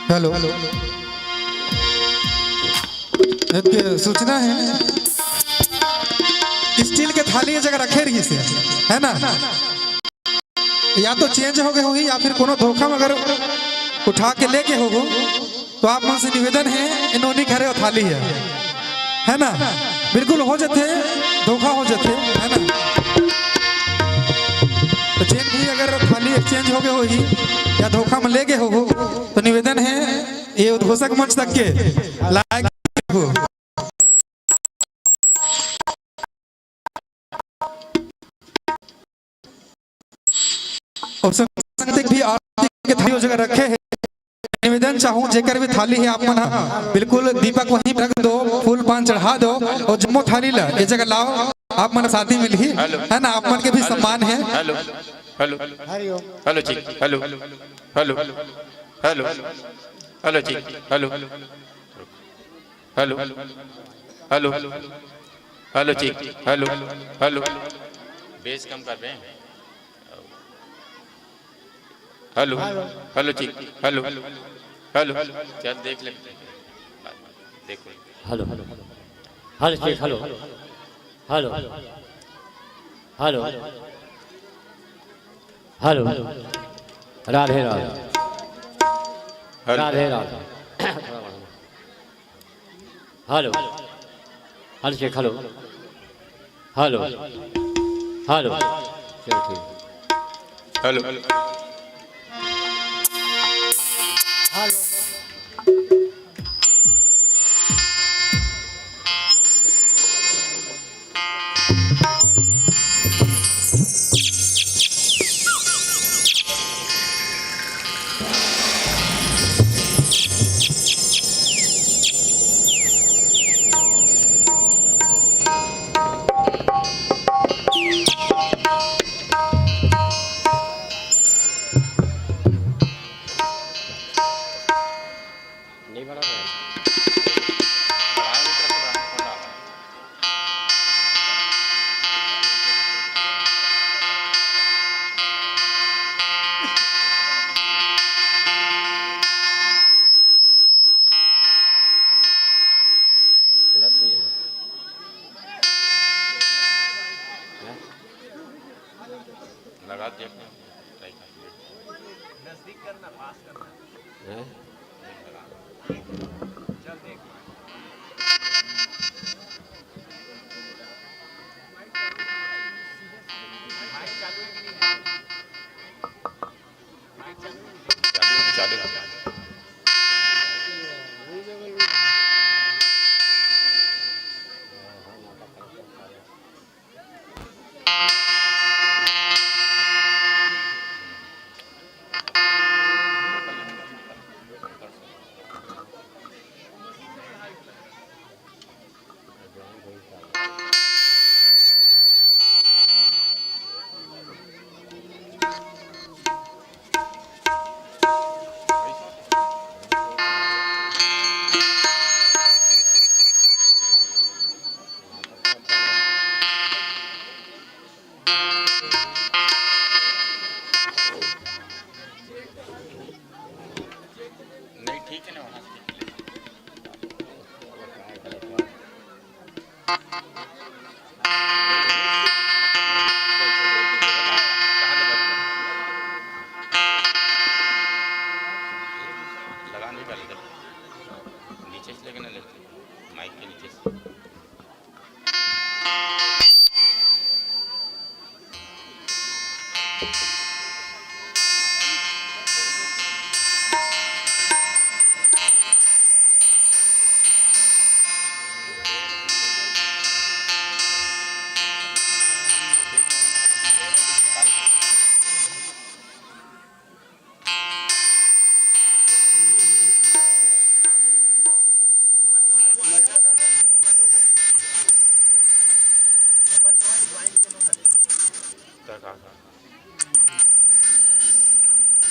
हेलो, एक सूचना है, स्टील के थाली ये जगह रखे रही से, है ना। या तो चेंज हो गए होगी या फिर कोनो धोखा में अगर उठा के लेके होगो तो आप मन से निवेदन है इन्होंने घरे थाली है ना। बिल्कुल हो जाते धोखा हो जाते, है ना। तो चेंज भी अगर थाली एक्सचेंज हो गए होगी या धोखा में ले गए हो तो निवेदन है ये उद्घोषक मंच तक के लायक हो। और संगत भी आरती के थाली उस जगह रखे हैं। निवेदन चाहूँ जेकर भी थाली है आप मना बिल्कुल दीपक वहीं रख दो, फूल पान चढ़ा दो और जम्मो थाली ला ये जगह लाओ। आप मन शादी में ही है ना, आप मन के भी सम्मान है। हेलो हेलो हरिओम हेलो जी हेलो हेलो हेलो हेलो जी हेलो हेलो हेलो हेलो जी हेलो हेलो बेस कम कर रहे हैं। हेलो हेलो जी हेलो हेलो चल देख ले देखो hello hello hello check hello hello hello hello Radhe Radhe Radhe Radhe hello hello check hello hello hello चलो ठीक हेलो हेलो नहीं बना रहे गलत नहीं है लगा देखने हैं? चालू नहीं ठीक है ना वहाँ से लगा नहीं पहले तक नीचे से लेके ना लेते माइक के नीचे से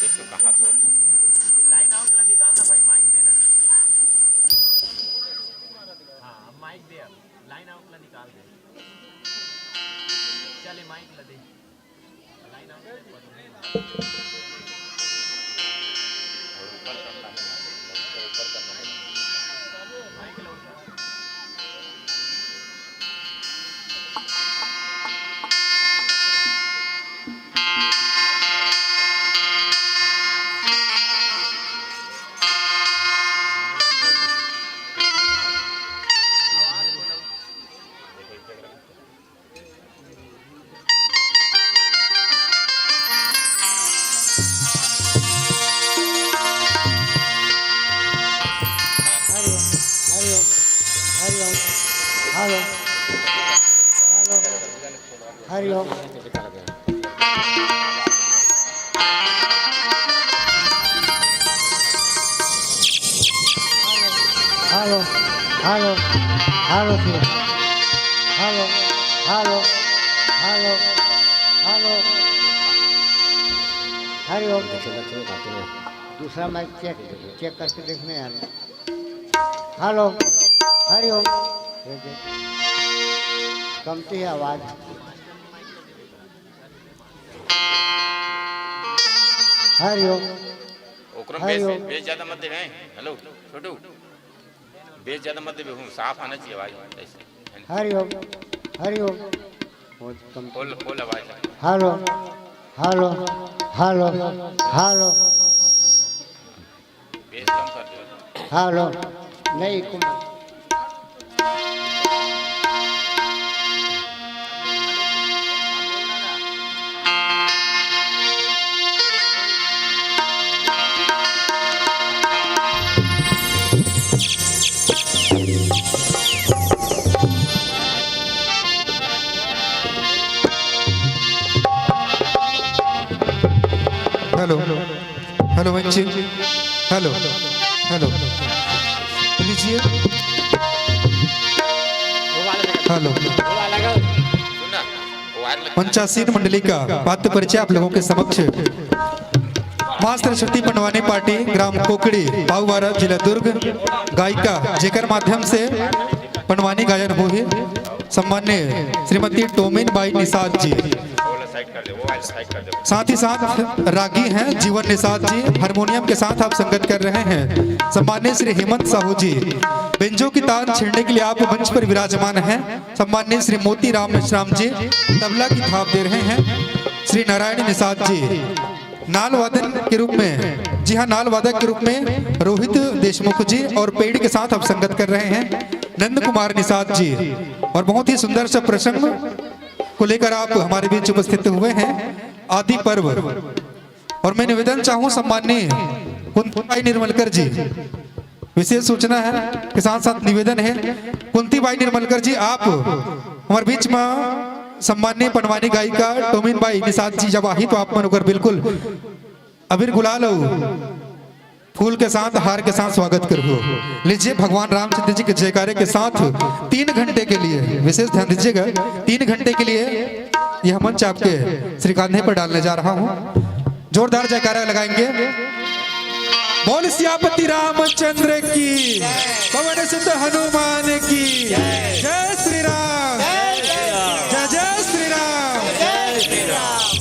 देखो कहाँ से होता लाइन आउट ला निकालना भाई, माइक देना। हाँ अब माइक दे, अब लाइन आउट ला निकाल दे। चले माइक ला दे, लाइन आउट ऊपर करना है ऊपर करना है माइक ला उठा। Hariom Hariom hello hello Hariom hello hello hello जी hello hello hello hello Hariom दूसरा माइक चेक करके देखने यार हेलो हरिओम कमती है आवाज हरिओम ओकरम बेस ज्यादा मत दे हेलो छोटू बेस ज्यादा मत दे हूं साफ आना चाहिए आवाज ऐसे हरिओम हरिओम खोल आवाज hello hello hello hello bass कम कर दो हेलो नहीं कुमार हेलो हेलो बच्चे हेलो हेलो लीजिए हेलो सुनना वायर पंचासीन मंडली का वाद्य परिचय आप लोगों के समक्ष मां सरस्वती पंडवानी पार्टी ग्राम कोकड़ी पाऊवारा जिला दुर्ग गायिका जेकर माध्यम से पंडवानी गायन हो है सम्मान्य श्रीमती टोमिन बाई निषाद जी साइड कर दे वो वायर साइड कर दे साथ ही साथ रागी हैं जीवन निषाद जी हारमोनियम के साथ आप संगत कर रहे हैं सम्मान्य श्री हेमंत साहू जी बेंजो की तान छेड़ने के लिए आप मंच पर विराजमान हैं सम्मान्य श्री मोती राम मिश्राम जी तबला की थाप दे रहे हैं श्री नारायण निषाद जी नाल वादन के रूप में जी हाँ नाल वादक के रूप में रोहित देशमुख जी और पेड़ के साथ आप संगत कर रहे हैं नंद कुमार निषाद जी और बहुत ही सुंदर सा प्रसंग को लेकर आप हमारे बीच उपस्थित हुए हैं आदि पर्व और मैं निवेदन चाहूं सम्माननीय कुंती बाई निर्मलकर जी विशेष सूचना है के साथ साथ निवेदन है कुंती बाई निर्मलकर जी आप हमारे बीच में सम्माननीय पंडवानी गायिका टोमिन बाई निषाद जी जब आई तो आप मनोकर बिल्कुल अबीर गुलाल फूल के साथ हार के साथ स्वागत करो लीजिए भगवान रामचंद्र जी के जयकारे के साथ 3 घंटे के लिए विशेष ध्यान दीजिएगा 3 घंटे के लिए यह मंच आपके श्री कांधे पर डालने जा रहा हूं जोरदार जयकारा लगाएंगे बोल सियापति रामचंद्र की पवन सिद्ध हनुमान की जय श्री राम जय जय श्री राम जय श्री राम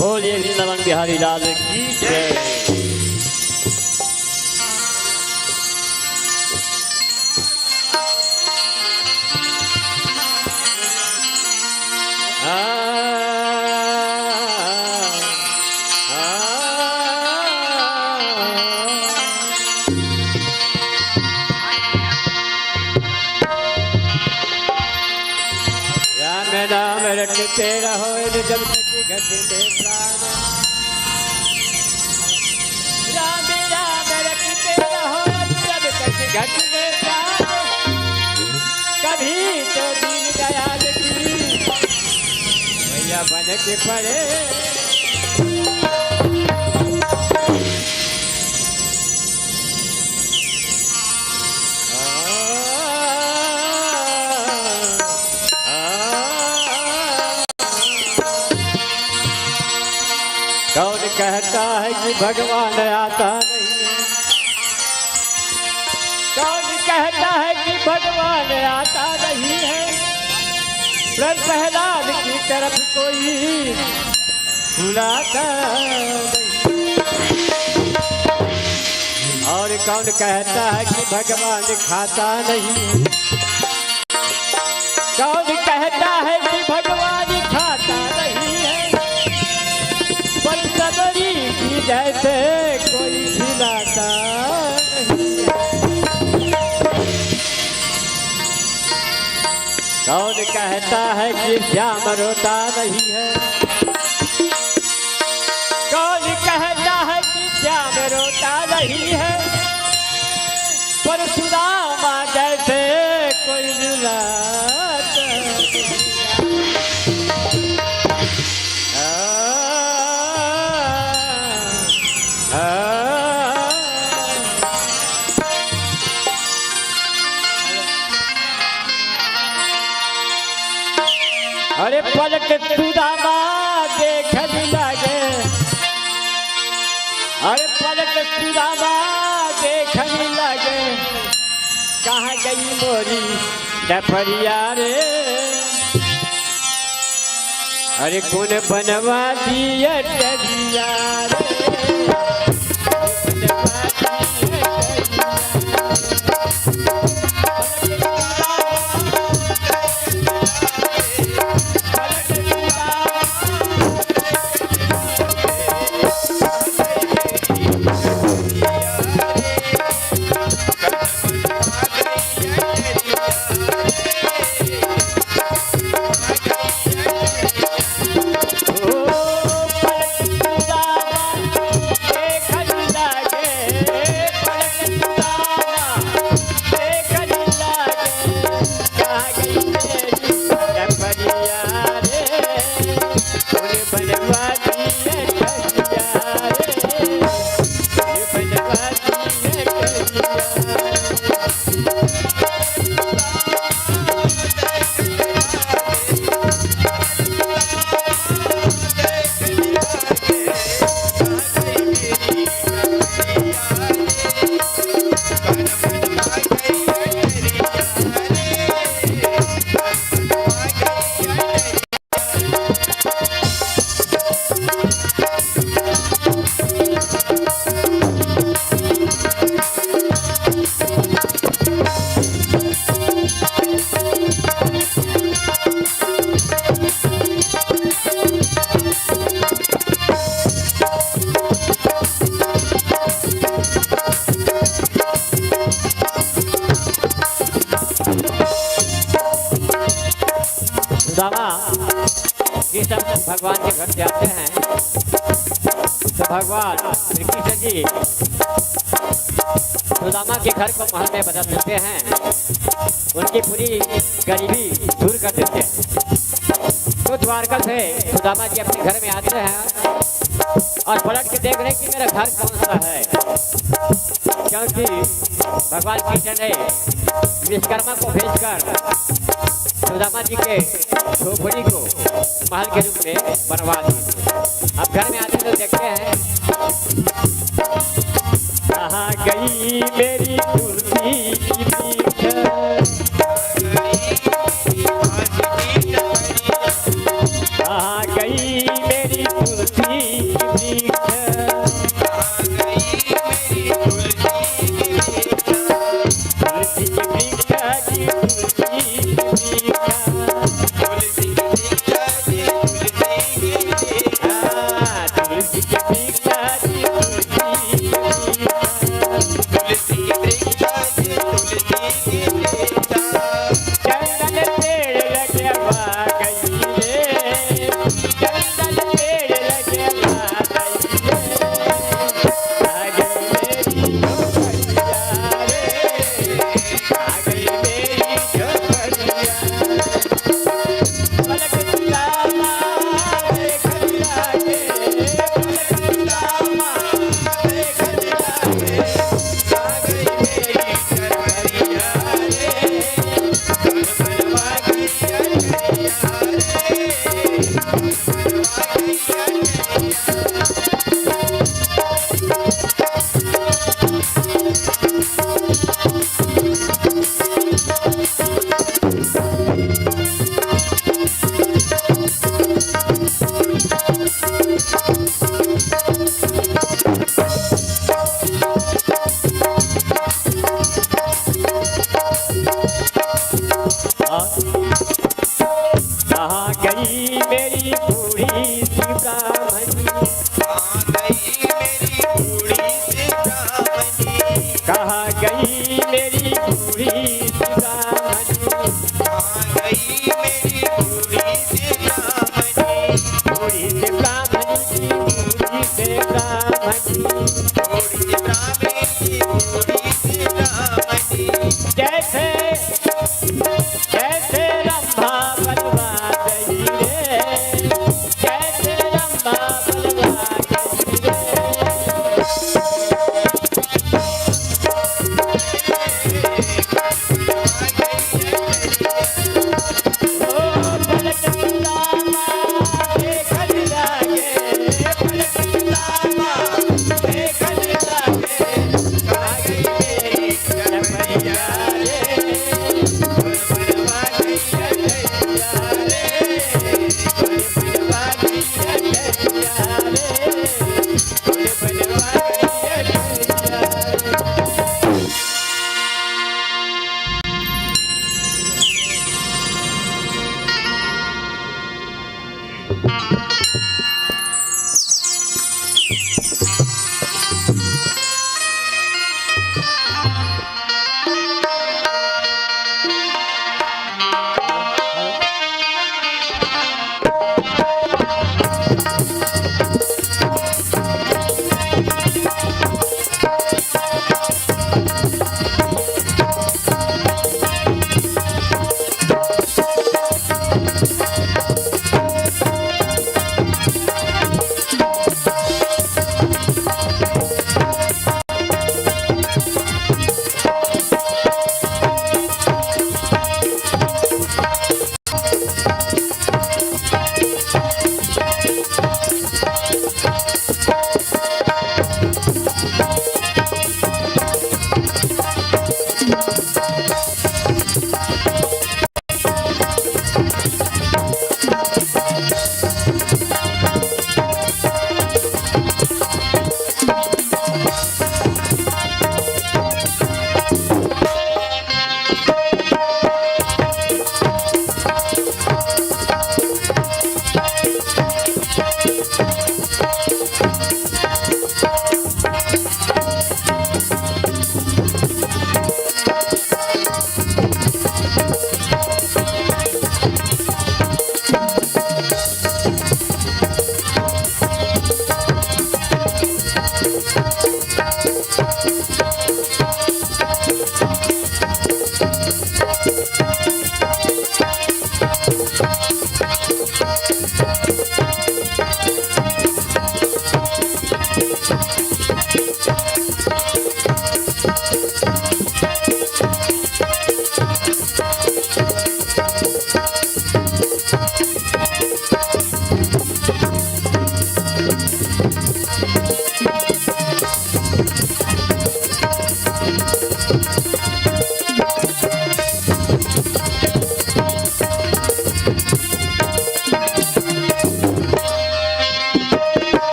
बोलिए वृंदावन बिहारी लाल की जय। राम राम रटते रहो जब तक घट में प्राण। राम राम रटते रहो जब तक घट में प्राण। कभी तो दीन दयाल की भैया बन के पड़े। कौन कहता है कि भगवान आता नहीं है? कौन कहता है कि भगवान आता नहीं है? प्रहलाद की तरफ कोई बुलाता नहीं। और कौन कहता है कि भगवान खाता नहीं है? कौन कहता है कि भगवान खाता नहीं है? पर सबरी की जैसे कोई खिलाता नहीं है। कौन कहता है कि श्याम रोता नहीं है? कौन कहता है कि श्याम रोता नहीं है? पर सुदामा जैसे कोई रुलाता नहीं है। अरे पलट सुदामा देखने लगे। अरे पलट सुदामा देखने लगे। कहाँ गई मोरी डफरिया रे? अरे कौन बनवा दिया डरिया रे? सुदामा ये सब भगवान के घर जाते हैं तो भगवान श्री कृष्ण जी सुदामा के घर को महल में बदल देते हैं, उनकी पूरी गरीबी दूर कर देते हैं। तो द्वारका से सुदामा जी अपने घर में आते हैं और पलट के देख रहे कि मेरा घर कौन सा है, क्योंकि भगवान कृष्ण ने विश्वकर्मा को भेजकर सुदामा जी के झोपड़ी को महल के रूप में बनवा दी। अब घर में आते तो देखते हैं कहाँ गई मेरी तुलसी की पीठ, कहाँ गई मेरी तुलसी की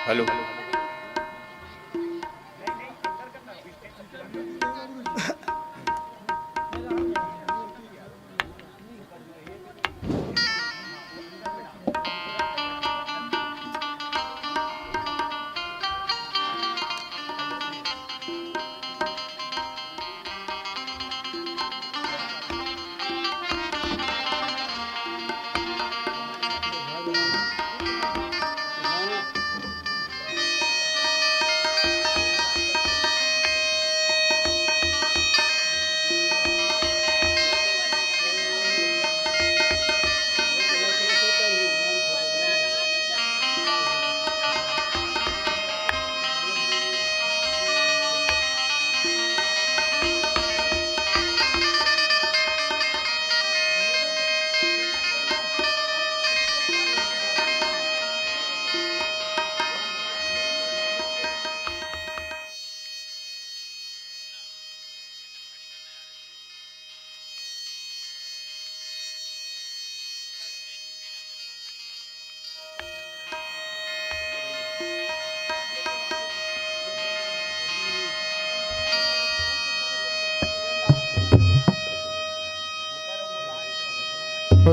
हेलो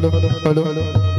हेलो हेलो हेलो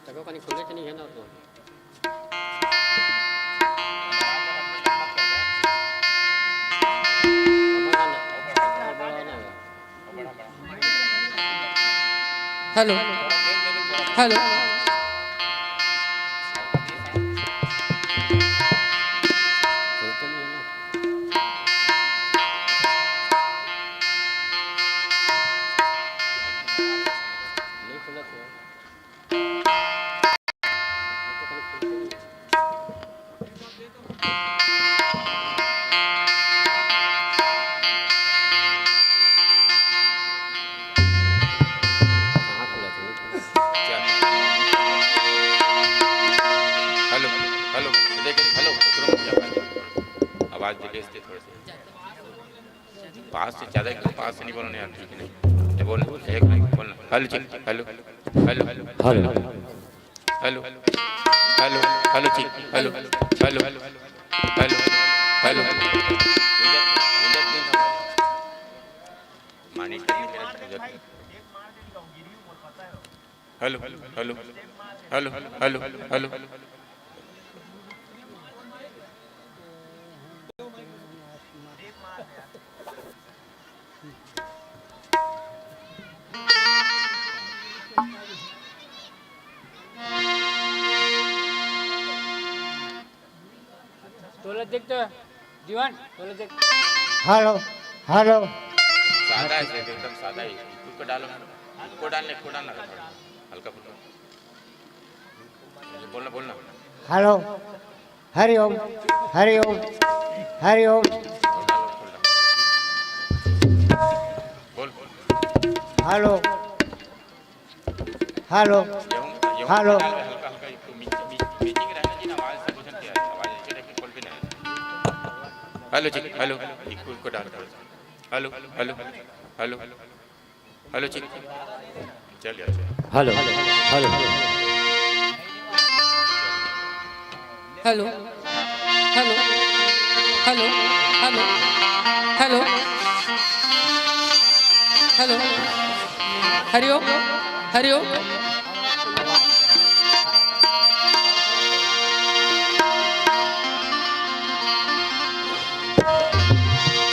तको कहीं खुले नहीं है ना तो हेलो हेलो हेलो हेलो देखिए हेलो तुरंत आवाज दिखेज दे थोड़े से पास से ज़्यादा पास से नहीं बोलना यार ठीक नहीं ये बोलना एक मिनट बोलना हेलो चिक hello hello hello hello hello hello hello चिक hello hello hello hello hello hello hello hello hello तोले देख तो जीवन तोले देख हेलो हेलो सादा है सेठ, एकदम सादा ही इसको डालो को डालना थोड़ा हल्का फुल्का बोलना बोलना हेलो हरिओम हरिओम हरिओम बोल हेलो हेलो हेलो हल्का हल्का हेलो चिक हेलो को डाल हेलो हेलो हेलो हेलो चिक चल यार hello hello hello hello hello hello hello hello हरिओम हरिओम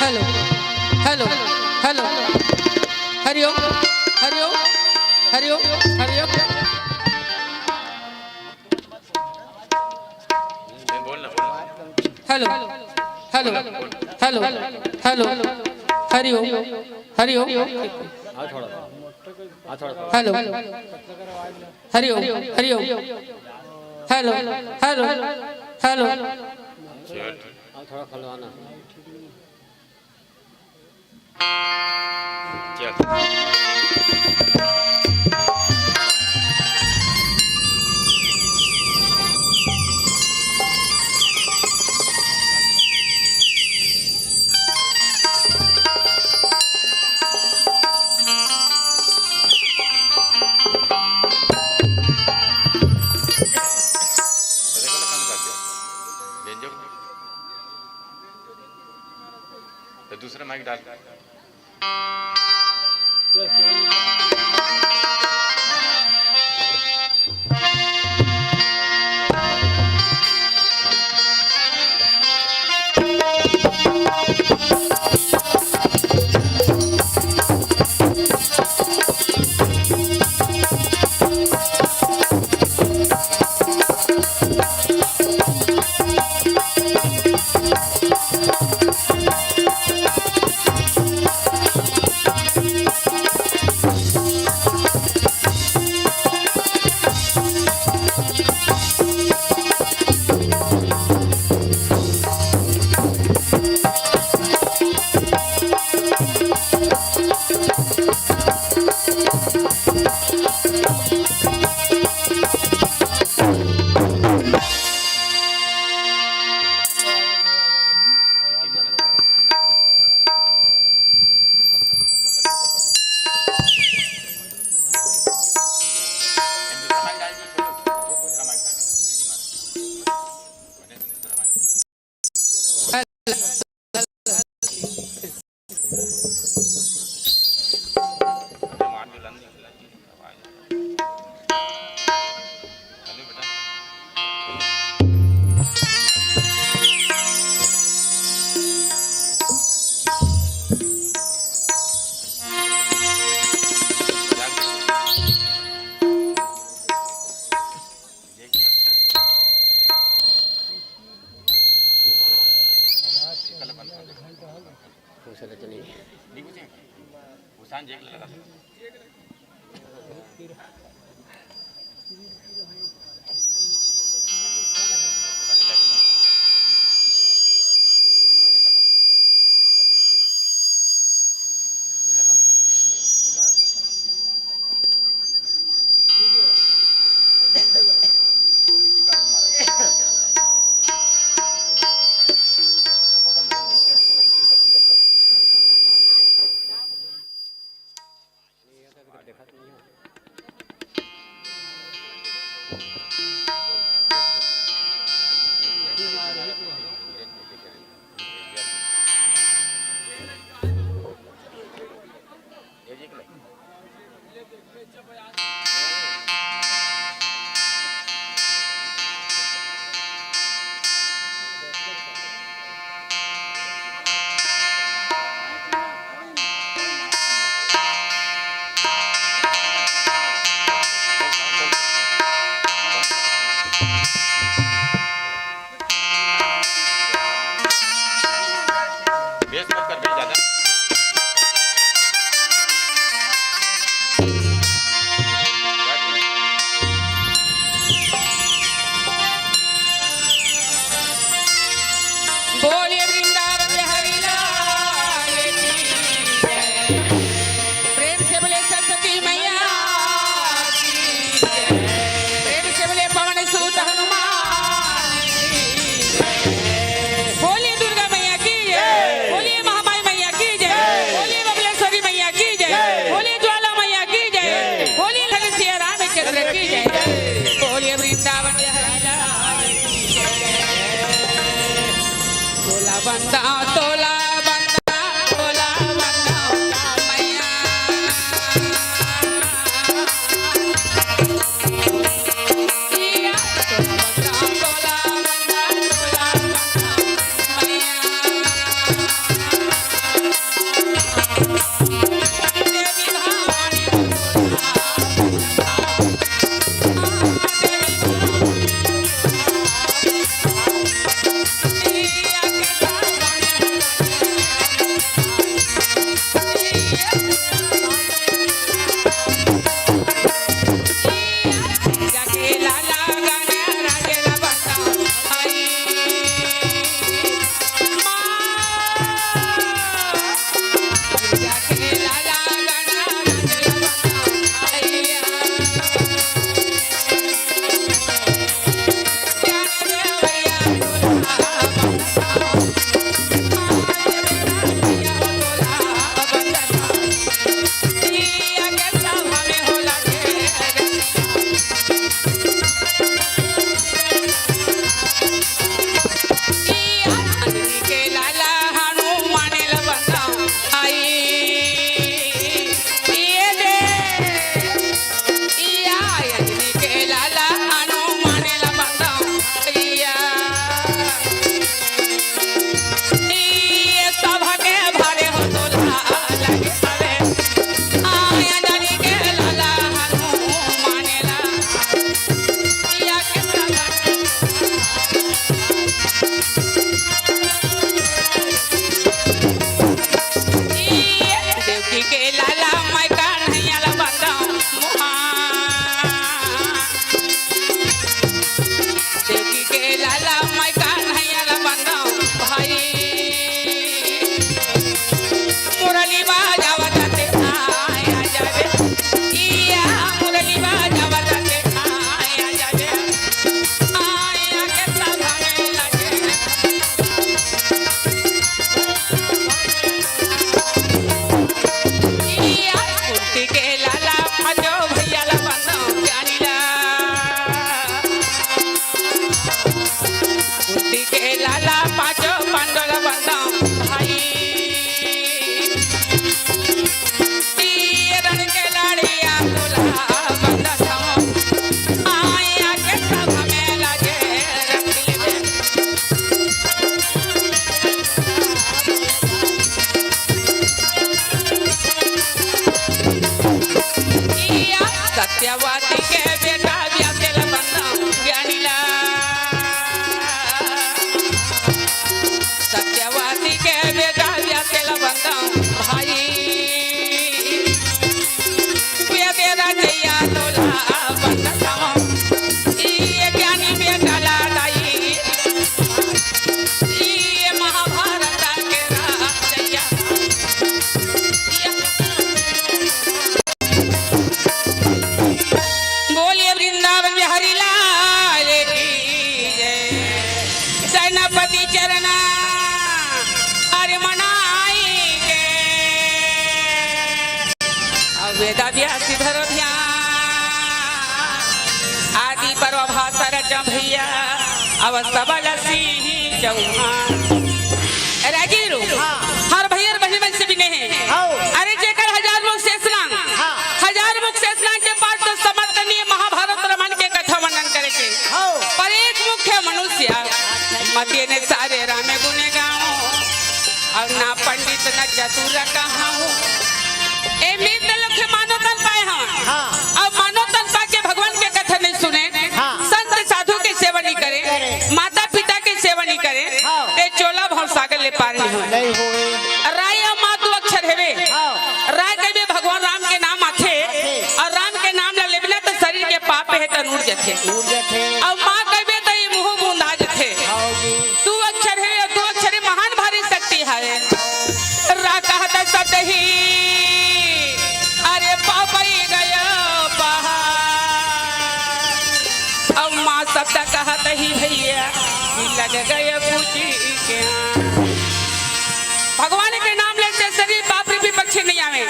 हेलो हेलो हेलो हरिओम हरिओम हरिओम हरिओम बोलना हेलो हेलो हेलो हेलो हरिओम हरिओम हेलो हरिओम हरिओम हेलो हेलो हेलो थोड़ा खलवाना तो दूसरा माइक डाल सत्यवादी के बेटा व्यासेल बंदा ज्ञानीला सत्यवादी के बेटा व्यासेल बंदा भाई तेरा जैया तोला बंदा ये ज्ञानी बेटा लादाई ये महाभारत के राजैया बोलिए वृंदावन बिहारी लाल की जय सेनापति चरना अरे मनाई के वेदा व्यास धरो ध्यान आदि पर्वभासर भैया अवस्तबल सिंह चौहान राजीरो हर भैया बहन बन से भी नहीं अरे जेकर हजार मुख से स्नान हजार मुख से स्नान के पाठ तो समर्थनीय महाभारत रामायण के कथा वर्णन करे के पर एक मुख्य मनुष्य मतिये ने सारे रामे गुने गाओ और ना पंडित न चतुर कहाओ ए मीत लोग के मानो तन पाए हम अब मानो तन पा के भगवान के कथा नहीं सुने संत साधु की सेवा नहीं करे माता पिता की सेवा नहीं करे ते चोला भव सागर ले पार नहीं हो राय माँ दो अक्षर हेवे राय कहे भगवान राम के नाम आथे और राम के नाम ला लेबना तो शरीर के पाप है तो उड़ जाथे और माँ कहे तो ये मुंह मुंदा जाथे दो अक्षर है और दो अक्षर महान भारी शक्ति है रा कहता सतही अरे पापई गया पहाड़ और माँ शब्द कहत ही भैया लग गए पूछी क्या भगवान के नाम लेते शरीर बाप रे भी पक्षी नहीं आवे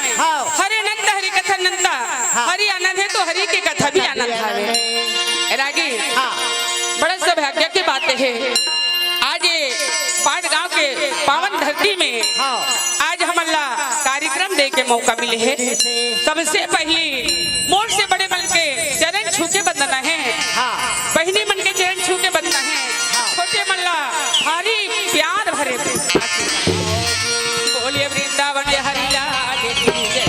हरे नंद हरि कथा नंदा हरि आनंद है तो हरि की कथा भी आनंद आवे रागी बड़ा सौभाग्य की बात है आज ये पाट गांव के पावन धरती में आज हमारा कार्यक्रम दे के मौका मिले है सबसे पहले मोर से बड़े मन के चरण छू के बंदना है बहनी मन के चरण छू के बंदना है छोटे मल्ला भारी प्यार भरे बोलिए वृंदावन बिहारी लाल की जय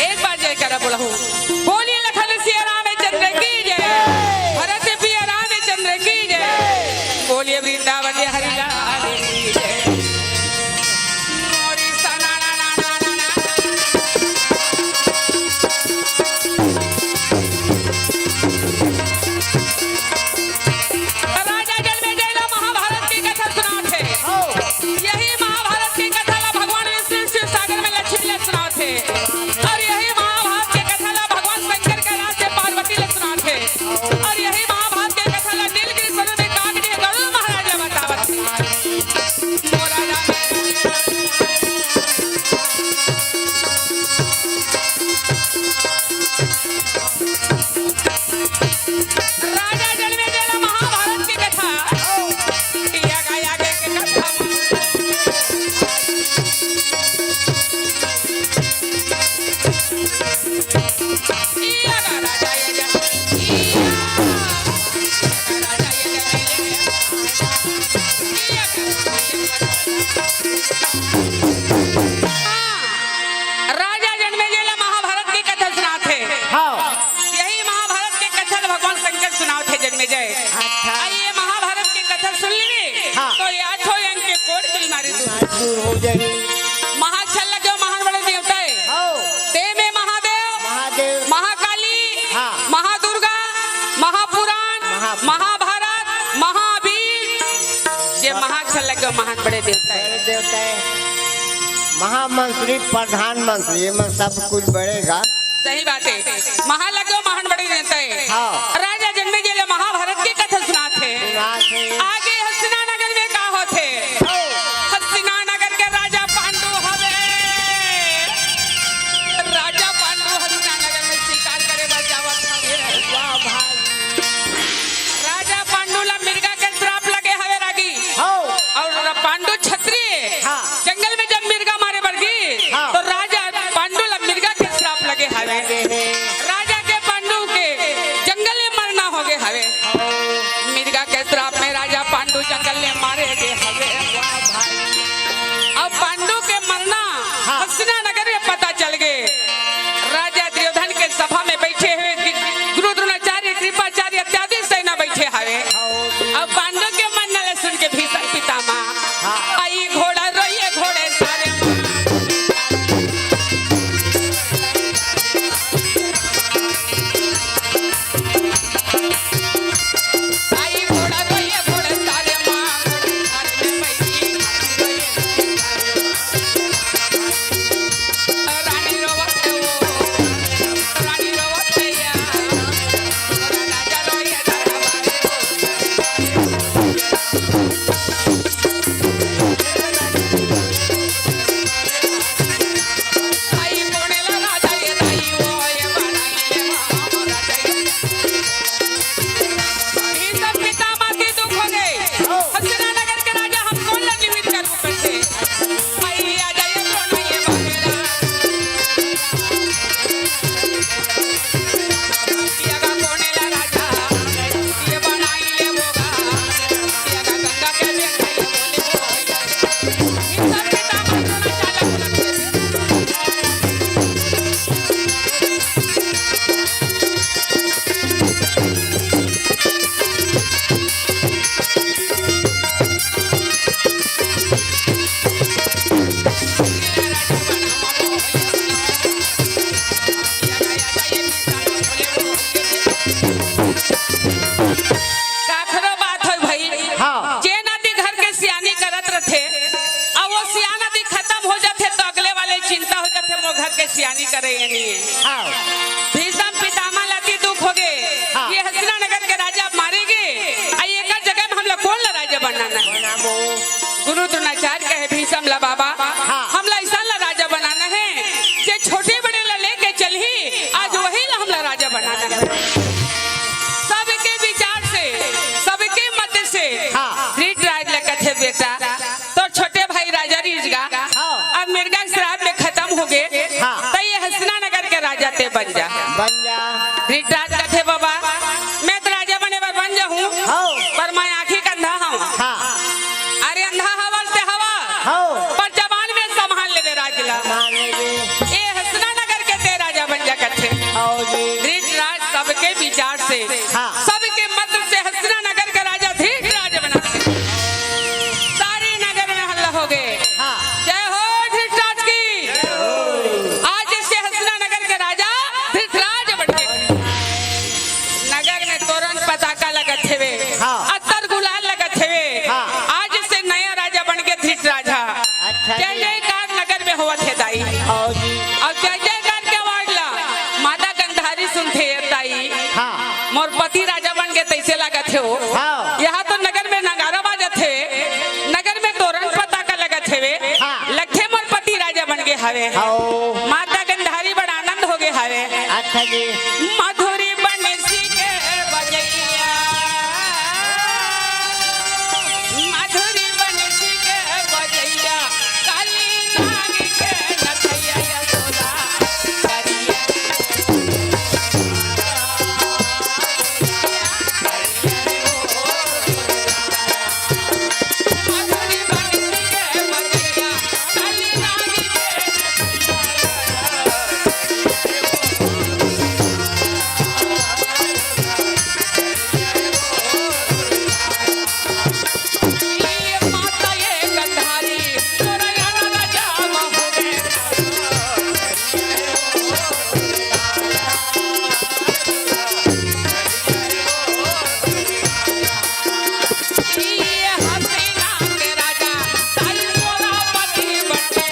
एक बार जय करा बोला हूँ बोलिए लखन सिया रामचंद्र की जय भरत प्रिय रामचंद्र की जय बोलिए वृंदावन बिहारी लाल की जय मोरी सना ना ना ना ना ना राजा जन्मेजय ला महाभारत की कथा सुनाते यही महाभारत की कथा ला भगवान विष्णु शिव सागर में लक्ष्मी ला सुनाते और यही महाभारत की कथा ला भगवान शंकर के राज से पार्वती ला सुनाते और यही महाभारत की कथा ला नीलगिरी पर्वत में कागड़ी गरुड़ महाराज ला बतावत मोरा राजा जन्मेजय ला महाभारत की कथा किया गया आगे की कथा किया गया राजा ये राजा जन्मेजय ला महाभारत की कथा सुनाते यही महाभारत की कथा भगवान शंकर सुनाते जन्मेजय ये महाभारत की कथा सुन ली तो ये आठों अंक के कोट दिल मारे दूर हो जाए महाक्षर लगे महान बड़े देवता है ते में महादेव महादेव महाकाली महादुर्गा महापुराण महाभारत महावीर ये महाक्षर लगे महान बड़े देवता है देवता है महामंत्री प्रधानमंत्री में सब कुछ बढ़ेगा सही बात है महालग्यो महान बड़े देवता है राजा जन्मेजय ला महाभारत की कथा सुनाते आगे हस्तिनानगर में का होते हस्तिनानगर के राजा पांडु हवे राजा पांडु हस्तिनानगर में शिकार करे बचावत हवे वाह भाई राजा पांडु ला मिर्गा के श्राप लगे हवे रागी और पांडु क्षत्रिय जंगल में जब मिर्गा मारे बरगी तो राजा पांडु ला मिर्गा के श्राप लगे हवे राजा के पांडु के जंगल में करे ये नहीं है। हाँ भीषम पितामह लती दुख हो गए, हाँ। ये हस्तिनानगर के राजा मारेंगे, आई एक जगह में हम लोग कौन ला राजा बनाना है? बनाबो गुरु द्रोणाचार्य कहे भीषम ला बाबा, हाँ। हम ला ऐसा ला राजा बनाना है जे छोटे बड़े ला लेके चली, आज वही ला हम ला राजा बनाना है। सबके विचार से, सबके मत से हाँ। धृतराज ला कथे बेटा तो छोटे भाई राजा रिजगा, हाँ। अब मिर्गा श्राप में खत्म हो गए, हाँ। तो ये हस्तिनानगर के राजा ते बन जा। बन जा धृतराज कथे बाबा मैं तो राजा बने बन जाऊं, हाँ। पर मैं आंखें का अंधा हूँ। हाँ अरे अंधा हवा से हवा, हाँ। पर जवान में संभाल ले राजला। मान लेंगे ये हस्तिनानगर के ते राजा बन जा कथे। आओ जी धृतराज सबके विचार से, हाँ। सबके मत से हस्तिनानगर का राजा धृतराज बना। सारे नगर में हल्ला हो गए, हाँ जय हो धृतराज की। आज से हस्तिनानगर के राजा धृतराज बन गए। नगर में तोरण पताका लगत हेवे, हाँ। अत्तर गुलाल लगत हेवे, हाँ। आज से नया राजा बन के धृतराज। अच्छा जय जी। जयकार नगर में होवत है दाई, आओ जी और जय जयकार के वाडला माता गंधारी सुनते है दाई। हाँ मोर पति राजा बन के तैसे लागत है हो। हाँ। यहाँ तो नगर में नगारा बाजत है, नगर में तोरण पताका लगत है, हाँ। लखे मोर पति राजा बन गए हवे। आओ माता गंधारी बड़ा आनंद हो गए हवे। अच्छा जी मधुरी बंसी के बजैया, मधुरी बंसी के बजैया, काली नाग के नथैया यशोदा करिया। मधुरी बंसी के बजैया, काली नाग के ये माता ये गंधारी तोरा याना राजा महोगे। ये हसीना के राजा साई तोरा पति बटे।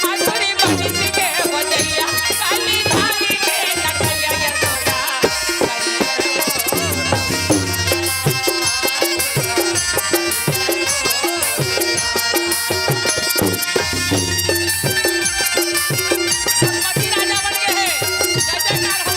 मधुरी बंसी के बजैया, काली नाग के नथैया यशोदा पति राजा बन गए हैं। जय जयकार हो।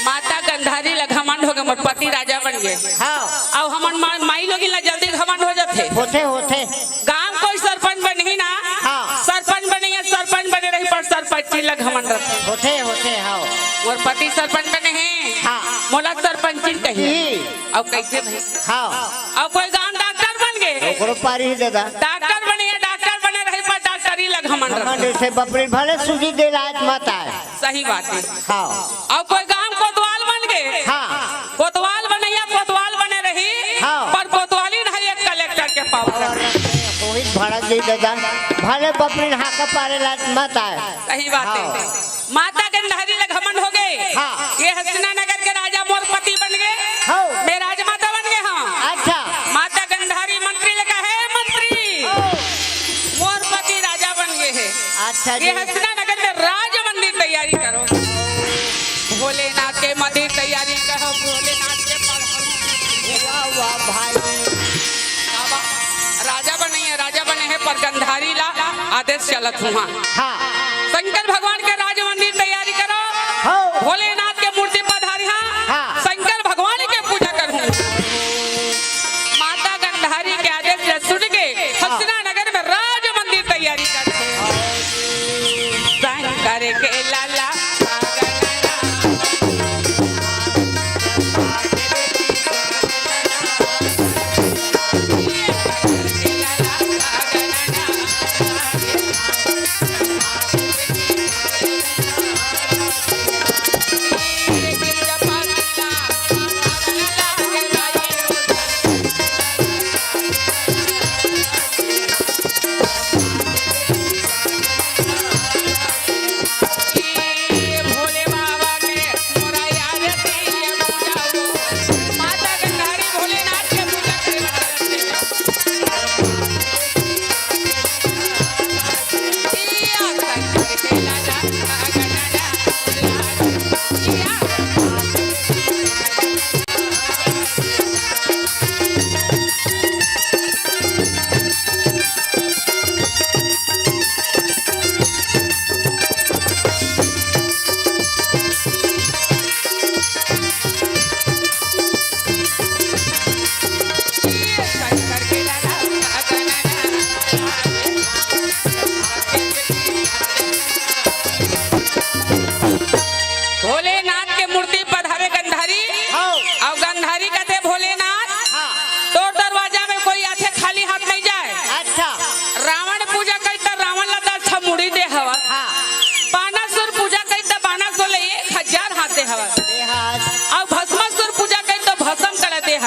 माता गंधारी ला घमंड हो गए, मोर पति राजा बन गए। हाँ अब हमन माई लोग ला जल्दी घमंड हो जाते। होते होते गांव कोई सरपंच बनी ना, हाँ। सरपंच बने या सरपंच बने रही, पर सरपंच ला घमंड रखे। होते होते हाँ मोर पति सरपंच बने हैं, हाँ। मोला सरपंच कहिए। ही। अब कैसे भाई, हाँ अब कोई गांव डॉक्टर बन गए, ओकरो पारी ही दादा डॉक्टर बने या डॉक्टर बने रही, पर डॉक्टरी ला घमंड रखे। हमारे से बपरी भले सूजी दे लायक मत आए सही बात है। हाँ अब कोई गांव कोतवाल बन गए, हाँ कोतवाल बने या कोतवाल बने रही, हाँ। पर कोतवाली नहीं एक कलेक्टर के पावर। कोई भाड़ा दे दादा भले बपरी हाका पारे लायक मत आए सही बात है। हाँ। माता गंधारी ला घमंड हो गए, हाँ। ये हस्तिनानगर के राजा मोर पति बन गए, हाँ। मैं राजमाता बन गए। हाँ अच्छा माता गंधारी मंत्री लगा है, मंत्री मोर पति राजा बन गए है। अच्छा जी ये हस्तिनानगर में राज मंदिर तैयारी करो, भोलेनाथ के मंदिर तैयारी करो, भोलेनाथ के वाह वाह भाई बाबा राजा बने हैं, राजा बने हैं, पर गंधारी ला आदेश चलत हुआ। हाँ शंकर भगवान के राज मंदिर तैयारी करो, हाँ। भोलेनाथ के मूर्ति पधारी। हाँ। शंकर भगवान के पूजा करूँ। माता गंधारी के आदेश सुन के हस्तिनानगर में राज मंदिर तैयारी करते शंकर के लाला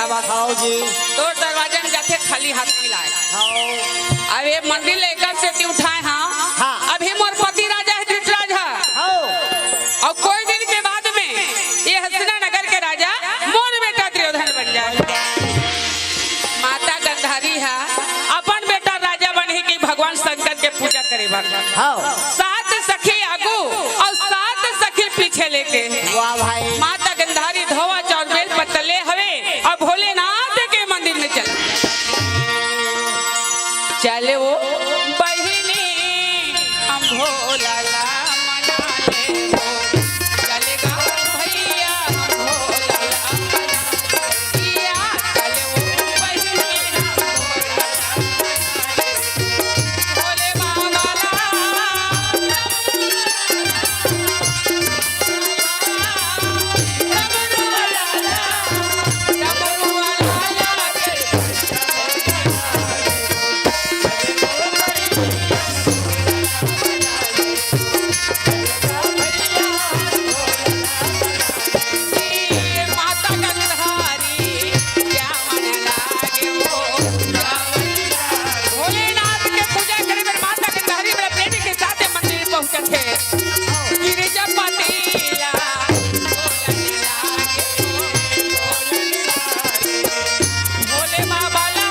हवा हाँ जी तो दरवाजा में जाते खाली हाथ मिलाए हाँ अब ये मंदिर लेकर से उठाए हाँ हाँ। अभी मोर पति राजा है धृतराज है हाँ और कोई दिन के बाद में ये हसना नगर के राजा मोर बेटा दुर्योधन बन जाए। माता गंधारी है अपन बेटा राजा बने की भगवान शंकर के पूजा करे हाँ। 7 सखी आगू और 7 सखी पीछे लेके वाह भाई माता गंधारी धोवा चाउर बेल पतले हवे और भोलेनाथ के मंदिर में चले वो बहिनी हम भोला ला मना ले वो चलेगा भैया हम भोला ला मना लिया चले वो बहिनी हम भोले बाबा ला माता गंधारी क्या मन लागे वो भोलेनाथ के पूजा करे पर माता गंधारी मेरे प्रेमी के साथ मंदिर पहुंचे थे गिरिजा पातिया भोले बाबा ला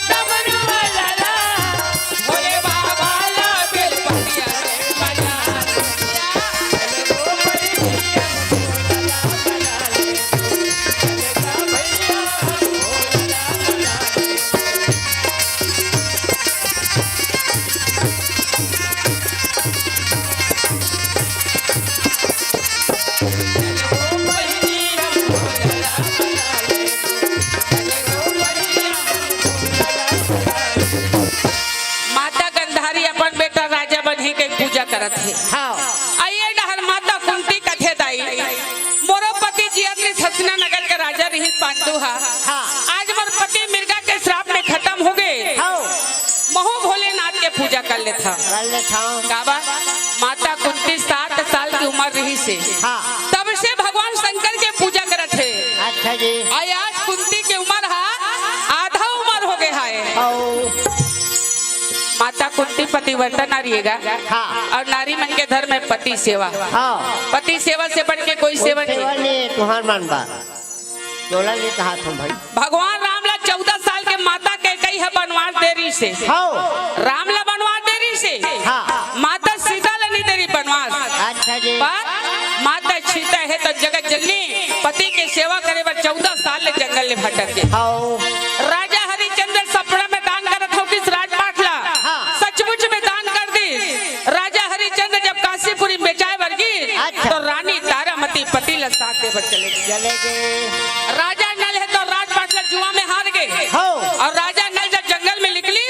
डमरू वाला ला भोले बाबा ला बेल पतिया बजा माता गंधारी अपन बेटा राजा बने के पूजा करत है हाँ आइए डहर माता कुंती कथे दाई मोरो पति जियात्री हसना नगर का राजा रही पांडु हा हाँ। आज मोर पति मिर्गा के श्राप में खत्म हो गए हाँ महू भोलेनाथ के पूजा कर लेता कर लेता हूँ गावा माता कुंती 7 साल की उम्र रही से हाँ तब से भगवान शंकर के पूजा करत है अच्छा जी आज कुंती की उम्र हा आधा उम्र हो गया है हाँ माता कुंती पतिव्रता नारी है हाँ। और नारी मन के धर्म में पति सेवा हाँ पति सेवा से बढ़ के कोई सेवा सेवा नहीं नहीं तुम्हार मन बा तोला नहीं कहा तुम भाई भगवान रामला 14 साल के माता के कई है बनवास देरी से हाँ रामला बनवास देरी से हाँ। माता सीता ला नहीं देरी बनवास अच्छा जी पर माता सीता है तो जगत जननी पति के सेवा करे पर 14 साल ले जंगल में भटक के हाँ राजा हरिचंद्र सपना में दान करत हो किस राजपाट ला हाँ। सचमुच में दान कर दी राजा हरिचंद्र जब काशीपुरी बेचाए वर्गी अच्छा। तो रानी तारामती पति ला साथ दे चले गए चले गए राजा नल है तो राजपाट ला जुआ में हार गए हाँ। और राजा नल जब जंगल में निकली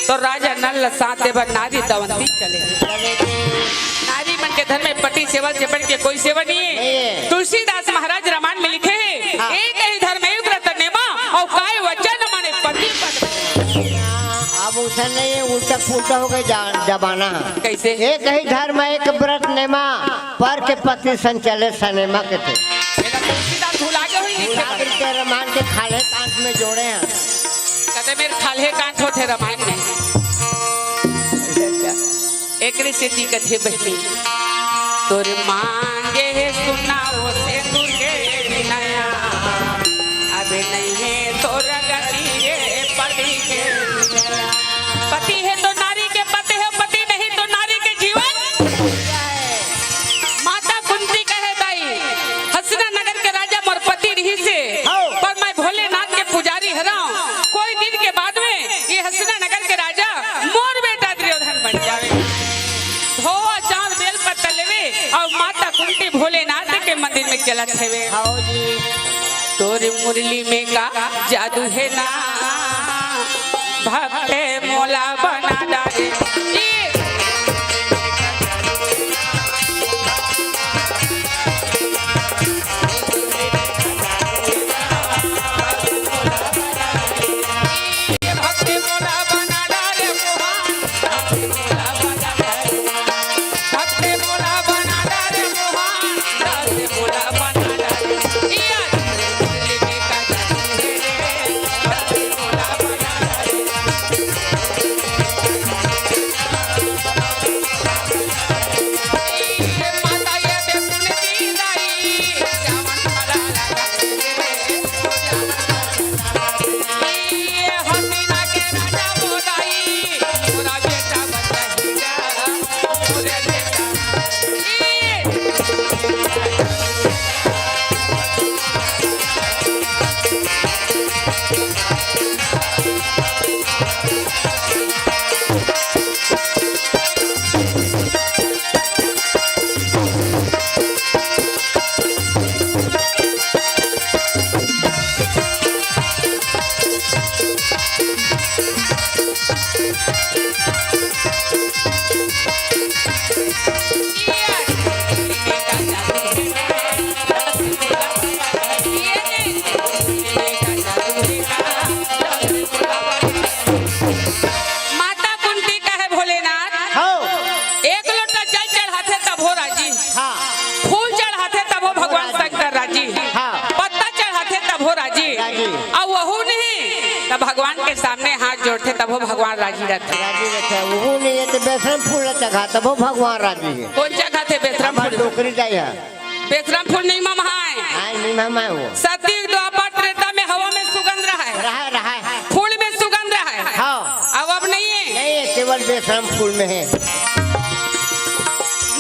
तो राजा नल ला साथ दे नारी दवंती चले गए चले गए नारी मन के धर्म में पति सेवा से बढ़ के कोई सेवा नहीं नहीं है है। तुलसीदास महाराज रामायण में लिखे हैं हाँ। एक ही धर्म एक व्रत नेमा और काय वचन माने पति पद अब उसे नहीं है उल्टा पुल्टा हो गए जमाना कैसे एक ही धर्म एक व्रत नेमा पर के पति संचले सनेमा के थे मेरा तुलसीदास भुला के हुई लिखे भुला के रामायण के खाले कांट में जोड़े हैं कहते मेरे खाले कांठ होते रामायण में एक सिद्धि कथे बहनी तोर मांगे सुनाओ से दुर्गे विनया अब नहीं है तोर गति रे पति के पति है तो नारी के पति है पति नहीं तो नारी के जीवन माता कुंती कहे दाई हसना नगर के राजा मोर पति रही से पर मैं भोलेनाथ के पुजारी हराऊं कोई दिन के बाद में ये हसना नगर के राजा मोर बेटा दुर्योधन बन जावे धोआ चांद बेल पत्ता लेवे और माता कुंती भोलेनाथ के मंदिर में चलत हेवे हाँ जी तोर मुरली में का जादू है ना भक्ते मोला बना डाले भक्ति मोला बना डाले भक्ति मोला बना डाले भक्ति मोला बना डाले भक्ति मोला बना डाले भगवान के सामने हाथ जोड़ते तब वो भगवान राजी रहते। राजी रहते वो नहीं है तो बेसरम फूल चखा तब वो भगवान राजी है। कौन जगह थे बेसरम फूल? डोकरी जाए बेसरम फूल नहीं मामा है। नहीं मामा वो सती द्वापर त्रेता में हवा में सुगंध रहा है, रहा है फूल में सुगंध रहा है। हाँ अब नहीं है, नहीं है, केवल बेसरम फूल में है।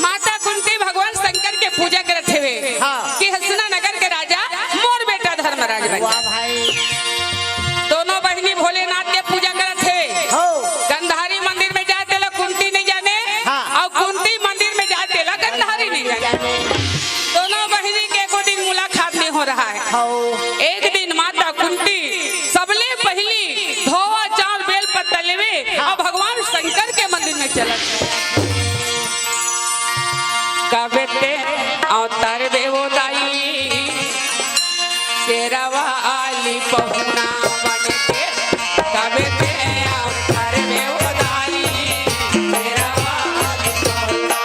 माता कुंती भगवान शंकर के पूजा करते हुए हाँ। कि हसनानगर के राजा मोर बेटा धर्मराज बन वाह भाई दोनों बहनी भोलेनाथ के पूजा करते हुए हो गंधारी मंदिर में जाते लोग कुंती नहीं जाने हाँ। और कुंती मंदिर में जाते लोग गंधारी नहीं जाने। दोनों बहनी के एको दिन मुलाकात नहीं हो रहा है। हो एक दिन माता कुंती सबले पहली धोवा चावल बेल पत्ता लेवे और भगवान शंकर के मंदिर में चलत कबेते अवतार देवो दाई शेरवा आली पहुना बन के कबेते अवतार देवो दाई शेरवा आली पहुना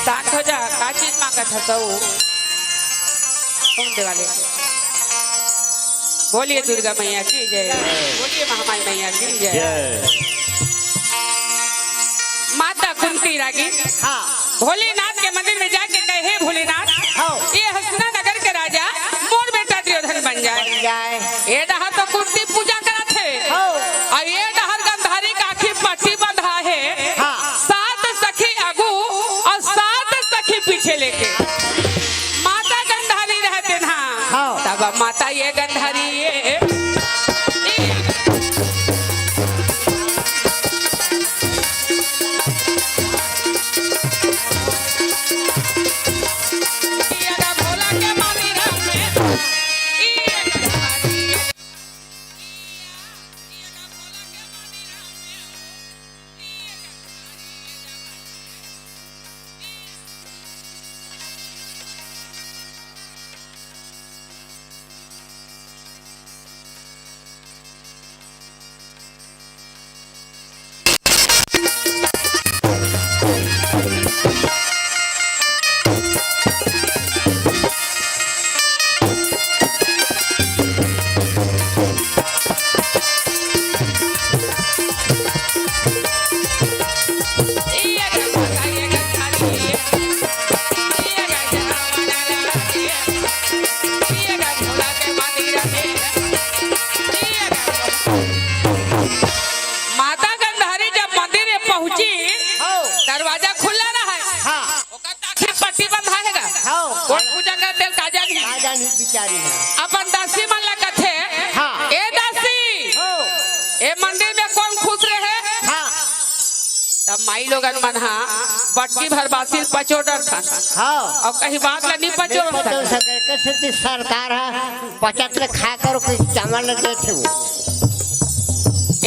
शांत हो जा, का चीज मांगत हसऊ? कौन देवाले? बोलिए दुर्गा मैया की जय, बोलिए महामाई मैया की जय। माता कुंती रागी हाँ भोलेनाथ के मंदिर में जाके कहे भोलेनाथ हाँ ये हस्तिना नगर के राजा मोर बेटा दुर्योधन बन जाए। जाए ये डहर तो कुंती पूजा करा थे हाँ और ये डहर गंधारी का आखिर पट्टी बंधा है। हाँ 7 सखी आगू और 7 सखी पीछे लेके माता गंधारी रहते ना हाँ। तब माता ये गंधारी ये भोला के मंदिर में माता गंधारी जब मंदिर में पहुंची दरवाजा खुला रहा है हाँ पट्टी बंधाएगा हाँ कौन पूजा करते काजा नहीं राजा नहीं बिचारी है अपन दासी मन लगा थे हाँ। ए दासी हाँ ए मंदिर में कौन खुश रहे हाँ तब माई लोगन मन हा बटकी भर बासी पचोड़र था हाँ और कहीं बात ला नहीं पचोड़ था बदल सके कैसे सरकार है 50 खा कर कुछ चावल देते वो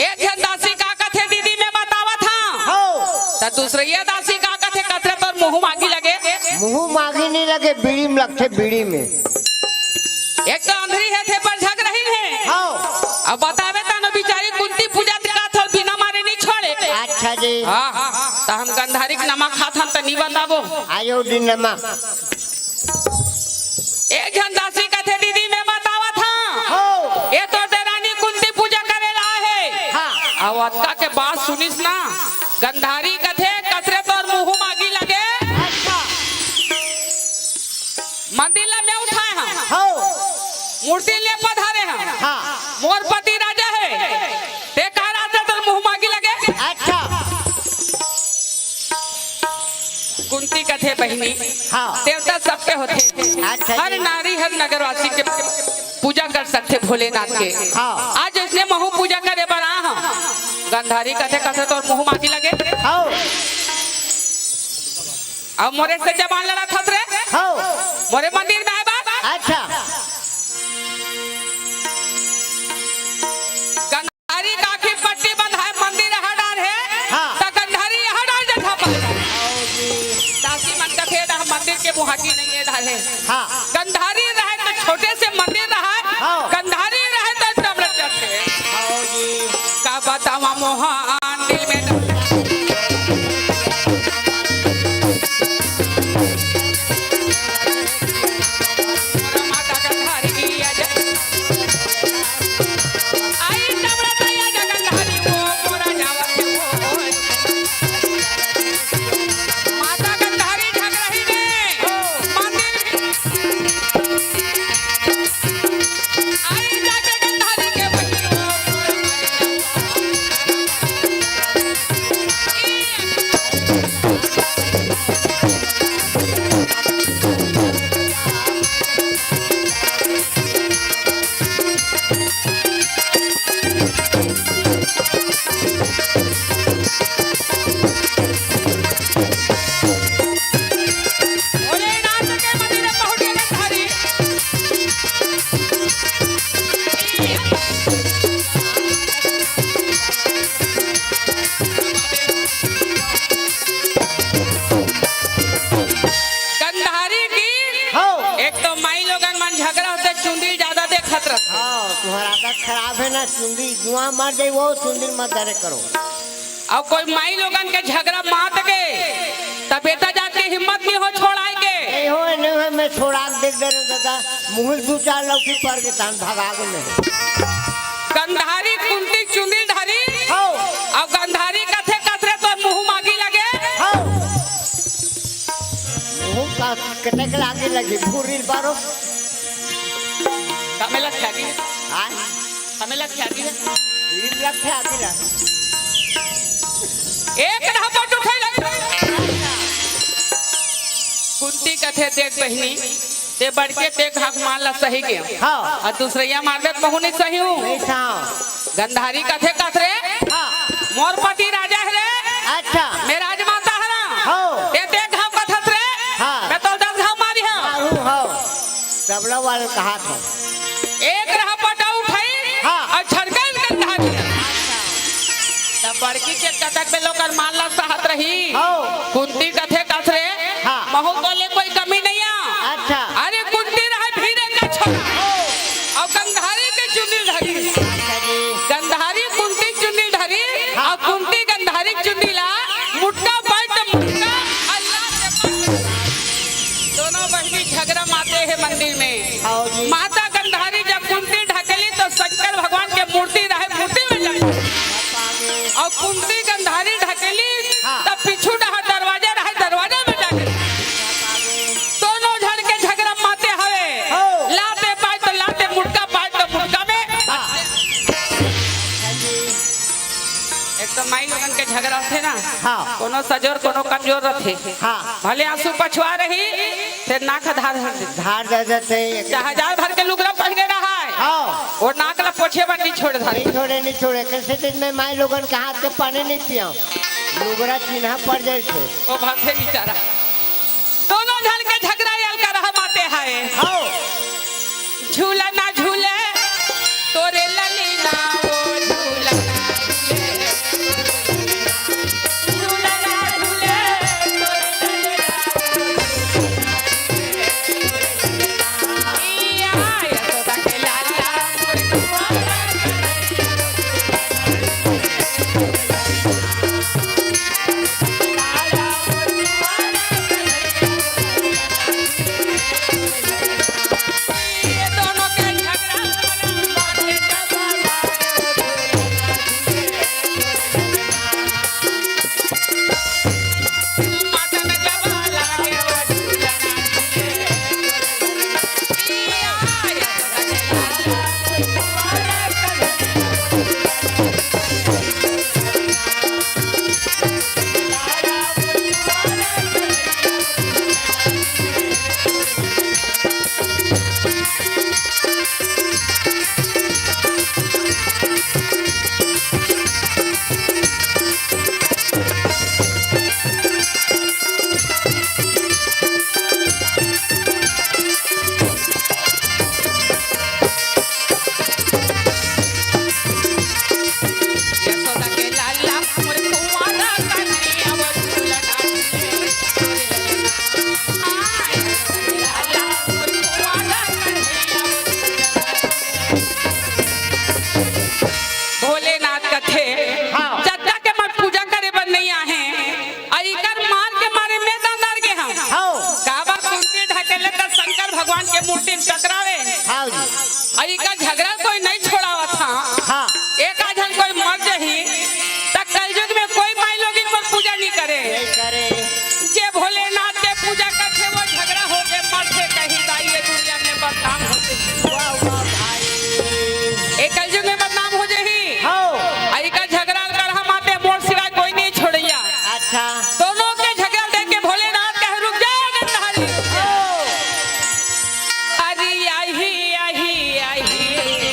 एक जन दासी का कथे दीदी में बतावा था हाँ तो दूसरे ये दासी का कथे कतरे पर मुंह मांगी लगे मुंह मांगी नहीं लगे बीड़ी में लगते बीड़ी में एक तो अंधरी है थे पर झग रही है हाँ अब बतावे ता न बिचारी कुंती पूजा का थल बिना मारे नहीं छोड़े अच्छा जी हाँ तो हम गंधारी के नमक खात हम तो नहीं बताबो आयो दिन नमा एक जन दासी कथे दीदी में बतावा था हाँ ये तो देरानी कुंती पूजा करेला है हाँ अवत्का के बात सुनिस ना गंधारी कथे कतरे पर मुंह मांगी लगे अच्छा मंदिर ला में उठाए हम हाँ मूर्ति ले पधारे हम हाँ मोर पति राजा है ते कहा राजा तर मुंह मांगी लगे अच्छा कुंती कथे बहिनी हाँ देवता सबके होते अच्छा हर जी। नारी हर नगरवासी के पूजा कर सकते भोलेनाथ के हाँ। आज इसने महू पूजा करे बना हम गंधारी कथे कथे तो मुंह मांगी लगे हाँ अब मोरे से जबान लड़ा था रे हाँ मोरे मंदिर में आए बात अच्छा गंधारी का आखिर पट्टी बंधाए मंदिर हडार है हाँ। तो गंधारी हडार जठा पर दासी मन कथे दा मंदिर के मुहाटी नहीं है धारे हाँ गंधारी रहे तो छोटे से मंदिर रहा हाँ। गंधारी रहे तो डमरट चढ़ते हाँ जी का बतावा मोहन दिल में माता गंधारी की जय आई डमरट या गंधारी वो मोरा जावत वो माता गंधारी ढक रही ने मंदिर आई जाके गंधारी के भोलेनाथ के मंदिर में पहुंच गए गंधारी गंधारी की हाँ एक तो माई लोगन मन झगड़ा होते चुंदी ज्यादा देखत रहते हाँ तुम्हारा आदत खराब है ना सुंदी जुआ मार दे वो सुंदर मत डरे करो और कोई माई लोगन के झगड़ा मात के तब बेटा जाके हिम्मत नहीं हो छोड़ाए के नहीं हो मैं छोड़ा के देख दे रहा दादा मुँह दू चार लौकी पर के तान भगा में गंधारी कुंती चुंदी धरी हो और गंधारी कथे कथरे तो मुंह मागी लगे हो मुंह का कटे के आगे लगी भूरी बारो हमें लग ख्यागी हां हमें लग ख्यागी रील लग थे आगे ला एक ढापट उठे लगे कुंती कथे देख बहनी ते बड़के ते घाक मार ला सही के हां और दूसरिया मार दे बहु नहीं सही हूं नहीं था गंधारी कथे कथरे हां मोर पति राजा है रे अच्छा मैं राजमाता है ना हो ते ते घाव कथत रे हाँ। मैं तो 10 घाव मारी है मारू हो सबला वाले कहा था एक रहा पटा उठाई हाँ। और छड़कन गंधारी तब बड़की के कटक में लोग मार ला साहत रही हो कुंती कथे कथरे हाँ। महू बोले कोई कमी नहीं आ अच्छा अरे कुंती रहा भीरे का छोरा और गंधारी के चुन्नी धरी अच्छा जी गंधारी कुंती चुन्नी धरी हाँ। और कुंती गंधारी चुन्नी ला मुटका बैठ मुटका अल्लाह से दोनों बहनी झगड़ा माते हैं मंदिर में आओ जी माता गंधारी जब कुंती ढकेली तो शंकर भगवान के मूर्ति रहे मूर्ति में जाए और कुंती गंधारी ढकेली हाँ। तब पीछू रहा दरवाजा रहे दरवाजा में जाके दोनों झड़ के झगड़ा माते हवे हो। लाते पाए तो लाते मुटका पाए तो मुटका में एक तो माई लोगन के झगड़ा थे ना हाँ। कोनो सजोर कोनो कमजोर रथे हाँ। भले आंसू पछुआ रही फिर नाक धार धर दे धार दे देते हजार भर के लुगड़ा पहने रहा है हाँ और नाक ला पोछे बन नहीं छोड़ धरी नहीं छोड़े कैसे दिन में माई लोगन के हाथ से पानी नहीं पिया लुगड़ा चिन्हा पड़ जाए थे ओ भाथे बेचारा दोनों जन के झगड़ा यल कर रहा माते है हाँ झूला ना झूले तोरे ललीना ओ झूला ना झूले झूला ना झूले इया यशोदा के लाला मोर कुंवारा ये दोनों के झगड़ा बाटे माता में जबा लागे झूला ना झूले इया यशोदा के लाला यशोदा के लाला मोर कुंवारा कन्हैया वो झूला ना झूले आय लाला मोर कुंवारा कन्हैया भोलेनाथ कथे जद्दा के मत पूजा करे बन नहीं आहे अइकर मार के मारे में दांदर के हम हाँ काबा कुंती ढकेले त शंकर भगवान के मूर्ति में टकरावे हाँ जी अइका झगड़ा कोई नहीं छोड़ावा था हाँ एक आधन कोई मर जही तक कलयुग में कोई माई लोगिन पर पूजा नहीं करे नहीं करे जे भोलेनाथ के पूजा करते वो झगड़ा हो के मरते कहीं दाइए दुनिया में बदनाम होते वाह वाह भाई एक कलयुग में बदनाम हो जही हाँ आई का झगड़ा कर हम आते मोड़ सिवाय कोई नहीं छोड़िया अच्छा दोनों के झगड़ा देख के भोलेनाथ कहे रुक जाओ गंधारी अरे आही आही आही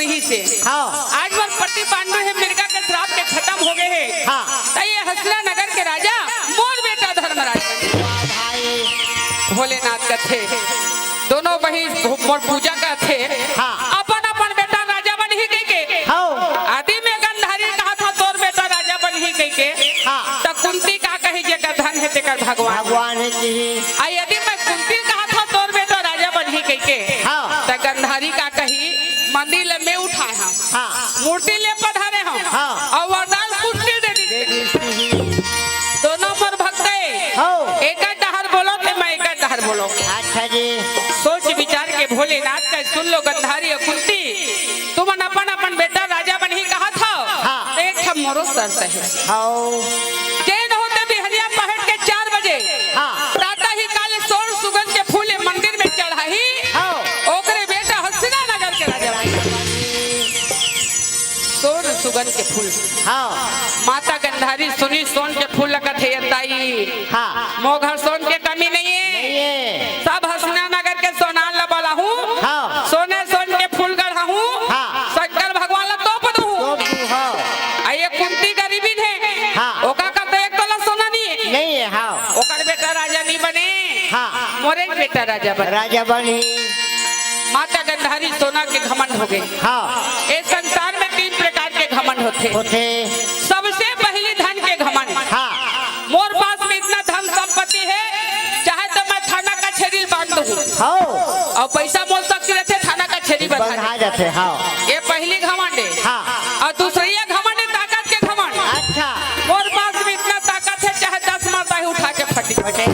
रही से हाँ आज वर पट्टी पांडु है मिर्गा के श्राप के खत्म हो गए हैं। हाँ तो ये हसला नगर के राजा मोर बेटा धर्मराज भाई भोलेनाथ का थे दोनों बहिन मोर पूजा का थे। हाँ अपन अपन बेटा राजा बन ही गई के हाँ आदि में गंधारी कहा था तोर बेटा राजा बन ही गई के हाँ तो कुंती का कही जेकर धन है तेकर भगवान भगवान है कि आ यदि मैं कुंती कहा था तोर बेटा राजा बन ही गई के हाँ तो गंधारी का कही मंदिर में उठाए हम हाँ मूर्ति ले पधारे हम हाँ। और वरदान कुंती दे दी दोनों पर भक्त है हाँ एक डहर बोलो तो मैं एक डहर बोलो। अच्छा जी सोच विचार के भोलेनाथ का सुन लो गंधारी और कुंती तुम अपन अपन बेटा राजा बन ही कहा था हाँ। तो एक ठम मोरो शर्त है हाँ जैन होते बिहरिया पहर के 4 बजे हाँ प्रातः ही काले सोन सुगंध के फूल मंदिर में चढ़ाही हाँ ओकरे बेटा हसीना नगर के राजा सोन सुगंध के फूल हाँ माता गंधारी सुनी सोन के फूल लगत है ताई हाँ मोघर सोन के कमी नहीं है ये सब हसीना नगर के सोनार लबला हूँ हाँ सोने सोन के फूल गढ़ा हूँ हाँ। शंकर भगवान ला तोप दूँ तो तू हाँ ये कुंती गरीबी है हाँ। ओका का तो एक तोला सोना नहीं है नहीं है हाँ ओकर बेटा राजा नहीं बने हाँ मोरे बेटा राजा बने राजा बनी माता गंधारी सोना के घमंड हो गए। हाँ इस संसार में 3 प्रकार के घमंड होते होते सबसे पहले धन के घमंड हाँ मोर पास में इतना धन संपत्ति है चाहे तो मैं थाना का छेरी बांध दूँ हाँ और पैसा मोल सकती रहते थाना का छेरी बंधा बंधा जाते हाँ ये पहली घमंड है हाँ और दूसरी घमंड है ताकत के घमंड अच्छा मोर पास में इतना ताकत है चाहे 10 माता ही उठा के फटी बटे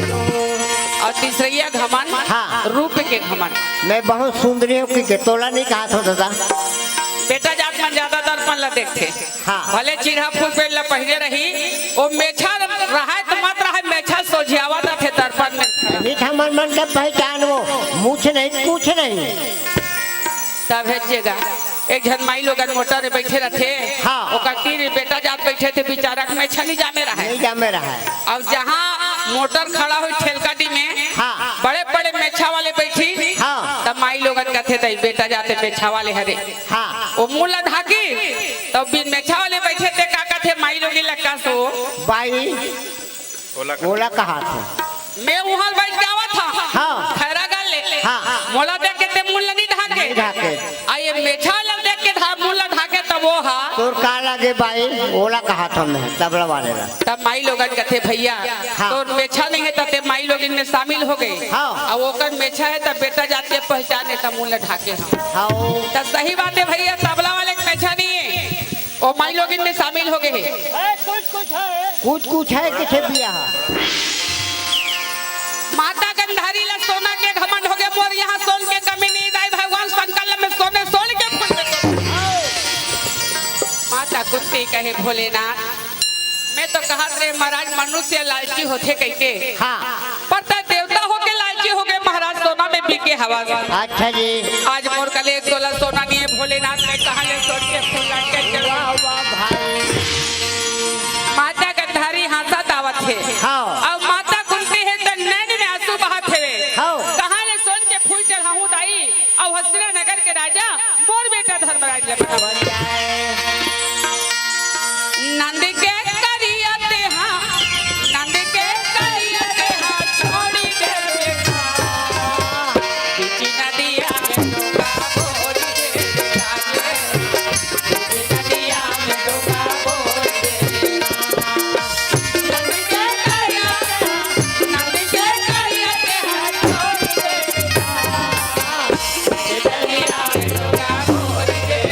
और तीसरी घमंड हाँ। रूप के घमंड मैं बहुत सुंदरी हूँ कि तोला नहीं कहा था दादा बेटा जात मन ज्यादा दर्पण ला देखते हाँ। भले चिढ़ा फूल पे ला पहले रही वो मेछा रहा तो मत रहा मेछा सोझियावा थे दर्पण में मीठा मन मन का पहचान वो मुझ नहीं कुछ नहीं तब भेजेगा एक जन माई लोग मोटर में बैठे रहते हाँ। ओकर 3 बेटा जात बैठे थे बेचारा के मेछा नहीं जामे रहा नहीं जामे रहा है अब जहाँ मोटर खड़ा हुई ठेलकाटी में हाँ। बड़े बड़े मेछा वाले बैठी हाँ। तब माई लोगन कहते थे बेटा जाते मेछा वाले हरे हाँ वो मुँह ला ढाकी तब बिन मेछा वाले बैठे थे काका थे माई लोग लक्का सो बाई ओला कहा था मैं वहाँ बैठ गया था हाँ। खैरा गाल ले हाँ। मोला देख के ते मुँह नहीं ढाके ढाके आये मेछा वाला देख के मुँह ढाके तब वो हा तोर का लगे बाई ओला कहा था मैं तबला वाले ला तब माई लोगन कहते भैया हाँ। तो मेछा नहीं है तब माई लोग इनमें शामिल हो गए हाँ। और ओकर मेछा है तब बेटा जाते पहचाने तब मुँह ढाके हम हाँ तब सही बात है भैया तबला वाले का मेछा नहीं है और माई लोग इनमें शामिल हो गए हैं कुछ है किसे बिया माता गंधारी ला सोना के घमंड हो गए मोर यहाँ सोन के कमी नहीं दाई भगवान संकल्प में सोने सोन के फूल माता कुत्ती कहे भोलेनाथ मैं तो कहा रे महाराज मनुष्य लालची होते कहते हाँ पर देवता हो के लालची हो गए महाराज सोना में बिके हवा अच्छा जी आज मोर कले 1 तोला सोना नहीं है भोलेनाथ ने कहा ले सोन के फूल लटके चलो माता गंधारी हाथा दावत है हाँ अब माता कुंती है तो नैन में आंसू बहात है हाँ कहाँ ले सोन के फूल चढ़ाऊं दाई अब हसीना नगर के राजा मोर बेटा धर्मराज लगा नंद के करिया ते हाँ नंद के करिया ते हाँ छोड़ी दे बेटा बीची नदिया में डूबा बोल दे राजे बीची नदिया में डूबा बोल दे नंद के करिया ते हाँ छोड़ी दे बेटा बीची नदिया में डूबा बोल दे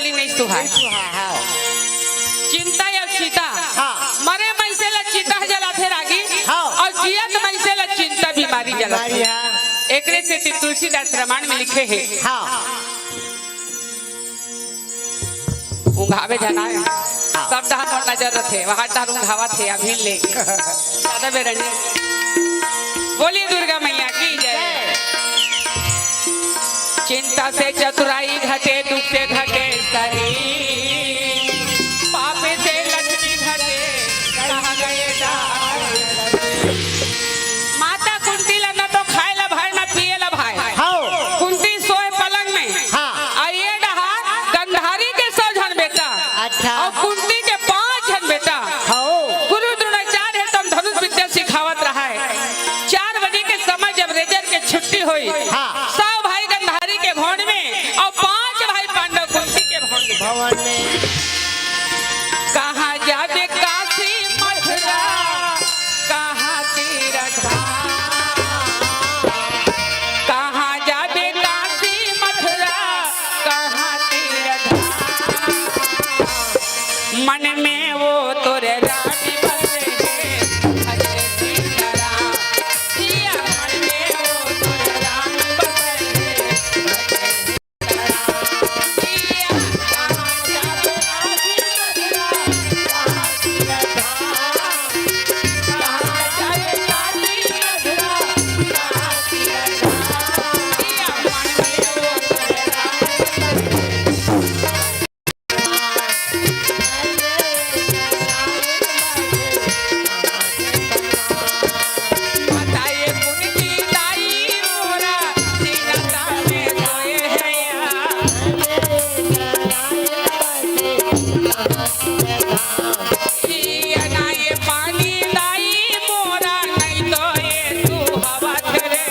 बोली नहीं सुहाय। चिंता या चीता मरे मैसे ला चिता जलाथे रागी और जियत मैसे ला चिंता बीमारी जलाथे। एकरे से तुलसीदास रामायण में लिखे हैं उंघावे जाना है सब डहार पर नजर रखे वहां डहार उंघावा थे अभी ले ज्यादा बेरनी। बोली दुर्गा मैया की जय। चिंता से चतुराई घटे दुख से घटे शरीर पाप से लक्ष्मी घटे कहाँ गए डाल। माता कुंती ला न तो खाए ला भाई न पिए ला भाई कुंती सोए पलंग में और ये डहार गंधारी के 100 जन बेटा और कुंती के 5 जन बेटा। गुरु द्रोणाचार्य है तुम धनुष विद्या सिखावत रहा है। 4 बजे के समय जब रेजर के छुट्टी हुई सब भाई गंधारी के भवन में और 5 भाई पांडव कुंती के भवन में। कहाँ जावे काशी मथुरा कहाँ तीरथ कहाँ जावे काशी मथुरा कहाँ तीरथ मन में वो तोरे रानी बसे हरे सीताराम सिया मन में वो तोरे रानी बसे हरे सीताराम सिया कहाँ जावे काशी मथुरा कहाँ तीरथ कहाँ जावे काशी मथुरा कहाँ तीरथ सिया मन में वो तोरे रानी बताए पुनती दाई मोरा सीनता में सोए हैया सिया ना ये पानी लाई मोरा नहीं तो ये तू हवा तेरे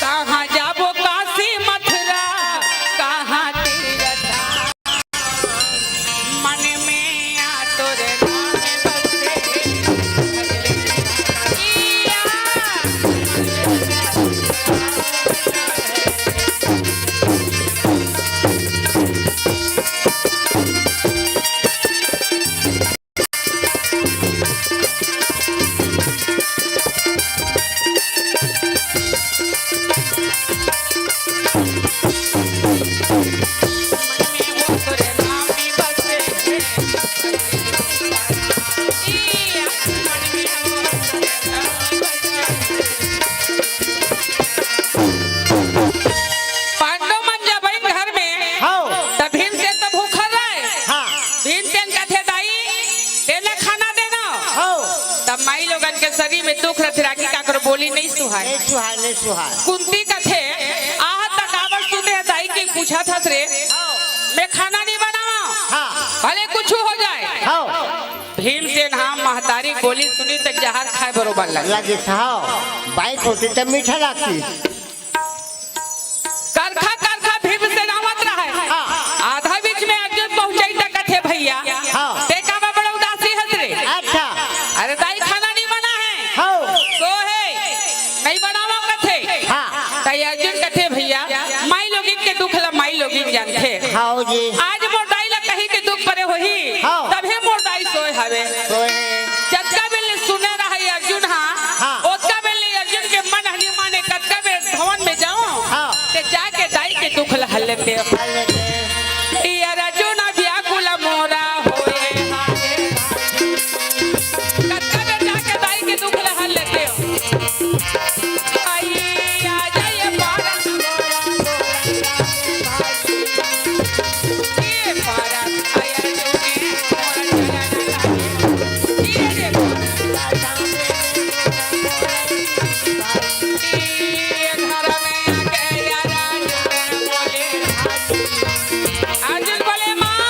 कहाँ जाबो काशी मथुरा कहाँ तीरथ मन में आ तोरे नाम बसे सिया पांडव मन जब आई घर में तब भीमसेन तो भूखा रहे भीमसेन कहते दाई देना खाना देना तब माई लोगन के शरीर में दुख रथ राखी का कर बोली नहीं सुहाय कुंती कथे आह तक आवाज सुने दाई की पूछा था रे मैं खाना नहीं बनावा भले कुछ हो जाए भीमसेन हाँ महतारी बोली सुनी तक जहार खाए बरोबर लगे बाइक होती तब मीठा लगती करखा करखा भीमसेन आवत रहा है आधा बीच में अर्जुन पहुंचाई तक कथे भैया देखा मैं बड़ा उदासी हंस रे अरे दाई खाना नहीं बना है सो है नहीं बनावा कथे ताई अर्जुन कथे भैया माई लोगिन के दुख ला माई लोगिन जानते आज मोर दाई ला कहीं के दुख परे होही तभी मोर दाई सोए हवे जत्का बेल सुने रहा है अर्जुन हाँ ओतका बेल अर्जुन के मन हनी माने कत्का बेल भवन में जाऊं ते जाके दाई के दुख ला हल लेते ये अर्जुन व्याकुल मोरा होए हाय कत्का बेल जाके दाई के दुख ला हल लेते आई आ जाए पारस ये पारस आया ये रे घर में आके यार अर्जुन बोले माँ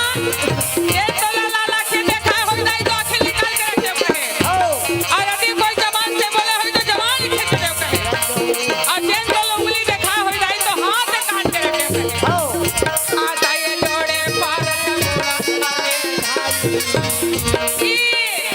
ये तो लाला के देखा हो नहीं तो आंखें निकाल के रखे कहे और यदि कोई जबान से बोले हो तो जबान खींच दे कहे और जेन तो उंगली देखा हो नहीं तो हाथ से काट के रखे कहे आता ये जोड़े पार ये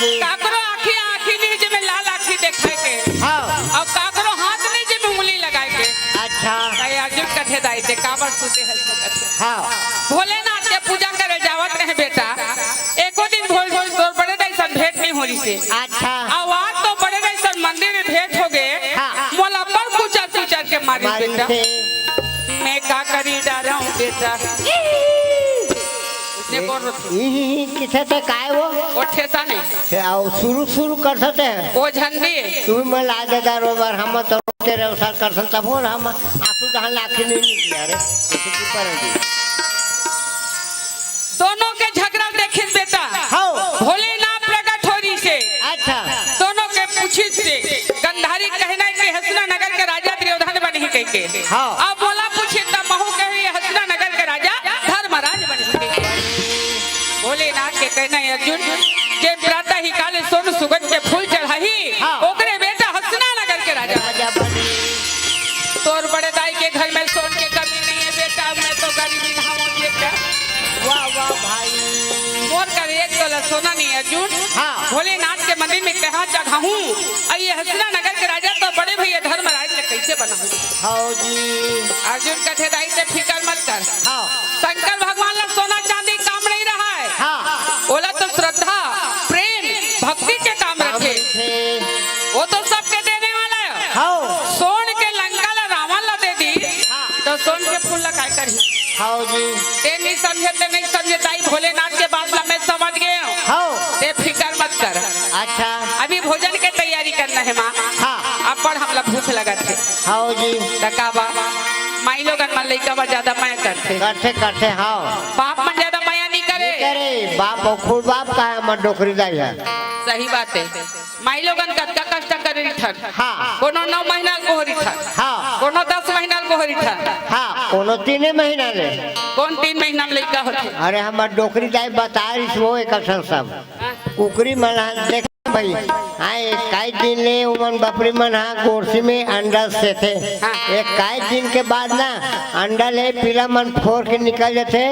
जी काकरो आखी आखी नहीं जे में लाल आखी देखाए के हाँ और काकरो हाथ नहीं जे में उंगली लगाए के अच्छा कई अर्जुन कथे दाई ते काबर सुते है तो कथे हाँ भोलेनाथ के पूजा करे जावत रहे बेटा एको दिन भोल भोल तोर बड़े दाई सन भेंट नहीं हो रही से अच्छा आवाज तो बड़े दाई सन मंदिर में भेंट हो गए हाँ। मोला पर पूछा पूछा के मारी मारी बेटा से मैं का करी डाला हूँ बेटा उसने बोल किसे थे काय वो वो ठेसा नहीं ते आओ शुरू शुरू कर सकते हैं वो झंडी तू मैं ला दे रोबर हम तो तेरे उसार कर सकता बोल हम आंसू जहाँ लाखी नहीं निकले अरे किसी पर है दोनों के झगड़ा देखे बेटा हाँ भोलेनाथ प्रकट हो रही से अच्छा दोनों के पूछी से गंधारी कहना कि हसना नगर के राजा दुर्योधन बनी कह के हाँ। अब बोला पूछे तब महू कहे हसना नगर के राजा धर्मराज बनी कह के भोलेनाथ के कहना है अर्जुन जे प्रातः ही काले सोन सुगंध के फूल चढ़ाई हाँ। ओकरे बेटा हसना नगर के राजा राजा बनी तोर बड़े दाई के घर में सोन के कमी नहीं है बेटा मैं तो गरीबी धामों बेटा वाह वाह भाई मोर का एक तोला सोना नहीं अर्जुन हाँ। भोलेनाथ के मंदिर में कहाँ जगह हूँ और ये हसना नगर के राजा तो बड़े भैया धर्मराज ने कैसे बना हूँ हाँ जी अर्जुन कथे दाई से फिकर मत कर हाँ शंकर भगवान ला सोना चांदी काम नहीं रहा है हाँ बोला तो श्रद्धा प्रेम भक्ति के काम रखे वो तो सबके देने वाला है हाँ सोन के लंका ला रावण ला दे दी तो सोन के फूल लगाए कर हाँ जी ते नहीं समझे ताई भोलेनाथ के बात ला मैं समझ गया हूँ हाँ ते फिकर मत कर अच्छा अभी भोजन के तैयारी करना है माँ हाँ अब पर हमला भूख लगा थे हाँ जी टकाबा माई लोग मन लइका बा ज्यादा माया करते करते करते हाँ बाप मन ज्यादा माया नहीं करे करे बाप और खुद बाप का है मत डोकरी दाई है सही बात है माई लोगन कतका कष्ट करे रिठन हाँ। कोनो 9 महीना को हो रिठन हाँ। कोनो 10 महीना को हो रिठन हाँ कोनो 3 महीना रे कौन 3 महीना में लइका होते अरे हमार डोकरी दाई बता रही वो एक सब कुकरी मन देख भाई हाँ एक कई दिन ले उमन बपरी मन हाँ गोरसी में अंडा से थे एक कई दिन के बाद ना अंडा ले पीला मन फोड़ के निकल जाते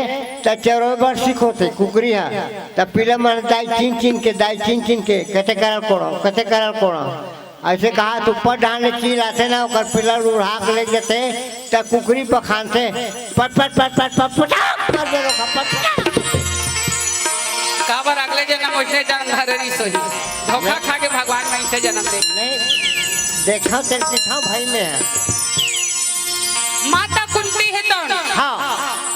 तो चरोबर सीख होते कुकरी हा तो पीला मन दाई चिन चिन के कते करल कोड़ा ऐसे कहा तो ऊपर डालने चील आते ना और पीला उड़ा के ले जाते तो कुकरी पखानते पट पट पट पट पट पट कर दे पट काबर अगले जन्म वैसे जन्म धररी सोही धोखा खा के भगवान में ऐसे जन्म दे नहीं देखा तेरे पिछा भाई में है माता कुंती है तो हाँ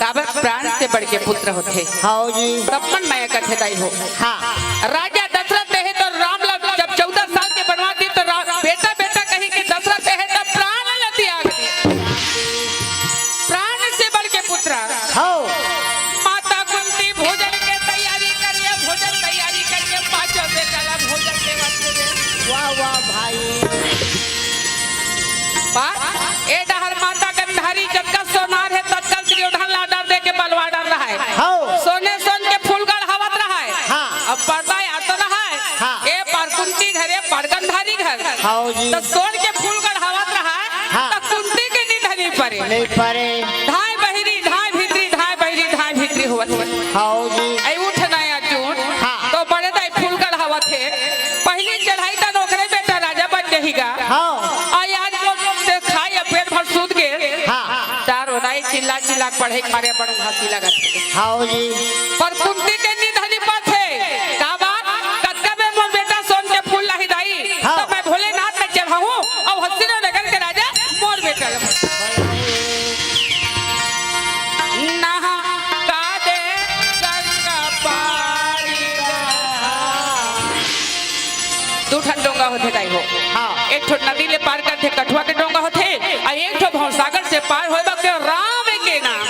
काबर प्राण से बढ़ के पुत्र होते हाँ जी सपन माया कथे दाई हो हाँ राजा दशरथ है तो राम जब 14 साल के बनवास दी तो बेटा बेटा कही के दशरथ है तो प्राण ल त्याग दी प्राण से बढ़ के पुत्र हाँ माता कुंती भोजन के तैयारी करिए भोजन तैयारी करके पांचों बेटा ला भोजन के वक्त वाह वाह भाई ए डहर माता गंधारी जब का सोनार है तत्काल दुर्योधन ला डर दे के बलवा डर रहा है हाँ सोने सोन के फूल गढ़ावत रहा है हाँ। अब पर्दा आता रहा है हाँ। ए पर कुंती घर है पर गंधारी घर हाँ जी तो सोन के फूल गढ़ावत रहा है हाँ। तो कुंती के निधन ही पड़े नहीं परे धाय बहिरी धाय भीतरी धाय बहिरी धाय भीतरी हुआ हाँ जी ऐ उठ नए अर्जुन हाँ। तो बड़े दाई फूल गढ़ावत है पहली चढ़ाई तो नौकरे बेटा राजा बन जाएगा हाँ चिल्ला चिल्ला पढ़े मारे बड़ू हंसी लगा हाँ जी पर कुंती के निधनी पर थे का बात कतका में मोर बेटा सोन के फूल ला हिदाई हाँ। तो मैं भोलेनाथ में चढ़ाऊं और हस्तिना नगर के राजा मोर बेटा नहा का दे गंगा पारी दू ठन डोंगा होते दाई हो हाँ एक ठो नदी ले पार करते कठुआ के डोंगा होते और एक ठो भवसागर से पार होबा के राम के नाम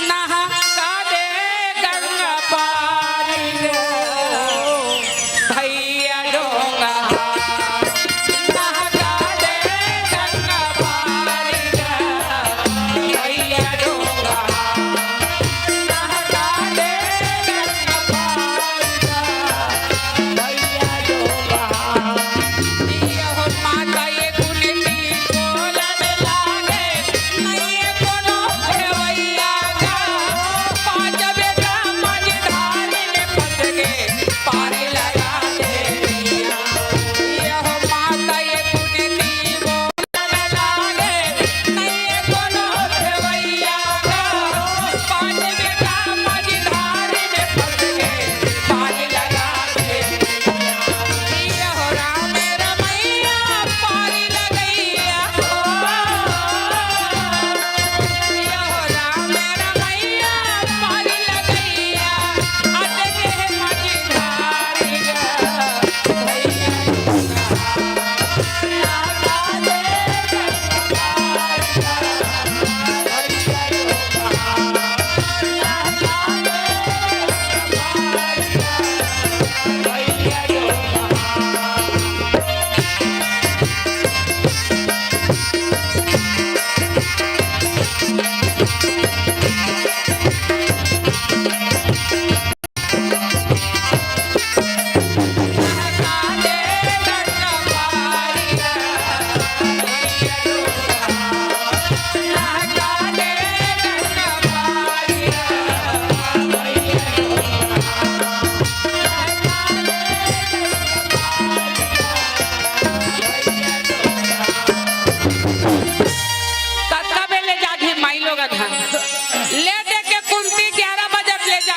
नहा का दे गंगा पारी भैया डोंगा नहा का दे गंगा पारी भैया डोंगा नहा का दे गंगा पारी भैया डोंगा माता ये गुलती बोलन लागे नहीं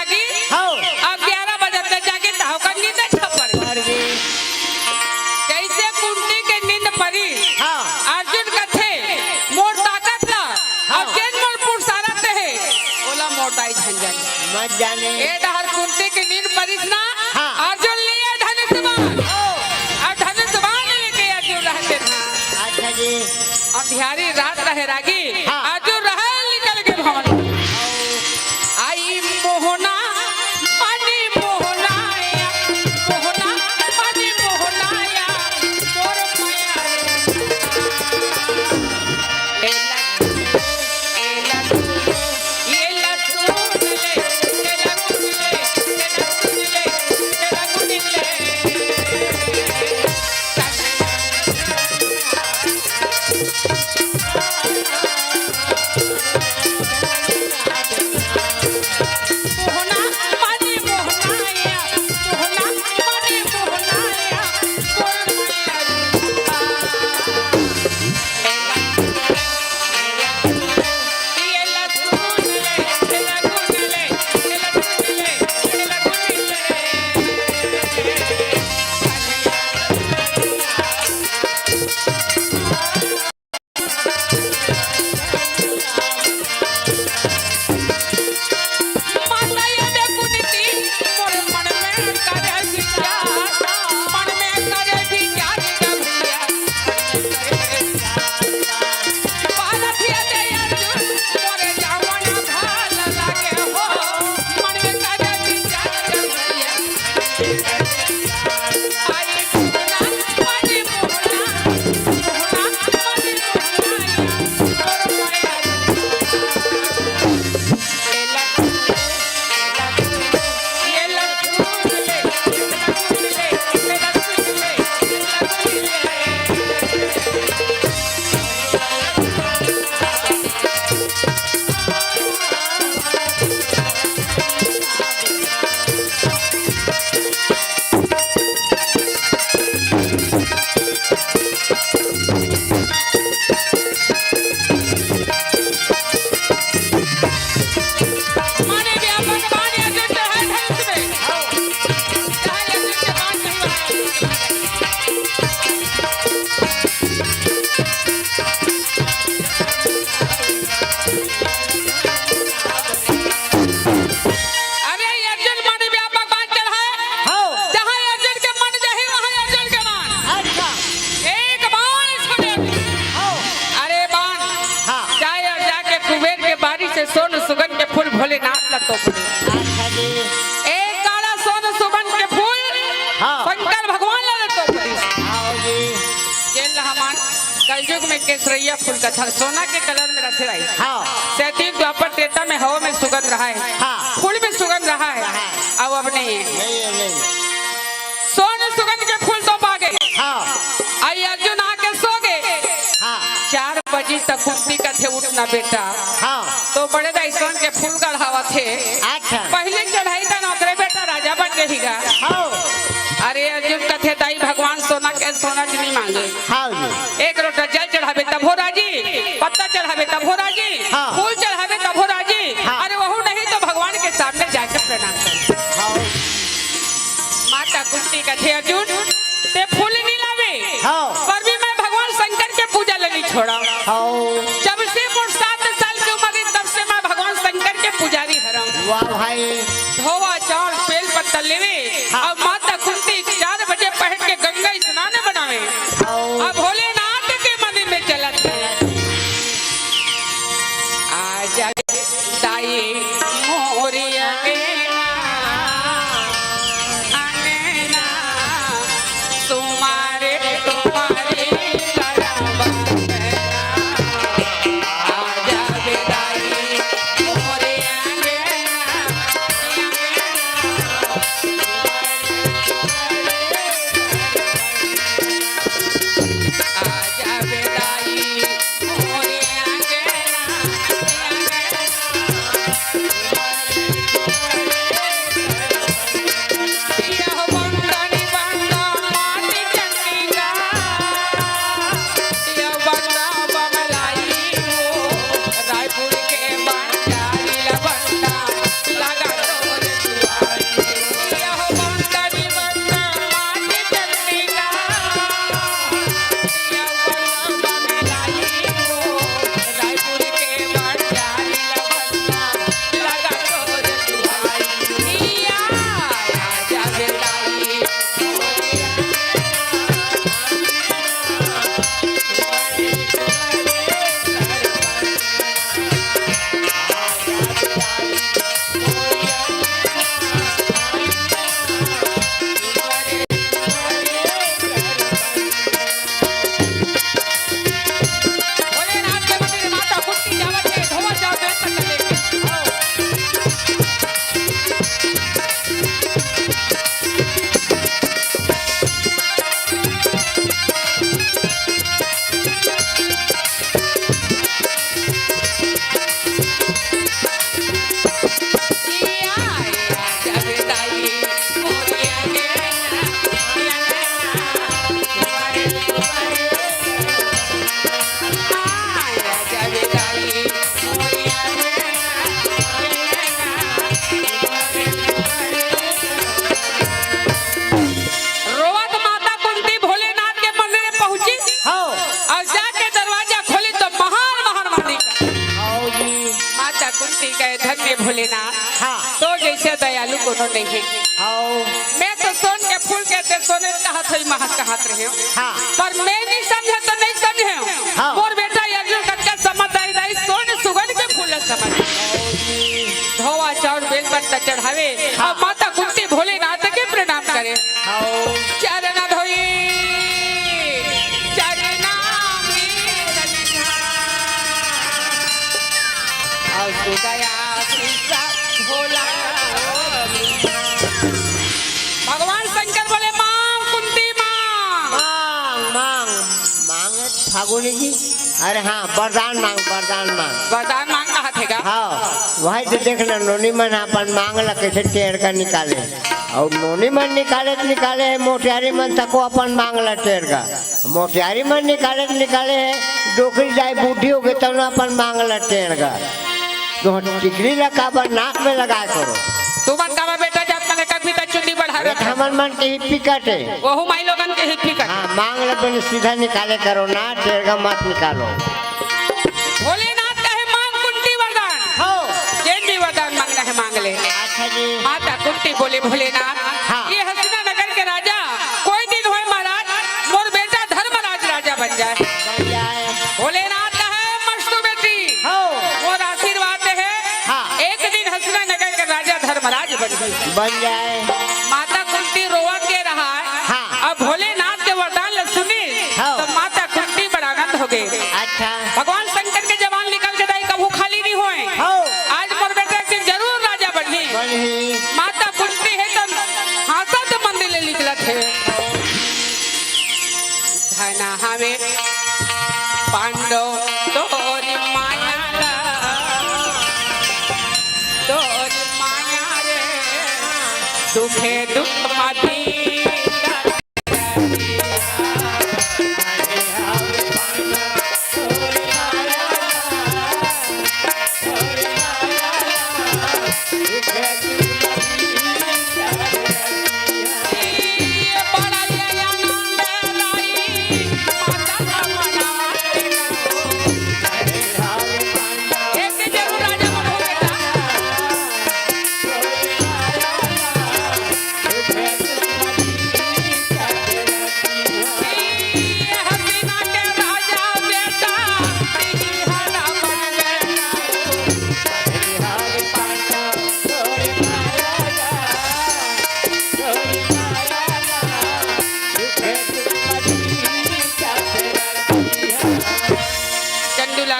जागी हाँ। अब 11 बजे तक जागी ताऊ का नींद छपर कैसे कुंती के नींद परी हाँ। अर्जुन का थे मोर ताकत ला अब जेन मोर पुरसारत है ओला मोटाई झंझट मत जाने ए डहर कुंती के नींद परिस ना हाँ। अर्जुन लिए धनुष बाण और धनुष बाण लेके अर्जुन रहते था अच्छा जी अंधियारी रात रहे रागी हाँ। अर्जुन रहे निकल के भवन आई मोहना पानी मोहनाया मोहना पानी मोहनाया मोर माया एला एला ये लसुन ले तेरा कुले तेरा कुले तेरा कुले मोहना पानी मोहनाया मोहना पानी मोहनाया मोर माया ये लसुन ले तेरा कुले तेरा कुले तेरा कुले माता ये कुनीति मोर मन में करे विचार मन में करे विचार का भैया पालथिया दे अर्जुन मोरे जावन भाल लागे हो मन में करे विचार का भैया आई मोहना पानी मोहना मोहना पानी मोहना मोर माया ये लसुन ले तेरा कुले तेरा कुले माने व्यापक बाण अर्जुन के है धनुष में चाहे अर्जुन के बाण नहीं अरे ये अर्जुन माने व्यापक बाण चढ़ाए हाँ। जहाँ अर्जुन के मन जही वहाँ अर्जुन के बाण अच्छा एक बाण छोड़े अरे बाण हाँ। चाहे और जाके कुबेर के बारी से सोन सुगन के फूल भोलेनाथ ला तो अच्छा जी एक काला सोन सुगन के फूल हाँ। शंकर भगवान ला तो आओ जी जेल हमान कलयुग में केसरिया फूल का था सोना के कलर में रखे रही हाँ। सैतीस द्वापर त्रेता में हवा में सुगंध रहा है हाँ। फूल में सुगंध रहा है अब नहीं है नहीं है नहीं सोन सुगंध के फूल तो पा गए हाँ आई अर्जुन आके सो गए हाँ 4 बजे तक कुश्ती का थे उठना बेटा हाँ तो बड़े दाइसन के फूल गढ़ावा थे अच्छा पहले चढ़ाई था नौकरे बेटा राजा बन रहेगा हाँ अरे अर्जुन कथे दाई भगवान सोना के सोना नहीं मांगे हाँ जी एक लोटा जल चढ़ावे तब हो राजी पत्ता चढ़ावे तब हो राजी हाँ। फूल चढ़ावे तब हो राजी हाँ। अरे वह नहीं तो भगवान के सामने जाकर प्रणाम कर हाँ माता कुंती कथे अर्जुन ते फूल नहीं लावे हाँ। पर भी मैं भगवान शंकर के पूजा लगी छोड़ा हाँ जब से मोर 7 साल की उम्र हुई, तब से मैं भगवान शंकर के पुजारी हरम वाह भाई धोवा चावल बेल पत्ता लेवे हाँ। अब माता कुंती 4 बजे पहन के गंगा स्नान बनावे हाँ। अब भोलेनाथ के मंदिर में चलत है आजा दाई मोरिया अंगना तुम्हारे तुम्हारे करबा आजा दाई मोरिया अंगना दयालु कोनो नहीं है। हाँ मैं तो सोन के फूल के ते सोने कहत हई महक कहत रहे हाँ पर मैं नहीं समझे तो नहीं समझे हाँ। मोर बेटा अर्जुन कटका समझदारी दाई सोन सुगन के फूल समझ धोवा चाउर बेल पत्ता चढ़ावे और माता कुंती भोलेनाथ के प्रणाम करे चरण धोई चरना में रखा और सुदया कृष्ण भोला भगवान शंकर बोले मांग कुंती मांग मांग मांग मांग फागुनी जी अरे हाँ वरदान मांग वरदान मांग वरदान मांग कहा थे का हाँ वही तो देखना नोनी मन अपन मांग ला कैसे टेढ़ का निकाले और नोनी मन निकाले है मोटियारी मन तको अपन मांग ला टेढ़ का मोटियारी मन निकाले है डोकरी जाए बूढ़ी हो गई तब अपन मांग ला टेढ़ का तो टिकली लगा नाक में लगाए करो तू मत कावा बेटा जब तक कभी तक चुन्नी बढ़ा हमन मन के हिप्पी कटे वहु माई लोगन के हिप्पी कर हाँ मांग ला पहले सीधा निकाले करो ना टेढ़ का मत निकालो भोलेनाथ कहे मांग कुंती वरदान हो जैन भी वरदान मांगना है मांग ले अच्छा जी माता कुंती बोले भोलेनाथ हाँ। ये हसीना नगर के राजा कोई दिन होए महाराज मोर बेटा धर्मराज राजा बन जाए भोलेनाथ कहे मस्तु बेटी हो मोर आशीर्वाद है हाँ। एक दिन हसीना नगर के राजा धर्मराज बन जाए माता कुंती रोवा के रहा है हाँ। अब भोलेनाथ के वरदान सुनी हाँ। तो माता कुंती बड़ा आनंद हो गई अच्छा भगवान शंकर के जवान निकल के दाई कभू खाली नहीं हुए हो आज मोर बेटा के जरूर राजा बनी बनी माता कुंती है तो हासत मंदिर ले निकलत है धना हमें पांडव तोरी माया रे दुखे दुख माती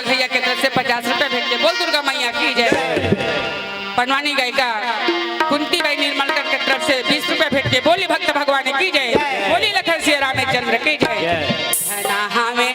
भैया के तरफ से 50 रुपए भेजे बोल दुर्गा मैया की जय पनवानी गायिका कुंती बाई निर्मलकर के तरफ से 20 रुपए भेजे बोली भक्त भगवान की जय बोली लखन सिंह रामचंद्र की जय हमें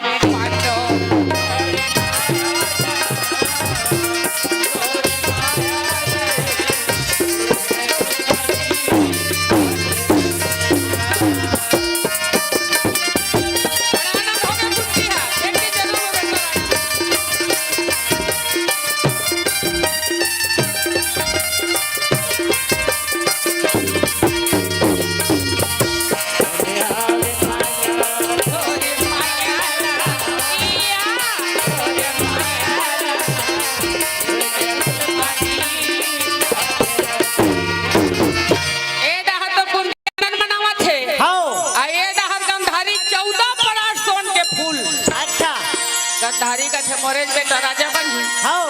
गंधारी का थे मोरेज बेटा राजा बन हाँ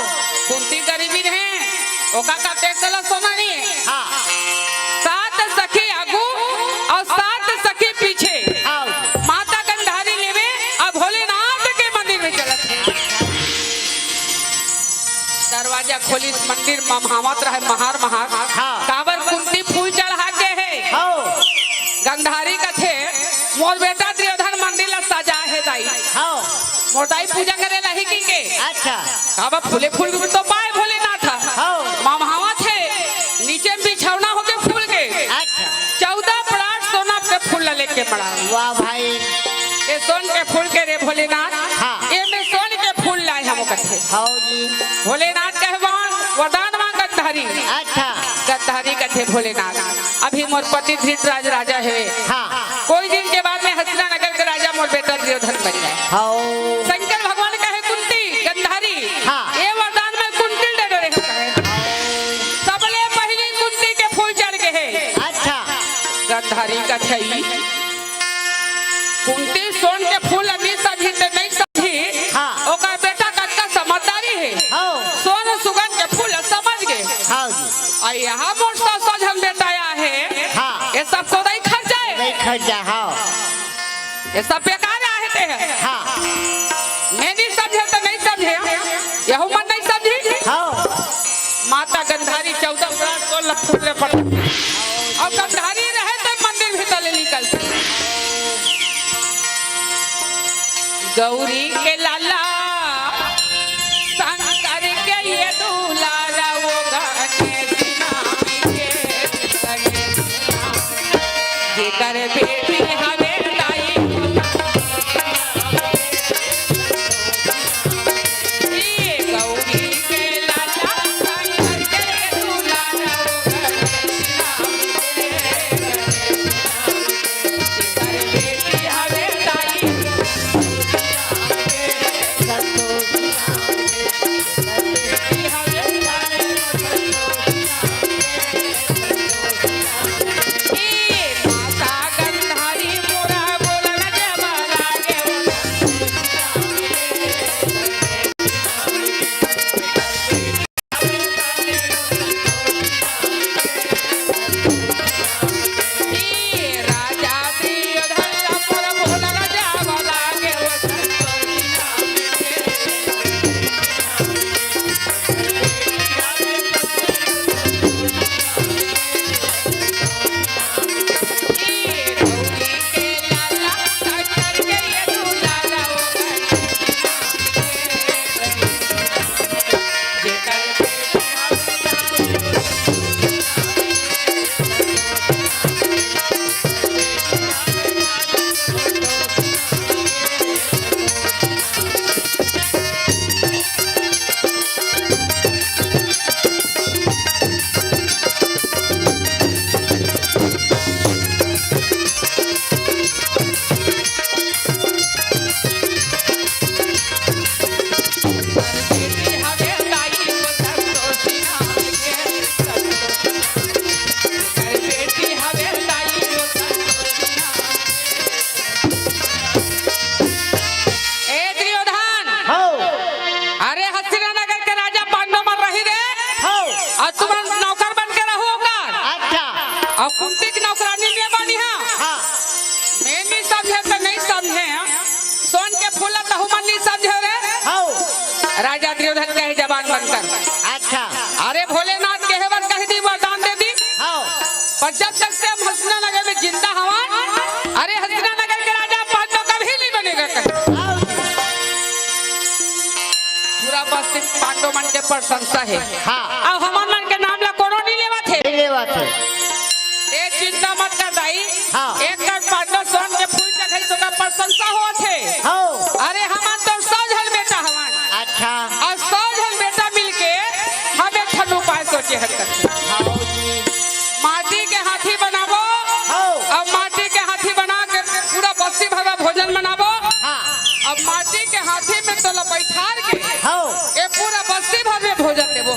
कुंती गरीबी है ओका का टेक दला सोना नहीं हाँ 7 सखी आगू और 7 सखी पीछे हाँ माता गंधारी लेवे और भोलेनाथ के मंदिर में चलत है दरवाजा खोली मंदिर महावत रहे महार हाँ। काबर कुंती फूल चढ़ा के है हाँ गंधारी का थे मोर बेटा दुर्योधन मंदिर ला सजा है दाई हाँ मोटाई पूजा करे लही की के अच्छा काबा फूले फूल तो पाए भोलेनाथ हाँ मामहावा थे नीचे बिछौना होके फूल के अच्छा 14 पराठ सोना पे फूल लेके पड़ा वाह भाई ये सोन के फूल के रे भोलेनाथ हाँ। ये में सोन के फूल लाए हम कथे हाँ जी भोलेनाथ कहवान वरदान मांग गंधारी अच्छा गंधारी कथे भोलेनाथ अभी मोर पति धृतराज राजा है हाँ कोई दिन के बाद में हस्तिनानगर के राजा मोर बेटा दुर्योधन बन जाए हाँ शंकर भगवान कहे कुंती गंधारी हाँ। ये वरदान में कुंती दे रहे कहे सबले पहली कुंती के फूल गंधारी का छई कुंती सोन के फूल नहीं समझी ते नहीं समझी हाँ। ओका बेटा कटका समझदारी है हाँ सोन सुगंध के फूल समझ गए हाँ जी और यहाँ मोटा सजन बेटाया है हाँ। ये सब तो नहीं खर्च नहीं जाए खर्चा हाँ ये सब बेकार रहते हैं हाँ मैं नहीं समझे तो नहीं समझे यह मन नहीं समझी हाँ माता गंधारी 14 बरस को लफूले पड़ और गंधारी रहे तो मंदिर भीतर निकल गौरी के लाला शंकर के ये दुलारा वो गाने सिनामी के लगे जेकर बेटी हमें लाई ये गौरी के लाला शंकर के ये दुलारा वो गाने सिनामी के जेकर बेटी हमें लाई राजा दुर्योधन कहे जवान बनकर अच्छा अरे भोलेनाथ के हेवर कह दी वरदान दे दी हाँ पर जब तक से हम हसना नगर में जिंदा हवा अरे हसना नगर के राजा पांडव कभी नहीं बनेगा कहीं हाँ जी, पूरा बस्ती पांडव मन के प्रशंसा है हाँ अब हमार मन के नाम ला कोनो नहीं लेवा थे नहीं लेवा थे ए चिंता मत कर दाई हाँ। एक कर पांडव सोन के फूल चढ़ाई तो का प्रशंसा हो थे हाँ अरे हमार तो सौझल बेटा हमार अच्छा और सौझल बेटा मिलके हम एक ठन उपाय सोचे हरकत हाँ जी माटी के हाथी बनावो हाँ अब माटी के हाथी बना के पूरा बस्ती भर भोजन बनावो हाँ अब माटी के हाथी में तो बैठार के हाँ ये पूरा बस्ती भर में भोजन देवो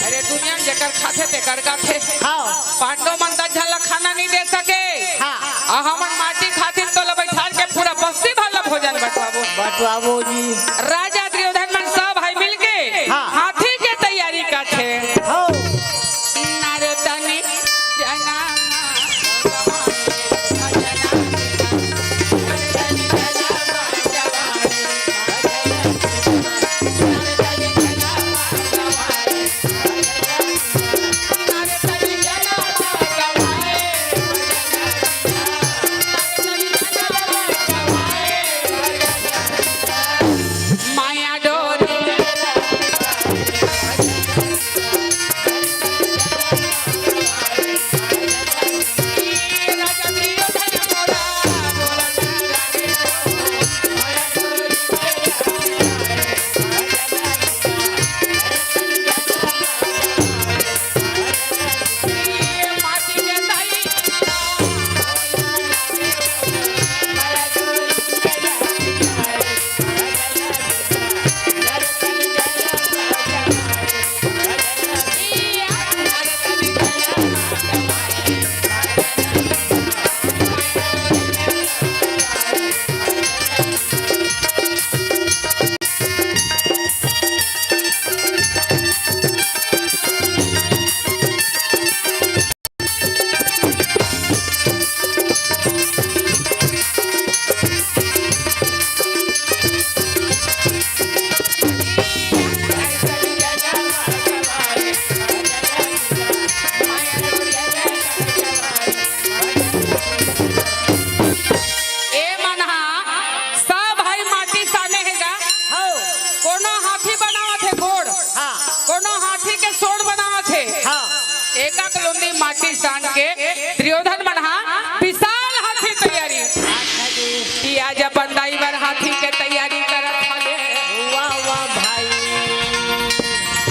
अरे दुनिया में जेकर खाते ते कर गाथे हाँ पांडव मन दज्जल खाना नहीं दे सके हाँ और हमन माटी खातिर तो बैठार के पूरा बस्ती भर भोजन बटवाबो बटवाबो जी राजा दुर्योधन मन सब भाई मिलके हाँ। हाथी के तैयारी करते हाँ नारदनी जना उन्दी माटी सान के दुर्योधन मनहा विशाल हाथी तैयारी कि आज अपन ड्राइवर हाथी के तैयारी करत हले। वाह वाह भाई।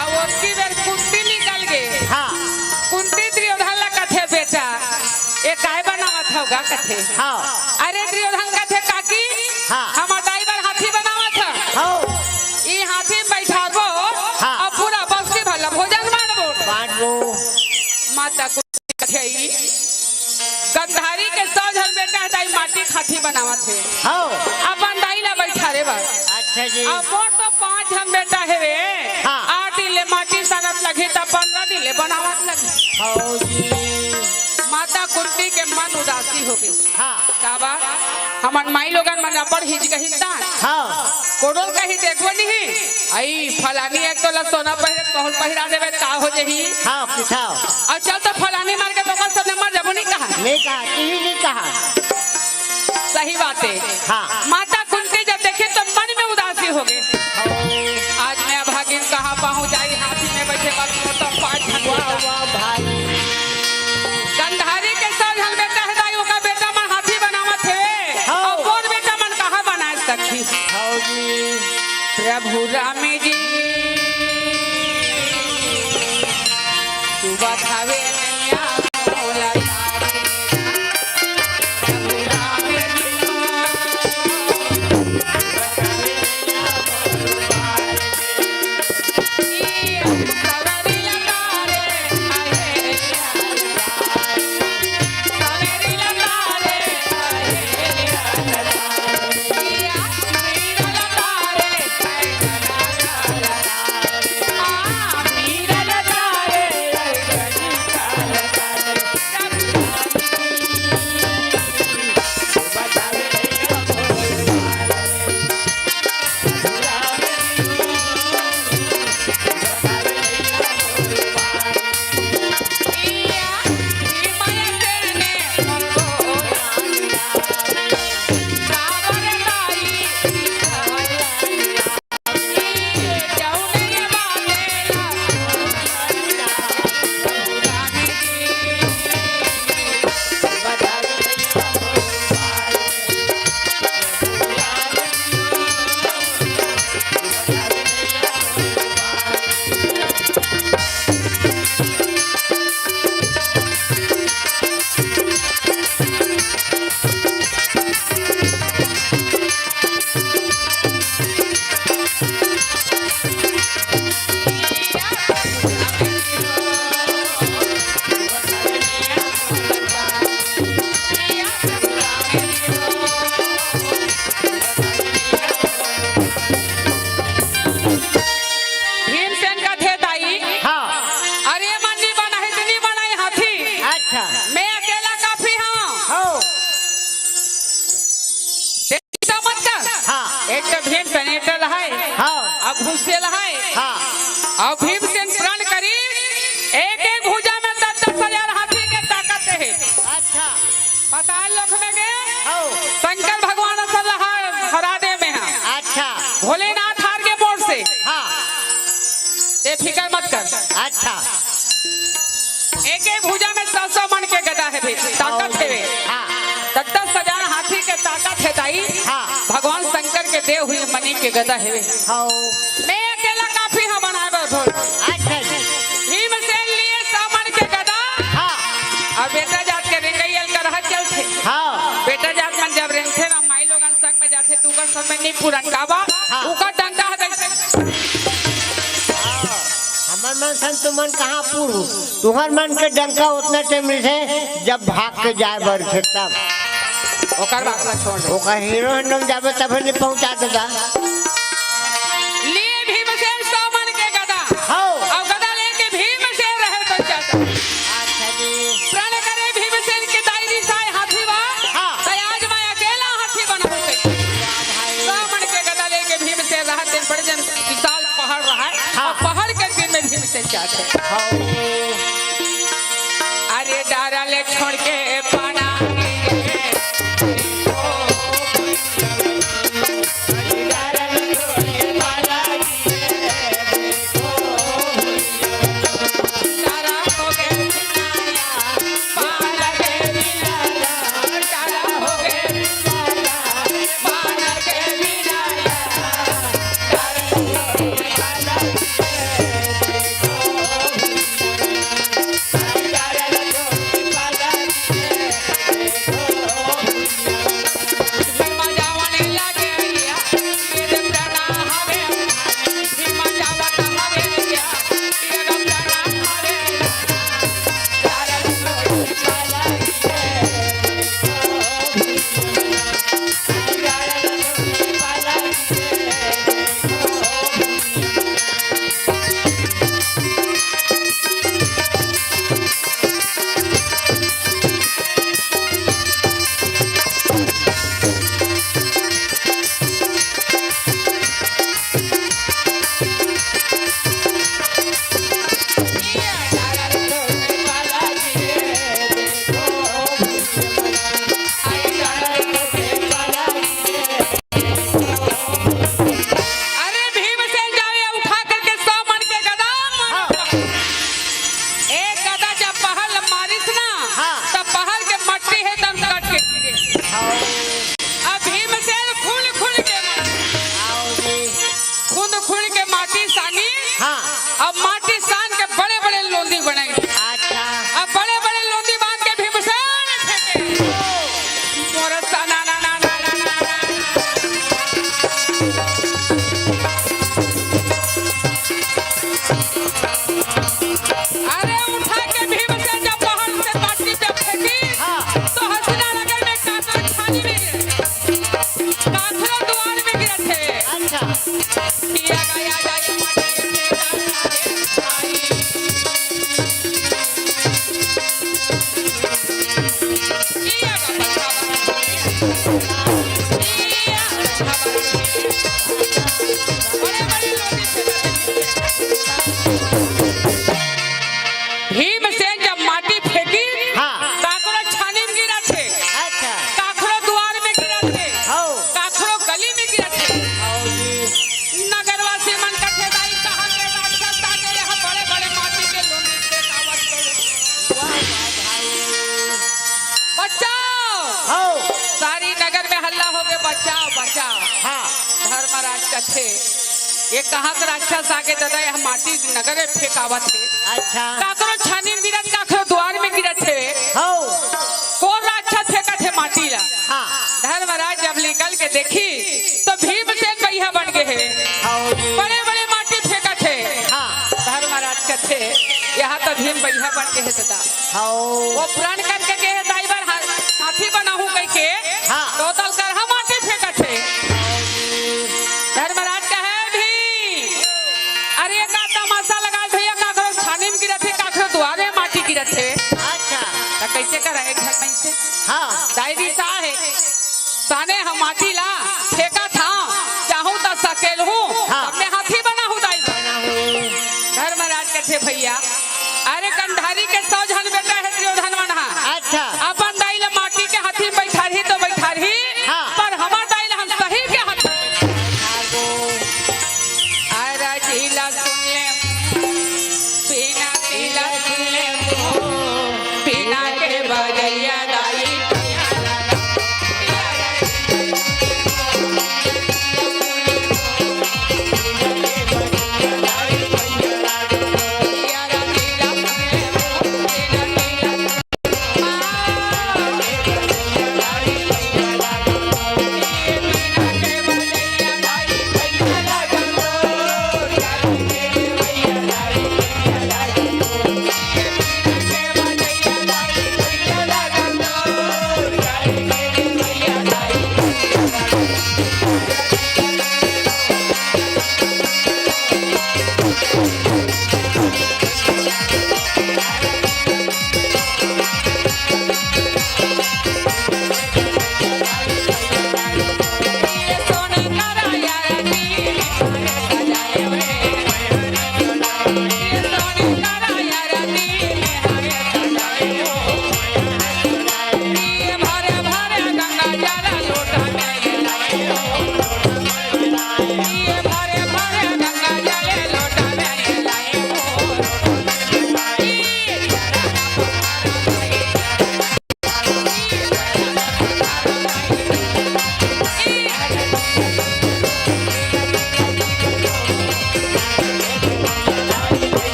अब उसकी बेर कुंती निकल गए। हाँ कुंती दुर्योधन ला कथे बेटा ये काय बनावत होगा कथे। हाँ अरे दुर्योधन कथे काकी हाँ। हमार ड्राइवर हाथी बनावत है। हाँ ई हाथी में बैठाबो हाँ। और पूरा बस्ती भला भोजन मानबो। बांटो। माता कुंती कथे ई गंधारी के 100 जन बेटा दाई माटी खाती बनावत है। हाँ अपन दाई ला बैठा रे बा। अच्छा जी। अब मोर तो 5 जन बेटा हेवे। हाँ। 8 दिले माटी सानत लगी त 15 दिले बनावत लगी। हाँ जी। माता कुंती के मन उदासी हो गई। हाँ काबा हमन माई लोगन मन अपन हिज गही दान हाँ कोडोल कही देखबो नहीं आई फलानी एक तोला सोना पहिरे कहल पहिरा देबे का हो जही। हाँ पिठाओ। और चल तो फलानी मार के तो सब मर जाबो नहीं कहा। नहीं कहा किसी नहीं कहा। सही बात है। हाँ माता कुंती जब देखे तो मन में उदासी हो गए। आज मैं अभागिन कहाँ पहुँच आई हाथी में बैठे बात तो 5 जन वाह वाह भाई। गंधारी के 100 जन बेटा है दाई का बेटा मन हाथी बनावत है। हाँ। और मोर बेटा मन कहाँ बना सकी। हाँ जी। प्रभु राम जी तू बतावे नैया मौला यार। प्रभु राम जी ई सवरी लगा रे आहे सवरी लगा रे घुसेल है हाँ और भीमसेन प्रण करी एक एक भुजा में 10,000 हाथी के ताकत है। अच्छा पाताल लोक में गए हाँ शंकर भगवान सलाह हरादे में है। अच्छा भोलेनाथ हार के मोड़ से हाँ ये फिकर मत कर। अच्छा एक एक भुजा में 100 मन के गदा है भी ताकत है। हाँ 10,000 हाथी के ताकत है दाई। हाँ भगवान शंकर के देव हुई मणि के गदा है। हाँ मैं अकेला काफी हम बनाए भोल। अच्छा जी भीमसेन लिए 100 मन के गदा हाँ और बेटा जात के रेंगैयल कर हाथ चलते। हाँ बेटा जात मन जब रेंगथे ना माई लोगन संग में जाते तू का समय नहीं पूरन काबा हाँ। उका डंडा है कैसे हमार मन सन तुमन कहाँ पूरू तुम्हार मन के डंका उतना टाइम से जब भाग के जाए बर थे तब ओकर बात ना छोड़ दे। ओका हीरो हंडम जाबे तब नहीं पहुंचा देगा। लिए भीमसेन 100 मन के गदा हाँ और गदा लेके भीमसेन रहे तो जाता। अच्छा जी प्रण करे भीमसेन के दायरी साय हाथी बा हाँ। तो आज मैं अकेला हाथी बना होते। 100 मन के गदा लेके भीमसेन रहा दिन पड़ जन विशाल पहाड़ रहा है हाँ। और पहाड़ के दिन में भीमसेन जाते। हाँ अरे डारा ले छोड़ के पाना डारा हो गए हाँ सारी नगर में हल्ला हो गया बचाओ बचाओ। हाँ धर्मराज कथे ये कहाँ का राक्षस आके दादा यह माटी नगर में फेंकावत है। अच्छा काकरो छानी में गिरत काकरो द्वार में गिरत है। हाँ कौन राक्षस फेंकत है माटी ला। हाँ धर्मराज जब निकल के देखी तो भीमसेन भैया बन गए हैं। बड़े बड़े माटी फेंकत है। हाँ धर्मराज कथे यहाँ तो भीम भैया बन गए है दादा। हाँ वो प्रण करके के है दाइवर हाथी बना हूँ कह के हाँ। टोटल कर हम माटी फेंकत है। धर्मराज का है भी अरे का तमाशा लगा भैया काकरो छानी में गिरत है काकरो द्वारे में माटी गिरत है। अच्छा तो कैसे करे घर में से हाँ डायरी सा है साने हम माटी ला फेंका था चाहूँ तो सकेल हूँ हाँ। अपने हाथी बना हूँ दाई। धर्मराज कहते भैया अरे कंधारी के 100 जन बेटा है दुर्योधन मना। अच्छा अपन दाई ला माटी के हाथी में बैठा रही तो बैठा रही हाँ। पर हमार दाई ला हम सही के हाथ अरे जिला सुन ले पीना जिला सुन ले पीना के बजैया दाई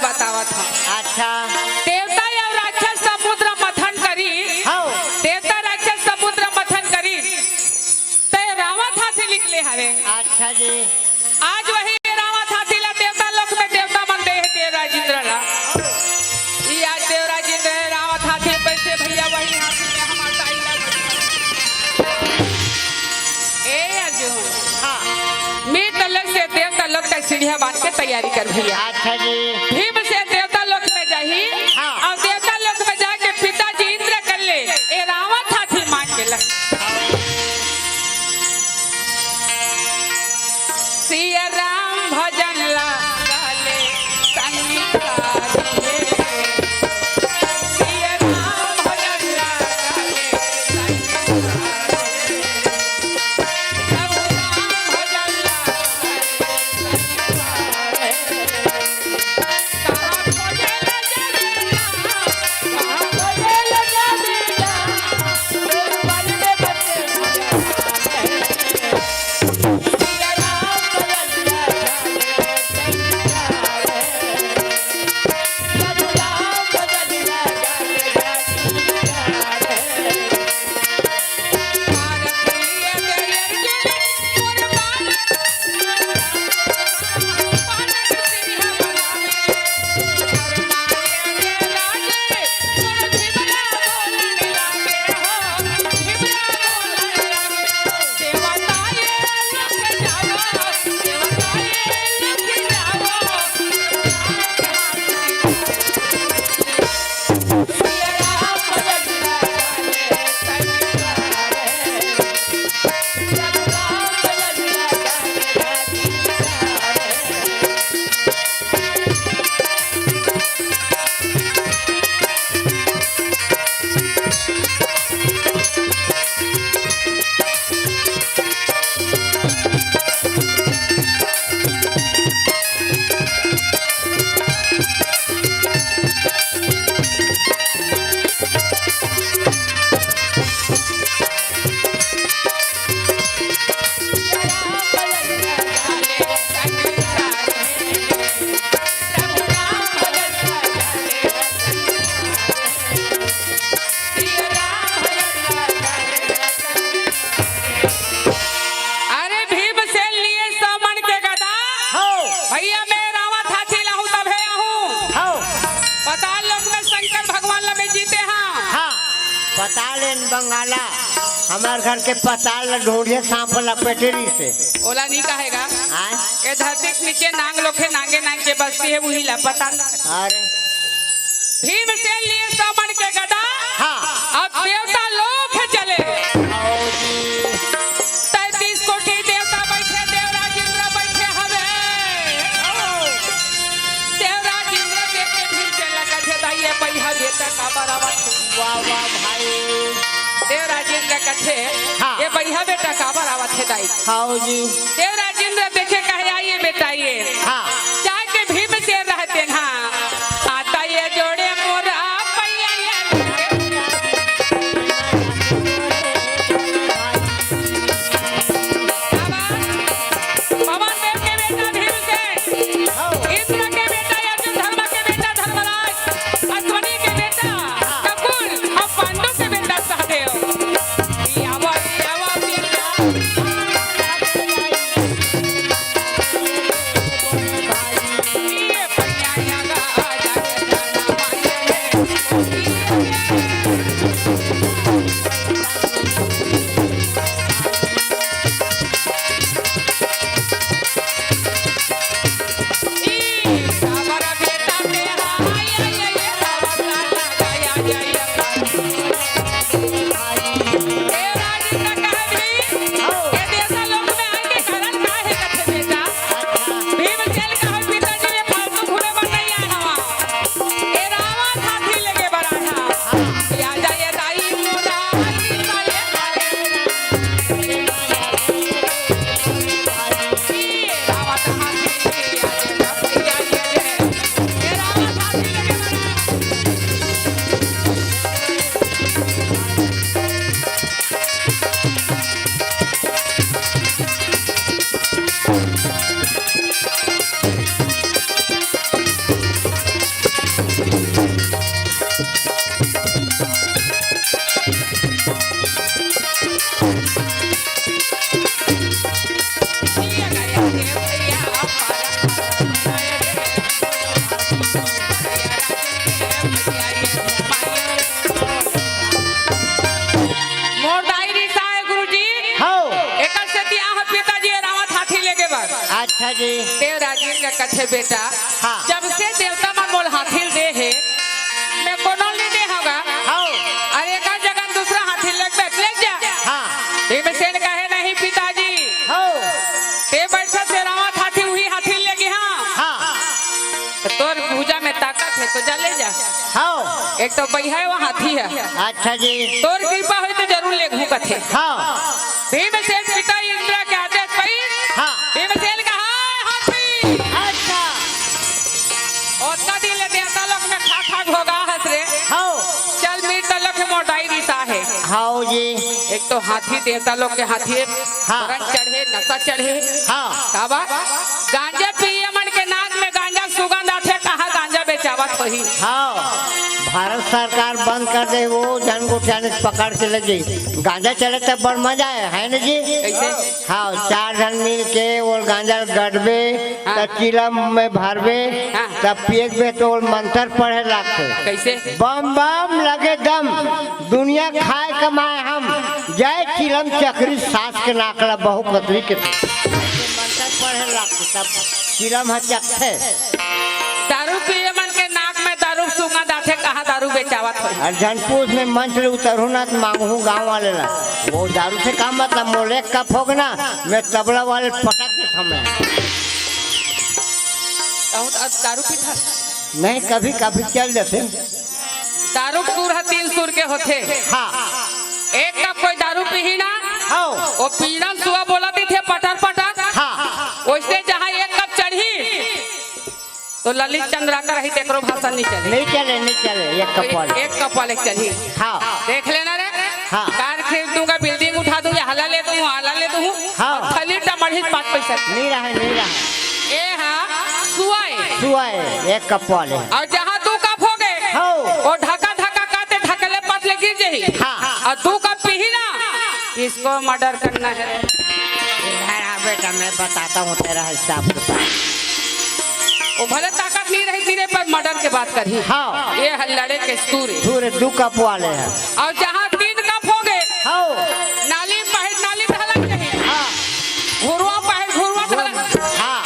अच्छा देवता या राक्षस समुद्र मथन करी हाँ देवता राक्षस समुद्र मथन करी ते रावत हाथी निकले हरे। अच्छा जी आज वही रावत हाथी ला देवता लोक में देवता बन गए हैं देवराज इंद्र ला। ये आज देवराज इंद्र रावत हाथी बैठे भैया वही हाथी में हमारा ए अर्जुन हाँ मीत लोक से देवता लोक का सीढ़ियां बांध के तैयारी कर भैया। अच्छा जी भीम से देवता लोक में जाही हाँ। और देवता लोक में जाके पिताजी इंद्र कर ले ए रावत हाथी मांग के लग सिया राम भजन ला गाले संगीतकारी सिया राम भजन ला गाले संगीतकारी प्रभु राम भजन ला गाले संगीतकारी पताल इन बंगाला हमारे घर के पताल ढूंढिए सांप लपेटेरी से। ओला नहीं कहेगा आए? ये धरती के नीचे नांग लोखे नांगे नांग के बसती है वही ला पता अरे भीम से लिए 100 मन के गदा हाँ अब देवता लोग चले 33 कोटि देवता बैठे देवराज इंद्र बैठे हवे देवराज इंद्र देख के भीम से लगा थे दाइए पहिया देता का बराबर वाह वाह भाई देवराज इंद्र कथे हाँ। ये पहिया बेटा का बराबर थे दाई हाँ जी देवराज इंद्र देखे कहे आइए बेटा ये हाँ जाके भीम से रहते ना आता ये जोड़े मोरा पैया पवन देव के बेटा भीम से इंद्र के बेटा अर्जुन धर्म के बेटा धर्मराज अश्वनी के बेटा नकुल और पांडु के बेटा सहदेव यावा ये पैया गा अच्छा जी देवराजी का कथे बेटा हाँ। जब से देवता मन मोल हाथी दे है मैं कोनो नहीं दे होगा हाँ अरे का जगह दूसरा हाथी लग बैठ ले जा हाँ भीमसेन कहे नहीं पिताजी हाँ ते बैठा से रावत हाथी वही हाथी ले गया हाँ तोर भुजा में ताकत है तो जा ले जा हाँ एक तो पहिया है वो हाथी है अच्छा जी तोर कृपा हुई तो जरूर ले घू कथे हाँ भीमसेन पिता इंद्र के आदेश पर हाँ भीमसेन कहा हाथी अच्छा और कदी ले देवता लोग में खा खा घोगा हंस रे हाँ चल मीट तलक मोटाई रिसा है हाँ जी एक तो हाथी देवता लोग के हाथी हाँ। रंग चढ़े नशा चढ़े हाँ काबा गांजा पिए मन के नाक में गांजा सुगंध आथे कहा गांजा बेचावत होही हाँ भारत सरकार बंद कर दे वो जन को पकड़ के ले जाई गांजा चले तब बड़ मजा है ना जी कैसे हाँ 4 जन मिल के वो गांजा गड़बे हाँ। तब चिलम में भरबे हाँ। तब पिएक बे तो मंत्र पढ़े लगते कैसे बम बम लगे दम दुनिया खाए कमाए हम जय चिलम चक्री सास के नाकला बहु पतरी के मंत्र पढ़े लगते तब चिलम है चक्थे दारू पिए मन के नाक में दारू सुगंध आथे कहा दारू बेचावत होही और जनपूस में मंच ले उतरू ना तो मांगू गाँव वाले ला वो दारू से काम मतलब मोले का फोगना मैं तबला वाले पटक के थमे दारू पीता नहीं कभी कभी चल जाते दारू सुर है 3 सुर के होते हाँ एक कप कोई दारू पी ना हाँ वो पीड़न सुआ बोलती थे पटर पटर हाँ वैसे जहाँ 1 कप चढ़ी तो ललित चंद्रा का रही तेकरो भाषा नहीं चले नहीं चले एक कप वाले 1 कप वाले चढ़ी हाँ देख लेना रे हाँ। कार खरीद दूंगा बिल्डिंग उठा दूंगा हाला ले दूँ हाँ। और थली टमाटर 5 पैसा नहीं रहा ए हाँ सुआए सुआए 1 कप वाले और जहाँ 2 कप हो गए हाँ। वो ढका ढका काते ढकले पतले गिर जाही हाँ। और 2 कप पी ना इसको मर्डर करना है बेटा मैं बताता हूँ तेरा हिसाब वो भले ताकत नहीं रही तेरे पर मर्डर के बात करी हाँ। ये हल्लड़े के सूर्य पूरे 2 कप वाले हैं और जहाँ हाँ नाली पहर नाली ढलक नहीं घुरुआ पहर घुरुआ ढलक हाँ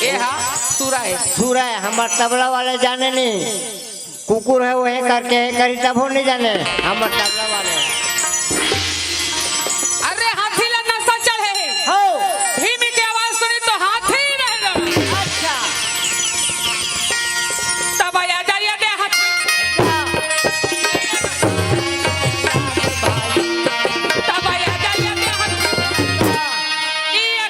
ए हा सूरा है सूरा है। हमार तबला वाले जाने नहीं, कुकुर है वही करके है करी तब हो नहीं जाने हमार तबला वाले। अरे हाथी ला नशा चढ़े है हो भीम की आवाज सुनी तो हाथी रह गया अच्छा तब आया जाइए दे हाथी तब आया जाइए दे हाथी ये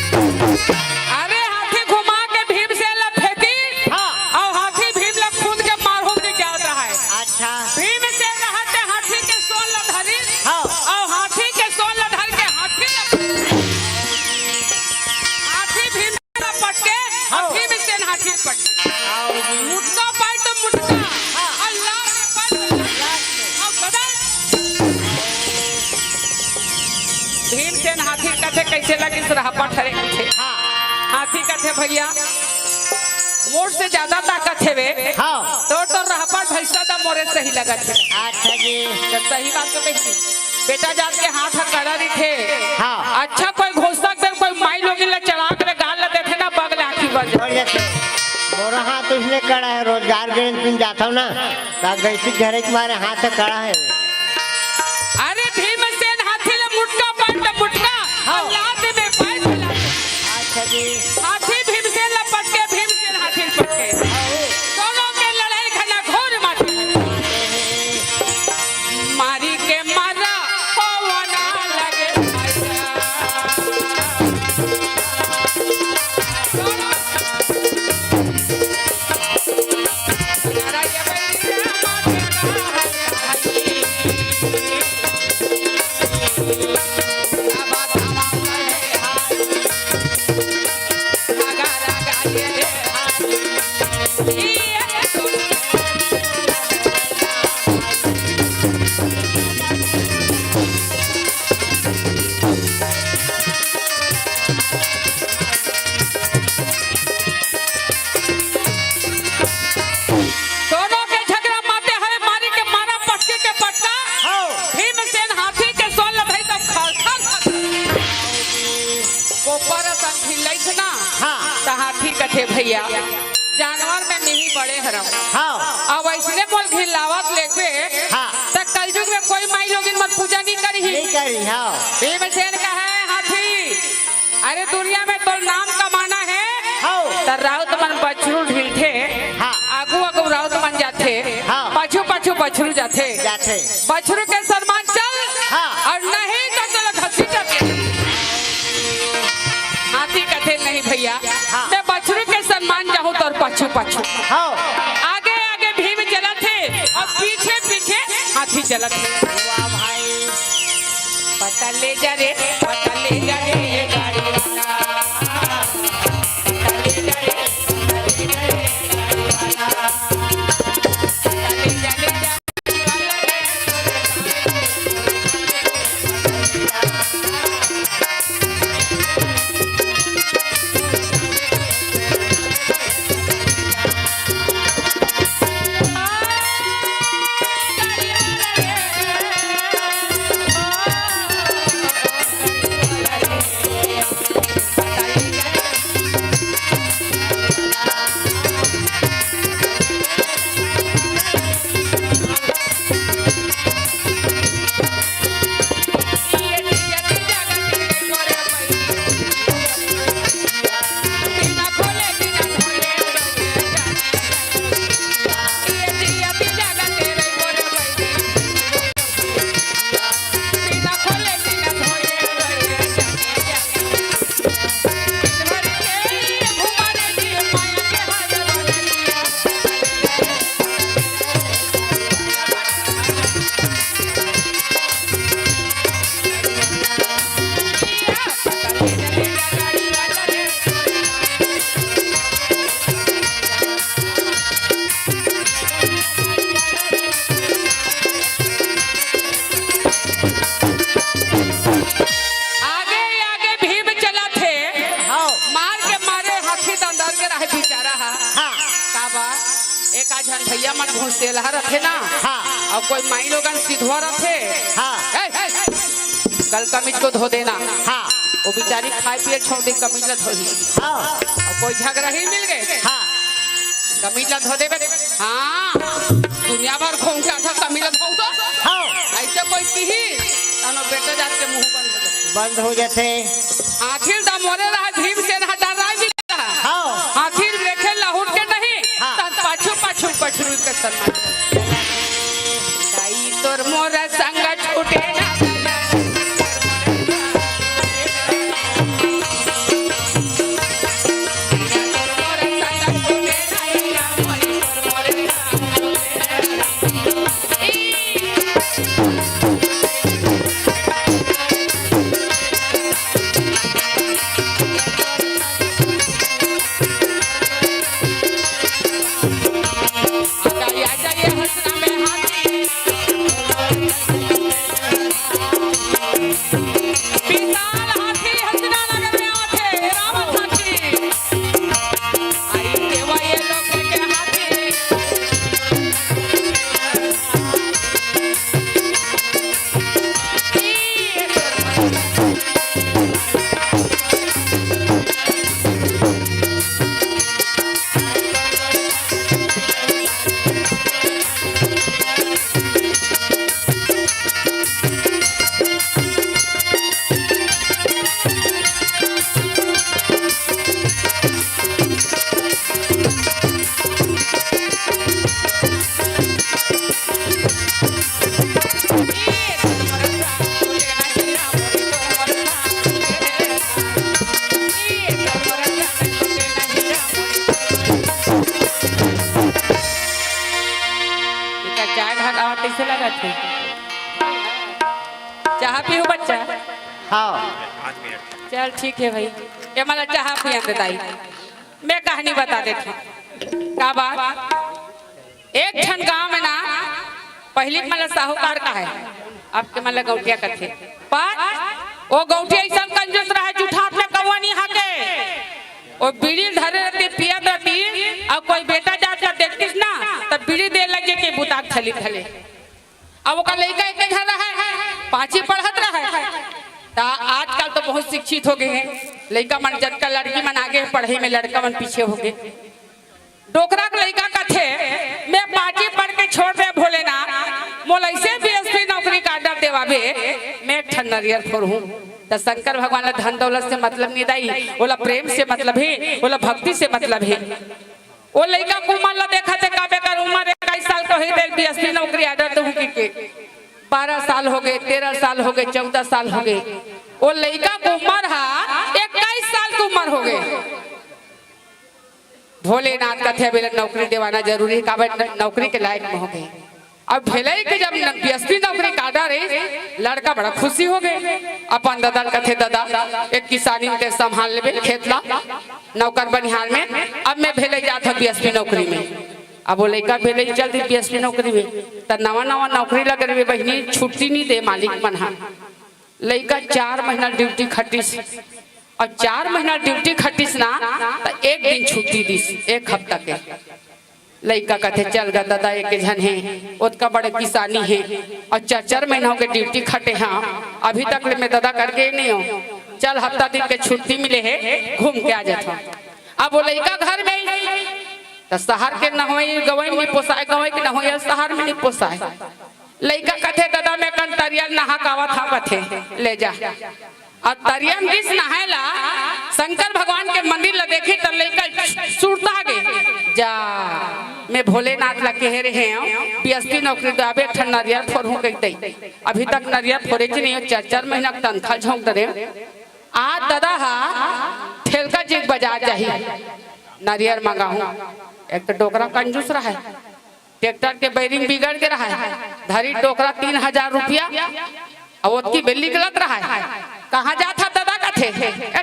अरे हाथी घुमा के भीम से ला फेंकी और हाथी भीम ला खुद के मारो के क्या रहा है अच्छा भीम से रहते हाथी के सोल ला धरी हाँ और हाथी के सोल ला धर के हाथी भीम ला पटके और भीम से हाथी पटके मुटका पाए तो मुटका अल्लाह के पाए और बदल भीम से हाथी कथे कैसे लगी सरहपा ठहरे पूछे हाथी कथे भैया मोर से ज्यादा ताकत है वे हाँ तो रहपा भैसा दा मोरे सही लगत है अच्छा जी तो सही बात तो कही बेटा जात के हाथ कड़ा रही थे हाँ अच्छा कोई घोषक दे कोई माई लोग ला चढ़ा के गाल ला देथे ना बगल आखी बज और जैसे मोरा हाथ इसलिए कड़ा है, रोजगार के दिन जाता हूँ ना तो गैसी घरे के मारे हाथ कड़ा है। अरे भीमसेन हाथी ला मुटका पंड मुटका लात में पैर मिला अच्छा जी हाथी भीमसेन ला पटके भीमसेन हाथी पटके दोनों के लड़ाई घना घोर माटी मारी के मारा पवना लगे दोनों के झगड़ा माते हरे मारी के मारा पटके के पटका भीमसेन हाथी के सोल भई तो खलखल कोपर संग हिलैछ ना त हाथी कथे भैया जानवर में मिही बड़े हरम अब ऐसने बोल घिलावत लेके त कलयुग में कोई माई लोगिन मत पूजा नहीं करी नहीं करी हाँ भीमसेन का है हाथी अरे दुनिया में तो नाम कमाना है त राउत मन बछरू ढीलथे आगू आगू राउत मन जाथे पछू पछू बछरू जाथे जाते बछरू के सम्मान चल और नहीं तो चलो घसी जाते हाथी कथे नहीं भैया मैं बछरू के सम्मान जाऊं तो पछू पछू हाँ आगे आगे भीम चलत है और पीछे पीछे हाथी चलत है वाह भाई पता ले जा रे ये गाड़ी वाला पता ले जा रे रहा बेचारा हाँ का बा एक आजन भैया मन घुसेला रथे ना हाँ और कोई माई लोगन सिधवा रथे हाँ कल कमीज को धो देना हाँ वो बेचारी खाए पिए छोड़ दी कमीज ला धोही हाँ और कोई झगड़ा ही मिल गए हाँ कमीज ला धो देवे हाँ दुनिया भर घूम के आता कमीज ला धो दो हाँ ऐसे कोई कही तानो बेटा जात के मुंह बंद हो जाते हाथी दा मोरे रहा भीम से रहा डरा भी रहा हाँ हाथी देखे लहुट के नहीं हाँ। तन पाछू पाछू पछरू के सन्मान दाई तोर मोरा संग छूटे ना कैसे लगा थे चाह पीहू बच्चा हाँ चल ठीक है भाई ये मला चाह पिया बताई मैं कहानी बता देती का बात एक ठन गांव में ना पहले मला साहूकार का है आपके मला गौटिया का थे पर वो गौटिया ऐसा कंजूस रहा जूठा में कौनी हाके और बीड़ी धरे रहती पिया रहती और कोई बेटा जाता देखतीस ना तब बीड़ी दे लगे के बुताक थली थले अब वो का लड़का एक घर रहा है पांची पढ़त रहा है ता आजकल तो बहुत शिक्षित हो गए हैं लड़का मन जद का लड़की मन आगे पढ़े में लड़का मन पीछे हो गए डोकरा का लड़का का थे मैं पांची पढ़ के छोड़ दे भोले ना मोल ऐसे बीएसपी नौकरी का आर्डर देवाबे मैं एक ठन नरियर फोर हूँ तो शंकर भगवान ने धन दौलत से मतलब नहीं दाई बोला प्रेम से मतलब है बोला भक्ति से मतलब है वो लड़का को मान ला देखा थे काबे कर उम्र 21 साल का ही दे बीएसपी नौकरी आर्डर दूं के 12 साल हो गए 13 साल हो गए 14 साल हो गए वो लड़का को उम्र हा 21 साल की उम्र हो गए भोलेनाथ का थे बेले नौकरी दिवाना जरूरी है काबे नौकरी के लायक हो गए अब भेलई के जब बीएसपी नौकरी काटा रही लड़का बड़ा खुशी हो गए अपन दादा का थे दादा एक किसानी में संभाल ले खेत ला नौकर बनिहार में अब मैं भेले जाता बीएसपी नौकरी में अब वो लड़का भेले चल दी बीएसपी नौकरी में तो नवा नवा नौकरी लग रही बहनी छुट्टी नहीं दे मालिक बना लड़का 4 महीना ड्यूटी खटीस और 4 महीना ड्यूटी खटीस ना तो एक दिन छुट्टी दीस 1 हफ्ता के लड़का कहते चल गा दादा एक जन है उसका बड़े किसानी है और 4 महीनों के ड्यूटी खटे हाँ अभी तक मैं दादा करके नहीं हूँ चल हफ्ता दिन के छुट्टी मिले है घूम के आ जाता अब वो लड़का घर में तो शहर के न हो गवई में पोसाए गवई के न हो शहर में नहीं पोसाए लड़का कहते दादा मैं कल तरिया नहा कावा था कथे ले जा और तरिया जिस नहायला शंकर भगवान के मंदिर ला देखे तो लड़का सुरता गए जा मैं भोलेनाथ ला कह रहे हैं बीएसपी नौकरी दाबे ठन नरियर फोर हूँ कह दई अभी तक नरियर फोरे की नहीं 4 महीना तनखा झोंक दे आज दादा हा ठेलका जिग बाजार जाही नरियर मंगा हूँ एक तो डोकरा कंजूस रहा है ट्रैक्टर के बैरिंग बिगड़ के रहा है धरी डोकरा 3000 रुपया और उसकी बिल्ली गलत रहा है कहाँ जाता दादा का थे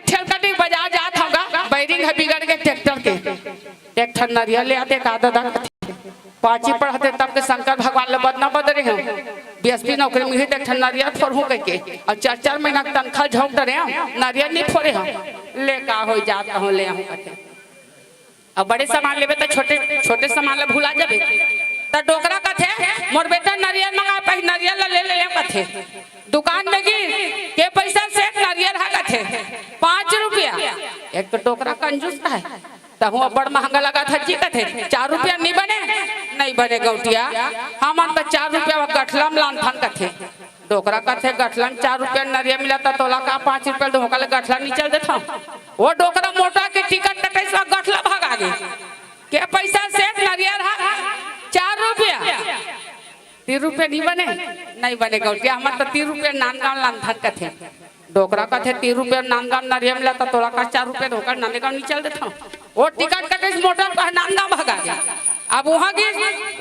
ठेलका बाजार जाता होगा बैरिंग है बिगड़ के ट्रैक्टर के ट्रैक्टर नरिया ले आते का दादा पांची पढ़ाते तब के शंकर भगवान ले बदना बदरे हैं बीएसपी नौकरी में ही ट्रैक्टर नरिया फोर हूँ के और 4 महीना तनखा झोंक दे रहे हैं नरिया नहीं फोरे हम ले का हो जाता हूँ ले कहते अब बड़े सामान लेबे तो छोटे छोटे सामान ला भुला जाबे तो डोकरा कथे मोर बेटा नारियल मंगा पह नारियल ला ले ले कथे दुकान में गिर के पैसा से नारियल हा कथे 5 रुपया एक तो डोकरा कंजूस है तो हूँ बड़ महंगा लगा था जी कथे 4 रुपया नहीं बने गौटिया हम 4 रुपया गठला में लान थान कथे डोकरा कथे गठला में 4 रुपया नरिया मिला था तोला का 5 रुपया ढोका ले गठला नहीं चल देता वो डोकरा मोटा के टिकट कटे गठला भागा गए के पैसा से नरिया रहा 4 रुपया 3 रुपया नहीं बने गौटिया हमारे तो 3 रुपया नानगांव लान थान कथे डोकरा कथे 3 रुपया नानगांव नरिया मिला था तोला का 4 रुपया ढोका नानगांव नहीं चल देता वो टिकट कटे मोटर पर नानगांव भागा गया अब वहाँ की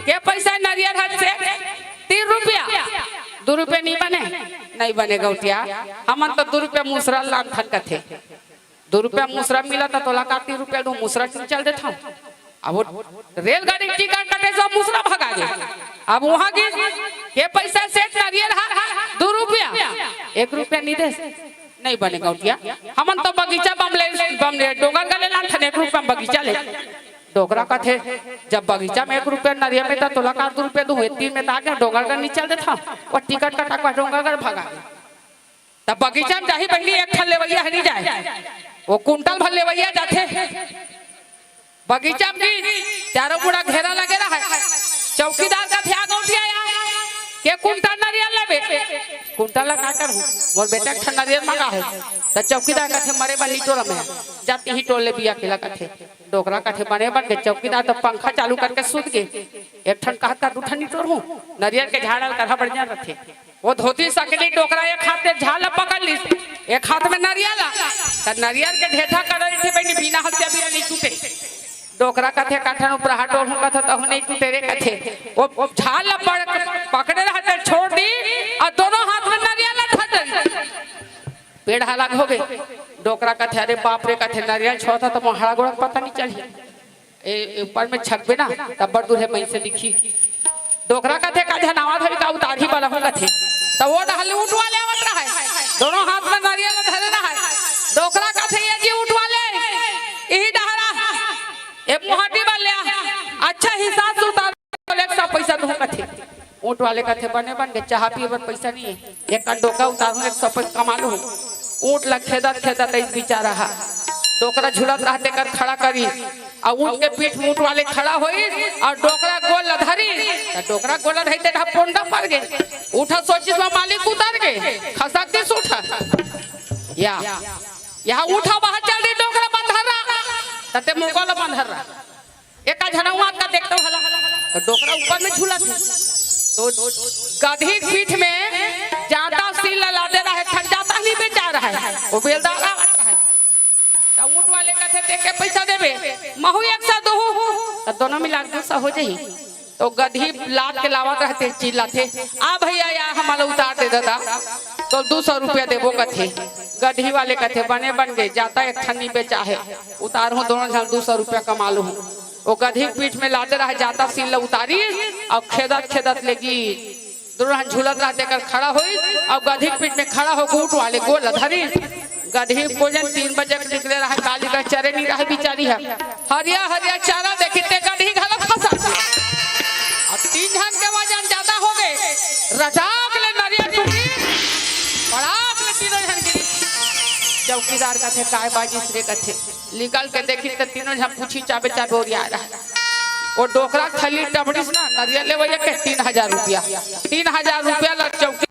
के पैसा नारियल हाथ से 3 रुपया 2 रुपया नहीं बने गौटिया हम तो 2 रुपया मूसरा लान थान कथे 2 रुपया मूसरा मिला था तोला का 3 रुपया दो मूसरा चल देता हूँ अब रेलगाड़ी टिकट कटे सब मूसरा भगा गया अब वहाँ की के पैसा से नारियल हाथ 2 रुपया 1 रुपया नहीं बने गौटिया हम तो बगीचा बमले डोगर गले लान था 1 रुपया बगीचा ले डोकरा का थे जब बगीचा में 1 रुपया नरिया में था तोला का 2 रुपया दो 3 में था गया डोगर का नीचे देता और टिकट कटा का डोगर भागा तब बगीचा में जाही पहली एक थल लेवैया हनी जाए वो कुंटल भर लेवैया जाते बगीचा में चारों पूरा घेरा लगे रहा है चौकीदार का थे गौटिया के कुंटल नारियल लेबे कुंटल लगा कर मोर बेटा का नारियल मांगा है तो चौकीदार का थे मरे बनी टोला में जाती ही टोले बिया अकेला का थे डोकरा का थे बने बन के चौकीदार तो पंखा चालू करके सूत गए एक ठन कहता 2 ठन टोर हूँ नारियल के झाड़ कथा बढ़िया रखे वो धोती सकली डोकरा एक हाथ में झाल पकड़ ली एक हाथ में नारियल तो नारियल के ढेठा कर रही थी बनी बिना हल्से भी नहीं छूटे डोकरा कथे काठन ऊपर हटो हूँ कथा तो नहीं टूटे रे कथे वो झाल पकड़े रहते छोड़ दी और दोनों हाथ में नारियल पेड़ हालाक हो गए डोकरा कथे अरे बाप रे कथे नारियल छोड़ा तो मोहड़ा गोड़ा पता नहीं चली ऊपर में छकबे ना तब बड़ दूर है वहीं से दिखी डोकरा कथे का नवा धरी का उतारी वाला हो कथे तो वो डहल उठवा ले आवत रहा है दोनों हाथ में नारियल धरे रहा है डोकरा कथे ये जी उठवा ले यही डहरा एक मोहटी वाले अच्छा हिसाब से उतार 100 पैसा दो कथे ऊँट वाले कथे बने बन के चाह पिए पर पैसा नहीं है एक डोका उतारू 100 पैसा कमा लू ऊँट लग खेदत बेचारा है डोकरा झुलत रहते कर खड़ा करी और ऊँट के पीठ ऊँट वाले खड़ा होई और डोकरा गोल धरी डोकरा गोल रहते पोंडा मर गए उठा सोचिस मालिक उतर गए खसक दिस उठा यहाँ उठा बाहर चल रही डोकरा बंधर रहा तते मुगल बंधर रहा एक झनवा का देखते हला तो डोकरा ऊपर में झूला था तो गधी पीठ में ज्यादा सील ला दे रहा है थक जाता नहीं बेचा रहा है वो बेलदार आता है तो ऊँट वाले कथे देके पैसा देबे महू 100 दो तो दोनों मिला के 200 हो जाही तो गधी लात के लावत रहते चिल्लाते आ भैया या हमारा उतार दे दादा तो 200 रुपया देबो कथे गधी वाले कथे बने बन गए जाता एक ठन्नी बेचा है उतार हूँ दोनों जन 200 रुपया कमा लू वो गधी पीठ में लाते रहा जाता सील उतारी और खेदत लेगी दोनों झूलत रहते कर खड़ा हुई और गधी पीठ में खड़ा हो ऊँट वाले गोल धरी गधी भोजन 3 बजे निकले रहा काली का चरे नहीं रहा बिचारी है हरिया चारा देखते गधी घाला फंसा अब 3 जन के वजन ज्यादा हो गए रजाक ले नारियल टूटी पड़ाक ले 3 जन गिरी चौकीदार का थे काय बाजी श्रे का थे निकल के देखी तो 3 जन पूछी चाबे ओरिया रहा वो डोकरा थली टबड़ीस ना नारियल ले वजह के 3000 रुपया 3000 रुपया लग चौकी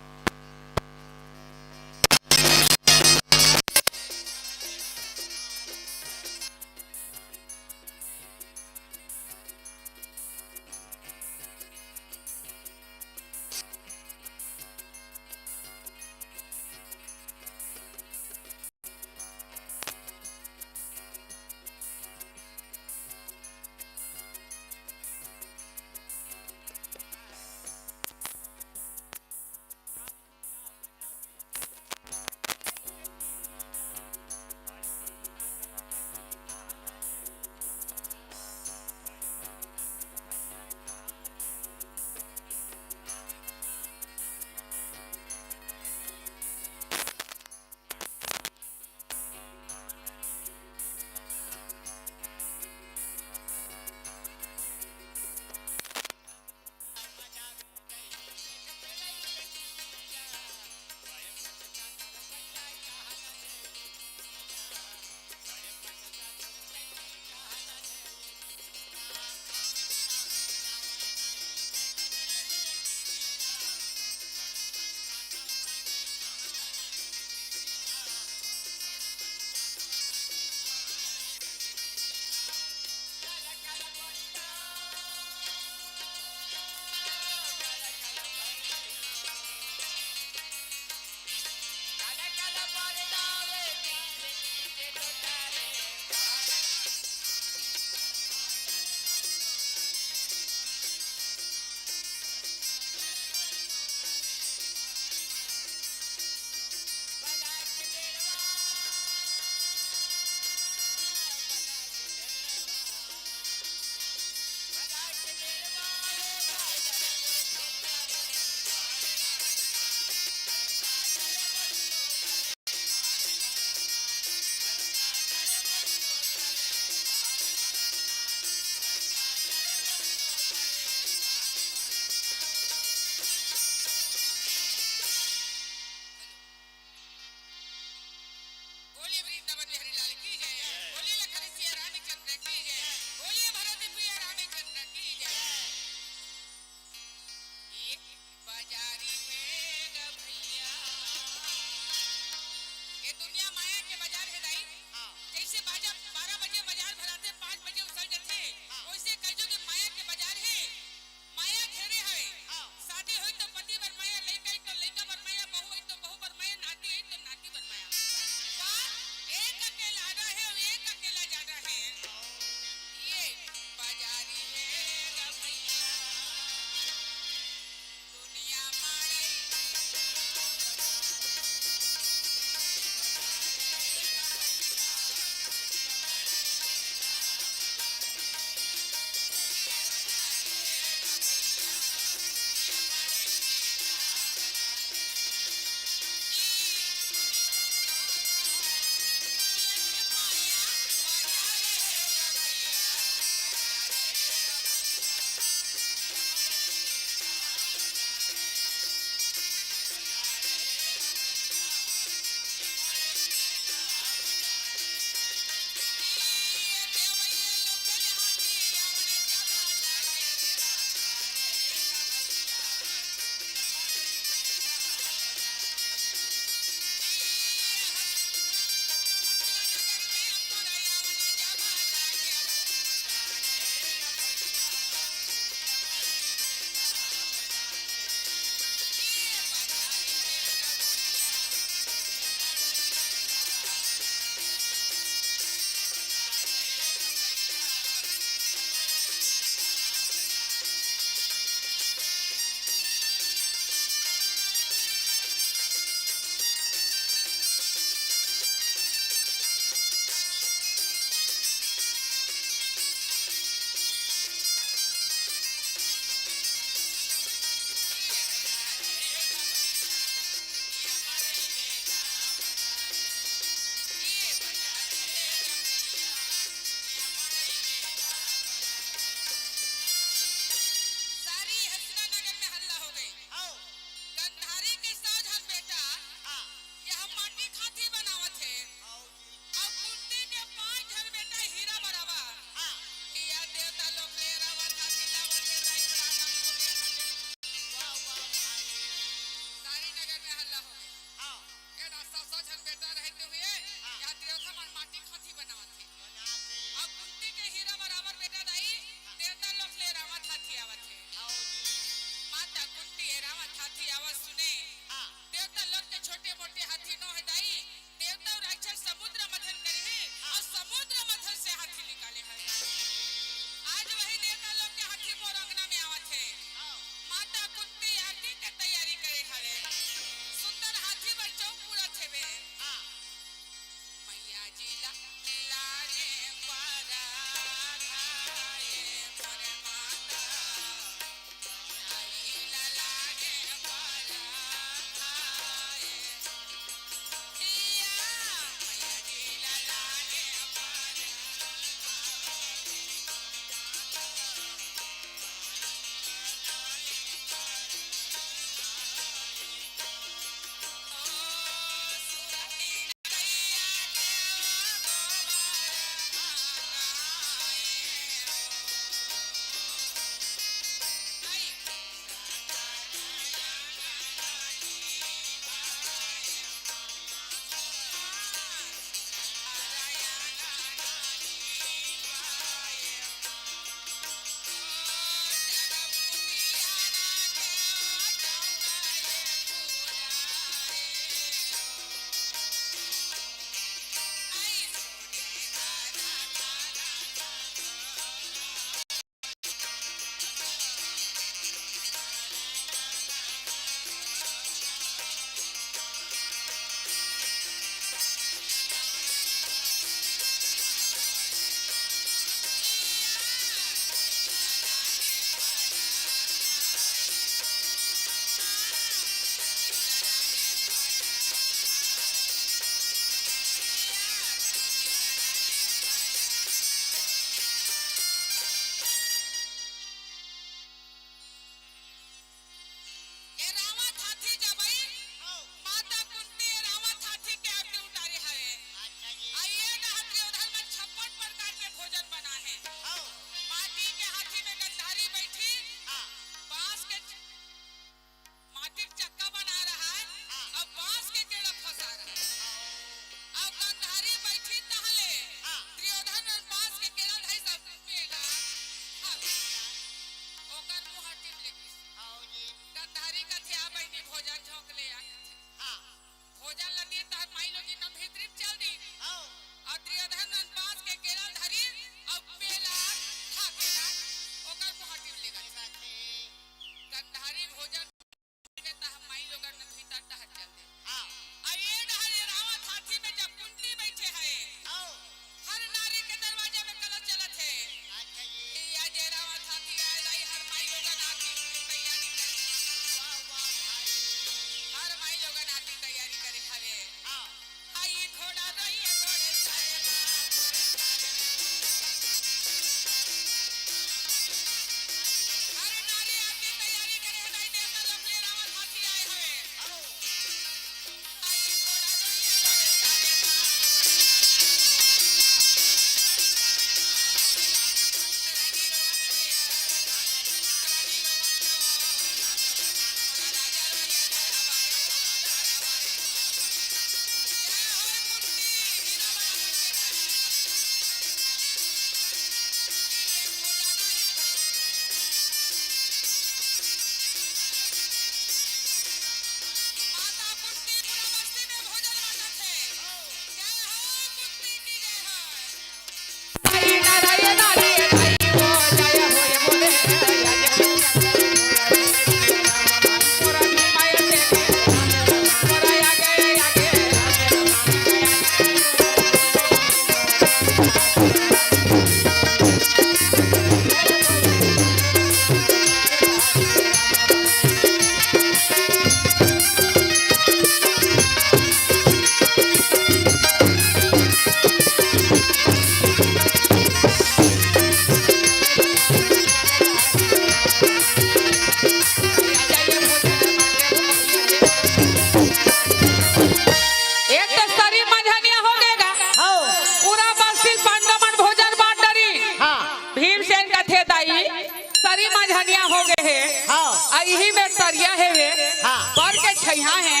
हो गए है हाँ। यही में तरिया है वे हाँ। पर के छैया है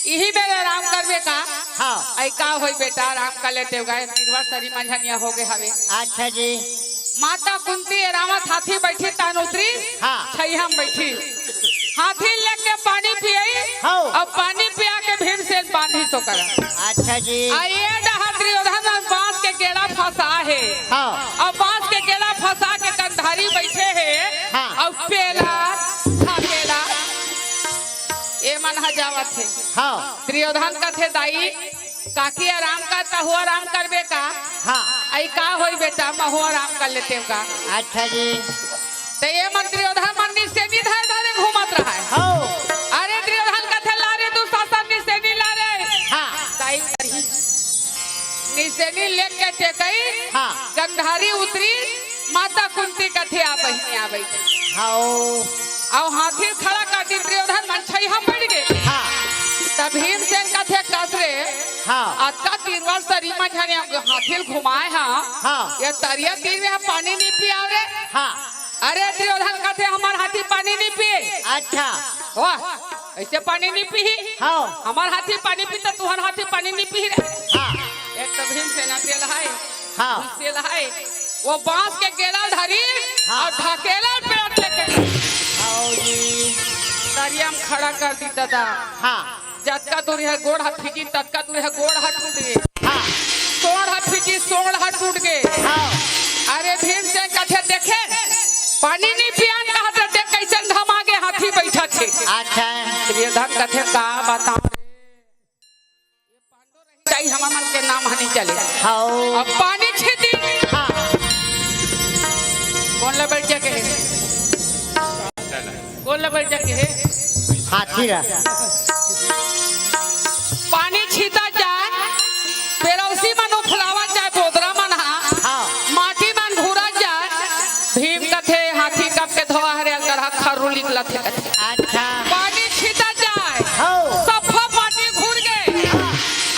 यही में आराम करबे का हाँ। आई का होई बेटा आराम कर लेते गए तिरवा सरी मंझनिया हो गए हवे अच्छा जी। माता कुंती रावत हाथी बैठी तान उतरी हाँ। छैया में बैठी हाथी लेके पानी पियाई हाँ। अब पानी पिया के भीमसेन बांधी तो कर अच्छा जी। आइए दुर्योधन बांस के गेड़ा फंसा है हाँ। अब बांस के गेड़ा फंसा के कंधारी बैठे है हाँ। अब पेला थाकेला ये मन हजावत है हाँ। दुर्योधन का थे दाई काकी आराम करता हुआ आराम करबे का हाँ। आई का होई बेटा महु आराम कर लेते का अच्छा जी। तो ये मन दुर्योधन मंदिर से भी धर धरे घूमत रहा है हाँ। अरे दुर्योधन का थे लारे तू शासन निसेनी ला रे हाँ। दाई करही निसेनी लेके टेकई हाँ। गंधारी उतरी माता कुंती का थे आ बहिनी आ गई हाँ। और हाथी खड़ा कर दी दुर्योधन मन छई हम बढ़ गए हाँ। तब भीमसेन का थे कसरे हाँ। अत्ता तीरवर सरी में झने हम हाथी घुमाए हाँ हाँ। ये तरिया तीर में पानी नहीं पिया रे हाँ। अरे दुर्योधन का थे हमार हाथी पानी नहीं पिए अच्छा। वाह ऐसे पानी नहीं पी हाँ। हमार हाथी पानी पीता तुहर हाथी पानी नहीं पी रे हाँ। एक तो भीमसेन तेल है हाँ। तेल है वो बांस के गेड़ा धरी हाँ। और ढकेला पेट लेके हाँ जी। तरिया में खड़ा कर दी दादा हाँ। जतका दूर है गोड़ हाथ फीकी ततका दूर है गोड़ हाथ टूट गए हाँ। सोड़ हाथ फीकी सोड़ हाथ टूट गए हाँ। अरे भीमसेन कथे देखे पानी नहीं पिया कहत देख कैसन धमा के हाथी बैठा छे अच्छा। दुर्योधन कथे का बताऊं ये पांडव रही जाई हम मन के नाम हनी चले हाँ। अब पानी छीती हाँ। कौन ले बैठ के कौन ले बैठ के हाथी रा। पानी छीता जाए पेरौसी मन फुलावा जाए बोदरा मन हाँ। माटी मन घूरा जाए भीम कथे हाथी कब के धोआ हरे तरह खरू निकला थे अच्छा। पानी छीता जाए हाँ। सफा माटी घूर गए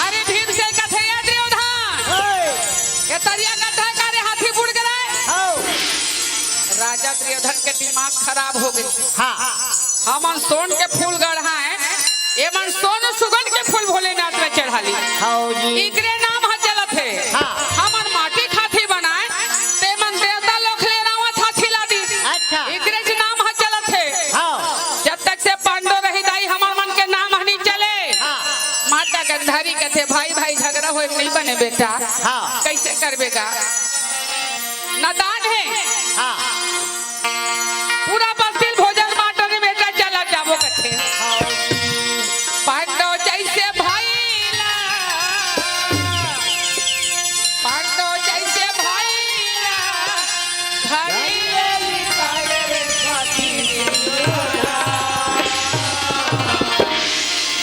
अरे भीम से कथे ये दुर्योधन ये तरिया कथा करे हाथी बुड़ गए हाँ। राजा दुर्योधन के दिमाग खराब हो गए हाँ। हमन सोन के फूल गढ़ा है ये मन सोन सुगंध के फूल भोलेनाथ में चढ़ा ली हाँ जी। इकरे नाम हा चलत है हाँ। हमन माटी खाती बनाए ते मन देवता लोग ले रावत हाथी ला दी अच्छा। इकरे जी नाम हा चलत है हाँ। जब तक से पांडव रही दाई हमर मन के नाम हनी चले हाँ। माता गंधारी कहते भाई भाई झगड़ा होए नहीं बने बेटा हाँ। कैसे करबेगा नादान है हाँ। पूरा बस्तिल भोजन बांटने में बेटा चला जाबो कथे पांडव जैसे भाईला पांडव जैसे भाईला घड़िए लिखाए खाती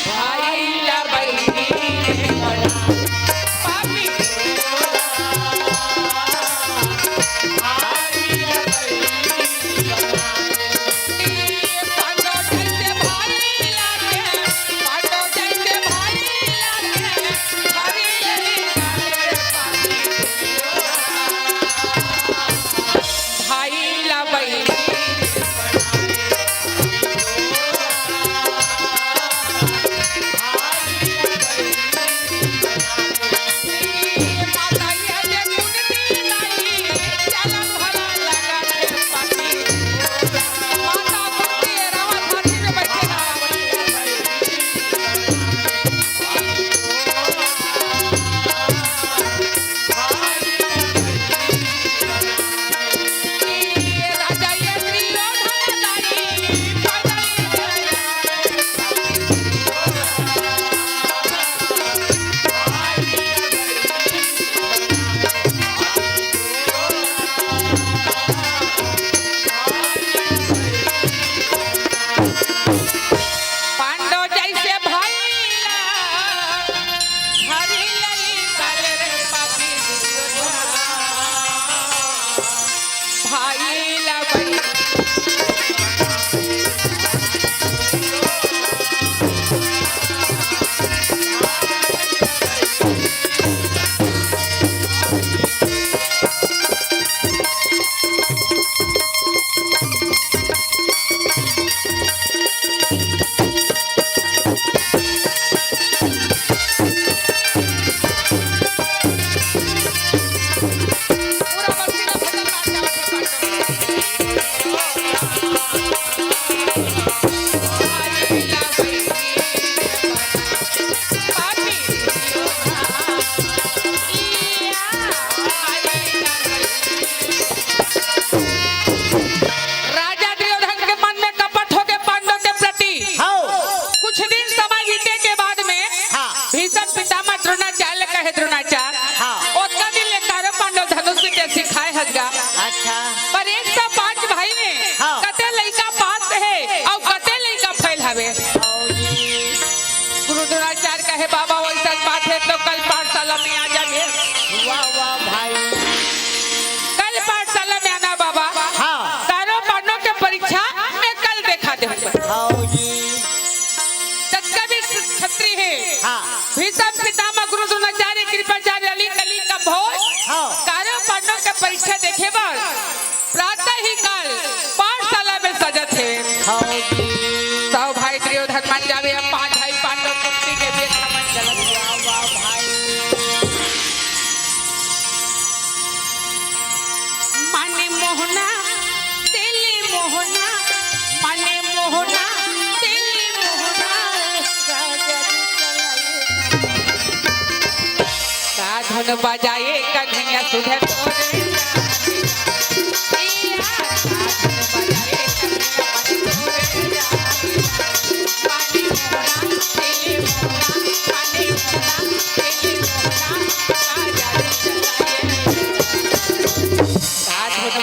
भाईला बहिनी पापी भाईला बहिनी कहे बाबा वैसा बात है तो कल पाठशाला में आ जाइए। वाह वाह भाई। कल पाठशाला में आना बाबा। हाँ। तारों पाठों के परीक्षा मैं कल देखा दे। हाँ जी। सत्कवि छत्री है। हाँ। भीष्म पितामह गुरु द्रोणाचार्य कृपाचार्य अली कली का भोज। हाँ। तारों पाठों के परीक्षा देखे बार प्रातः ही काल पाठशाला में सजत है। हाँ जी। सौ भाई दुर्योधन मान जावे अब 5 भाई पांडव कुंती के बीच मन चलत। वाह वाह भाई। माने मोहना तेली मोहना माने मोहना तेली मोहना का धन बजाए कन्हैया सुधे तोरे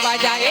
बजाए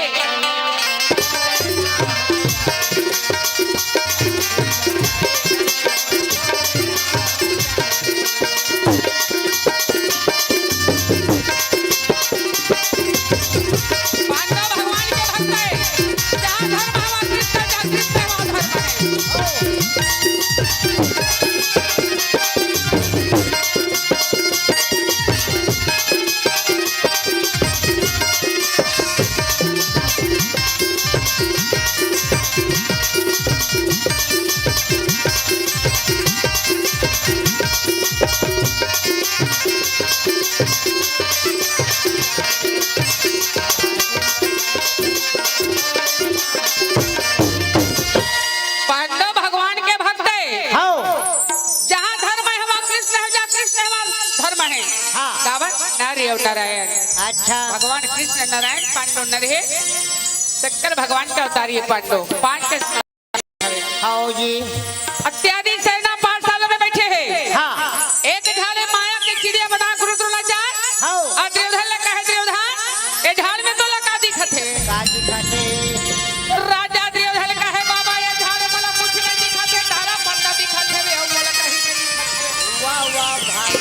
नारायण। अच्छा। भगवान कृष्ण नारायण पांडव नरहे शंकर भगवान का अवतारी पांडव 5 के। हाँ जी। अत्यादि सेना पाठशाला में बैठे हैं। हाँ। एक ढाले माया के चिड़िया बना गुरु द्रोणाचार्य। हाँ। और दुर्योधन लगा है दुर्योधन ये ढाल में तो लगा दिखत है। का दिखत है। राजा दुर्योधन का है बाबा ये ढाल मला कुछ नहीं दिखत है धारा पत्ता दिखत है वे मला कहीं नहीं दिखत है। वाह वाह भाई।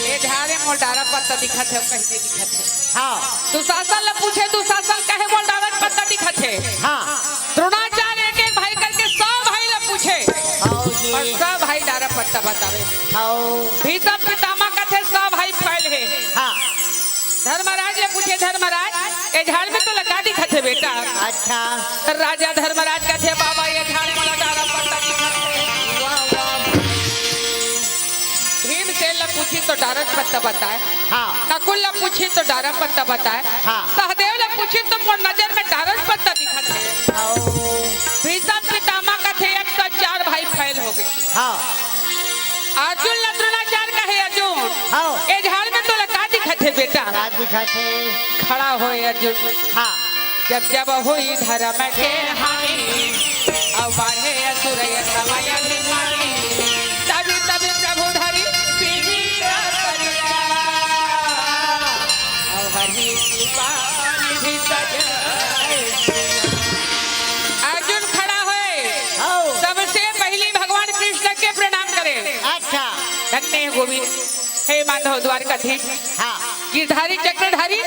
ये ढाले मोल डारा पत्ता दिखत है कहीं नहीं दिखत है। हाँ। दुशासन ले पूछे दुशासन कहे मोल डारा पत्ता दिखत है। हाँ। द्रोणाचार्य एक भाई करके 100 भाई ले पूछे। हाँ जी। और 100 भाई डारा पत्ता बतावे। हाँ। भीष्म पितामह का थे 100 भाई फैल है। हाँ। धर्मराज ले पूछे धर्मराज ये झाड़ में तो लगा दिखत है बेटा। अच्छा। राजा धर्मराज का थे बाबा ये झाड़ में डारा पत्ता दिखत है। वाह वाह। भीमसेन ले पूछी तो डारा पत्ता बताए। हाँ। नकुल ले पूछी तो डारा पत्ता बताए। हाँ। सहदेव ले पूछी तो मोर नजर में डारा पत्ता दिखत है। हाँ। भीष्म पितामह का थे 104 भाई फैल हो गए। हाँ। अर्जुन ले द्रोणाचार्य का है अर्जुन। हाँ। ये झाड़ में तो लगा दिखत है बेटा। का दिखत है। खड़ा होए अर्जुन। हाँ। जब जब हुई धर्म के हानि अब बाढ़े असुर समय अभिमानी तभी तभी प्रभु धरी पीढ़ी करिया अब हरि कृपा निधि सजाए। अर्जुन खड़ा होए हाँ। सबसे पहले भगवान कृष्ण के प्रणाम करे। अच्छा। धन्य गोविंद हे माधव द्वारकाधीश। हाँ। गिरधारी चक्रधारी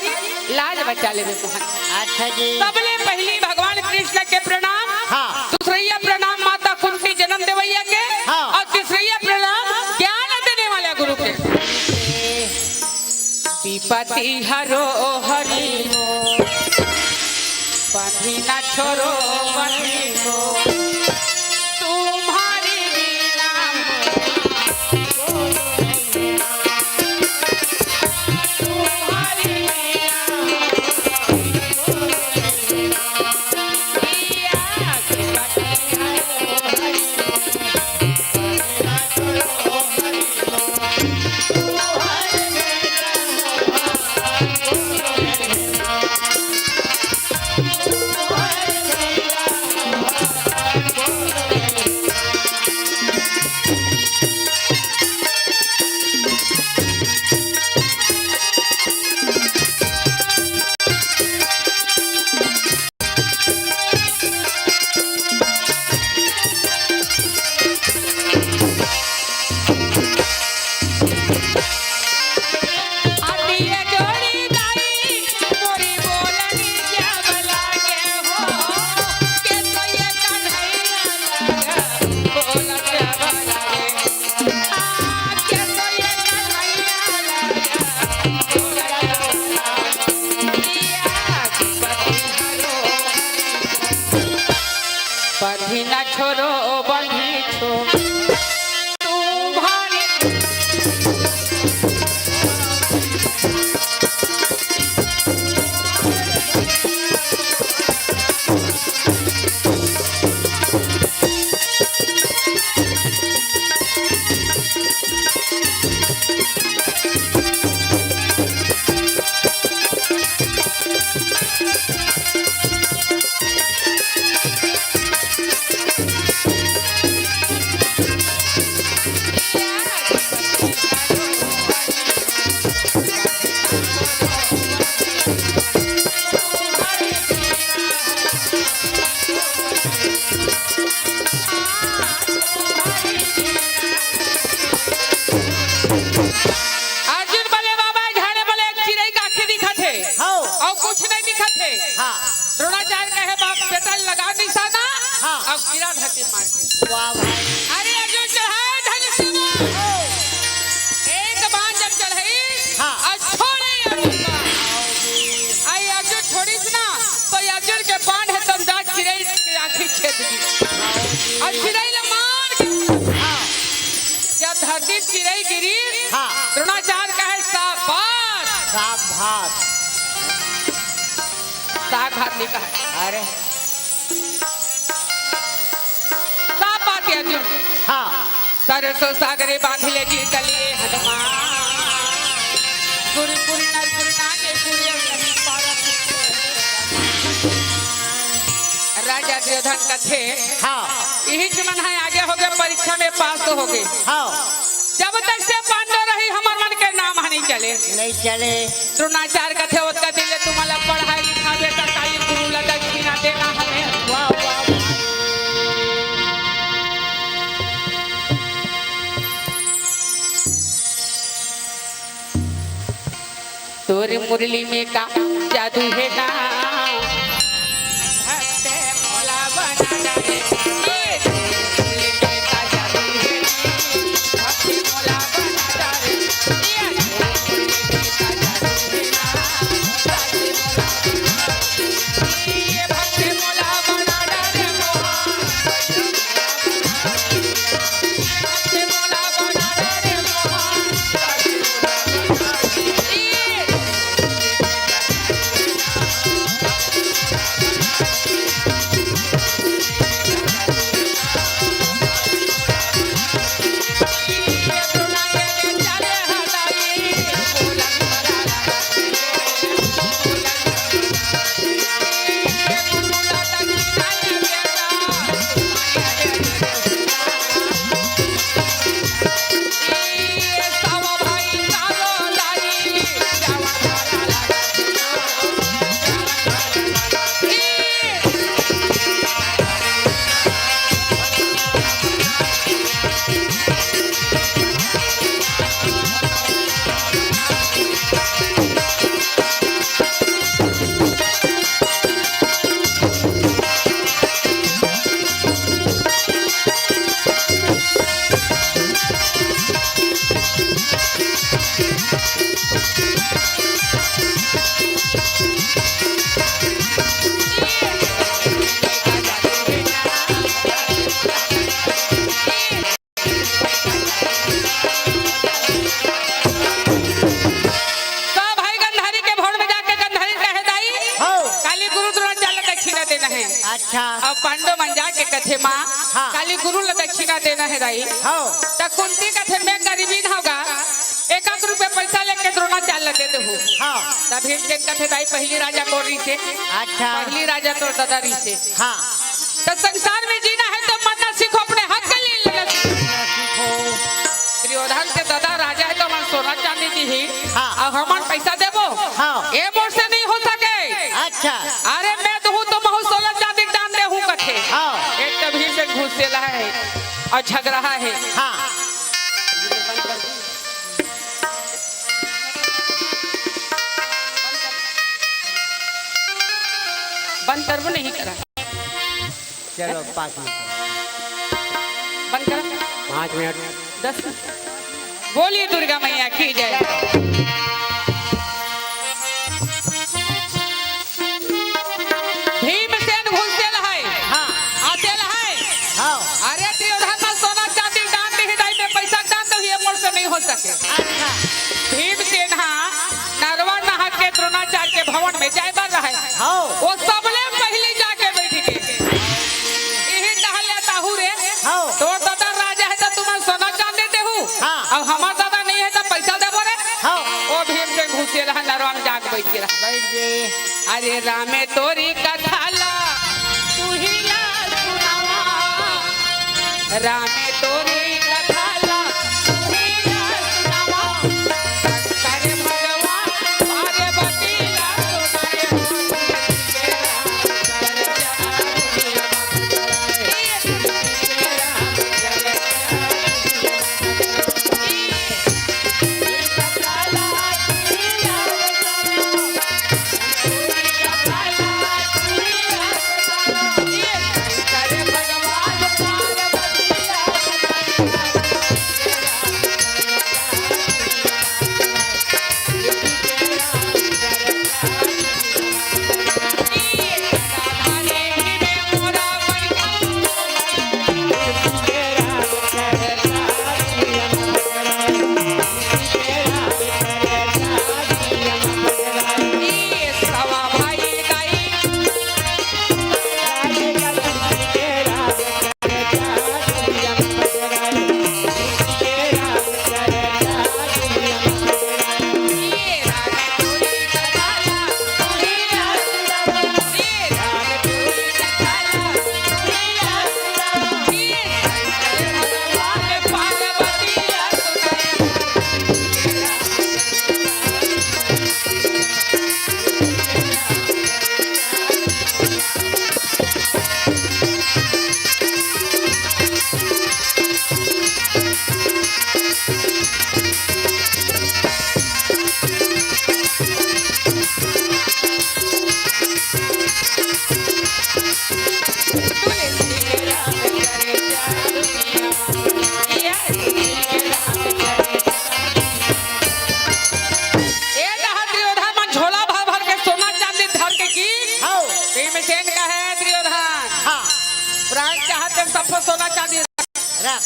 लाज बचा ले मोहन। अच्छा जी। सबले पहली भगवान कृष्ण के प्रणाम। हाँ। दूसरा प्रणाम माता कुंती जन्म देवैया के। हाँ। और तीसरा प्रणाम ज्ञान देने वाले गुरु के। विपत्ति हरो हरि पाठी ना छोड़ो बनी हो तुम्हारी बिना बंधी ना छोड़ो बंधी छोड़ो तुम्हारे वाह भाई अरे अर्जुन चढ़ाए धनुष एक बाण जब चढ़ाई और छोड़े अर्जुन आई अर्जुन छोड़ी ना तो अर्जुन के बाण है तंदाज चिड़ै की आंखें छेद दी और चिड़ै ने मार जब धरती चिड़ै गिरी द्रोणाचार्य कहे शाबाश शाबाश साग भात नहीं कहा अरे अर्जुन हाँ सरसो सागरे बांधिले जी तलिए हनुमान गुरुपुरी नरपुरी नागे पुरी नहीं पारत राजा दुर्योधन कथे हाँ यही चमन है आगे हो गए परीक्षा में पास तो हो गए हाँ जब तक से पांडव रही हमार मन के नाम नहीं चले द्रोणाचार्य कथे ओत दिले तुम्हारा पढ़ाई लिखा बेटा काई गुरु ला दक्षिणा देना हमें वाह वाह तोरे मुरली में का जादू है ना भक्ते मोला बना डाले ये मुरली में का जादू है ना भक्ते मोला बना डाले ये मुरली में का जादू है ना ये भक्ते मोला बना डाले भक्ते मोला बना डाले अच्छा अब पांडव मंजा के कथे माँ काली गुरु ला दक्षिणा देना है दाई तो कुंती कथे में गरीबी होगा 1 रुपया पैसा लेके द्रोणाचार्य दे दे तब भीमसेन कथे दाई पहली राजा कोरी से अच्छा पहली राजा तो दादारी से हाँ तो संसार में जीना है तो मरना सीखो अपने हक के लिए लेना सीखो दुर्योधन के दादा राजा है तो मन सोना चांदी दी ही अब हमार पैसा देबो ये मोर से नहीं हो सके अच्छा अरे मैं तो हूँ तो महू सोना चांदी दान दे हूँ कथे एक तो भीमसेन घूस दे रहा है और झग रहा है बंद कर वो नहीं करा चलो 5 मिनट बंद कर 5 मिनट 10 बोलिए दुर्गा मैया की जय भीमसेन घुस है आते है हाँ। वो सबले पहले जाके बैठ के यही टहले ताहू रे हाँ। तोर दादा राजा है तो तुम सोना चांदी देहू हाँ। अब हमार दादा नहीं है तो पैसा देबो रे हाँ। वो भीम से घुसे रहा नरवा में जाके बैठ गया बैठ गए। अरे रामे तोरी कथाला तू ही ला सुनावा रामे तोरी कथाला तू ही ला सुनावा करे भगवान मारे बतीला सुनाए सोना चांदी रख।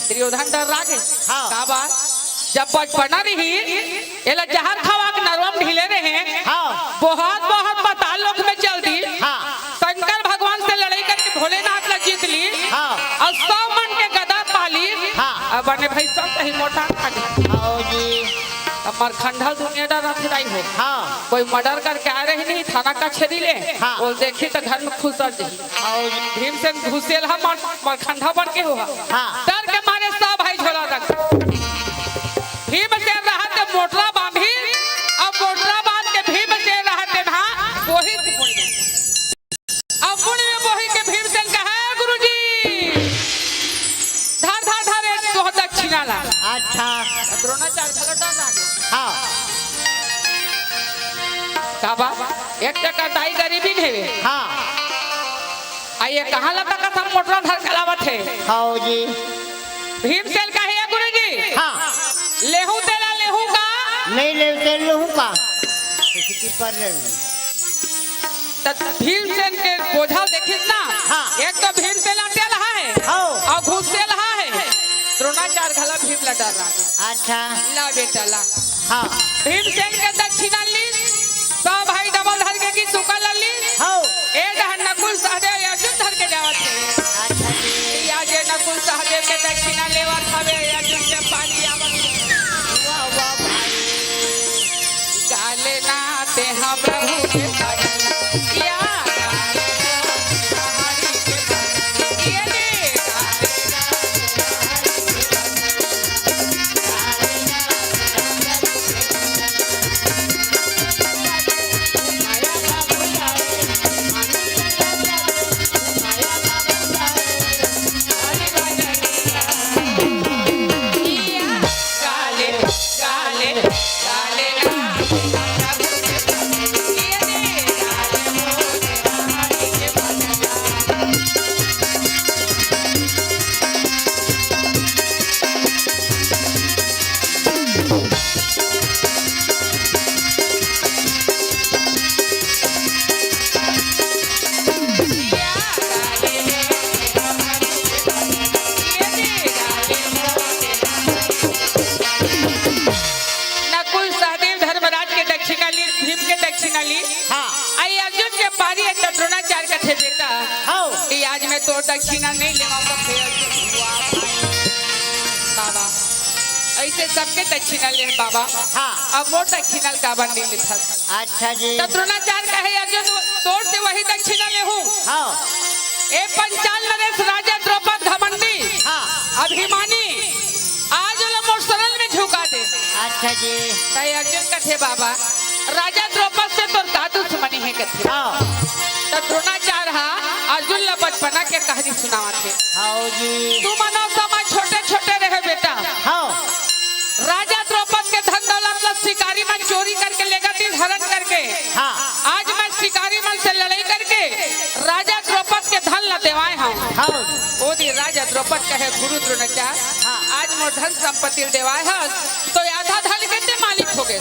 दुर्योधन डर रागे हाँ। का बात जब बचपना रही एला जहर खावा के नरवम ढीले रहे हाँ। बहुत बहुत पाताल लोक में चल दी हाँ। शंकर भगवान से लड़ाई करके भोलेनाथ ला जीत ली हाँ। और 100 मन के गदा पाली हाँ। अब बने भाई सब कहीं मोटा आओ जी। हमार खंडा दुनिया डर रखदाई हो हाँ। कोई मर्डर करके आ रही नहीं थाना का छेदी ले हाँ। वो देखी तो घर में खुश रह जाई आओ जी। भीमसेन घुसेल हम मर खंडा बन के हुआ हाँ। डर के मारे सब भाई झोला रख भीमसेन रहते मोटरा बांधी अब मोटरा बांध के भीमसेन रहते ना वही अब बुढ़ में वही के भीमसेन कहा गुरुजी धर धर धर एक तो दक्षिणा ला अच्छा। द्रोणाचार्य झगड़ा लागे हाँ। काबा एक टका दाई गरीबी ढेवे हाँ। आइए कहाँ लगा का सब मोटरा धर कलावत है आओ जी। भीमसेन का है गुरुजी हाँ। लेहू तेला लेहू का नहीं लेते लूँ का किसी की पर नहीं। भीमसेन के बोझा देखिस ना हाँ। एक तो भीमसेन अटेल है हाँ। और घुसेल है द्रोणाचार्य घला भीम लड़ा रहा अच्छा। ला बेटा ला हाँ। भीमसेन के दक्षिणा ली सब भाई डबल धर के की सुका ली हाँ। ए डहन नकुल सहदेव अर्जुन धर के जावत है अच्छा जी। या जे नकुल सहदेव के दक्षिणा लेवत हवे अर्जुन से पानी आवत वाह वाह भाई। गाले ना ते हम प्रभु के साजन या गाले ना हरि के भजन ये ने आज मैं तो दक्षिणा नहीं लेवा तो फिर बाबा ऐसे सबके दक्षिणा ले बाबा। हाँ। अब मोर दक्षिणा का बंदी लिखा। अच्छा जी। तो द्रोणाचार्य कहे अर्जुन तोड़ से वही दक्षिणा ले हूँ। हाँ। ए पंचाल नरेश राजा द्रौपद घमंडी हाँ। अभिमानी आज मोर शरण में झुका दे। अच्छा जी। कहे अर्जुन कथे बाबा राजा द्रौपद से तो का दुश्मनी है कथे। हाँ। तो द्रोणाचार्य अर्जुन ला बचपना के कहानी सुनावा थे। हाँ जी। तू मनो समय छोटे छोटे रहे बेटा। हाँ। राजा द्रौपद के धन दौलत ला शिकारी मन चोरी करके लेगा थी हरण करके। हाँ। आज मैं शिकारी मन से लड़ाई करके राजा द्रौपद के धन ला देवाए हूँ। हाँ। ओ दी राजा द्रौपद कहे गुरु द्रोणाचार्य हाँ। आज मोर धन संपत्ति देवाए है तो आधा धन के ते मालिक हो गए।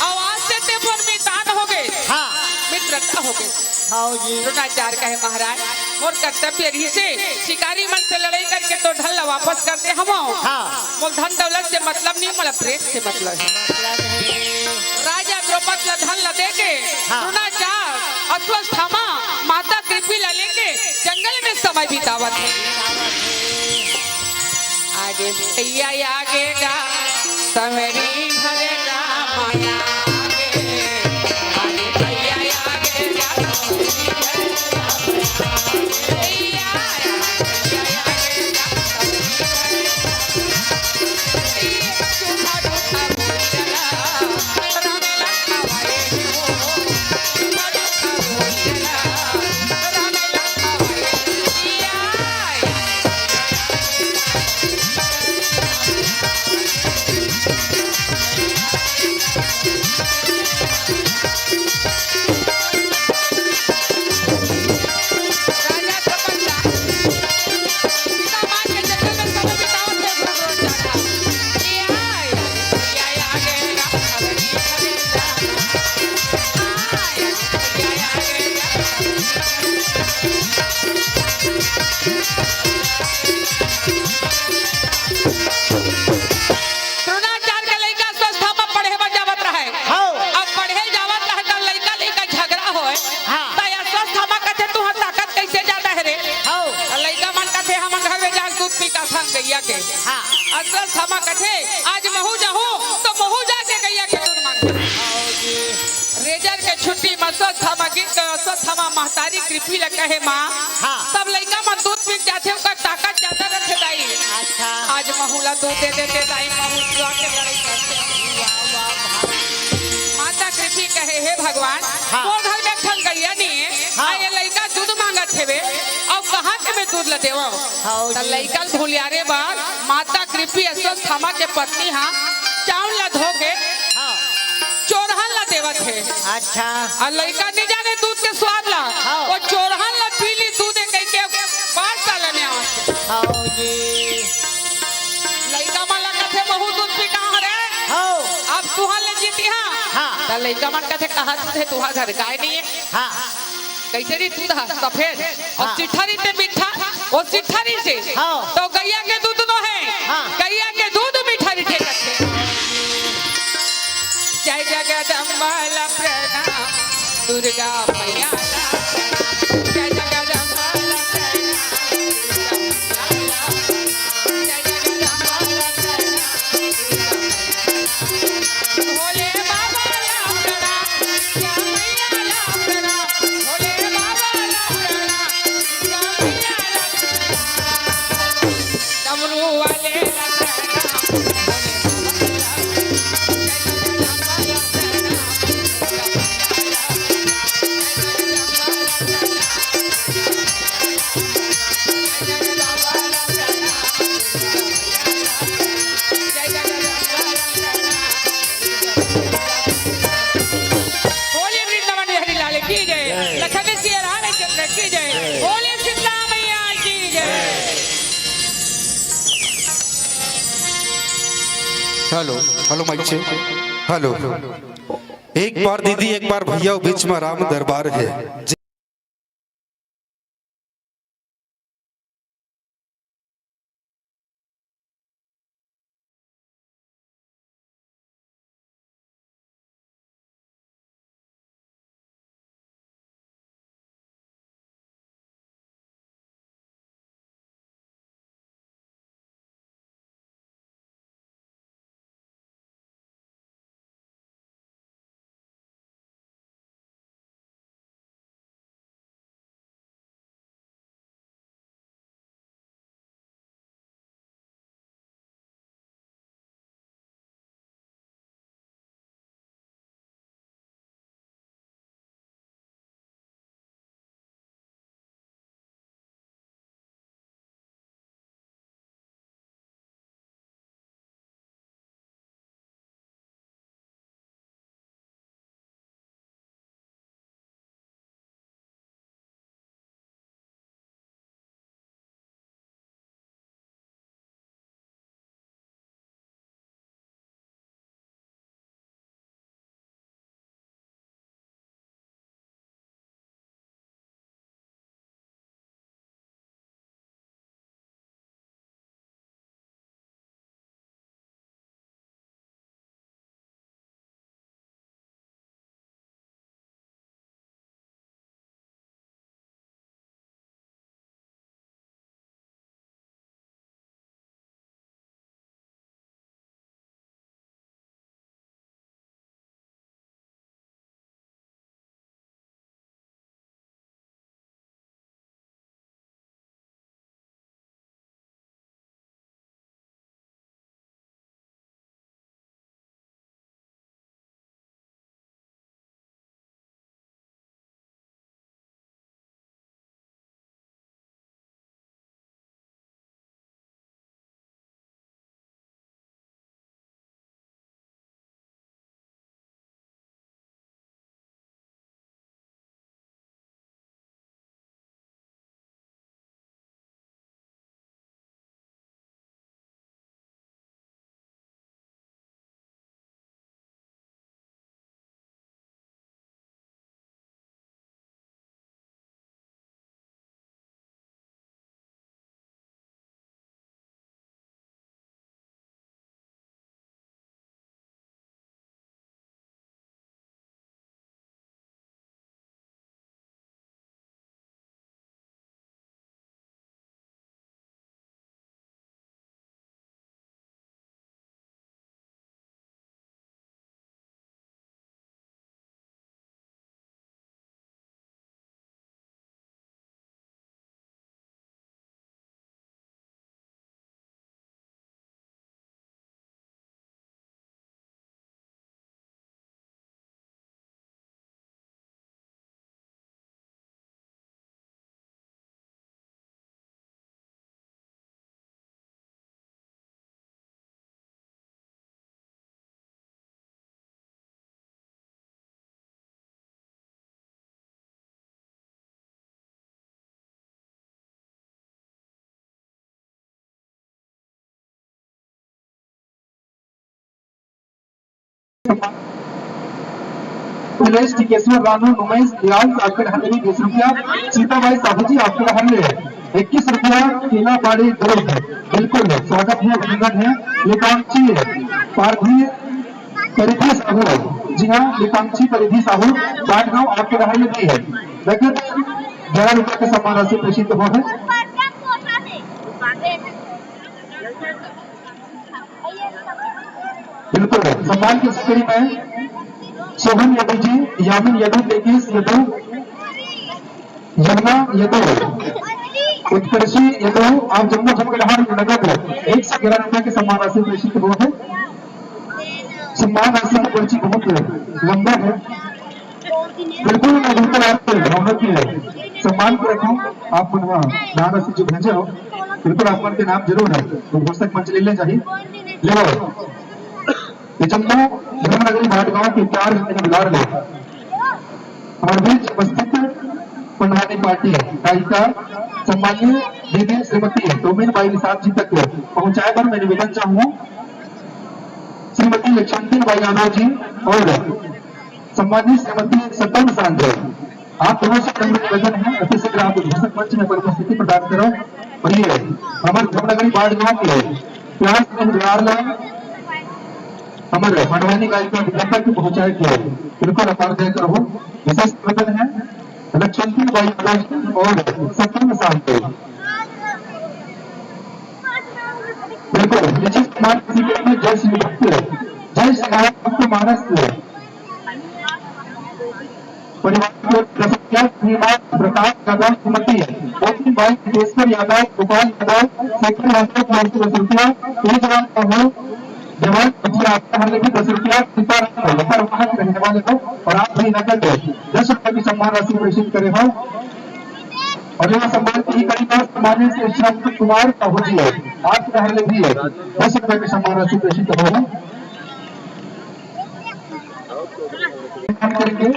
आवाज से ते मोर मितान हो गए। हाँ। मित्रता हो गए। हाँ जी। द्रोणाचार्य कहे महाराज मोर कर्तव्य रही से शिकारी मन से लड़ाई करके तो धन ला वापस करते हम। हाँ। मोर धन दौलत से मतलब नहीं मोला प्रेम से मतलब है। राजा द्रौपद ला धन ला देके हाँ। द्रोणाचार्य अश्वत्थामा माता कृपी ला लेके जंगल में समय बितावत है। आगे भैया आगेगा समरी भरेगा माया आगे भैया आगेगा गैया के। हाँ। अश्वत्थामा कथे आज महू जाऊं तो महू जाके गैया के दूध मांगे। रेजर के छुट्टी में अश्वत्थामा गिन के अश्वत्थामा महतारी कृपी ल कहे माँ। हाँ। सब लड़का मन दूध पी जाते उनका ताकत ज्यादा रखे दाई। अच्छा। आज महू ला दूध दे देते दाई महू जाके लड़ाई करते। माता कृपी कहे हे भगवान वो घर में ठन गैया नहीं है। हाँ। ये लड़का दूध मांगत है और कहाँ के मैं दूध ला देवा। तो लड़का भूलियारे बार माता कृपी अश्वत्थामा के पत्नी हाँ चावल ला धो के चोरहन ला देवत है। अच्छा। और लड़का नहीं जाने दूध के स्वाद ला वो चोरहन ला पीली दूध कह के 5 साल ने आवत जी। लड़का मन लगा थे बहु दूध पी कहाँ रे। अब तुहा ले जीती हाँ। तो लड़का मन कहते कहा दूध है तुहा घर गाय नहीं है। हाँ। कैसे री दूध है सफेद और चिट्ठारी से मीठा और चिट्ठारी से तो गैया के दूध नो है। गैया के दूध मीठा रिठे करते। जय जगदम्बा ला प्रणाम दुर्गा मैया ला प्रणाम। जय जगदम्बा ला प्रणाम जय जगदम्बा ला प्रणाम भोले बाबा ला प्रणाम जय मैया ला प्रणाम भोले बाबा ला प्रणाम जय मैया ला प्रणाम डमरू वाले ला प्रणाम हेलो हेलो माइक से हेलो। एक बार दीदी एक बार भैया बीच में राम दरबार है। नीलेश टिकेश्वर रानू नुमेश दयाल आपके हल्ले 20 रुपया। सीताबाई साहू जी आपके हल्ले 21 रुपया। केला बाड़ी दुर्ग बिल्कुल स्वागत है, अभिनंदन है। लेकांची पारधी परिधि साहू, जी हाँ लेकांची परिधि साहू बाटगांव आपके हल्ले भी है। नगद 11 रुपये का सम्मान राशि प्रेषित हुआ है। बिल्कुल सम्मान की स्क्रीन में शोभन यादव जी, यामिन यादव, तेगिस यादव, यमुना यादव, उत्कर्षी यादव, आप जम्मू जमगढ़ नगद 111 रुपये के सम्मान राशि प्रेषित हुआ है। सम्मान राशि की पर्ची बहुत लंबा है, बिल्कुल बिल्कुल आपको सम्मान को रखो। आप नाम राशि जो भेजे हो बिल्कुल आप के नाम जरूर है तो घोषक मंच ले चाहिए ले जम्मू धर्मनगरी भाटगांव के 4 बिलार में हमारे बीच उपस्थित पंडवानी पार्टी गायिका सम्मानीय दीदी श्रीमती डोमिन बाई निषाद जी तक पहुंचाए पर मैं निवेदन चाहूंगा। श्रीमती लक्ष्मण बाई यादव जी और सम्मानीय श्रीमती सतम सांजय, आप दोनों से निवेदन है अति शीघ्र आप घोषक मंच में उपस्थिति प्रदान करो। और ये हमारे धर्मनगरी भाटगांव के प्यास हमारे पंडवानी गायिका विजेता को पहुंचाए किया बिल्कुल अपार देकर हो। विशेष निवेदन है लक्ष्मण बाई और सत्यम सांजय बिल्कुल निश्चित समाज में जय श्री भक्त, जय श्री भक्त मानस परिवार को प्रकाश यादव सुमति, मोती भाई सिद्धेश्वर यादव, गोपाल यादव, शेखर यादव 10 रुपया। जवान आपका हमें भी 10 रुपया। सीताराम वहां के रहने वाले हो और आप भी नकद 10 रुपये की सम्मान राशि प्रेषित करे हो। और यहाँ सम्मान की करीबा सम्मानित श्री श्याम कुमार साहू जी है, आपके हल्ले भी है 10 रुपये की सम्मान राशि प्रेषित हो करेंगे।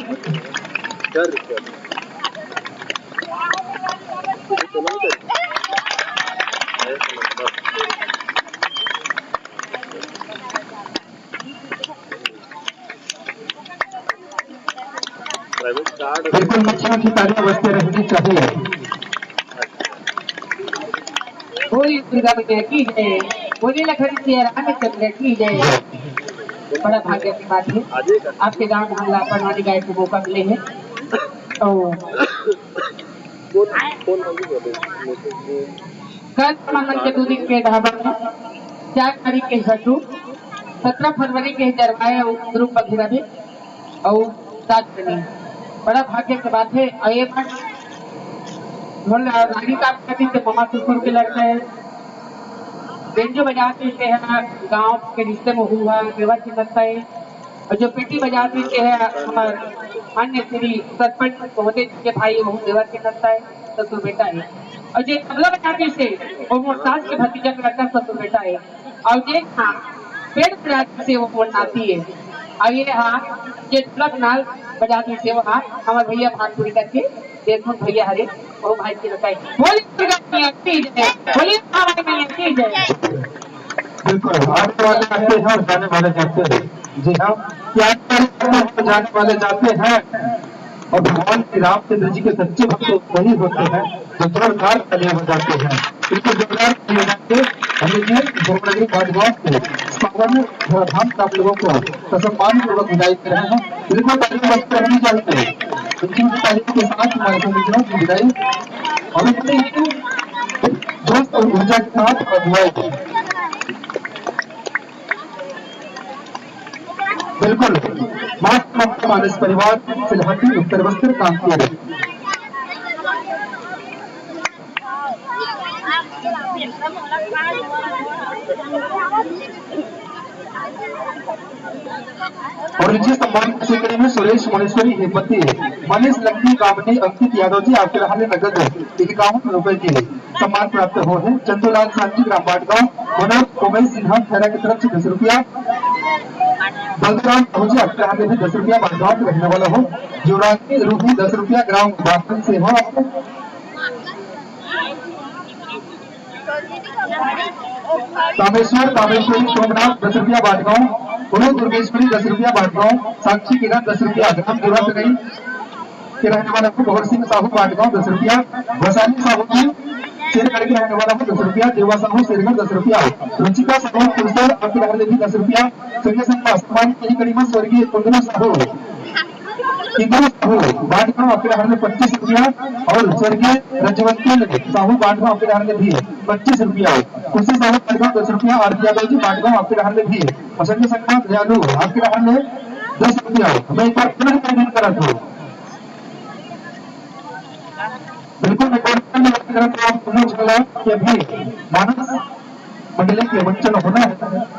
बिल्कुल मच्छियों की तारीफ अवस्था रहनी चाहिए। बोली दुर्गा मैया की जय, बोली लखन सिया रामचंद्र की जय। बड़ा भाग्य की बात है आपके गांव मोहल्ला पंडवानी गाय को मौका मिले हैं। कल मंगल के 2 दिन के ढाबा में 4 तारीख के हटू 17 फरवरी के जरवाए ग्रुप बघेरा में और 7 में बड़ा भाग्य की बात है। ये रानी का मामा ससुर के लड़के हैं बेंजो बजाते हैं गांव के रिश्ते में हुआ व्यवहार की लगता है। और जो पेटी बजाते हैं हमारे अन्य श्री सरपंच महोदय के भाई वो व्यवहार के लगता है ससुर बेटा है। और जो तबला बजाते से वो मोहताज के भतीजा का लड़का ससुर बेटा है। और ये हाँ पेड़ बजाते से वो नाती है। और ये हाँ ये ढोलक नाल बजाते से वो हाँ हमारे भैया भागपुरी करके देखो भैया हरे वो भाई की बताए बोली दुर्गा मैया की जय, बोली हमारी मैया की जय। बिल्कुल आने वाले आते हैं और जाने वाले जाते हैं। जी हाँ क्या जाने वाले जाते हैं और भगवान श्री रामचंद्र जी के सच्चे भक्त वही होते हैं जो जोरदार तालियां बजाते हैं। बिल्कुल जोरदार तालियां बजाते हमें धर्मनगरी भाटगांव के पावन धाम से आप लोगों को सम्मान पूर्वक विदाई कर रहे हैं। बिल्कुल तालियां बजते रहनी चाहिए। उनकी तालियों के साथ हमारे मित्रों की विदाई और जोश और ऊर्जा के साथ अगुवाई। बिल्कुल मानस परिवार सिलहटी उत्तर बस्तर काम किया गया। और नीचे सम्मान की श्रेणी में सुरेश मनेश्वरी हेमवती मनीष लक्ष्मी कामनी अंकित यादव जी आपके हाल नगद 51 रुपए की सम्मान प्राप्त हो है। चंदूलाल सांझी ग्राम भाटगांव मनोज कोमई सिन्हा खैरा की तरफ से 10 रुपया। बलराम जी आपके हाथ में 10 रुपया भाटगांव में रहने वाला हो। युवराज रूही 10 रुपया ग्राम बासन से हो। आपको कामेश्वर कामेश्वरी सोमनाथ 10 रुपया भाटगांव। गुरु दुर्गेश्वरी 10 रुपया बाटगांव, साक्षी किरण 10 रुपया, ग्राम जुरासगई के रहने वाला को भगत सिंह साहू बाटगांव 10 रुपया, वैशाली साहू की शेरगढ़ के रहने वाला को 10 रुपया, देवा साहू शेरगढ़ 10 रुपया, रुचिका साहू कुलसर आपके रहने भी 10 रुपया, संजय संघ आसमान की करीमा स्वर्गीय कुंदना साहू बाटगांव आपके रहने 25 रुपया और स्वर्गीय रजवंती साहू बाटगांव आपके रहने भी 25 रुपया, खुशी साहू बाटगांव 10 रुपया, आरती यादव जी बाटगांव आपके रहने भी, संजय संघ यादव आपके रहने 10 रुपया। मैं एक बार पुनः पेमेंट करा था, बिल्कुल कि अभी मानस मंडली के वंचन होना है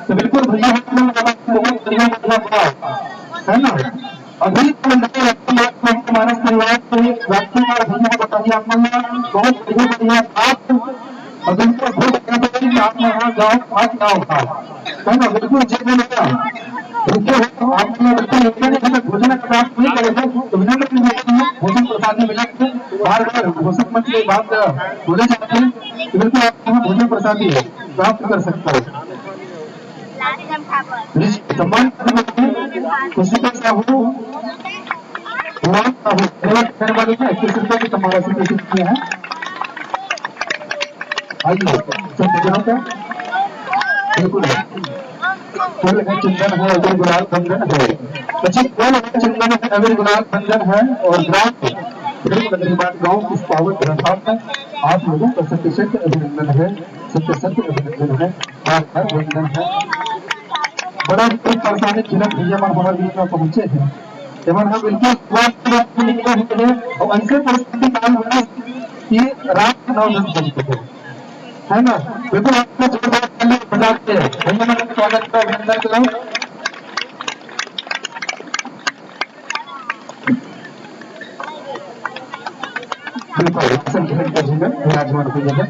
तो बिल्कुल भैया है ना। अभी मानस परिवार को एक व्यक्ति का भैया बताइए आप बहुत बढ़िया आप अगर उनको भोज आप यहाँ गाँव आज गाँव था है ना, बिल्कुल भोजन का प्राप्त नहीं करेगा तो भोजन प्रसाद मिला बार बार घोषक मंच के बात बोले जाते हैं कि बिल्कुल आप यहाँ भोजन प्रसादी प्राप्त कर सकते हो। सम्मान खुशी का साहू वाले 21 रुपये की तुम्हारा से प्रेषित किए हैं। आइए सब भोजनों का बिल्कुल फूल है, चंदन है, अगर गुलाल बंधन है, बच्चे फूल है, चंदन है, अगर गुलाल बंधन है और ग्राम गाँव इस पावन ग्रंथाल में आप लोगों का सत्य सत्य अभिनंदन है, सत्य सत्य अभिनंदन है, बार वंदन है। बड़ा परेशानी खिलक भैया हमारे बीच में पहुंचे हैं एवं हम बिल्कुल निकले हुए हैं और ऐसे परिस्थिति काल होने कि रात 9-10 बजे है ना, बिल्कुल आपको जोरदार बजाते हैं भैया स्वागत का अभिनंदन करो। विराजमान होइएगा,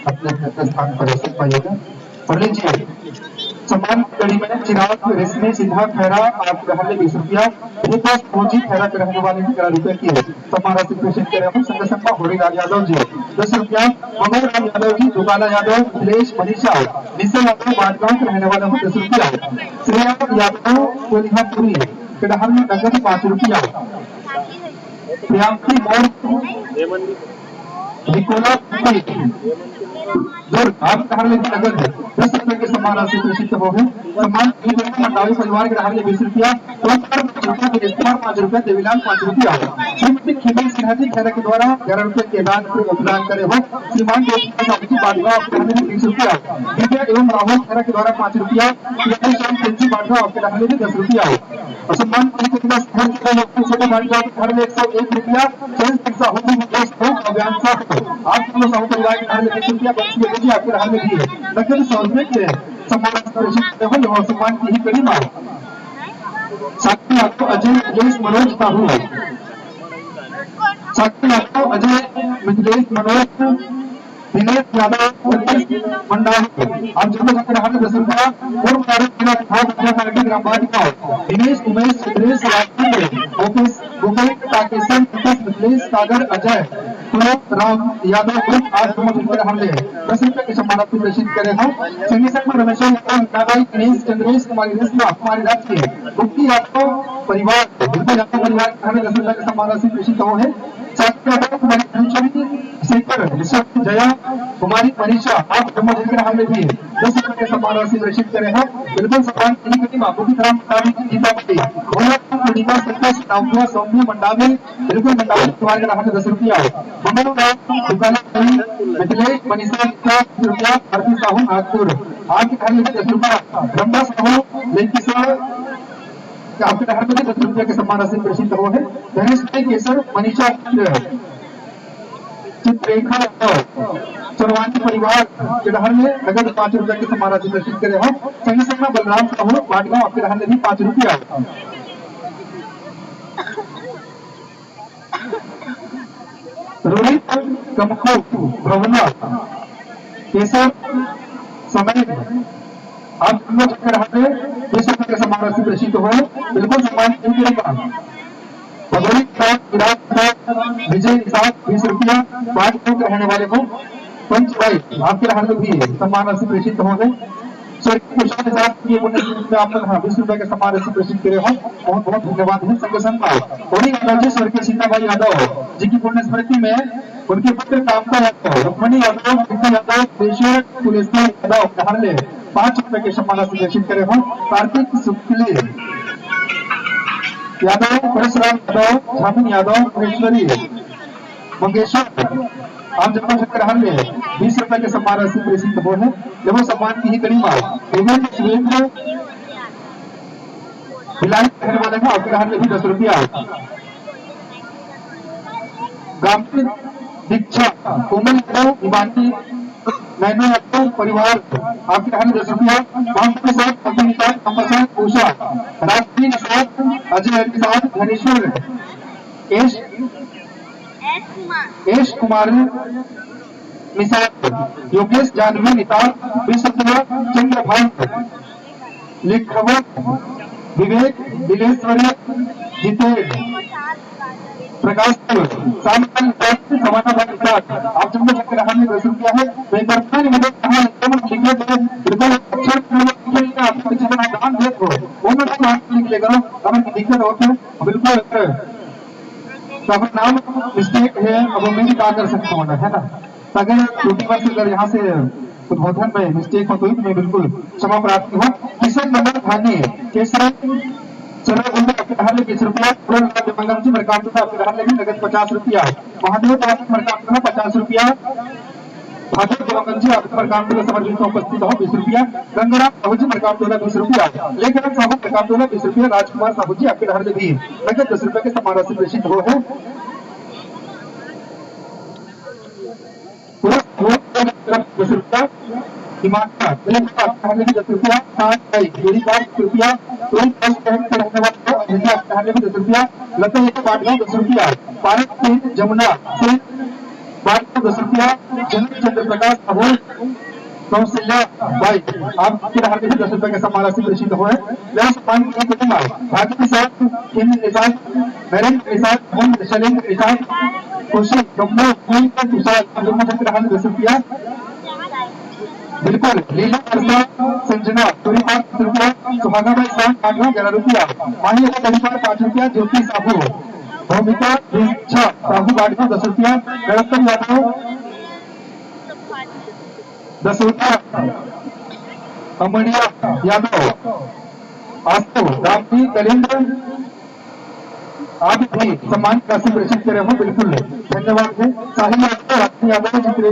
अपने स्थान पर ऐसे पाइएगा और लीजिए सम्मान कड़ी में चिराग रेशमी सिन्हा खैरा आप रहने 20 रुपया, फौजी खैरा के रहने वाले 11 रुपए की सम्मान राशि प्रेषित कर रहे हैं। संघ संघ होरीलाल यादव जी 10 रुपया, मंगल राम यादव जी, दुकाला यादव, मिथिलेश मनीषा निशा यादव बाटगांव के रहने वाले 10 रुपया, श्रेया यादव कोल्हापुरी के रहने में नगद 5 रुपया, प्रियांकी मौर्य निकोला आप नगर है 10 रुपए के सम्मान राशि प्रेषित हो गए। सम्मान मंडावी परिवार के रहने 20 रुपया, 5 रुपया, देवीलाल 5 रुपया, श्रीमती खिमल सिन्हा जी खैरा के द्वारा 11 रुपए के दान उपदान करे हो। श्रीमान बाटगांव आपके रहने 20 रुपया, दिव्या एवं राहुल खैरा के द्वारा 5 रुपया, बाटगांव आपके रहने 10 रुपया और सम्मान छोटे बाटगांव के घर में 101 रुपया, अभियान आप साहू परिवार के घर में 20 रुपया, आपके रहने भी है नगद 100 रुपए के सम्मान और सम्मान की ही कड़ी मांग। साक्षी आपको अजय मिथिलेश मनोज साहू, साक्षी आपको अजय मिथिलेश मनोज दिनेश यादव मंडावी आप जो रहने 10 रुपया और ग्राम बाटगांव दिनेश उमेश सुरेश ऑफिस ताकेशन मिथिलेश सागर अजय राम यादव ग्रुप आज हमले 10 रुपए के सम्मान प्रेषित करे हैं। संघ संघ रमेश गणेश चंद्रेश कुमारी रेशमा कुमारी राजकीय गुप्ती यादव परिवार परिवार 10 रुपए के सम्मान प्रेषित हो है। जया कुमारी मनीषा आप हमले भी 10 रुपए के सम्मान राशि प्रेषित करे हैं। बिल्कुल सम्मान बाबू की तरह सौम्य मंडावी बिल्कुल मंडावी कुमार के रहने 10 रुपया, मिथिलेश मनीषा 10 रुपया, भारती साहू नागपुर आपके घर में 10 रुपया, रंबा साहू लेकिन आपके घर में 10 रुपया के सम्मान राशि प्रेषित हो है। गणेश केसर मनीषा चित्रेखा चौरवानी परिवार के घर में नगद 5 रुपए के सम्मान राशि प्रेषित करे हो। संघ संघ बलराम साहू बाटगांव आपके घर में भी 5 रुपया, रोहित कमखो भ्रवना केसर समय आप रहते 20 रुपए के सम्मान राशि प्रेषित हुए। बिल्कुल सम्मान विजय 20 रुपया, बाटगांव के रहने वाले को पंच भाई आपके रहने में भी सम्मान राशि प्रेषित हो गए। आप लोग 20 रुपए के सम्मान राशि प्रेषित करे हो, बहुत बहुत धन्यवाद है संघ संघ। वही यादव जी स्वर्गीय सीताबाई यादव जी की पुण्य स्मृति में उनके पुत्र कामता यादव, रुक्मणी यादव, विक्की यादव, देशवर पुलिसकर यादव कहारले 5 रुपए के सम्मान राशि प्रेषित करे हो। कार्तिक शुक्ल यादव, परशुराम यादव, झामिन यादव, महेश्वरी मंगेश्वर आप जब चक्कर हर ले 20 रुपए के सम्मान राशि प्रेषित हो है। जब सम्मान की ही गरिमा देवेंद्र सुरेंद्र भिलाई कहने वाले हैं आपके हाथ में भी 10 रुपया। गांधी दीक्षा कोमल यादव, हिमानी नैनो यादव परिवार आपके हाथ में 10 रुपया। के साथ अपने निकाल अमरसाद उषा राष्ट्रीय के साथ अजय के साथ धनेश्वर एश कुमार निसार योगेश जानवी नितार 20 रुपया। चंद्र भाई लिखवत विवेक दिलेश्वरी जितेश प्रकाश समाना आप जम्मू चक्कर हमें 10 रुपया है। मैं वर्तमान में दान देखो वो लिख लेगा अगर दिक्कत हो तो बिल्कुल तो अपना नाम मिस्टेक है, अब मैं भी क्या कर सकता हूँ है ना। अगर छोटी वर्ष अगर यहाँ से उद्बोधन में मिस्टेक हो तो मैं बिल्कुल क्षमा प्रार्थी हूँ। किशन नंबर भानी केसर चलो उनके 20 रुपया। मंगल जी मरकाम आपके नगद 50 रुपया। महादेव 50 रुपया। भाजपा देवंगन जी आपके मरकाम समर्पित उपस्थित हो 20 रुपया। गंगाराम साहू जी मरकाम 20 रुपया। लेखन साहू मरकाम 20 रुपया। राजकुमार साहू जी आपके घर भी नगद 10 रुपए के सम्मान राशि प्रेषित हो है। 10 रुपया। हिमाचल 10 रुपया। 10 रुपया। 10 रुपया। लता 10 रुपया। भारत जमुना से 10 रुपया। चंद्र प्रकाश अभोल कौशल्या भाई आपके हाथ में 10 रुपए का सम्मान राशि प्रेषित हुआ है। भाग्य के साथ के साथ नरेंद्र के साथ मोहम्मद शैलेंद्र के साथ खुशी कमला चक्र हाथ 10 रुपया। बिल्कुल लीला संजना 10 रुपया। सुहागा भाई साहब 11 रुपया। माही 5 रुपया। ज्योति साहू भूमिका दीक्षा साहू 10 रुपया। गणपत यादव 10 रुपया। अमनिया यादव आस्तु रामजी कलेंद्र आप भी सम्मान राशि प्रेषित करे हो, बिल्कुल धन्यवाद है। साहिल यादव जितने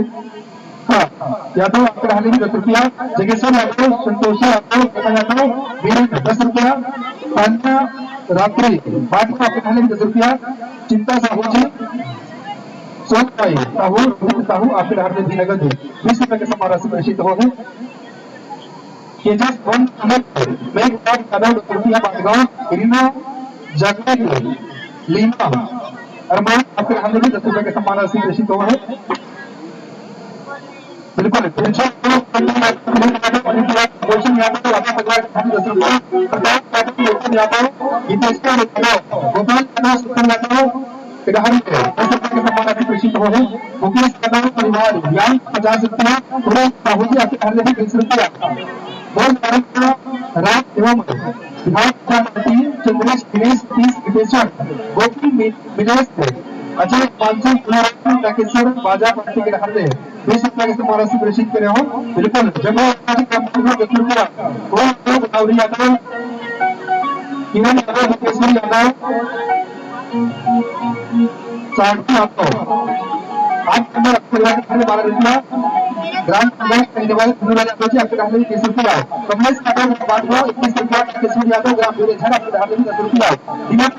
यादव आपके हाल में 10 रुपया। जगेश्वर यादव संतोष यादव वीरेंद्र 10 रुपया। अन्ना रात्रि भाजपा आपके हाल में 10 रुपया। चिंता साहू जी सोच भाई साहू आपके हाथ में भी नगद 20 रुपए के सम्मान राशि प्रेषित हो है। मैं 10 रुपया। बाटगांव रीना जागरण लीना अरमान आपके हाथ में 10 रुपए के सम्मान राशि प्रेषित हो है। बिल्कुल मुकेश यादव परिवार 50 रुपया। साहू जी आपके घर में 20 रुपया। राम एवं चंद्रेश दिनेश 30 गोपी मिलेश अजय 500 बाजा पार्टी के घर में 20 रुपया के सम्मान राशि प्रेषित करे हो, बिल्कुल जमा 10 रुपया। और यादव किरण यादव मुकेश्वर यादव सार्थी यादव आप नंबर आपके 12 रुपया। ग्राम पंचायत कहने वाले यादव जी आपके घर में 20 रुपया। कमलेश यादव 21 रुपया। किशोर यादव ग्राम बेरेझर आपके घर में 10 रुपया। दिनेश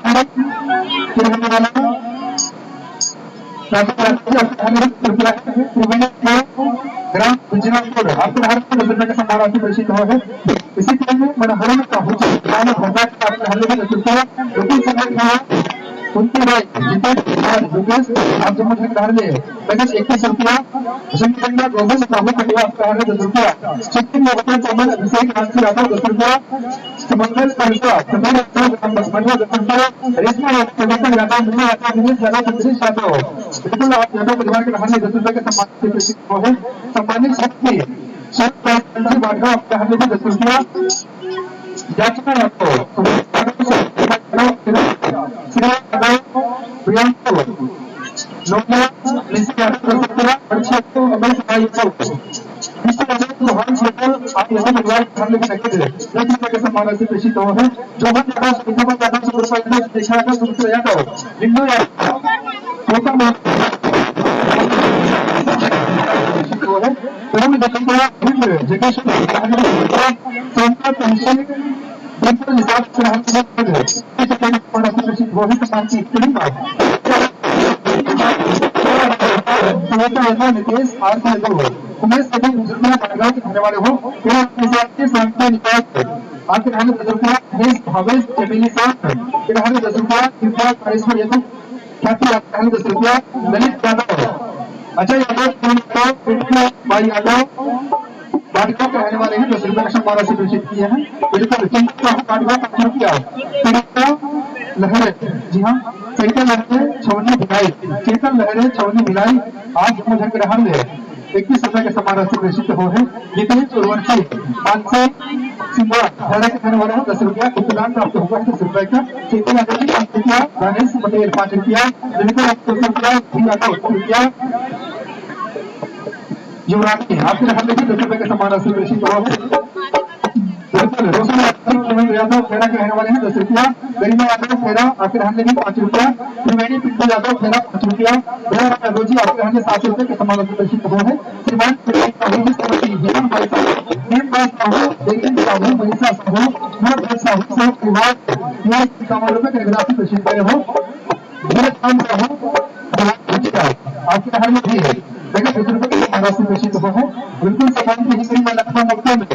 ग्राम गुजरातपुर आपके घर में 10 रुपये का सम्मान राशि प्रेषित हुआ है। इसी क्रम में मनोहरम का आपके घर में 10 रुपया। उनके योगेश आप जम्मू घर में 21 रुपया। शंकर गोविंद साहू कटिया आपका घर में 10 रुपया। चित्तिन अभिषेक राष्ट्रीय यादव 10 रुपया। मंगल संस्था 10 रुपया। रेशमा यादव विनीत यादव चंद्रेश यादव बिल्कुल आप यादव परिवार के घर में 10 रुपये के सम्मान से प्रेषित हुए हैं। सम्मानित शक्ति बाटगांव आपके हाथ में 10 रुपया याचना है आपको नितेश आर के उमेश सभी बुजुर्गों बाटगांव के रहने वाले हो अपने साथ के सामने निकाल आपके रहने 10 रुपया देश भावेश चमेली साहब के रहने 10 रुपया कृपा कारेश्वर यादव ख्याति आपके रहने 10 रुपया ललित यादव अजय यादव भाई यादव बाटगांव के रहने वाले हैं 10 रुपया का सम्मान से घोषित किया है बिल्कुल बाटगांव 5 रुपया लहरे जी हाँ चेतन लहरे छवनी भिलाई चेतन लहरे छवनी भिलाई आज जम्मू के रहन में 21 रुपए के सम्मान से घोषित हो है जितेश उर्वशी 500 सिंगवा धड़ा के रहने वाले हैं 10 रुपया उपदान प्राप्त होगा 10 रुपए का चेतन यादव 5 रुपया गणेश पटेल 5 रुपया ललिता 10 रुपया 10 रुपया युवराज के आपके रहन में 10 रुपए के सम्मान से घोषित हो है रोशन यादव खेड़ा के रहने वाले हैं 10 रुपया गरिमा यादव खेड़ा आपके रहने में 5 रुपया त्रिवेणी पिंटू यादव खेड़ा 5 रुपया यादव जी आपके रहने 7 रुपए के सम्मान से घोषित हो है श्रीमान आपके रहने में देखिए 10 रुपए के सम्मान से घोषित हो है बिल्कुल समान की हिस्ट्री में लखनऊ मुक्ता में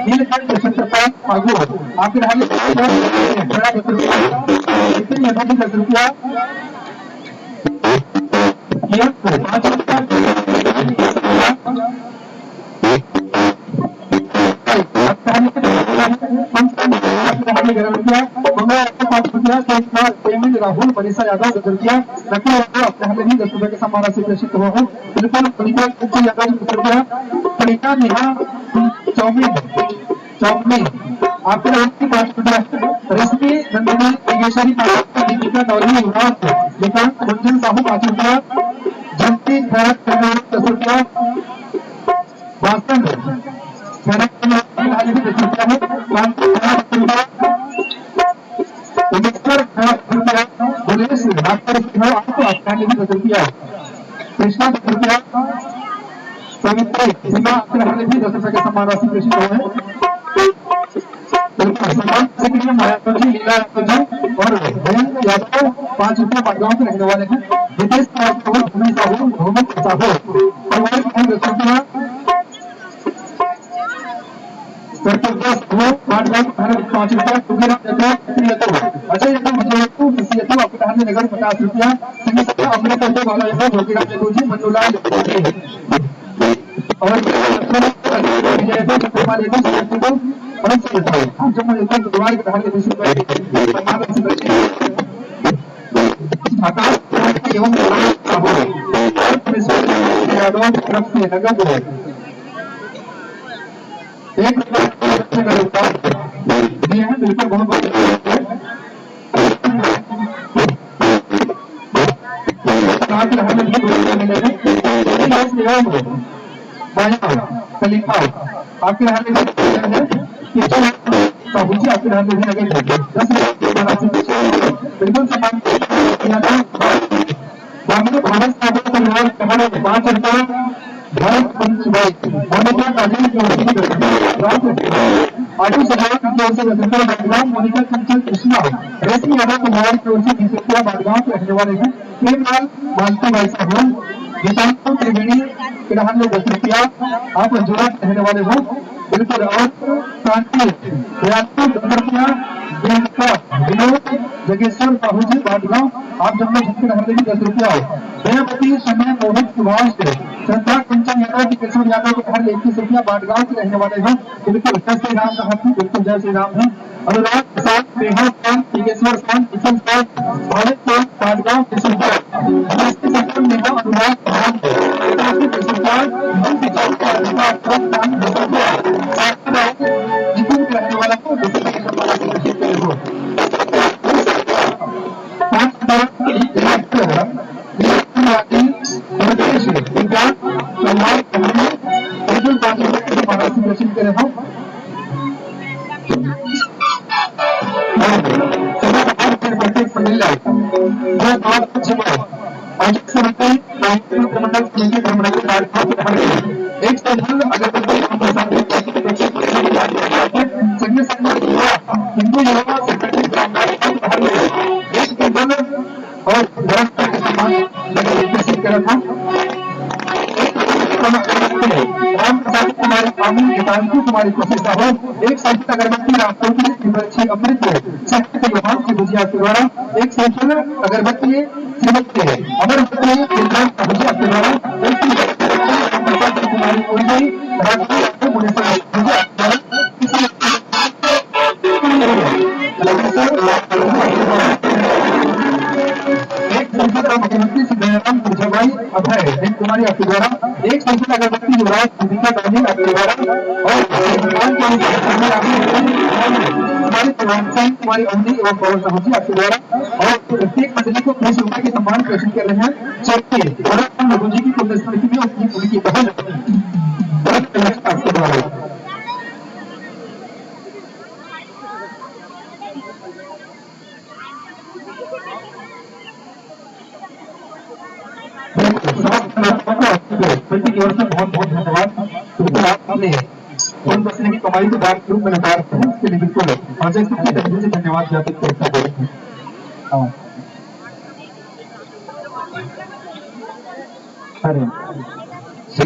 नीलकंठ छत्रपाल फागू आपके रहने 10 रुपया 5 रुपया राहुल मनीषा यादव 10 रुपया लखनऊ अपने हाथ में 10 रुपए के सम्मान से घोषित हुआ है बिल्कुल कनिका यादव 10 रुपया कनिका नेहा चौमिन आपके नाम की 5 रुपया रश्मि नंदिनी योगेश्वरी दीपिका डॉली युवराज लेकिन रंजन साहू 5 रुपया जंती खैरत 10 रुपया वास्तव खैरत 10 रुपया है कृष्णा 10 रुपया सवित्री सीमा आपके रहने भी 10 रुपए के सम्मान राशि घोषित हुआ है सम्मान से मायावती जी लीला जी और जयंत यादव 5 रुपया बाटगांव के रहने वाले हैं नितेश भूमि साहू भूमि साहू और 10 रुपया बाटगांव 5 रुपया अजय यादव आपके रहने नगर 50 रुपया अमृत वाला यादव जी मनोलाल और आपके रहने साहू जी आपके रहने में लगे 10 बिल्कुल समान भारत परिवार 5 रुपया भारत पंचभाई मोनिका काजल आटू सजावट की ओर से 10 रुपया बाटगांव मोनिका कंचन कृष्णा रेशमी यादव कुमार की ओर से 20 रुपया बाटगांव के रहने वाले हैं प्रेमलाल मालती भाई साहब गीतांजलि त्रिवेणी के रहने 10 रुपया आप मंजूरा रहने वाले हो बिल्कुल और शांति 10 रुपया विनोद जगेश्वर साहू जी बाटगांव आप जब लोग जिनके रहने भी 10 रुपया दयापति समय मोहित सुभाष श्रद्धा कंचन यादव की किशोर यादव के घर 21 रुपया बाटगांव के रहने वाले हैं बिल्कुल जय श्री राम का हाथी बिल्कुल जय श्री राम है अनुराग प्रसाद नेहा खान योगेश्वर खान किशन खान भारत खान बाटगांव किशोर नेहा अनुराग तुम्हारी कोशिश ना हो। एक संत अगरबत्ती रास्तों की अच्छी अमृत है सत्य के विभाग की भुजिया के द्वारा एक संत अगरबत्ती श्रीमती है अमृत है भुजिया के द्वारा तुम्हारी कोई मुख्यमंत्री श्री जयराम भाई अभय कुमारी आपके द्वारा एक संसद अगरबत्ती युवराज भूमिका गांधी आपके द्वारा और कुमारी अवनी एवं पवन साहू जी आपके द्वारा और प्रत्येक मंडली को 20 रुपए के सम्मान प्रेषण कर रहे हैं जबकि लघु जी की पुण्यस्मृति में उनकी बहन आपके द्वारा की ओर से बहुत बहुत धन्यवाद। आपने उन बचने की कमाई को दान के रूप में नकार है इसके लिए बिल्कुल अजय सबसे दिल से धन्यवाद ज्ञापित करता हूं। अरे श्री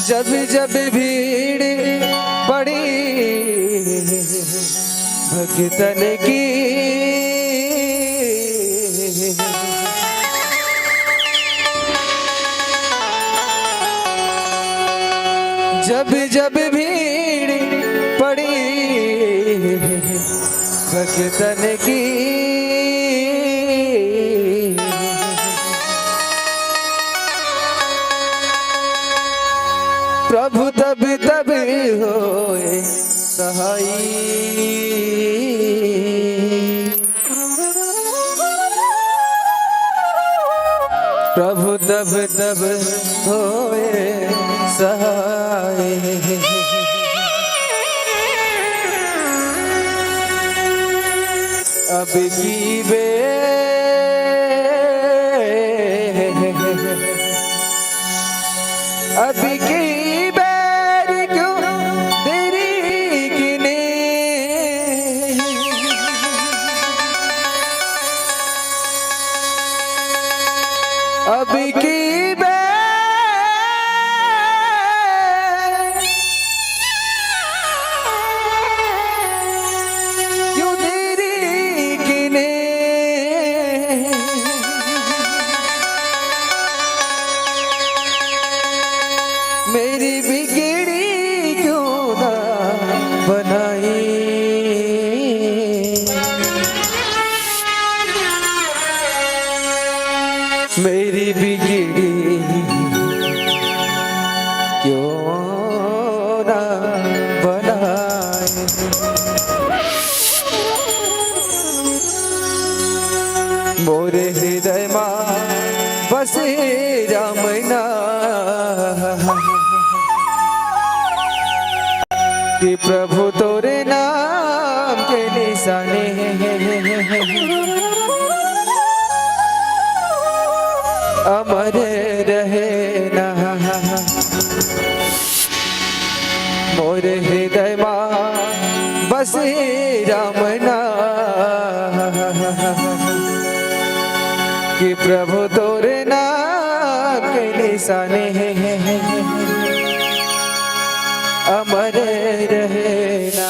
जब जब भीड़ पड़ी भक्तन की, जब जब भीड़ पड़ी भक्तन की, प्रभु तब तब होए सहाई, प्रभु तब तब होए सहाय। अब की अब की बैर क्यों तेरी किने, अब की बैर क्यों तेरी किने, मेरी बिगड़ी क्यों ना बनाई, मेरी बिगड़ी क्यों ना बनाई। मोरे हृदय मां बसे रामना, कि प्रभु तोरे नाम के निशाने अमर रहे ना, मोरे हृदय मां बसे रामना, कि प्रभु तोरे नाम के निशाने अमर रहे ना।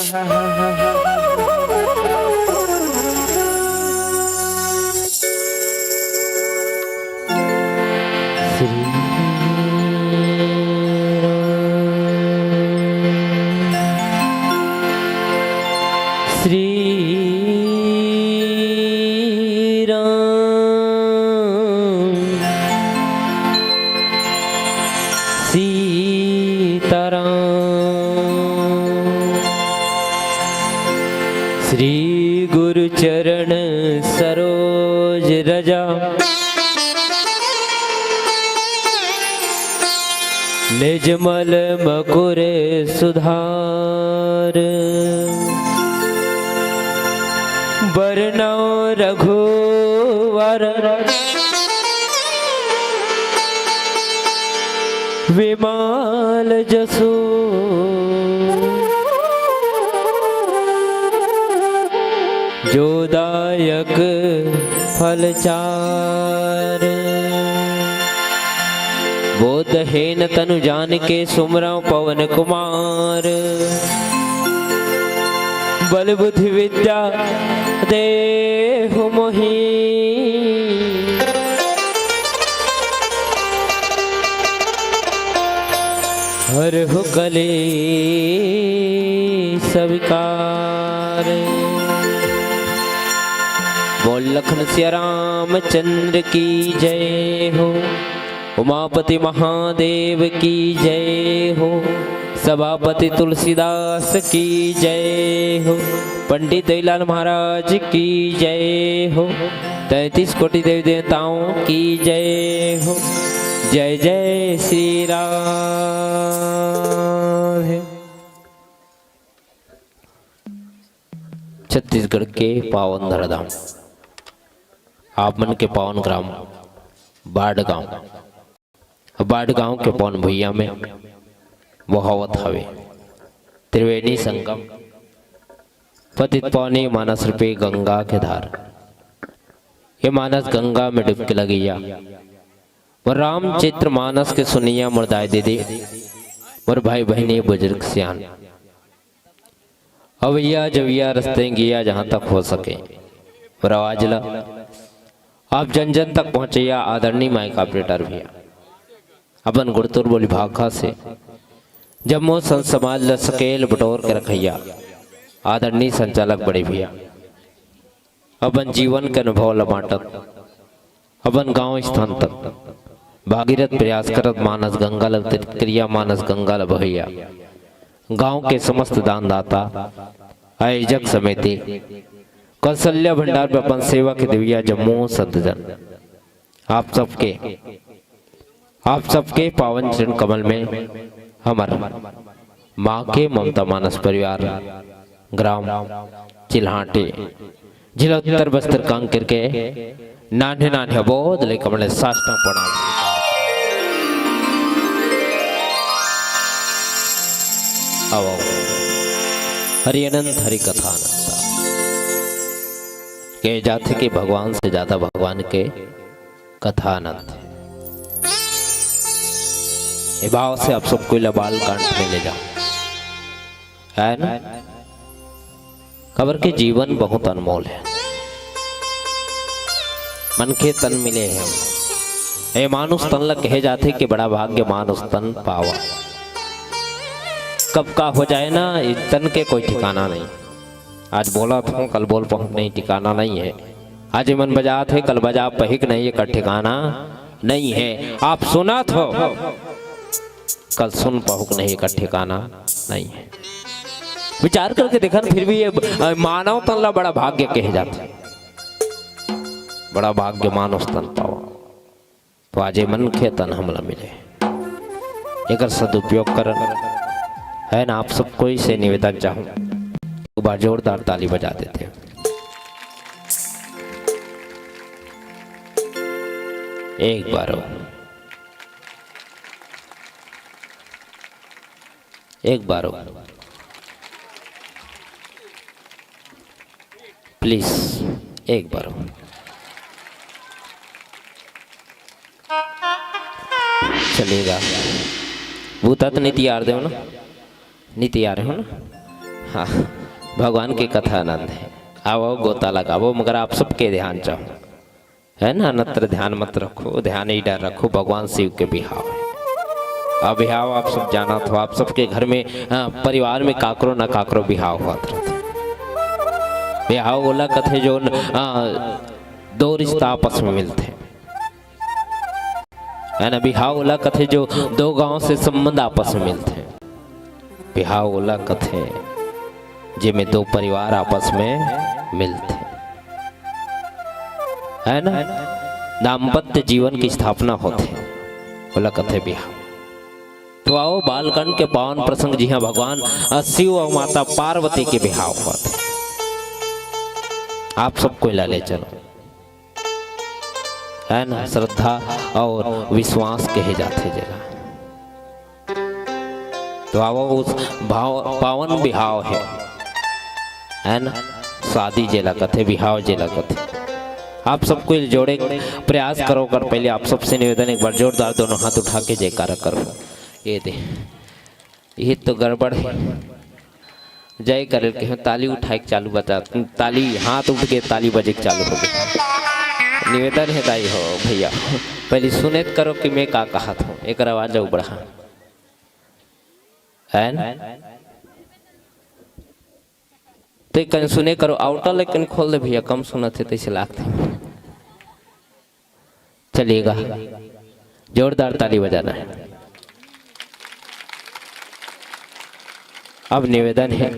श्री राम सीताराम, श्री गुरु चरण सरोज रजा, निजमल मकुर सुधार बरनौ रघुवर विमाल जसो जोदायक फलचार बोधहीन तनु जान के सुमरौ पवन कुमार बल बुद्धि विद्या देहु मोहि हरहु कले सविकार बोल लखन सिया रामचंद्र की जय हो उमापति महादेव की जय हो सभापति तुलसीदास की जय हो पंडित दीलाल महाराज की जय हो 33 कोटि देवी देवताओं की जय हो जय जय श्री राम। छत्तीसगढ़ के पावन धराधाम आप मन के पावन ग्राम बाढ़ गांव के पवन भैया में बहावत हवे त्रिवेणी संगम पतित पावनी मानस रूपे गंगा के धार ये मानस गंगा में डुबके लगैया और रामचरित्र मानस के सुनिया मुर्दाय दीदी और भाई बहनी बुजुर्ग सियान अवैया जविया रस्ते गिया जहां तक हो सके और आवाज ला आप जन जन तक पहुंचैया आदरणीय माइक ऑपरेटर भैया अपन गुड़तुर बोली भाखा से जम्मू संत समाज ल सकेल बटोर के रखैया आदरणीय संचालक बड़े भैया अपन जीवन के अनुभव लमाटत अपन गांव स्थान तक भागीरथ प्रयास करत मानस गंगा ल क्रिया मानस गंगा ल बहैया गांव के समस्त दानदाता आयोजक समिति कौशल्या भंडार पे अपन सेवा के दिव्या जम्मू संतजन आप सबके पावन चरण कमल में हमार माँ के ममता मानस परिवार ग्राम चिल्हाटे जिला उत्तर बस्तर कांकेर के नान्हे नान्हे बोध ले कमल साष्टांग प्रणाम आओ हरि अनंत हरि कथा अनंता कहे जाते कि भगवान से ज्यादा भगवान के कथा अनंत है। भाव से आप सबको लबाल कांट में ले जाओ है ना। खबर के जीवन बहुत अनमोल है मन के तन मिले हैं ए मानुष तन लग कहे जाते कि बड़ा भाग्य मानुष तन पावा कब का हो जाए ना इस तन के कोई ठिकाना नहीं। आज बोला था कल बोल पहुंच नहीं ठिकाना नहीं है। आज मन बजा थे कल बजा पहिक नहीं का ठिकाना नहीं है। आप सुना तो कल सुन पहुक नहीं का ठिकाना नहीं है। विचार करके देखा फिर भी ये मानव तन ला बड़ा भाग्य कहे जाते बड़ा भाग्य मानव तन पावा तो आज मन के तन हमला मिले एक सदुपयोग करना है ना। आप सबको से निवेदन चाहूं एक बार जोरदार ताली बजा देते हैं। एक बार प्लीज एक बार चलेगा। भूता तो नहीं तैयार दे ना नहीं तैयार हो ना। हाँ भगवान की कथा आनंद है। आओ गोता लगाओ मगर आप सबके ध्यान चाहो है ना। नत्र ध्यान मत रखो ध्यान ही डर रखो भगवान शिव के बिहाव है। अब बिहाव आप सब जाना तो आप सबके घर में परिवार में काकरो न काकरो बिहाव हुआ बिहाव बोला कथे जो दो रिश्ता आपस में मिलते है ना। बिहाव बोला कथे जो दो गांव से संबंध आपस में मिलते हैं। बिहाव बोला कथे जिनमें दो परिवार आपस में मिलते है ना। दाम्पत्य जीवन की स्थापना होते बोला कथे बिहाव तो आओ बालकंड के पावन प्रसंग जी हाँ भगवान शिव और माता पार्वती के बिहाव हुआ थे। आप सबको ला ले चलो, है ना, श्रद्धा और विश्वास कहे जाते जरा। तो आओ उस भाव पावन बिहाव है ना, शादी जेला कथे बिहाव जेला कथे। आप सबको जोड़े प्रयास करो कर। पहले आप सबसे निवेदन एक बार जोरदार दोनों हाथ उठा के जयकारा करो। ये दे, ये तो गड़बड़ है। जय कर के ताली उठाए चालू बता, ताली हाथ उठ के ताली बजे चालू हो गई। निवेदन है दाई हो भैया, पहले सुनेत करो कि मैं का कहा था, एक आवाज बढ़ा है ना। तो कहीं सुने करो आउटर लेकिन खोल दे भैया, कम सुना थे तैसे लागते। चलिएगा, जोरदार ताली बजाना है। अब निवेदन है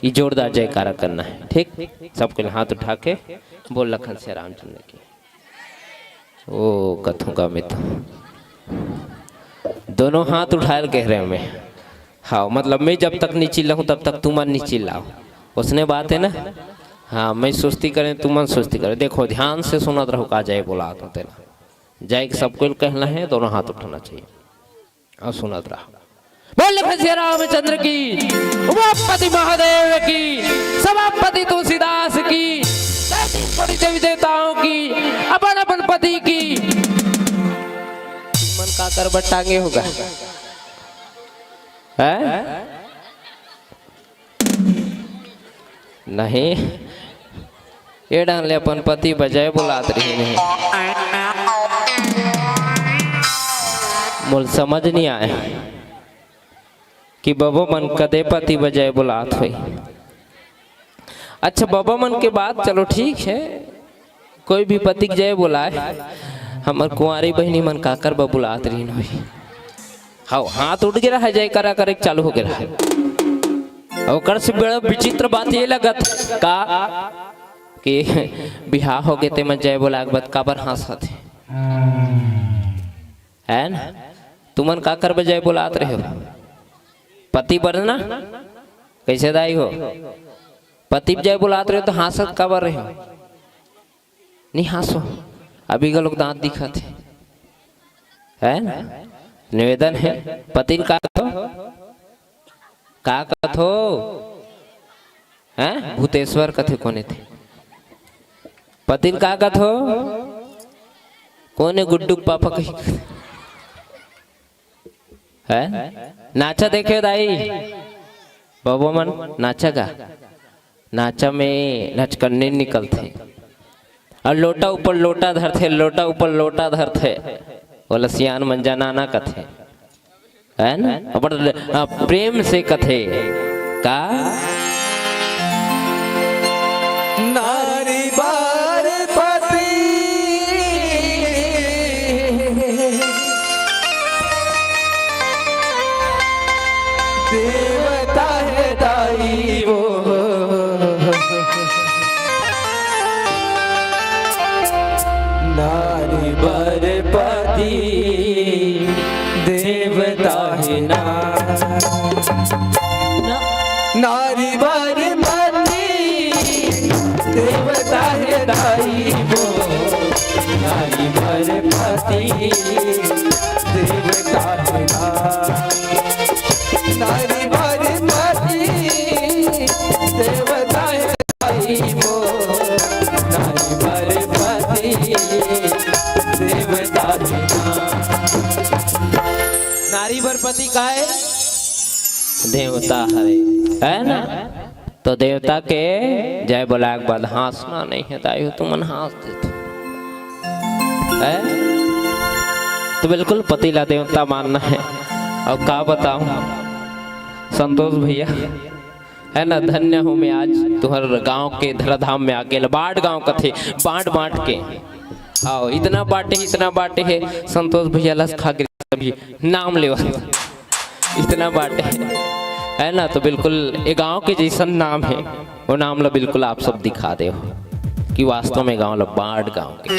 ये जोरदार जयकारा करना है, ठीक। सबके हाथ उठा के बोल लखन से रामचंद्र की। ओ कथूंगा मैं तो दोनों हाथ उठाए कह रहे हैं मैं। हाँ मतलब मैं जब तक नहीं चिल्लाऊं तब तक तुम मन नहीं चिल्लाओ, उसने बात है ना। हाँ मैं सुस्ती करें तुम मन सुस्ती करे। देखो ध्यान से सुनत रहो का जय बोला तो तेरा जय सबको कहना है, दोनों हाथ उठाना चाहिए और सुनत रहो। बोल श्री रामचंद्र की, उमापति महादेव की, सभापति तुलसीदास की, देवी देवताओं की, अपन अपन पति की। मन का कर बटांगे होगा है? नहीं ये डाले अपन पति बजाय बुलात रही नहीं। मुझे समझ नहीं आए कि बाबा मन कदे पति बजाय बुलात हुई। अच्छा बाबा मन के बाद चलो ठीक है, कोई भी पति जय बुलाए, हमार कुंवारी बहनी मन काकर बा बुलात रही नहीं। हाँ हाथ उठ गिरा है, जय करा करे चालू हो गया है। और से बड़ा विचित्र बात ये लगत का कि बिहार हो गए ते मैं जय बोला के बाद काबर हंसत है ना। तुमन का कर जय बोलात रहे हो, पति बरना कैसे दाई हो, पति जय बुलात रहे हो तो हंसत काबर रहे हो। नहीं हंसो, अभी का लोग दांत दिखत है ना। निवेदन है पति का कथो हैं, भूतेश्वर कथे कोने थे पति का कथो कोने गुड्डू पापा कही है। नाचा देखे दाई बाबा मन नाचा का, नाचा में नचकन्ने निकलते और लोटा ऊपर लोटा धरते, लोटा ऊपर लोटा धरते, बोला सियान मंजा नाना कथे है ना। प्रेम से कथे का नारी बार पति देवता है दाई वो, नारी बार पति देवता है ना, नारी बार पति देवता है दाई वो, नारी बार पति देवता है ना, नारी बार पति देवता है दाई वो, नारी बार पति देवता है ना। नारी बरपति का है देवता है ना। तो देवता के जय बोला के बाद हंसना नहीं है दाई हो, तुम हंस देते है तो बिल्कुल पतिला देवता मानना है। और का बताऊं संतोष भैया है ना, धन्य हूँ मैं आज तुहर गांव के धराधाम में आके बाढ़ गांव का थे बांट बांट के आओ, इतना बांटे है संतोष भैया लस खा भी नाम ले इतना बांटे है ना। तो बिल्कुल ये गांव के जैसा नाम है, वो नाम ला बिल्कुल आप सब दिखा दे हो कि वास्तव में गांव ला बाढ़ गांव के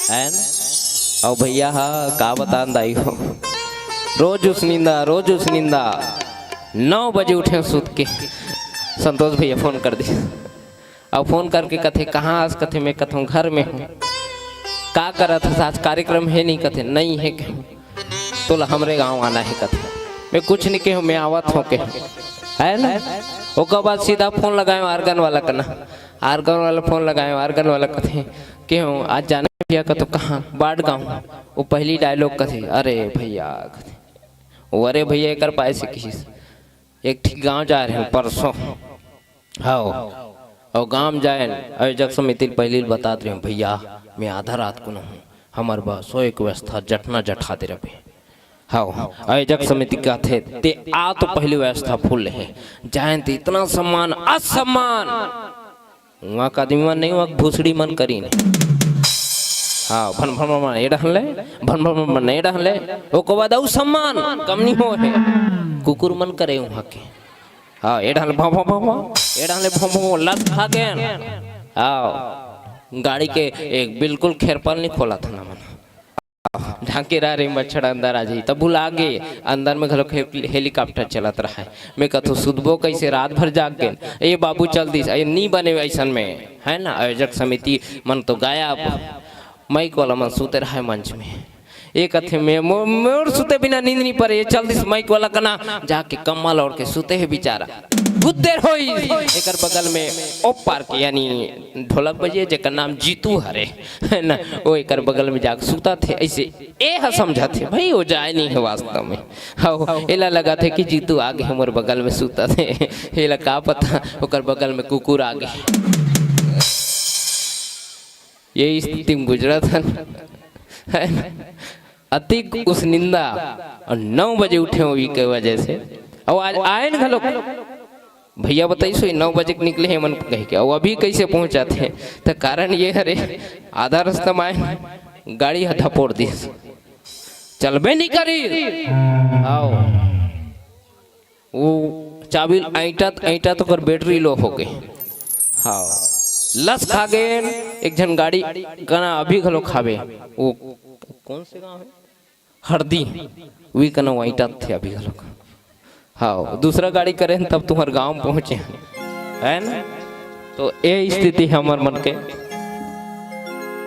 है ना। और भैया का बता दाई हो, रोज उस नींदा 9 बजे उठे सूत के। संतोष भैया फोन कर दिया और फोन करके कथे कहाँ आज, कथे मैं कथूँ घर में हूँ। का करा था आज कार्यक्रम है नहीं, कथे नहीं है कहूँ तो हमरे गांव आना है, कथे मैं कुछ नहीं कहूँ मैं आवत हूँ के है ना। उसके बाद सीधा फोन लगाए आर्गन वाला करना, आर्गन वाला फोन लगाए, आर्गन वाला कथे क्यों आज जाना भैया का तो कहाँ बाट गाँव। वो पहली डायलॉग कथे अरे भैया, वो अरे भैया एक पाए से किसी एक ठीक गाँव जा रहे हैं परसों। हाँ और गाँव जाए आयोजक समिति पहले बता रहे भैया मैं आधा रात को न हूँ, हमारे पास सो एक व्यवस्था जटना जठा दे रहे। हाँ आयोजक समिति का थे ते आ तो पहली व्यवस्था फुल है, जाए तो इतना सम्मान असम्मान वहाँ का आदमी मन नहीं, वहाँ भूसड़ी मन करी नहीं। हाँ भन भन मन ये डहले, भन भन मन नहीं डहले, वो को बाद सम्मान कम नहीं हो है, कुकुर मन करे वहाँ के। हाँ ये डहले भो भो भो भो, ये डहले भो भो लत खा गए। हाँ गाड़ी के एक बिल्कुल खेरपाल नहीं खोला था ना मन, ढाके रहा रे मच्छर अंदर आ जाई तब भुला गए। अंदर में घलो हेलीकॉप्टर चलत रहा है। मैं कहूँ सुधबो कैसे रात भर जाग गए, ये बाबू चल दी नहीं बने ऐसा में है ना। आयोजक समिति मन तो गायब, माइक वाला मन सुते रहा है मंच में। एक अथे में मोर सुते बिना नींद नहीं पड़े, ये चल दिस माइक वाला कना जाके कम्बल ओढ़ के सुते है बेचारा। कुछ देर होई एकर बगल में ओपार के यानी ढोलक बजे जेकर नाम जीतू हरे है ना, वो एकर बगल में जाके सुता थे। ऐसे ए समझा थे भाई वो जाए नहीं है वास्तव में। हाँ एला लगा थे कि जीतू आगे हमारे बगल में सुता थे, एला का पता ओकर बगल में कुकुर आ गए। यही स्थिति में गुजरा था है ना। अतिक उस निंदा और 9 बजे उठे हुई के वजह से। और आज आए न घलो भैया बताइए सो 9 बजे निकले हैं मन कह के, और अभी कैसे पहुंचा थे तो कारण ये हरे आधा रास्ता में आए गाड़ी धपोड़ दी, चलबे नहीं करी। आओ वो चाबी ऐटा तो कर बैटरी लो हो गई। हाँ लस खा गए एक जन गाड़ी कना अभी घलो खावे, वो कौन से गाँव है हरदी वी कना वाइटा थे अभी घलो। हाँ दूसरा गाड़ी करें तब तुम्हारे गांव पहुंचे है ना। तो ये स्थिति है हमारे मन के,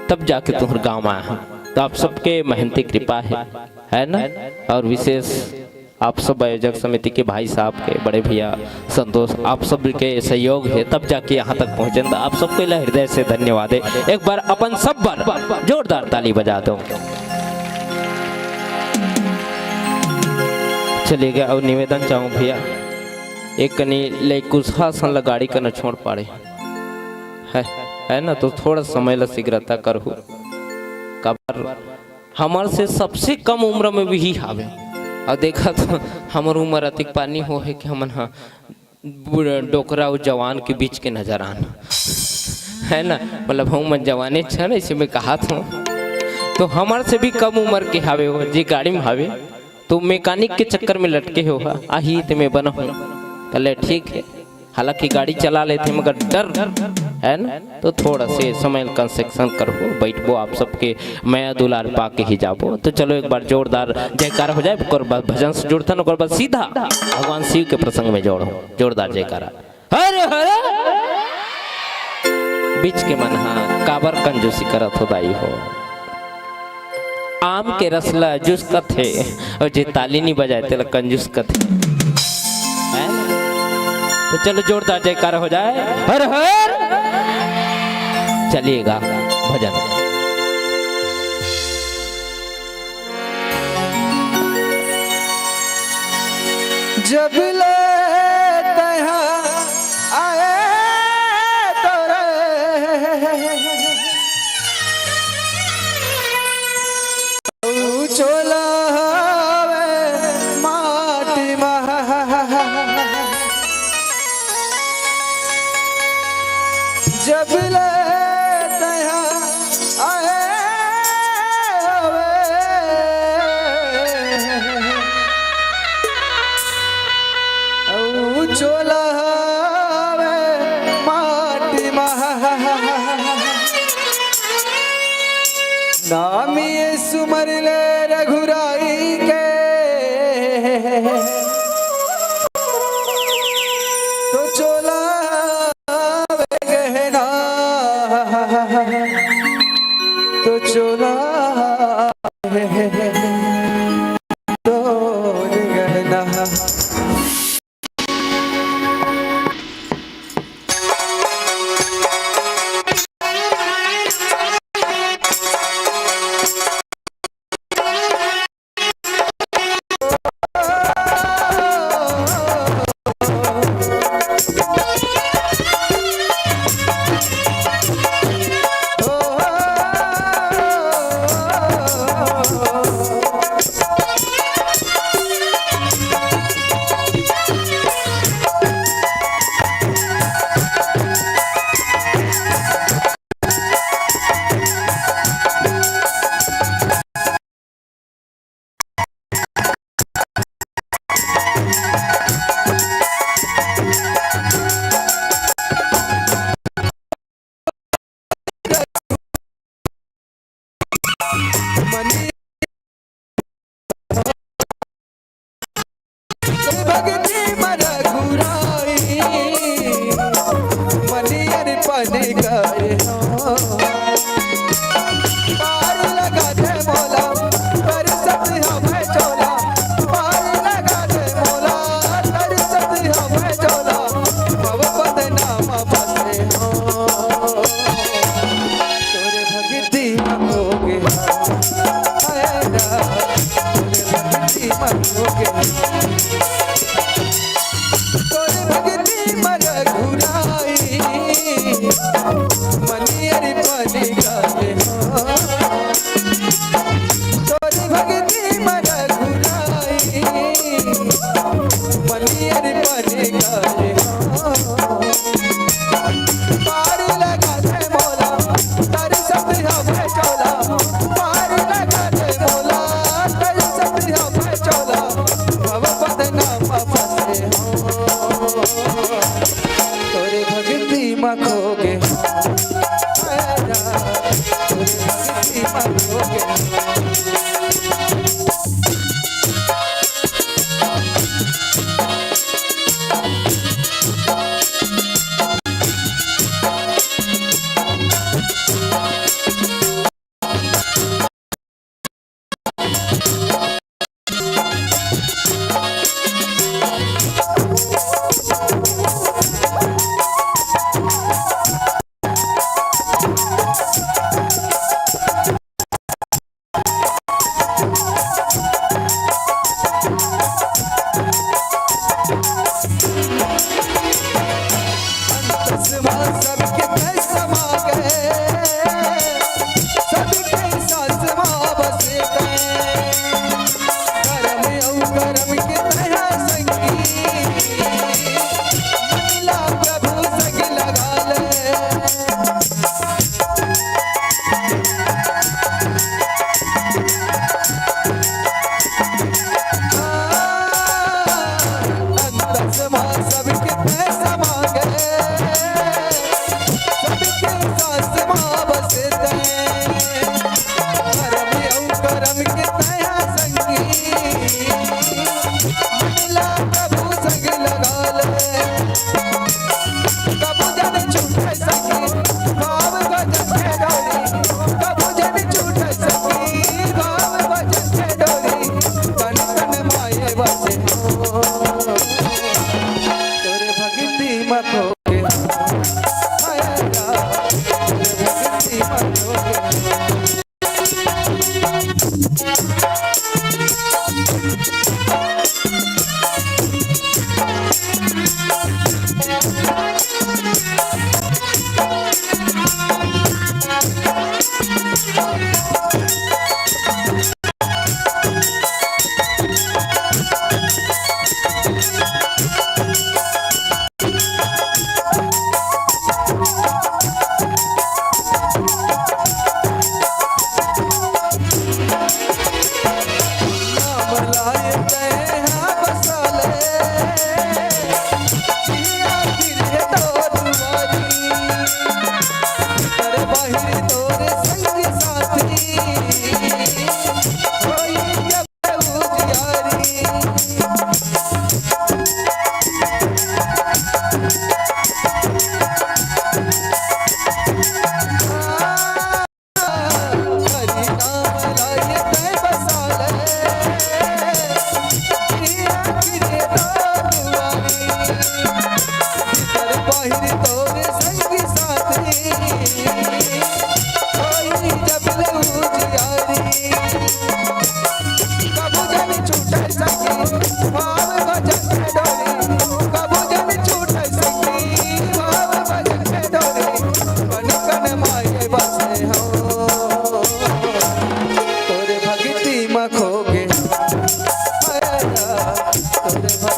तब जाके तुम्हारे गांव आया। तो आप सबके मेहनती कृपा है ना। और विशेष आप सब आयोजक समिति के भाई साहब के बड़े भैया संतोष, आप सब के सहयोग है तब जाके यहाँ तक पहुँचे। तो आप सबके लिए हृदय से धन्यवाद है। एक बार अपन सब बार जोरदार ताली बजा दो। चलिए गया और निवेदन चाहूँ भैया एक कनी ले कुछ सन गाड़ी का न छोड़ पाड़े है ना, तो थोड़ा समय ला शीघ्रता करहु। कबर हमार से सबसे कम उम्र में भी ही हावे, और देखा तो हमार उम्र अतिक पानी हो है कि हमन हाँ डोकरा और जवान के बीच के नजर आना है ना। मतलब हम मन जवाने छन ऐसे में कहा था। तो हमार से भी कम उम्र के हावे हो जी गाड़ी में हावे, तो मैकेनिक के चक्कर में लटके हो आही ते मैं बना हूँ। कल ठीक है, हालांकि गाड़ी चला लेते मगर डर है ना, तो थोड़ा से समय कंसेक्शन करो, बैठबो आप सबके मैं दुलार पा के ही जाबो। तो चलो एक बार जोरदार जयकार हो जाए, और बाद भजन से जुड़ता न, और बाद सीधा भगवान शिव के प्रसंग में जोड़ो जोरदार जयकारा। हर हर बीच के मन हाँ काबर कंजूसी करत हो दाई हो, आम के रसला जूस कथे और जे ताली नहीं बजाए तेला कंजूस कथे है ना। तो चलो जोरदार जयकार हो जाए, हर हर। चलिएगा भजन। जब ले तहाँ आए तो चोला माटी जब ले तहाँ आए चोला माटी नाम ये सुमर ले रघुराई के तो चोला गहना तो चोला तो गहना भगती मन घुराई मनियर पने गए पार लगा दे मोला पर सत हमें चोला पार लगा दे मोला पर सत हमें चोला भव पद नाम बसे हो तोरे भगती मनोगे तोरे भगती मनोगे तोरे भगती मन घुराई मनियर पने गए तोरे भगती मन घुराई मनियर पने गए पार लगा दे मोला तर सब हमें चोला पार लगा दे मोला तर सब हमें चोला भव पद नाम बसे हो तोरे भगती मखोगे तोरे भगती मखोगे सबके समा गए सबके साथ बसे करम करम के तया संगी मिला प्रभु संग लगा ले सबके समा गए करम के तया संगी मिला प्रभु संग लगा ले कबू जन छूटे सकी भाव भजन के डोरी कबू जन छूटे सकी भाव भजन के डोरी तन तन माये बसे तोरे भक्ति मखोगे तोरे भक्ति मखोगे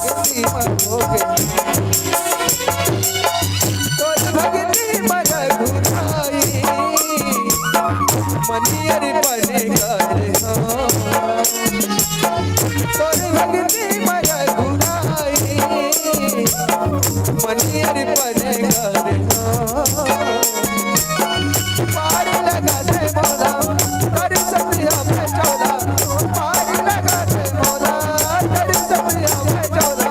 भक्ति मांगोगे तोर भक्ति मर घुराई मनियर बनेगा रे तोर भक्ति मर घुराई मनियर बनेगा रे पार लगा दे मोला कर सतिया में चौला पार लगा दे मोला कर सतिया में चौला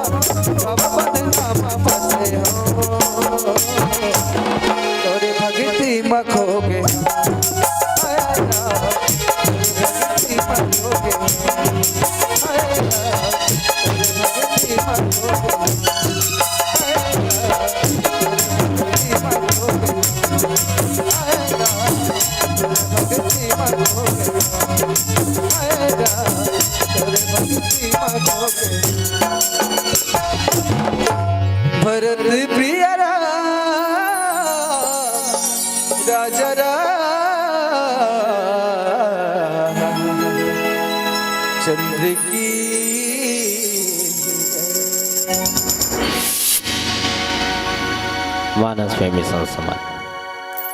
बाबा बदनामा बसे हो तोरे भक्ति मखोगे भक्ति मखोगे भक्ति भरत प्रिय राजा चंद्र की मानस में मिशन समान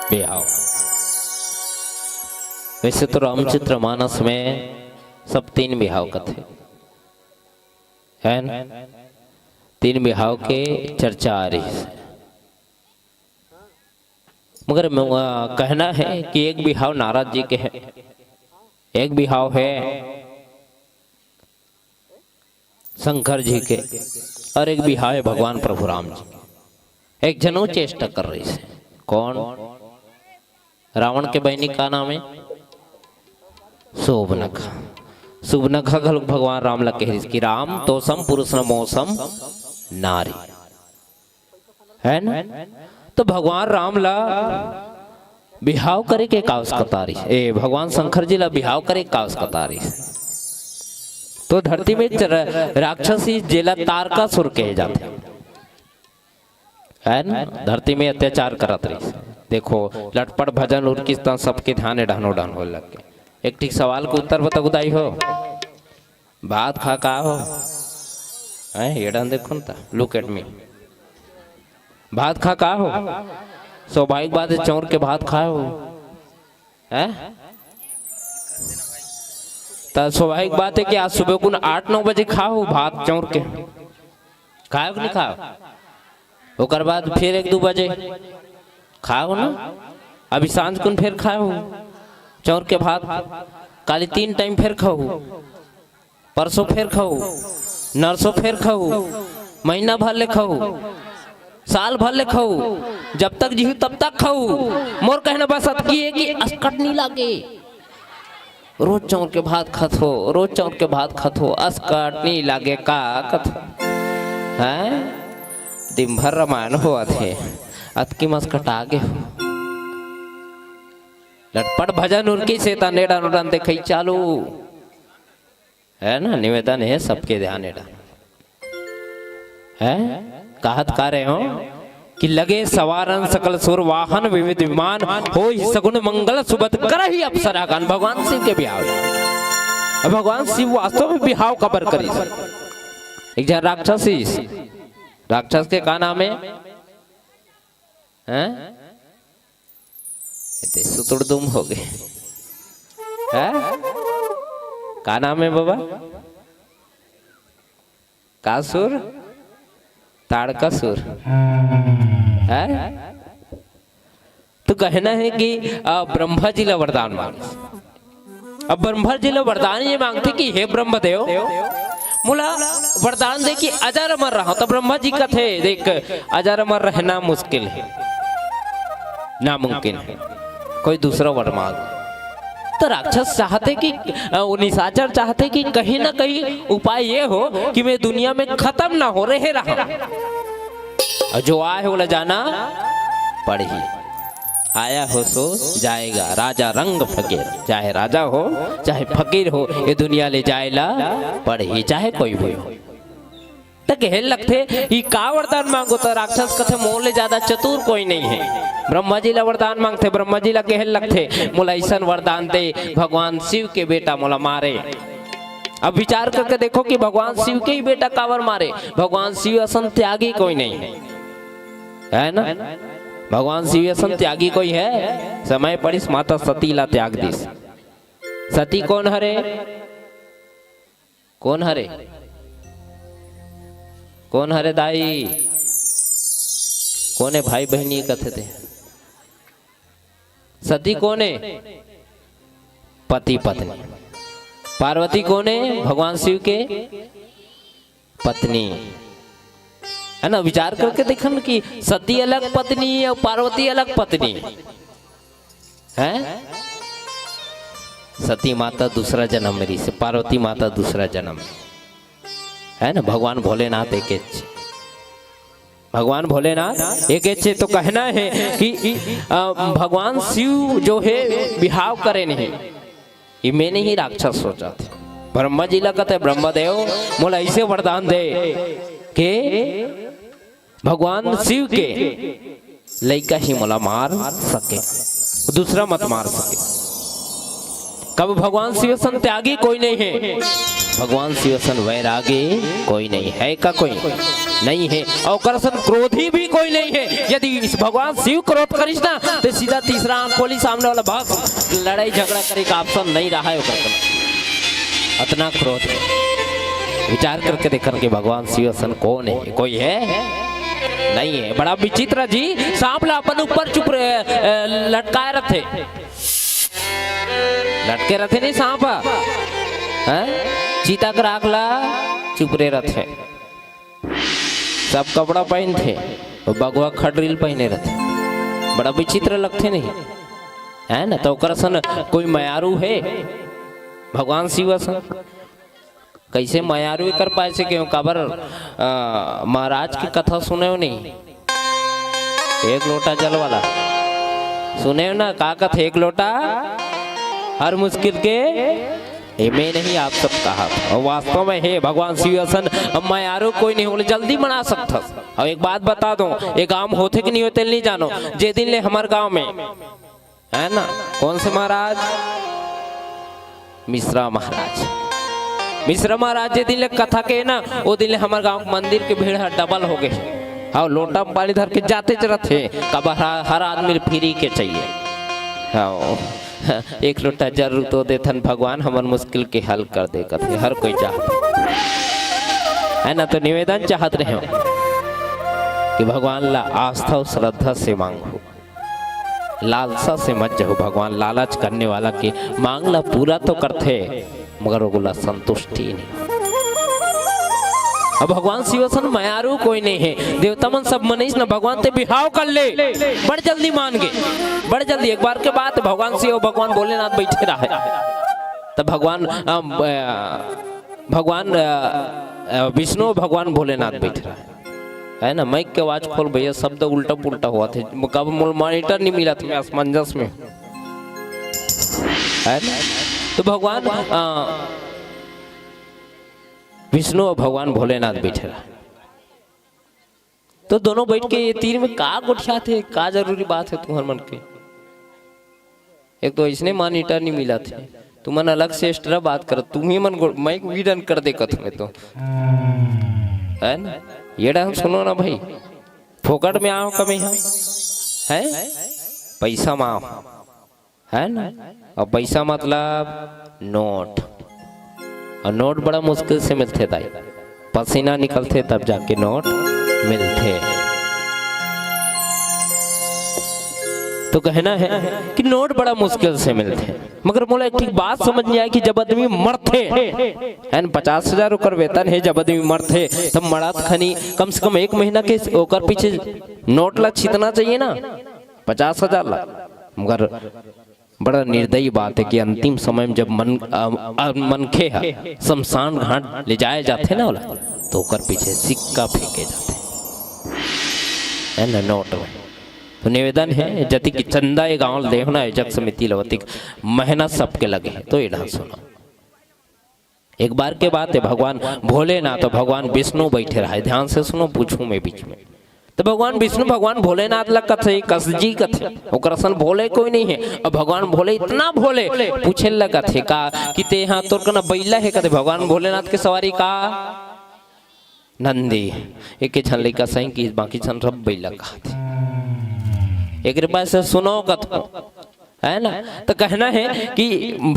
बिहाव। वैसे तो रामचरित्र मानस में सब 3 बिहाव कथे है न? 3 बिहाव के चर्चा आ रही है, मगर कहना है कि एक बिहाव नारद जी के है, एक बिहाव है शंकर जी के, और एक बिहाव है भगवान प्रभु राम जी। एक जनो चेष्टा कर रही है, कौन? रावण के बहनी का नाम है शोभनखा। शोभनखा घल भगवान राम ला कह कि राम तो सम पुरुष न मौसम नारी है न? तो भगवान राम ला बिहाव करे के कावस कतारी ए भगवान शंकर जी ला बिहाव करे कावस कतारी। तो धरती में राक्षसी जेला तारकासुर कहे जाते है न? धरती में अत्याचार करत रही। देखो लटपट भजन उर्किस्ता सबके ध्यान ढानो ढान हो लग गए। एक ठीक सवाल को उत्तर बता गुदाई हो, भात खा का हो ये डान देखो ना, लुक एट मी, भात खा का हो? स्वाभाविक बात है चौर के भात खाए हो है? तो स्वाभाविक बात है कि आज सुबह को 8-9 बजे खाओ भात चौर के, खाओ कि नहीं खाओ? ओकर बाद फिर 1-2 बजे खाओ ना, अभी सांझ को फिर खाओ चौर के भात, काली 3 टाइम फिर खाओ, परसों फिर खाओ, नरसों फिर खाओ, महीना भर ले खाओ, साल भर ले खाओ, जब तक जी तब तक खाओ। मोर कहना बस अतकी है कि अस्कट नहीं लागे, रोज चौर के भात खत हो, रोज चौर के भात खत हो, अस्कट नहीं लागे का कथ है? दिन भर रामायण हो थे अतकी मस्कट आगे हो, लटपट भजन उनकी से नेड़ा नुड़न देखई चालू है ना। निवेदन है सबके ध्यान एडा है, कहत का रहे हो कि लगे सवारन सकल सुर वाहन विविध विमान हो सगुन मंगल सुबत कर ही अप्सरा गान। भगवान शिव के बिहाव, भगवान शिव वास्तव में बिहाव कबर करी। एक जन राक्षसी, राक्षस के का नाम है? सुतुड़दुम हो गए है? का नाम है बाबा? कासुर ताड़कासुर है? तो कहना है कि ब्रह्मा जी ला वरदान मांगे। अब ब्रह्मा जी ला वरदान ये मांगते कि हे ब्रह्मदेव मुला वरदान दे कि अजर अमर रहा। तो ब्रह्मा जी का थे देख अजर अमर रहना मुश्किल है, नामुमकिन है, कोई दूसरा वर मांग। तो राक्षस चाहते कि निशाचर चाहते कि कहीं ना कहीं उपाय ये हो कि मैं दुनिया में खत्म ना हो रहे रहा, जो आए हो जाना पड़ी, आया हो सो जाएगा, राजा रंग फकीर, चाहे राजा हो चाहे फकीर हो ये दुनिया ले जाएला पड़े, चाहे कोई भी हो। तो कहे लगते ये का वरदान मांगो? तो राक्षस कथे मोले ज्यादा चतुर कोई नहीं है, ब्रह्मा जी ला वरदान मांगते। ब्रह्मा जी ला कहे लगते मोला ऐसा वरदान दे भगवान शिव के बेटा मोला मारे, अब विचार करके देखो कि भगवान शिव के ही बेटा कावर मारे। भगवान शिव असन त्यागी कोई नहीं है ना। भगवान शिव असन त्यागी कोई है? समय पड़िस माता सती ला त्याग दिस। सती कौन हरे? कौन हरे? कौन हरे दाई? कौन है? भाई बहनी कथे थे। सती कौन है? पति पत्नी। पार्वती कौन है? भगवान शिव के पत्नी, है ना। विचार करके देखो ना कि सती अलग पत्नी और पार्वती अलग पत्नी है। सती माता दूसरा जन्म मेरी से, पार्वती माता दूसरा जन्म है ना। भगवान भोलेनाथ एक अच्छे, भगवान भोलेनाथ एक अच्छे। तो कहना है कि भगवान शिव जो है बिहाव करे नहीं, ये मैंने ही राक्षस सोचा थे। ब्रह्मा जी लगत है, ब्रह्मदेव मोला ऐसे वरदान दे के भगवान शिव के लइका ही मोला मार सके, दूसरा मत मार सके। कब भगवान शिव सन त्यागी कोई नहीं है, भगवान शिव सन वैरागी कोई नहीं है। का कोई नहीं है और करसन क्रोधी भी कोई नहीं है। यदि इस भगवान शिव क्रोध करिस ना तो सीधा तीसरा आंख खोली सामने वाला भाग, लड़ाई झगड़ा करे का ऑप्शन नहीं रहा है। इतना क्रोध है। विचार करके देखकर कि भगवान शिव सन कौन है? कोई है? नहीं है। बड़ा विचित्र जी। सांप ला अपन ऊपर चुप लटकाए रखे, लटके रखे नहीं सांप है। चीता कर आखला चुप रे रथे, सब कपड़ा पहन थे और बगवा खडरील पहने रहते। बड़ा विचित्र लगते नहीं है ना। तो सन कोई मयारू है भगवान शिव सन? कैसे मयारू कर पाए से? क्यों? काबर महाराज की कथा सुने हो नहीं? एक लोटा जल वाला सुने हो ना? का कथा? एक लोटा हर मुश्किल के मैं नहीं, आप सब कहा था। और वास्तव में है भगवान शिव सन मयारू कोई नहीं बोले जल्दी बना सकता। और एक बात बता दो, ये गांव होते कि नहीं होते नहीं जानो। जे दिन ले हमारे गांव में है ना, कौन से महाराज? मिश्रा महाराज। मिश्रा महाराज जे दिन ले कथा के ना, वो दिन ले हमारे गांव मंदिर के भीड़ डबल हो गए। हाँ, लोटा में पानी धर के जाते चलते कब हर आदमी फ्री के चाहिए। हाँ, एक लोटा जरूर तो देथन भगवान, हमार मुश्किल के हल कर दे कथे हर कोई चाहत है ना। तो निवेदन चाहत रहे कि भगवान ला आस्था और श्रद्धा से मांगो, लालसा से मत जाओ। भगवान लालच करने वाला के मांग ला पूरा तो करते मगर वो संतुष्टि नहीं। अब भगवान शिव सन मयारू कोई नहीं है। देवता मन सब मनीष ना भगवान ते बिहाव कर ले, बड़ जल्दी मान गए, बड़ जल्दी। एक बार के बाद भगवान शिव भगवान भोलेनाथ बैठे रहे, तब भगवान विष्णु भगवान भोलेनाथ बैठे रहे है ना। माइक के आवाज खोल भैया, शब्द उल्टा पुल्टा हुआ थे। कब मॉनिटर नहीं मिला था, मैं असमंजस में है ना। तो भगवान विष्णु और भगवान भोलेनाथ बैठे रहा। तो दोनों बैठ के ये तीर में का गुठिया थे, का जरूरी बात है तुम्हारे मन के? एक तो इसने मॉनिटर नहीं मिला थे, तुम मन अलग से एक्स्ट्रा बात कर, तुम ही मन माइक वीडन कर दे कथ में तो है ना। ये डांस सुनो ना भाई, फोकट में आओ कभी है पैसा में आओ है ना। और पैसा मतलब नोट, और नोट बड़ा मुश्किल से मिलते दाई, पसीना निकलते तब जाके नोट मिलते। तो कहना है कि नोट बड़ा मुश्किल से मिलते। मगर मोला एक ठीक बात समझ नहीं आई कि जब आदमी मरते है 50,000 रुपये वेतन है, जब आदमी मरते तब मरात खनी कम से कम 1 महीना के ओकर पीछे नोट ला छितना चाहिए ना, 50,000 ला। मगर बड़ा निर्दयी बात है कि अंतिम समय में जब मनखे है शमशान घाट ले जाए जाते ना, तो ओकर पीछे सिक्का फेंके जाते है ना, नोट में। तो निवेदन है जति की चंदा ये गाँव देव ना जग समिति लवती मेहनत सबके लगे है। तो ये ढंग सुनो, एक बार के बात है भगवान भोलेनाथ तो भगवान विष्णु बैठे रहा है, ध्यान से सुनो, पूछूं मैं बीच में। तो भगवान विष्णु भगवान भोलेनाथ लग कथे कसजी कथे ओकरा सन भोले कोई नहीं है। अब भगवान भोले इतना भोले पूछे लगा थे का कि ते यहाँ तोर कना बैला है कथे भगवान भोलेनाथ के सवारी का नंदी एक छन लइका सही की बाकी छन सब बैला कहा थे। एक बात से सुनो कथो है ना, तो कहना है कि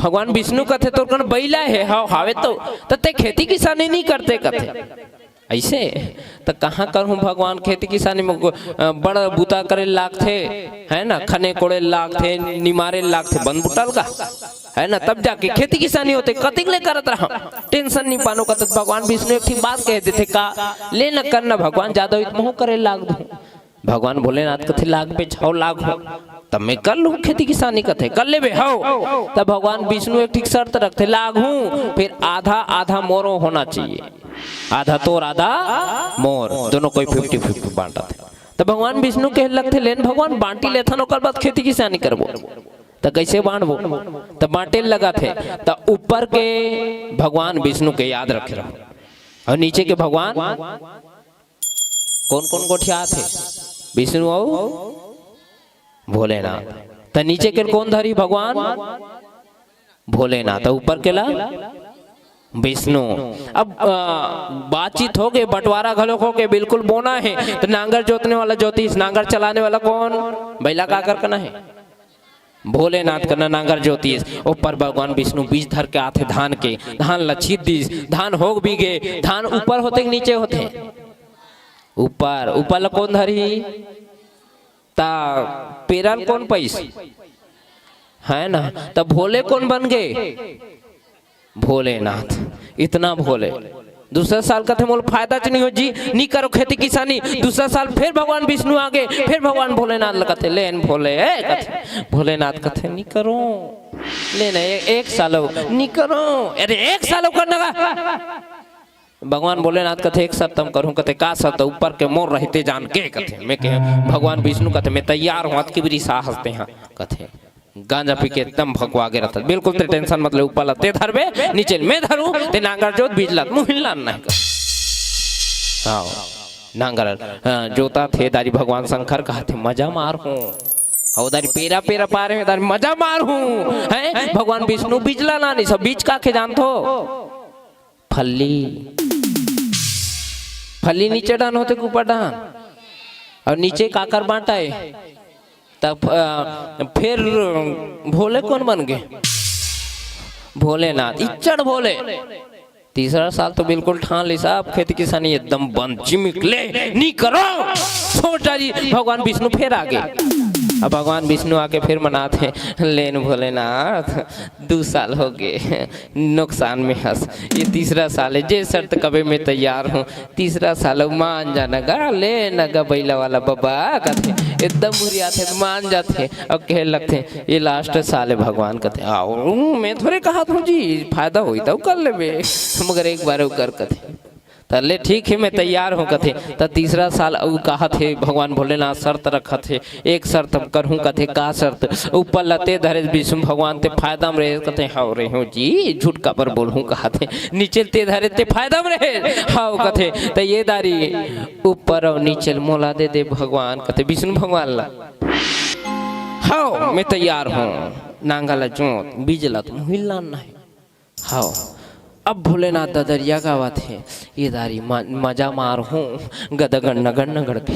भगवान विष्णु कथे तोर कना बैला है हावे तो ते खेती किसानी नहीं करते कथे ऐसे तो कहाँ करूँ भगवान खेती किसानी में बड़ा बूता करे लाग थे है ना, खने कोड़े लाग थे निमारे लाग थे बन बुटल का है ना, तब जाके खेती किसानी होते कतिक ले करत रहा टेंशन नहीं पानो का। तो भगवान विष्णु एक ठीक बात कहते थे का ले न करना भगवान ज्यादा इतना करे लाग दू। भगवान भोलेनाथ कथे लाग पे 6 लाख हो तब मैं कर लू खेती किसानी कथे कर ले बे हो। तब भगवान विष्णु एक ठीक शर्त रखते लाग हूँ फिर आधा आधा मोरो होना चाहिए, आधा तोर आधा मोर दोनों कोई 50-50 बांटा थे। तो भगवान विष्णु कह लगते लेन भगवान बांटी लेथन ओकर बाद खेती किसानी करबो तो कैसे बांटबो तो बांटे लगा थे। तो ऊपर के भगवान विष्णु के याद रखे रहो और नीचे के भगवान कौन कौन गोठिया थे विष्णु और भोलेनाथ। तो नीचे के कौन धरी भगवान भोलेनाथ ऊपर के ला विष्णु। अब बातचीत हो गई बंटवारा घलोक हो के बिल्कुल बोना है। तो नांगर जोतने वाला ज्योतिष नांगर चलाने वाला कौन बैला का कर करना है भोलेनाथ करना नांगर ज्योतिष। ऊपर भगवान विष्णु बीज धर के आते धान के धान लक्षित दीज धान हो भी गए धान ऊपर होते कि नीचे होते ऊपर ऊपर कौन धरी ता पेरन कौन पैस है ना। तब भोले कौन बन गए भोलेनाथ। इतना भोले दूसरा साल का थे मोल फायदा नहीं हो जी नहीं करो खेती किसानी। दूसरा साल फिर भगवान विष्णु आ गए फिर भगवान भोलेनाथ लगते लेन भोले कथे भोलेनाथ कथे नहीं करो लेना एक साल नहीं करो अरे 1 साल करने का भगवान भोलेनाथ कथे 1 सप्तम करूं कथे का सत ऊपर के मोर रहते जान के कथे मैं कहे भगवान विष्णु कथे मैं तैयार हूं की बरी साहस ते हां कथे गांजा पी के एकदम भगवा के रहता बिल्कुल ते टेंशन मतलब ऊपर लते धरबे नीचे मैं धरूं ते नांगर जोत बीजलत मुंह हिलना नहीं कर आओ नांगर जोता थे दारी भगवान शंकर कहते मजा मार हूं और दारी पेरा पेरा पा रहे दारी मजा मार हूं हैं भगवान विष्णु बीजला ना नहीं सब बीज का के जानतो फल्ली फली नीचे डान होते ऊपर डान और नीचे काकर बांटा है। तब फिर भोले कौन बन गए भोलेनाथ इच्चड़ भोले। तीसरा साल तो बिल्कुल ठान ली साहब खेती किसानी एकदम बंद चिमिक ले नहीं करो छोटा जी भगवान विष्णु फिर आ गए। अब भगवान विष्णु आके फिर मनाते लेन भोलेनाथ 2 साल हो गए नुकसान में हंस ये तीसरा साल है जे शर्त कभी मैं तैयार हूँ तीसरा साल मान जाना गा ले नगा बैला वाला बाबा कहते एकदम बुरिया थे मान जाते और कह लगते ये लास्ट साल है भगवान कहते आओ मैं थोड़े कहा था जी फायदा हुई तो कर ले मगर एक बार कर कथे तले ठीक है मैं तैयार हूँ कथे। तो तीसरा साल कहा थे भगवान भोलेनाथ शर्त रखा थे एक शर्त करूँ कथे का शर्त ऊपर लते धरे विष्णु भगवान ते फायदा में रहे कथे हाँ रहे हो जी झूठ का पर बोलूँ कहा थे नीचे ते धरे ते फायदा में रहे हाँ कथे। तो ये दारी ऊपर और नीचे मोला दे भगवान कथे विष्णु भगवान ला हाँ मैं तैयार हूँ नांगला जोत बीजला तुम हिलना नहीं हाँ। अब भोलेनाथ ददरिया गावा थे ये दारी मजा मार हूँ गदगड़ नगड़ नगड़ के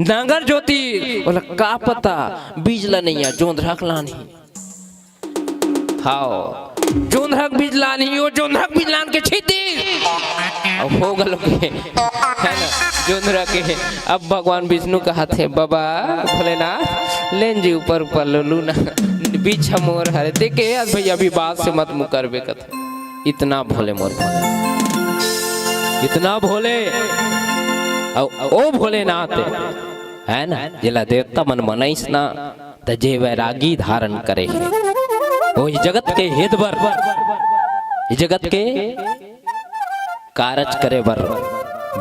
नांगर ज्योति बोला का पता बीजला नहीं है जोंधरक लानी हाओ जोंधरक बीज लानी वो जोंधरक बीज लान के छीती अब हो गलो के है ना जोंधरक के। अब भगवान विष्णु कहा थे बाबा भोलेनाथ लेन जी ऊपर ऊपर लोलू ना बीच मोर हरे देखे यार भैया अभी बात से मत मुकरबे कथे इतना भोले मोर भोले इतना भोले ओ भोलेनाथ है ना जिला देवता मन मनाइस ना त जे वैरागी धारण करे वो जगत के हित बर जगत के कारज करे बर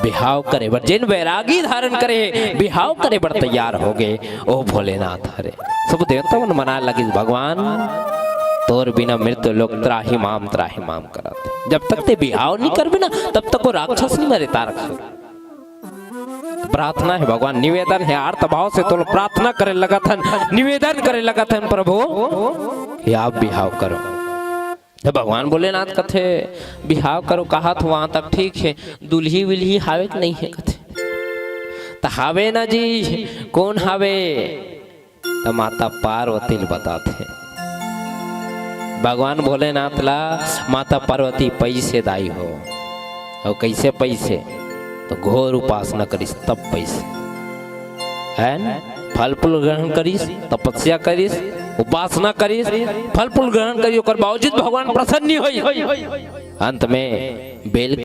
बिहाव करे बर जिन वैरागी धारण करे बिहाव करे बर तैयार हो गए ओ भोलेनाथ हरे सब देवता मन मना लगी भगवान तोर बिना मृत्यु लोग त्राही माम कराते जब तक ते बिहाव नहीं कर बिना तब तक वो राक्षस नहीं मरे तारक प्रार्थना है भगवान, निवेदन है, आर्त भाव से तो प्रार्थना करे लगा था, निवेदन करे लगा था प्रभु कि आप बिहाव करो। तो भगवान भोलेनाथ कथे बिहाव करो, कहा तो वहां तक ठीक है, दुल्ही विल्ही हावे नहीं है कथे, तो हावे ना जी, कौन हावे? तो माता पार्वती बताते भगवान भोलेनाथ ला माता पार्वती पैसे दाई हो, और कैसे पैसे? तो घोर उपासना करिस तब पैसे है न, फल फूल ग्रहण करिस, तपस्या करिस, उपासना करिस, फल फूल ग्रहण करियो, कर बावजूद भगवान प्रसन्न होई। अंत में बेल